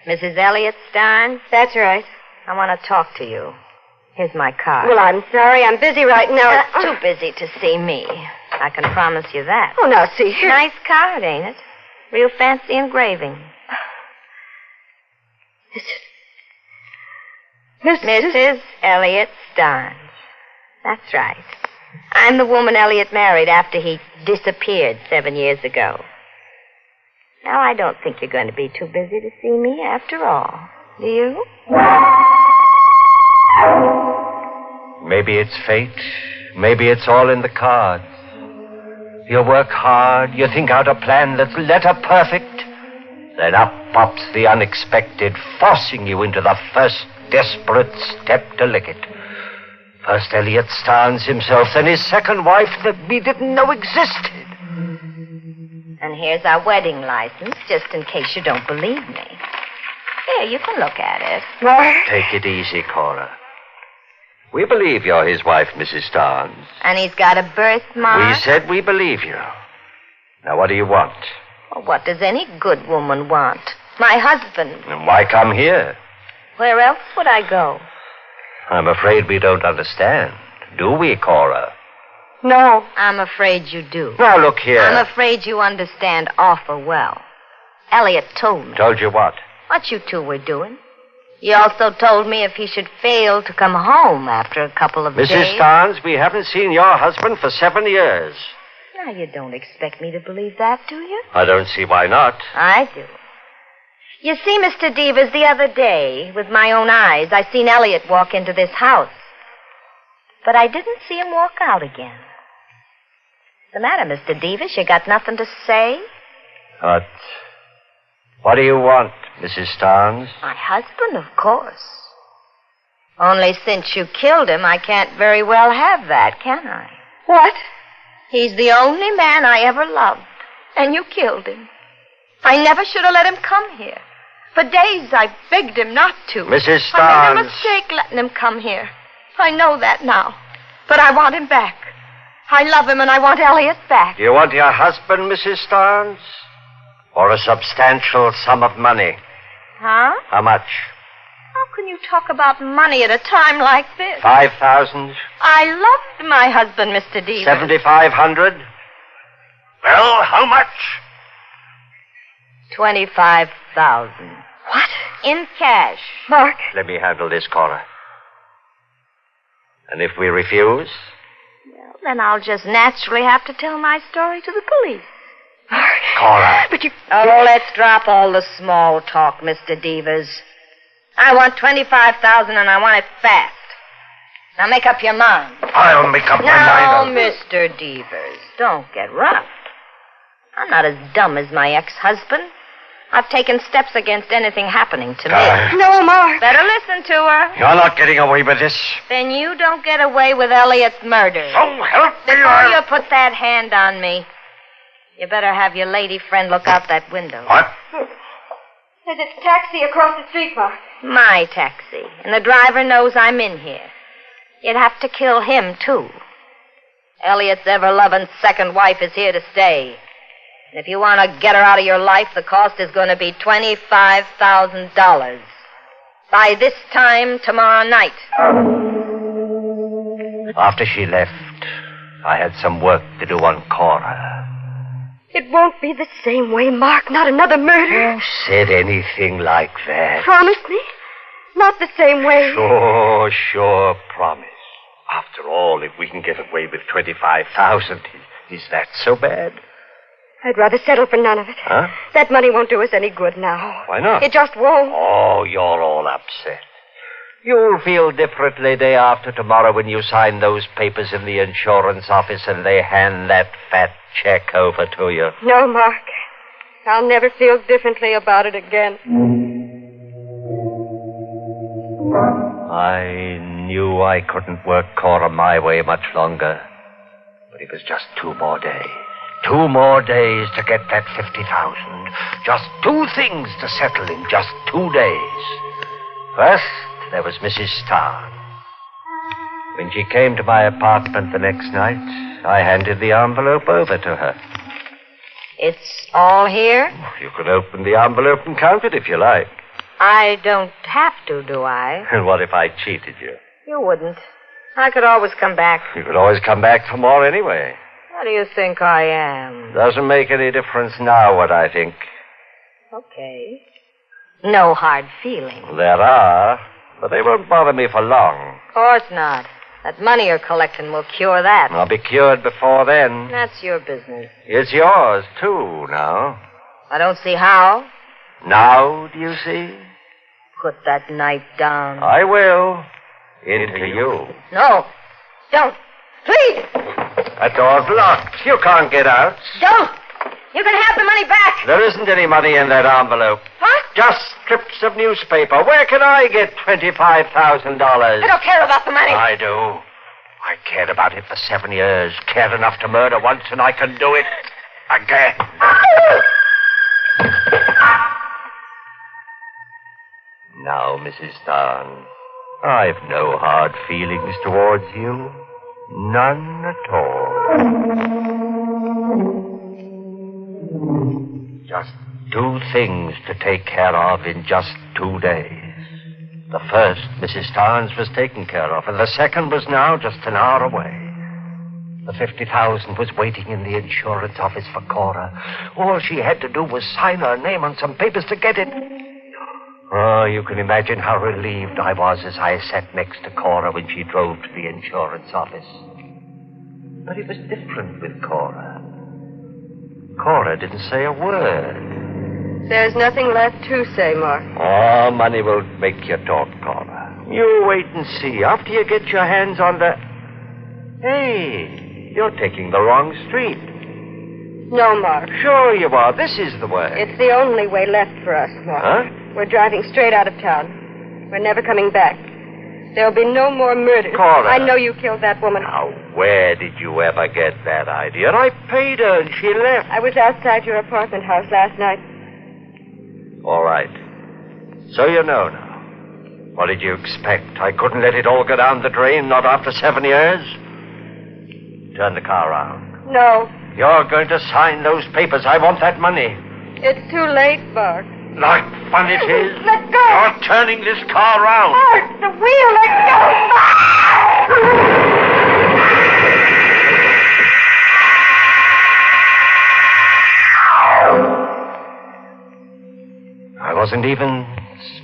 Mrs. Elliot Stein? That's right. I want to talk to you. Here's my card. Well, I'm sorry. I'm busy right now. Too busy to see me. I can promise you that. Oh, now, see here. Nice card, ain't it? Real fancy engraving. Mrs. Elliot Stein. That's right. I'm the woman Elliot married after he disappeared 7 years ago. Now, I don't think you're going to be too busy to see me after all. Do you? Maybe it's fate. Maybe it's all in the cards. You work hard. You think out a plan that's letter perfect. Then up pops the unexpected, forcing you into the first desperate step to lick it. First Elliot Starnes himself, then his second wife that we didn't know existed. And here's our wedding license, just in case you don't believe me. Here, you can look at it. Take it easy, Cora. We believe you're his wife, Mrs. Starnes. And he's got a birthmark? We said we believe you. Now, what do you want? Well, what does any good woman want? My husband. And why come here? Where else would I go? I'm afraid we don't understand. Do we, Cora? No. I'm afraid you do. Now, look here. I'm afraid you understand awful well. Elliot told me. Told you what? What you two were doing. He also told me if he should fail to come home after a couple of days. Mrs. Starnes, we haven't seen your husband for 7 years. Now, you don't expect me to believe that, do you? I don't see why not. I do. You see, Mr. Devers, the other day, with my own eyes, I seen Elliot walk into this house. But I didn't see him walk out again. What's the matter, Mr. Devers? You got nothing to say? What do you want, Mrs. Starnes? My husband, of course. Only since you killed him, I can't very well have that, can I? What? He's the only man I ever loved, and you killed him. I never should have let him come here. For days I begged him not to. Mrs. Starnes. I made a mistake letting him come here. I know that now. But I want him back. I love him and I want Elliot back. Do you want your husband, Mrs. Starnes? Or a substantial sum of money? Huh? How much? How can you talk about money at a time like this? 5,000? I loved my husband, Mr. Devers. 7,500? Well, how much? 25,000. What? In cash. Mark. Let me handle this, Cora. And if we refuse? Well, then I'll just naturally have to tell my story to the police. Cora. But you... Oh, let's drop all the small talk, Mr. Devers. I want 25,000 and I want it fast. Now make up your mind. I'll make up my mind. No, Mr. Devers, don't get rough. I'm not as dumb as my ex-husband. I've taken steps against anything happening to me. No, Mark. Better listen to her. You're not getting away with this. Then you don't get away with Elliot's murder. So help me. Before you put that hand on me, you better have your lady friend look out that window. What? There's a taxi across the street, Mark. My taxi. And the driver knows I'm in here. You'd have to kill him, too. Elliot's ever-loving second wife is here to stay. And if you want to get her out of your life, the cost is going to be $25,000. By this time tomorrow night. After she left, I had some work to do on Cora. It won't be the same way, Mark. Not another murder. Who said anything like that? Promise me? Not the same way. Sure, promise. After all, if we can get away with 25,000, is that so bad? I'd rather settle for none of it. Huh? That money won't do us any good now. Why not? It just won't. Oh, you're all upset. You'll feel differently day after tomorrow when you sign those papers in the insurance office and they hand that fat check over to you. No, Mark. I'll never feel differently about it again. I knew I couldn't work Cora my way much longer. But it was just 2 more days. 2 more days to get that 50,000. Just 2 things to settle in just 2 days. First, there was Mrs. Starr. When she came to my apartment the next night, I handed the envelope over to her. It's all here? You can open the envelope and count it if you like. I don't have to, do I? And what if I cheated you? You wouldn't. I could always come back. You could always come back for more anyway. What do you think I am? Doesn't make any difference now what I think. Okay. No hard feelings. There are, but they won't bother me for long. Of course not. That money you're collecting will cure that. I'll be cured before then. That's your business. It's yours, too, now. I don't see how. Now, do you see? Put that knife down. I will. Into you. No. Don't. Please. That door's locked. You can't get out. Don't. You can have the money back. There isn't any money in that envelope. What? Just strips of newspaper. Where can I get $25,000? I don't care about the money. I do. I cared about it for 7 years. Cared enough to murder once, and I can do it again. Now, Mrs. Starnes, I've no hard feelings towards you. None at all. Just 2 things to take care of in just 2 days. The first, Mrs. Starnes was taken care of, and the second was now just an hour away. The 50,000 was waiting in the insurance office for Cora. All she had to do was sign her name on some papers to get it. Oh, you can imagine how relieved I was as I sat next to Cora when she drove to the insurance office. But it was different with Cora. Cora didn't say a word. There's nothing left to say, Mark. Oh, money will make you talk, Cora. You wait and see. After you get your hands on the... Hey, you're taking the wrong street. No, Mark. Sure you are. This is the way. It's the only way left for us, Mark. Huh? We're driving straight out of town. We're never coming back. There'll be no more murders. Cora. I know you killed that woman. Now, where did you ever get that idea? I paid her and she left. I was outside your apartment house last night. All right. So you know now. What did you expect? I couldn't let it all go down the drain, not after 7 years? Turn the car around. No. You're going to sign those papers. I want that money. It's too late, Mark. Like fun it is. Let go. You're turning this car around. Mark, the wheel, let go. I wasn't even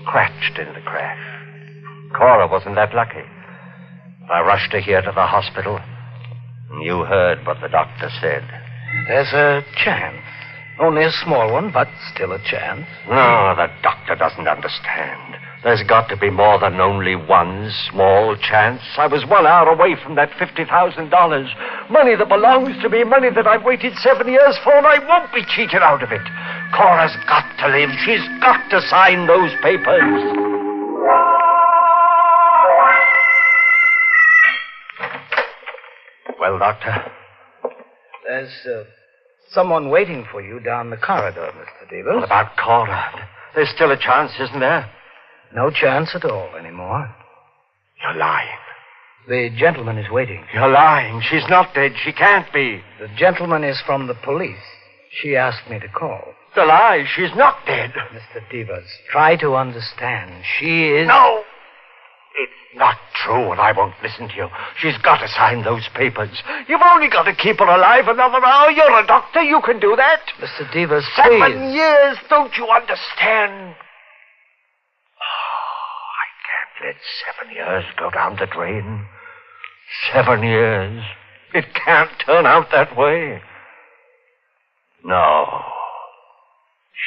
scratched in the crash. Cora wasn't that lucky. I rushed her here to the hospital. And you heard what the doctor said. There's a chance. Only a small one, but still a chance. No, the doctor doesn't understand. There's got to be more than only one small chance. I was 1 hour away from that $50,000. Money that belongs to me, money that I've waited 7 years for, and I won't be cheated out of it. Cora's got to live. She's got to sign those papers. Well, Doctor? There's someone waiting for you down the corridor, Mr. Devers. What about Cora? There's still a chance, isn't there? No chance at all anymore. You're lying. The gentleman is waiting. You're lying. She's not dead. She can't be. The gentleman is from the police. She asked me to call. It's a lie. She's not dead. Mr. Devers, try to understand. She is... No! It's not true, and I won't listen to you. She's got to sign those papers. You've only got to keep her alive another hour. You're a doctor. You can do that. Mr. Devers, 7 years. Don't you understand? Oh, I can't let 7 years go down the drain. 7 years. It can't turn out that way. No.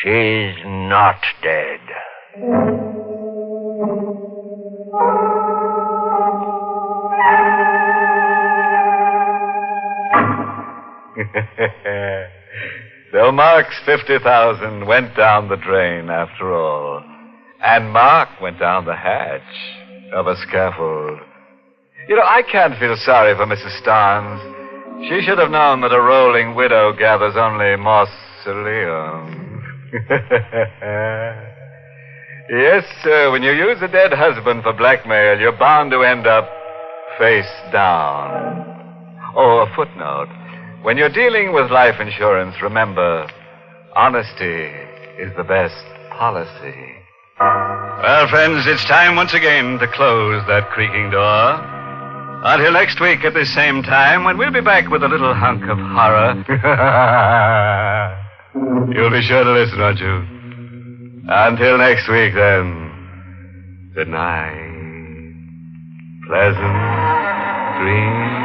She's not dead. So Mark's 50,000 went down the drain after all. And Mark went down the hatch of a scaffold. You know, I can't feel sorry for Mrs. Starnes. She should have known that a rolling widow gathers only mausoleums. Yes, sir, when you use a dead husband for blackmail, you're bound to end up face down. Oh, a footnote. When you're dealing with life insurance, remember, honesty is the best policy. Well, friends, it's time once again to close that creaking door. Until next week at this same time, when we'll be back with a little hunk of horror. You'll be sure to listen, won't you? Until next week, then. Good night. Pleasant dreams.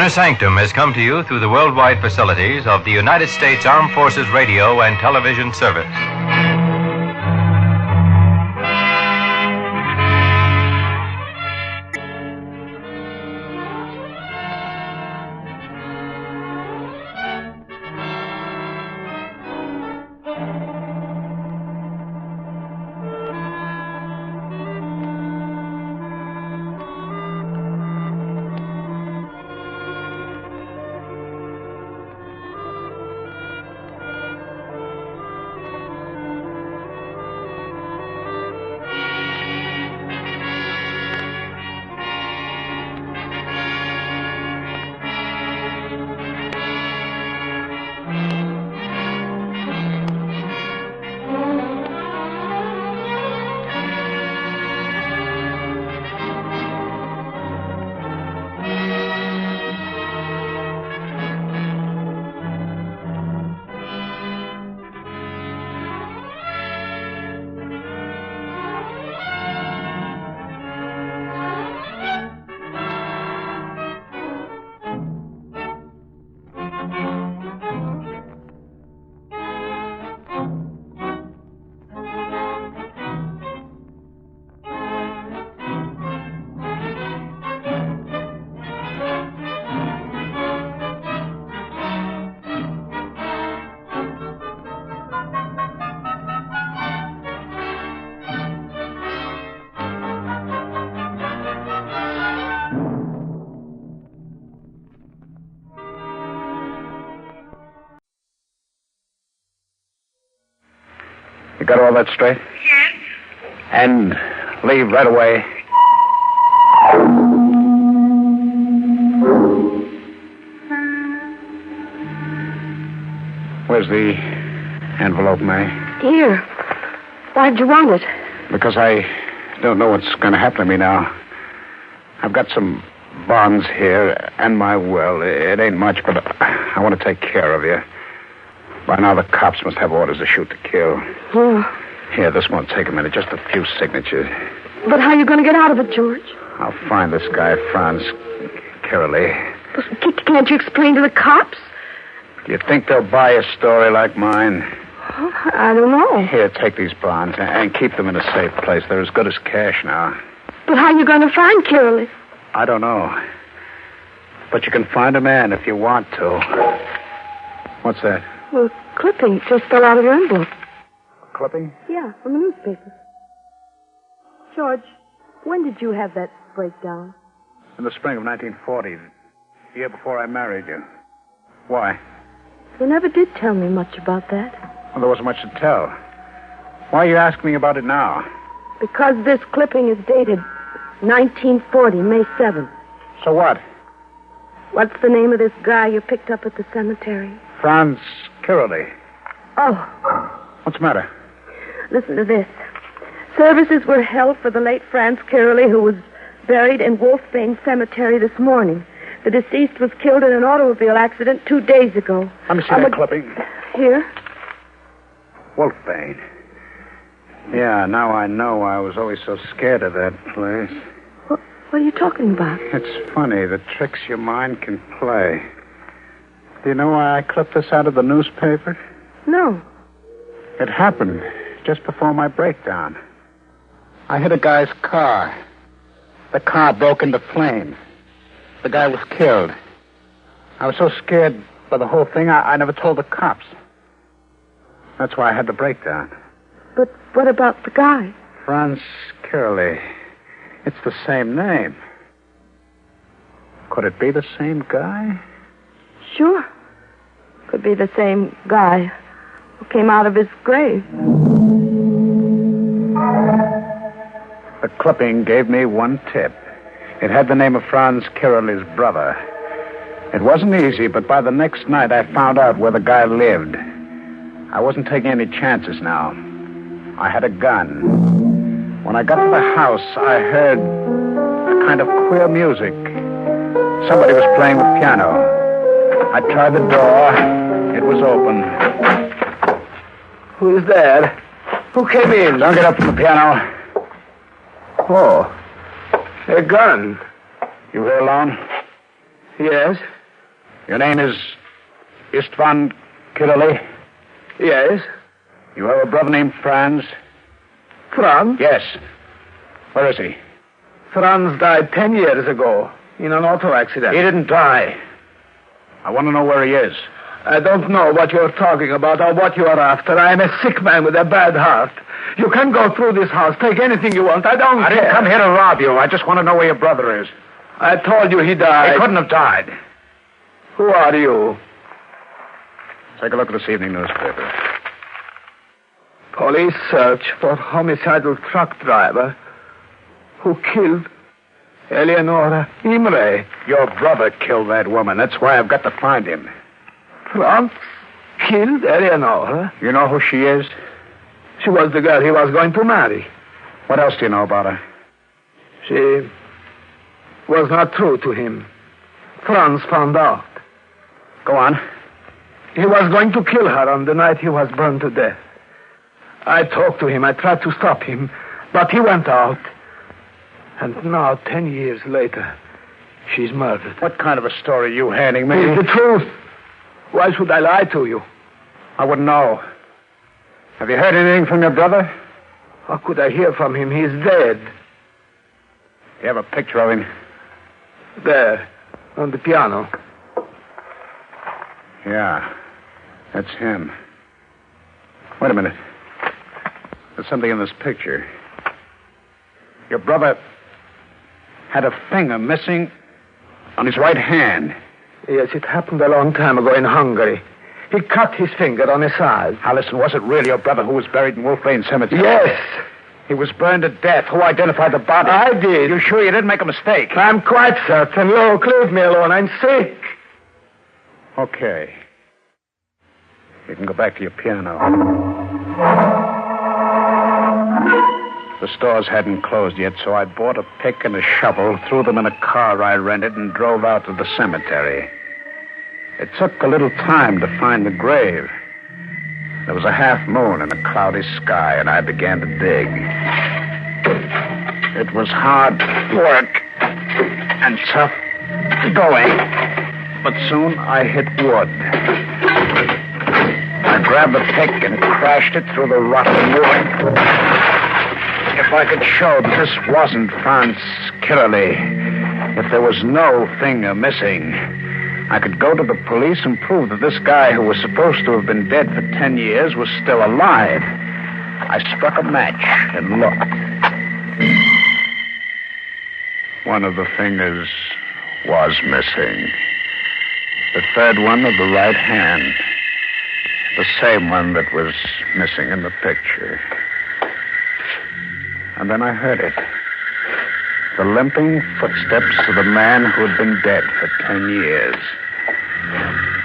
Inner Sanctum has come to you through the worldwide facilities of the United States Armed Forces Radio and Television Service. You got all that straight? Yes. And leave right away. Where's the envelope, May? Here. Why'd you want it? Because I don't know what's going to happen to me now. I've got some bonds here and my will. It ain't much, but I want to take care of you. By now, the cops must have orders to shoot to kill. Oh. Here, this won't take a minute. Just a few signatures. But how are you going to get out of it, George? I'll find this guy, Franz Carousel. Can't you explain to the cops? Do you think they'll buy a story like mine? Oh, I don't know. Here, take these bonds and keep them in a safe place. They're as good as cash now. But how are you going to find Carousel? I don't know. But you can find a man if you want to. What's that? Well, clipping just fell out of your envelope. Clipping? Yeah, from the newspaper. George, when did you have that breakdown? In the spring of 1940, the year before I married you. Why? You never did tell me much about that. Well, there wasn't much to tell. Why are you asking me about it now? Because this clipping is dated 1940, May 7th. So what? What's the name of this guy you picked up at the cemetery? Franz Carousel. Oh. What's the matter? Listen to this. Services were held for the late Franz Carousel, who was buried in Wolfbane Cemetery this morning. The deceased was killed in an automobile accident 2 days ago. Let me see that clipping. Here. Wolfbane. Yeah, now I know. I was always so scared of that place. What are you talking about? It's funny, the tricks your mind can play. Do you know why I clipped this out of the newspaper? No. It happened just before my breakdown. I hit a guy's car. The car broke into flames. The guy was killed. I was so scared by the whole thing, I never told the cops. That's why I had the breakdown. But what about the guy? Franz Carousel. It's the same name. Could it be the same guy? Sure. Could be the same guy who came out of his grave. The clipping gave me one tip. It had the name of Franz Carousel's brother. It wasn't easy, but by the next night I found out where the guy lived. I wasn't taking any chances now. I had a gun. When I got to the house, I heard a kind of queer music. Somebody was playing the piano. I tried the door. It was open. Who's that? Who came in? Don't get up from the piano. Oh, a gun. You here alone? Yes? Your name is Istvan Kirili? Yes. You have a brother named Franz? Franz? Yes. Where is he? Franz died 10 years ago in an auto accident. He didn't die. I want to know where he is. I don't know what you're talking about or what you are after. I am a sick man with a bad heart. You can go through this house, take anything you want. I don't care. I didn't come here to rob you. I just want to know where your brother is. I told you he died. He couldn't have died. Who are you? Take a look at this evening newspaper. Police search for homicidal truck driver who killed Eleonora Imre. Your brother killed that woman. That's why I've got to find him. Franz killed Eleonora? You know who she is? She was the girl he was going to marry. What else do you know about her? She was not true to him. Franz found out. Go on. He was going to kill her on the night he was burned to death. I talked to him. I tried to stop him. But he went out. And now, 10 years later, she's murdered. What kind of a story are you handing me? It's the truth. Why should I lie to you? I wouldn't know. Have you heard anything from your brother? How could I hear from him? He's dead. You have a picture of him? There, on the piano. Yeah, that's him. Wait a minute. There's something in this picture. Your brother had a finger missing on his right hand. Yes, it happened a long time ago in Hungary. He cut his finger on his side. Now, listen, was it really your brother who was buried in Wolf Lane Cemetery? Yes. He was burned to death. Who identified the body? I did. You sure you didn't make a mistake? I'm quite certain. Look, leave me alone. I'm sick. Okay. You can go back to your piano. The stores hadn't closed yet, so I bought a pick and a shovel, threw them in a car I rented, and drove out to the cemetery. It took a little time to find the grave. There was a half moon and a cloudy sky, and I began to dig. It was hard work and tough going, but soon I hit wood. I grabbed the pick and crashed it through the rotten wood. If I could show that this wasn't Franz Kirili, if there was no finger missing, I could go to the police and prove that this guy who was supposed to have been dead for 10 years was still alive. I struck a match and looked. One of the fingers was missing. The third one of the right hand. The same one that was missing in the picture. And then I heard it. The limping footsteps of the man who had been dead for 10 years.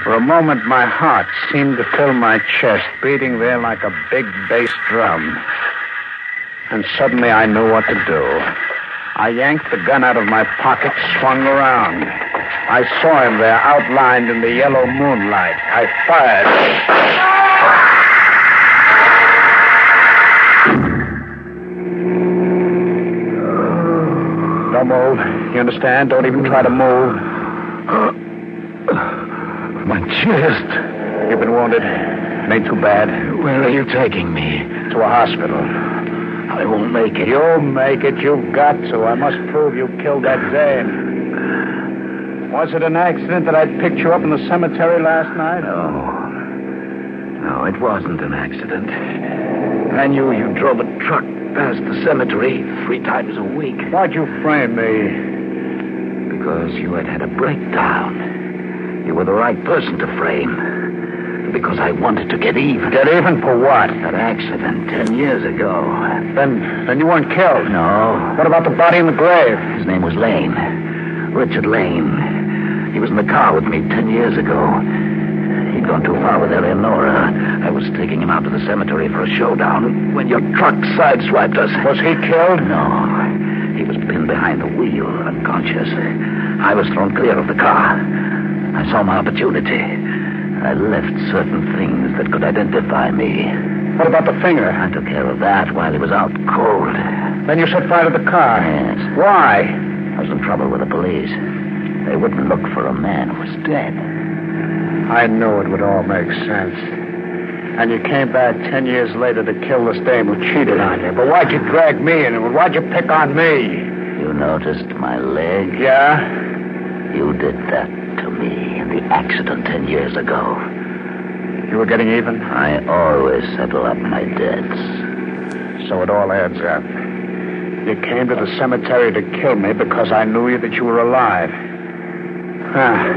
For a moment, my heart seemed to fill my chest, beating there like a big bass drum. And suddenly I knew what to do. I yanked the gun out of my pocket, swung around. I saw him there, outlined in the yellow moonlight. I fired. Don't move. You understand? Don't even try to move. My chest. You've been wounded. It ain't too bad. Where are you taking me? To a hospital. I won't make it. You'll make it. You've got to. I must prove you killed that Zane. Was it an accident that I picked you up in the cemetery last night? No, it wasn't an accident. I knew you drove a truck past the cemetery 3 times a week. Why'd you frame me? Because you had had a breakdown. You were the right person to frame. Because I wanted to get even. Get even for what? That accident 10 years ago. Then you weren't killed? No. What about the body in the grave? His name was Lane. Richard Lane. He was in the car with me 10 years ago. He'd gone too far with Eleonora. I was taking him out to the cemetery for a showdown when your truck sideswiped us. Was he killed? No. He was pinned behind the wheel, unconscious. I was thrown clear of the car. I saw my opportunity. I left certain things that could identify me. What about the finger? I took care of that while he was out cold. Then you set fire to the car? Yes. Why? I was in trouble with the police. They wouldn't look for a man who was dead. I knew it would all make sense. And you came back 10 years later to kill this dame who cheated on you. But why'd you drag me in? And why'd you pick on me? You noticed my leg? Yeah? You did that to me in the accident 10 years ago. You were getting even? I always settle up my debts. So it all adds up. You came to the cemetery to kill me because I knew that you were alive. Huh.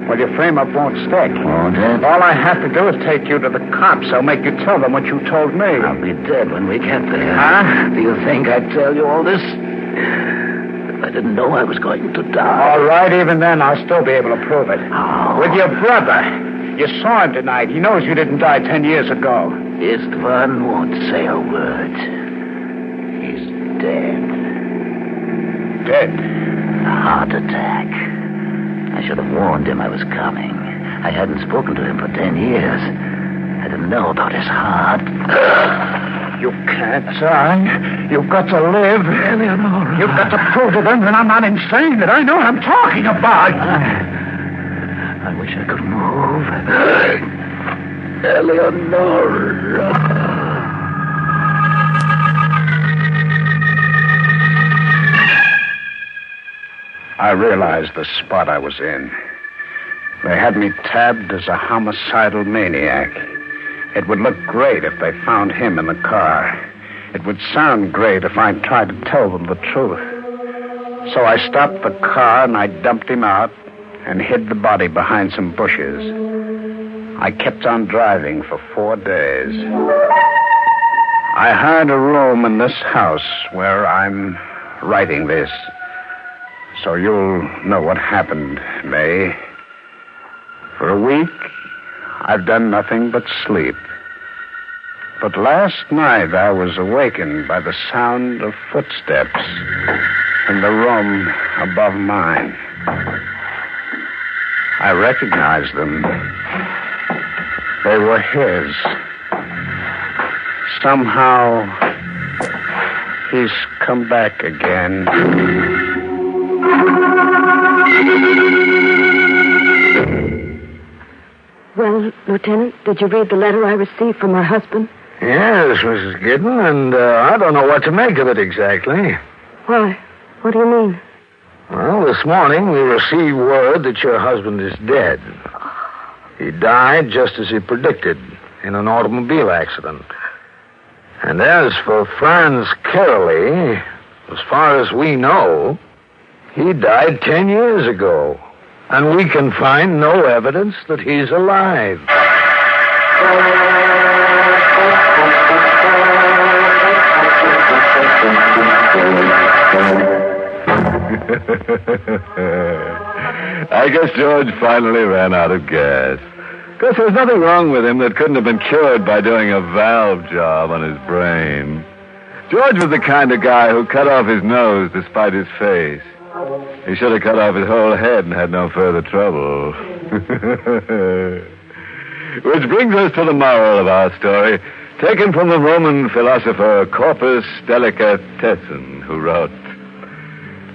Well, your frame-up won't stick. Won't it? All I have to do is take you to the cops. I'll make you tell them what you told me. I'll be dead when we get there. Huh? Do you think I'd tell you all this? If I didn't know I was going to die. All right, even then, I'll still be able to prove it. How? With your brother. You saw him tonight. He knows you didn't die 10 years ago. Istvan won't say a word. He's dead. Dead? A heart attack. I should have warned him I was coming. I hadn't spoken to him for 10 years. I didn't know about his heart. You can't die. You've got to live. Eleanor. You've got to prove to them that I'm not insane, that I know what I'm talking about. I wish I could move. Eleanor. I realized the spot I was in. They had me tabbed as a homicidal maniac. It would look great if they found him in the car. It would sound great if I tried to tell them the truth. So I stopped the car and I dumped him out and hid the body behind some bushes. I kept on driving for 4 days. I hired a room in this house where I'm writing this. So you'll know what happened, May. For a week, I've done nothing but sleep. But last night I was awakened by the sound of footsteps in the room above mine. I recognized them. They were his. Somehow, he's come back again. Well, Lieutenant, did you read the letter I received from my husband? Yes, Mrs. Giddon, and I don't know what to make of it exactly. Why? What do you mean? Well, this morning we received word that your husband is dead. He died just as he predicted, in an automobile accident. And as for Franz Caroly, as far as we know, he died 10 years ago. And we can find no evidence that he's alive. I guess George finally ran out of gas. Of course, there's nothing wrong with him that couldn't have been cured by doing a valve job on his brain. George was the kind of guy who cut off his nose despite his face. He should have cut off his whole head and had no further trouble. Which brings us to the moral of our story, taken from the Roman philosopher Corpus Delicatesson, who wrote,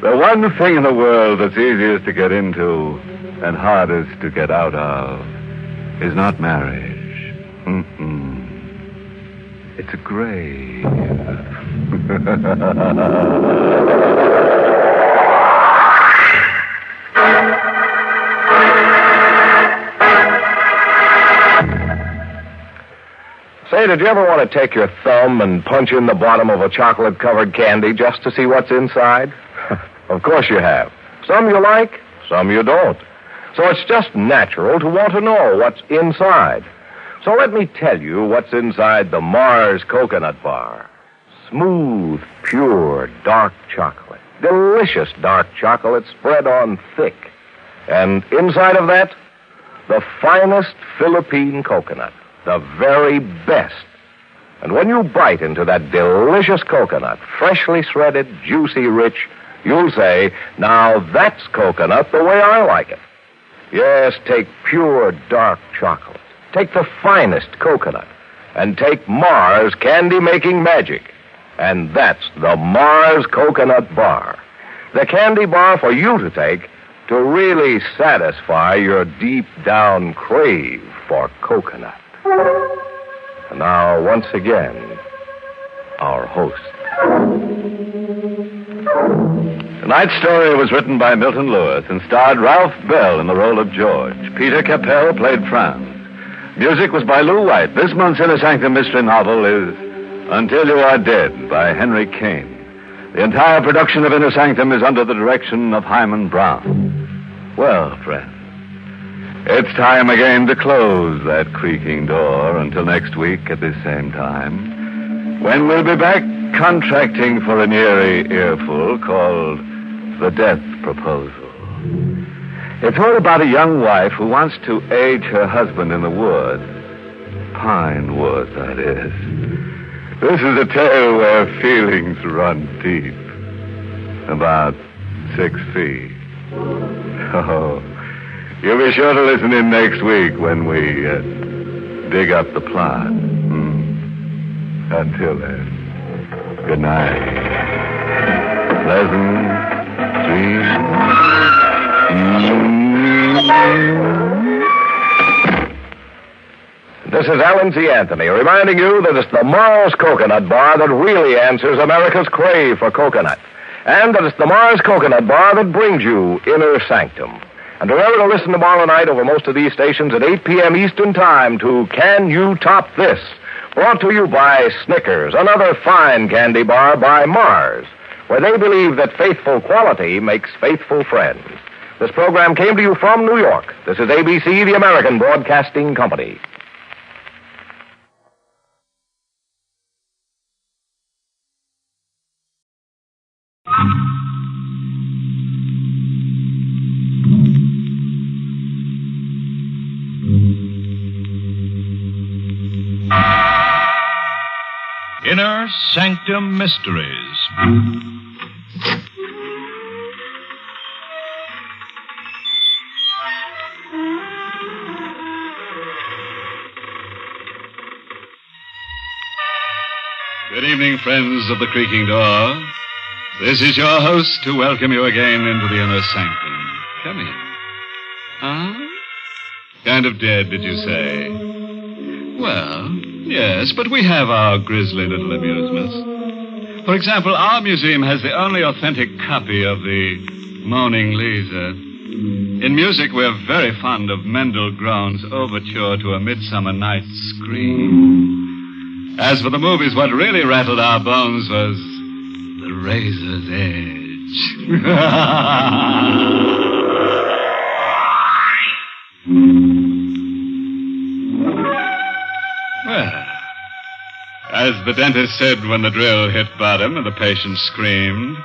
"The one thing in the world that's easiest to get into and hardest to get out of is not marriage. It's a grave." Say, did you ever want to take your thumb and punch in the bottom of a chocolate-covered candy just to see what's inside? Of course you have. Some you like, some you don't. So it's just natural to want to know what's inside. So let me tell you what's inside the Mars Coconut Bar. Smooth, pure, dark chocolate. Delicious dark chocolate spread on thick. And inside of that, the finest Philippine coconut. The very best. And when you bite into that delicious coconut, freshly shredded, juicy, rich, you'll say, now that's coconut the way I like it. Yes, take pure dark chocolate. Take the finest coconut. And take Mars candy-making magic. And that's the Mars Coconut Bar. The candy bar for you to take to really satisfy your deep down crave for coconut. And now, once again, our host. Tonight's story was written by Milton Lewis and starred Ralph Bell in the role of George. Peter Capell played Franz. Music was by Lou White. This month's Inner Sanctum mystery novel is Until You Are Dead by Henry Kane. The entire production of Inner Sanctum is under the direction of Hyman Brown. Well, friends, it's time again to close that creaking door until next week at this same time, when we'll be back contracting for an eerie earful called The Death Proposal. It's all about a young wife who wants to age her husband in the woods. Pine woods, that is. This is a tale where feelings run deep. About 6 feet. Oh, you'll be sure to listen in next week when we dig up the plot. Until then, good night. Pleasant dreams. This is Alan C. Anthony reminding you that it's the Mars Coconut Bar that really answers America's crave for coconut. And that it's the Mars Coconut Bar that brings you Inner Sanctum. And remember to listen tomorrow night over most of these stations at 8 p.m. Eastern Time to Can You Top This? Brought to you by Snickers, another fine candy bar by Mars, where they believe that faithful quality makes faithful friends. This program came to you from New York. This is ABC, the American Broadcasting Company. Inner Sanctum Mysteries. Good evening, friends of the creaking door. This is your host to welcome you again into the Inner Sanctum. Come in. Huh? Kind of dead, did you say? Well, yes, but we have our grisly little amusements. For example, our museum has the only authentic copy of the Moaning Lisa. In music, we're very fond of Mendel Groen's Overture to a Midsummer Night's Scream. As for the movies, what really rattled our bones was The Razor's Edge. Well, as the dentist said when the drill hit bottom and the patient screamed,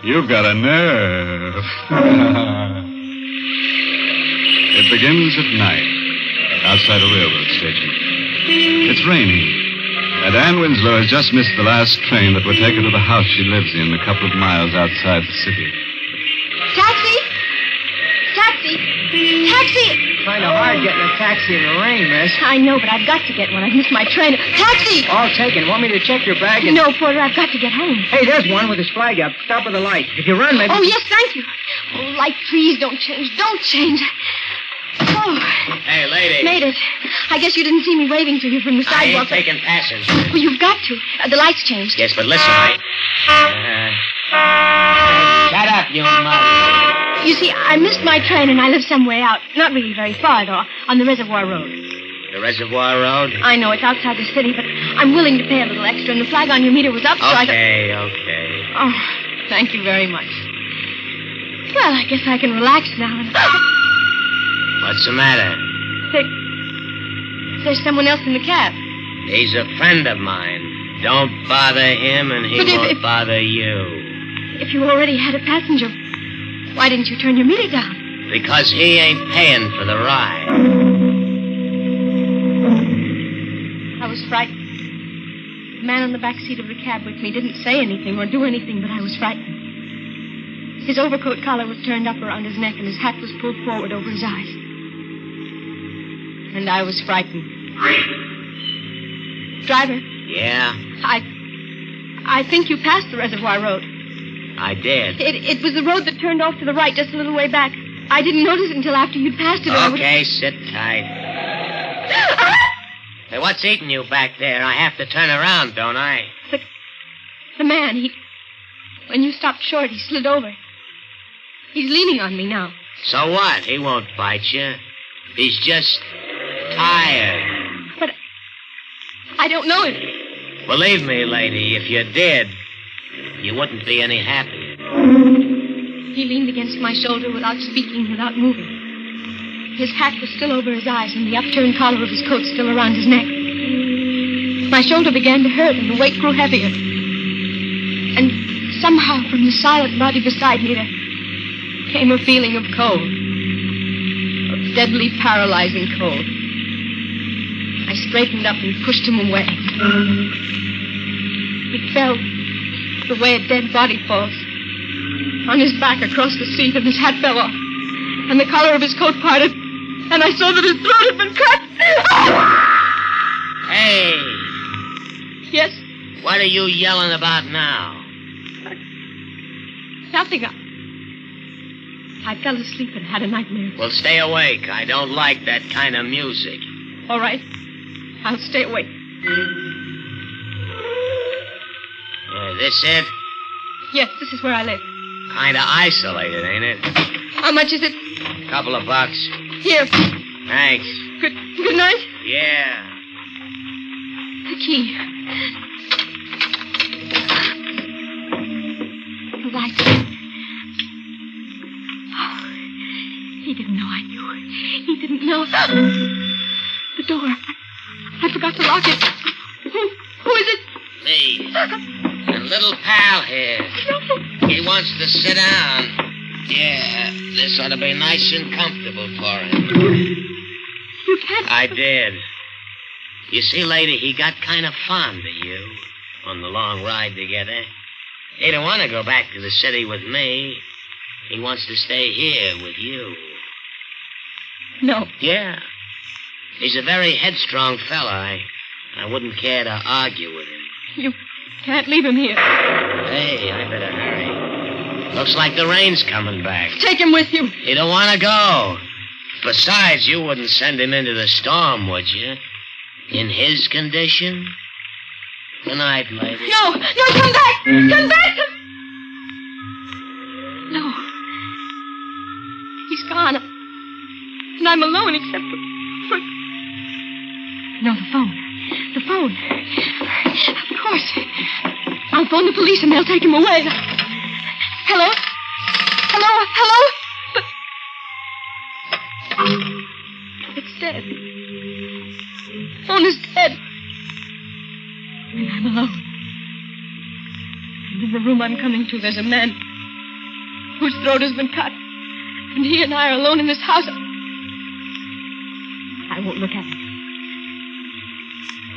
you've got a nerve. It begins at night, outside a railroad station. It's raining, and Anne Winslow has just missed the last train that would take her to the house she lives in a couple of miles outside the city. Taxi! Taxi! Taxi! Kind of hard getting a taxi in the rain, miss. I know, but I've got to get one. I've missed my train. Taxi! All taken. Want me to check your bag? And... No, Porter, I've got to get home. Hey, there's one with his flag up. Stop at the light. If you run, maybe... Oh, yes, thank you. Oh, light, please don't change. Don't change. Oh. Hey, lady. Made it. I guess you didn't see me waving to you from the I sidewalk. ain't taking passengers. Well, you've got to. The lights changed. Yes, but listen, shut up, you mother. You see, I missed my train and I live some way out. Not really very far, though, on the Reservoir Road. The Reservoir Road? I know, it's outside the city, but I'm willing to pay a little extra, and the flag on your meter was up, so I thought... Okay. Oh, thank you very much. Well, I guess I can relax now. And... What's the matter? There's someone else in the cab. He's a friend of mine. Don't bother him, and he won't bother you. If you already had a passenger, why didn't you turn your meter down? Because he ain't paying for the ride. I was frightened. The man on the back seat of the cab with me didn't say anything or do anything, but I was frightened. His overcoat collar was turned up around his neck, and his hat was pulled forward over his eyes. And I was frightened. Driver? Yeah? I think you passed the Reservoir Road. I did. It was the road that turned off to the right just a little way back. I didn't notice it until after you'd passed it. Okay, sit tight. Hey, what's eating you back there? I have to turn around, don't I? The man, when you stopped short, he slid over. He's leaning on me now. So what? He won't bite you. He's just tired. But I don't know him. Believe me, lady, if you did, you wouldn't be any happier. He leaned against my shoulder without speaking, without moving. His hat was still over his eyes and the upturned collar of his coat still around his neck. My shoulder began to hurt and the weight grew heavier. And somehow from the silent body beside me there came a feeling of cold. Of deadly, paralyzing cold. I straightened up and pushed him away. He fell the way a dead body falls. On his back across the seat, and his hat fell off. And the collar of his coat parted. And I saw that his throat had been cut. Hey! Yes? What are you yelling about now? Nothing. I fell asleep and had a nightmare. Well, stay awake. I don't like that kind of music. All right. I'll stay awake. This it? Yes, this is where I live. Kind of isolated, ain't it? How much is it? Couple of bucks. Here. Thanks. Good night. Yeah. The key. The light. Oh, he didn't know I knew. He didn't know. The door. I forgot to lock it. Who is it? Me. A little pal here. He wants to sit down. Yeah, this ought to be nice and comfortable for him. You can't. I did. You see, lady, he got kind of fond of you on the long ride together. He don't want to go back to the city with me. He wants to stay here with you. No. Yeah. He's a very headstrong fella. I wouldn't care to argue with him. You can't leave him here. Hey, I better hurry. Looks like the rain's coming back. Take him with you. He don't want to go. Besides, you wouldn't send him into the storm, would you? In his condition? Good night, lady. No, come back! Come back! No. He's gone. And I'm alone except for... No, the phone. The phone. Of course. I'll phone the police and they'll take him away. Hello? It's dead. The phone is dead. And I'm alone. And in the room I'm coming to, there's a man whose throat has been cut. And he and I are alone in this house. I won't look at him.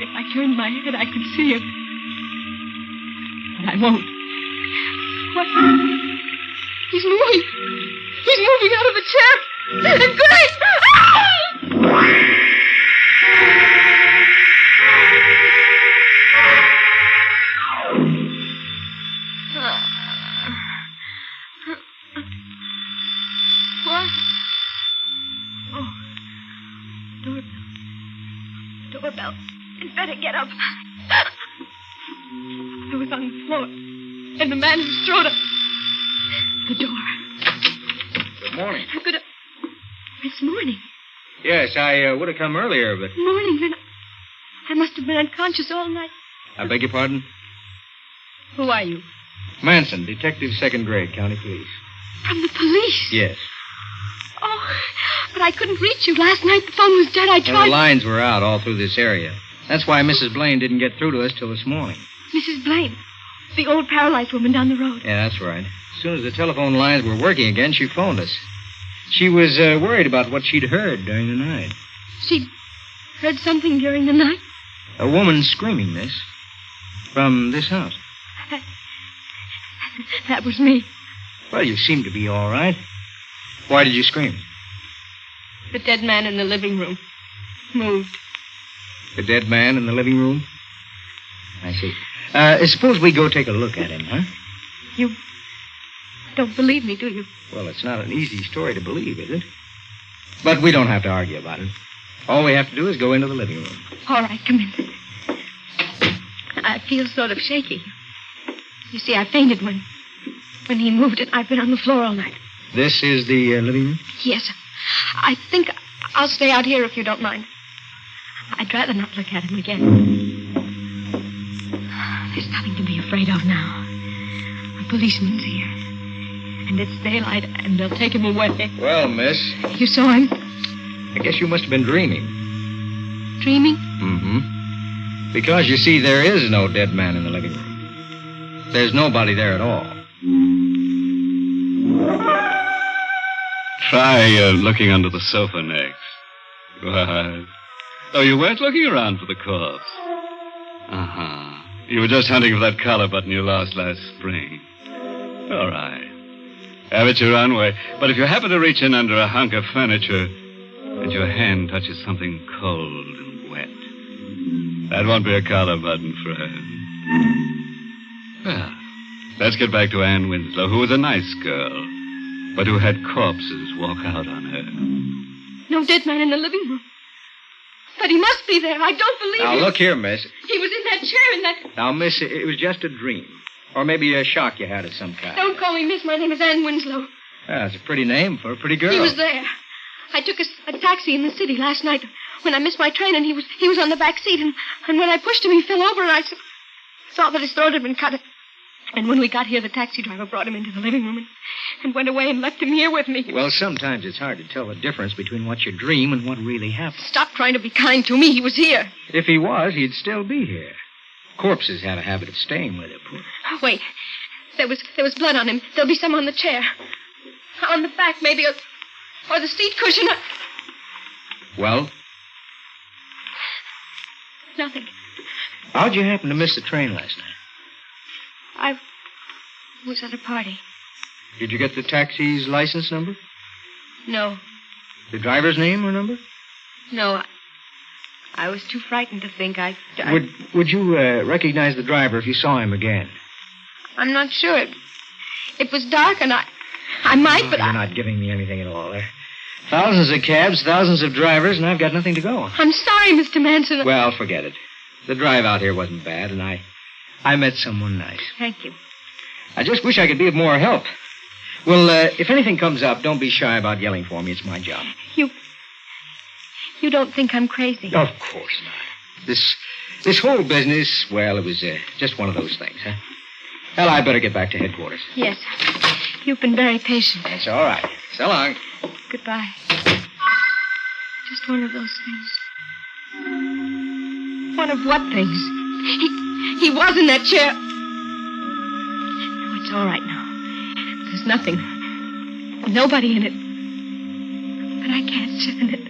If I turned my head, I could see him. But I won't. What? He's moving. He's moving out of the chair. Great! What? Oh. Doorbell. I'd better get up. I was on the floor. And the man who strode up. The door. Good morning. It's morning. Yes, I would have come earlier, but... Morning, then I must have been unconscious all night. I beg your pardon? Who are you? Manson, detective, 2nd grade, county police. From the police? Yes. Oh, but I couldn't reach you. Last night the phone was dead. I tried... Well, the lines were out all through this area. That's why Mrs. Blaine didn't get through to us till this morning. Mrs. Blaine. The old paralyzed woman down the road. Yeah, that's right. As soon as the telephone lines were working again, she phoned us. She was worried about what she'd heard during the night. She'd heard something during the night? A woman screaming, miss. From this house. That was me. Well, you seem to be all right. Why did you scream? The dead man in the living room moved. The dead man in the living room? I see. Suppose we go take a look at him, huh? don't believe me, do you? Well, it's not an easy story to believe, is it? But we don't have to argue about it. All we have to do is go into the living room. All right, come in. I feel sort of shaky. You see, I fainted when he moved it. I've been on the floor all night. This is the living room? Yes. I think I'll stay out here if you don't mind. I'd rather not look at him again. There's nothing to be afraid of now. A policeman's here. And it's daylight, and they'll take him away. Well, miss. You saw him? I guess you must have been dreaming. Dreaming? Mm-hmm. Because, you see, there is no dead man in the living room. There's nobody there at all. Try looking under the sofa next. What? Oh, you weren't looking around for the corpse. Uh-huh. You were just hunting for that collar button you lost last spring. All right. Have it your own way. But if you happen to reach in under a hunk of furniture and your hand touches something cold and wet, that won't be a collar button, friend. Well, let's get back to Anne Winslow, who was a nice girl, but who had corpses walk out on her. No dead man in the living room. But he must be there. I don't believe Now, it. look here, miss. He was in that chair in that... Now, miss, it was just a dream. Or maybe a shock you had of some kind. Don't call me miss. My name is Anne Winslow. That's a pretty name for a pretty girl. He was there. I took a taxi in the city last night when I missed my train, and he was on the back seat, and when I pushed him, he fell over, and I saw that his throat had been cut. And when we got here, the taxi driver brought him into the living room and went away and left him here with me. Well, sometimes it's hard to tell the difference between what you dream and what really happened. Stop trying to be kind to me. He was here. If he was, he'd still be here. Corpses have a habit of staying where they're put. Oh, wait. There was blood on him. There'll be some on the chair. On the back, maybe, or the seat cushion. Well? Nothing. How'd you happen to miss the train last night? I was at a party. Did you get the taxi's license number? No. The driver's name or number? No. I was too frightened to think. Would you recognize the driver if you saw him again? I'm not sure. It was dark, and I might, but You're not giving me anything at all. There are thousands of cabs, thousands of drivers, and I've got nothing to go on. I'm sorry, Mr. Manson. Well, forget it. The drive out here wasn't bad, and I met someone nice. Thank you. I just wish I could be of more help. Well, if anything comes up, don't be shy about yelling for me. It's my job. You don't think I'm crazy? Of course not. This whole business, well, it was just one of those things, huh? Well, I better get back to headquarters. Yes. You've been very patient. That's all right. So long. Goodbye. Just one of those things. One of what things? He was in that chair. No, it's all right now. There's nothing. Nobody in it. But I can't sit in it.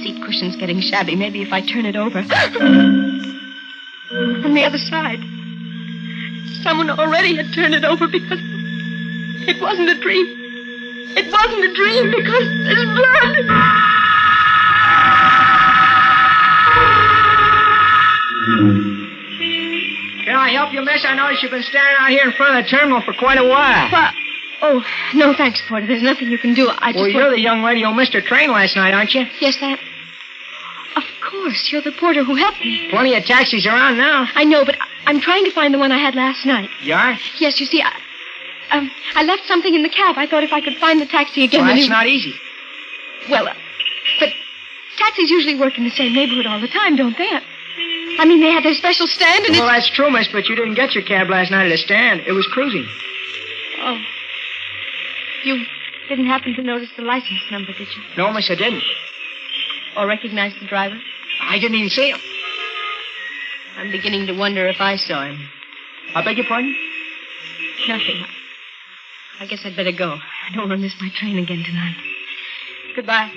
Seat cushion's getting shabby. Maybe if I turn it over. On the other side. Someone already had turned it over because it wasn't a dream. It wasn't a dream because there's blood. Can I help you, miss? I noticed you've been standing out here in front of the terminal for quite a while. Well, oh, no, thanks, Porter. There's nothing you can do. Well, you're the young lady who missed her train last night, aren't you? Yes, that. Of course, you're the porter who helped me. Plenty of taxis around now. I know, but I'm trying to find the one I had last night. You are? Yes, you see, I left something in the cab. I thought if I could find the taxi again... Well, that's not easy. Well, but taxis usually work in the same neighborhood all the time, don't they? I mean, they have their special stand and Well, that's true, miss, but you didn't get your cab last night at a stand. It was cruising. Oh. You didn't happen to notice the license number, did you? No, miss, I didn't. Or recognize the driver? I didn't even see him. I'm beginning to wonder if I saw him. I beg your pardon? Nothing. I guess I'd better go. I don't want to miss my train again tonight. Goodbye.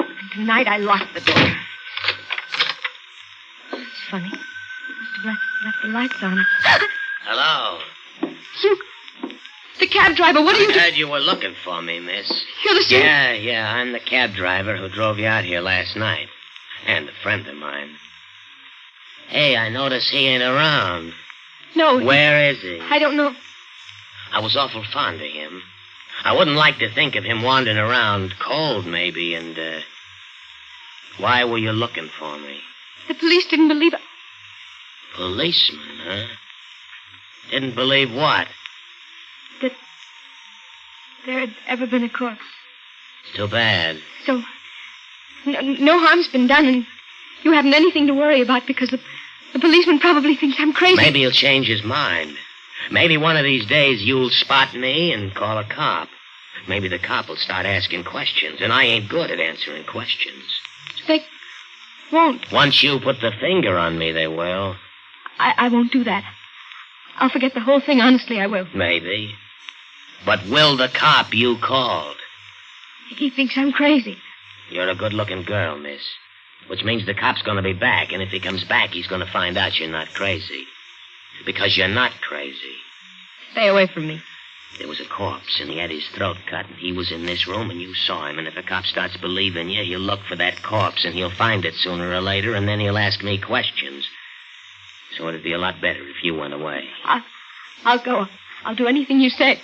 And tonight I locked the door. It's funny. Must have left the lights on. Hello. You... The cab driver, what are you I heard you were looking for me, miss. You're the same... Yeah, I'm the cab driver who drove you out here last night. And a friend of mine. Hey, I notice he ain't around. No. Where is he? I don't know. I was awful fond of him. I wouldn't like to think of him wandering around cold, maybe, and, why were you looking for me? The police didn't believe it. Policeman, huh? Didn't believe what? That there had ever been a corpse. Too bad. So, no harm's been done, and you haven't anything to worry about because the policeman probably thinks I'm crazy. Maybe he'll change his mind. Maybe one of these days you'll spot me and call a cop. Maybe the cop will start asking questions, and I ain't good at answering questions. They won't. Once you put the finger on me, they will. I won't do that. I'll forget the whole thing, honestly, I will. Maybe. But will the cop you called? He thinks I'm crazy. You're a good-looking girl, miss. Which means the cop's going to be back, and if he comes back, he's going to find out you're not crazy. Because you're not crazy. Stay away from me. There was a corpse, and he had his throat cut, and he was in this room, and you saw him. And if a cop starts believing you, he'll look for that corpse, and he'll find it sooner or later, and then he'll ask me questions. So it'd be a lot better if you went away. I'll go. I'll do anything you say.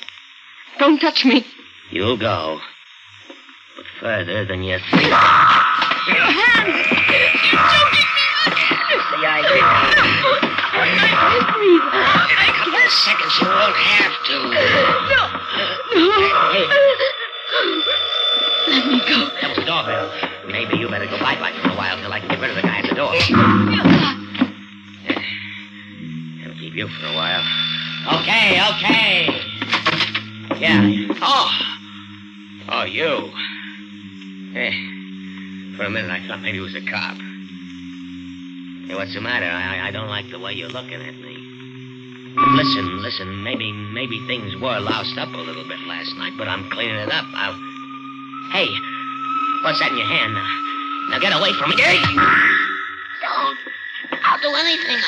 Don't touch me. You'll go. But further than you think. Your hands! You're choking me! The idea. Please. In a couple of seconds, you won't have to. No. Hey. Let me go. That was the doorbell. Maybe you better go bye-bye for a while till I can get rid of the guy at the door. I'll keep you for a while. Okay. Yeah. Oh, you. For a minute, I thought maybe it was a cop. Hey, what's the matter? I don't like the way you're looking at me. Listen. Maybe things were loused up a little bit last night, but I'm cleaning it up. Hey, what's that in your hand? Now get away from me. Don't. I'll do anything.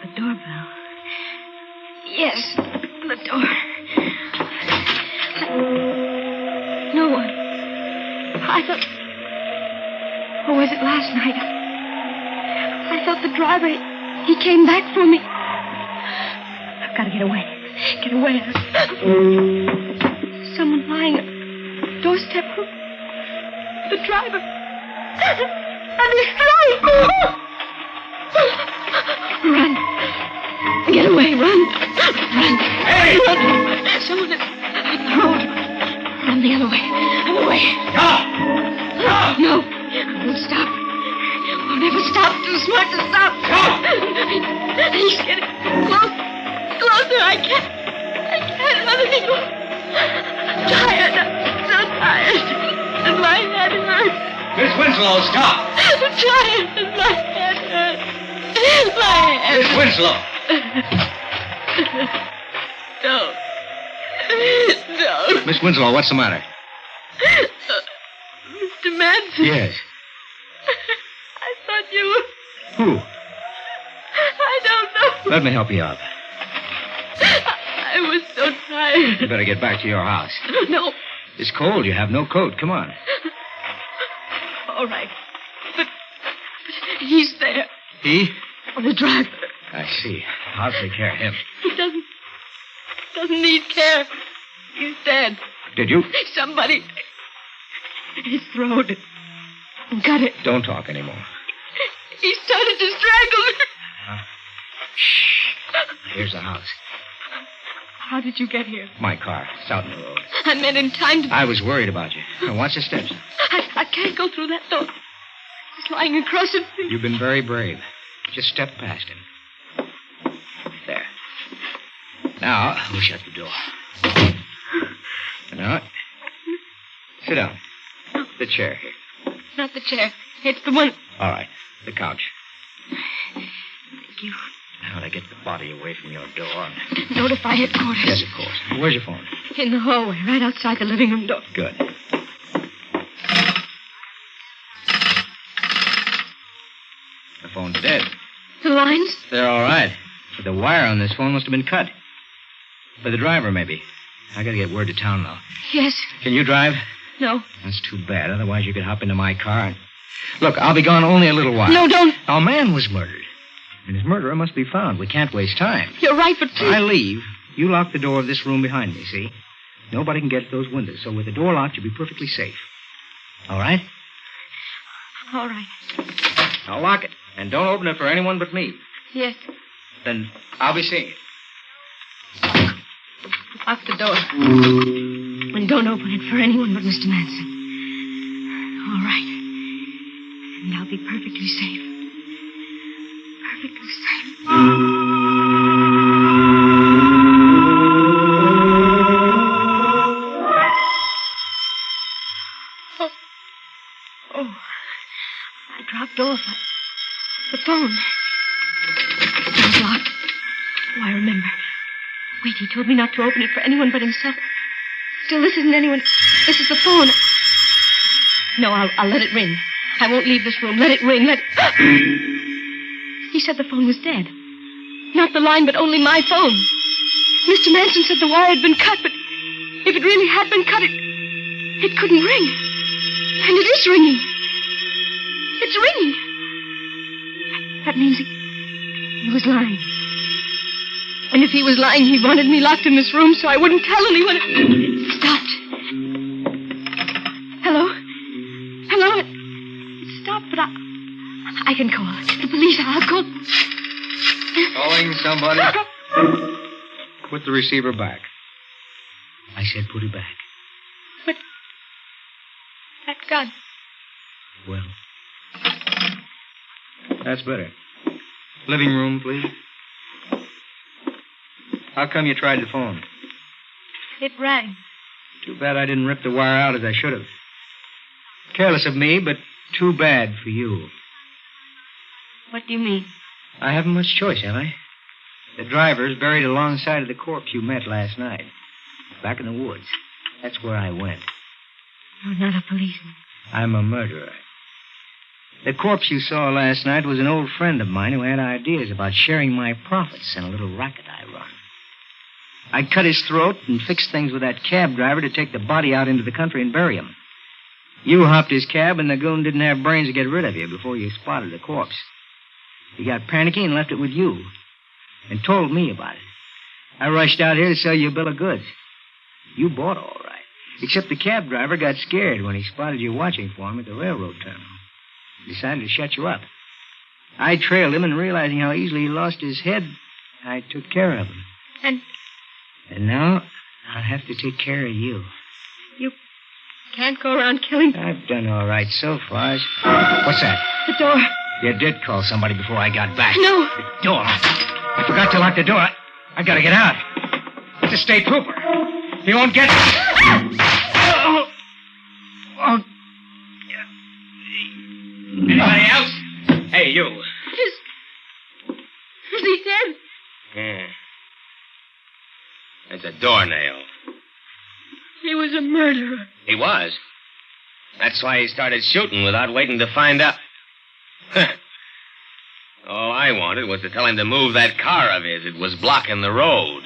The doorbell. Yes, the door. No one. I thought... Or was it last night? I thought the driver... He came back for me. I've got to get away. Get away. Someone lying at the doorstep. The driver. And he's flying. Run. Get away. Run. Hey! Run. Someone is in the road. Run the other way. Other way. Stop! No. I won't stop. I'll never stop. Too smart to stop. He's getting closer. I can't run anymore. I'm tired. I'm so tired. And my head hurts. Miss Winslow, stop. I'm tired. And my head hurts. My head. Miss Winslow. Don't. Miss Winslow, what's the matter? Mr. Manson. Yes. I thought you were... Who? I don't know. Let me help you out. I was so tired. You better get back to your house. No. It's cold. You have no coat. Come on. All right. But he's there. He? The driver. I see. I'll take care of him. He doesn't need care. He's dead. Did you? Somebody... His throat. Got it. Don't talk anymore. He started to strangle me. Shh. Here's the house. How did you get here? My car. It's out in the road. I meant in time to... I was worried about you. Now, watch the steps. I can't go through that door. He's lying across it. You've been very brave. Just step past him. There. Now, we'll shut the door. Now, sit down. The chair here. Not the chair. It's the one... All right. The couch. Thank you. Now to get the body away from your door. Notify headquarters. Yes, of course. Where's your phone? In the hallway, right outside the living room door. Good. The phone's dead. The lines? They're all right. But the wire on this phone must have been cut. By the driver, maybe. I gotta get word to town, though. Yes. Can you drive? No. That's too bad. Otherwise, you could hop into my car and... Look, I'll be gone only a little while. No, don't. Our man was murdered. And his murderer must be found. We can't waste time. You're right, but please... When I leave, you lock the door of this room behind me, see? Nobody can get at those windows, so with the door locked, you'll be perfectly safe. All right? All right. I'll lock it. And don't open it for anyone but me. Yes. Then I'll be seeing you. Lock the door. And don't open it for anyone but Mr. Manson. All right. And I'll be perfectly safe. Perfectly safe. Oh. I dropped off. The phone. It was locked. Oh, I remember. Wait, he told me not to open it for anyone but himself. Still, this isn't anyone. This is the phone. No, I'll let it ring. I won't leave this room. Let it ring. He said the phone was dead. Not the line, but only my phone. Mr. Manson said the wire had been cut, but if it really had been cut, it couldn't ring. And it is ringing. It's ringing. That means he was lying. And if he was lying, he wanted me locked in this room so I wouldn't tell anyone. It stopped. Hello? Hello? It stopped, but I can call. The police, I'll call. Calling somebody? Put the receiver back. I said put it back. But that gun. Well, that's better. Living room, please. How come you tried the phone? It rang. Too bad I didn't rip the wire out as I should have. Careless of me, but too bad for you. What do you mean? I haven't much choice, have I? The driver's buried alongside of the corpse you met last night. Back in the woods. That's where I went. You're not a policeman. I'm a murderer. The corpse you saw last night was an old friend of mine who had ideas about sharing my profits in a little racket I run. I cut his throat and fixed things with that cab driver to take the body out into the country and bury him. You hopped his cab, and the goon didn't have brains to get rid of you before you spotted the corpse. He got panicky and left it with you, and told me about it. I rushed out here to sell you a bill of goods. You bought all right, except the cab driver got scared when he spotted you watching for him at the railroad terminal. He decided to shut you up. I trailed him, and realizing how easily he lost his head, I took care of him. And now I'll have to take care of you. You can't go around killing... I've done all right so far. What's that? The door. You did call somebody before I got back. No. The door. I forgot to lock the door. I gotta get out. It's a state trooper. He won't get me. Oh. Anybody else? Hey, you. Is he dead? Yeah. There's a doornail. He was a murderer. He was. That's why he started shooting without waiting to find out. All I wanted was to tell him to move that car of his. It was blocking the road.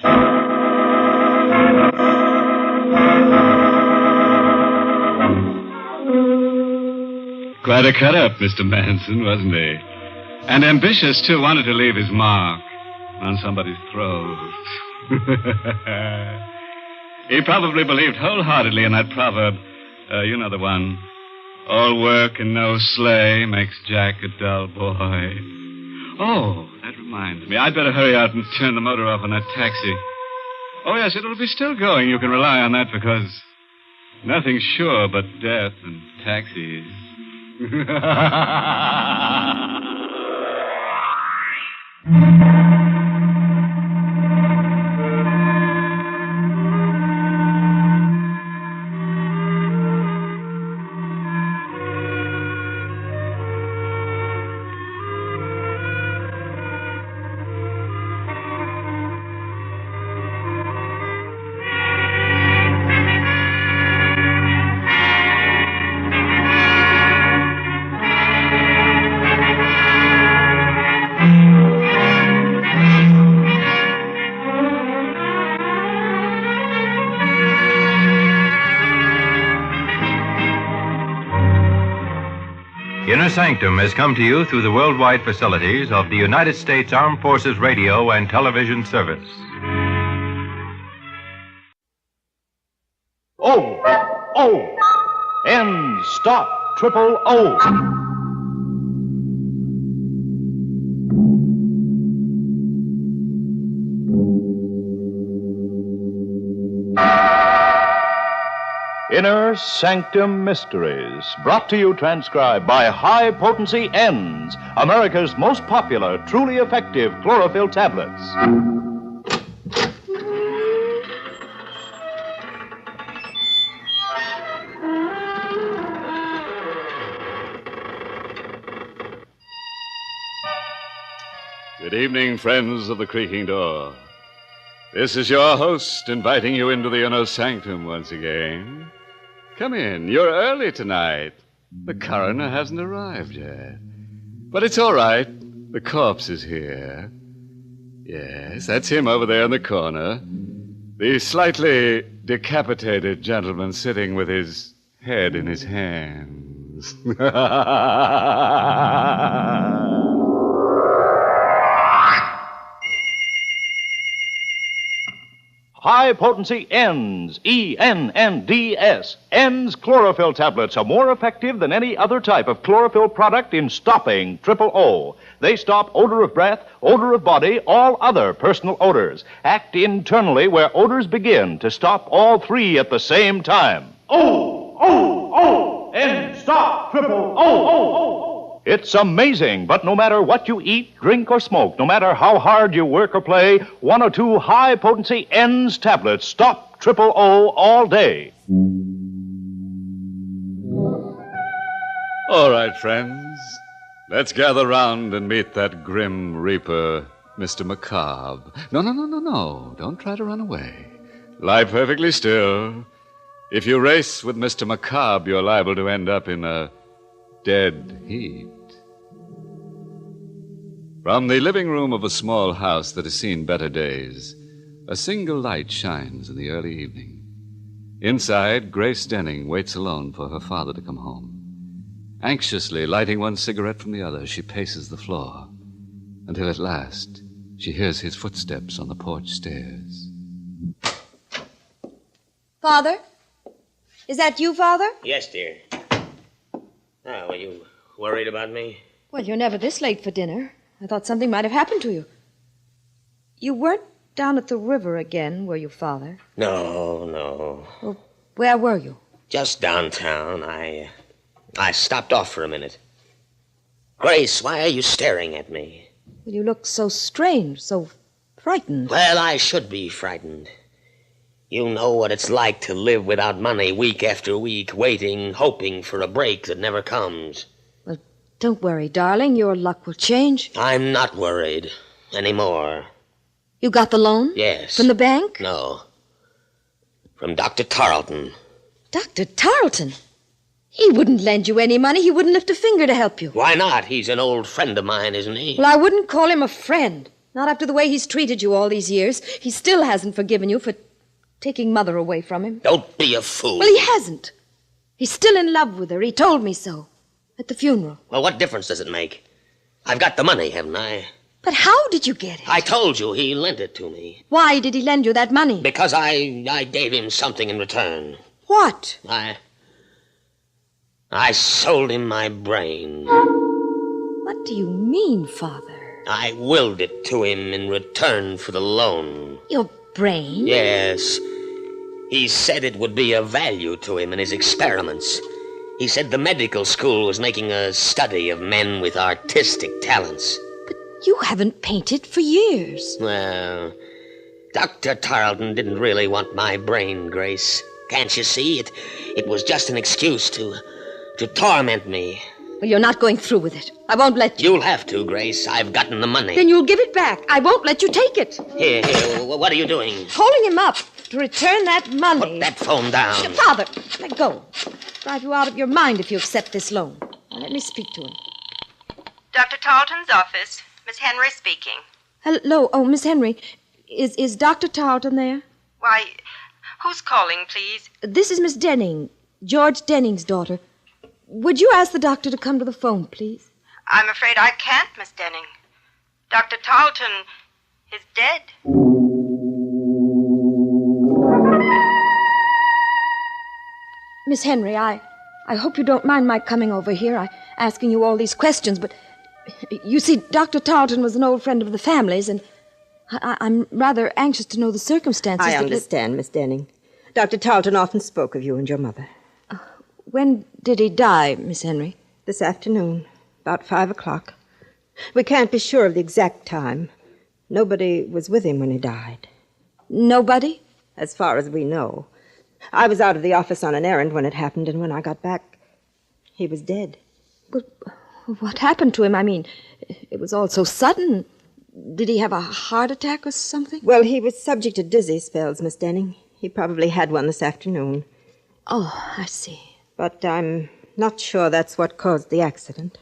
Quite a cut-up, Mr. Manson, wasn't he? And ambitious, too. Wanted to leave his mark on somebody's throat. He probably believed wholeheartedly in that proverb. You know the one. All work and no sleigh makes Jack a dull boy. Oh, that reminds me. I'd better hurry out and turn the motor off on that taxi. Oh, yes, it'll be still going. You can rely on that because nothing's sure but death and taxis. Sanctum has come to you through the worldwide facilities of the United States Armed Forces Radio and Television Service. End. Stop. Triple O. Inner Sanctum Mysteries, brought to you transcribed by High Potency Ends, America's most popular, truly effective chlorophyll tablets. Good evening, friends of the creaking door. This is your host inviting you into the Inner Sanctum once again. Come in. You're early tonight. The coroner hasn't arrived yet. But it's all right. The corpse is here. Yes, that's him over there in the corner. The slightly decapitated gentleman sitting with his head in his hands. High Potency Ends, E-N-N-D-S. Ends chlorophyll tablets are more effective than any other type of chlorophyll product in stopping Triple O. They stop odor of breath, odor of body, all other personal odors. Act internally where odors begin to stop all three at the same time. End. Stop. Triple O. It's amazing, but no matter what you eat, drink, or smoke, no matter how hard you work or play, 1 or 2 high-potency Ends tablets stop Triple O all day. All right, friends. Let's gather round and meet that grim reaper, Mr. Macabre. No. Don't try to run away. Lie perfectly still. If you race with Mr. Macabre, you're liable to end up in a dead heat. From the living room of a small house that has seen better days, a single light shines in the early evening. Inside, Grace Denning waits alone for her father to come home. Anxiously lighting one cigarette from the other, she paces the floor until at last she hears his footsteps on the porch stairs. Father? Is that you, Father? Yes, dear. Oh, were you worried about me? Well, you're never this late for dinner. I thought something might have happened to you. You weren't down at the river again, were you, Father? No. Well, where were you? Just downtown. I stopped off for a minute. Grace, why are you staring at me? Well, you look so strange, so frightened. Well, I should be frightened. You know what it's like to live without money week after week, waiting, hoping for a break that never comes. Well, don't worry, darling. Your luck will change. I'm not worried anymore. You got the loan? Yes. From the bank? No. From Dr. Tarleton. Dr. Tarleton? He wouldn't lend you any money. He wouldn't lift a finger to help you. Why not? He's an old friend of mine, isn't he? Well, I wouldn't call him a friend. Not after the way he's treated you all these years. He still hasn't forgiven you for taking Mother away from him. Don't be a fool. Well, he hasn't. He's still in love with her. He told me so. At the funeral. Well, what difference does it make? I've got the money, haven't I? But how did you get it? I told you he lent it to me. Why did he lend you that money? Because I gave him something in return. What? I sold him my brain. What do you mean, Father? I willed it to him in return for the loan. Your brain? Yes. He said it would be of value to him in his experiments. He said the medical school was making a study of men with artistic talents. But you haven't painted for years. Well, Dr. Tarleton didn't really want my brain, Grace. Can't you see? It was just an excuse to torment me. Well, you're not going through with it. I won't let you. You'll have to, Grace. I've gotten the money. Then you'll give it back. I won't let you take it. Here, what are you doing? Holding him up to return that money. Put that phone down. Father, let go. Drive you out of your mind if you accept this loan. Now, let me speak to him. Dr. Tarleton's office. Miss Henry speaking. Hello. Oh, Miss Henry. Is Dr. Tarleton there? Why, who's calling, please? This is Miss Denning, George Denning's daughter. would you ask the doctor to come to the phone, please? I'm afraid I can't, Miss Denning. Dr. Tarleton is dead. Miss Henry, I hope you don't mind my coming over here, asking you all these questions, but you see, Dr. Tarleton was an old friend of the family's, and I'm rather anxious to know the circumstances. I understand, Miss Denning. Dr. Tarleton often spoke of you and your mother. When did he die, Miss Henry? This afternoon, about 5 o'clock. We can't be sure of the exact time. Nobody was with him when he died. Nobody? As far as we know. I was out of the office on an errand when it happened, and when I got back, he was dead. But what happened to him? I mean, it was all so sudden. Did he have a heart attack or something? Well, he was subject to dizzy spells, Miss Denning. He probably had one this afternoon. Oh, I see. But I'm not sure that's what caused the accident.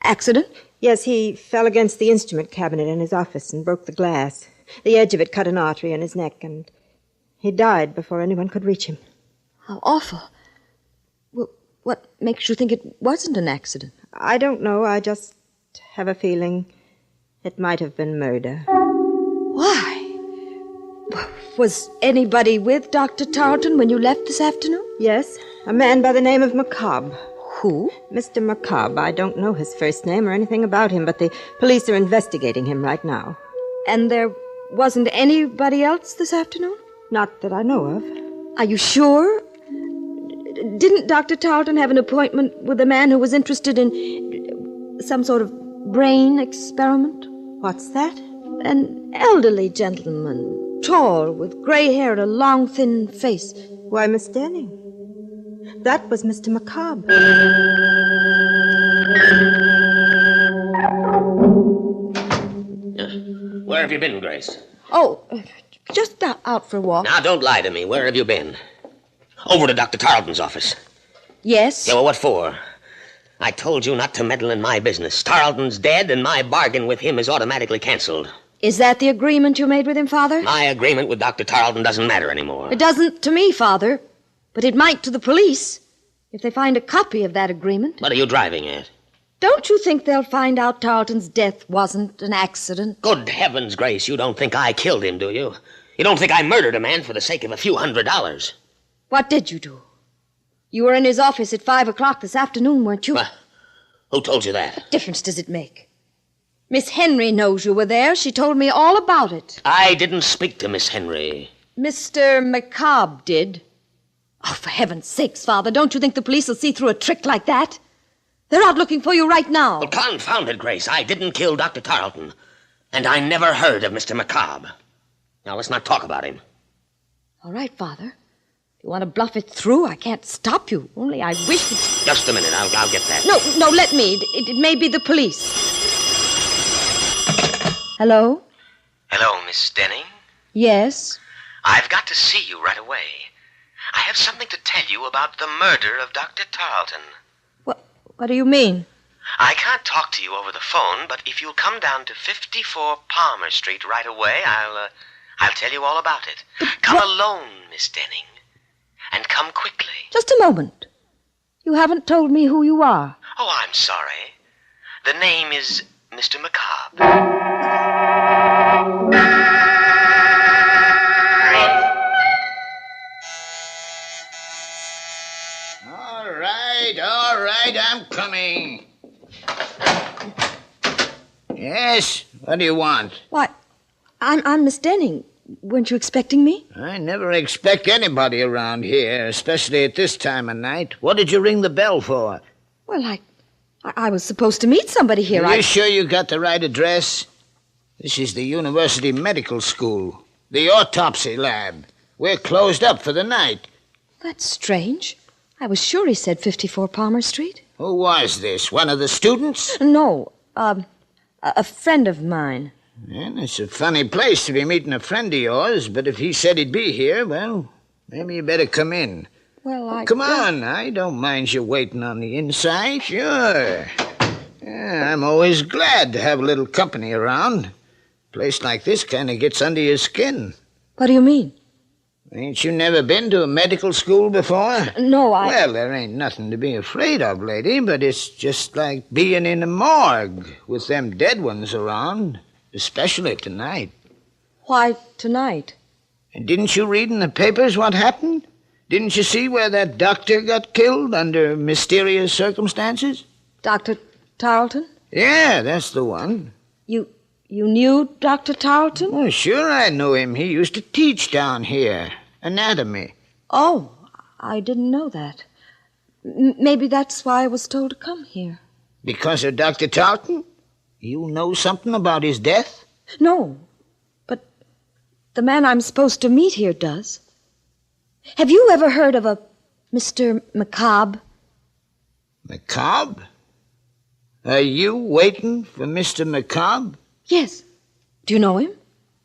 Accident? Yes, he fell against the instrument cabinet in his office and broke the glass. The edge of it cut an artery in his neck, and he died before anyone could reach him. How awful. Well, what makes you think it wasn't an accident? I don't know. I just have a feeling it might have been murder. Why? Was anybody with Dr. Tarleton when you left this afternoon? Yes, a man by the name of McCobb. Who? Mr. McCobb. I don't know his first name or anything about him, but the police are investigating him right now. And there wasn't anybody else this afternoon? Not that I know of. Are you sure? Didn't Dr. Tarleton have an appointment with a man who was interested in some sort of brain experiment? What's that? An elderly gentleman, tall, with gray hair and a long, thin face. Why, Miss Denning, that was Mr. McCobb. Where have you been, Grace? Oh, just out for a walk. Now, don't lie to me. Where have you been? Over to Dr. Tarleton's office. Yes? Yeah, well, what for? I told you not to meddle in my business. Tarleton's dead, and my bargain with him is automatically canceled. Is that the agreement you made with him, Father? My agreement with Dr. Tarleton doesn't matter anymore. It doesn't to me, Father. But it might to the police, if they find a copy of that agreement. What are you driving at? Don't you think they'll find out Tarleton's death wasn't an accident? Good heavens, Grace, you don't think I killed him, do you? You don't think I murdered a man for the sake of a few $100s? What did you do? You were in his office at 5 o'clock this afternoon, weren't you? Who told you that? What difference does it make? Miss Henry knows you were there. She told me all about it. I didn't speak to Miss Henry. Mr. McCobb did. Oh, for heaven's sakes, Father, don't you think the police will see through a trick like that? They're out looking for you right now. Well, confound it, Grace. I didn't kill Dr. Tarleton. And I never heard of Mr. McCobb. Now, let's not talk about him. All right, Father. If you want to bluff it through, I can't stop you. Only I wish that... Just a minute. I'll get that. No, let me. It may be the police. Hello? Hello, Miss Denning. Yes? I've got to see you right away. I have something to tell you about the murder of Dr. Tarleton. What do you mean? I can't talk to you over the phone, but if you'll come down to 54 Palmer Street right away, I'll tell you all about it. Come alone, Miss Denning. And come quickly. Just a moment. You haven't told me who you are. Oh, I'm sorry. The name is Mr. McCobb. All right, I'm coming. Yes, what do you want? Why, I'm Miss Denning. Weren't you expecting me? I never expect anybody around here, especially at this time of night. What did you ring the bell for? Well, I was supposed to meet somebody here. Are you sure you got the right address? This is the University Medical School, the autopsy lab. We're closed up for the night. That's strange. I was sure he said 54 Palmer Street. Who was this? One of the students? No, a friend of mine. Well, it's a funny place to be meeting a friend of yours, but if he said he'd be here, well, maybe you better come in. Well, Come on, I don't mind you waiting on the inside. Sure. Yeah, I'm always glad to have a little company around. A place like this kind of gets under your skin. What do you mean? Ain't you never been to a medical school before? No, I... Well, there ain't nothing to be afraid of, lady, but it's just like being in a morgue with them dead ones around, especially tonight. Why tonight? And didn't you read in the papers what happened? Didn't you see where that doctor got killed under mysterious circumstances? Dr. Tarleton? Yeah, that's the one. You knew Dr. Tarleton? Oh, sure I knew him. He used to teach down here. Anatomy. Oh, I didn't know that. Maybe that's why I was told to come here. Because of Dr. Tarleton? You know something about his death? No, but the man I'm supposed to meet here does. Have you ever heard of a Mr. McCobb? McCobb? Are you waiting for Mr. McCobb? Yes. Do you know him?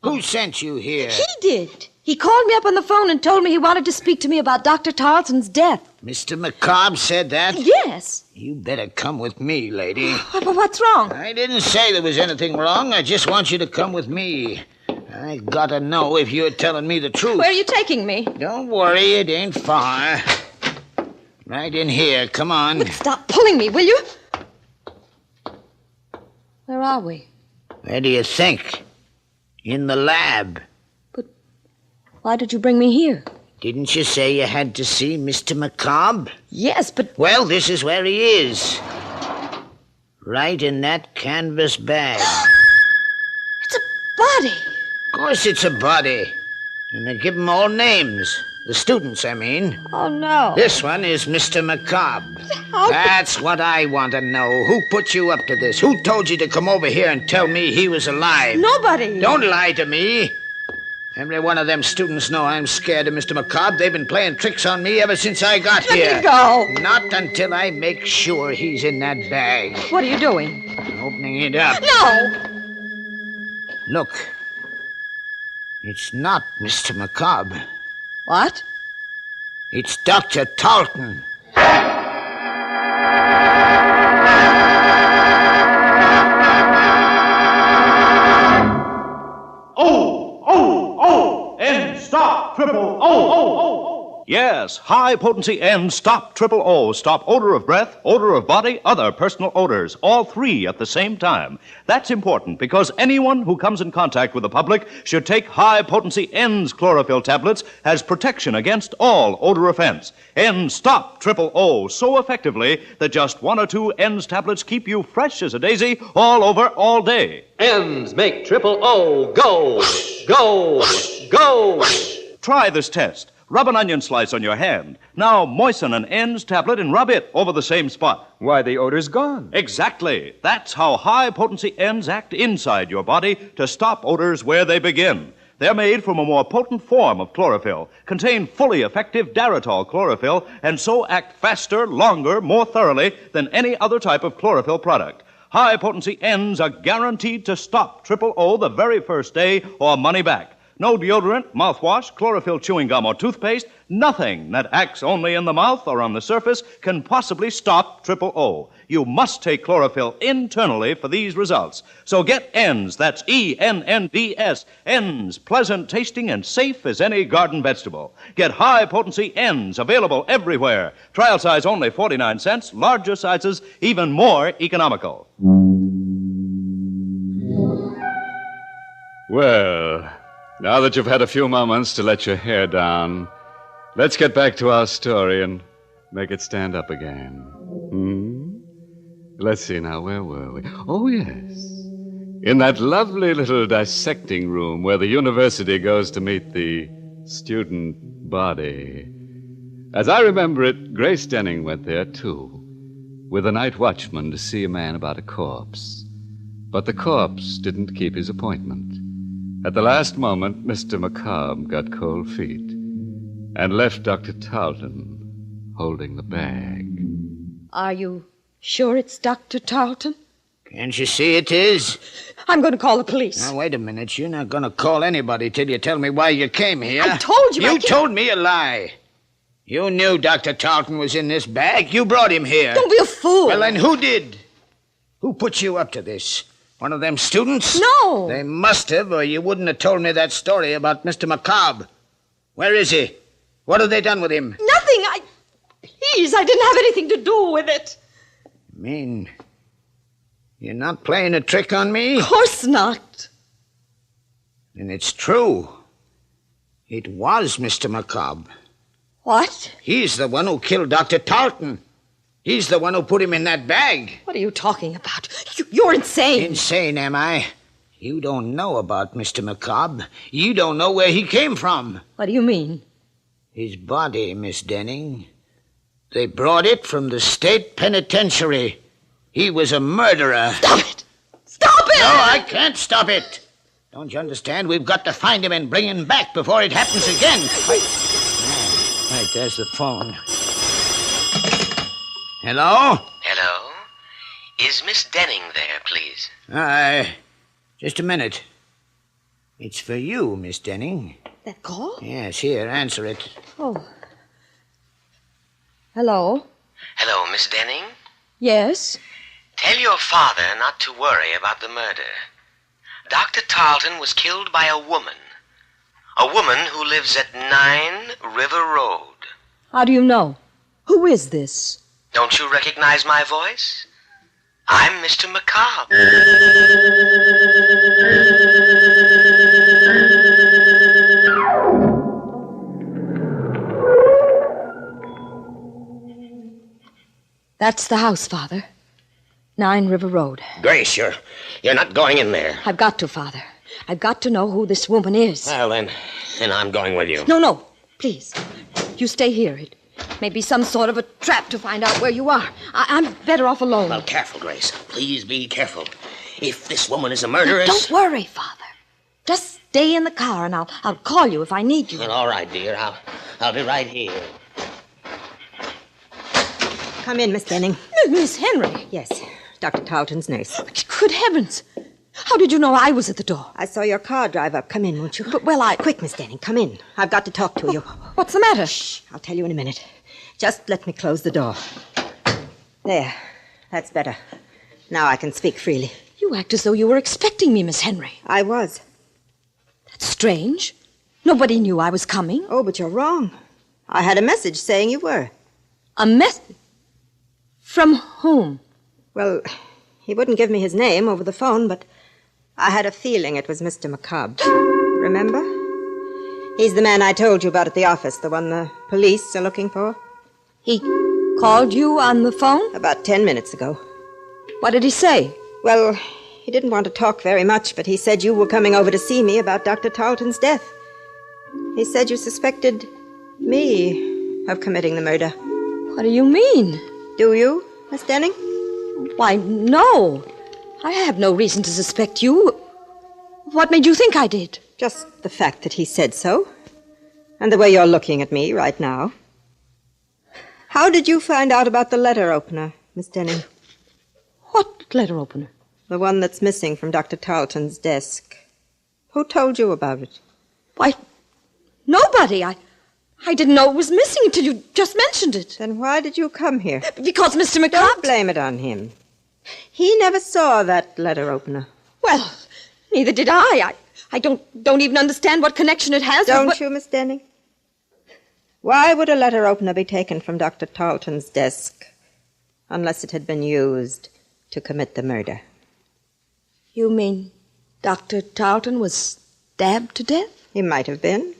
Who sent you here? He did. He called me up on the phone and told me he wanted to speak to me about Dr. Tarleton's death. Mr. McCobb said that? Yes. You better come with me, lady. But what's wrong? I didn't say there was anything wrong. I just want you to come with me. I gotta know if you're telling me the truth. Where are you taking me? Don't worry, it ain't far. Right in here, come on. But stop pulling me, will you? Where are we? Where do you think? In the lab. But why did you bring me here? Didn't you say you had to see Mr. McCobb? Yes, but... Well, this is where he is. Right in that canvas bag. It's a body. Of course it's a body. And they give them all names. The students, I mean. Oh, no. This one is Mr. McCobb. That's what I want to know. Who put you up to this? Who told you to come over here and tell me he was alive? Nobody. Don't lie to me. Every one of them students know I'm scared of Mr. McCobb. They've been playing tricks on me ever since I got here. Let me go. Not until I make sure he's in that bag. What are you doing? Opening it up. No. Look. It's not Mr. McCobb. What? It's Dr. Tarleton. And stop triple O. Yes, high potency N stop triple O. Stop odor of breath, odor of body, other personal odors. All three at the same time. That's important because anyone who comes in contact with the public should take high potency N's chlorophyll tablets as protection against all odor offense. N stop triple O so effectively that just one or two N's tablets keep you fresh as a daisy all over all day. N's make triple O go, go, go. Try this test. Rub an onion slice on your hand. Now moisten an N's tablet and rub it over the same spot. Why, the odor's gone. Exactly. That's how high-potency N's act inside your body to stop odors where they begin. They're made from a more potent form of chlorophyll, contain fully effective Daratol chlorophyll, and so act faster, longer, more thoroughly than any other type of chlorophyll product. High-potency N's are guaranteed to stop triple O the very first day or money back. No deodorant, mouthwash, chlorophyll chewing gum, or toothpaste, nothing that acts only in the mouth or on the surface can possibly stop triple O. You must take chlorophyll internally for these results. So get N's, that's E-N-N-D-S, N's, pleasant tasting and safe as any garden vegetable. Get high-potency N's, available everywhere. Trial size only 49 cents, larger sizes even more economical. Well, now that you've had a few moments to let your hair down, let's get back to our story and make it stand up again. Let's see now, where were we? Oh, yes. In that lovely little dissecting room where the university goes to meet the student body. As I remember it, Grace Denning went there, too, with a night watchman to see a man about a corpse. But the corpse didn't keep his appointment. At the last moment, Mr. McCobb got cold feet and left Dr. Tarleton holding the bag. Are you sure it's Dr. Tarleton? Can't you see it is? I'm going to call the police. Now, wait a minute. You're not going to call anybody till you tell me why you came here. I told you. You told me a lie. You knew Dr. Tarleton was in this bag. You brought him here. Don't be a fool. Well, then who did? Who put you up to this? One of them students? No. They must have, or you wouldn't have told me that story about Mr. McCobb. Where is he? What have they done with him? Nothing. Please, I didn't have anything to do with it. You mean you're not playing a trick on me? Of course not. And it's true. It was Mr. McCobb. What? He's the one who killed Dr. Tarleton. He's the one who put him in that bag. What are you talking about? You're insane. Insane, am I? You don't know about Mr. McCobb. You don't know where he came from. What do you mean? His body, Miss Denning. They brought it from the state penitentiary. He was a murderer. Stop it! Stop it! No, I can't stop it. Don't you understand? We've got to find him and bring him back before it happens again. Right, there's the phone. Hello? Hello? Is Miss Denning there, please? Just a minute. It's for you, Miss Denning. That call? Yes, here, answer it. Oh. Hello? Hello, Miss Denning? Yes? Tell your father not to worry about the murder. Dr. Tarleton was killed by a woman. A woman who lives at 9 River Road. How do you know? Who is this? Don't you recognize my voice? I'm Mr. McCobb. That's the house, Father. 9 River Road. Grace, you're not going in there. I've got to, Father. I've got to know who this woman is. Well, then I'm going with you. No, please. You stay here. It may be some sort of a trap to find out where you are. I'm better off alone. Well, careful, Grace. Please be careful. If this woman is a murderess... Don't worry, Father. Just stay in the car, and I'll call you if I need you. Well, all right, dear. I'll be right here. Come in, Miss Denning. Miss Henry? Yes, Dr. Tarleton's nurse. Good heavens. How did you know I was at the door? I saw your car drive up. Come in, won't you? But, Quick, Miss Denning, come in. I've got to talk to you. What's the matter? Shh, I'll tell you in a minute. Just let me close the door. There. That's better. Now I can speak freely. You act as though you were expecting me, Miss Henry. I was. That's strange. Nobody knew I was coming. Oh, but you're wrong. I had a message saying you were. A message? From whom? Well, he wouldn't give me his name over the phone, but I had a feeling it was Mr. McCobb. Remember? He's the man I told you about at the office, the one the police are looking for. He called you on the phone? About 10 minutes ago. What did he say? Well, he didn't want to talk very much, but he said you were coming over to see me about Dr. Tarleton's death. He said you suspected me of committing the murder. What do you mean? Do you, Miss Denning? Why, no. I have no reason to suspect you. What made you think I did? Just the fact that he said so. And the way you're looking at me right now. How did you find out about the letter opener, Miss Denning? What letter opener? The one that's missing from Dr. Tarleton's desk. Who told you about it? Why, nobody. I didn't know it was missing until you just mentioned it. Then why did you come here? Because Mr. McCobb... Don't blame it on him. He never saw that letter opener. Well, neither did I. I don't even understand what connection it has. Don't you, Miss Denning? Why would a letter opener be taken from Dr. Tarleton's desk unless it had been used to commit the murder? You mean Dr. Tarleton was stabbed to death? He might have been.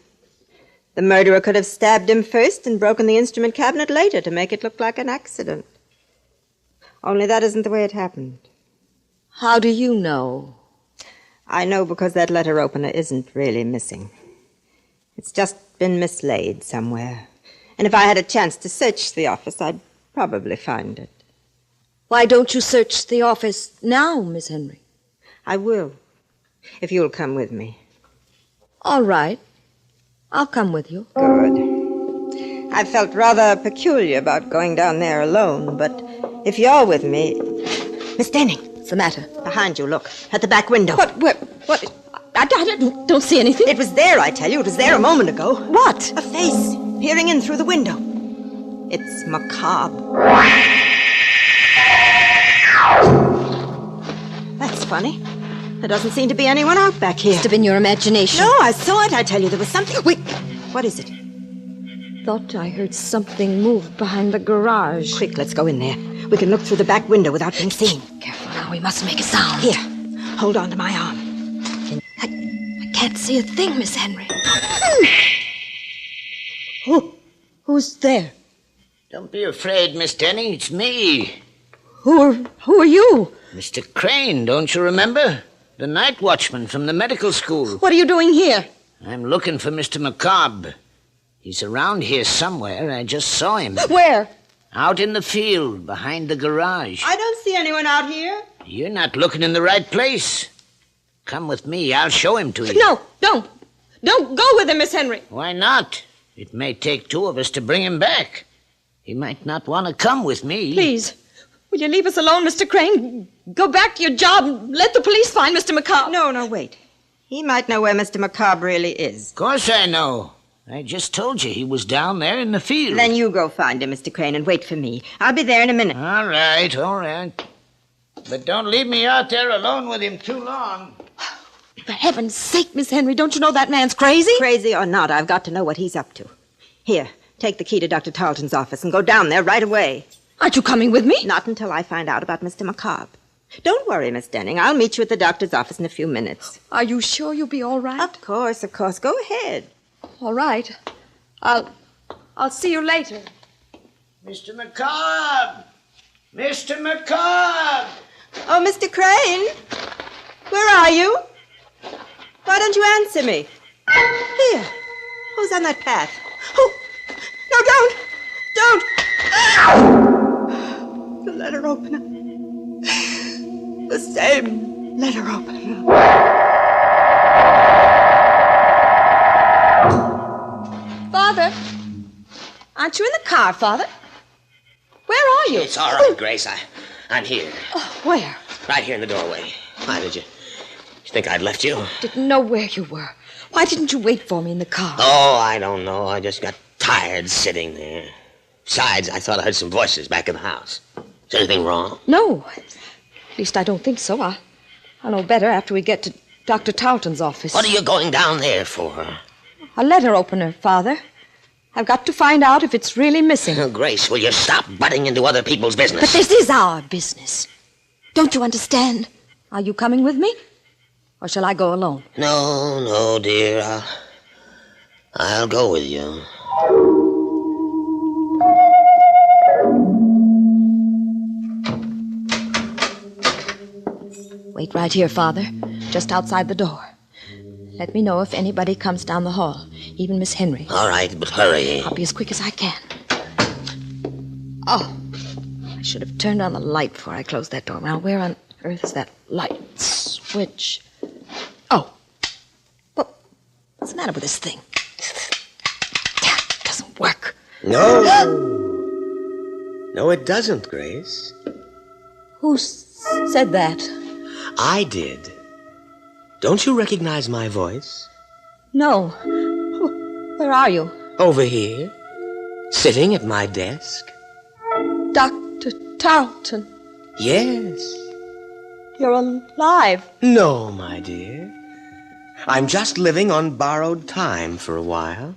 The murderer could have stabbed him first and broken the instrument cabinet later to make it look like an accident. Only that isn't the way it happened. How do you know? I know because that letter opener isn't really missing. It's just been mislaid somewhere. And if I had a chance to search the office, I'd probably find it. Why don't you search the office now, Miss Henry? I will, if you'll come with me. All right. I'll come with you. Good. I felt rather peculiar about going down there alone, but if you're with me... Miss Denning. What's the matter? Behind you, look. At the back window. What? I don't see anything. It was there, I tell you. It was there a moment ago. What? A face peering in through the window. It's McCobb. That's funny. There doesn't seem to be anyone out back here. Must have been your imagination. No, I saw it, I tell you. There was something... Wait. What is it? Thought I heard something move behind the garage. Quick, let's go in there. We can look through the back window without being seen. Careful now, we mustn't make a sound. Here, hold on to my arm. I can't see a thing, Miss Henry. Who's there? Don't be afraid, Miss Denning. It's me. Who are you? Mr. Crane, don't you remember? The night watchman from the medical school. What are you doing here? I'm looking for Mr. McCobb. He's around here somewhere. I just saw him. Where? Out in the field, behind the garage. I don't see anyone out here. You're not looking in the right place. Come with me. I'll show him to you. No, don't. Don't go with him, Miss Henry. Why not? It may take two of us to bring him back. He might not want to come with me. Please, will you leave us alone, Mr. Crane? Go back to your job. Let the police find Mr. McCobb. No, wait. He might know where Mr. McCobb really is. Of course I know. I just told you he was down there in the field. Then you go find him, Mr. Crane, and wait for me. I'll be there in a minute. All right. But don't leave me out there alone with him too long. For heaven's sake, Miss Henry, don't you know that man's crazy? Crazy or not, I've got to know what he's up to. Here, take the key to Dr. Tarleton's office and go down there right away. Aren't you coming with me? Not until I find out about Mr. McCobb. Don't worry, Miss Denning. I'll meet you at the doctor's office in a few minutes. Are you sure you'll be all right? Of course. Go ahead. All right. I'll see you later. Mr. McCobb! Mr. McCobb! Oh, Mr. Crane? Where are you? Why don't you answer me? Here. Who's on that path? Oh, no, don't! The letter opener. The same letter opener. Father? Aren't you in the car, Father? Where are you? It's all right, Grace. I'm here. Oh, where? Right here in the doorway. Why did you think I'd left you? Didn't know where you were. Why didn't you wait for me in the car? Oh, I don't know. I just got tired sitting there. Besides, I thought I heard some voices back in the house. Is anything wrong? No. At least I don't think so. I'll know better after we get to Dr. Tarleton's office. What are you going down there for? A letter opener, Father. I've got to find out if it's really missing. Oh, Grace, will you stop butting into other people's business? But this is our business. Don't you understand? Are you coming with me? Or shall I go alone? No, dear. I'll go with you. Wait right here, Father. Just outside the door. Let me know if anybody comes down the hall. Even Miss Henry. All right, but hurry. I'll be as quick as I can. Oh, I should have turned on the light before I closed that door. Now, where on earth is that light switch? Oh. Well, what's the matter with this thing? It doesn't work. No. No, it doesn't, Grace. Who said that? I did. Don't you recognize my voice? No. Where are you? Over here. Sitting at my desk. Dr. Tarleton. Yes. You're alive. No, my dear. I'm just living on borrowed time for a while.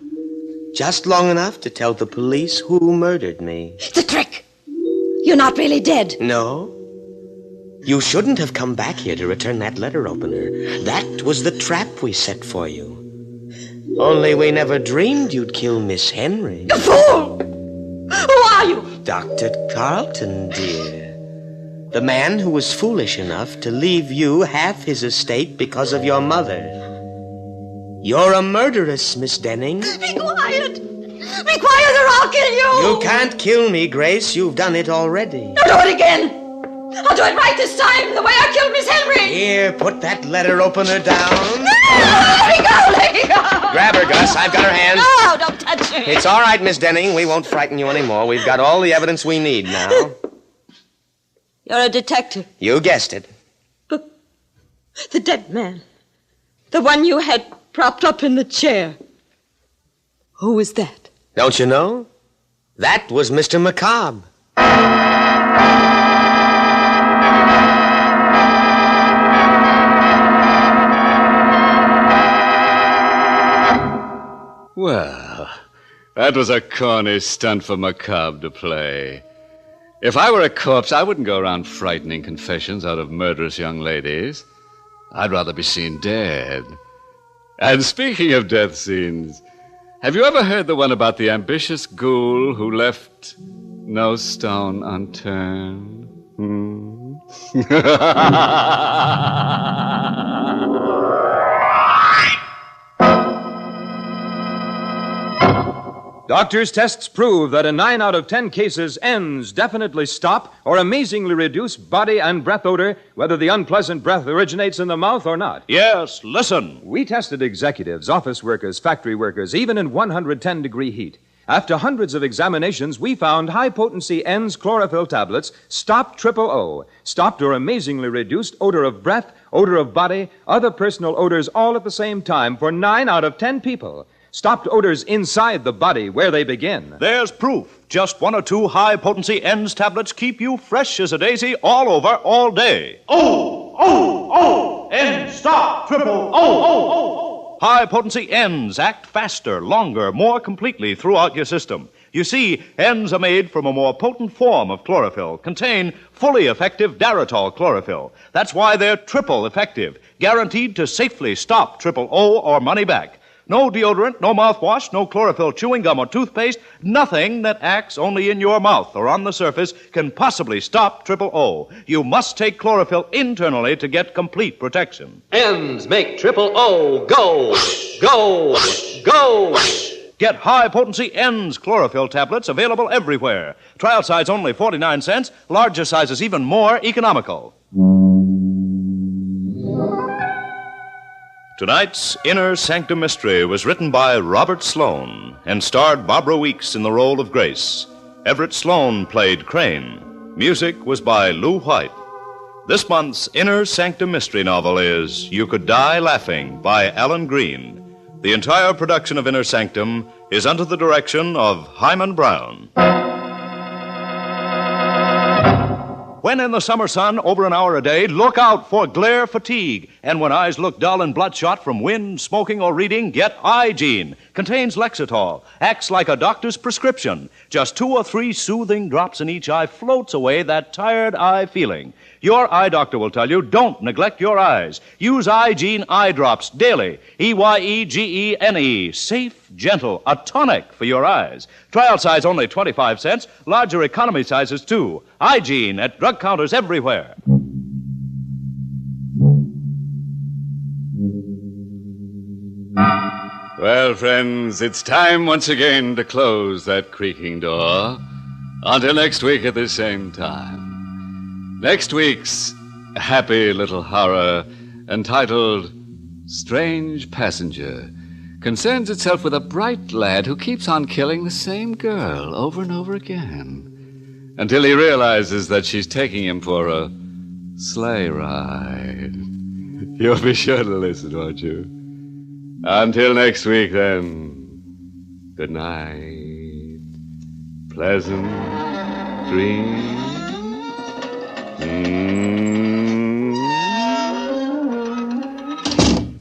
Just long enough to tell the police who murdered me. It's a trick. You're not really dead. No. You shouldn't have come back here to return that letter opener. That was the trap we set for you. Only we never dreamed you'd kill Miss Henry. You fool! Who are you? Dr. Tarleton, dear. The man who was foolish enough to leave you half his estate because of your mother. You're a murderess, Miss Denning. Be quiet! Be quiet or I'll kill you! You can't kill me, Grace. You've done it already. No, do it again! I'll do it right this time, the way I killed Miss Henry! Here, put that letter opener down. Let me go! Grab her, Gus. I've got her hands. No, don't touch me. It's all right, Miss Denning. We won't frighten you anymore. We've got all the evidence we need now. You're a detective. You guessed it. But the dead man. The one you had propped up in the chair. Who was that? Don't you know? That was Mr. McCobb. Well, That was a corny stunt for Macabre to play. If I were a corpse, I wouldn't go around frightening confessions out of murderous young ladies. I'd rather be seen dead. And speaking of death scenes, have you ever heard the one about the ambitious ghoul who left no stone unturned? Doctors' tests prove that in 9 out of 10 cases, N's definitely stop or amazingly reduce body and breath odor, whether the unpleasant breath originates in the mouth or not. Yes, listen. We tested executives, office workers, factory workers, even in 110-degree heat. After hundreds of examinations, we found high-potency N's chlorophyll tablets stopped O, stopped or amazingly reduced odor of breath, odor of body, other personal odors all at the same time for 9 out of 10 people. Stopped odors inside the body where they begin. There's proof. Just 1 or 2 high-potency N's tablets keep you fresh as a daisy all over, all day. N stop O. High-potency N's act faster, longer, more completely throughout your system. You see, N's are made from a more potent form of chlorophyll, contain fully effective Daratol chlorophyll. That's why they're triple effective, guaranteed to safely stop O or money back. No deodorant, no mouthwash, no chlorophyll chewing gum or toothpaste, nothing that acts only in your mouth or on the surface can possibly stop O. You must take chlorophyll internally to get complete protection. N's make O go, go, go. Get high-potency N's chlorophyll tablets available everywhere. Trial size only 49 cents, larger sizes even more economical. Tonight's Inner Sanctum Mystery was written by Robert Sloane and starred Barbara Weeks in the role of Grace. Everett Sloane played Crane. Music was by Lou White. This month's Inner Sanctum Mystery novel is You Could Die Laughing by Alan Green. The entire production of Inner Sanctum is under the direction of Hyman Brown. When in the summer sun, over an hour a day, look out for glare fatigue. And when eyes look dull and bloodshot from wind, smoking, or reading, get Eye-Gene. Contains Lexitol. Acts like a doctor's prescription. Just 2 or 3 soothing drops in each eye floats away that tired eye feeling. Your eye doctor will tell you, don't neglect your eyes. Use Eye-Gene eye drops daily. Eyegene. Safe, gentle, a tonic for your eyes. Trial size only 25 cents. Larger economy sizes, too. Eye-Gene at drug counters everywhere. Well, friends, it's time once again to close that creaking door. Until next week at the same time. Next week's happy little horror, entitled Strange Passenger, concerns itself with a bright lad who keeps on killing the same girl over and over again until he realizes that she's taking him for a sleigh ride. You'll be sure to listen, won't you? Until next week, then, good night. Pleasant dreams.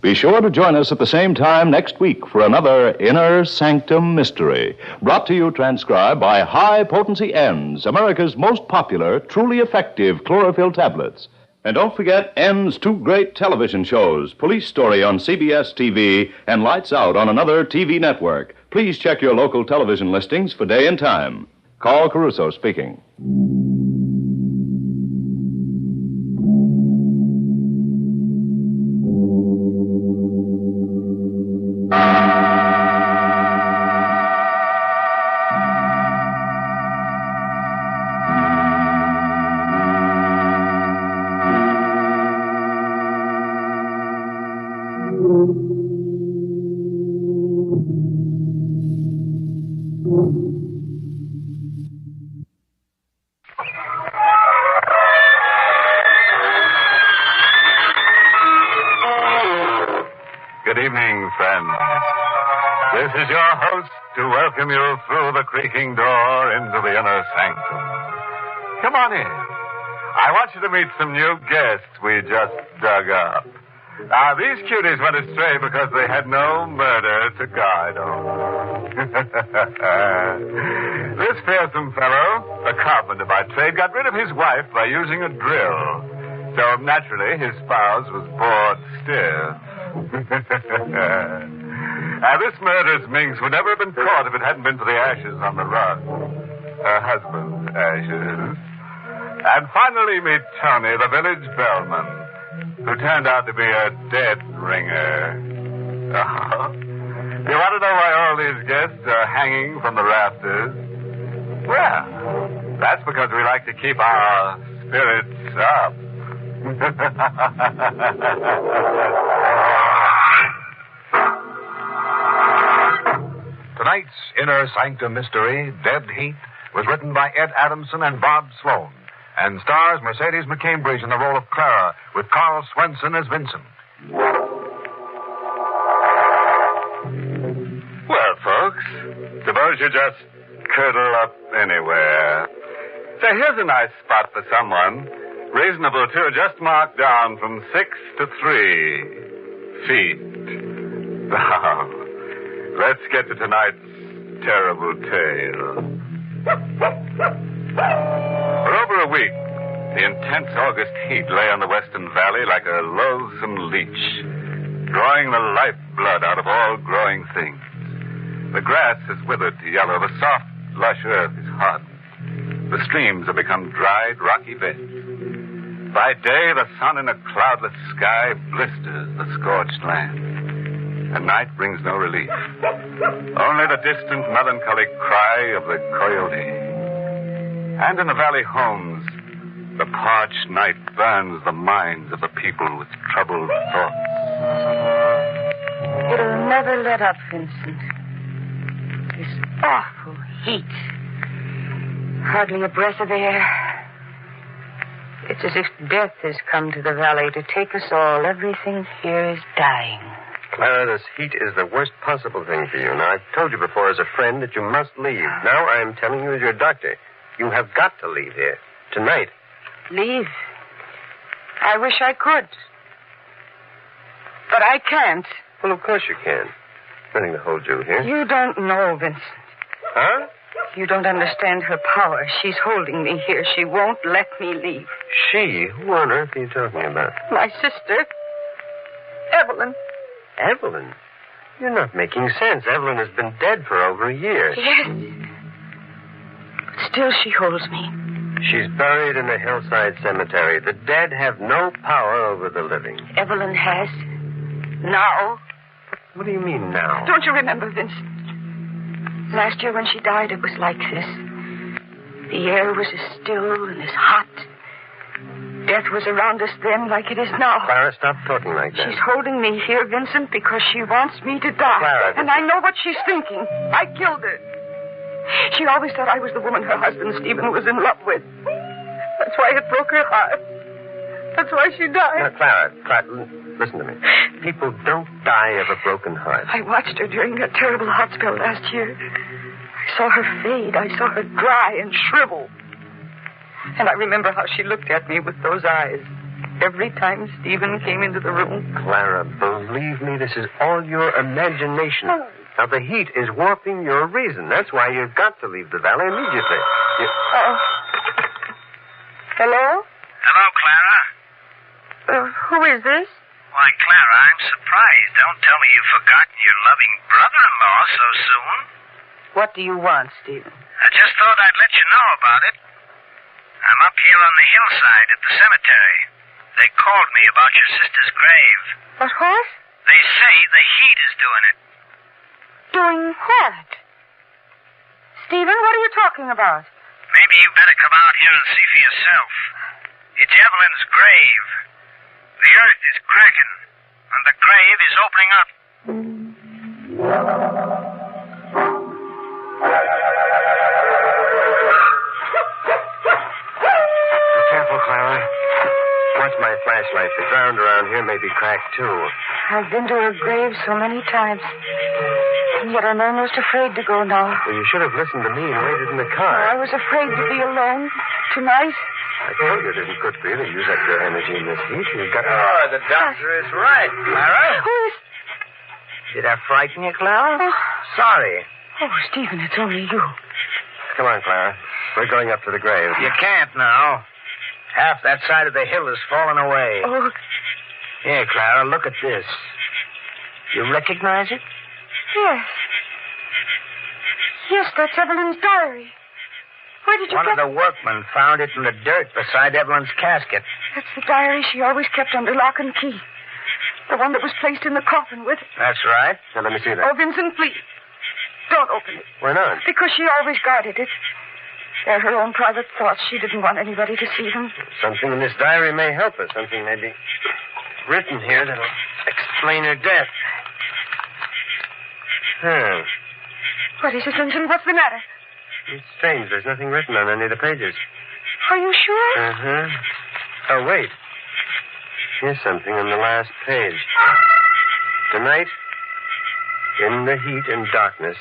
Be sure to join us at the same time next week for another Inner Sanctum Mystery, brought to you transcribed by High Potency N's, America's most popular, truly effective chlorophyll tablets. And don't forget N's 2 great television shows, Police Story on CBS TV and Lights Out on another TV network. Please check your local television listings for day and time. Carl Caruso speaking. Good evening, friends. This is your host to welcome you through the creaking door into the inner sanctum. Come on in. I want you to meet some new guests we just dug up. These cuties went astray because they had no murder to guide on. This fearsome fellow, a carpenter by trade, got rid of his wife by using a drill. So, naturally, his spouse was bored stiff. This murderous minx would never have been caught if it hadn't been for the ashes on the rug. Her husband's ashes. And finally meet Tony, the village bellman, who turned out to be a dead ringer. You want to know why all these guests are hanging from the rafters? Well, that's because we like to keep our spirits up. Tonight's Inner Sanctum mystery, Dead Heat, was written by Ed Adamson and Bob Sloan, and stars Mercedes McCambridge in the role of Clara, with Carl Swenson as Vincent. Well, folks, suppose you just curl up anywhere. Say, here's a nice spot for someone. Reasonable, too. Just mark down from 6 to 3 feet. Now, let's get to tonight's terrible tale. For over a week, the intense August heat lay on the Western Valley like a loathsome leech, drawing the lifeblood out of all growing things. The grass has withered to yellow. The soft, lush earth is hardened. The streams have become dried, rocky beds. By day, the sun in a cloudless sky blisters the scorched land. And night brings no relief. Only the distant, melancholic cry of the coyote. And in the valley homes, the parched night burns the minds of the people with troubled thoughts. It'll never let up, Vincent. This awful heat. Hardly a breath of air. It's as if death has come to the valley to take us all. Everything here is dying. Clara, this heat is the worst possible thing for you. Now, I've told you before as a friend that you must leave. Now I'm telling you as your doctor. You have got to leave here. Tonight. Leave? I wish I could. But I can't. Well, of course you can. Nothing to hold you here. You don't know, Vincent. Huh? You don't understand her power. She's holding me here. She won't let me leave. She? Who on earth are you talking about? My sister, Evelyn. Evelyn? You're not making sense. Evelyn has been dead for over a year. Yes. But still she holds me. She's buried in a hillside cemetery. The dead have no power over the living. Evelyn has. Now. What do you mean now? Don't you remember, Vincent? Last year when she died, it was like this. The air was as still and as hot. Death was around us then like it is now. Clara, stop talking like that. She's holding me here, Vincent, because she wants me to die. Clara, and I know what she's thinking. I killed her. She always thought I was the woman her husband, Stephen, was in love with. That's why it broke her heart. That's why she died. Now, Clara, listen to me. People don't die of a broken heart. I watched her during that terrible hot spell last year. I saw her fade. I saw her dry and shrivel. And I remember how she looked at me with those eyes every time Stephen came into the room. Clara, believe me, this is all your imagination. Oh. Now, the heat is warping your reason. That's why you've got to leave the valley immediately. Hello? Hello, Clara. Who is this? Why, Clara, I'm surprised. Don't tell me you've forgotten your loving brother-in-law so soon. What do you want, Stephen? I just thought I'd let you know about it. I'm up here on the hillside at the cemetery. They called me about your sister's grave. What? They say the heat is doing it. Doing what? Stephen, what are you talking about? Maybe you better come out here and see for yourself. It's Evelyn's grave. The earth is cracking, and the grave is opening up. Be careful, Clara. Watch my flashlight. The ground around here may be cracked, too. I've been to her grave so many times. And yet I'm almost afraid to go now. Well, you should have listened to me and waited in the car. I was afraid to be alone tonight. I told you it isn't good for you to use up your energy in this heat. You've got to... Oh, the doctor is right, Clara. Who is... Did I frighten you, Clara? Oh. Sorry. Oh, Stephen, it's only you. Come on, Clara. We're going up to the grave. You can't now. Half that side of the hill has fallen away. Oh. Here, Clara, look at this. You recognize it? Yes. Yes, that's Evelyn's diary. Where did you One get... of the workmen found it in the dirt beside Evelyn's casket. That's the diary she always kept under lock and key. The one that was placed in the coffin with... That's right. Now, let me see that. Oh, Vincent, please. Don't open it. Why not? Because she always guarded it. They're her own private thoughts. She didn't want anybody to see them. Something in this diary may help us. Something may be written here that'll explain her death. What is it, Vincent? What's the matter? It's strange. There's nothing written on any of the pages. Are you sure? Uh-huh. Oh, wait. Here's something on the last page. Tonight, in the heat and darkness,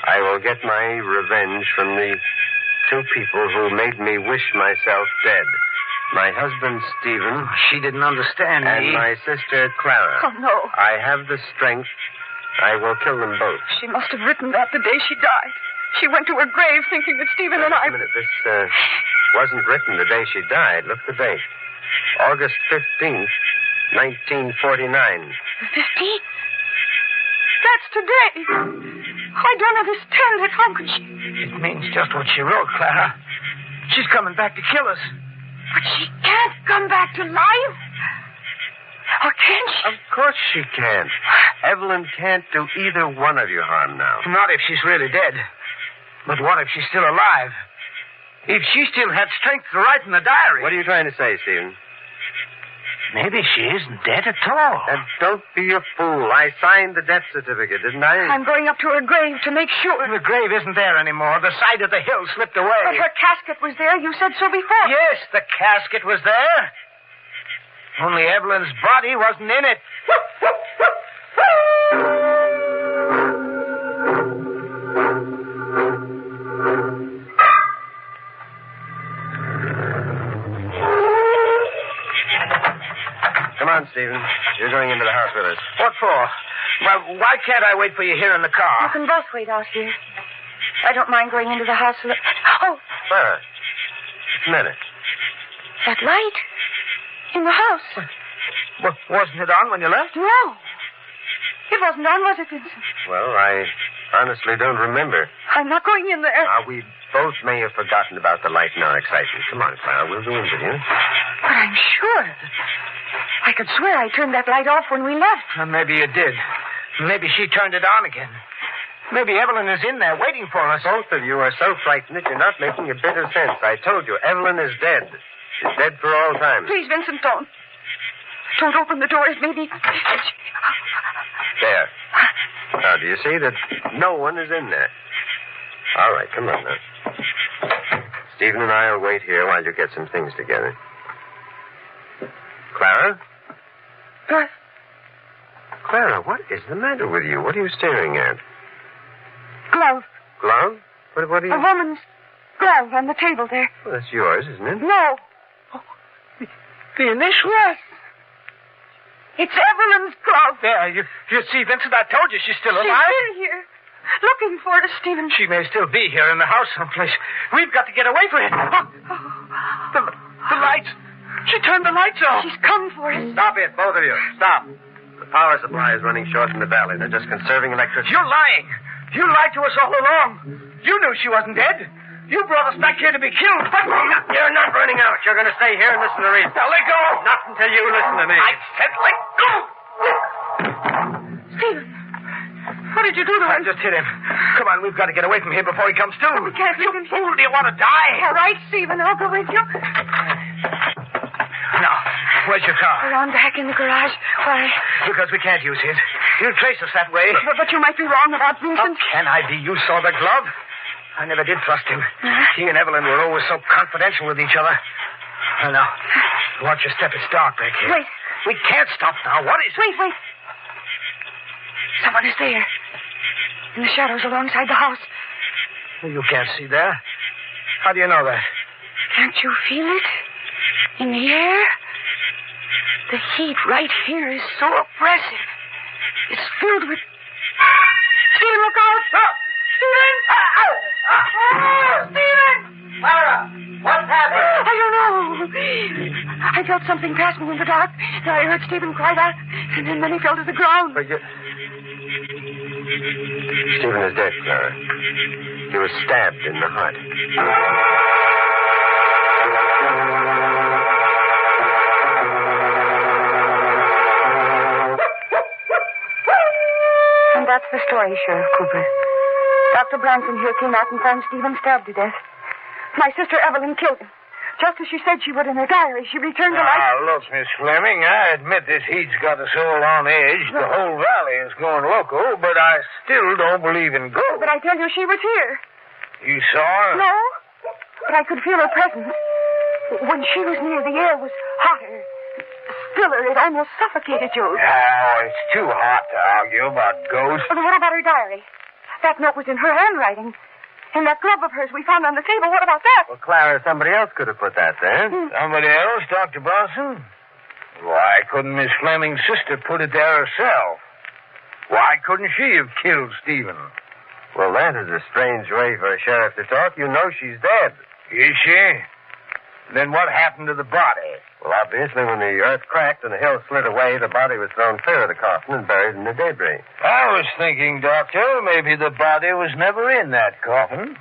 I will get my revenge from the two people who made me wish myself dead. My husband, Stephen. She didn't understand me. And my sister, Clara. Oh, no. I have the strength. I will kill them both. She must have written that the day she died. She went to her grave thinking that Stephen and I... Wait a minute. This wasn't written the day she died. Look the date. August 15th, 1949. The 15th? That's today. I don't understand it. How could she... It means just what she wrote, Clara. She's coming back to kill us. But she can't come back to life. Or can she? Of course she can't. Evelyn can't do either one of you harm now. Not if she's really dead. But what if she's still alive? If she still had strength to write in the diary... What are you trying to say, Stephen? Maybe she isn't dead at all. And don't be a fool. I signed the death certificate, didn't I? I'm going up to her grave to make sure. The grave isn't there anymore. The side of the hill slipped away. But her casket was there. You said so before. Yes, the casket was there. Only Evelyn's body wasn't in it. Come on, Stephen. You're going into the house with us. What for? Well, why can't I wait for you here in the car? You can both wait out here. I don't mind going into the house. Oh. Clara, what's the matter? That light. In the house. Wasn't it on when you left? No. It wasn't on, was it, Vincent? Well, I honestly don't remember. I'm not going in there. We both may have forgotten about the light in our excitement. Come on, Clara. We'll go in with you. But I'm sure. I could swear I turned that light off when we left. Maybe you did. Maybe she turned it on again. Maybe Evelyn is in there waiting for us. Both of you are so frightened that you're not making a bit of sense. I told you, Evelyn is dead. She's dead for all time. Please, Vincent, don't. Don't open the doors, maybe. There. Now, do you see that no one is in there? All right, come on now. Stephen and I will wait here while you get some things together. Clara? What? Clara, what is the matter with you? What are you staring at? Glove. Glove? What are you... A woman's glove on the table there. Well, that's yours, isn't it? No. Oh, the initial? Yes. It's Evelyn's glove. There, you see, Vincent, I told you she's still alive. She's still here. Looking for us, Stephen. She may still be here in the house someplace. We've got to get away from it. The lights. She turned the lights off. She's come for us. Stop it, both of you. Stop. The power supply is running short in the valley. They're just conserving electricity. You're lying. You lied to us all along. You knew she wasn't dead. You brought us back here to be killed. But you're not running out. You're going to stay here and listen to reason. Now, let go. Not until you listen to me. I said let go. Stephen, what did you do to him? I just hit him. Come on, we've got to get away from here before he comes to. We can't leave him. Fool, do you want to die? All right, Stephen, I'll go with you. Now, where's your car? Around back in the garage. Why? Because we can't use it. You'll trace us that way. But you might be wrong about Vincent. How can I be? You saw the glove. I never did trust him. He and Evelyn were always so confidential with each other. Well, now, watch your step. It's dark back here. Wait. We can't stop now. What is it? Wait. Someone is there. In the shadows alongside the house. You can't see there. How do you know that? Can't you feel it? In the air? The heat right here is so oppressive. It's filled with... Stephen, look out! Stephen! Stephen! Clara, what's happened? I don't know. I felt something pass me in the dark. I heard Stephen cry out, and then he fell to the ground. But Stephen is dead, Clara. He was stabbed in the heart. And that's the story, Sheriff Cooper. Dr. Branson here came out and found Stephen stabbed to death. My sister Evelyn killed him. Just as she said she would in her diary, she returned to life. Now, look, Miss Fleming, I admit this heat's got us all on edge. The whole valley is going loco, but I still don't believe in ghosts. But I tell you, she was here. You saw her? No, but I could feel her presence. When she was near, the air was hotter, stiller. It almost suffocated you. Oh, it's too hot to argue about ghosts. But what about her diary? That note was in her handwriting. And that glove of hers we found on the table, what about that? Well, Clara, somebody else could have put that there. Somebody else, Dr. Bronson? Why couldn't Miss Fleming's sister put it there herself? Why couldn't she have killed Stephen? Well, that is a strange way for a sheriff to talk. You know she's dead. Is she? Then what happened to the body? Well, obviously, when the earth cracked and the hill slid away, the body was thrown clear of the coffin and buried in the debris. I was thinking, Doctor, maybe the body was never in that coffin.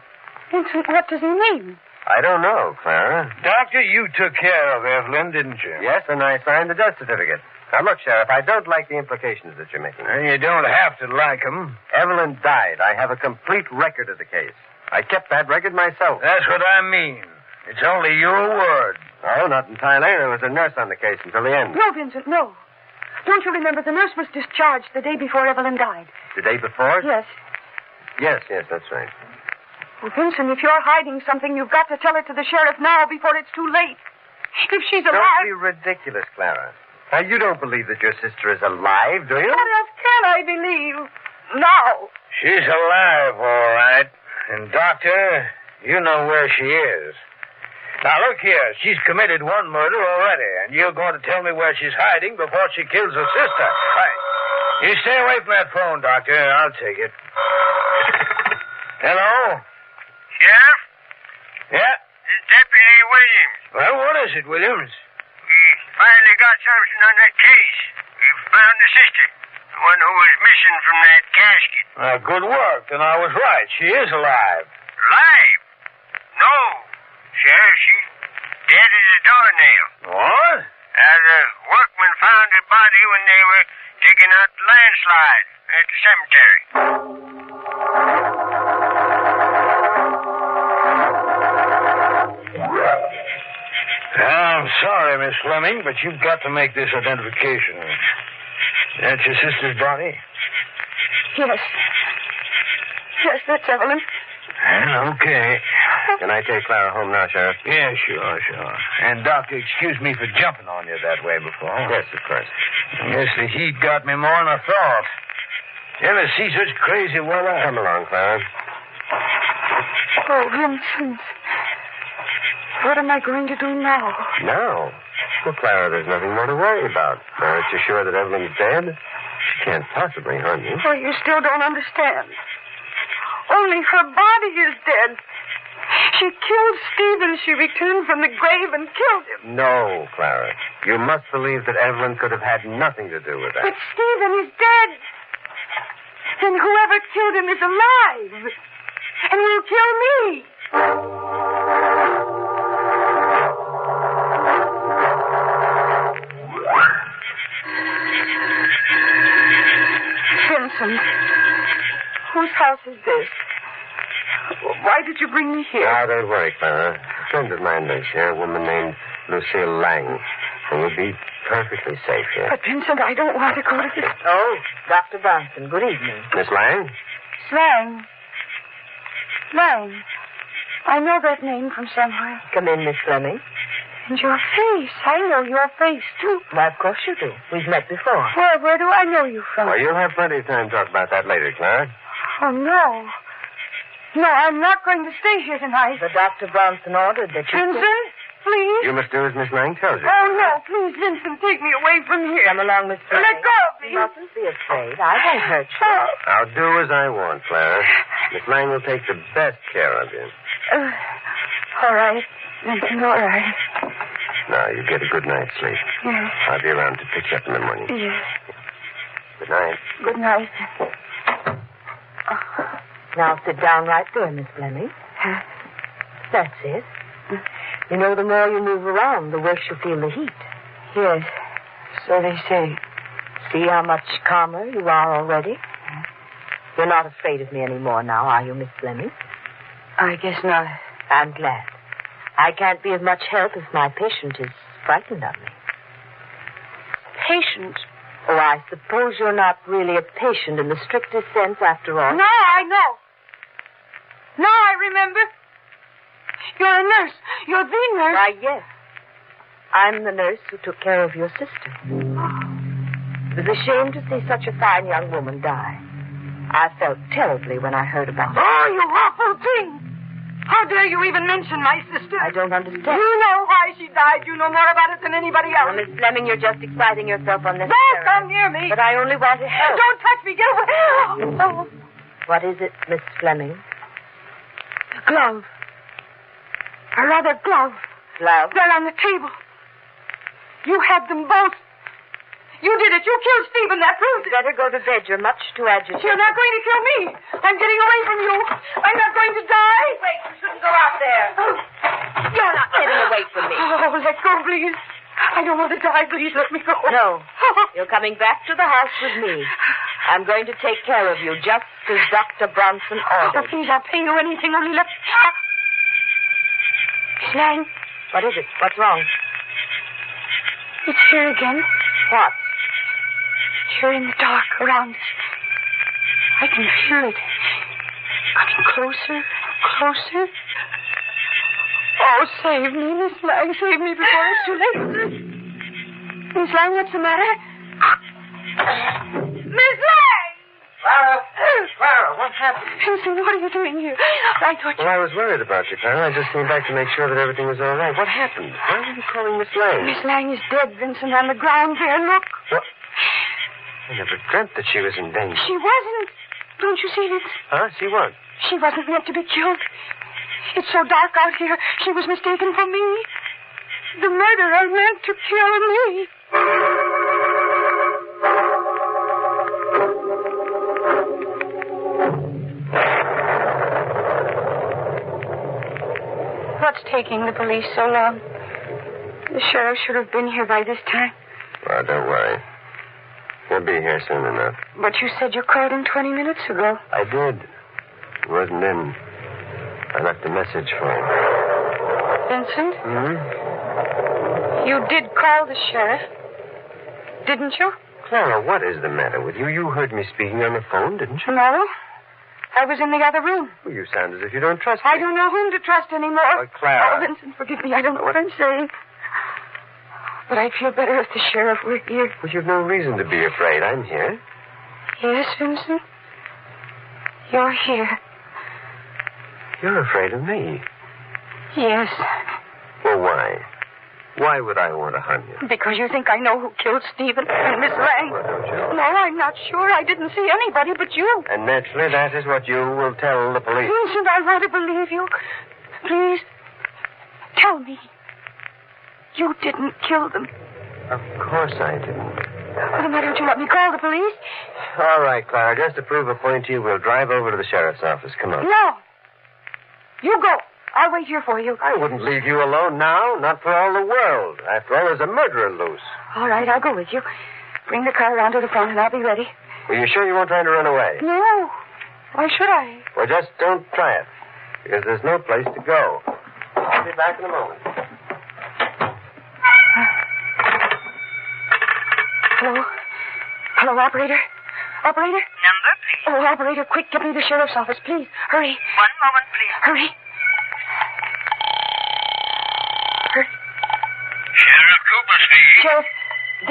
Vincent, what does he mean? I don't know, Clara. Doctor, you took care of Evelyn, didn't you? Yes, and I signed the death certificate. Now, look, Sheriff, I don't like the implications that you're making. You don't have to like them. Evelyn died. I have a complete record of the case. I kept that record myself. That's what I mean. It's only your word. Oh, not entirely. There was a nurse on the case until the end. No, Vincent, no. Don't you remember the nurse was discharged the day before Evelyn died? The day before? Yes. Yes, that's right. Well, Vincent, if you're hiding something, you've got to tell it to the sheriff now before it's too late. If she's alive... Don't be ridiculous, Clara. Now, you don't believe that your sister is alive, do you? What else can I believe? Now. She's alive, all right. And, Doctor, you know where she is. Now, look here. She's committed one murder already, and you're going to tell me where she's hiding before she kills her sister. Right. You stay away from that phone, Doctor. I'll take it. Hello? Sheriff? Yeah? This is Deputy Williams. Well, what is it, Williams? We finally got something on that case. We found the sister, the one who was missing from that casket. Good work, and I was right. She is alive. Alive? No. Sheriff, she's dead as a doornail. What? The workmen found her body when they were digging out the landslide at the cemetery. I'm sorry, Miss Fleming, but you've got to make this identification. That's your sister's body? Yes. Yes, that's Evelyn. Okay. Can I take Clara home now, Sheriff? Yeah, sure. And, Doctor, excuse me for jumping on you that way before. Yes, of course. I guess the heat got me more than I thought. You ever see such crazy weather? Come along, Clara. Oh, Vincent. What am I going to do now? No. Well, Clara, there's nothing more to worry about. Now that you're sure that Evelyn's dead, she can't possibly harm you. Oh, you still don't understand. Only her body is dead. She killed Stephen. She returned from the grave and killed him. No, Clara. You must believe that Evelyn could have had nothing to do with that. But Stephen is dead. And whoever killed him is alive. And will kill me. Vincent, whose house is this? Why did you bring me here? Now, don't worry, Clara. A friend of mine lives here, a woman named Lucille Lang. And you'll be perfectly safe here. But, Vincent, I don't want to go to this... Oh, Dr. Bronson, good evening. Miss Lang? Lang. I know that name from somewhere. Come in, Miss Fleming. And your face. I know your face, too. Why, of course you do. We've met before. Where do I know you from? Well, you'll have plenty of time to talk about that later, Clara. Oh, no. No, I'm not going to stay here tonight. But Dr. Bronson ordered that you... Vincent, please. You must do as Miss Lang tells you. Oh, no, please, Vincent, take me away from here. Come along, Miss Fleming. Let go of me. You mustn't be afraid. I won't hurt you. I'll do as I want, Clara. Miss Lang will take the best care of you. All right, Vincent, all right. Now, you get a good night's sleep. Yes. I'll be around to pick you up in the morning. Yes. Good night. Good night. Now sit down right there, Miss Fleming. That's it. You know, the more you move around, the worse you feel the heat. Yes, so they say. See how much calmer you are already? You're not afraid of me anymore now, are you, Miss Fleming? I guess not. I'm glad. I can't be of much help if my patient is frightened of me. Patient? Oh, I suppose you're not really a patient in the strictest sense after all. No, I know. Now I remember. You're a nurse. You're the nurse. Why, yes. I'm the nurse who took care of your sister. It was a shame to see such a fine young woman die. I felt terribly when I heard about it. Oh, you awful thing! How dare you even mention my sister? I don't understand. You know why she died. You know more about it than anybody else. Well, Miss Fleming, you're just exciting yourself unnecessarily. Don't come near me. But I only want to help. Don't touch me. Get away. Oh. What is it, Miss Fleming? A glove. A leather glove. Glove? They're on the table. You had them both. You did it. You killed Stephen. That proves it. Better go to bed. You're much too agitated. You're not going to kill me. I'm getting away from you. I'm not going to die. Wait, you shouldn't go out there. Oh. You're not getting away from me. Oh, let go, please. I don't want to die. Please let me go. No. You're coming back to the house with me. I'm going to take care of you, just as Dr. Bronson ordered. Oh, please, I'll pay you anything. Only let... Miss Lang. What is it? What's wrong? It's here again. What? Here in the dark around us. I can feel it. Coming closer, closer. Oh, save me, Miss Lang. Save me before it's too late. Miss Lang, what's the matter? Miss Lang! Clara, what happened? Vincent, what are you doing here? I thought Well, I was worried about you, Clara. I just came back to make sure that everything was all right. What happened? Why were you calling Miss Lang? Miss Lang is dead, Vincent, on the ground there. Look. What? I never dreamt that she was in danger. She wasn't. Don't you see, Vincent? Huh? See what? She wasn't meant to be killed. It's so dark out here. She was mistaken for me. The murderer meant to kill me. What's taking the police so long? The sheriff should have been here by this time. Well, don't worry. He'll be here soon enough. But you said you called him 20 minutes ago. I did. He wasn't in. I left a message for him. Vincent? Hmm? You did call the sheriff, didn't you? Clara, what is the matter with you? You heard me speaking on the phone, didn't you? No. I was in the other room. Well, you sound as if you don't trust me. I don't know whom to trust anymore. Oh, Clara. Oh, Vincent, forgive me. I don't know what I'm saying. But I'd feel better if the sheriff were here. Well, you've no reason to be afraid. I'm here. Yes, Vincent? You're here. You're afraid of me. Yes. Well, why? Why would I want to harm you? Because you think I know who killed Stephen and Miss Lang. Well, don't you? No, I'm not sure. I didn't see anybody but you. And naturally, that is what you will tell the police. Vincent, I want to believe you. Please, tell me. You didn't kill them. Of course I didn't. Well, then why don't you let me call the police? All right, Clara. Just to prove a point to you, we'll drive over to the sheriff's office. Come on. No. You go. I'll wait here for you. I wouldn't leave you alone now. Not for all the world. After all, there's a murderer loose. All right, I'll go with you. Bring the car around to the front and I'll be ready. Are you sure you won't try to run away? No. Why should I? Well, just don't try it. Because there's no place to go. I'll be back in a moment. Hello? Hello, operator? Operator? Number, please. Oh, operator, quick, get me the sheriff's office, please. Hurry. 1 moment, please. Hurry. Sheriff Cooper speaking. Sheriff,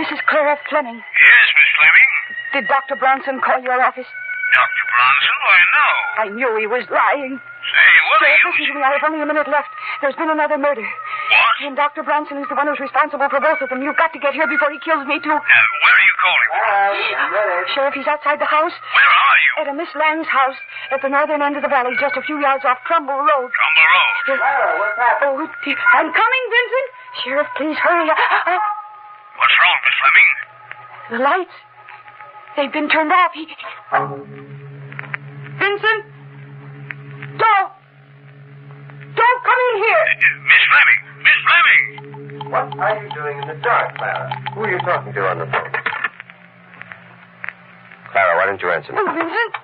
this is Clara Fleming. Yes, Miss Fleming. Did Dr. Bronson call your office? Dr. Bronson? Why, no. I knew he was lying. Say, what are Sheriff, you... listen to me. I have only a minute left. There's been another murder. What? And Dr. Bronson is the one who's responsible for both of them. You've got to get here before he kills me, too. Where are you calling from? Sheriff, he's outside the house. Where are you? At a Miss Lang's house at the northern end of the valley, just a few yards off Trumbull Road. Trumbull Road? What's happening? Oh, dear. I'm coming, Vincent. Sheriff, please hurry. What's wrong, Miss Fleming? The lights. They've been turned off. Vincent! Don't! Don't come in here! Miss Fleming! Miss Fleming! What are you doing in the dark, Clara? Who are you talking to on the phone? Clara, why don't you answer me? Oh, Vincent!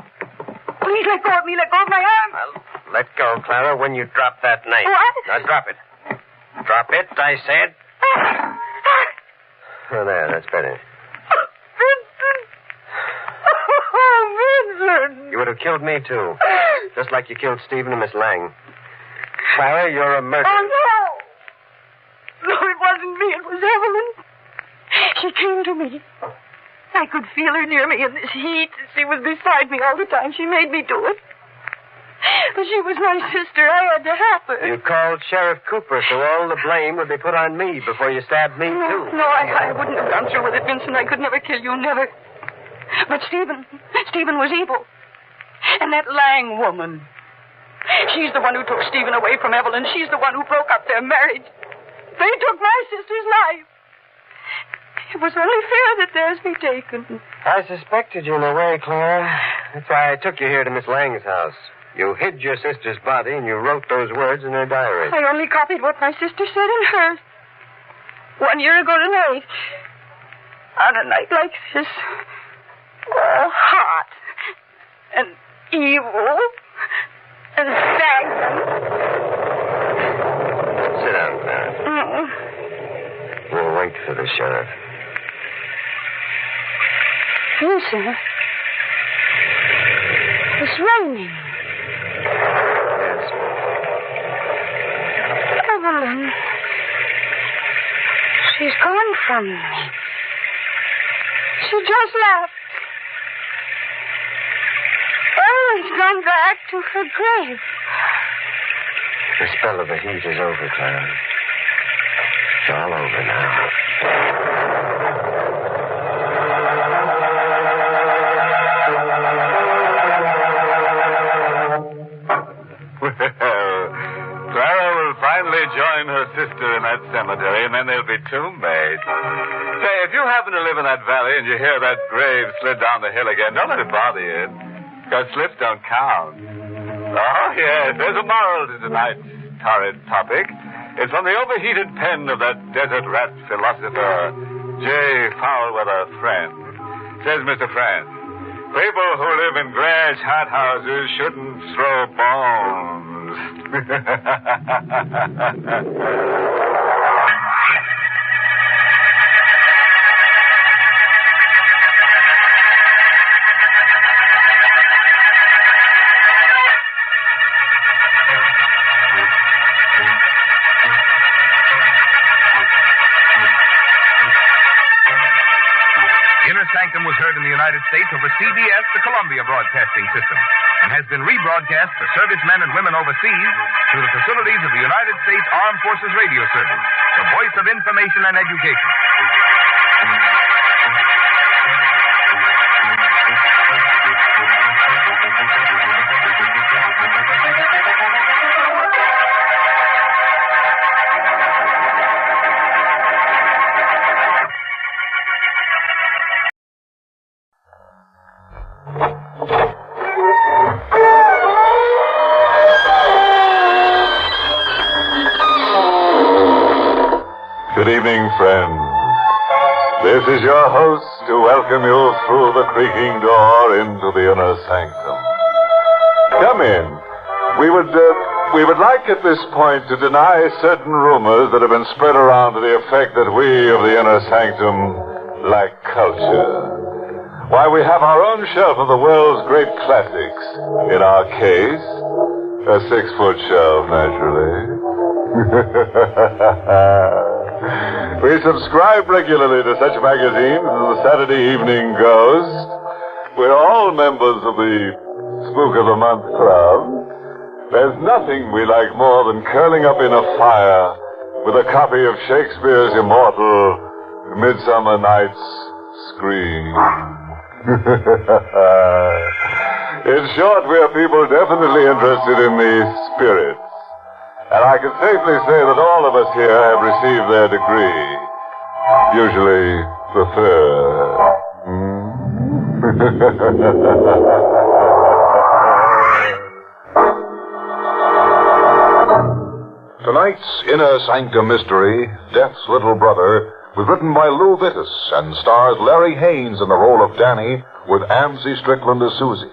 Please let go of me. Let go of my arm. I'll let go, Clara, when you drop that knife. What? Now drop it. Drop it, I said. Oh, there, that's better. Vincent! You would have killed me, too. Just like you killed Stephen and Miss Lang. Clara, you're a murderer. Oh, no! No, it wasn't me. It was Evelyn. She came to me. I could feel her near me in this heat. She was beside me all the time. She made me do it. But she was my sister. I had to help her. You called Sheriff Cooper, so all the blame would be put on me before you stabbed me, too. No, I wouldn't have gone through with it, Vincent. I could never kill you, never. But Stephen was evil. And that Lang woman, she's the one who took Stephen away from Evelyn. She's the one who broke up their marriage. They took my sister's life. It was only fair that theirs be taken. I suspected you in a way, Clara. That's why I took you here to Miss Lang's house. You hid your sister's body and you wrote those words in her diary. I only copied what my sister said in hers. 1 year ago tonight. On a night like this. All hot. And evil. And stagnant. Sit down, Clara. We'll wait for the sheriff. Vincent. It's raining. Yes. Evelyn. She's gone from me. She just left. Evelyn's gone back to her grave. The spell of the heat is over, Clara. It's all over now. Well, Clara will finally join her sister in that cemetery, and then there'll be two maids. Say, if you happen to live in that valley and you hear that grave slid down the hill again, don't let it bother you, because slips don't count. Oh, yes, there's a moral to tonight's torrid topic. It's from the overheated pen of that desert rat philosopher, J. Foulweather Friend. Says Mr. Friend, people who live in grass hothouses shouldn't throw bones. Inner Sanctum was heard in the United States over CBS, the Columbia Broadcasting System, and has been rebroadcast for servicemen and women overseas through the facilities of the United States Armed Forces Radio Service, the voice of information and education. Good evening, friends. This is your host to welcome you through the creaking door into the Inner Sanctum. Come in. We would like at this point to deny certain rumors that have been spread around to the effect that we of the Inner Sanctum lack culture. Why, we have our own shelf of the world's great classics. In our case, a 6-foot shelf, naturally. We subscribe regularly to such magazines as the Saturday Evening Ghost. We're all members of the Spook of the Month Club. There's nothing we like more than curling up in a fire with a copy of Shakespeare's immortal Midsummer Night's Scream. In short, we are people definitely interested in the spirits. And I can safely say that all of us here have received their degree. Usually the third. Tonight's Inner Sanctum mystery, Death's Little Brother, was written by Lou Vittis and stars Larry Haynes in the role of Danny with Amzie Strickland as Susie.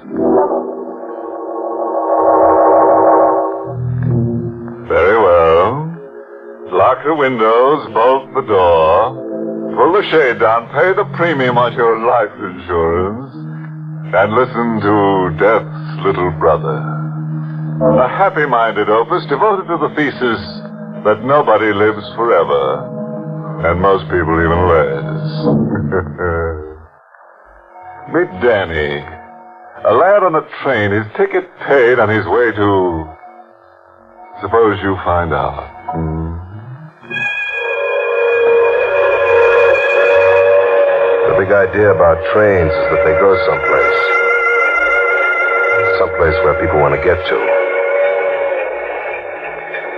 Very well. Lock the windows, bolt the door, pull the shade down, pay the premium on your life insurance, and listen to Death's Little Brother. A happy-minded opus devoted to the thesis that nobody lives forever, and most people even less. Meet Danny, a lad on a train, his ticket paid, on his way to... Suppose you find out. The big idea about trains is that they go someplace. Someplace where people want to get to.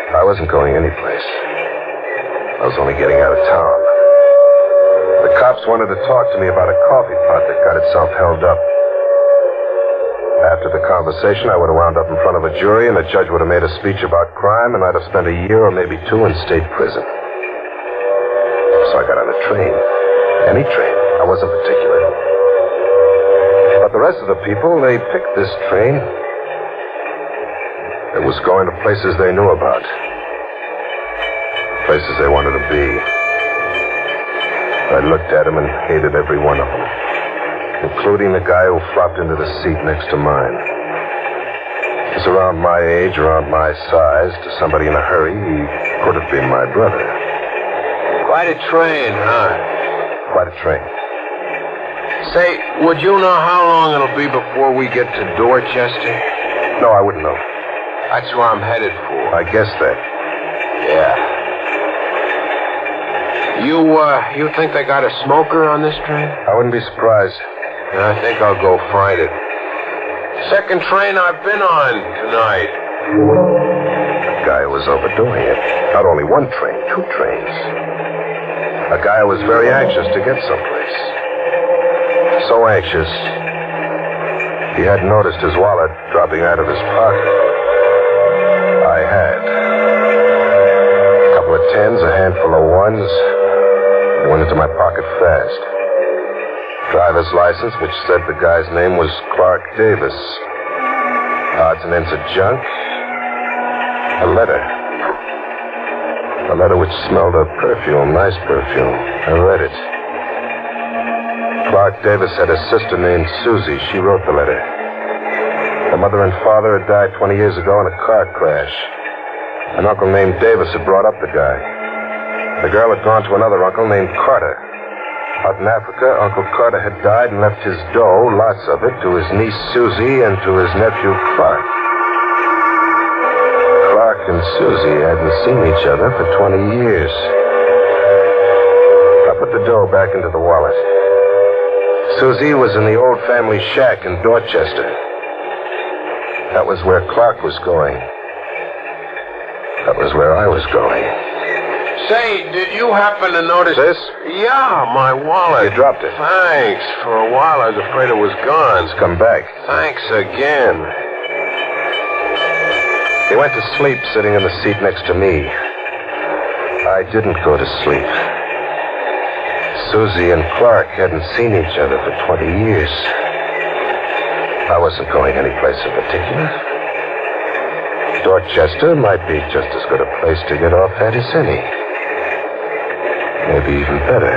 I wasn't going anyplace. I was only getting out of town. The cops wanted to talk to me about a coffee pot that got itself held up. After the conversation, I would have wound up in front of a jury, and the judge would have made a speech about crime, and I'd have spent a year or maybe 2 in state prison. So I got on a train. Any train. I wasn't particular. But the rest of the people, they picked this train. It was going to places they knew about. Places they wanted to be. I looked at them and hated every one of them, including the guy who flopped into the seat next to mine. He was around my age, around my size. To somebody in a hurry, he could have been my brother. Quite a train, huh? Quite a train. Say, would you know how long it'll be before we get to Dorchester? No, I wouldn't know. That's where I'm headed for. I guessed that. Yeah. You think they got a smoker on this train? I wouldn't be surprised. I think I'll go find it. Second train I've been on tonight. The guy was overdoing it. Not only one train, 2 trains. A guy was very anxious to get someplace. So anxious, he hadn't noticed his wallet dropping out of his pocket. I had. A couple of 10s, a handful of 1s. They went into my pocket fast. Driver's license, which said the guy's name was Clark Davis. Odds and ends of junk. A letter. A letter which smelled of perfume, nice perfume. I read it. Clark Davis had a sister named Susie. She wrote the letter. Her mother and father had died 20 years ago in a car crash. An uncle named Davis had brought up the guy. The girl had gone to another uncle named Carter. Out in Africa, Uncle Carter had died and left his dough, lots of it, to his niece Susie and to his nephew Clark. Clark and Susie hadn't seen each other for 20 years. I put the dough back into the wallet. Susie was in the old family shack in Dorchester. That was where Clark was going. That was where I was going. Say, did you happen to notice... This? Yeah, my wallet. You dropped it. Thanks. For a while, I was afraid it was gone. It's come back. Thanks again. He went to sleep sitting in the seat next to me. I didn't go to sleep. Susie and Clark hadn't seen each other for 20 years. I wasn't going anyplace in particular. Dorchester might be just as good a place to get off at as any. Maybe even better.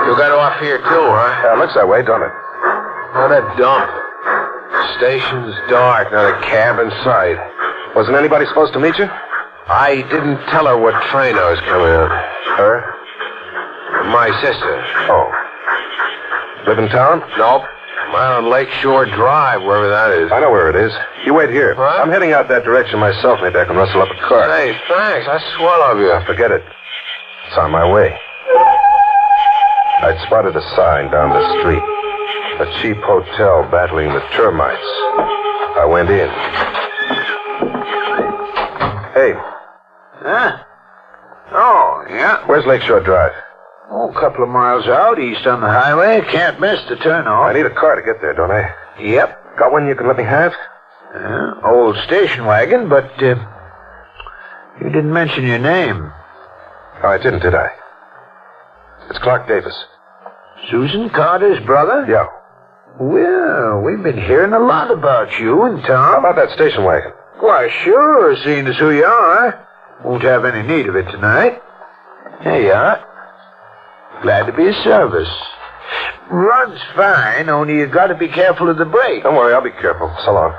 You got off here too, huh? Yeah, it looks that way, don't it? Not a dump. Station's dark, not a cab in sight. Wasn't anybody supposed to meet you? I didn't tell her what train I was coming on. Her? My sister. Oh. Live in town? Nope. Out on Lakeshore Drive, wherever that is. I know where it is. You wait here. What? I'm heading out that direction myself. Maybe I can rustle up a car. Hey, thanks. That's swell of you. Forget it. It's on my way. I'd spotted a sign down the street. A cheap hotel battling the termites. I went in. Hey. Huh? Oh, yeah. Where's Lakeshore Drive? Oh, a couple of miles out, east on the highway. Can't miss the turnoff. I need a car to get there, don't I? Yep. Got one you can let me have? Old station wagon, but you didn't mention your name. Oh, I didn't, did I? It's Clark Davis. Susan Carter's brother? Yeah. Well, we've been hearing a lot about you and Tom. How about that station wagon? Why, sure, seeing as who you are. Won't have any need of it tonight. Here you are. Glad to be of service. Runs fine, only you got to be careful of the brake. Don't worry, I'll be careful. So long.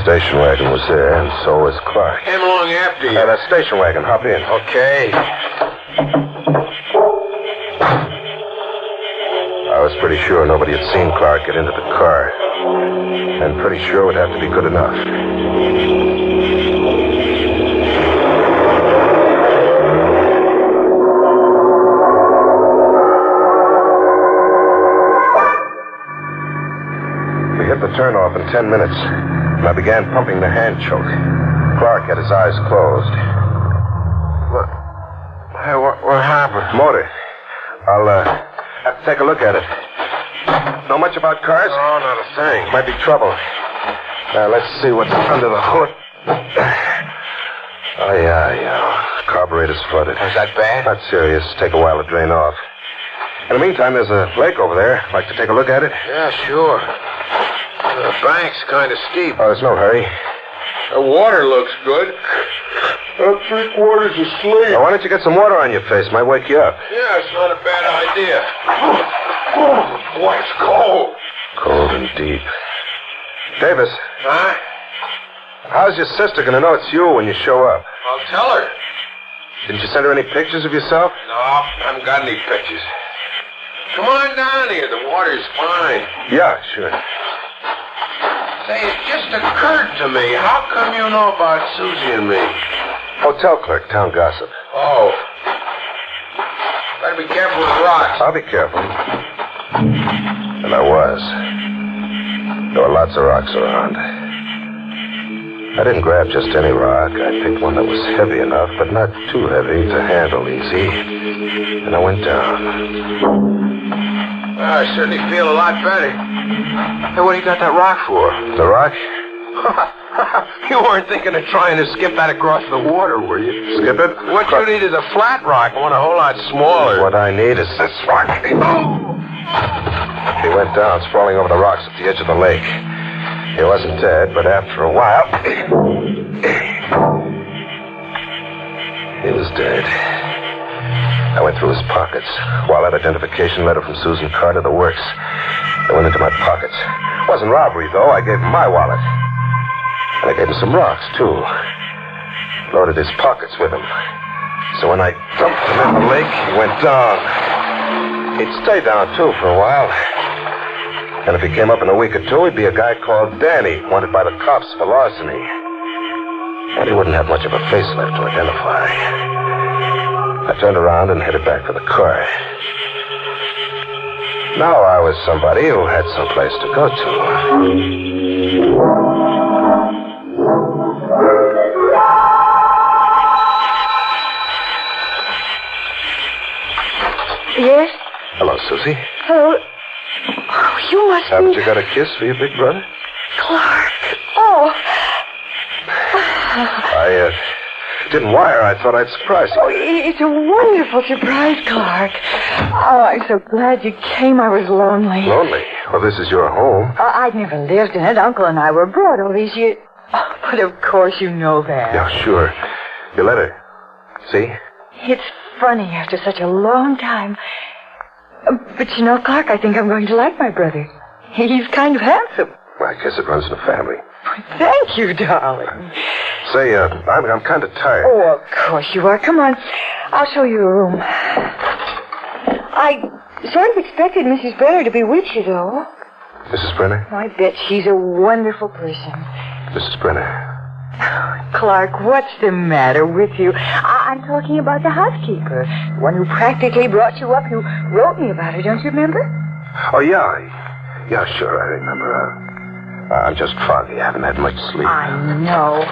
Station wagon was there, and so was Clark. Came along after you. That station wagon. Hop in. Okay. I was pretty sure nobody had seen Clark get into the car. And pretty sure it would have to be good enough. We hit the turnoff in 10 minutes, and I began pumping the hand choke. Clark had his eyes closed. What happened? Motor. I'll have to take a look at it. Know much about cars? No, not a thing. Might be trouble. Now, let's see what's under the hood. Oh, yeah. Carburetor's flooded. Is that bad? Not serious. Take a while to drain off. In the meantime, there's a lake over there. Like to take a look at it? Yeah, sure. The bank's kind of steep. Oh, there's no hurry. The water looks good. I'm 3/4 asleep. Now, why don't you get some water on your face? Might wake you up. Yeah, it's not a bad idea. Oh, boy, it's cold. Cold and deep. Davis. Huh? How's your sister going to know it's you when you show up? I'll tell her. Didn't you send her any pictures of yourself? No, I haven't got any pictures. Come on down here. The water's fine. Yeah, sure. Say, it just occurred to me. How come you know about Susie and me? Hotel clerk, town gossip. Oh. Better be careful with rocks. I'll be careful. And I was. There were lots of rocks around. I didn't grab just any rock. I picked one that was heavy enough, but not too heavy to handle easy. And I went down. I certainly feel a lot better. Hey, what do you got that rock for? The rock? You weren't thinking of trying to skip that across the water, were you? Skip it? What you need is a flat rock, one a whole lot smaller. What I need is this rock. He went down, sprawling over the rocks at the edge of the lake. He wasn't dead, but after a while, he was dead. I went through his pockets. Wallet, identification letter from Susan Carter, the works. They went into my pockets. It wasn't robbery, though. I gave him my wallet. And I gave him some rocks, too. Loaded his pockets with them. So when I dumped him in the lake, he went down. He'd stay down, too, for a while. And if he came up in a week or two, he'd be a guy called Danny, wanted by the cops for larceny. And he wouldn't have much of a face left to identify. I turned around and headed back for the car. Now I was somebody who had some place to go to. Yes? Hello, Susie. Hello. Oh, you must Haven't be... you got a kiss for your big brother? Clark. Oh. I didn't wire. I thought I'd surprise you. Oh, it's a wonderful surprise, Clark. Oh, I'm so glad you came. I was lonely. Lonely? Well, this is your home. I'd never lived in it. Uncle and I were abroad all these years. Oh, but of course you know that. Yeah, sure. Your letter. See? It's funny after such a long time. But you know, Clark, I think I'm going to like my brother. He's kind of handsome. Well, I guess it runs in the family. Thank you, darling. Say, I'm kind of tired. Oh, of course you are. Come on. I'll show you a room. I Sort of expected Mrs. Brenner to be with you, though. Mrs. Brenner? I bet she's a wonderful person. Mrs. Brenner. Clark, what's the matter with you? I'm talking about the housekeeper. The one who practically brought you up. You wrote me about her, don't you remember? Oh, yeah. Yeah, sure, I remember. I'm just foggy. I haven't had much sleep. I know.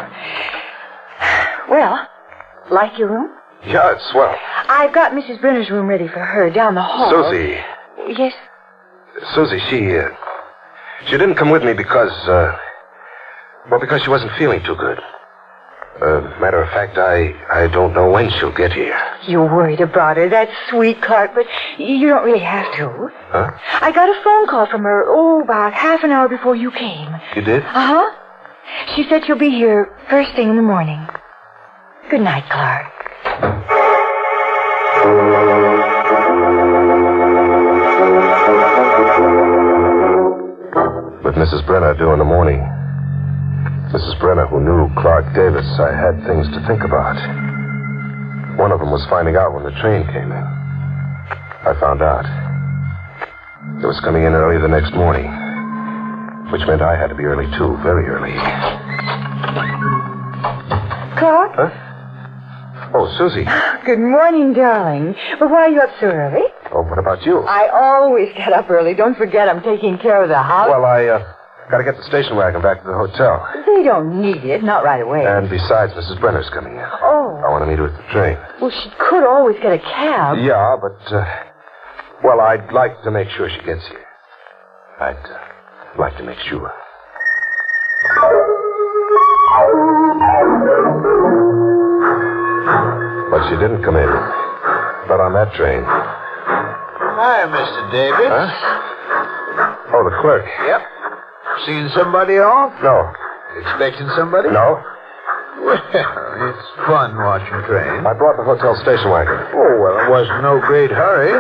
Well, like your room? Yeah, it's swell. I've got Mrs. Brenner's room ready for her down the hall. Susie. Yes? Susie, she didn't come with me because she wasn't feeling too good. Matter of fact, I don't know when she'll get here. You're worried about her. That's sweet, Clark, but you don't really have to. Huh? I got a phone call from her, about half an hour before you came. You did? Uh-huh. She said she'll be here first thing in the morning. Good night, Clark. With Mrs. Brenner due in the morning. Mrs. Brenner, who knew Clark Davis, I had things to think about. One of them was finding out when the train came in. I found out. It was coming in early the next morning, which meant I had to be early, too, very early. Clark? Huh? Oh, Susie. Good morning, darling. Well, why are you up so early? Oh, what about you? I always get up early. Don't forget I'm taking care of the house. Well, I gotta get the station wagon back to the hotel. They don't need it, not right away. And besides, Mrs. Brenner's coming in. Oh. I want to meet her at the train. Well, she could always get a cab. Yeah, but, well, I'd like to make sure she gets here. I'd like to make sure. But she didn't come in. Not on that train. Hi, Mr. Davis. Huh? Oh, the clerk. Yep. Seeing somebody off? No. Expecting somebody? No. Well, it's fun watching trains. I brought the hotel station wagon. Oh, well, it wasn't no great hurry.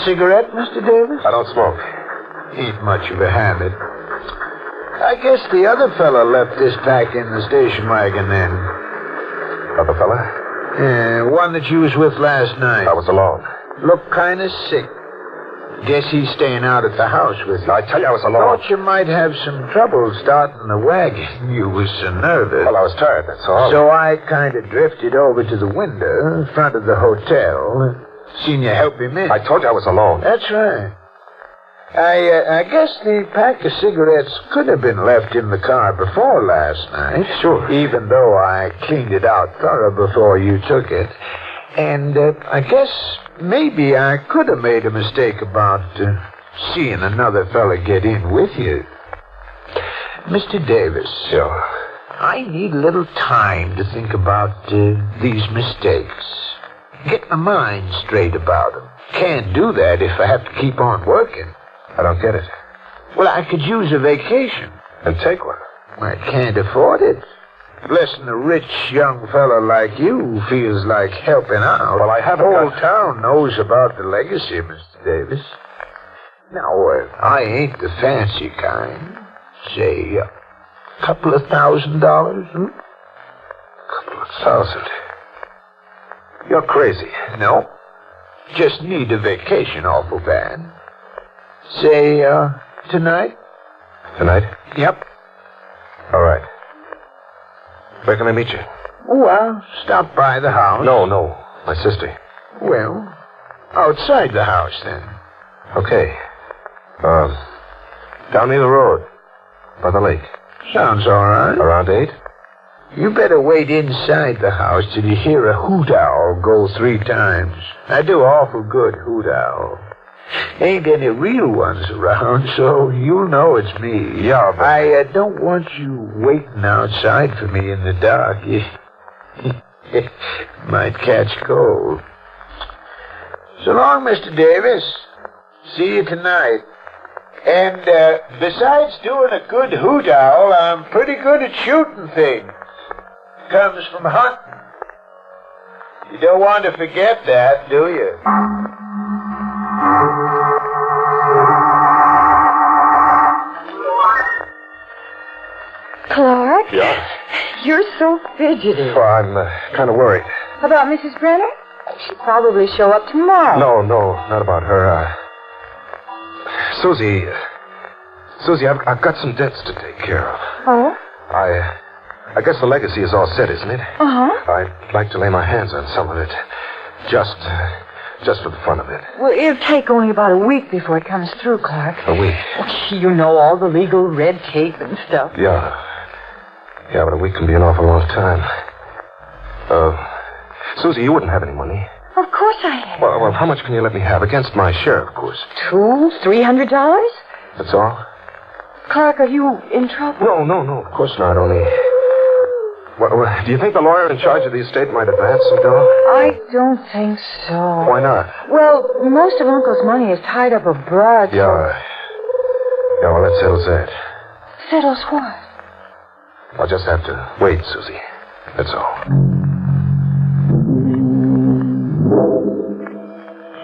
Cigarette, Mr. Davis? I don't smoke. Ain't much of a habit. I guess the other fella left this pack in the station wagon then. Other fella? Yeah, one that you was with last night. I was alone. Looked kind of sick. Guess he's staying out at the house with you. I tell you, I was alone. Thought you might have some trouble starting the wagon. You was so nervous. Well, I was tired, that's all. So I kind of drifted over to the window in front of the hotel. Seen you help him in. I told you I was alone. That's right. I guess the pack of cigarettes could have been left in the car before last night. Sure. Even though I cleaned it out thorough before you took it. And I guess maybe I could have made a mistake about seeing another fella get in with you. Mr. Davis. Yeah. I need a little time to think about these mistakes. Get my mind straight about them. Can't do that if I have to keep on working. I don't get it. Well, I could use a vacation. And take one. I can't afford it. Less than a rich young fella like you feels like helping out. Well, I haven't Whole got... town knows about the legacy, Mr. Davis. Now, I ain't the fancy kind. Say, a couple of $1,000, Couple of thousand. You're crazy. No. Just need a vacation awful bad. Say, tonight? Tonight? Yep. All right. Where can I meet you? Oh, I'll stop by the house. No, my sister. Well, outside the house, then. Okay. Down near the road. By the lake. Sounds all right. Around 8? You better wait inside the house till you hear a hoot owl go 3 times. I do awful good hoot owl. Ain't any real ones around, so you'll know it's me. Yeah, but... I don't want you waiting outside for me in the dark. You might catch cold. So long, Mr. Davis. See you tonight. And besides doing a good hoot owl, I'm pretty good at shooting things. Comes from hunting. You don't want to forget that, do you? Clark? Yeah? You're so fidgety. Well, I'm kind of worried. About Mrs. Brenner? She'll probably show up tomorrow. No, not about her. Susie, I've got some debts to take care of. Oh? I guess the legacy is all set, isn't it? Uh-huh. I'd like to lay my hands on some of it. Just for the fun of it. Well, it'll take only about a week before it comes through, Clark. A week? You know all the legal red tape and stuff. Yeah, but a week can be an awful long time. Susie, you wouldn't have any money. Of course I have. Well, how much can you let me have? Against my share, of course. $200-$300? That's all? Clark, are you in trouble? No, of course not. Only... Well, do you think the lawyer in charge of the estate might advance some dough? I don't think so. Why not? Well, most of Uncle's money is tied up abroad. Yeah, well, that settles that. Settles what? I'll just have to wait, Susie. That's all.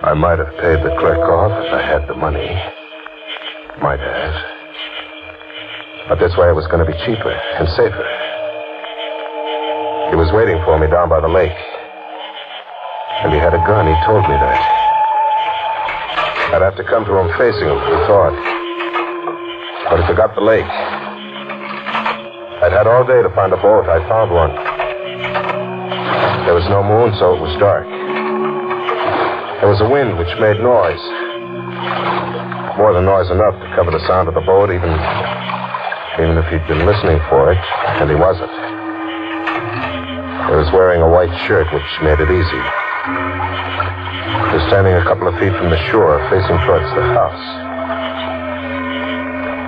I might have paid the clerk off if I had the money. Might have. But this way it was going to be cheaper and safer. He was waiting for me down by the lake. And he had a gun. He told me that. I'd have to come to him facing him, he thought. But he forgot the lake. I'd had all day to find a boat. I found one. There was no moon, so it was dark. There was a wind which made noise. More than noise enough to cover the sound of the boat, even if he'd been listening for it, and he wasn't. He was wearing a white shirt, which made it easy. He was standing a couple of feet from the shore, facing towards the house.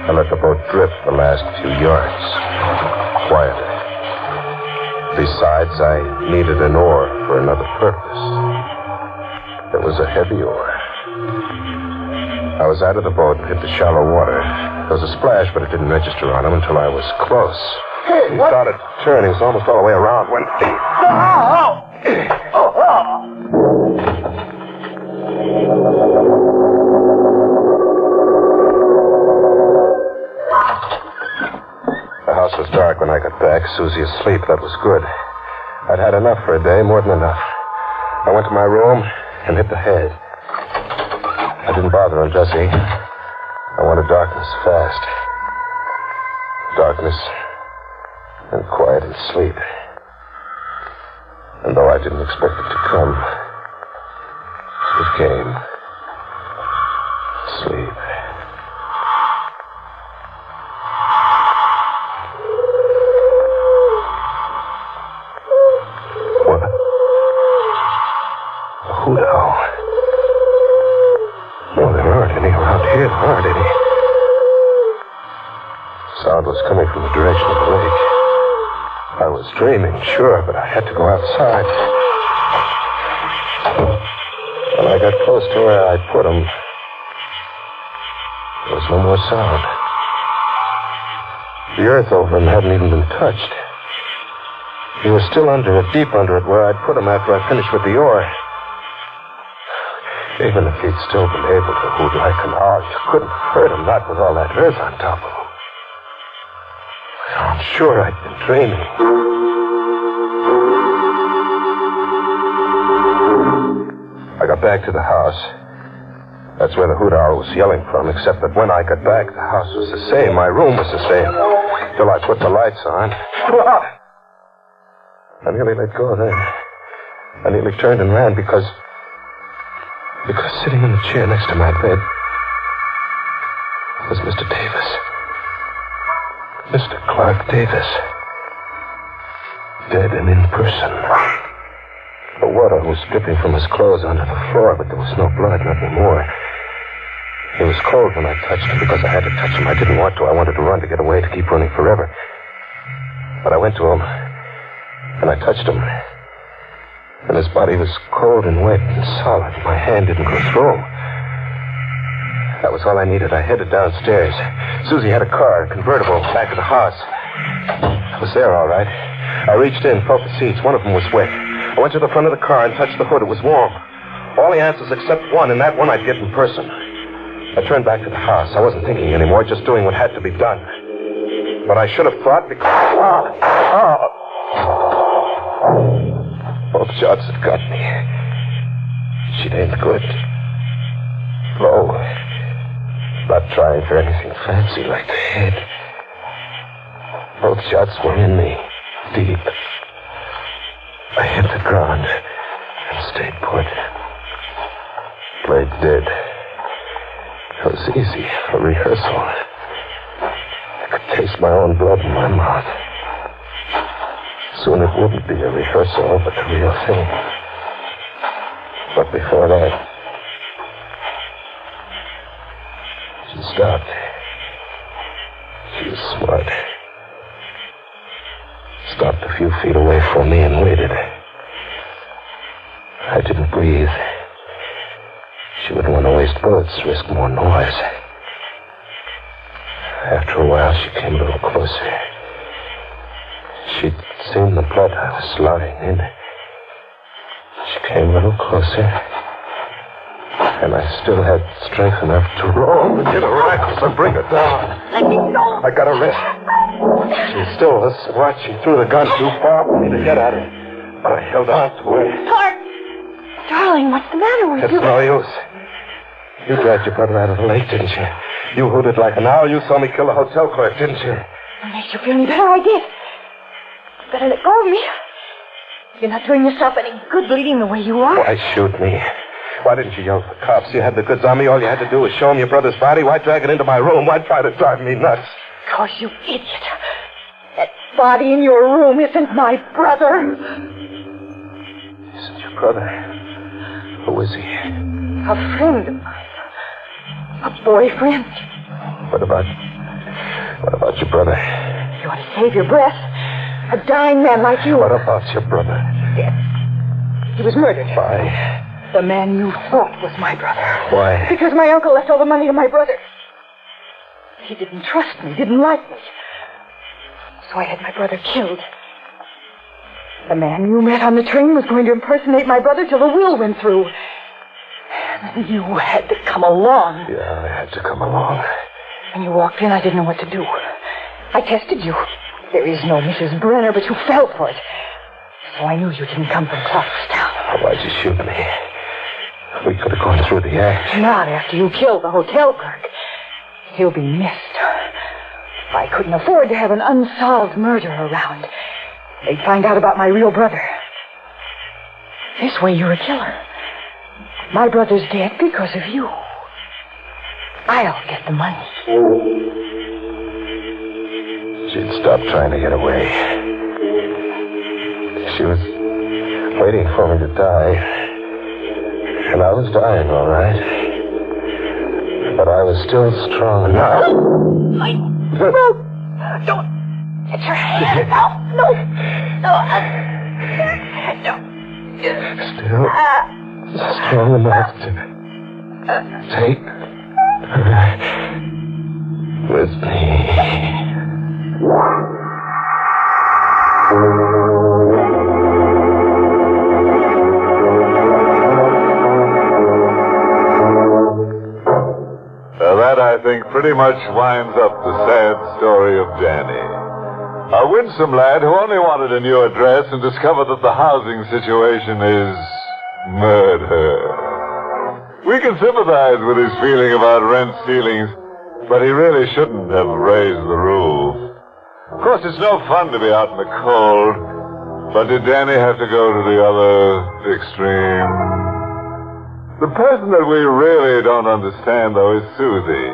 I let the boat drift the last few yards, quietly. Besides, I needed an oar for another purpose. It was a heavy oar. I was out of the boat and hit the shallow water. There was a splash, but it didn't register on him until I was close. Hey, He what? started turning. He was almost all the way around when... The house was dark when I got back. Susie asleep. That was good. I'd had enough for a day, more than enough. I went to my room and hit the head. I didn't bother undressing. I wanted darkness fast. Darkness and quiet and sleep. And though I didn't expect it to come, it came. Sleep. What? A hoot owl. No, there aren't any around here. There aren't any. Sound was coming from the direction of the lake. I was dreaming, sure, but I had to go outside. When I got close to where I put him, there was no more sound. The earth over him hadn't even been touched. He was still under it, deep under it, where I'd put him after I finished with the oar. Even if he'd still been able to hoot like an owl, you couldn't hurt him, not with all that earth on top of him. I'm sure I'd been dreaming. I got back to the house. That's where the hoot owl was yelling from, except that when I got back, the house was the same. My room was the same. Till I put the lights on. I nearly let go then. I nearly turned and ran because sitting in the chair next to my bed was Mr. Davis. Mr. Clark Davis. Dead and in person. The water was dripping from his clothes onto the floor, but there was no blood, nothing more. He was cold when I touched him because I had to touch him. I didn't want to. I wanted to run to get away, to keep running forever. But I went to him, and I touched him. And his body was cold and wet and solid. My hand didn't go through him. That was all I needed. I headed downstairs. Susie had a car, a convertible, back of the house. I was there, all right. I reached in, felt the seats. One of them was wet. I went to the front of the car and touched the hood. It was warm. All the answers except one, and that one I'd get in person. I turned back to the house. I wasn't thinking anymore, just doing what had to be done. But I should have thought because... Both shots had got me. good. Low. Not trying for anything fancy like the head. Both shots were in me, deep. I hit the ground and stayed put. Played dead. It was easy, a rehearsal. I could taste my own blood in my mouth. Soon it wouldn't be a rehearsal, but the real thing. But before that, she stopped. She was smart. Stopped a few feet away from me and waited. I didn't breathe. She wouldn't want to waste bullets, risk more noise. After a while, she came a little closer. She'd seen the blood I was lying in. She came a little closer. And I still had strength enough to roll and get her rifle and bring her down. Let me go. I got her wrist. She still was smart. She threw the gun too far for me to get at her. But I held on to her. Clark! Darling, what's the matter with It's you? no use. You dragged your brother out of the lake, didn't you? You hooted like an owl. You saw me kill the hotel clerk, didn't you? It makes you feel any better, I did. You better let go of me. You're not doing yourself any good bleeding the way you are. Why shoot me? Why didn't you yell for the cops? You had the goods on me. All you had to do was show them your brother's body. Why drag it into my room? Why try to drive me nuts? Because you idiot. That body in your room isn't my brother. Isn't your brother? Who is he? A friend of mine. A boyfriend. What about your brother? You want to save your breath? A dying man like you. What about your brother? Dead. He was murdered. Why? The man you thought was my brother. Why? Because my uncle left all the money to my brother. He didn't trust me, didn't like me. So I had my brother killed. The man you met on the train was going to impersonate my brother till the will went through. And you had to come along. Yeah, I had to come along. When you walked in, I didn't know what to do. I tested you. There is no Mrs. Brenner, but you fell for it. So I knew you didn't come from Clarkstown. Why'd you shoot me? We could have gone through the act. Not after you killed the hotel clerk. He'll be missed. I couldn't afford to have an unsolved murder around. They'd find out about my real brother. This way, you're a killer. My brother's dead because of you. I'll get the money. She'd stopped trying to get away. She was waiting for me to die. And I was dying, all right. But I was still strong enough. No! Don't! Get your hand off! No! Still strong enough to take her with me. That, I think, pretty much winds up the sad story of Danny. A winsome lad who only wanted a new address and discovered that the housing situation is murder. We can sympathize with his feeling about rent ceilings, but he really shouldn't have raised the roof. Of course, it's no fun to be out in the cold, but did Danny have to go to the other extreme? The person that we really don't understand, though, is Susie.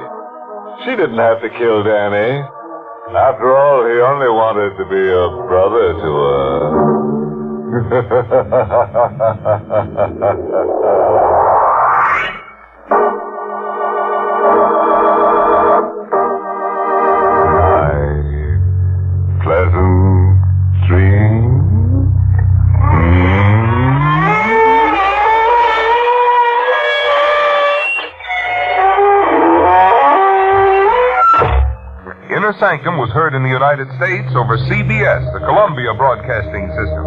She didn't have to kill Danny. After all, he only wanted to be a brother to her. My pleasant dream. Inner Sanctum was heard in the United States over CBS, the Columbia Broadcasting System,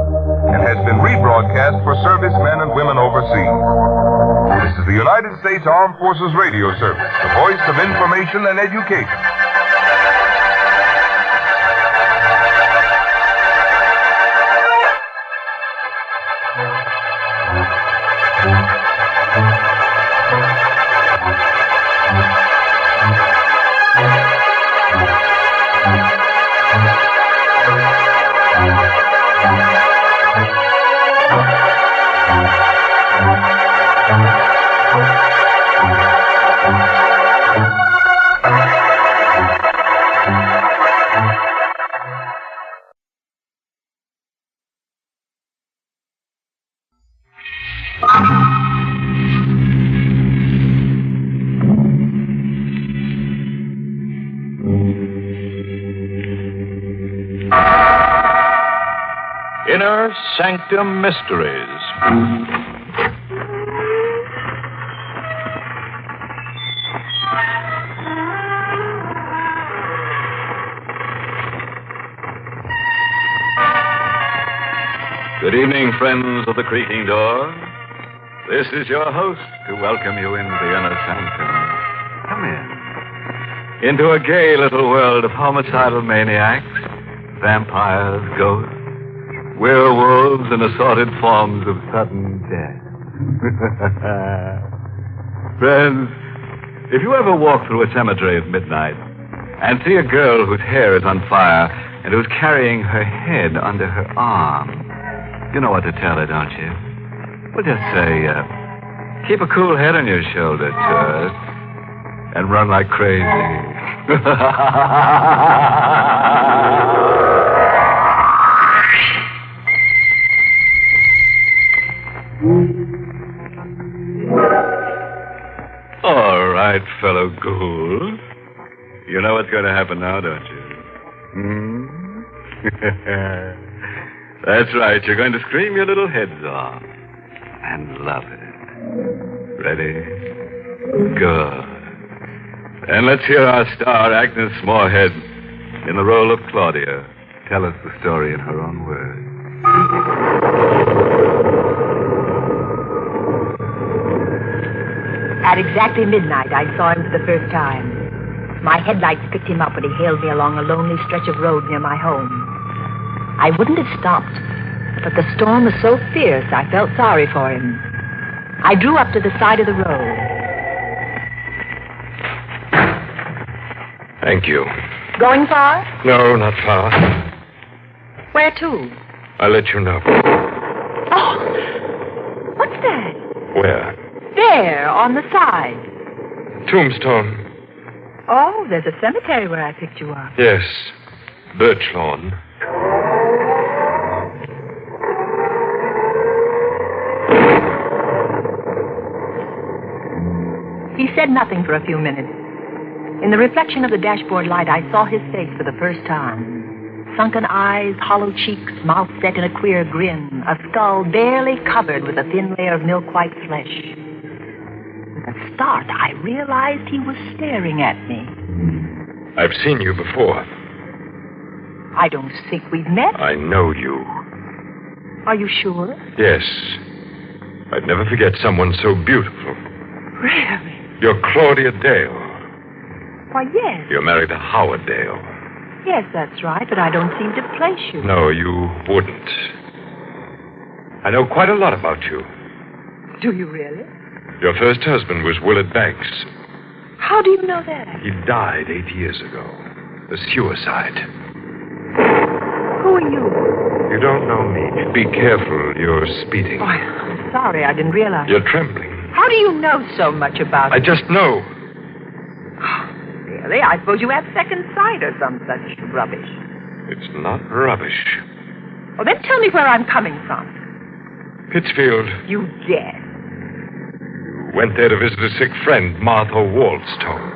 and has been rebroadcast for servicemen and women overseas. This is the United States Armed Forces Radio Service, the voice of information and education. Sanctum Mysteries. Good evening, friends of the creaking door. This is your host to welcome you into the Inner Sanctum. Come in. Into a gay little world of homicidal maniacs, vampires, ghosts, werewolves, and assorted forms of sudden death. Friends, if you ever walk through a cemetery at midnight and see a girl whose hair is on fire and who's carrying her head under her arm, you know what to tell her, don't you? Well, just say, keep a cool head on your shoulder, Tut, and run like crazy. All right, fellow ghouls. You know what's going to happen now, don't you? That's right. You're going to scream your little heads off. And love it. Ready? Good. And let's hear our star, Agnes Moorhead, in the role of Claudia, tell us the story in her own words. At exactly midnight, I saw him for the first time. My headlights picked him up when he hailed me along a lonely stretch of road near my home. I wouldn't have stopped, but the storm was so fierce I felt sorry for him. I drew up to the side of the road. Thank you. Going far? No, not far. Where to? I'll let you know. Oh! What's that? Where? There, on the side. Tombstone. Oh, there's a cemetery where I picked you up. Yes. Birch lawn. He said nothing for a few minutes. In the reflection of the dashboard light, I saw his face for the first time. Sunken eyes, hollow cheeks, mouth set in a queer grin, a skull barely covered with a thin layer of milk-white flesh. With a start, I realized he was staring at me. I've seen you before. I don't think we've met. I know you. Are you sure? Yes. I'd never forget someone so beautiful. Really? You're Claudia Dale. Why, yes. You're married to Howard Dale. Yes, that's right, but I don't seem to place you. No, you wouldn't. I know quite a lot about you. Do you really? Your first husband was Willard Banks. How do you know that? He died 8 years ago. A suicide. Who are you? You don't know me. Be careful. You're speeding. Oh, I'm sorry. I didn't realize. You're trembling. How do you know so much about I just know. Really? I suppose you have second sight or some such rubbish. It's not rubbish. Well, then tell me where I'm coming from. Pittsfield. You guess. You went there to visit a sick friend, Martha Waldstone.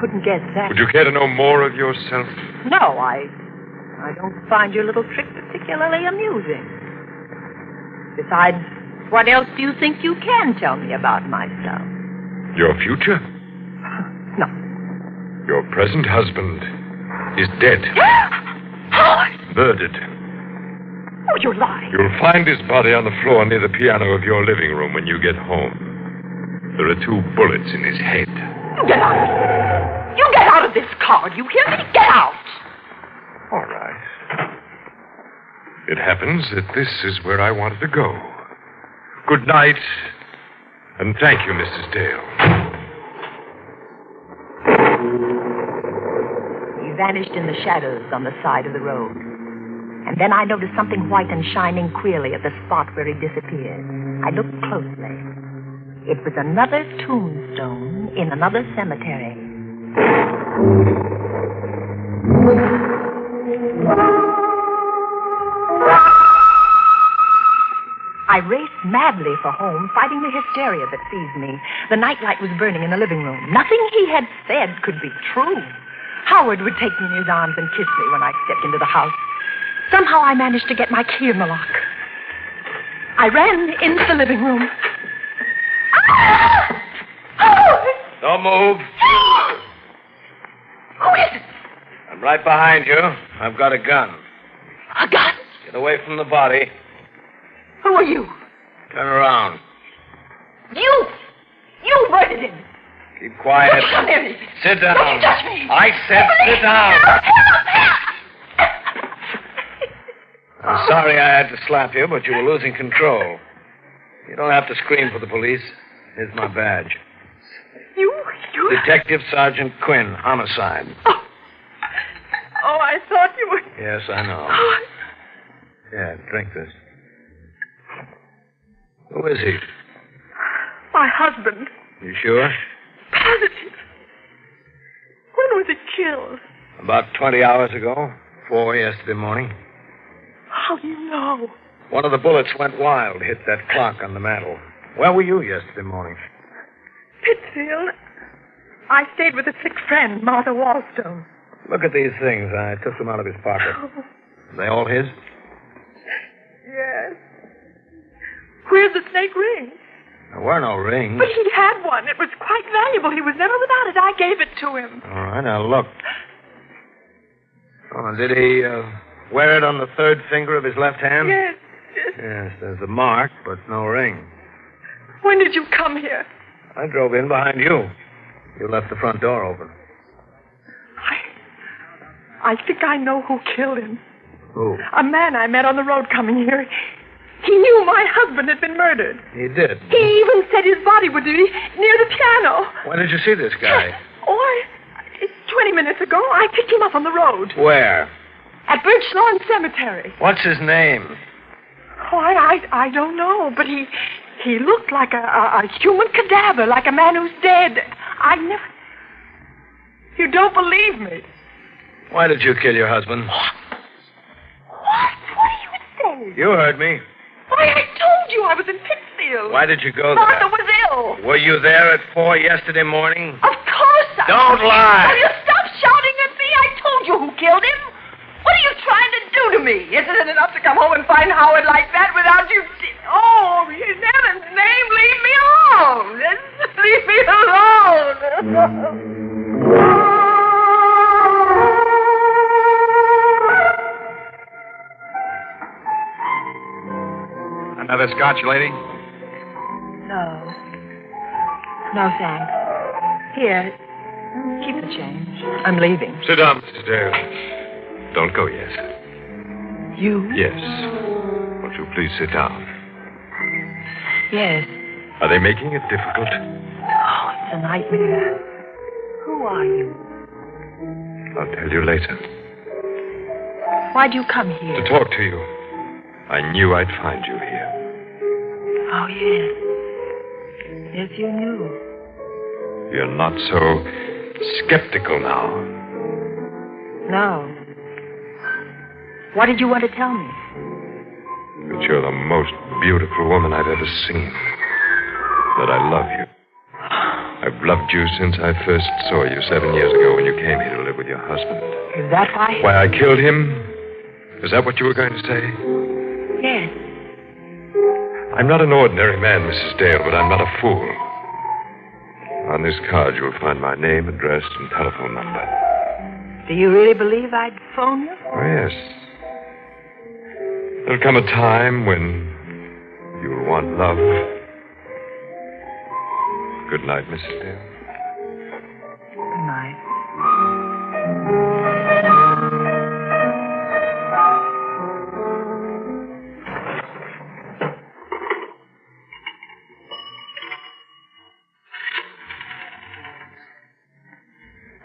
Couldn't guess that. Would you care to know more of yourself? No, I don't find your little trick particularly amusing. Besides, what else do you think you can tell me about myself? Your future? No. Your present husband is dead. Howard! Murdered. Oh, you're lying. You'll find his body on the floor near the piano of your living room when you get home. There are 2 bullets in his head. You get out. You get out of this car. Do you hear me? Get out. All right. It happens that this is where I wanted to go. Good night, and thank you, Mrs. Dale. He vanished in the shadows on the side of the road. And then I noticed something white and shining queerly at the spot where he disappeared. I looked closely. It was another tombstone in another cemetery. I raced madly for home, fighting the hysteria that seized me. The nightlight was burning in the living room. Nothing he had said could be true. Howard would take me in his arms and kiss me when I stepped into the house. Somehow I managed to get my key in the lock. I ran into the living room. Don't move. Who is it? I'm right behind you. I've got a gun. A gun? Get away from the body. Who are you? Turn around. You murdered him. Keep quiet. Don't come near me. Sit down. Don't touch me. I said sit down. I'm sorry I had to slap you, but you were losing control. You don't have to scream for the police. Here's my badge. You? Detective Sergeant Quinn, homicide. Oh, I thought you were... Yes, I know. Yeah, drink this. Who is he? My husband. You sure? Positive. When was he killed? About 20 hours ago. 4 yesterday morning. How do you know? One of the bullets went wild, hit that clock on the mantel. Where were you yesterday morning? Pittsfield. I stayed with a sick friend, Martha Wallstone. Look at these things. I took them out of his pocket. Are they all his? Yes. Where's the snake ring? There were no rings. But he had one. It was quite valuable. He was never without it. I gave it to him. All right, now look. Oh, did he wear it on the third finger of his left hand? Yes. Yes, there's a mark, but no ring. When did you come here? I drove in behind you. You left the front door open. I think I know who killed him. Who? A man I met on the road coming here. He knew my husband had been murdered. He did? He even said his body would be near the piano. When did you see this guy? Oh, 20 minutes ago. I picked him up on the road. Where? At Birch Lawn Cemetery. What's his name? Oh, I don't know, but he looked like a human cadaver, like a man who's dead. I never... You don't believe me. Why did you kill your husband? What? What are you saying? You heard me. Why, I told you I was in Pittsfield. Why did you go there? Martha was ill. Were you there at 4 yesterday morning? Of course I... Don't lie. Will you stop shouting at me? I told you who killed him. What are you trying to do to me? Isn't it enough to come home and find Howard like that without you... Oh, in heaven's name, leave me alone. Just leave me alone. Another scotch, lady? No. No, thanks. Here, keep the change. I'm leaving. Sit down, Mrs. Dale. Don't go yet. You? Yes. Won't you please sit down? Yes. Are they making it difficult? Oh, it's a nightmare. Who are you? I'll tell you later. Why'd you come here? To talk to you. I knew I'd find you here. Oh, yes. Yes, you knew. You're not so skeptical now. No. What did you want to tell me? That you're the most beautiful woman I've ever seen. That I love you. I've loved you since I first saw you 7 years ago when you came here to live with your husband. Is that why? Why I killed him? Is that what you were going to say? Yes. I'm not an ordinary man, Mrs. Dale, but I'm not a fool. On this card, you'll find my name, address, and telephone number. Do you really believe I'd phone you? Oh, yes. There'll come a time when you'll want love. Good night, Mrs. Dale. Good night.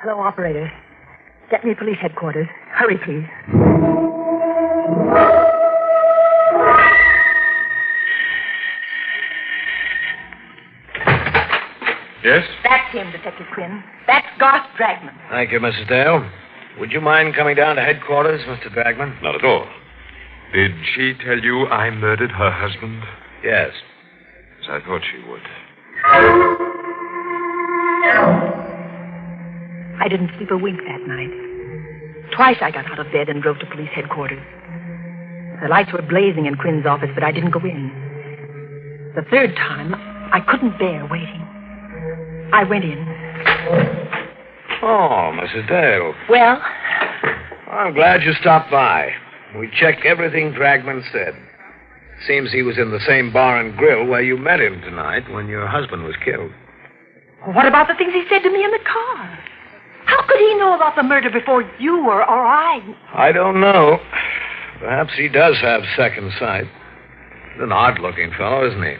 Hello, operator. Get me police headquarters. Hurry, please. Yes? That's him, Detective Quinn. That's Garth Dragman. Thank you, Mrs. Dale. Would you mind coming down to headquarters, Mr. Dragman? Not at all. Did she tell you I murdered her husband? Yes. As I thought she would. I didn't sleep a wink that night. Twice I got out of bed and drove to police headquarters. The lights were blazing in Quinn's office, but I didn't go in. The third time, I couldn't bear waiting. I went in. Oh, Mrs. Dale. Well? I'm glad you stopped by. We checked everything Dragman said. Seems he was in the same bar and grill where you met him tonight when your husband was killed. What about the things he said to me in the car? How could he know about the murder before you or I? I don't know. Perhaps he does have second sight. He's an odd-looking fellow, isn't he?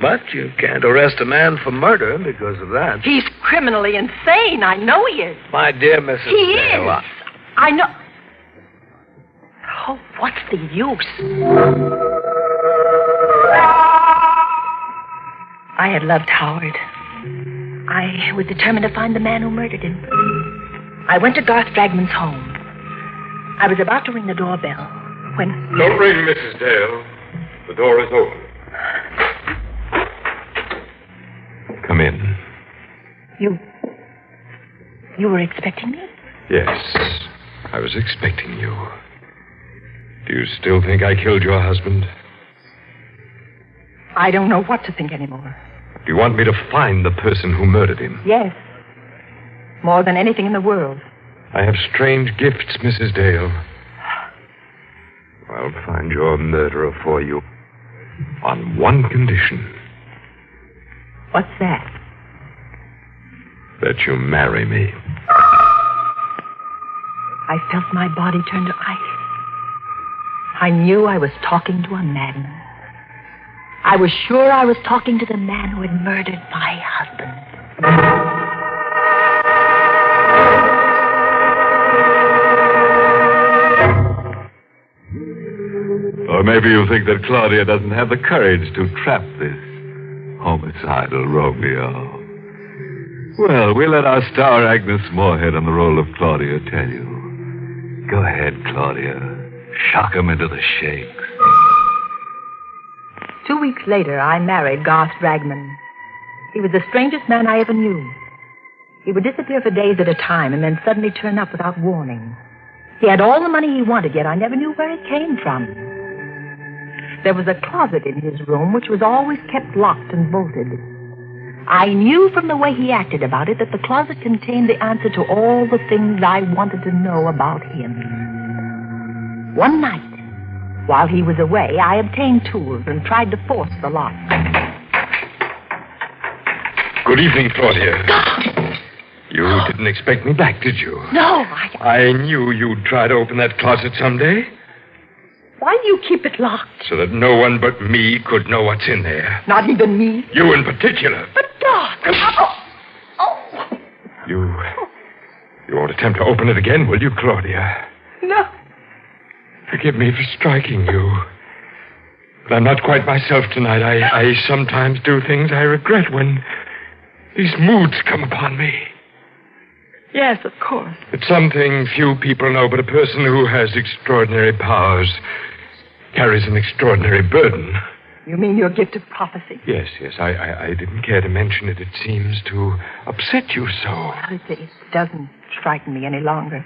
But you can't arrest a man for murder because of that. He's criminally insane. I know he is. My dear Mrs. He Dale, is. I know. Oh, what's the use? I had loved Howard. I was determined to find the man who murdered him. I went to Garth Dragman's home. I was about to ring the doorbell when... Don't ring, Mrs. Dale. The door is open. Come in. You were expecting me? Yes, I was expecting you. Do you still think I killed your husband? I don't know what to think anymore. Do you want me to find the person who murdered him? Yes. More than anything in the world. I have strange gifts, Mrs. Dale. I'll find your murderer for you. On one condition. What's that? That you marry me. I felt my body turn to ice. I knew I was talking to a madman. I was sure I was talking to the man who had murdered my husband. Or maybe you think that Claudia doesn't have the courage to trap this homicidal Romeo. Well, we'll let our star Agnes Moorehead on the role of Claudia tell you. Go ahead, Claudia. Shock him into the shakes. 2 weeks later, I married Garth Dragman. He was the strangest man I ever knew. He would disappear for days at a time and then suddenly turn up without warning. He had all the money he wanted, yet I never knew where it came from. There was a closet in his room which was always kept locked and bolted. I knew from the way he acted about it that the closet contained the answer to all the things I wanted to know about him. One night, while he was away, I obtained tools and tried to force the lock. Good evening, Claudia. You didn't expect me back, did you? No, I knew you'd try to open that closet someday. Why do you keep it locked? So that no one but me could know what's in there. Not even me? You in particular. But, Doc... You won't attempt to open it again, will you, Claudia? No. Forgive me for striking you. But I'm not quite myself tonight. I sometimes do things I regret when these moods come upon me. Yes, of course. It's something few people know, but a person who has extraordinary powers carries an extraordinary burden. You mean your gift of prophecy? Yes. I didn't care to mention it. It seems to upset you so. Well, it doesn't frighten me any longer.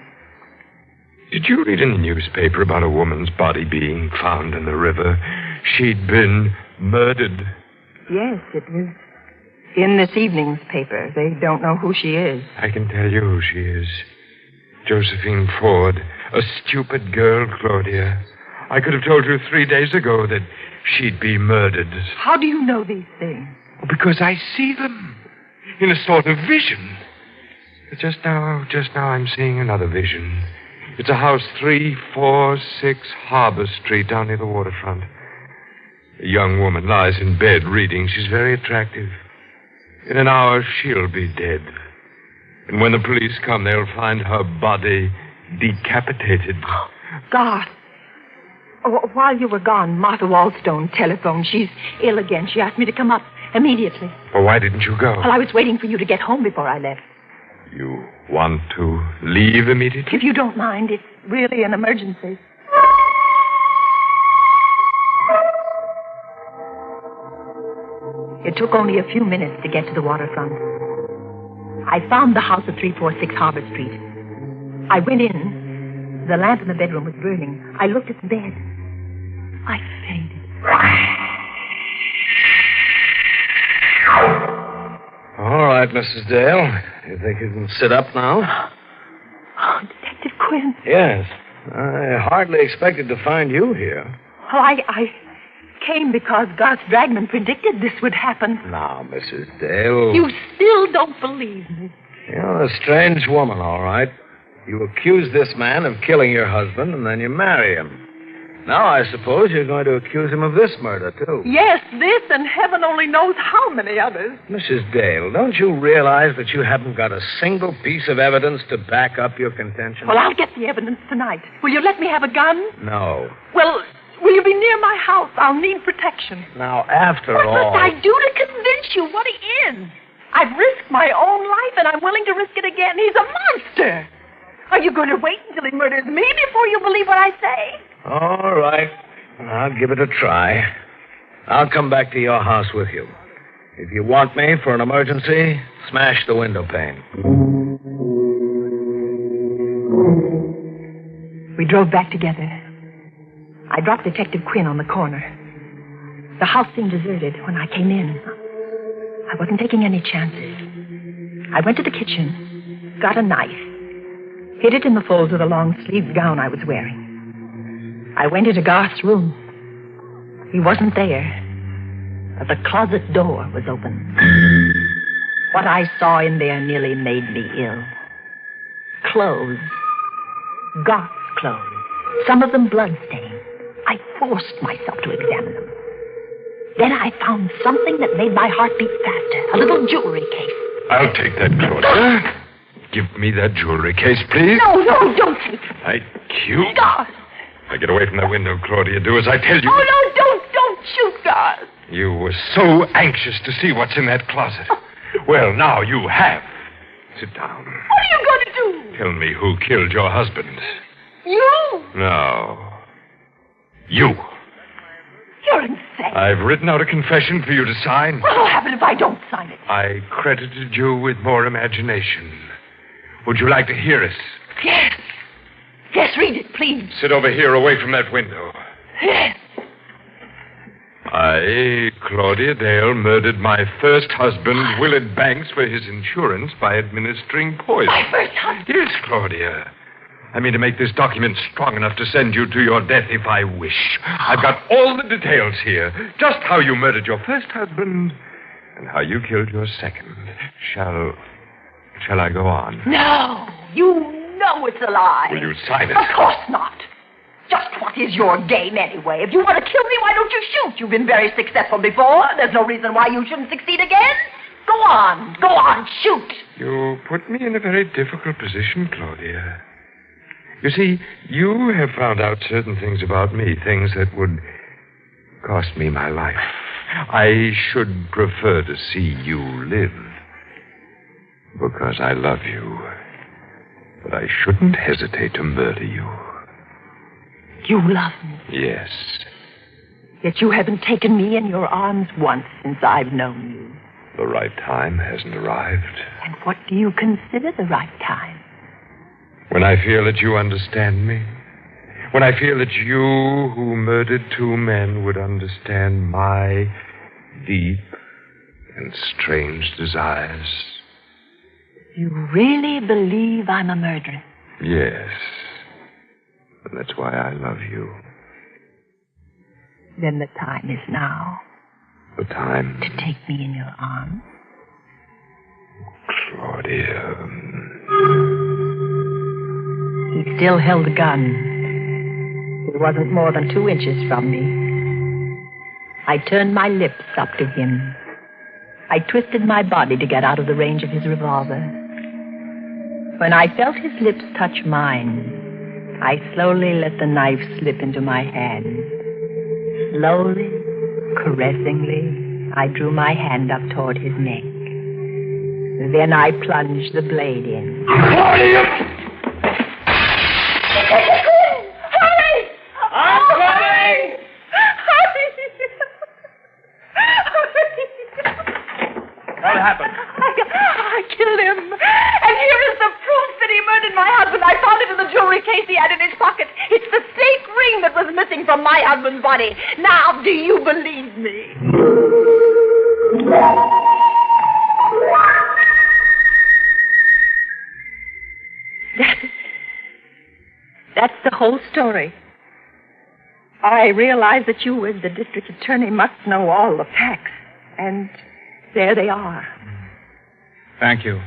Did you read in the newspaper about a woman's body being found in the river? She'd been murdered. Yes, it was in this evening's paper. They don't know who she is. I can tell you who she is. Josephine Ford. A stupid girl, Claudia. I could have told you 3 days ago that she'd be murdered. How do you know these things? Because I see them in a sort of vision. Just now I'm seeing another vision. It's a house 346 Harbor Street down near the waterfront. A young woman lies in bed reading. She's very attractive. In an hour, she'll be dead. And when the police come, they'll find her body decapitated. God. While you were gone, Martha Waldstone telephoned. She's ill again. She asked me to come up immediately. Well, why didn't you go? Well, I was waiting for you to get home before I left. You want to leave immediately? If you don't mind, it's really an emergency. It took only a few minutes to get to the waterfront. I found the house at 346 Harbor Street. I went in. The lamp in the bedroom was burning. I looked at the bed. I fainted. All right, Mrs. Dale. You think you can sit up now? Oh, Detective Quinn. Yes. I hardly expected to find you here. Well, I came because Garth Dragman predicted this would happen. Now, Mrs. Dale. You still don't believe me. You're a strange woman, all right. You accuse this man of killing your husband, and then you marry him. Now I suppose you're going to accuse him of this murder, too. Yes, this and heaven only knows how many others. Mrs. Dale, don't you realize that you haven't got a single piece of evidence to back up your contention? Well, I'll get the evidence tonight. Will you let me have a gun? No. Well, will you be near my house? I'll need protection. Now, after What all... must I do to convince you what he is? I've risked my own life, and I'm willing to risk it again. He's a monster. Are you going to wait until he murders me before you believe what I say? All right. I'll give it a try. I'll come back to your house with you. If you want me for an emergency, smash the window pane. We drove back together. I dropped Detective Quinn on the corner. The house seemed deserted when I came in. I wasn't taking any chances. I went to the kitchen, got a knife, hid it in the folds of the long-sleeved gown I was wearing. I went into Garth's room. He wasn't there, but the closet door was open. What I saw in there nearly made me ill. Clothes. Garth's clothes. Some of them blood-stained. I forced myself to examine them. Then I found something that made my heart beat faster. A little jewelry case. I'll take that, Claudia. Give me that jewelry case, please. No, don't take it. I cute. Garth. Now get away from that window, Claudia. Do as I tell you. Oh, no, don't shoot, Garth. You were so anxious to see what's in that closet. Well, now you have. Sit down. What are you going to do? Tell me who killed your husband. You? No. You. You're insane. I've written out a confession for you to sign. What'll happen if I don't sign it? I credited you with more imagination. Would you like to hear it? Yes. Yes, read it, please. Sit over here away from that window. Yes. I, Claudia Dale, murdered my first husband, Willard Banks, for his insurance by administering poison. My first husband? Yes, Claudia. I mean to make this document strong enough to send you to your death if I wish. I've got all the details here. Just how you murdered your first husband and how you killed your second. Shall I go on? No. You know it's a lie. Will you sign it? Of course not. Just what is your game anyway? If you want to kill me, why don't you shoot? You've been very successful before. There's no reason why you shouldn't succeed again. Go on, shoot. You put me in a very difficult position, Claudia. You see, you have found out certain things about me, things that would cost me my life. I should prefer to see you live because I love you. But I shouldn't hesitate to murder you. You love me. Yes. Yet you haven't taken me in your arms once since I've known you. The right time hasn't arrived. And what do you consider the right time? When I feel that you understand me. When I feel that you, who murdered two men, would understand my deep and strange desires. You really believe I'm a murderer? Yes. And that's why I love you. Then the time is now. The time? To take me in your arms. Claudia. He still held the gun. It wasn't more than 2 inches from me. I turned my lips up to him. I twisted my body to get out of the range of his revolver. When I felt his lips touch mine, I slowly let the knife slip into my hand. Slowly, caressingly, I drew my hand up toward his neck. Then I plunged the blade in. Claudia! Hurry! I'm coming! What happened? I killed him. And here is the proof that he murdered my husband. I found it in the jewelry case he had in his pocket. It's the state ring that was missing from my husband's body. Now, do you believe me? That's the whole story. I realize that you, as the district attorney, must know all the facts. And there they are. Thank you.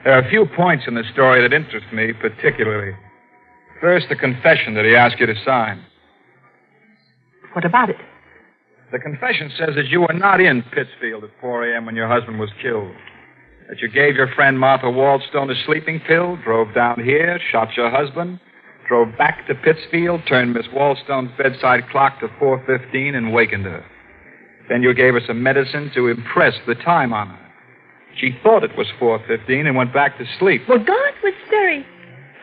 There are a few points in the story that interest me particularly. First, the confession that he asked you to sign. What about it? The confession says that you were not in Pittsfield at 4 a.m. when your husband was killed. That you gave your friend Martha Waldstone a sleeping pill, drove down here, shot your husband, drove back to Pittsfield, turned Miss Waldstone's bedside clock to 4:15 and wakened her. Then you gave her some medicine to impress the time on her. She thought it was 4:15 and went back to sleep. Well, God was very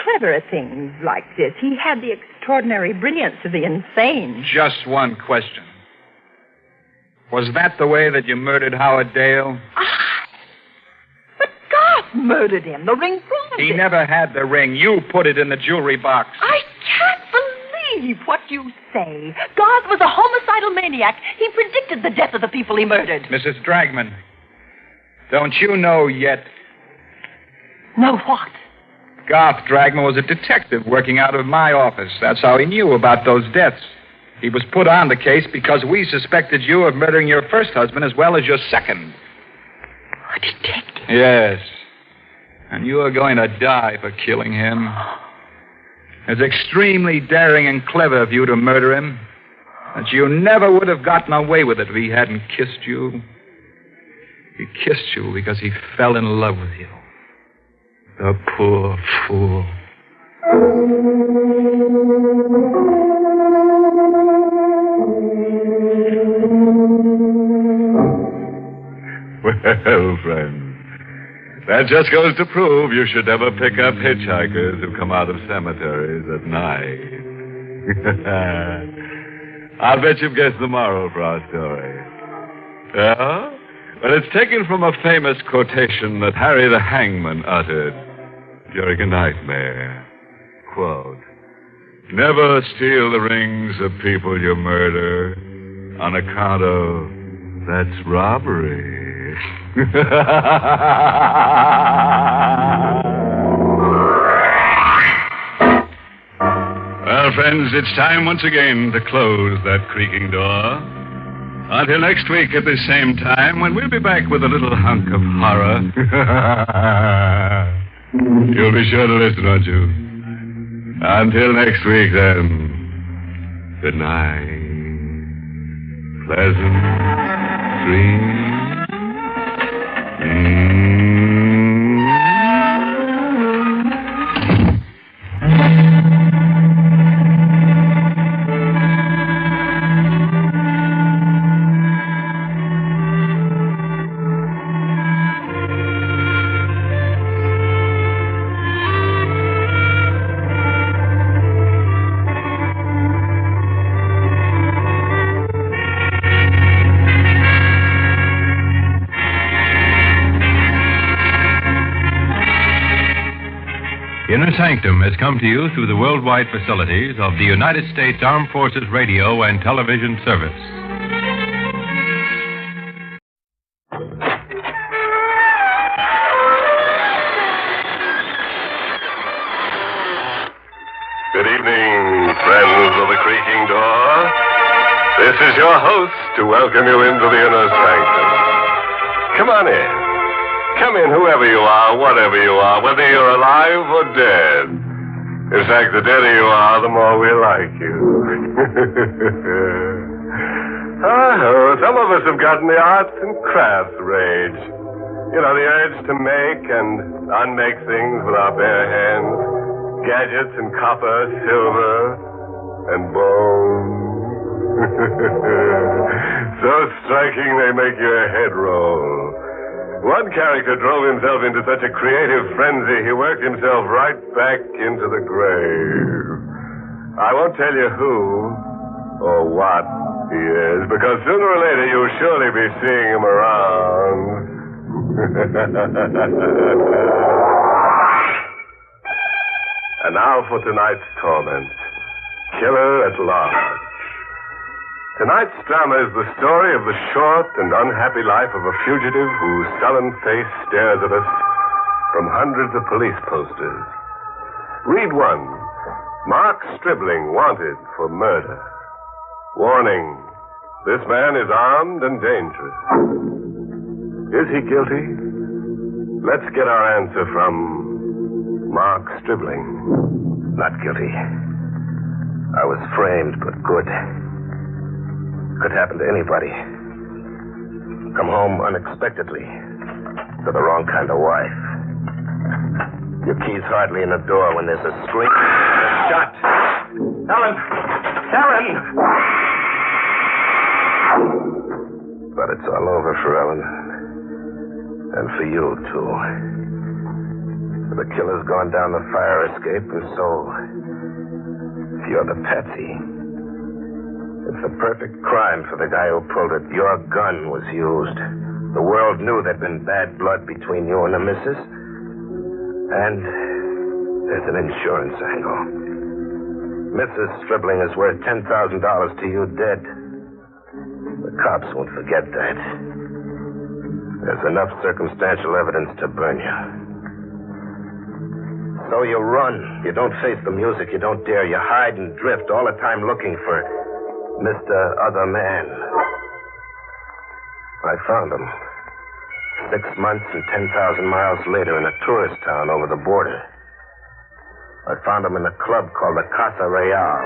clever at things like this. He had the extraordinary brilliance of the insane. Just one question. Was that the way that you murdered Howard Dale? But God murdered him. The ring proved He it. never had the ring. You put it in the jewelry box. I can't believe what you say. God was a homicidal maniac. He predicted the death of the people he murdered. Mrs. Dragman, don't you know yet? Know what? Garth Dragman was a detective working out of my office. That's how he knew about those deaths. He was put on the case because we suspected you of murdering your first husband as well as your second. A detective? Yes. And you are going to die for killing him. It's extremely daring and clever of you to murder him. But you never would have gotten away with it if he hadn't kissed you. He kissed you because he fell in love with you. The poor fool. Well, friends, that just goes to prove you should never pick up hitchhikers who come out of cemeteries at night. I'll bet you've guessed the moral for our story. Yeah? Well, it's taken from a famous quotation that Harry the Hangman uttered during a nightmare. Quote, "Never steal the rings of people you murder on account of that's robbery." Well, friends, it's time once again to close that creaking door. Until next week at the same time, when we'll be back with a little hunk of horror. You'll be sure to listen, won't you? Until next week, then. Good night. Pleasant dreams. Inner Sanctum has come to you through the worldwide facilities of the United States Armed Forces Radio and Television Service. Good evening, friends of the creaking door. This is your host to welcome you into the Inner Sanctum. Come on in. Come in, whoever you are, whatever you are, whether you're alive or dead. In fact, the deader you are, the more we like you. Some of us have gotten the arts and crafts rage. You know, the urge to make and unmake things with our bare hands. Gadgets and copper, silver, and bone. So striking they make your head roll. One character drove himself into such a creative frenzy, he worked himself right back into the grave. I won't tell you who or what he is, because sooner or later you'll surely be seeing him around. And now for tonight's torment. Killer at Large. Tonight's drama is the story of the short and unhappy life of a fugitive whose sullen face stares at us from hundreds of police posters. Read one. Mark Stribling wanted for murder. Warning. This man is armed and dangerous. Is he guilty? Let's get our answer from Mark Stribling. Not guilty. I was framed, but good. Could happen to anybody. Come home unexpectedly to the wrong kind of wife. Your key's hardly in the door when there's a scream and a shot. Helen! Helen! But it's all over for Ellen. And for you, too. The killer's gone down the fire escape, and so you're the patsy. It's the perfect crime for the guy who pulled it. Your gun was used. The world knew there'd been bad blood between you and the missus. And there's an insurance angle. Mrs. Stribling is worth $10,000 to you dead. The cops won't forget that. There's enough circumstantial evidence to burn you. So you run. You don't face the music. You don't dare. You hide and drift all the time looking for Mr. Other Man. I found him. 6 months and 10,000 miles later in a tourist town over the border. I found him in a club called the Casa Real.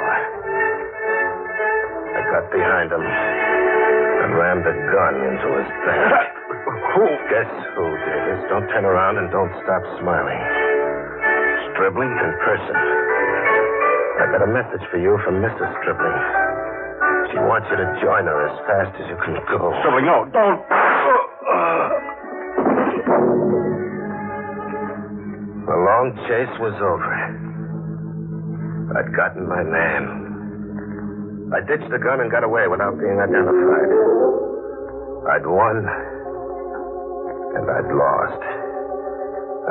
I got behind him and rammed a gun into his back. Who? Guess who, Davis? Don't turn around and don't stop smiling. Stribling in person. I got a message for you from Mrs. Stribling. She wants you to join her as fast as you can go. Stribling, no, don't. The long chase was over. I'd gotten my man. I ditched the gun and got away without being identified. I'd won, and I'd lost.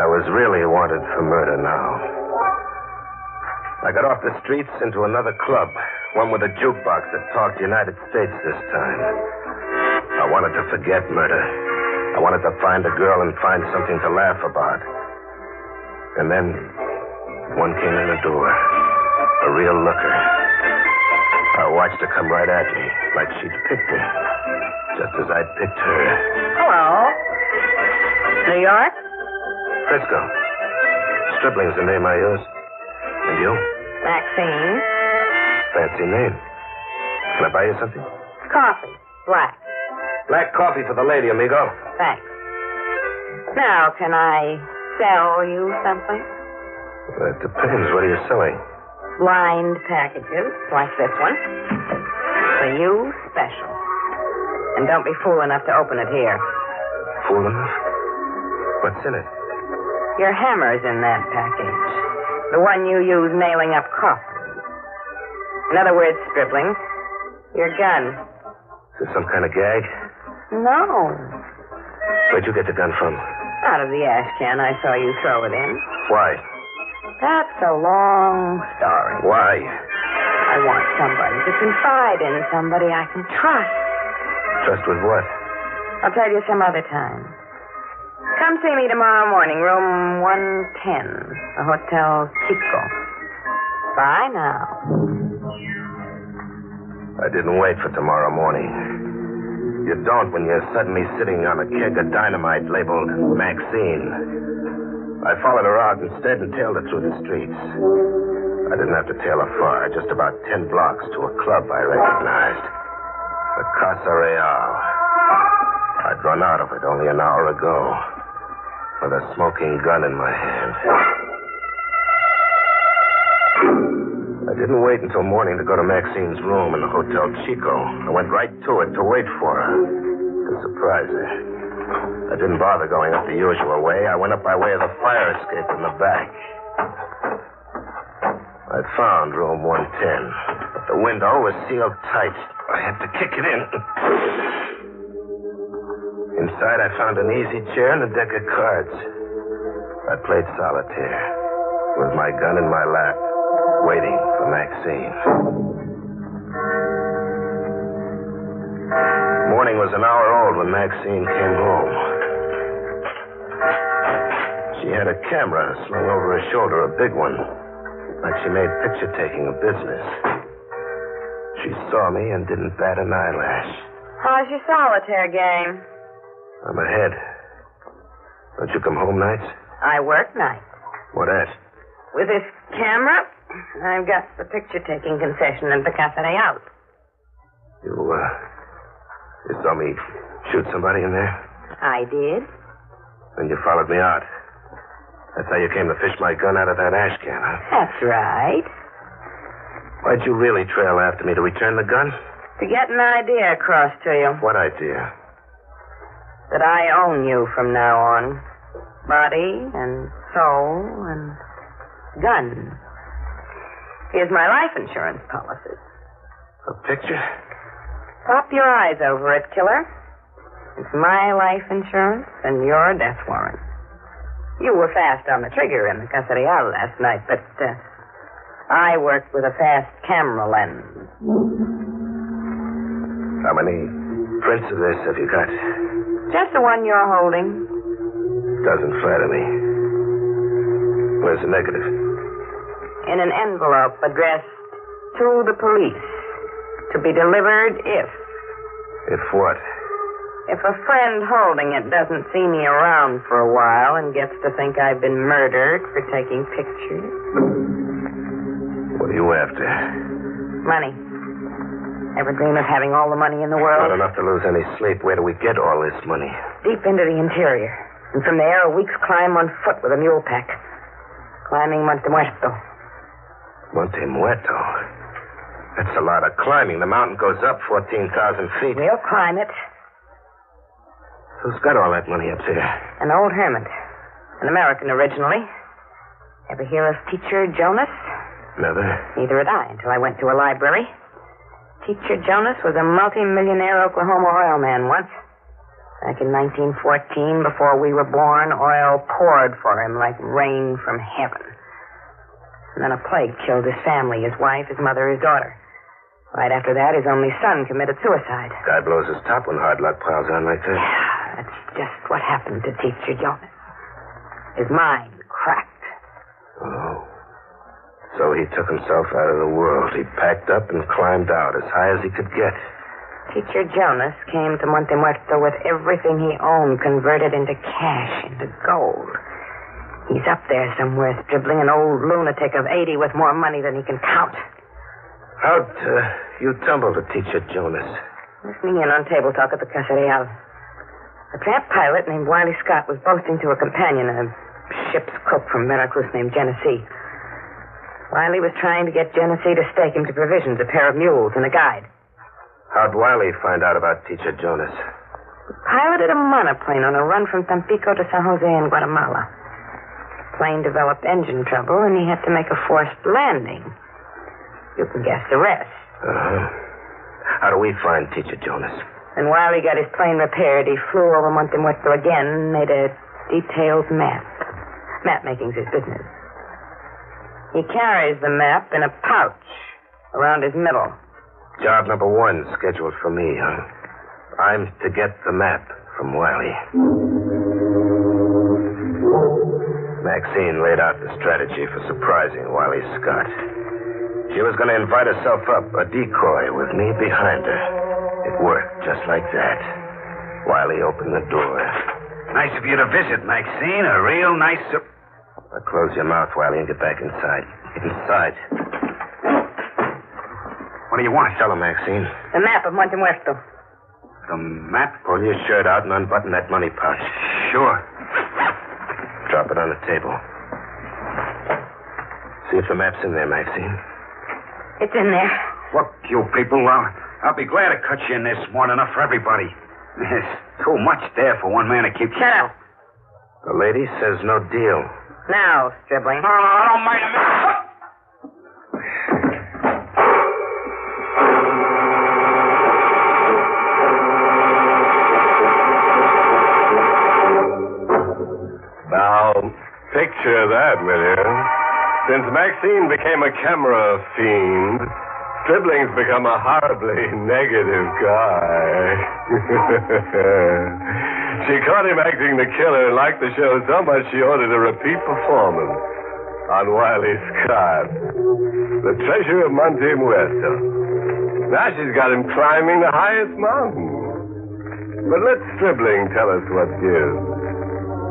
I was really wanted for murder now. I got off the streets into another club, one with a jukebox that talked United States this time. I wanted to forget murder. I wanted to find a girl and find something to laugh about. And then one came in the door, a real looker. I watched her come right at me, like she'd picked me, just as I'd picked her. Hello. New York? Frisco. Stribling's the name I use. And you? Maxine. Fancy name. Can I buy you something? Coffee. Black. Black coffee for the lady, amigo. Thanks. Now, can I sell you something? Well, it depends. What are you selling? Lined packages, like this one. For you, special. And don't be fool enough to open it here. Fool enough? What's in it? Your hammer's in that package. The one you use nailing up coffins. In other words, Stribling, your gun. Is this some kind of gag? No. Where'd you get the gun from? Out of the ash can I saw you throw it in. Why? That's a long story. Why? I want somebody to confide in, somebody I can trust. Trust with what? I'll tell you some other time. Come see me tomorrow morning, room 110, the Hotel Chico. Bye now. I didn't wait for tomorrow morning. You don't when you're suddenly sitting on a keg of dynamite labeled Maxine. I followed her out instead and tailed her through the streets. I didn't have to tail her far, just about 10 blocks to a club I recognized. The Casa Real. I'd run out of it only an hour ago, with a smoking gun in my hand. I didn't wait until morning to go to Maxine's room in the Hotel Chico. I went right to it to wait for her, to surprise her. I didn't bother going up the usual way. I went up by way of the fire escape in the back. I found room 110, but the window was sealed tight. I had to kick it in. Inside, I found an easy chair and a deck of cards. I played solitaire with my gun in my lap. waiting for Maxine. Morning was an hour old when Maxine came home. She had a camera slung over her shoulder, a big one, like she made picture-taking a business. She saw me and didn't bat an eyelash. How's your solitaire game? I'm ahead. Don't you come home nights? I work nights. What at? With this camera, I've got the picture-taking concession in the Casa Real. You saw me shoot somebody in there? I did. Then you followed me out. That's how you came to fish my gun out of that ash can, huh? That's right. Why'd you really trail after me? To return the gun? To get an idea across to you. What idea? That I own you from now on. Body and soul and gun. Here's my life insurance policy. A picture? Pop your eyes over it, killer. It's my life insurance and your death warrant. You were fast on the trigger in the Casa Real last night, but I worked with a fast camera lens. How many prints of this have you got? Just the one you're holding. Doesn't flatter me. Where's the negative? In an envelope addressed to the police. To be delivered if. If what? If a friend holding it doesn't see me around for a while and gets to think I've been murdered for taking pictures. What are you after? Money. Ever dream of having all the money in the world? Not enough to lose any sleep. Where do we get all this money? Deep into the interior. And from there, a week's climb on foot with a mule pack. Climbing Monte Muerto. Monte Muerto? That's a lot of climbing. The mountain goes up 14,000 feet. We'll climb it. Who's got all that money up there? An old hermit. An American originally. Ever hear of Teacher Jonas? Never. Neither had I until I went to a library. Teacher Jonas was a multi-millionaire Oklahoma oil man once. Back in 1914, before we were born, oil poured for him like rain from heaven. And then a plague killed his family, his wife, his mother, his daughter. Right after that, his only son committed suicide. Guy blows his top when hard luck piles on like that. Yeah, that's just what happened to Teacher Jonas. His mind cracked. Oh. So he took himself out of the world. He packed up and climbed out as high as he could get. Teacher Jonas came to Monte Muerto with everything he owned converted into cash, into gold. He's up there somewhere, dribbling an old lunatic of 80 with more money than he can count. How'd you tumble to Teacher Jonas? Listening in on table talk at the Casa Real. A tramp pilot named Wiley Scott was boasting to a companion, a ship's cook from Veracruz named Genesee. Wiley was trying to get Genesee to stake him to provisions, a pair of mules, and a guide. How'd Wiley find out about Teacher Jonas? He piloted a monoplane on a run from Tampico to San Jose in Guatemala. The plane developed engine trouble, and he had to make a forced landing. You can guess the rest. Uh-huh. How do we find Teacher Jonas? And while he got his plane repaired, he flew over Monte Muerto again and made a detailed map. Map making's his business. He carries the map in a pouch around his middle. Job number 1 scheduled for me, huh? I'm to get the map from Wiley. Maxine laid out the strategy for surprising Wiley Scott. She was going to invite herself up, a decoy with me behind her. It worked just like that. Wiley opened the door. Nice of you to visit, Maxine. A real nice... Now close your mouth, Wiley, and get back inside. Get inside. What do you want? Tell her, Maxine. The map of Monte Muerto. The map? Pull your shirt out and unbutton that money pouch. Sure. Drop it on the table. See if the map's in there, Maxine. It's in there. Look, you people, I'll be glad to cut you in. There's more than enough for everybody. There's too much there for one man to keep... Shut up. The lady says no deal. Now, Stribling. No, I don't mind a minute. Now, picture that, will you? Since Maxine became a camera fiend, Stribling's become a horribly negative guy. She caught him acting the killer and liked the show so much she ordered a repeat performance on Wiley Scott, the treasure of Monte Muerto. Now she's got him climbing the highest mountain. But let Stribling tell us what gives,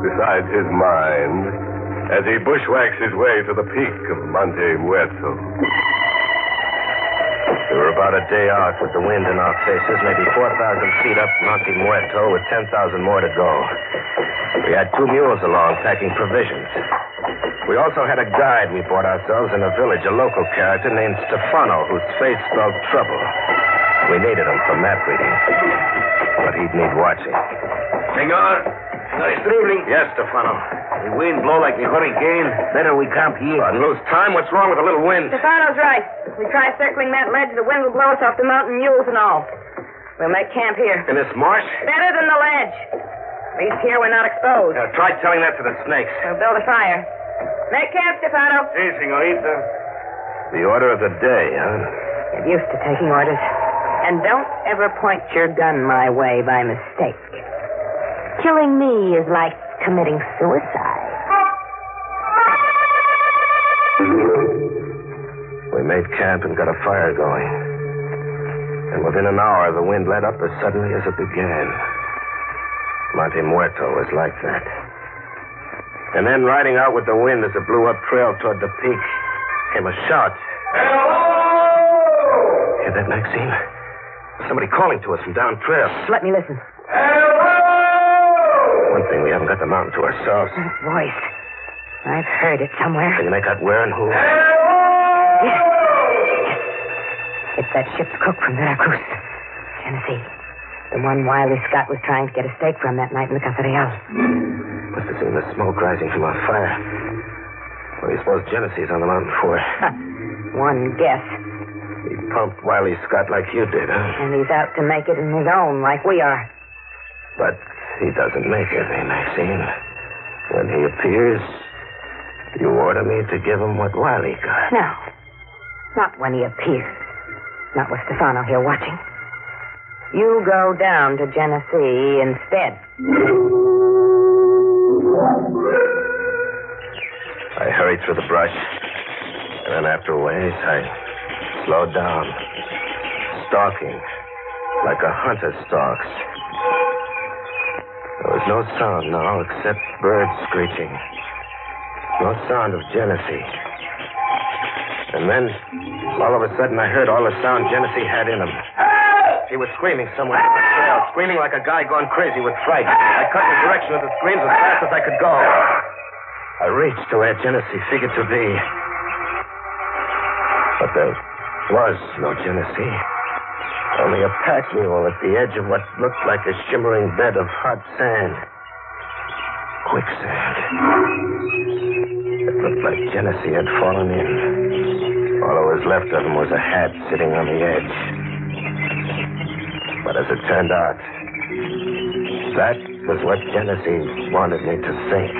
besides his mind, as he bushwhacks his way to the peak of Monte Muerto. We were about a day out with the wind in our faces, maybe 4,000 feet up Monte Muerto with 10,000 more to go. We had 2 mules along packing provisions. We also had a guide we bought ourselves in a village, a local character named Stefano, whose face spelled trouble. We needed him for map reading, but he'd need watching. Senor Stribling. Yes, Stefano. The wind blow like a hurricane. Better we camp here. And lose time? What's wrong with a little wind? Stefano's right. If we try circling that ledge, the wind will blow us off the mountain, mules and all. We'll make camp here. In this marsh? Better than the ledge. At least here we're not exposed. Try telling that to the snakes. We'll build a fire. Make camp, Stefano. Si, senorita. The order of the day, huh? Get used to taking orders. And don't ever point your gun my way by mistake. Killing me is like committing suicide. We made camp and got a fire going. And within an hour, the wind let up as suddenly as it began. Monte Muerto was like that. And then, riding out with the wind as it blew up trail toward the peak, came a shout. Hello! Hear that, Maxine? Somebody calling to us from down trail. Let me listen. One thing, we haven't got the mountain to ourselves. That voice. I've heard it somewhere. Can you make out where and who? Yes. It's that ship's cook from Veracruz, Tennessee. The one Wiley Scott was trying to get a steak from that night in the carousel. Must have seen the smoke rising from our fire. What do you suppose Genesee's on the mountain for? One guess. He pumped Wiley Scott like you did, huh? And he's out to make it in his own like we are. But he doesn't make it, Maxine. When he appears, you order me to give him what Wiley got. No. Not when he appears. Not with Stefano here watching. You go down to Genesee instead. I hurried through the brush. And then after a ways, I slowed down. Stalking. Like a hunter stalks. There was no sound now except birds screeching. No sound of Genesee. And then, all of a sudden, I heard all the sound Genesee had in him. He was screaming somewhere on the trail, screaming like a guy gone crazy with fright. I cut in the direction of the screams as fast as I could go. I reached to where Genesee figured to be. But there was no Genesee. Only a pack mule at the edge of what looked like a shimmering bed of hot sand. Quicksand. It looked like Genesee had fallen in. All that was left of him was a hat sitting on the edge. But as it turned out, that was what Genesee wanted me to think.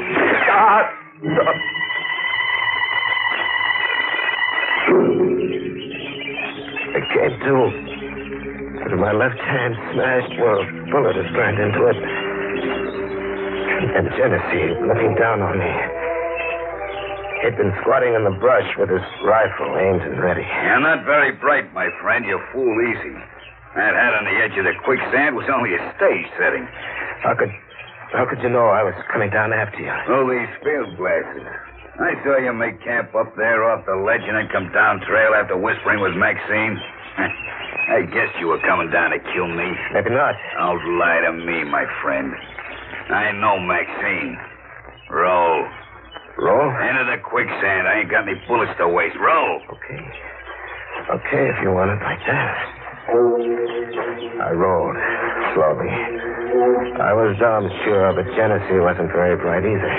It came to. But my left hand smashed where a bullet had burned into it. And Genesee looking down on me. He'd been squatting in the brush with his rifle aimed and ready. You're not very bright, my friend. You fool easy. That hat on the edge of the quicksand was only a stage setting. How could you know I was coming down after you? Oh, these field glasses. I saw you make camp up there off the ledge and then come down trail after whispering with Maxine. I guessed you were coming down to kill me. Maybe not. Don't lie to me, my friend. I know Maxine. Roll. Roll? Into the quicksand. I ain't got any bullets to waste. Roll. Okay, if you want it like that. I rolled, slowly. I was damn sure, but Genesee wasn't very bright either.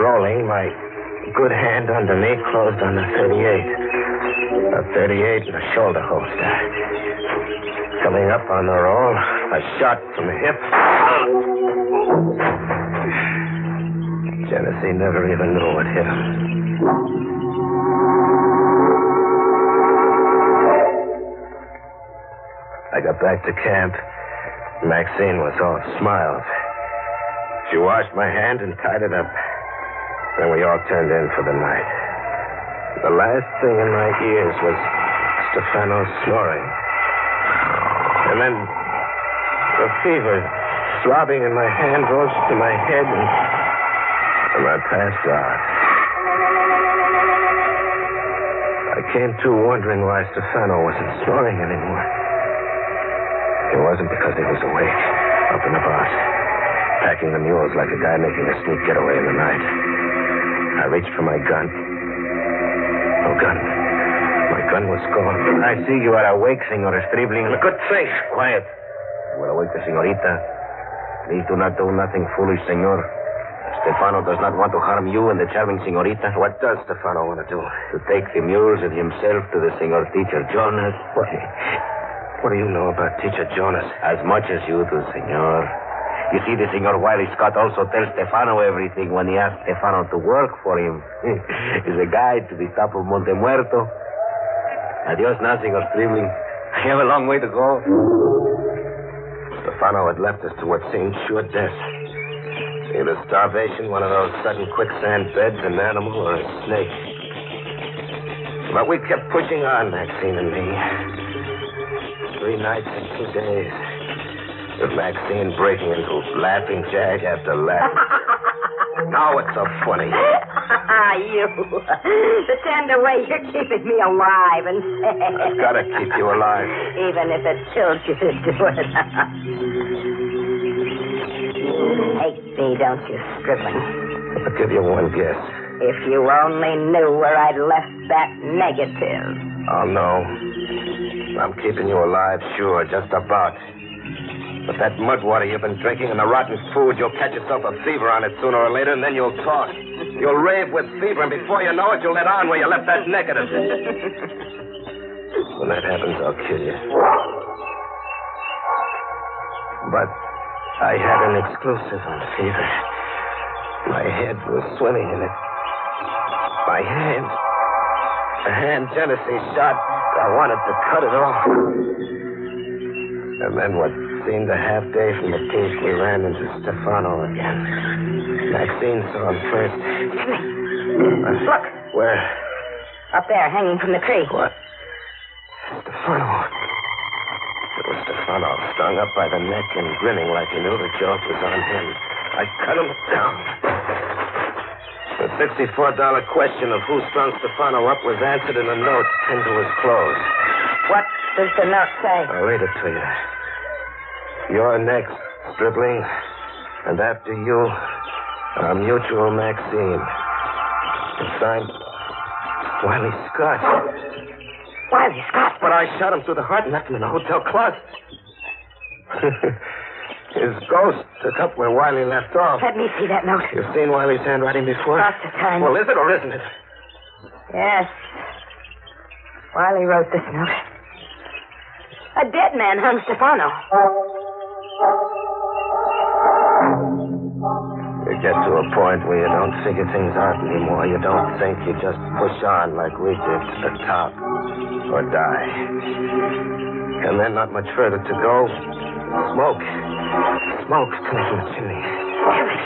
Rolling, my good hand under me closed on the 38. A 38 and a shoulder holster. Coming up on the roll, a shot from the hip. Genesee never even knew what hit him. I got back to camp. Maxine was all smiles. She washed my hand and tied it up. Then we all turned in for the night. The last thing in my ears was Stefano snoring. And then the fever throbbing in my hand rose to my head, and I passed out. I came to wondering why Stefano wasn't snoring anymore. It wasn't because he was awake, up and about, packing the mules like a guy making a sneak getaway in the night. I reached for my gun. No gun. My gun was gone. I see you are awake, Senor Stribling. Good thing. Quiet. You are awake, the señorita. Please do not do nothing foolish, senor. Stefano does not want to harm you and the charming señorita. What does Stefano want to do? To take the mules and himself to the senor teacher Jonas. What do you know about teacher Jonas? As much as you do, senor. You see, the Senor Wiley Scott also tells Stefano everything when he asks Stefano to work for him. He's a guide to the top of Monte Muerto. Adios now, Senor Stribling. I have a long way to go. Stefano had left us to what seemed sure death. Either starvation, one of those sudden quicksand beds, an animal, or a snake. But we kept pushing on, Maxine and me. 3 nights and 2 days. With Maxine breaking into laughing jag after laughing. Now what's so funny? You. The tender way you're keeping me alive and safe. I've got to keep you alive. Even if it kills you to do it. Hate me, don't you, Stribling? I'll give you one guess. If you only knew where I'd left that negative. Oh, no. I'm keeping you alive, sure, just about. But that mud water you've been drinking and the rotten food, you'll catch yourself a fever on it sooner or later, and then you'll talk. You'll rave with fever, and before you know it, you'll let on where you left that negative. When that happens, I'll kill you. But I had an exclusive on fever. My head was swimming in it. My hand. The hand Genesee shot, I wanted to cut it off. And then what seemed a half day from the peace, we ran into Stefano again. Maxine saw him first. Look. Where? Up there, hanging from the tree. What? Stefano. It was Stefano, strung up by the neck and grinning like he knew the joke was on him. I cut him down. The $64 question of who strung Stefano up was answered in a note pinned to his clothes. What does the note say? I'll read it to you. You're next, Stribling. And after you, our mutual Maxine. It's signed Wiley Scott. Wiley Scott? But I shot him through the heart and left him in the hotel closet. His ghost took up where Wiley left off. Let me see that note. You've seen Wiley's handwriting before? Lots of times. Well, is it or isn't it? Yes. Wiley wrote this note. A dead man hung Stefano. You get to a point where you don't figure things out anymore. You don't think. You just push on like we did to the top. Or die. And then not much further to go. Smoke. Smoke coming from the chimney.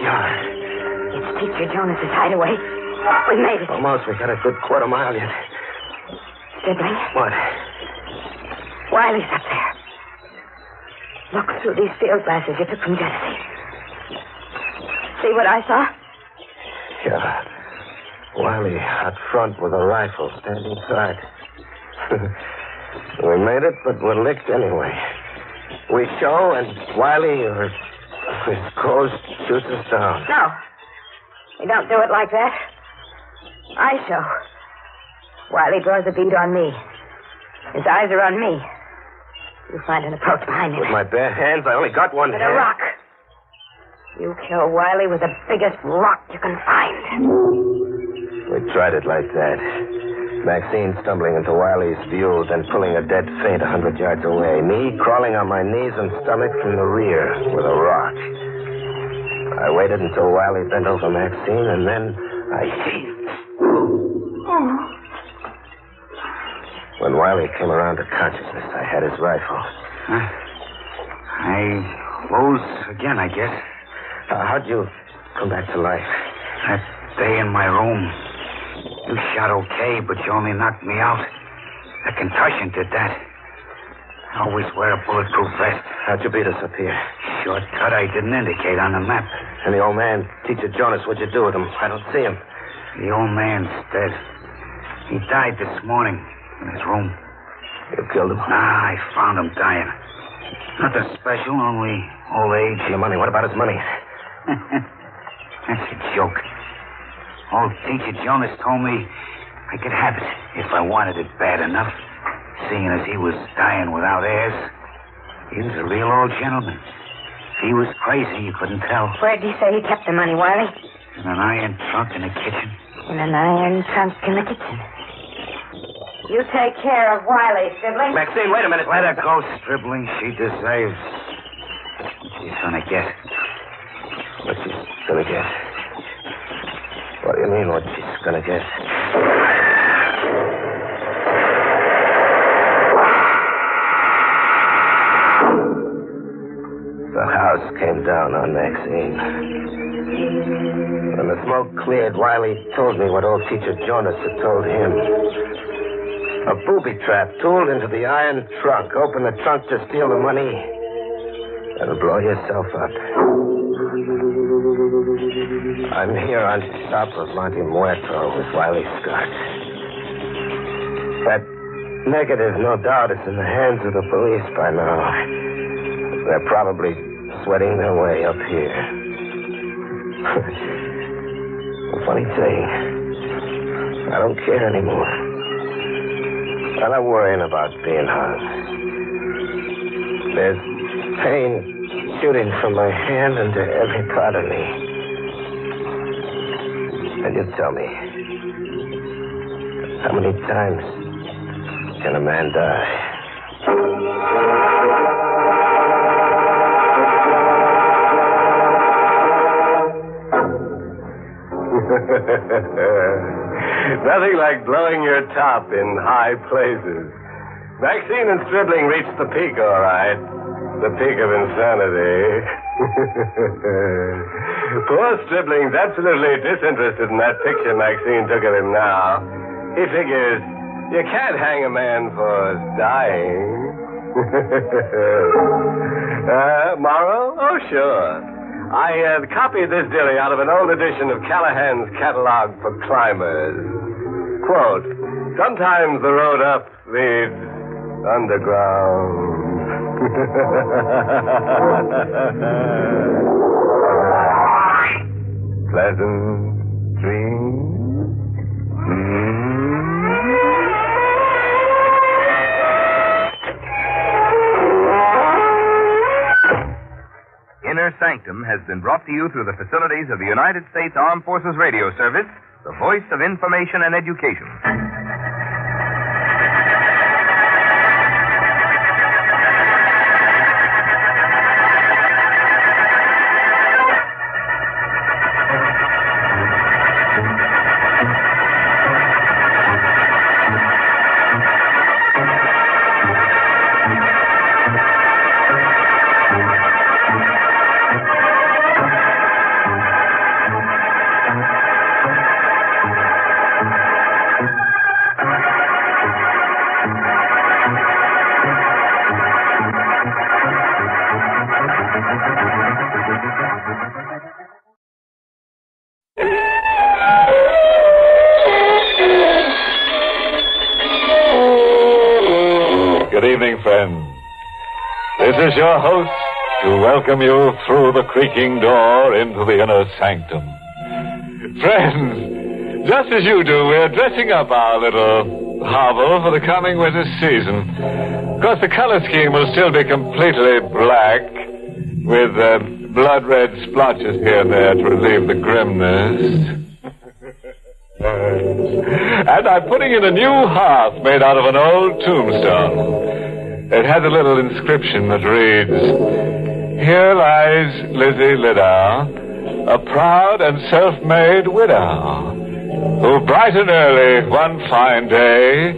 Yeah. It's Teacher Jonas's hideaway. We made it. Almost. We got a good quarter mile yet. Stribling. What? Wiley's up there. Look through these field glasses you took from Genesee. See what I saw? Yeah. Wiley out front with a rifle standing side. We made it, but we're licked anyway. We show, and Wiley or his ghost shoots us down. No. We don't do it like that. I show. Wiley draws a bead on me. His eyes are on me. You find an approach behind him. With my bare hands? I only got one with hand. a rock. You kill Wiley with the biggest rock you can find. We tried it like that. Maxine stumbling into Wiley's view, then pulling a dead faint 100 yards away. Me crawling on my knees and stomach from the rear with a rock. I waited until Wiley bent over Maxine, and then I heaved. When Wiley came around to consciousness, I had his rifle. I rose again, I guess. How'd you come back to life? That day in my room. You shot okay, but you only knocked me out. The concussion did that. I always wear a bulletproof vest. How'd you beat us up here? Shortcut I didn't indicate on the map. And the old man, Teacher Jonas, what'd you do with him? I don't see him. The old man's dead. He died this morning in his room. You killed him? Nah, I found him dying. Nothing special, only old age. And the money, what about his money? That's a joke. Old Teacher Jonas told me I could have it if I wanted it bad enough. Seeing as he was dying without heirs. He was a real old gentleman. If he was crazy, you couldn't tell. Where did you say he kept the money, Wiley? In an iron trunk in the kitchen. In an iron trunk in the kitchen. You take care of Wiley, Stribling. Maxine, wait a minute. Let her go, Stribling. She deserves what she's gonna get. What she's gonna get? What do you mean, what she's gonna get? The house came down on Maxine. When the smoke cleared, Wiley told me what old Teacher Jonas had told him. A booby trap tooled into the iron trunk. Open the trunk to steal the money and blow yourself up. I'm here on top of Monte Muerto with Wiley Scott. That negative, no doubt, is in the hands of the police by now. They're probably sweating their way up here. The funny thing, I don't care anymore. I'm not worrying about being hung. There's pain shooting from my hand into every part of me. And you tell me, how many times can a man die? Nothing like blowing your top in high places. Maxine and Stribling reached the peak, all right. The peak of insanity. Poor Stribling's absolutely disinterested in that picture Maxine took of him now. He figures you can't hang a man for dying. Moral? Oh, sure. I copied this dilly out of an old edition of Callahan's Catalog for Climbers. Quote, sometimes the road up leads underground. Pleasant dreams. Inner Sanctum has been brought to you through the facilities of the United States Armed Forces Radio Service, the voice of information and education. Good evening, friends. This is your host to welcome you through the creaking door into the inner sanctum. Friends, just as you do, we're dressing up our little hovel for the coming winter season. Of course, the color scheme will still be completely black, with blood-red splotches here and there to relieve the grimness. And I'm putting in a new hearth made out of an old tombstone. It has a little inscription that reads, "Here lies Lizzie Liddell, a proud and self-made widow, who bright and early one fine day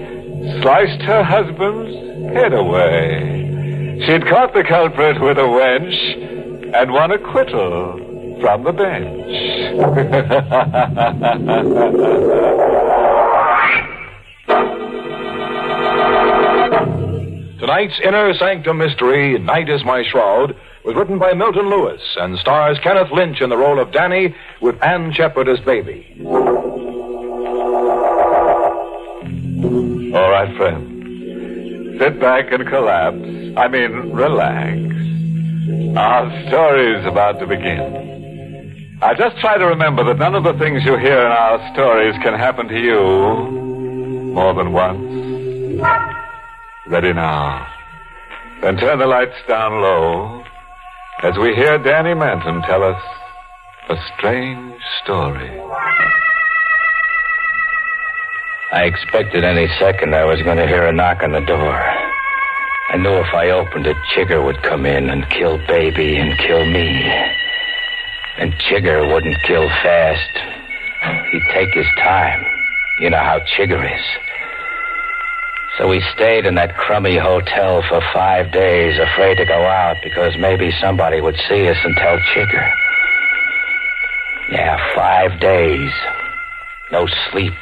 sliced her husband's head away. She'd caught the culprit with a wench and won acquittal from the bench. Tonight's Inner Sanctum mystery, Night is My Shroud, was written by Milton Lewis and stars Kenneth Lynch in the role of Danny with Ann Shepard as Baby. All right, friend. Sit back and collapse. Relax. Our story's about to begin. Now, just try to remember that none of the things you hear in our stories can happen to you more than once. Ready now. Then turn the lights down low as we hear Danny Manton tell us a strange story. I expected any second I was going to hear a knock on the door. I knew if I opened it, Chigger would come in and kill Baby and kill me. And Chigger wouldn't kill fast. He'd take his time. You know how Chigger is. So we stayed in that crummy hotel for 5 days, afraid to go out because maybe somebody would see us and tell Chigger. Yeah, 5 days. No sleep.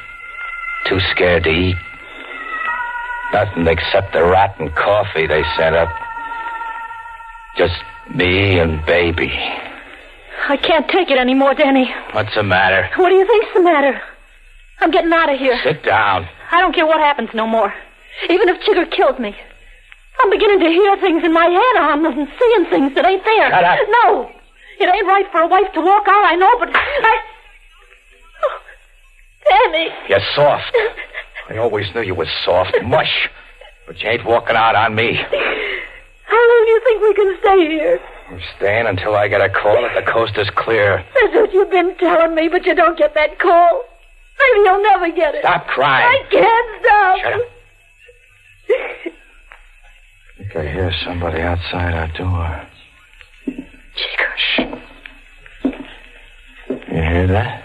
Too scared to eat. Nothing except the rotten coffee they sent up. Just me and Baby. I can't take it anymore, Danny. What's the matter? What do you think's the matter? I'm getting out of here. Sit down. I don't care what happens no more. Even if Chigger kills me. I'm beginning to hear things in my head. I'm seeing things that ain't there. Shut up. No. It ain't right for a wife to walk out, I know, but Oh, Danny. You're soft. I always knew you was soft. Mush. But you ain't walking out on me. How long do you think we can stay here? I'm staying until I get a call that the coast is clear. That's what you've been telling me, but you don't get that call. Maybe you'll never get it. Stop crying. I can't stop. Shut up. I think I hear somebody outside our door. Chigger. Shh. You hear that?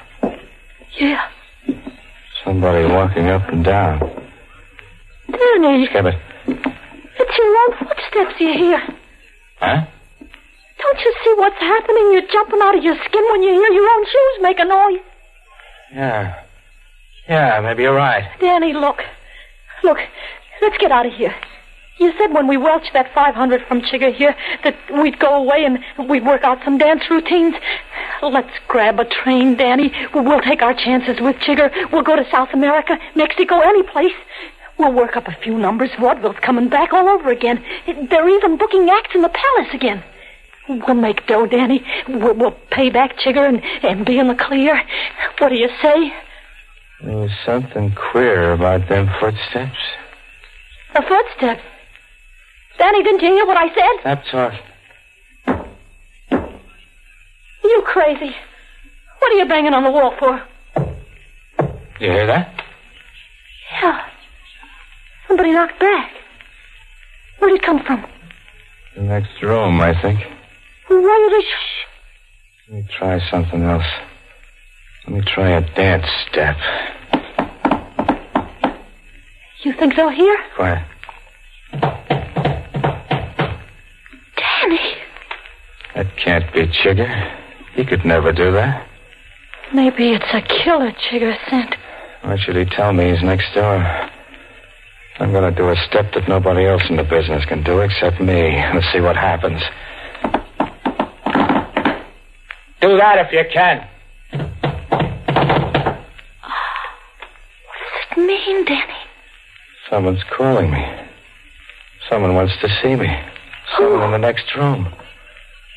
Yeah. Somebody walking up and down. Danny. Skip it. It's your own footsteps you hear. Huh? Don't you see what's happening? You're jumping out of your skin when you hear your own shoes make a noise. Yeah. Yeah, maybe you're right. Danny, look. Look, let's get out of here. You said when we welched that 500 from Chigger here that we'd go away and we'd work out some dance routines. Let's grab a train, Danny. We'll take our chances with Chigger. We'll go to South America, Mexico, any place. We'll work up a few numbers. Vaudeville's coming back all over again. They're even booking acts in the palace again. We'll make dough, Danny. We'll pay back Chigger and be in the clear. What do you say? There was something queer about them footsteps. A footstep? Danny, didn't you hear what I said? Stop talking. You crazy. What are you banging on the wall for? You hear that? Yeah. Somebody knocked back. Where'd it come from? The next room, I think. Why did they... Shh. Let me try something else. Let me try a dance step. You think they'll hear? Quiet. Danny. That can't be Chigger. He could never do that. Maybe it's a killer Chigger sent. Why should he tell me he's next door? I'm going to do a step that nobody else in the business can do except me. Let's see what happens. Do that if you can. What does it mean, Danny? Someone's calling me. Someone wants to see me. Someone in the next room.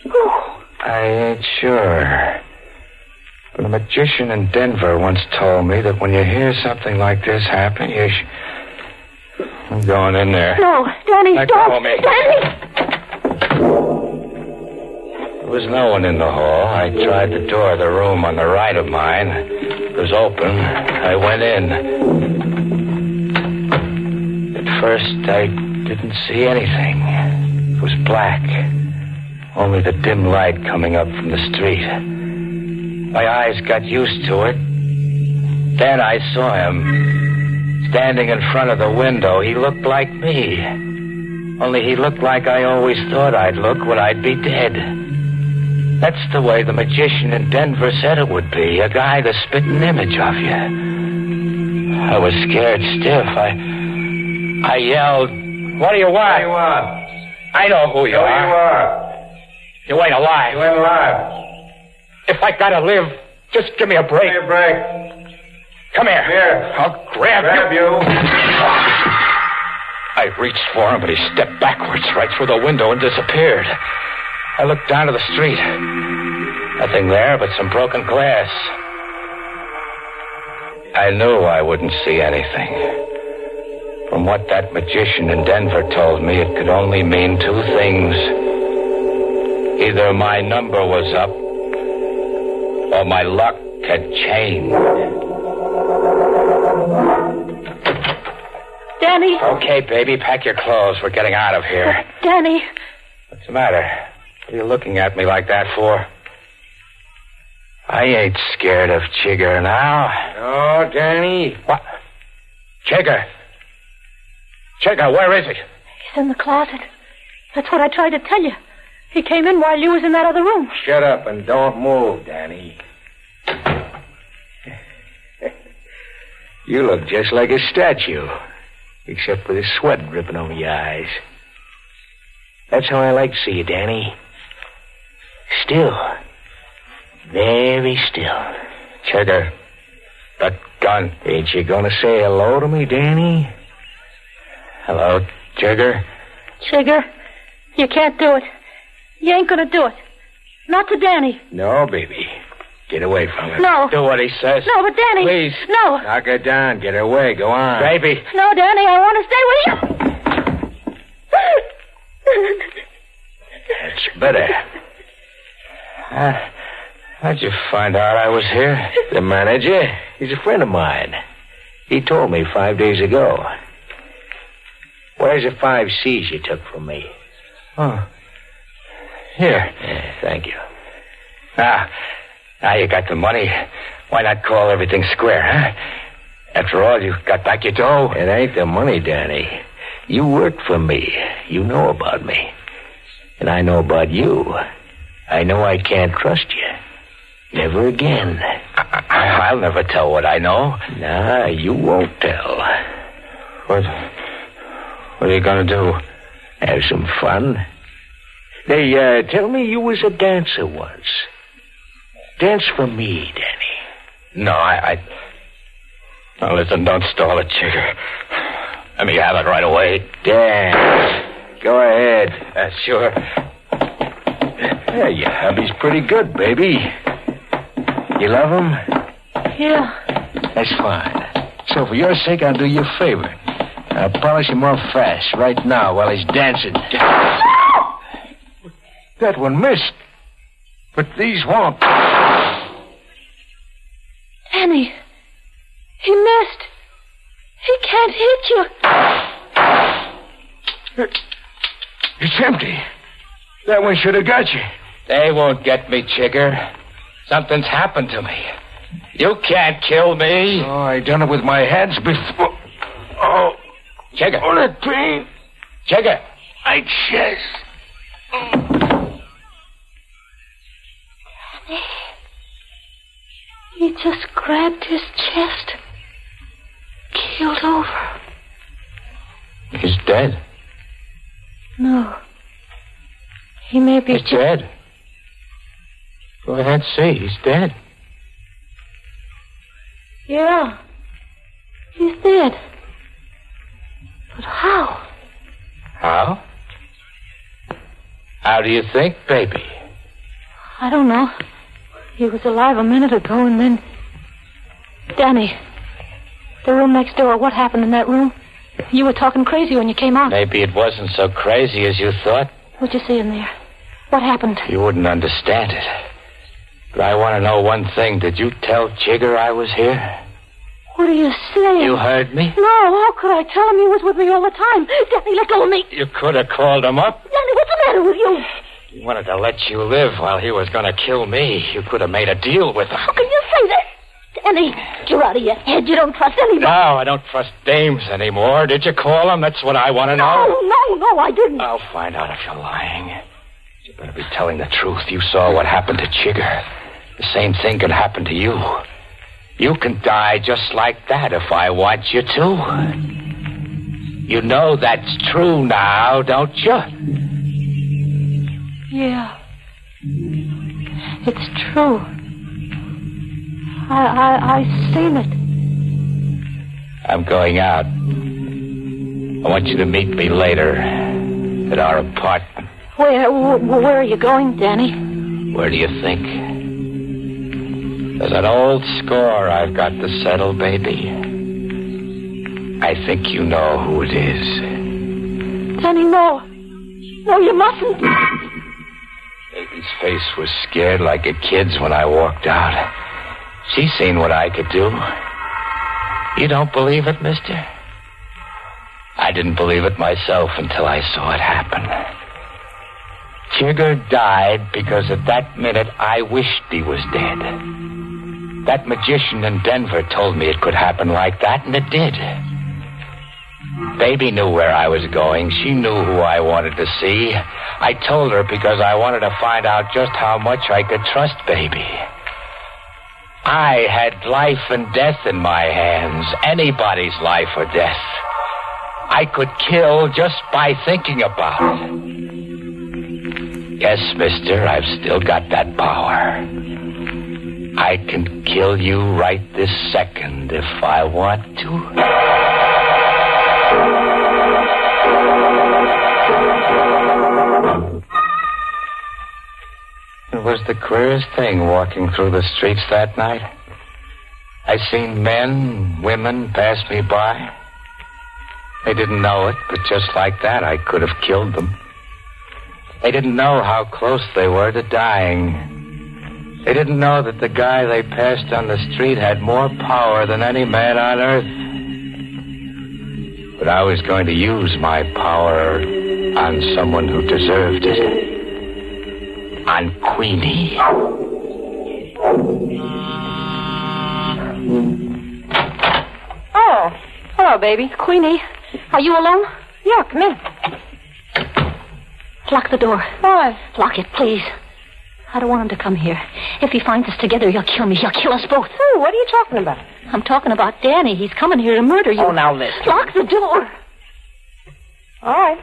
Who? I ain't sure. But a magician in Denver once told me that when you hear something like this happen, you I'm going in there. No, Danny, Let go don't. of me. Danny! There was no one in the hall. I tried the door of the room on the right of mine. It was open. I went in. At first, I didn't see anything. It was black. Only the dim light coming up from the street. My eyes got used to it. Then I saw him. Standing in front of the window, he looked like me. Only he looked like I always thought I'd look when I'd be dead. That's the way the magician in Denver said it would be. A guy the spitting image of you. I was scared stiff. I yelled, "What do you want?" What do you want? I know who you are. Who you are? You ain't alive. You ain't alive. If I gotta live, just give me a break. Give me a break. Come here. Here. I'll grab you. I reached for him, but he stepped backwards right through the window and disappeared. I looked down to the street. Nothing there but some broken glass. I knew I wouldn't see anything. From what that magician in Denver told me, it could only mean two things. Either my number was up, or my luck had changed. Danny. Okay, baby, pack your clothes. We're getting out of here. Danny. What's the matter? What are you looking at me like that for? I ain't scared of Chigger now. Oh, Danny. What? Chigger. Chigger, where is he? He's in the closet. That's what I tried to tell you. He came in while you was in that other room. Shut up and don't move, Danny. You look just like a statue, except for the sweat dripping over your eyes. That's how I like to see you, Danny. Still. Very still. Chigger, that gun. Ain't you gonna say hello to me, Danny? Hello, Chigger. Chigger, you can't do it. You ain't gonna do it. Not to Danny. No, baby. Get away from him. No. Do what he says. No, but Danny. Please. No. Knock her down. Get away. Go on. Baby. No, Danny, I want to stay with you. That's better. How'd you find out I was here? The manager, he's a friend of mine. He told me 5 days ago. Where's the 5 C's you took from me? Oh. Here. Yeah, thank you. Now you got the money. Why not call everything square, huh? After all, you got back your dough. It ain't the money, Danny. You worked for me. You know about me. And I know about you. I know I can't trust you. Never again. I'll never tell what I know. Nah, you won't tell. What are you gonna do? Have some fun. They tell me you was a dancer once. Dance for me, Danny. No, Now, listen, don't stall it, Chigger. Let me have it right away. Dance. Go ahead. Sure. Yeah, your hubby's pretty good, baby. You love him? Yeah. That's fine. So for your sake, I'll do you a favor. I'll polish him off fast right now while he's dancing. That one missed. But these won't. Danny. He missed. He can't hit you. It's empty. That one should have got you. They won't get me, Chigger. Something's happened to me. You can't kill me. Oh, I done it with my hands before. Oh. Chigger. Oh, that pain. Chigger. My chest. He just grabbed his chest. Keeled over. He's dead. No. He may be He's dead. Go ahead, see. He's dead. Yeah. He's dead. But how? How? How do you think, baby? I don't know. He was alive a minute ago, and then... Danny, the room next door, what happened in that room? You were talking crazy when you came out. Maybe it wasn't so crazy as you thought. What'd you see in there? What happened? You wouldn't understand it. But I want to know one thing. Did you tell Chigger I was here? What are you saying? You heard me? No, how could I tell him he was with me all the time? Danny, let go of me. You could have called him up. Danny, what's the matter with you? He wanted to let you live while he was going to kill me. You could have made a deal with him. How can you say that? Danny, you're out of your head. You don't trust anybody. No, I don't trust dames anymore. Did you call him? That's what I want to know. No, I didn't. I'll find out if you're lying. You better be telling the truth. You saw what happened to Chigger. The same thing could happen to you. You can die just like that if I want you to. You know that's true now, don't you? Yeah. It's true. I seen it. I'm going out. I want you to meet me later at our apartment. Where are you going, Danny? Where do you think? There's an old score I've got to settle, baby. I think you know who it is. Danny, no. No, you mustn't. Baby's face was scared like a kid's when I walked out. She seen what I could do. You don't believe it, mister? I didn't believe it myself until I saw it happen. Chigger died because at that minute I wished he was dead. That magician in Denver told me it could happen like that, and it did. Baby knew where I was going. She knew who I wanted to see. I told her because I wanted to find out just how much I could trust Baby. I had life and death in my hands. Anybody's life or death. I could kill just by thinking about it. Yes, mister, I've still got that power. I can kill you right this second if I want to. It was the queerest thing walking through the streets that night. I seen men, women pass me by. They didn't know it, but just like that, I could have killed them. They didn't know how close they were to dying. They didn't know that the guy they passed on the street had more power than any man on earth. But I was going to use my power on someone who deserved it. On Queenie. Oh, hello, baby. Queenie, are you alone? Yeah, come in. Lock the door. Why? Lock it, please. I don't want him to come here. If he finds us together, he'll kill me. He'll kill us both. Who? What are you talking about? I'm talking about Danny. He's coming here to murder you. Oh, now listen. Lock the door. All right.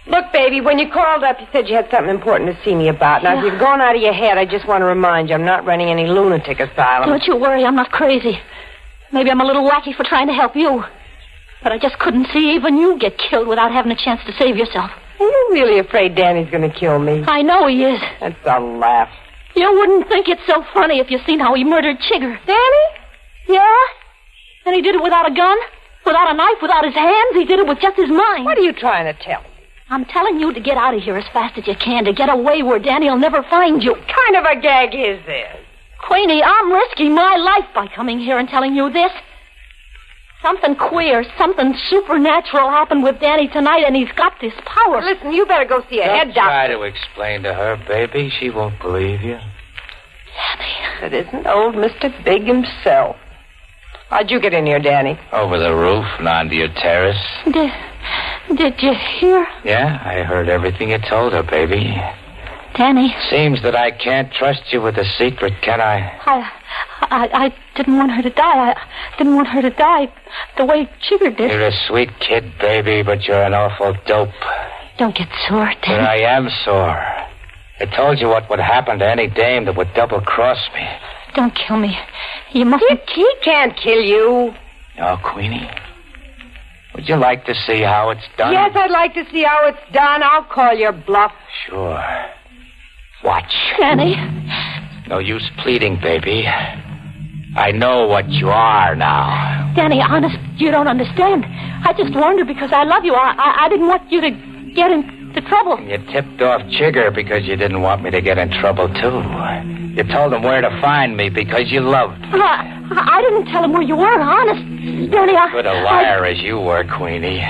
Look, baby, when you called up, you said you had something important to see me about. Now, if you've gone out of your head, I just want to remind you I'm not running any lunatic asylum. Don't you worry, I'm not crazy. Maybe I'm a little wacky for trying to help you. But I just couldn't see even you get killed without having a chance to save yourself. Are you really afraid Danny's going to kill me? I know he is. That's a laugh. You wouldn't think it's so funny if you seen how he murdered Chigger. Danny? Yeah? And he did it without a gun, without a knife, without his hands. He did it with just his mind. What are you trying to tell me? I'm telling you to get out of here as fast as you can, to get away where Danny'll never find you. What kind of a gag is this? Queenie, I'm risking my life by coming here and telling you this. Something queer, something supernatural happened with Danny tonight, and he's got this power. Listen, you better go see a head doctor. Try to explain to her, baby. She won't believe you. It isn't old Mr. Big himself. How'd you get in here, Danny? Over the roof and onto your terrace. Did you hear? Yeah, I heard everything you told her, baby. Danny. Seems that I can't trust you with a secret, can I? I didn't want her to die. I didn't want her to die the way Chigger did. You're a sweet kid, baby, but you're an awful dope. Don't get sore, Danny. But I am sore. I told you what would happen to any dame that would double-cross me. Don't kill me. You mustn't... He can't kill you. Oh, Queenie. Would you like to see how it's done? Yes, I'd like to see how it's done. I'll call your bluff. Sure. Watch. Danny. No use pleading, baby. I know what you are now. Danny, honest, you don't understand. I just warned her because I love you. I didn't want you to get into trouble. You tipped off Chigger because you didn't want me to get in trouble, too. You told him where to find me because you loved me. I didn't tell him where you were, honest. Danny, Good a liar as you were, Queenie.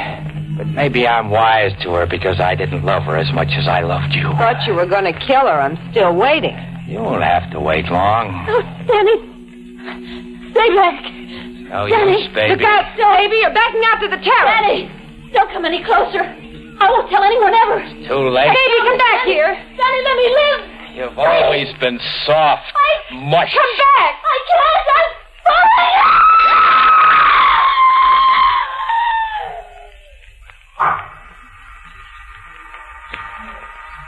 But maybe I'm wise to her because I didn't love her as much as I loved you. Thought you were going to kill her. I'm still waiting. You won't have to wait long. Oh, Danny. Stay back. No Danny, use, baby. look out, baby. You're backing out to the terrace. Danny, don't come any closer. I won't tell anyone ever. It's too late. Baby, come back here. Danny, let me live. You've always been soft. Mush. Come back. I can't. I'm falling.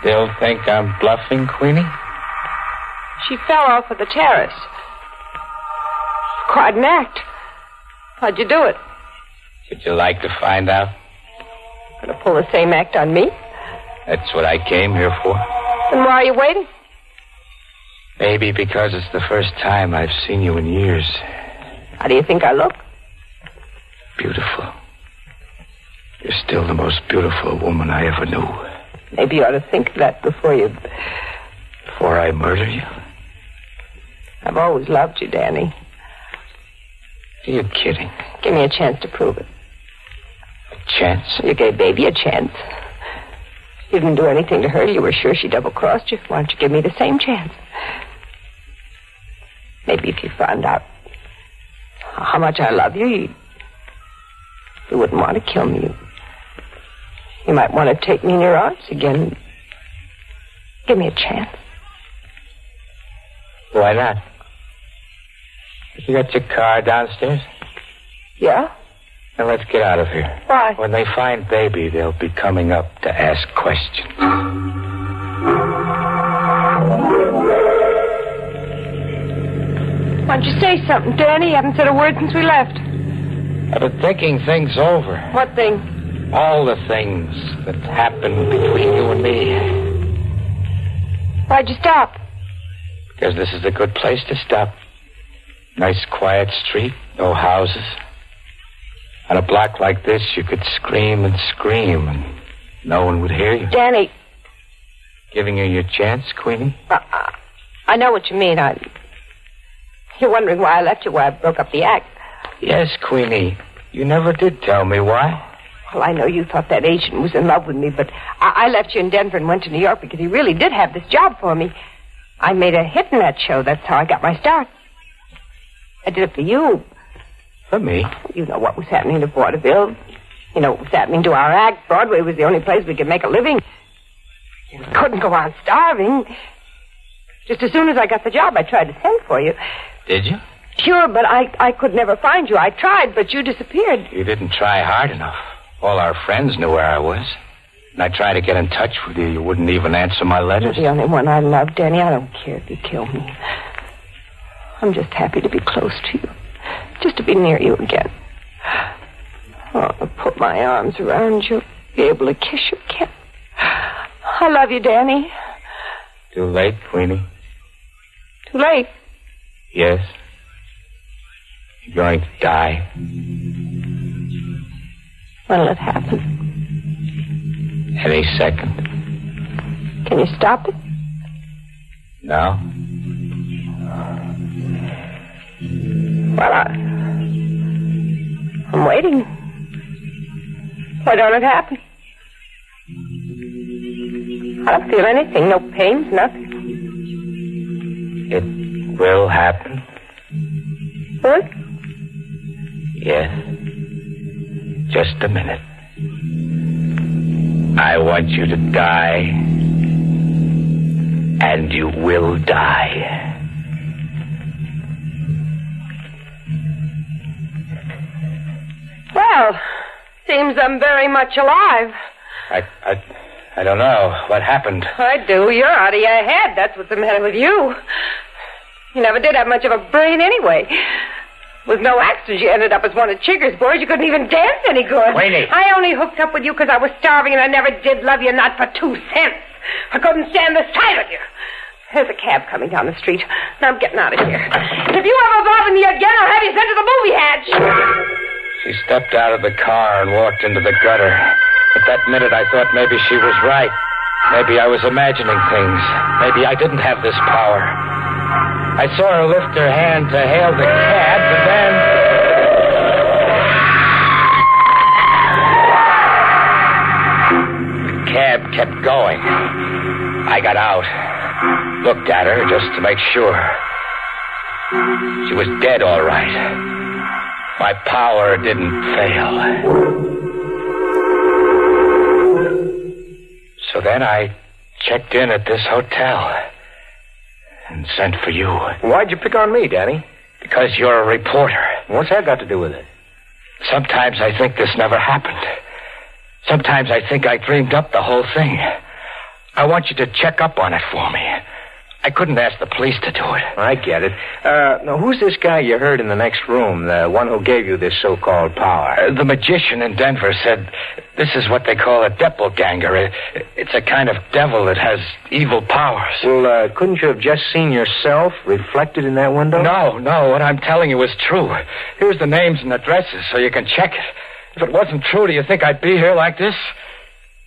Still think I'm bluffing, Queenie? She fell off of the terrace. Quite an act. How'd you do it? Would you like to find out? Gonna pull the same act on me? That's what I came here for. Then why are you waiting? Maybe because it's the first time I've seen you in years. How do you think I look? Beautiful. You're still the most beautiful woman I ever knew. Maybe you ought to think of that before I murder you? I've always loved you, Danny. Are you kidding? Give me a chance to prove it. A chance? You gave Baby a chance. You didn't do anything to her. You were sure she double-crossed you. Why don't you give me the same chance? Maybe if you found out how much I love you, you wouldn't want to kill me. You might want to take me in your arms again. Give me a chance. Why not? You got your car downstairs? Yeah? Now let's get out of here. Why? When they find Baby, they'll be coming up to ask questions. Why don't you say something, Danny? You haven't said a word since we left. I've been thinking things over. What thing? All the things that happened between you and me. Why'd you stop? Because this is a good place to stop. Nice, quiet street, no houses. On a block like this, you could scream and scream, and no one would hear you. Danny. Giving you your chance, Queenie? I know what you mean. You're wondering why I left you, why I broke up the act. Yes, Queenie. You never did tell me why. Well, I know you thought that agent was in love with me, but I left you in Denver and went to New York because he really did have this job for me. I made a hit in that show. That's how I got my start. I did it for you. For me? You know what was happening to vaudeville. You know what was happening to our act. Broadway was the only place we could make a living. We couldn't go on starving. Just as soon as I got the job, I tried to send for you. Did you? Sure, but I could never find you. I tried, but you disappeared. You didn't try hard enough. All our friends knew where I was. And I tried to get in touch with you. You wouldn't even answer my letters. You're the only one I love, Danny. I don't care if you kill me. I'm just happy to be close to you. Just to be near you again. Oh, to put my arms around you. Be able to kiss you again. I love you, Danny. Too late, Queenie. Too late? Yes. You're going to die. When'll it happen? Any second. Can you stop it? No. Well, I'm waiting. Why don't it happen? I don't feel anything. No pains, nothing. It will happen. What? Yes. Just a minute. I want you to die. And you will die. Well, seems I'm very much alive. I don't know. What happened? I do. You're out of your head. That's what's the matter with you. You never did have much of a brain anyway. With no accident, you ended up as one of Chigger's boys. You couldn't even dance any good. Queenie. I only hooked up with you because I was starving and I never did love you, not for 2 cents. I couldn't stand the sight of you. There's a cab coming down the street. Now I'm getting out of here. If you ever bother me again, I'll have you sent to the movie hatch. She stepped out of the car and walked into the gutter. At that minute, I thought maybe she was right. Maybe I was imagining things. Maybe I didn't have this power. I saw her lift her hand to hail the cab, and then the cab kept going. I got out. Looked at her just to make sure. She was dead, all right. My power didn't fail. So then I checked in at this hotel and sent for you. Why'd you pick on me, Danny? Because you're a reporter. What's that got to do with it? Sometimes I think this never happened. Sometimes I think I dreamed up the whole thing. I want you to check up on it for me. I couldn't ask the police to do it. I get it. Now, who's this guy you heard in the next room, the one who gave you this so-called power? The magician in Denver said this is what they call a doppelganger. It's a kind of devil that has evil powers. Well, couldn't you have just seen yourself reflected in that window? No. What I'm telling you is true. Here's the names and addresses so you can check it. If it wasn't true, do you think I'd be here like this?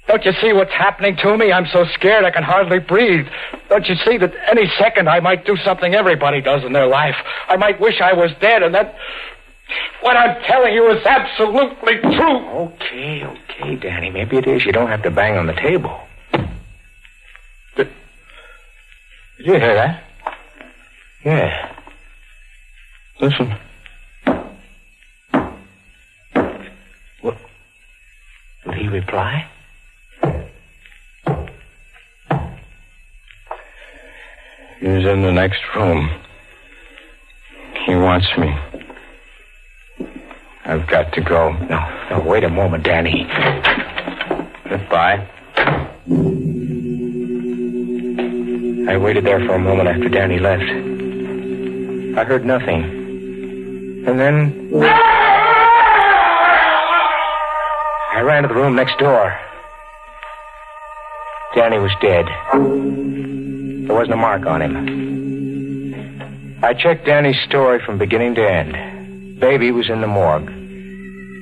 Don't you see what's happening to me? I'm so scared I can hardly breathe. Don't you see that any second I might do something everybody does in their life? I might wish I was dead, and that what I'm telling you is absolutely true. Okay, Danny. Maybe it is. You don't have to bang on the table. Did you hear that? Yeah. Listen. What? Will he reply? He's in the next room. He wants me. I've got to go. No, wait a moment, Danny. Goodbye. I waited there for a moment after Danny left. I heard nothing. And then I ran to the room next door. Danny was dead. There wasn't a mark on him. I checked Danny's story from beginning to end. Baby was in the morgue.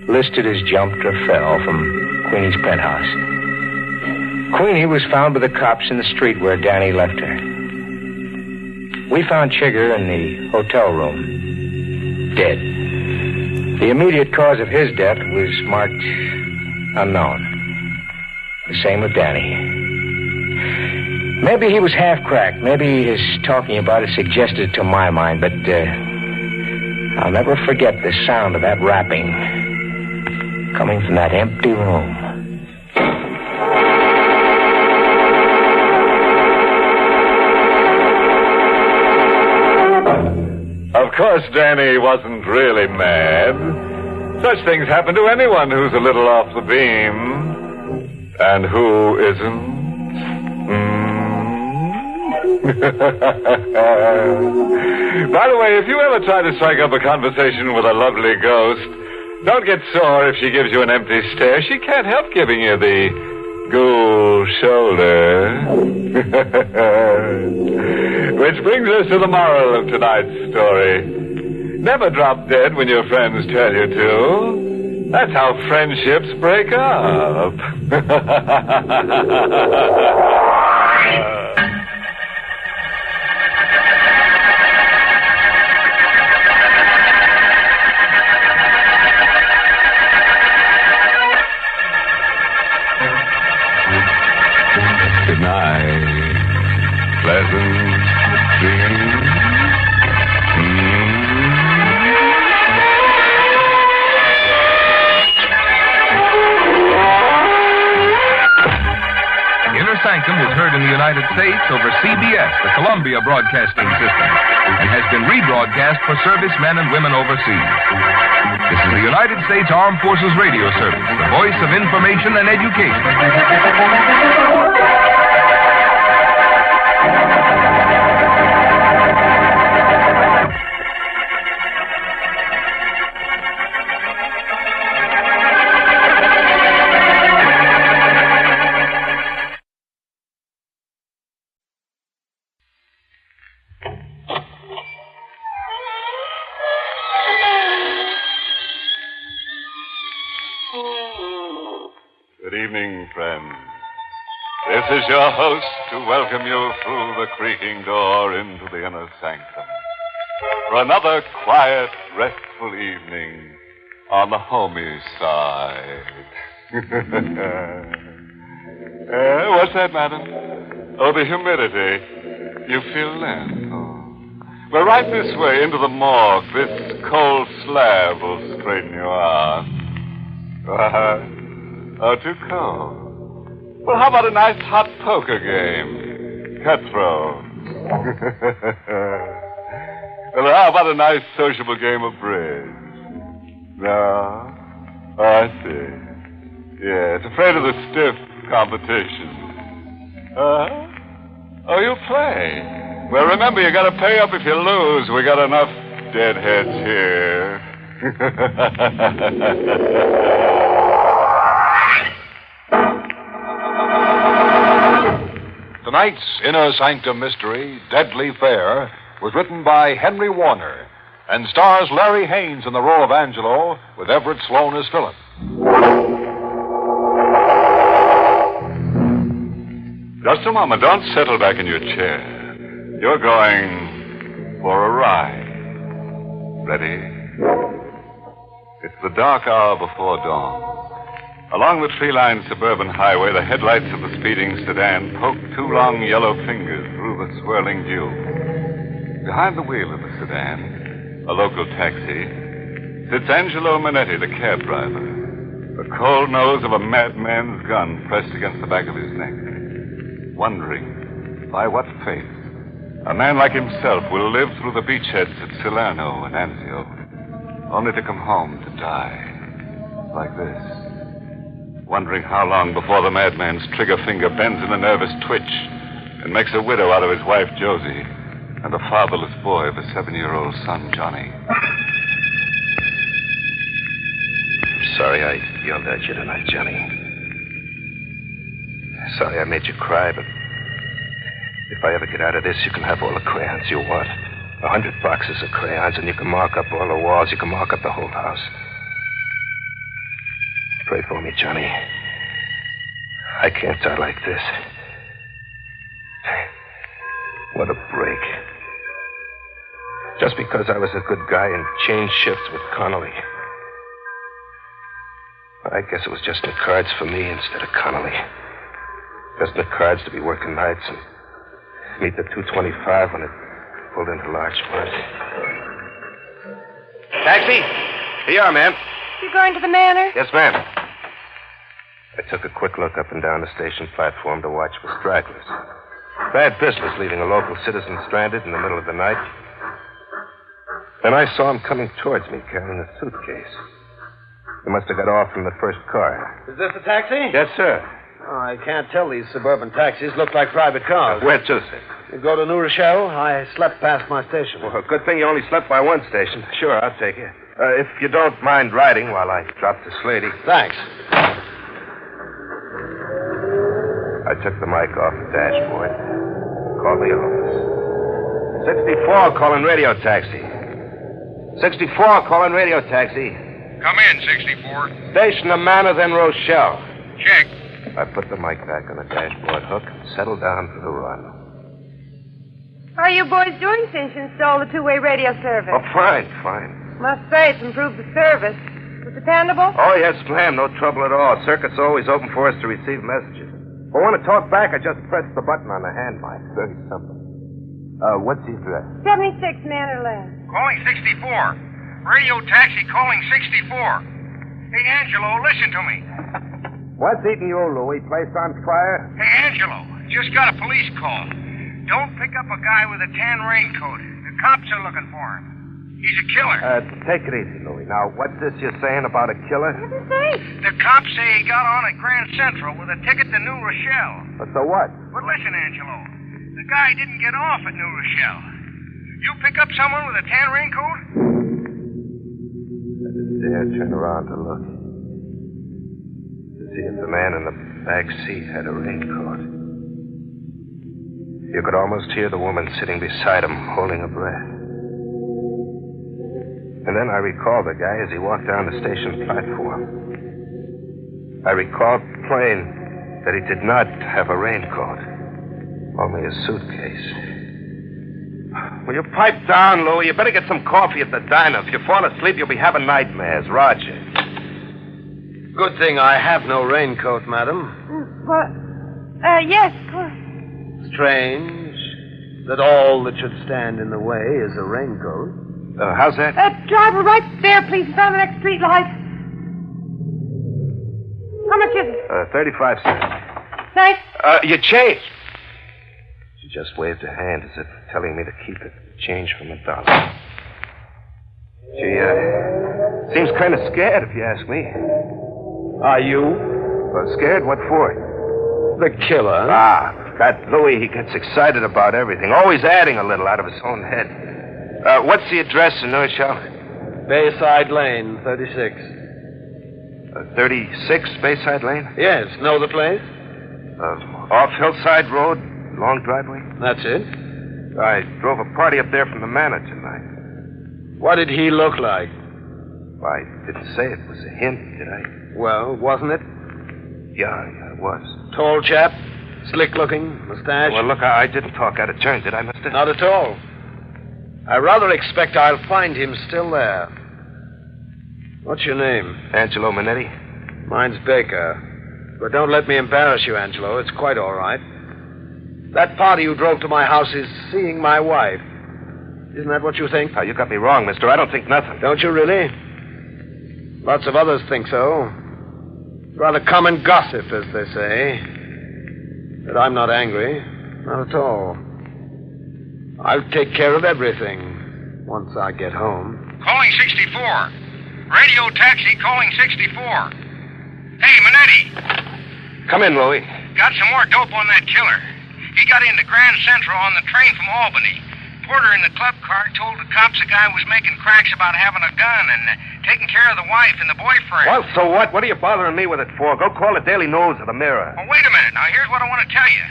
Listed as jumped or fell from Queenie's penthouse. Queenie was found by the cops in the street where Danny left her. We found Chigger in the hotel room, dead. The immediate cause of his death was marked unknown. The same with Danny. Maybe he was half-cracked. Maybe his talking about it suggested it to my mind, but I'll never forget the sound of that rapping coming from that empty room. Of course, Danny wasn't really mad. Such things happen to anyone who's a little off the beam. And who isn't? By the way, if you ever try to strike up a conversation with a lovely ghost, don't get sore if she gives you an empty stare. She can't help giving you the ghoul shoulder. Which brings us to the moral of tonight's story. Never drop dead when your friends tell you to. That's how friendships break up. Good night. Pleasant dreams. Inner Sanctum was heard in the United States over CBS, the Columbia Broadcasting System, and has been rebroadcast for servicemen and women overseas. This is the United States Armed Forces Radio Service, the voice of information and education. Good evening, friends. This is your host to welcome you through the creaking door into the Inner Sanctum for another quiet, restful evening on the homey side. What's that, madam? Oh, the humidity. You feel that? Oh. Well, right this way, into the morgue. This cold slab will straighten you out. Oh, too cold. Well, how about a nice hot poker game? Cutthroat. Well, how about a nice sociable game of bridge? No? Oh, I see. Yeah, it's afraid of the stiff competition. Oh, you'll play. Well, remember, you gotta pay up if you lose. We got enough deadheads here. Tonight's Inner Sanctum mystery, Deadly Fair, was written by Henry Warner and stars Larry Haynes in the role of Angelo with Everett Sloane as Philip. Just a moment. Don't settle back in your chair. You're going for a ride. Ready? It's the dark hour before dawn. Along the tree-lined suburban highway, the headlights of the speeding sedan poke two long yellow fingers through the swirling dew. Behind the wheel of the sedan, a local taxi, sits Angelo Manetti, the cab driver. The cold nose of a madman's gun pressed against the back of his neck. Wondering by what fate a man like himself will live through the beachheads at Salerno and Anzio, only to come home to die like this. Wondering how long before the madman's trigger finger bends in a nervous twitch and makes a widow out of his wife, Josie, and a fatherless boy of a 7-year-old son, Johnny. I'm sorry I yelled at you tonight, Johnny. Sorry I made you cry, but if I ever get out of this, you can have all the crayons you want. 100 boxes of crayons, and you can mark up all the walls. You can mark up the whole house. Pray for me, Johnny. I can't die like this. What a break. Just because I was a good guy and changed shifts with Connolly. I guess it was just in the cards for me instead of Connolly. Just in the cards to be working nights and meet the 225 when it pulled into Larchmont. Taxi? Here you are, ma'am. You going to the manor? Yes, ma'am. I took a quick look up and down the station platform to watch for stragglers. Bad business leaving a local citizen stranded in the middle of the night. Then I saw him coming towards me carrying a suitcase. He must have got off from the first car. Is this a taxi? Yes, sir. Oh, I can't tell. These suburban taxis look like private cars. Where to, sir? You go to New Rochelle? I slept past my station. Well, good thing you only slept by one station. Sure, I'll take you. If you don't mind riding while I drop this lady. Thanks. I took the mic off the dashboard. Called the office. 64, calling radio taxi. 64, calling radio taxi. Come in, 64. Station the Manor, then Rochelle. Check. I put the mic back on the dashboard hook and settled down for the run. How are you boys doing since you installed the two-way radio service? Oh, fine. Must say it's improved the service. Was it dependable? Oh, yes, ma'am. No trouble at all. Circuit's always open for us to receive messages. If I want to talk back, I just press the button on the hand mic. Very simple. What's the address? 76 Manor Lane. Calling 64. Radio taxi calling 64. Hey, Angelo, listen to me. What's eating you, Louie? Place on fire? Hey, Angelo, just got a police call. Don't pick up a guy with a tan raincoat. The cops are looking for him. He's a killer. Take it easy, Louie. Now, what's this you're saying about a killer? What did he say? The cops say he got on at Grand Central with a ticket to New Rochelle. But so what? But listen, Angelo, the guy didn't get off at New Rochelle. You pick up someone with a tan raincoat? I didn't dare turn around to look. To see if the man in the back seat had a raincoat. You could almost hear the woman sitting beside him, holding her breath. And then I recalled the guy as he walked down the station platform. I recalled plain that he did not have a raincoat, only a suitcase. Will you pipe down, Louie? You better get some coffee at the diner. If you fall asleep, you'll be having nightmares. Roger. Good thing I have no raincoat, madam. What? Yes, of course. Strange. that all that should stand in the way is a raincoat. How's that? Driver, right there, please, in front of the next street light. How much is it? 35 cents. Thanks. Your change. She just waved her hand as if telling me to keep it. Change from $1. She, seems kind of scared, if you ask me. Are you? Well, scared? What for? The killer. That Louis, he gets excited about everything, always adding a little out of his own head. What's the address in North Shell? Bayside Lane, 36. 36 Bayside Lane? Yes. Know the place? Off Hillside Road, long driveway? That's it. I drove a party up there from the manor tonight. What did he look like? I didn't say it was a hint, did I? Well, wasn't it? Yeah, it was. Tall chap? Slick-looking? Mustache? Well, look, I didn't talk out of turn, did I, mister? Not at all. I rather expect I'll find him still there. What's your name? Angelo Minetti. Mine's Baker. But don't let me embarrass you, Angelo. It's quite all right. That party you drove to my house is seeing my wife. Isn't that what you think? Oh, you got me wrong, mister. I don't think nothing. Don't you really? Lots of others think so. Rather common gossip, as they say. But I'm not angry. Not at all. I'll take care of everything once I get home. Calling 64. Radio taxi calling 64. Hey, Minetti. Come in, Louie. Got some more dope on that killer. He got into Grand Central on the train from Albany. Porter in the club car told the cops the guy was making cracks about having a gun and taking care of the wife and the boyfriend. Well, so what? What are you bothering me with it for? Go call the Daily News or the Mirror. Well, wait a minute. Now, here's what I want to tell you.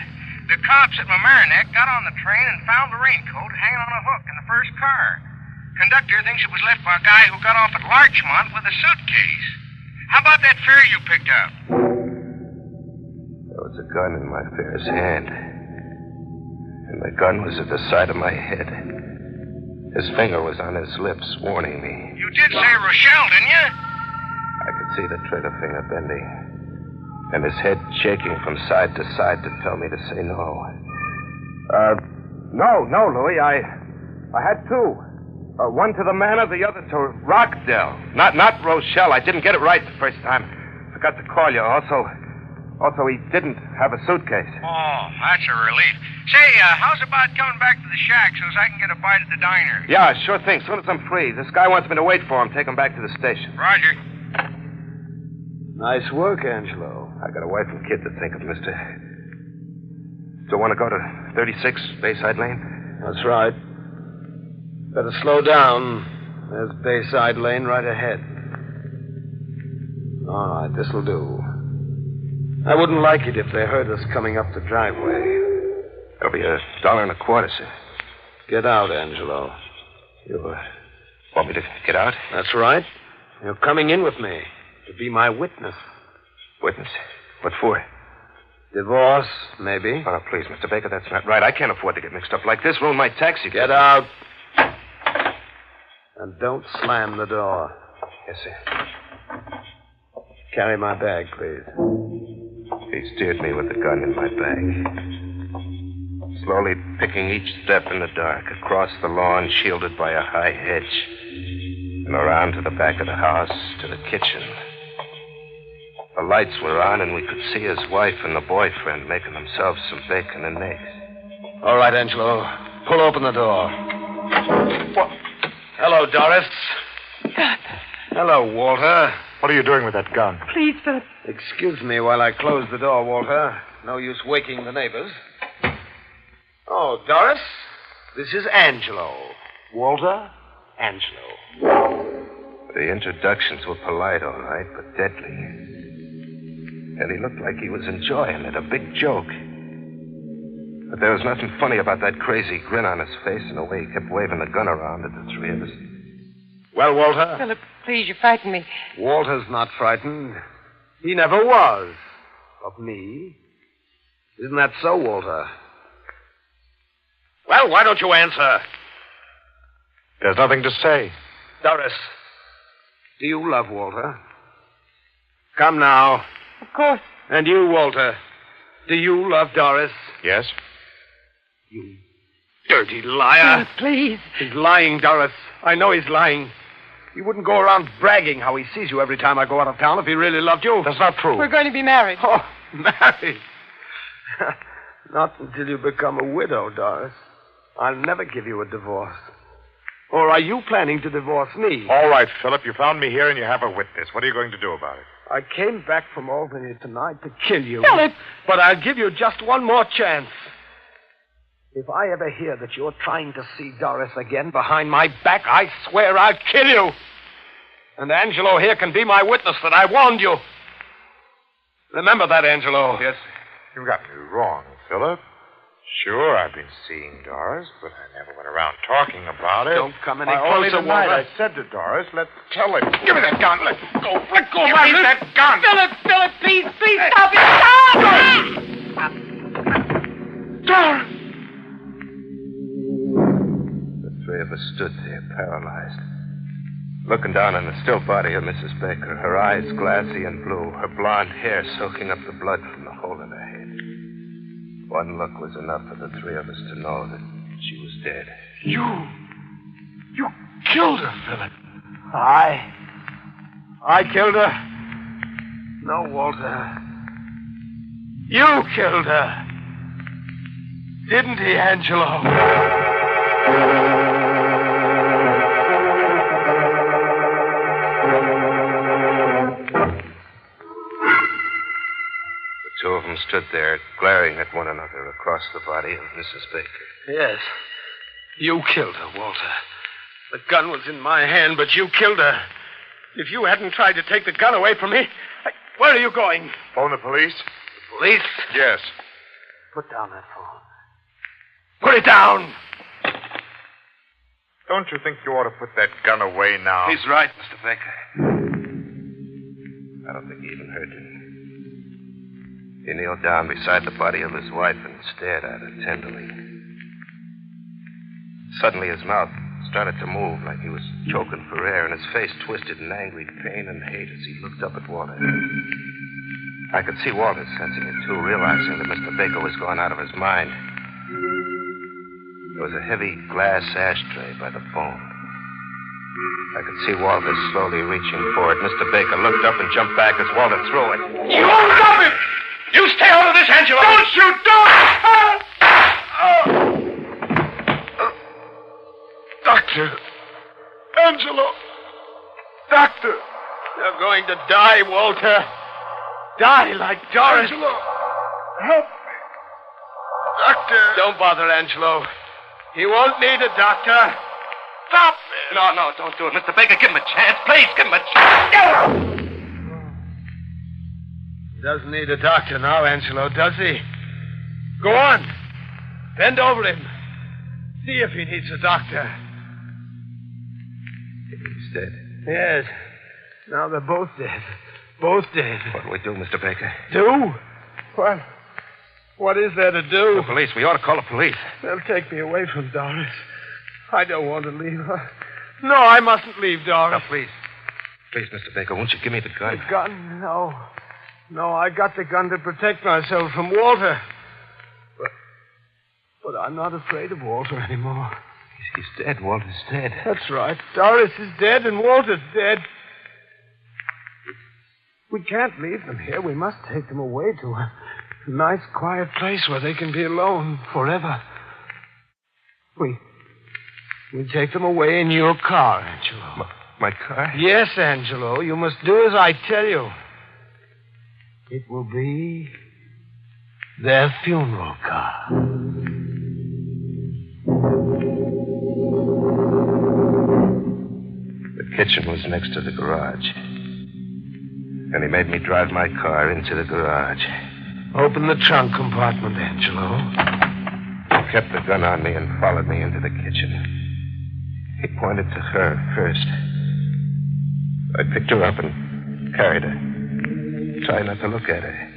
The cops at Mamaroneck got on the train and found the raincoat hanging on a hook in the first car. Conductor thinks it was left by a guy who got off at Larchmont with a suitcase. How about that fare you picked up? There was a gun in my fare's hand. And the gun was at the side of my head. His finger was on his lips, warning me. You did say Rochelle, didn't you? I could see the trigger finger bending. And his head shaking from side to side to tell me to say no. No, Louie. I had two. One to the manor, the other to Rockdale. Not Rochelle. I didn't get it right the first time. Forgot to call you. Also, he didn't have a suitcase. Oh, that's a relief. Say, how's about coming back to the shack so I can get a bite at the diner? Yeah, sure thing. As soon as I'm free. This guy wants me to wait for him. Take him back to the station. Roger. Nice work, Angelo. I got a wife and kid to think of, mister. So want to go to 36 Bayside Lane? That's right. Better slow down. There's Bayside Lane right ahead. All right, this'll do. I wouldn't like it if they heard us coming up the driveway. It'll be $1.25, sir. Get out, Angelo. You want me to get out? That's right. You're coming in with me to be my witness. Witness? What for? Divorce, maybe. Oh, please, Mr. Baker, that's not right. I can't afford to get mixed up like this. Ruin my taxi. Get out. And don't slam the door. Yes, sir. Carry my bag, please. He steered me with the gun in my bag. Slowly picking each step in the dark, across the lawn shielded by a high hedge, and around to the back of the house, to the kitchen. The lights were on, and we could see his wife and the boyfriend making themselves some bacon and eggs. All right, Angelo. Pull open the door. What? Hello, Doris. God. Hello, Walter. What are you doing with that gun? Please, Philip. Excuse me while I close the door, Walter. No use waking the neighbors. Oh, Doris, this is Angelo. Walter, Angelo. The introductions were polite, all right, but deadly. And he looked like he was enjoying it, a big joke. But there was nothing funny about that crazy grin on his face and the way he kept waving the gun around at the three of us. Well, Walter? Philip, please, you frighten me. Walter's not frightened. He never was. Of me. Isn't that so, Walter? Well, why don't you answer? There's nothing to say. Doris, do you love Walter? Come now. Of course. And you, Walter, do you love Doris? Yes. You Dirty liar. Please. He's lying, Doris. I know he's lying. He wouldn't go around bragging how he sees you every time I go out of town if he really loved you. That's not true. We're going to be married. Oh, married. Not until you become a widow, Doris. I'll never give you a divorce. Or are you planning to divorce me? All right, Philip. You found me here and you have a witness. What are you going to do about it? I came back from Albany tonight to kill you. Philip! But I'll give you just one more chance. If I ever hear that you're trying to see Doris again behind my back, I swear I'll kill you. And Angelo here can be my witness that I warned you. Remember that, Angelo. Yes, you got me wrong, Philip. Sure, I've been seeing Doris, but I never went around talking about it. Don't come any Only closer, tonight Walter. I said to Doris, let's tell him. Give me that gun. Let go. Let go, Give me that gun. Philip, please, stop it. Stop! Doris! The three of us stood there, paralyzed, looking down on the still body of Mrs. Baker, her eyes glassy and blue, her blonde hair soaking up the blood from the hole in her head. One look was enough for the three of us to know that she was dead. You killed her, Philip. I killed her? No, Walter. You killed her. Didn't he, Angelo? The two of them stood there, glaring at one another across the body of Mrs. Baker. Yes. You killed her, Walter. The gun was in my hand, but you killed her. If you hadn't tried to take the gun away from me, where are you going? Phone the police? Police? Yes. Put down that phone. Put it down! Don't you think you ought to put that gun away now? He's right, Mr. Baker. I don't think he even heard you. He kneeled down beside the body of his wife and stared at her tenderly. Suddenly his mouth started to move like he was choking for air, and his face twisted in angry pain and hate as he looked up at Walter. I could see Walter sensing it, too, realizing that Mr. Baker was going out of his mind. There was a heavy glass ashtray by the phone. I could see Walter slowly reaching for it. Mr. Baker looked up and jumped back as Walter threw it. You won't stop him! You stay out of this, Angelo! Don't shoot! Doctor! Angelo! Doctor! You're going to die, Walter. Die like Doris. Angelo! Help me. Doctor! Don't bother, Angelo. He won't need a doctor. Stop it! No, don't do it. Mr. Baker, give him a chance. Please, give him a chance. He doesn't need a doctor now, Angelo, does he? Go on. Bend over him. See if he needs a doctor. He's dead. Yes. Now they're both dead. Both dead. What do we do, Mr. Baker? Do? What is there to do? The police. We ought to call the police. They'll take me away from Doris. I don't want to leave her. No, I mustn't leave Doris. Now, please. Please, Mr. Baker, won't you give me the gun? The gun? No. No, I got the gun to protect myself from Walter. But I'm not afraid of Walter anymore. He's dead. Walter's dead. That's right. Doris is dead and Walter's dead. We can't leave them here. We must take them away to a nice, quiet place where they can be alone forever. We take them away in your car, Angelo. My car? Yes, Angelo. You must do as I tell you. It will be their funeral car. The kitchen was next to the garage. And he made me drive my car into the garage. Open the trunk compartment, Angelo. He kept the gun on me and followed me into the kitchen. He pointed to her first. I picked her up and carried her, trying not to look at her.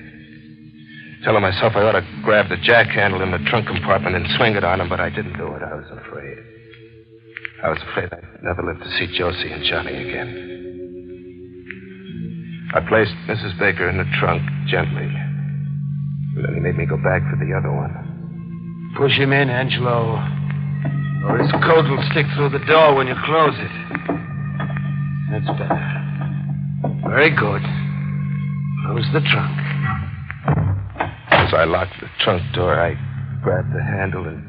Telling myself I ought to grab the jack handle in the trunk compartment and swing it on him, but I didn't do it. I was afraid. I was afraid I'd never live to see Josie and Johnny again. I placed Mrs. Baker in the trunk gently. And then he made me go back for the other one. Push him in, Angelo. Or his coat will stick through the door when you close it. That's better. Very good. Close the trunk. As I locked the trunk door, I grabbed the handle and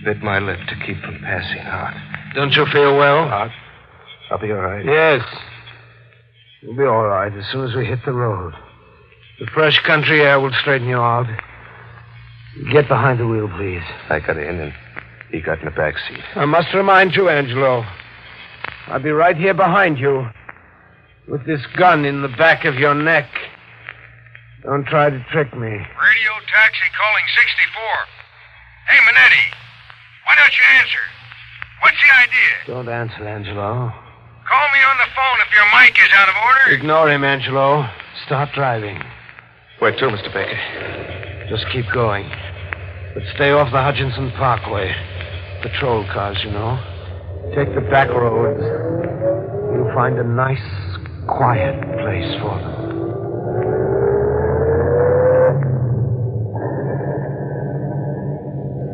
bit my lip to keep from passing out. Don't you feel well? I'll be all right. Yes. You'll be all right as soon as we hit the road. The fresh country air will straighten you out. Get behind the wheel, please. I got in and he got in the back seat. I must remind you, Angelo. I'll be right here behind you with this gun in the back of your neck. Don't try to trick me. Radio taxi calling 64. Hey, Minetti. Why don't you answer? What's the idea? Don't answer, Angelo. Call me on the phone if your mic is out of order. Ignore him, Angelo. Start driving. Where to, Mr. Baker? Just keep going. But stay off the Hutchinson Parkway. Patrol cars, you know. Take the back roads. You'll find a nice, quiet place for them.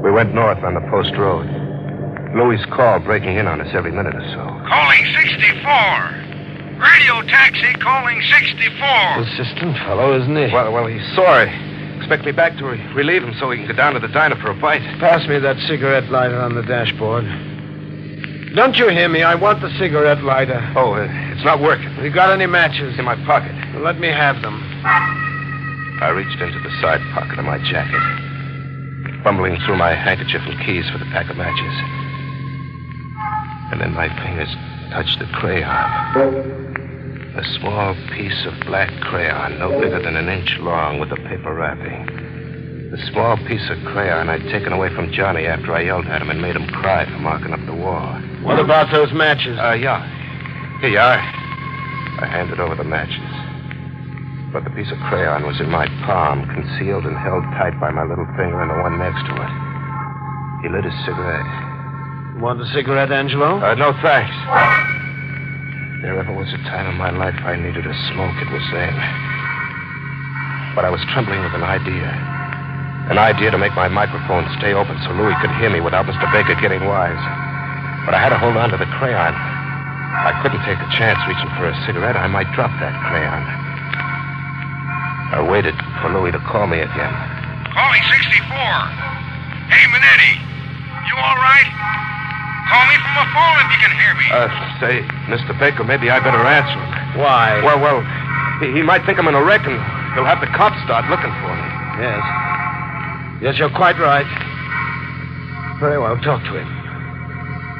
We went north on the post road. Louis' call breaking in on us every minute or so. Calling 64. Radio taxi calling 64. Persistent fellow, isn't he? Well, he's sorry. Expect me back to relieve him so he can go down to the diner for a bite. Pass me that cigarette lighter on the dashboard. Don't you hear me? I want the cigarette lighter. Oh, it's not working. You got any matches? In my pocket. Well, let me have them. I reached into the side pocket of my jacket, fumbling through my handkerchief and keys for the pack of matches. And then my fingers touched the crayon. A small piece of black crayon, no bigger than an inch long, with a paper wrapping. The small piece of crayon I'd taken away from Johnny after I yelled at him and made him cry for marking up the wall. What about those matches? Yeah. Here you are. I handed over the matches. But the piece of crayon was in my palm, concealed and held tight by my little finger and the one next to it. He lit his cigarette. Want a cigarette, Angelo? No, thanks. If there ever was a time in my life I needed a smoke, it was then. But I was trembling with an idea. An idea to make my microphone stay open so Louis could hear me without Mr. Baker getting wise. But I had to hold on to the crayon. I couldn't take a chance reaching for a cigarette. I might drop that crayon. I waited for Louis to call me again. Calling 64. Hey, Minetti. You all right? Call me from a phone if you can hear me. Say, Mr. Baker, maybe I better answer him. Why? Well, he might think I'm in a wreck and he'll have the cops start looking for me. Yes. Yes, you're quite right. Very well, talk to him.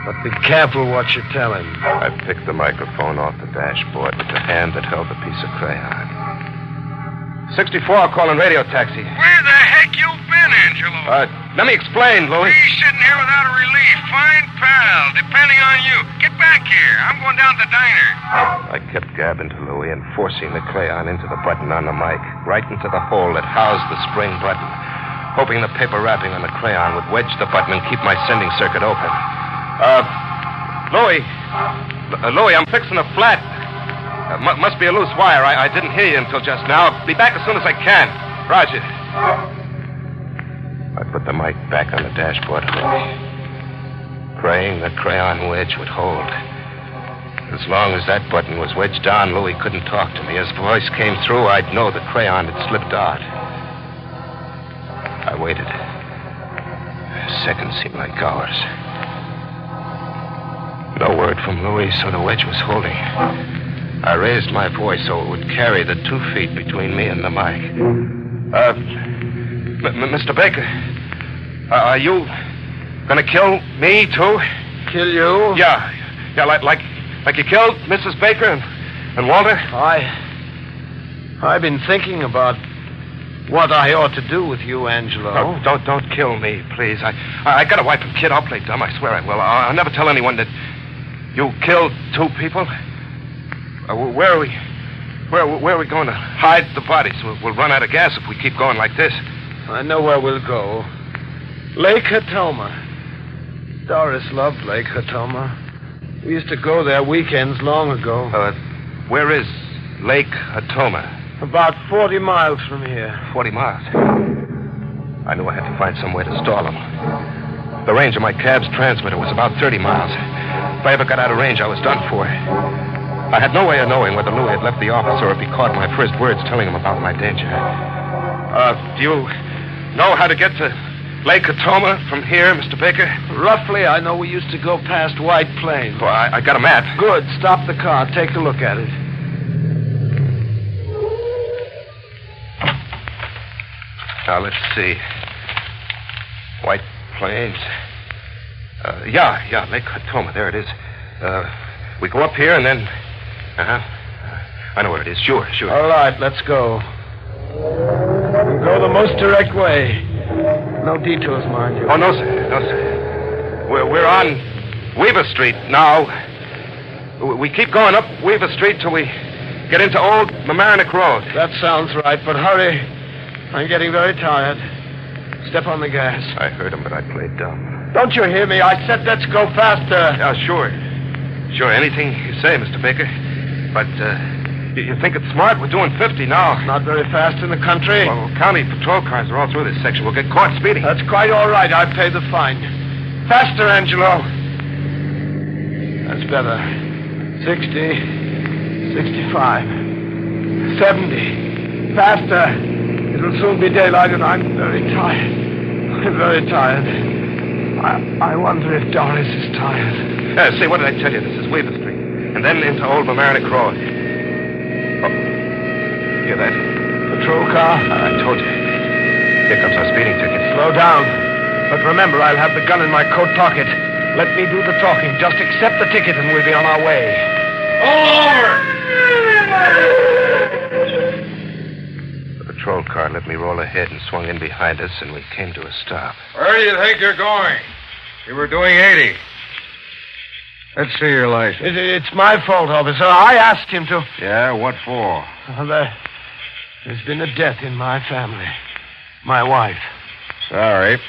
But be careful what you tell him. I picked the microphone off the dashboard with the hand that held the piece of crayon. 64, calling radio taxi. Where the heck you been, Angelo? Let me explain, Louis. He's sitting here without a relief. Fine pal, depending on you. Get back here. I'm going down to the diner. I kept gabbing to Louis and forcing the crayon into the button on the mic, right into the hole that housed the spring button, hoping the paper wrapping on the crayon would wedge the button and keep my sending circuit open. Louis, I'm fixing a flat. Must be a loose wire. I didn't hear you until just now. I'll be back as soon as I can. Roger. I put the mic back on the dashboard, praying the crayon wedge would hold. As long as that button was wedged on, Louis couldn't talk to me. As voice came through, I'd know the crayon had slipped out. I waited. Seconds seemed like hours. No word from Louis, so the wedge was holding. I raised my voice so it would carry the 2 feet between me and the mic. Mr. Baker, are you gonna kill me, too? Kill you? Yeah, like you killed Mrs. Baker and Walter? I've been thinking about what I ought to do with you, Angelo. No, don't kill me, please. I got a wife and kid. I'll play dumb. I swear I will. I'll never tell anyone that you killed 2 people. Where are we going to hide the bodies? We'll run out of gas if we keep going like this. I know where we'll go. Lake Hatoma. Doris loved Lake Hatoma. We used to go there weekends long ago. Where is Lake Hatoma? About 40 miles from here. 40 miles? I knew I had to find some way to stall them. The range of my cab's transmitter was about 30 miles. If I ever got out of range, I was done for. I had no way of knowing whether Louis had left the office or if he caught my first words telling him about my danger. Do you know how to get to Lake Catoma from here, Mr. Baker? Roughly, I know we used to go past White Plains. Well, I got a map. Good. Stop the car. Take a look at it. Now, let's see. White Plains. Yeah, Lake Catoma. There it is. We go up here and then... I know where it is. Sure. All right, let's go. We'll go the most direct way. No detours, mind you. Oh, no, sir. We're on Weaver Street now. We keep going up Weaver Street till we get into Old Mamaroneck Road. That sounds right, but hurry. I'm getting very tired. Step on the gas. I heard him, but I played dumb. Don't you hear me? I said let's go faster. Yeah, sure. Sure, anything you say, Mr. Baker. But, you think it's smart? We're doing 50 now. Not very fast in the country. Well, county patrol cars are all through this section. We'll get caught speeding. That's quite all right. I pay the fine. Faster, Angelo. That's better. 60, 65, 70. Faster. It'll soon be daylight, and I'm very tired. I'm very tired. I wonder if Doris is tired. Say, what did I tell you? This is Weaver Street. And then into Old Mamaroneck Road. Oh. Hear that? Patrol car? I told you. Here comes our speeding ticket. Slow down. But remember, I'll have the gun in my coat pocket. Let me do the talking. Just accept the ticket and we'll be on our way. All over! The patrol car let me roll ahead and swung in behind us, and we came to a stop. Where do you think you're going? You were doing 80. Let's see your license. It's my fault, officer. I asked him to. Yeah, what for? There's been a death in my family. My wife. Sorry.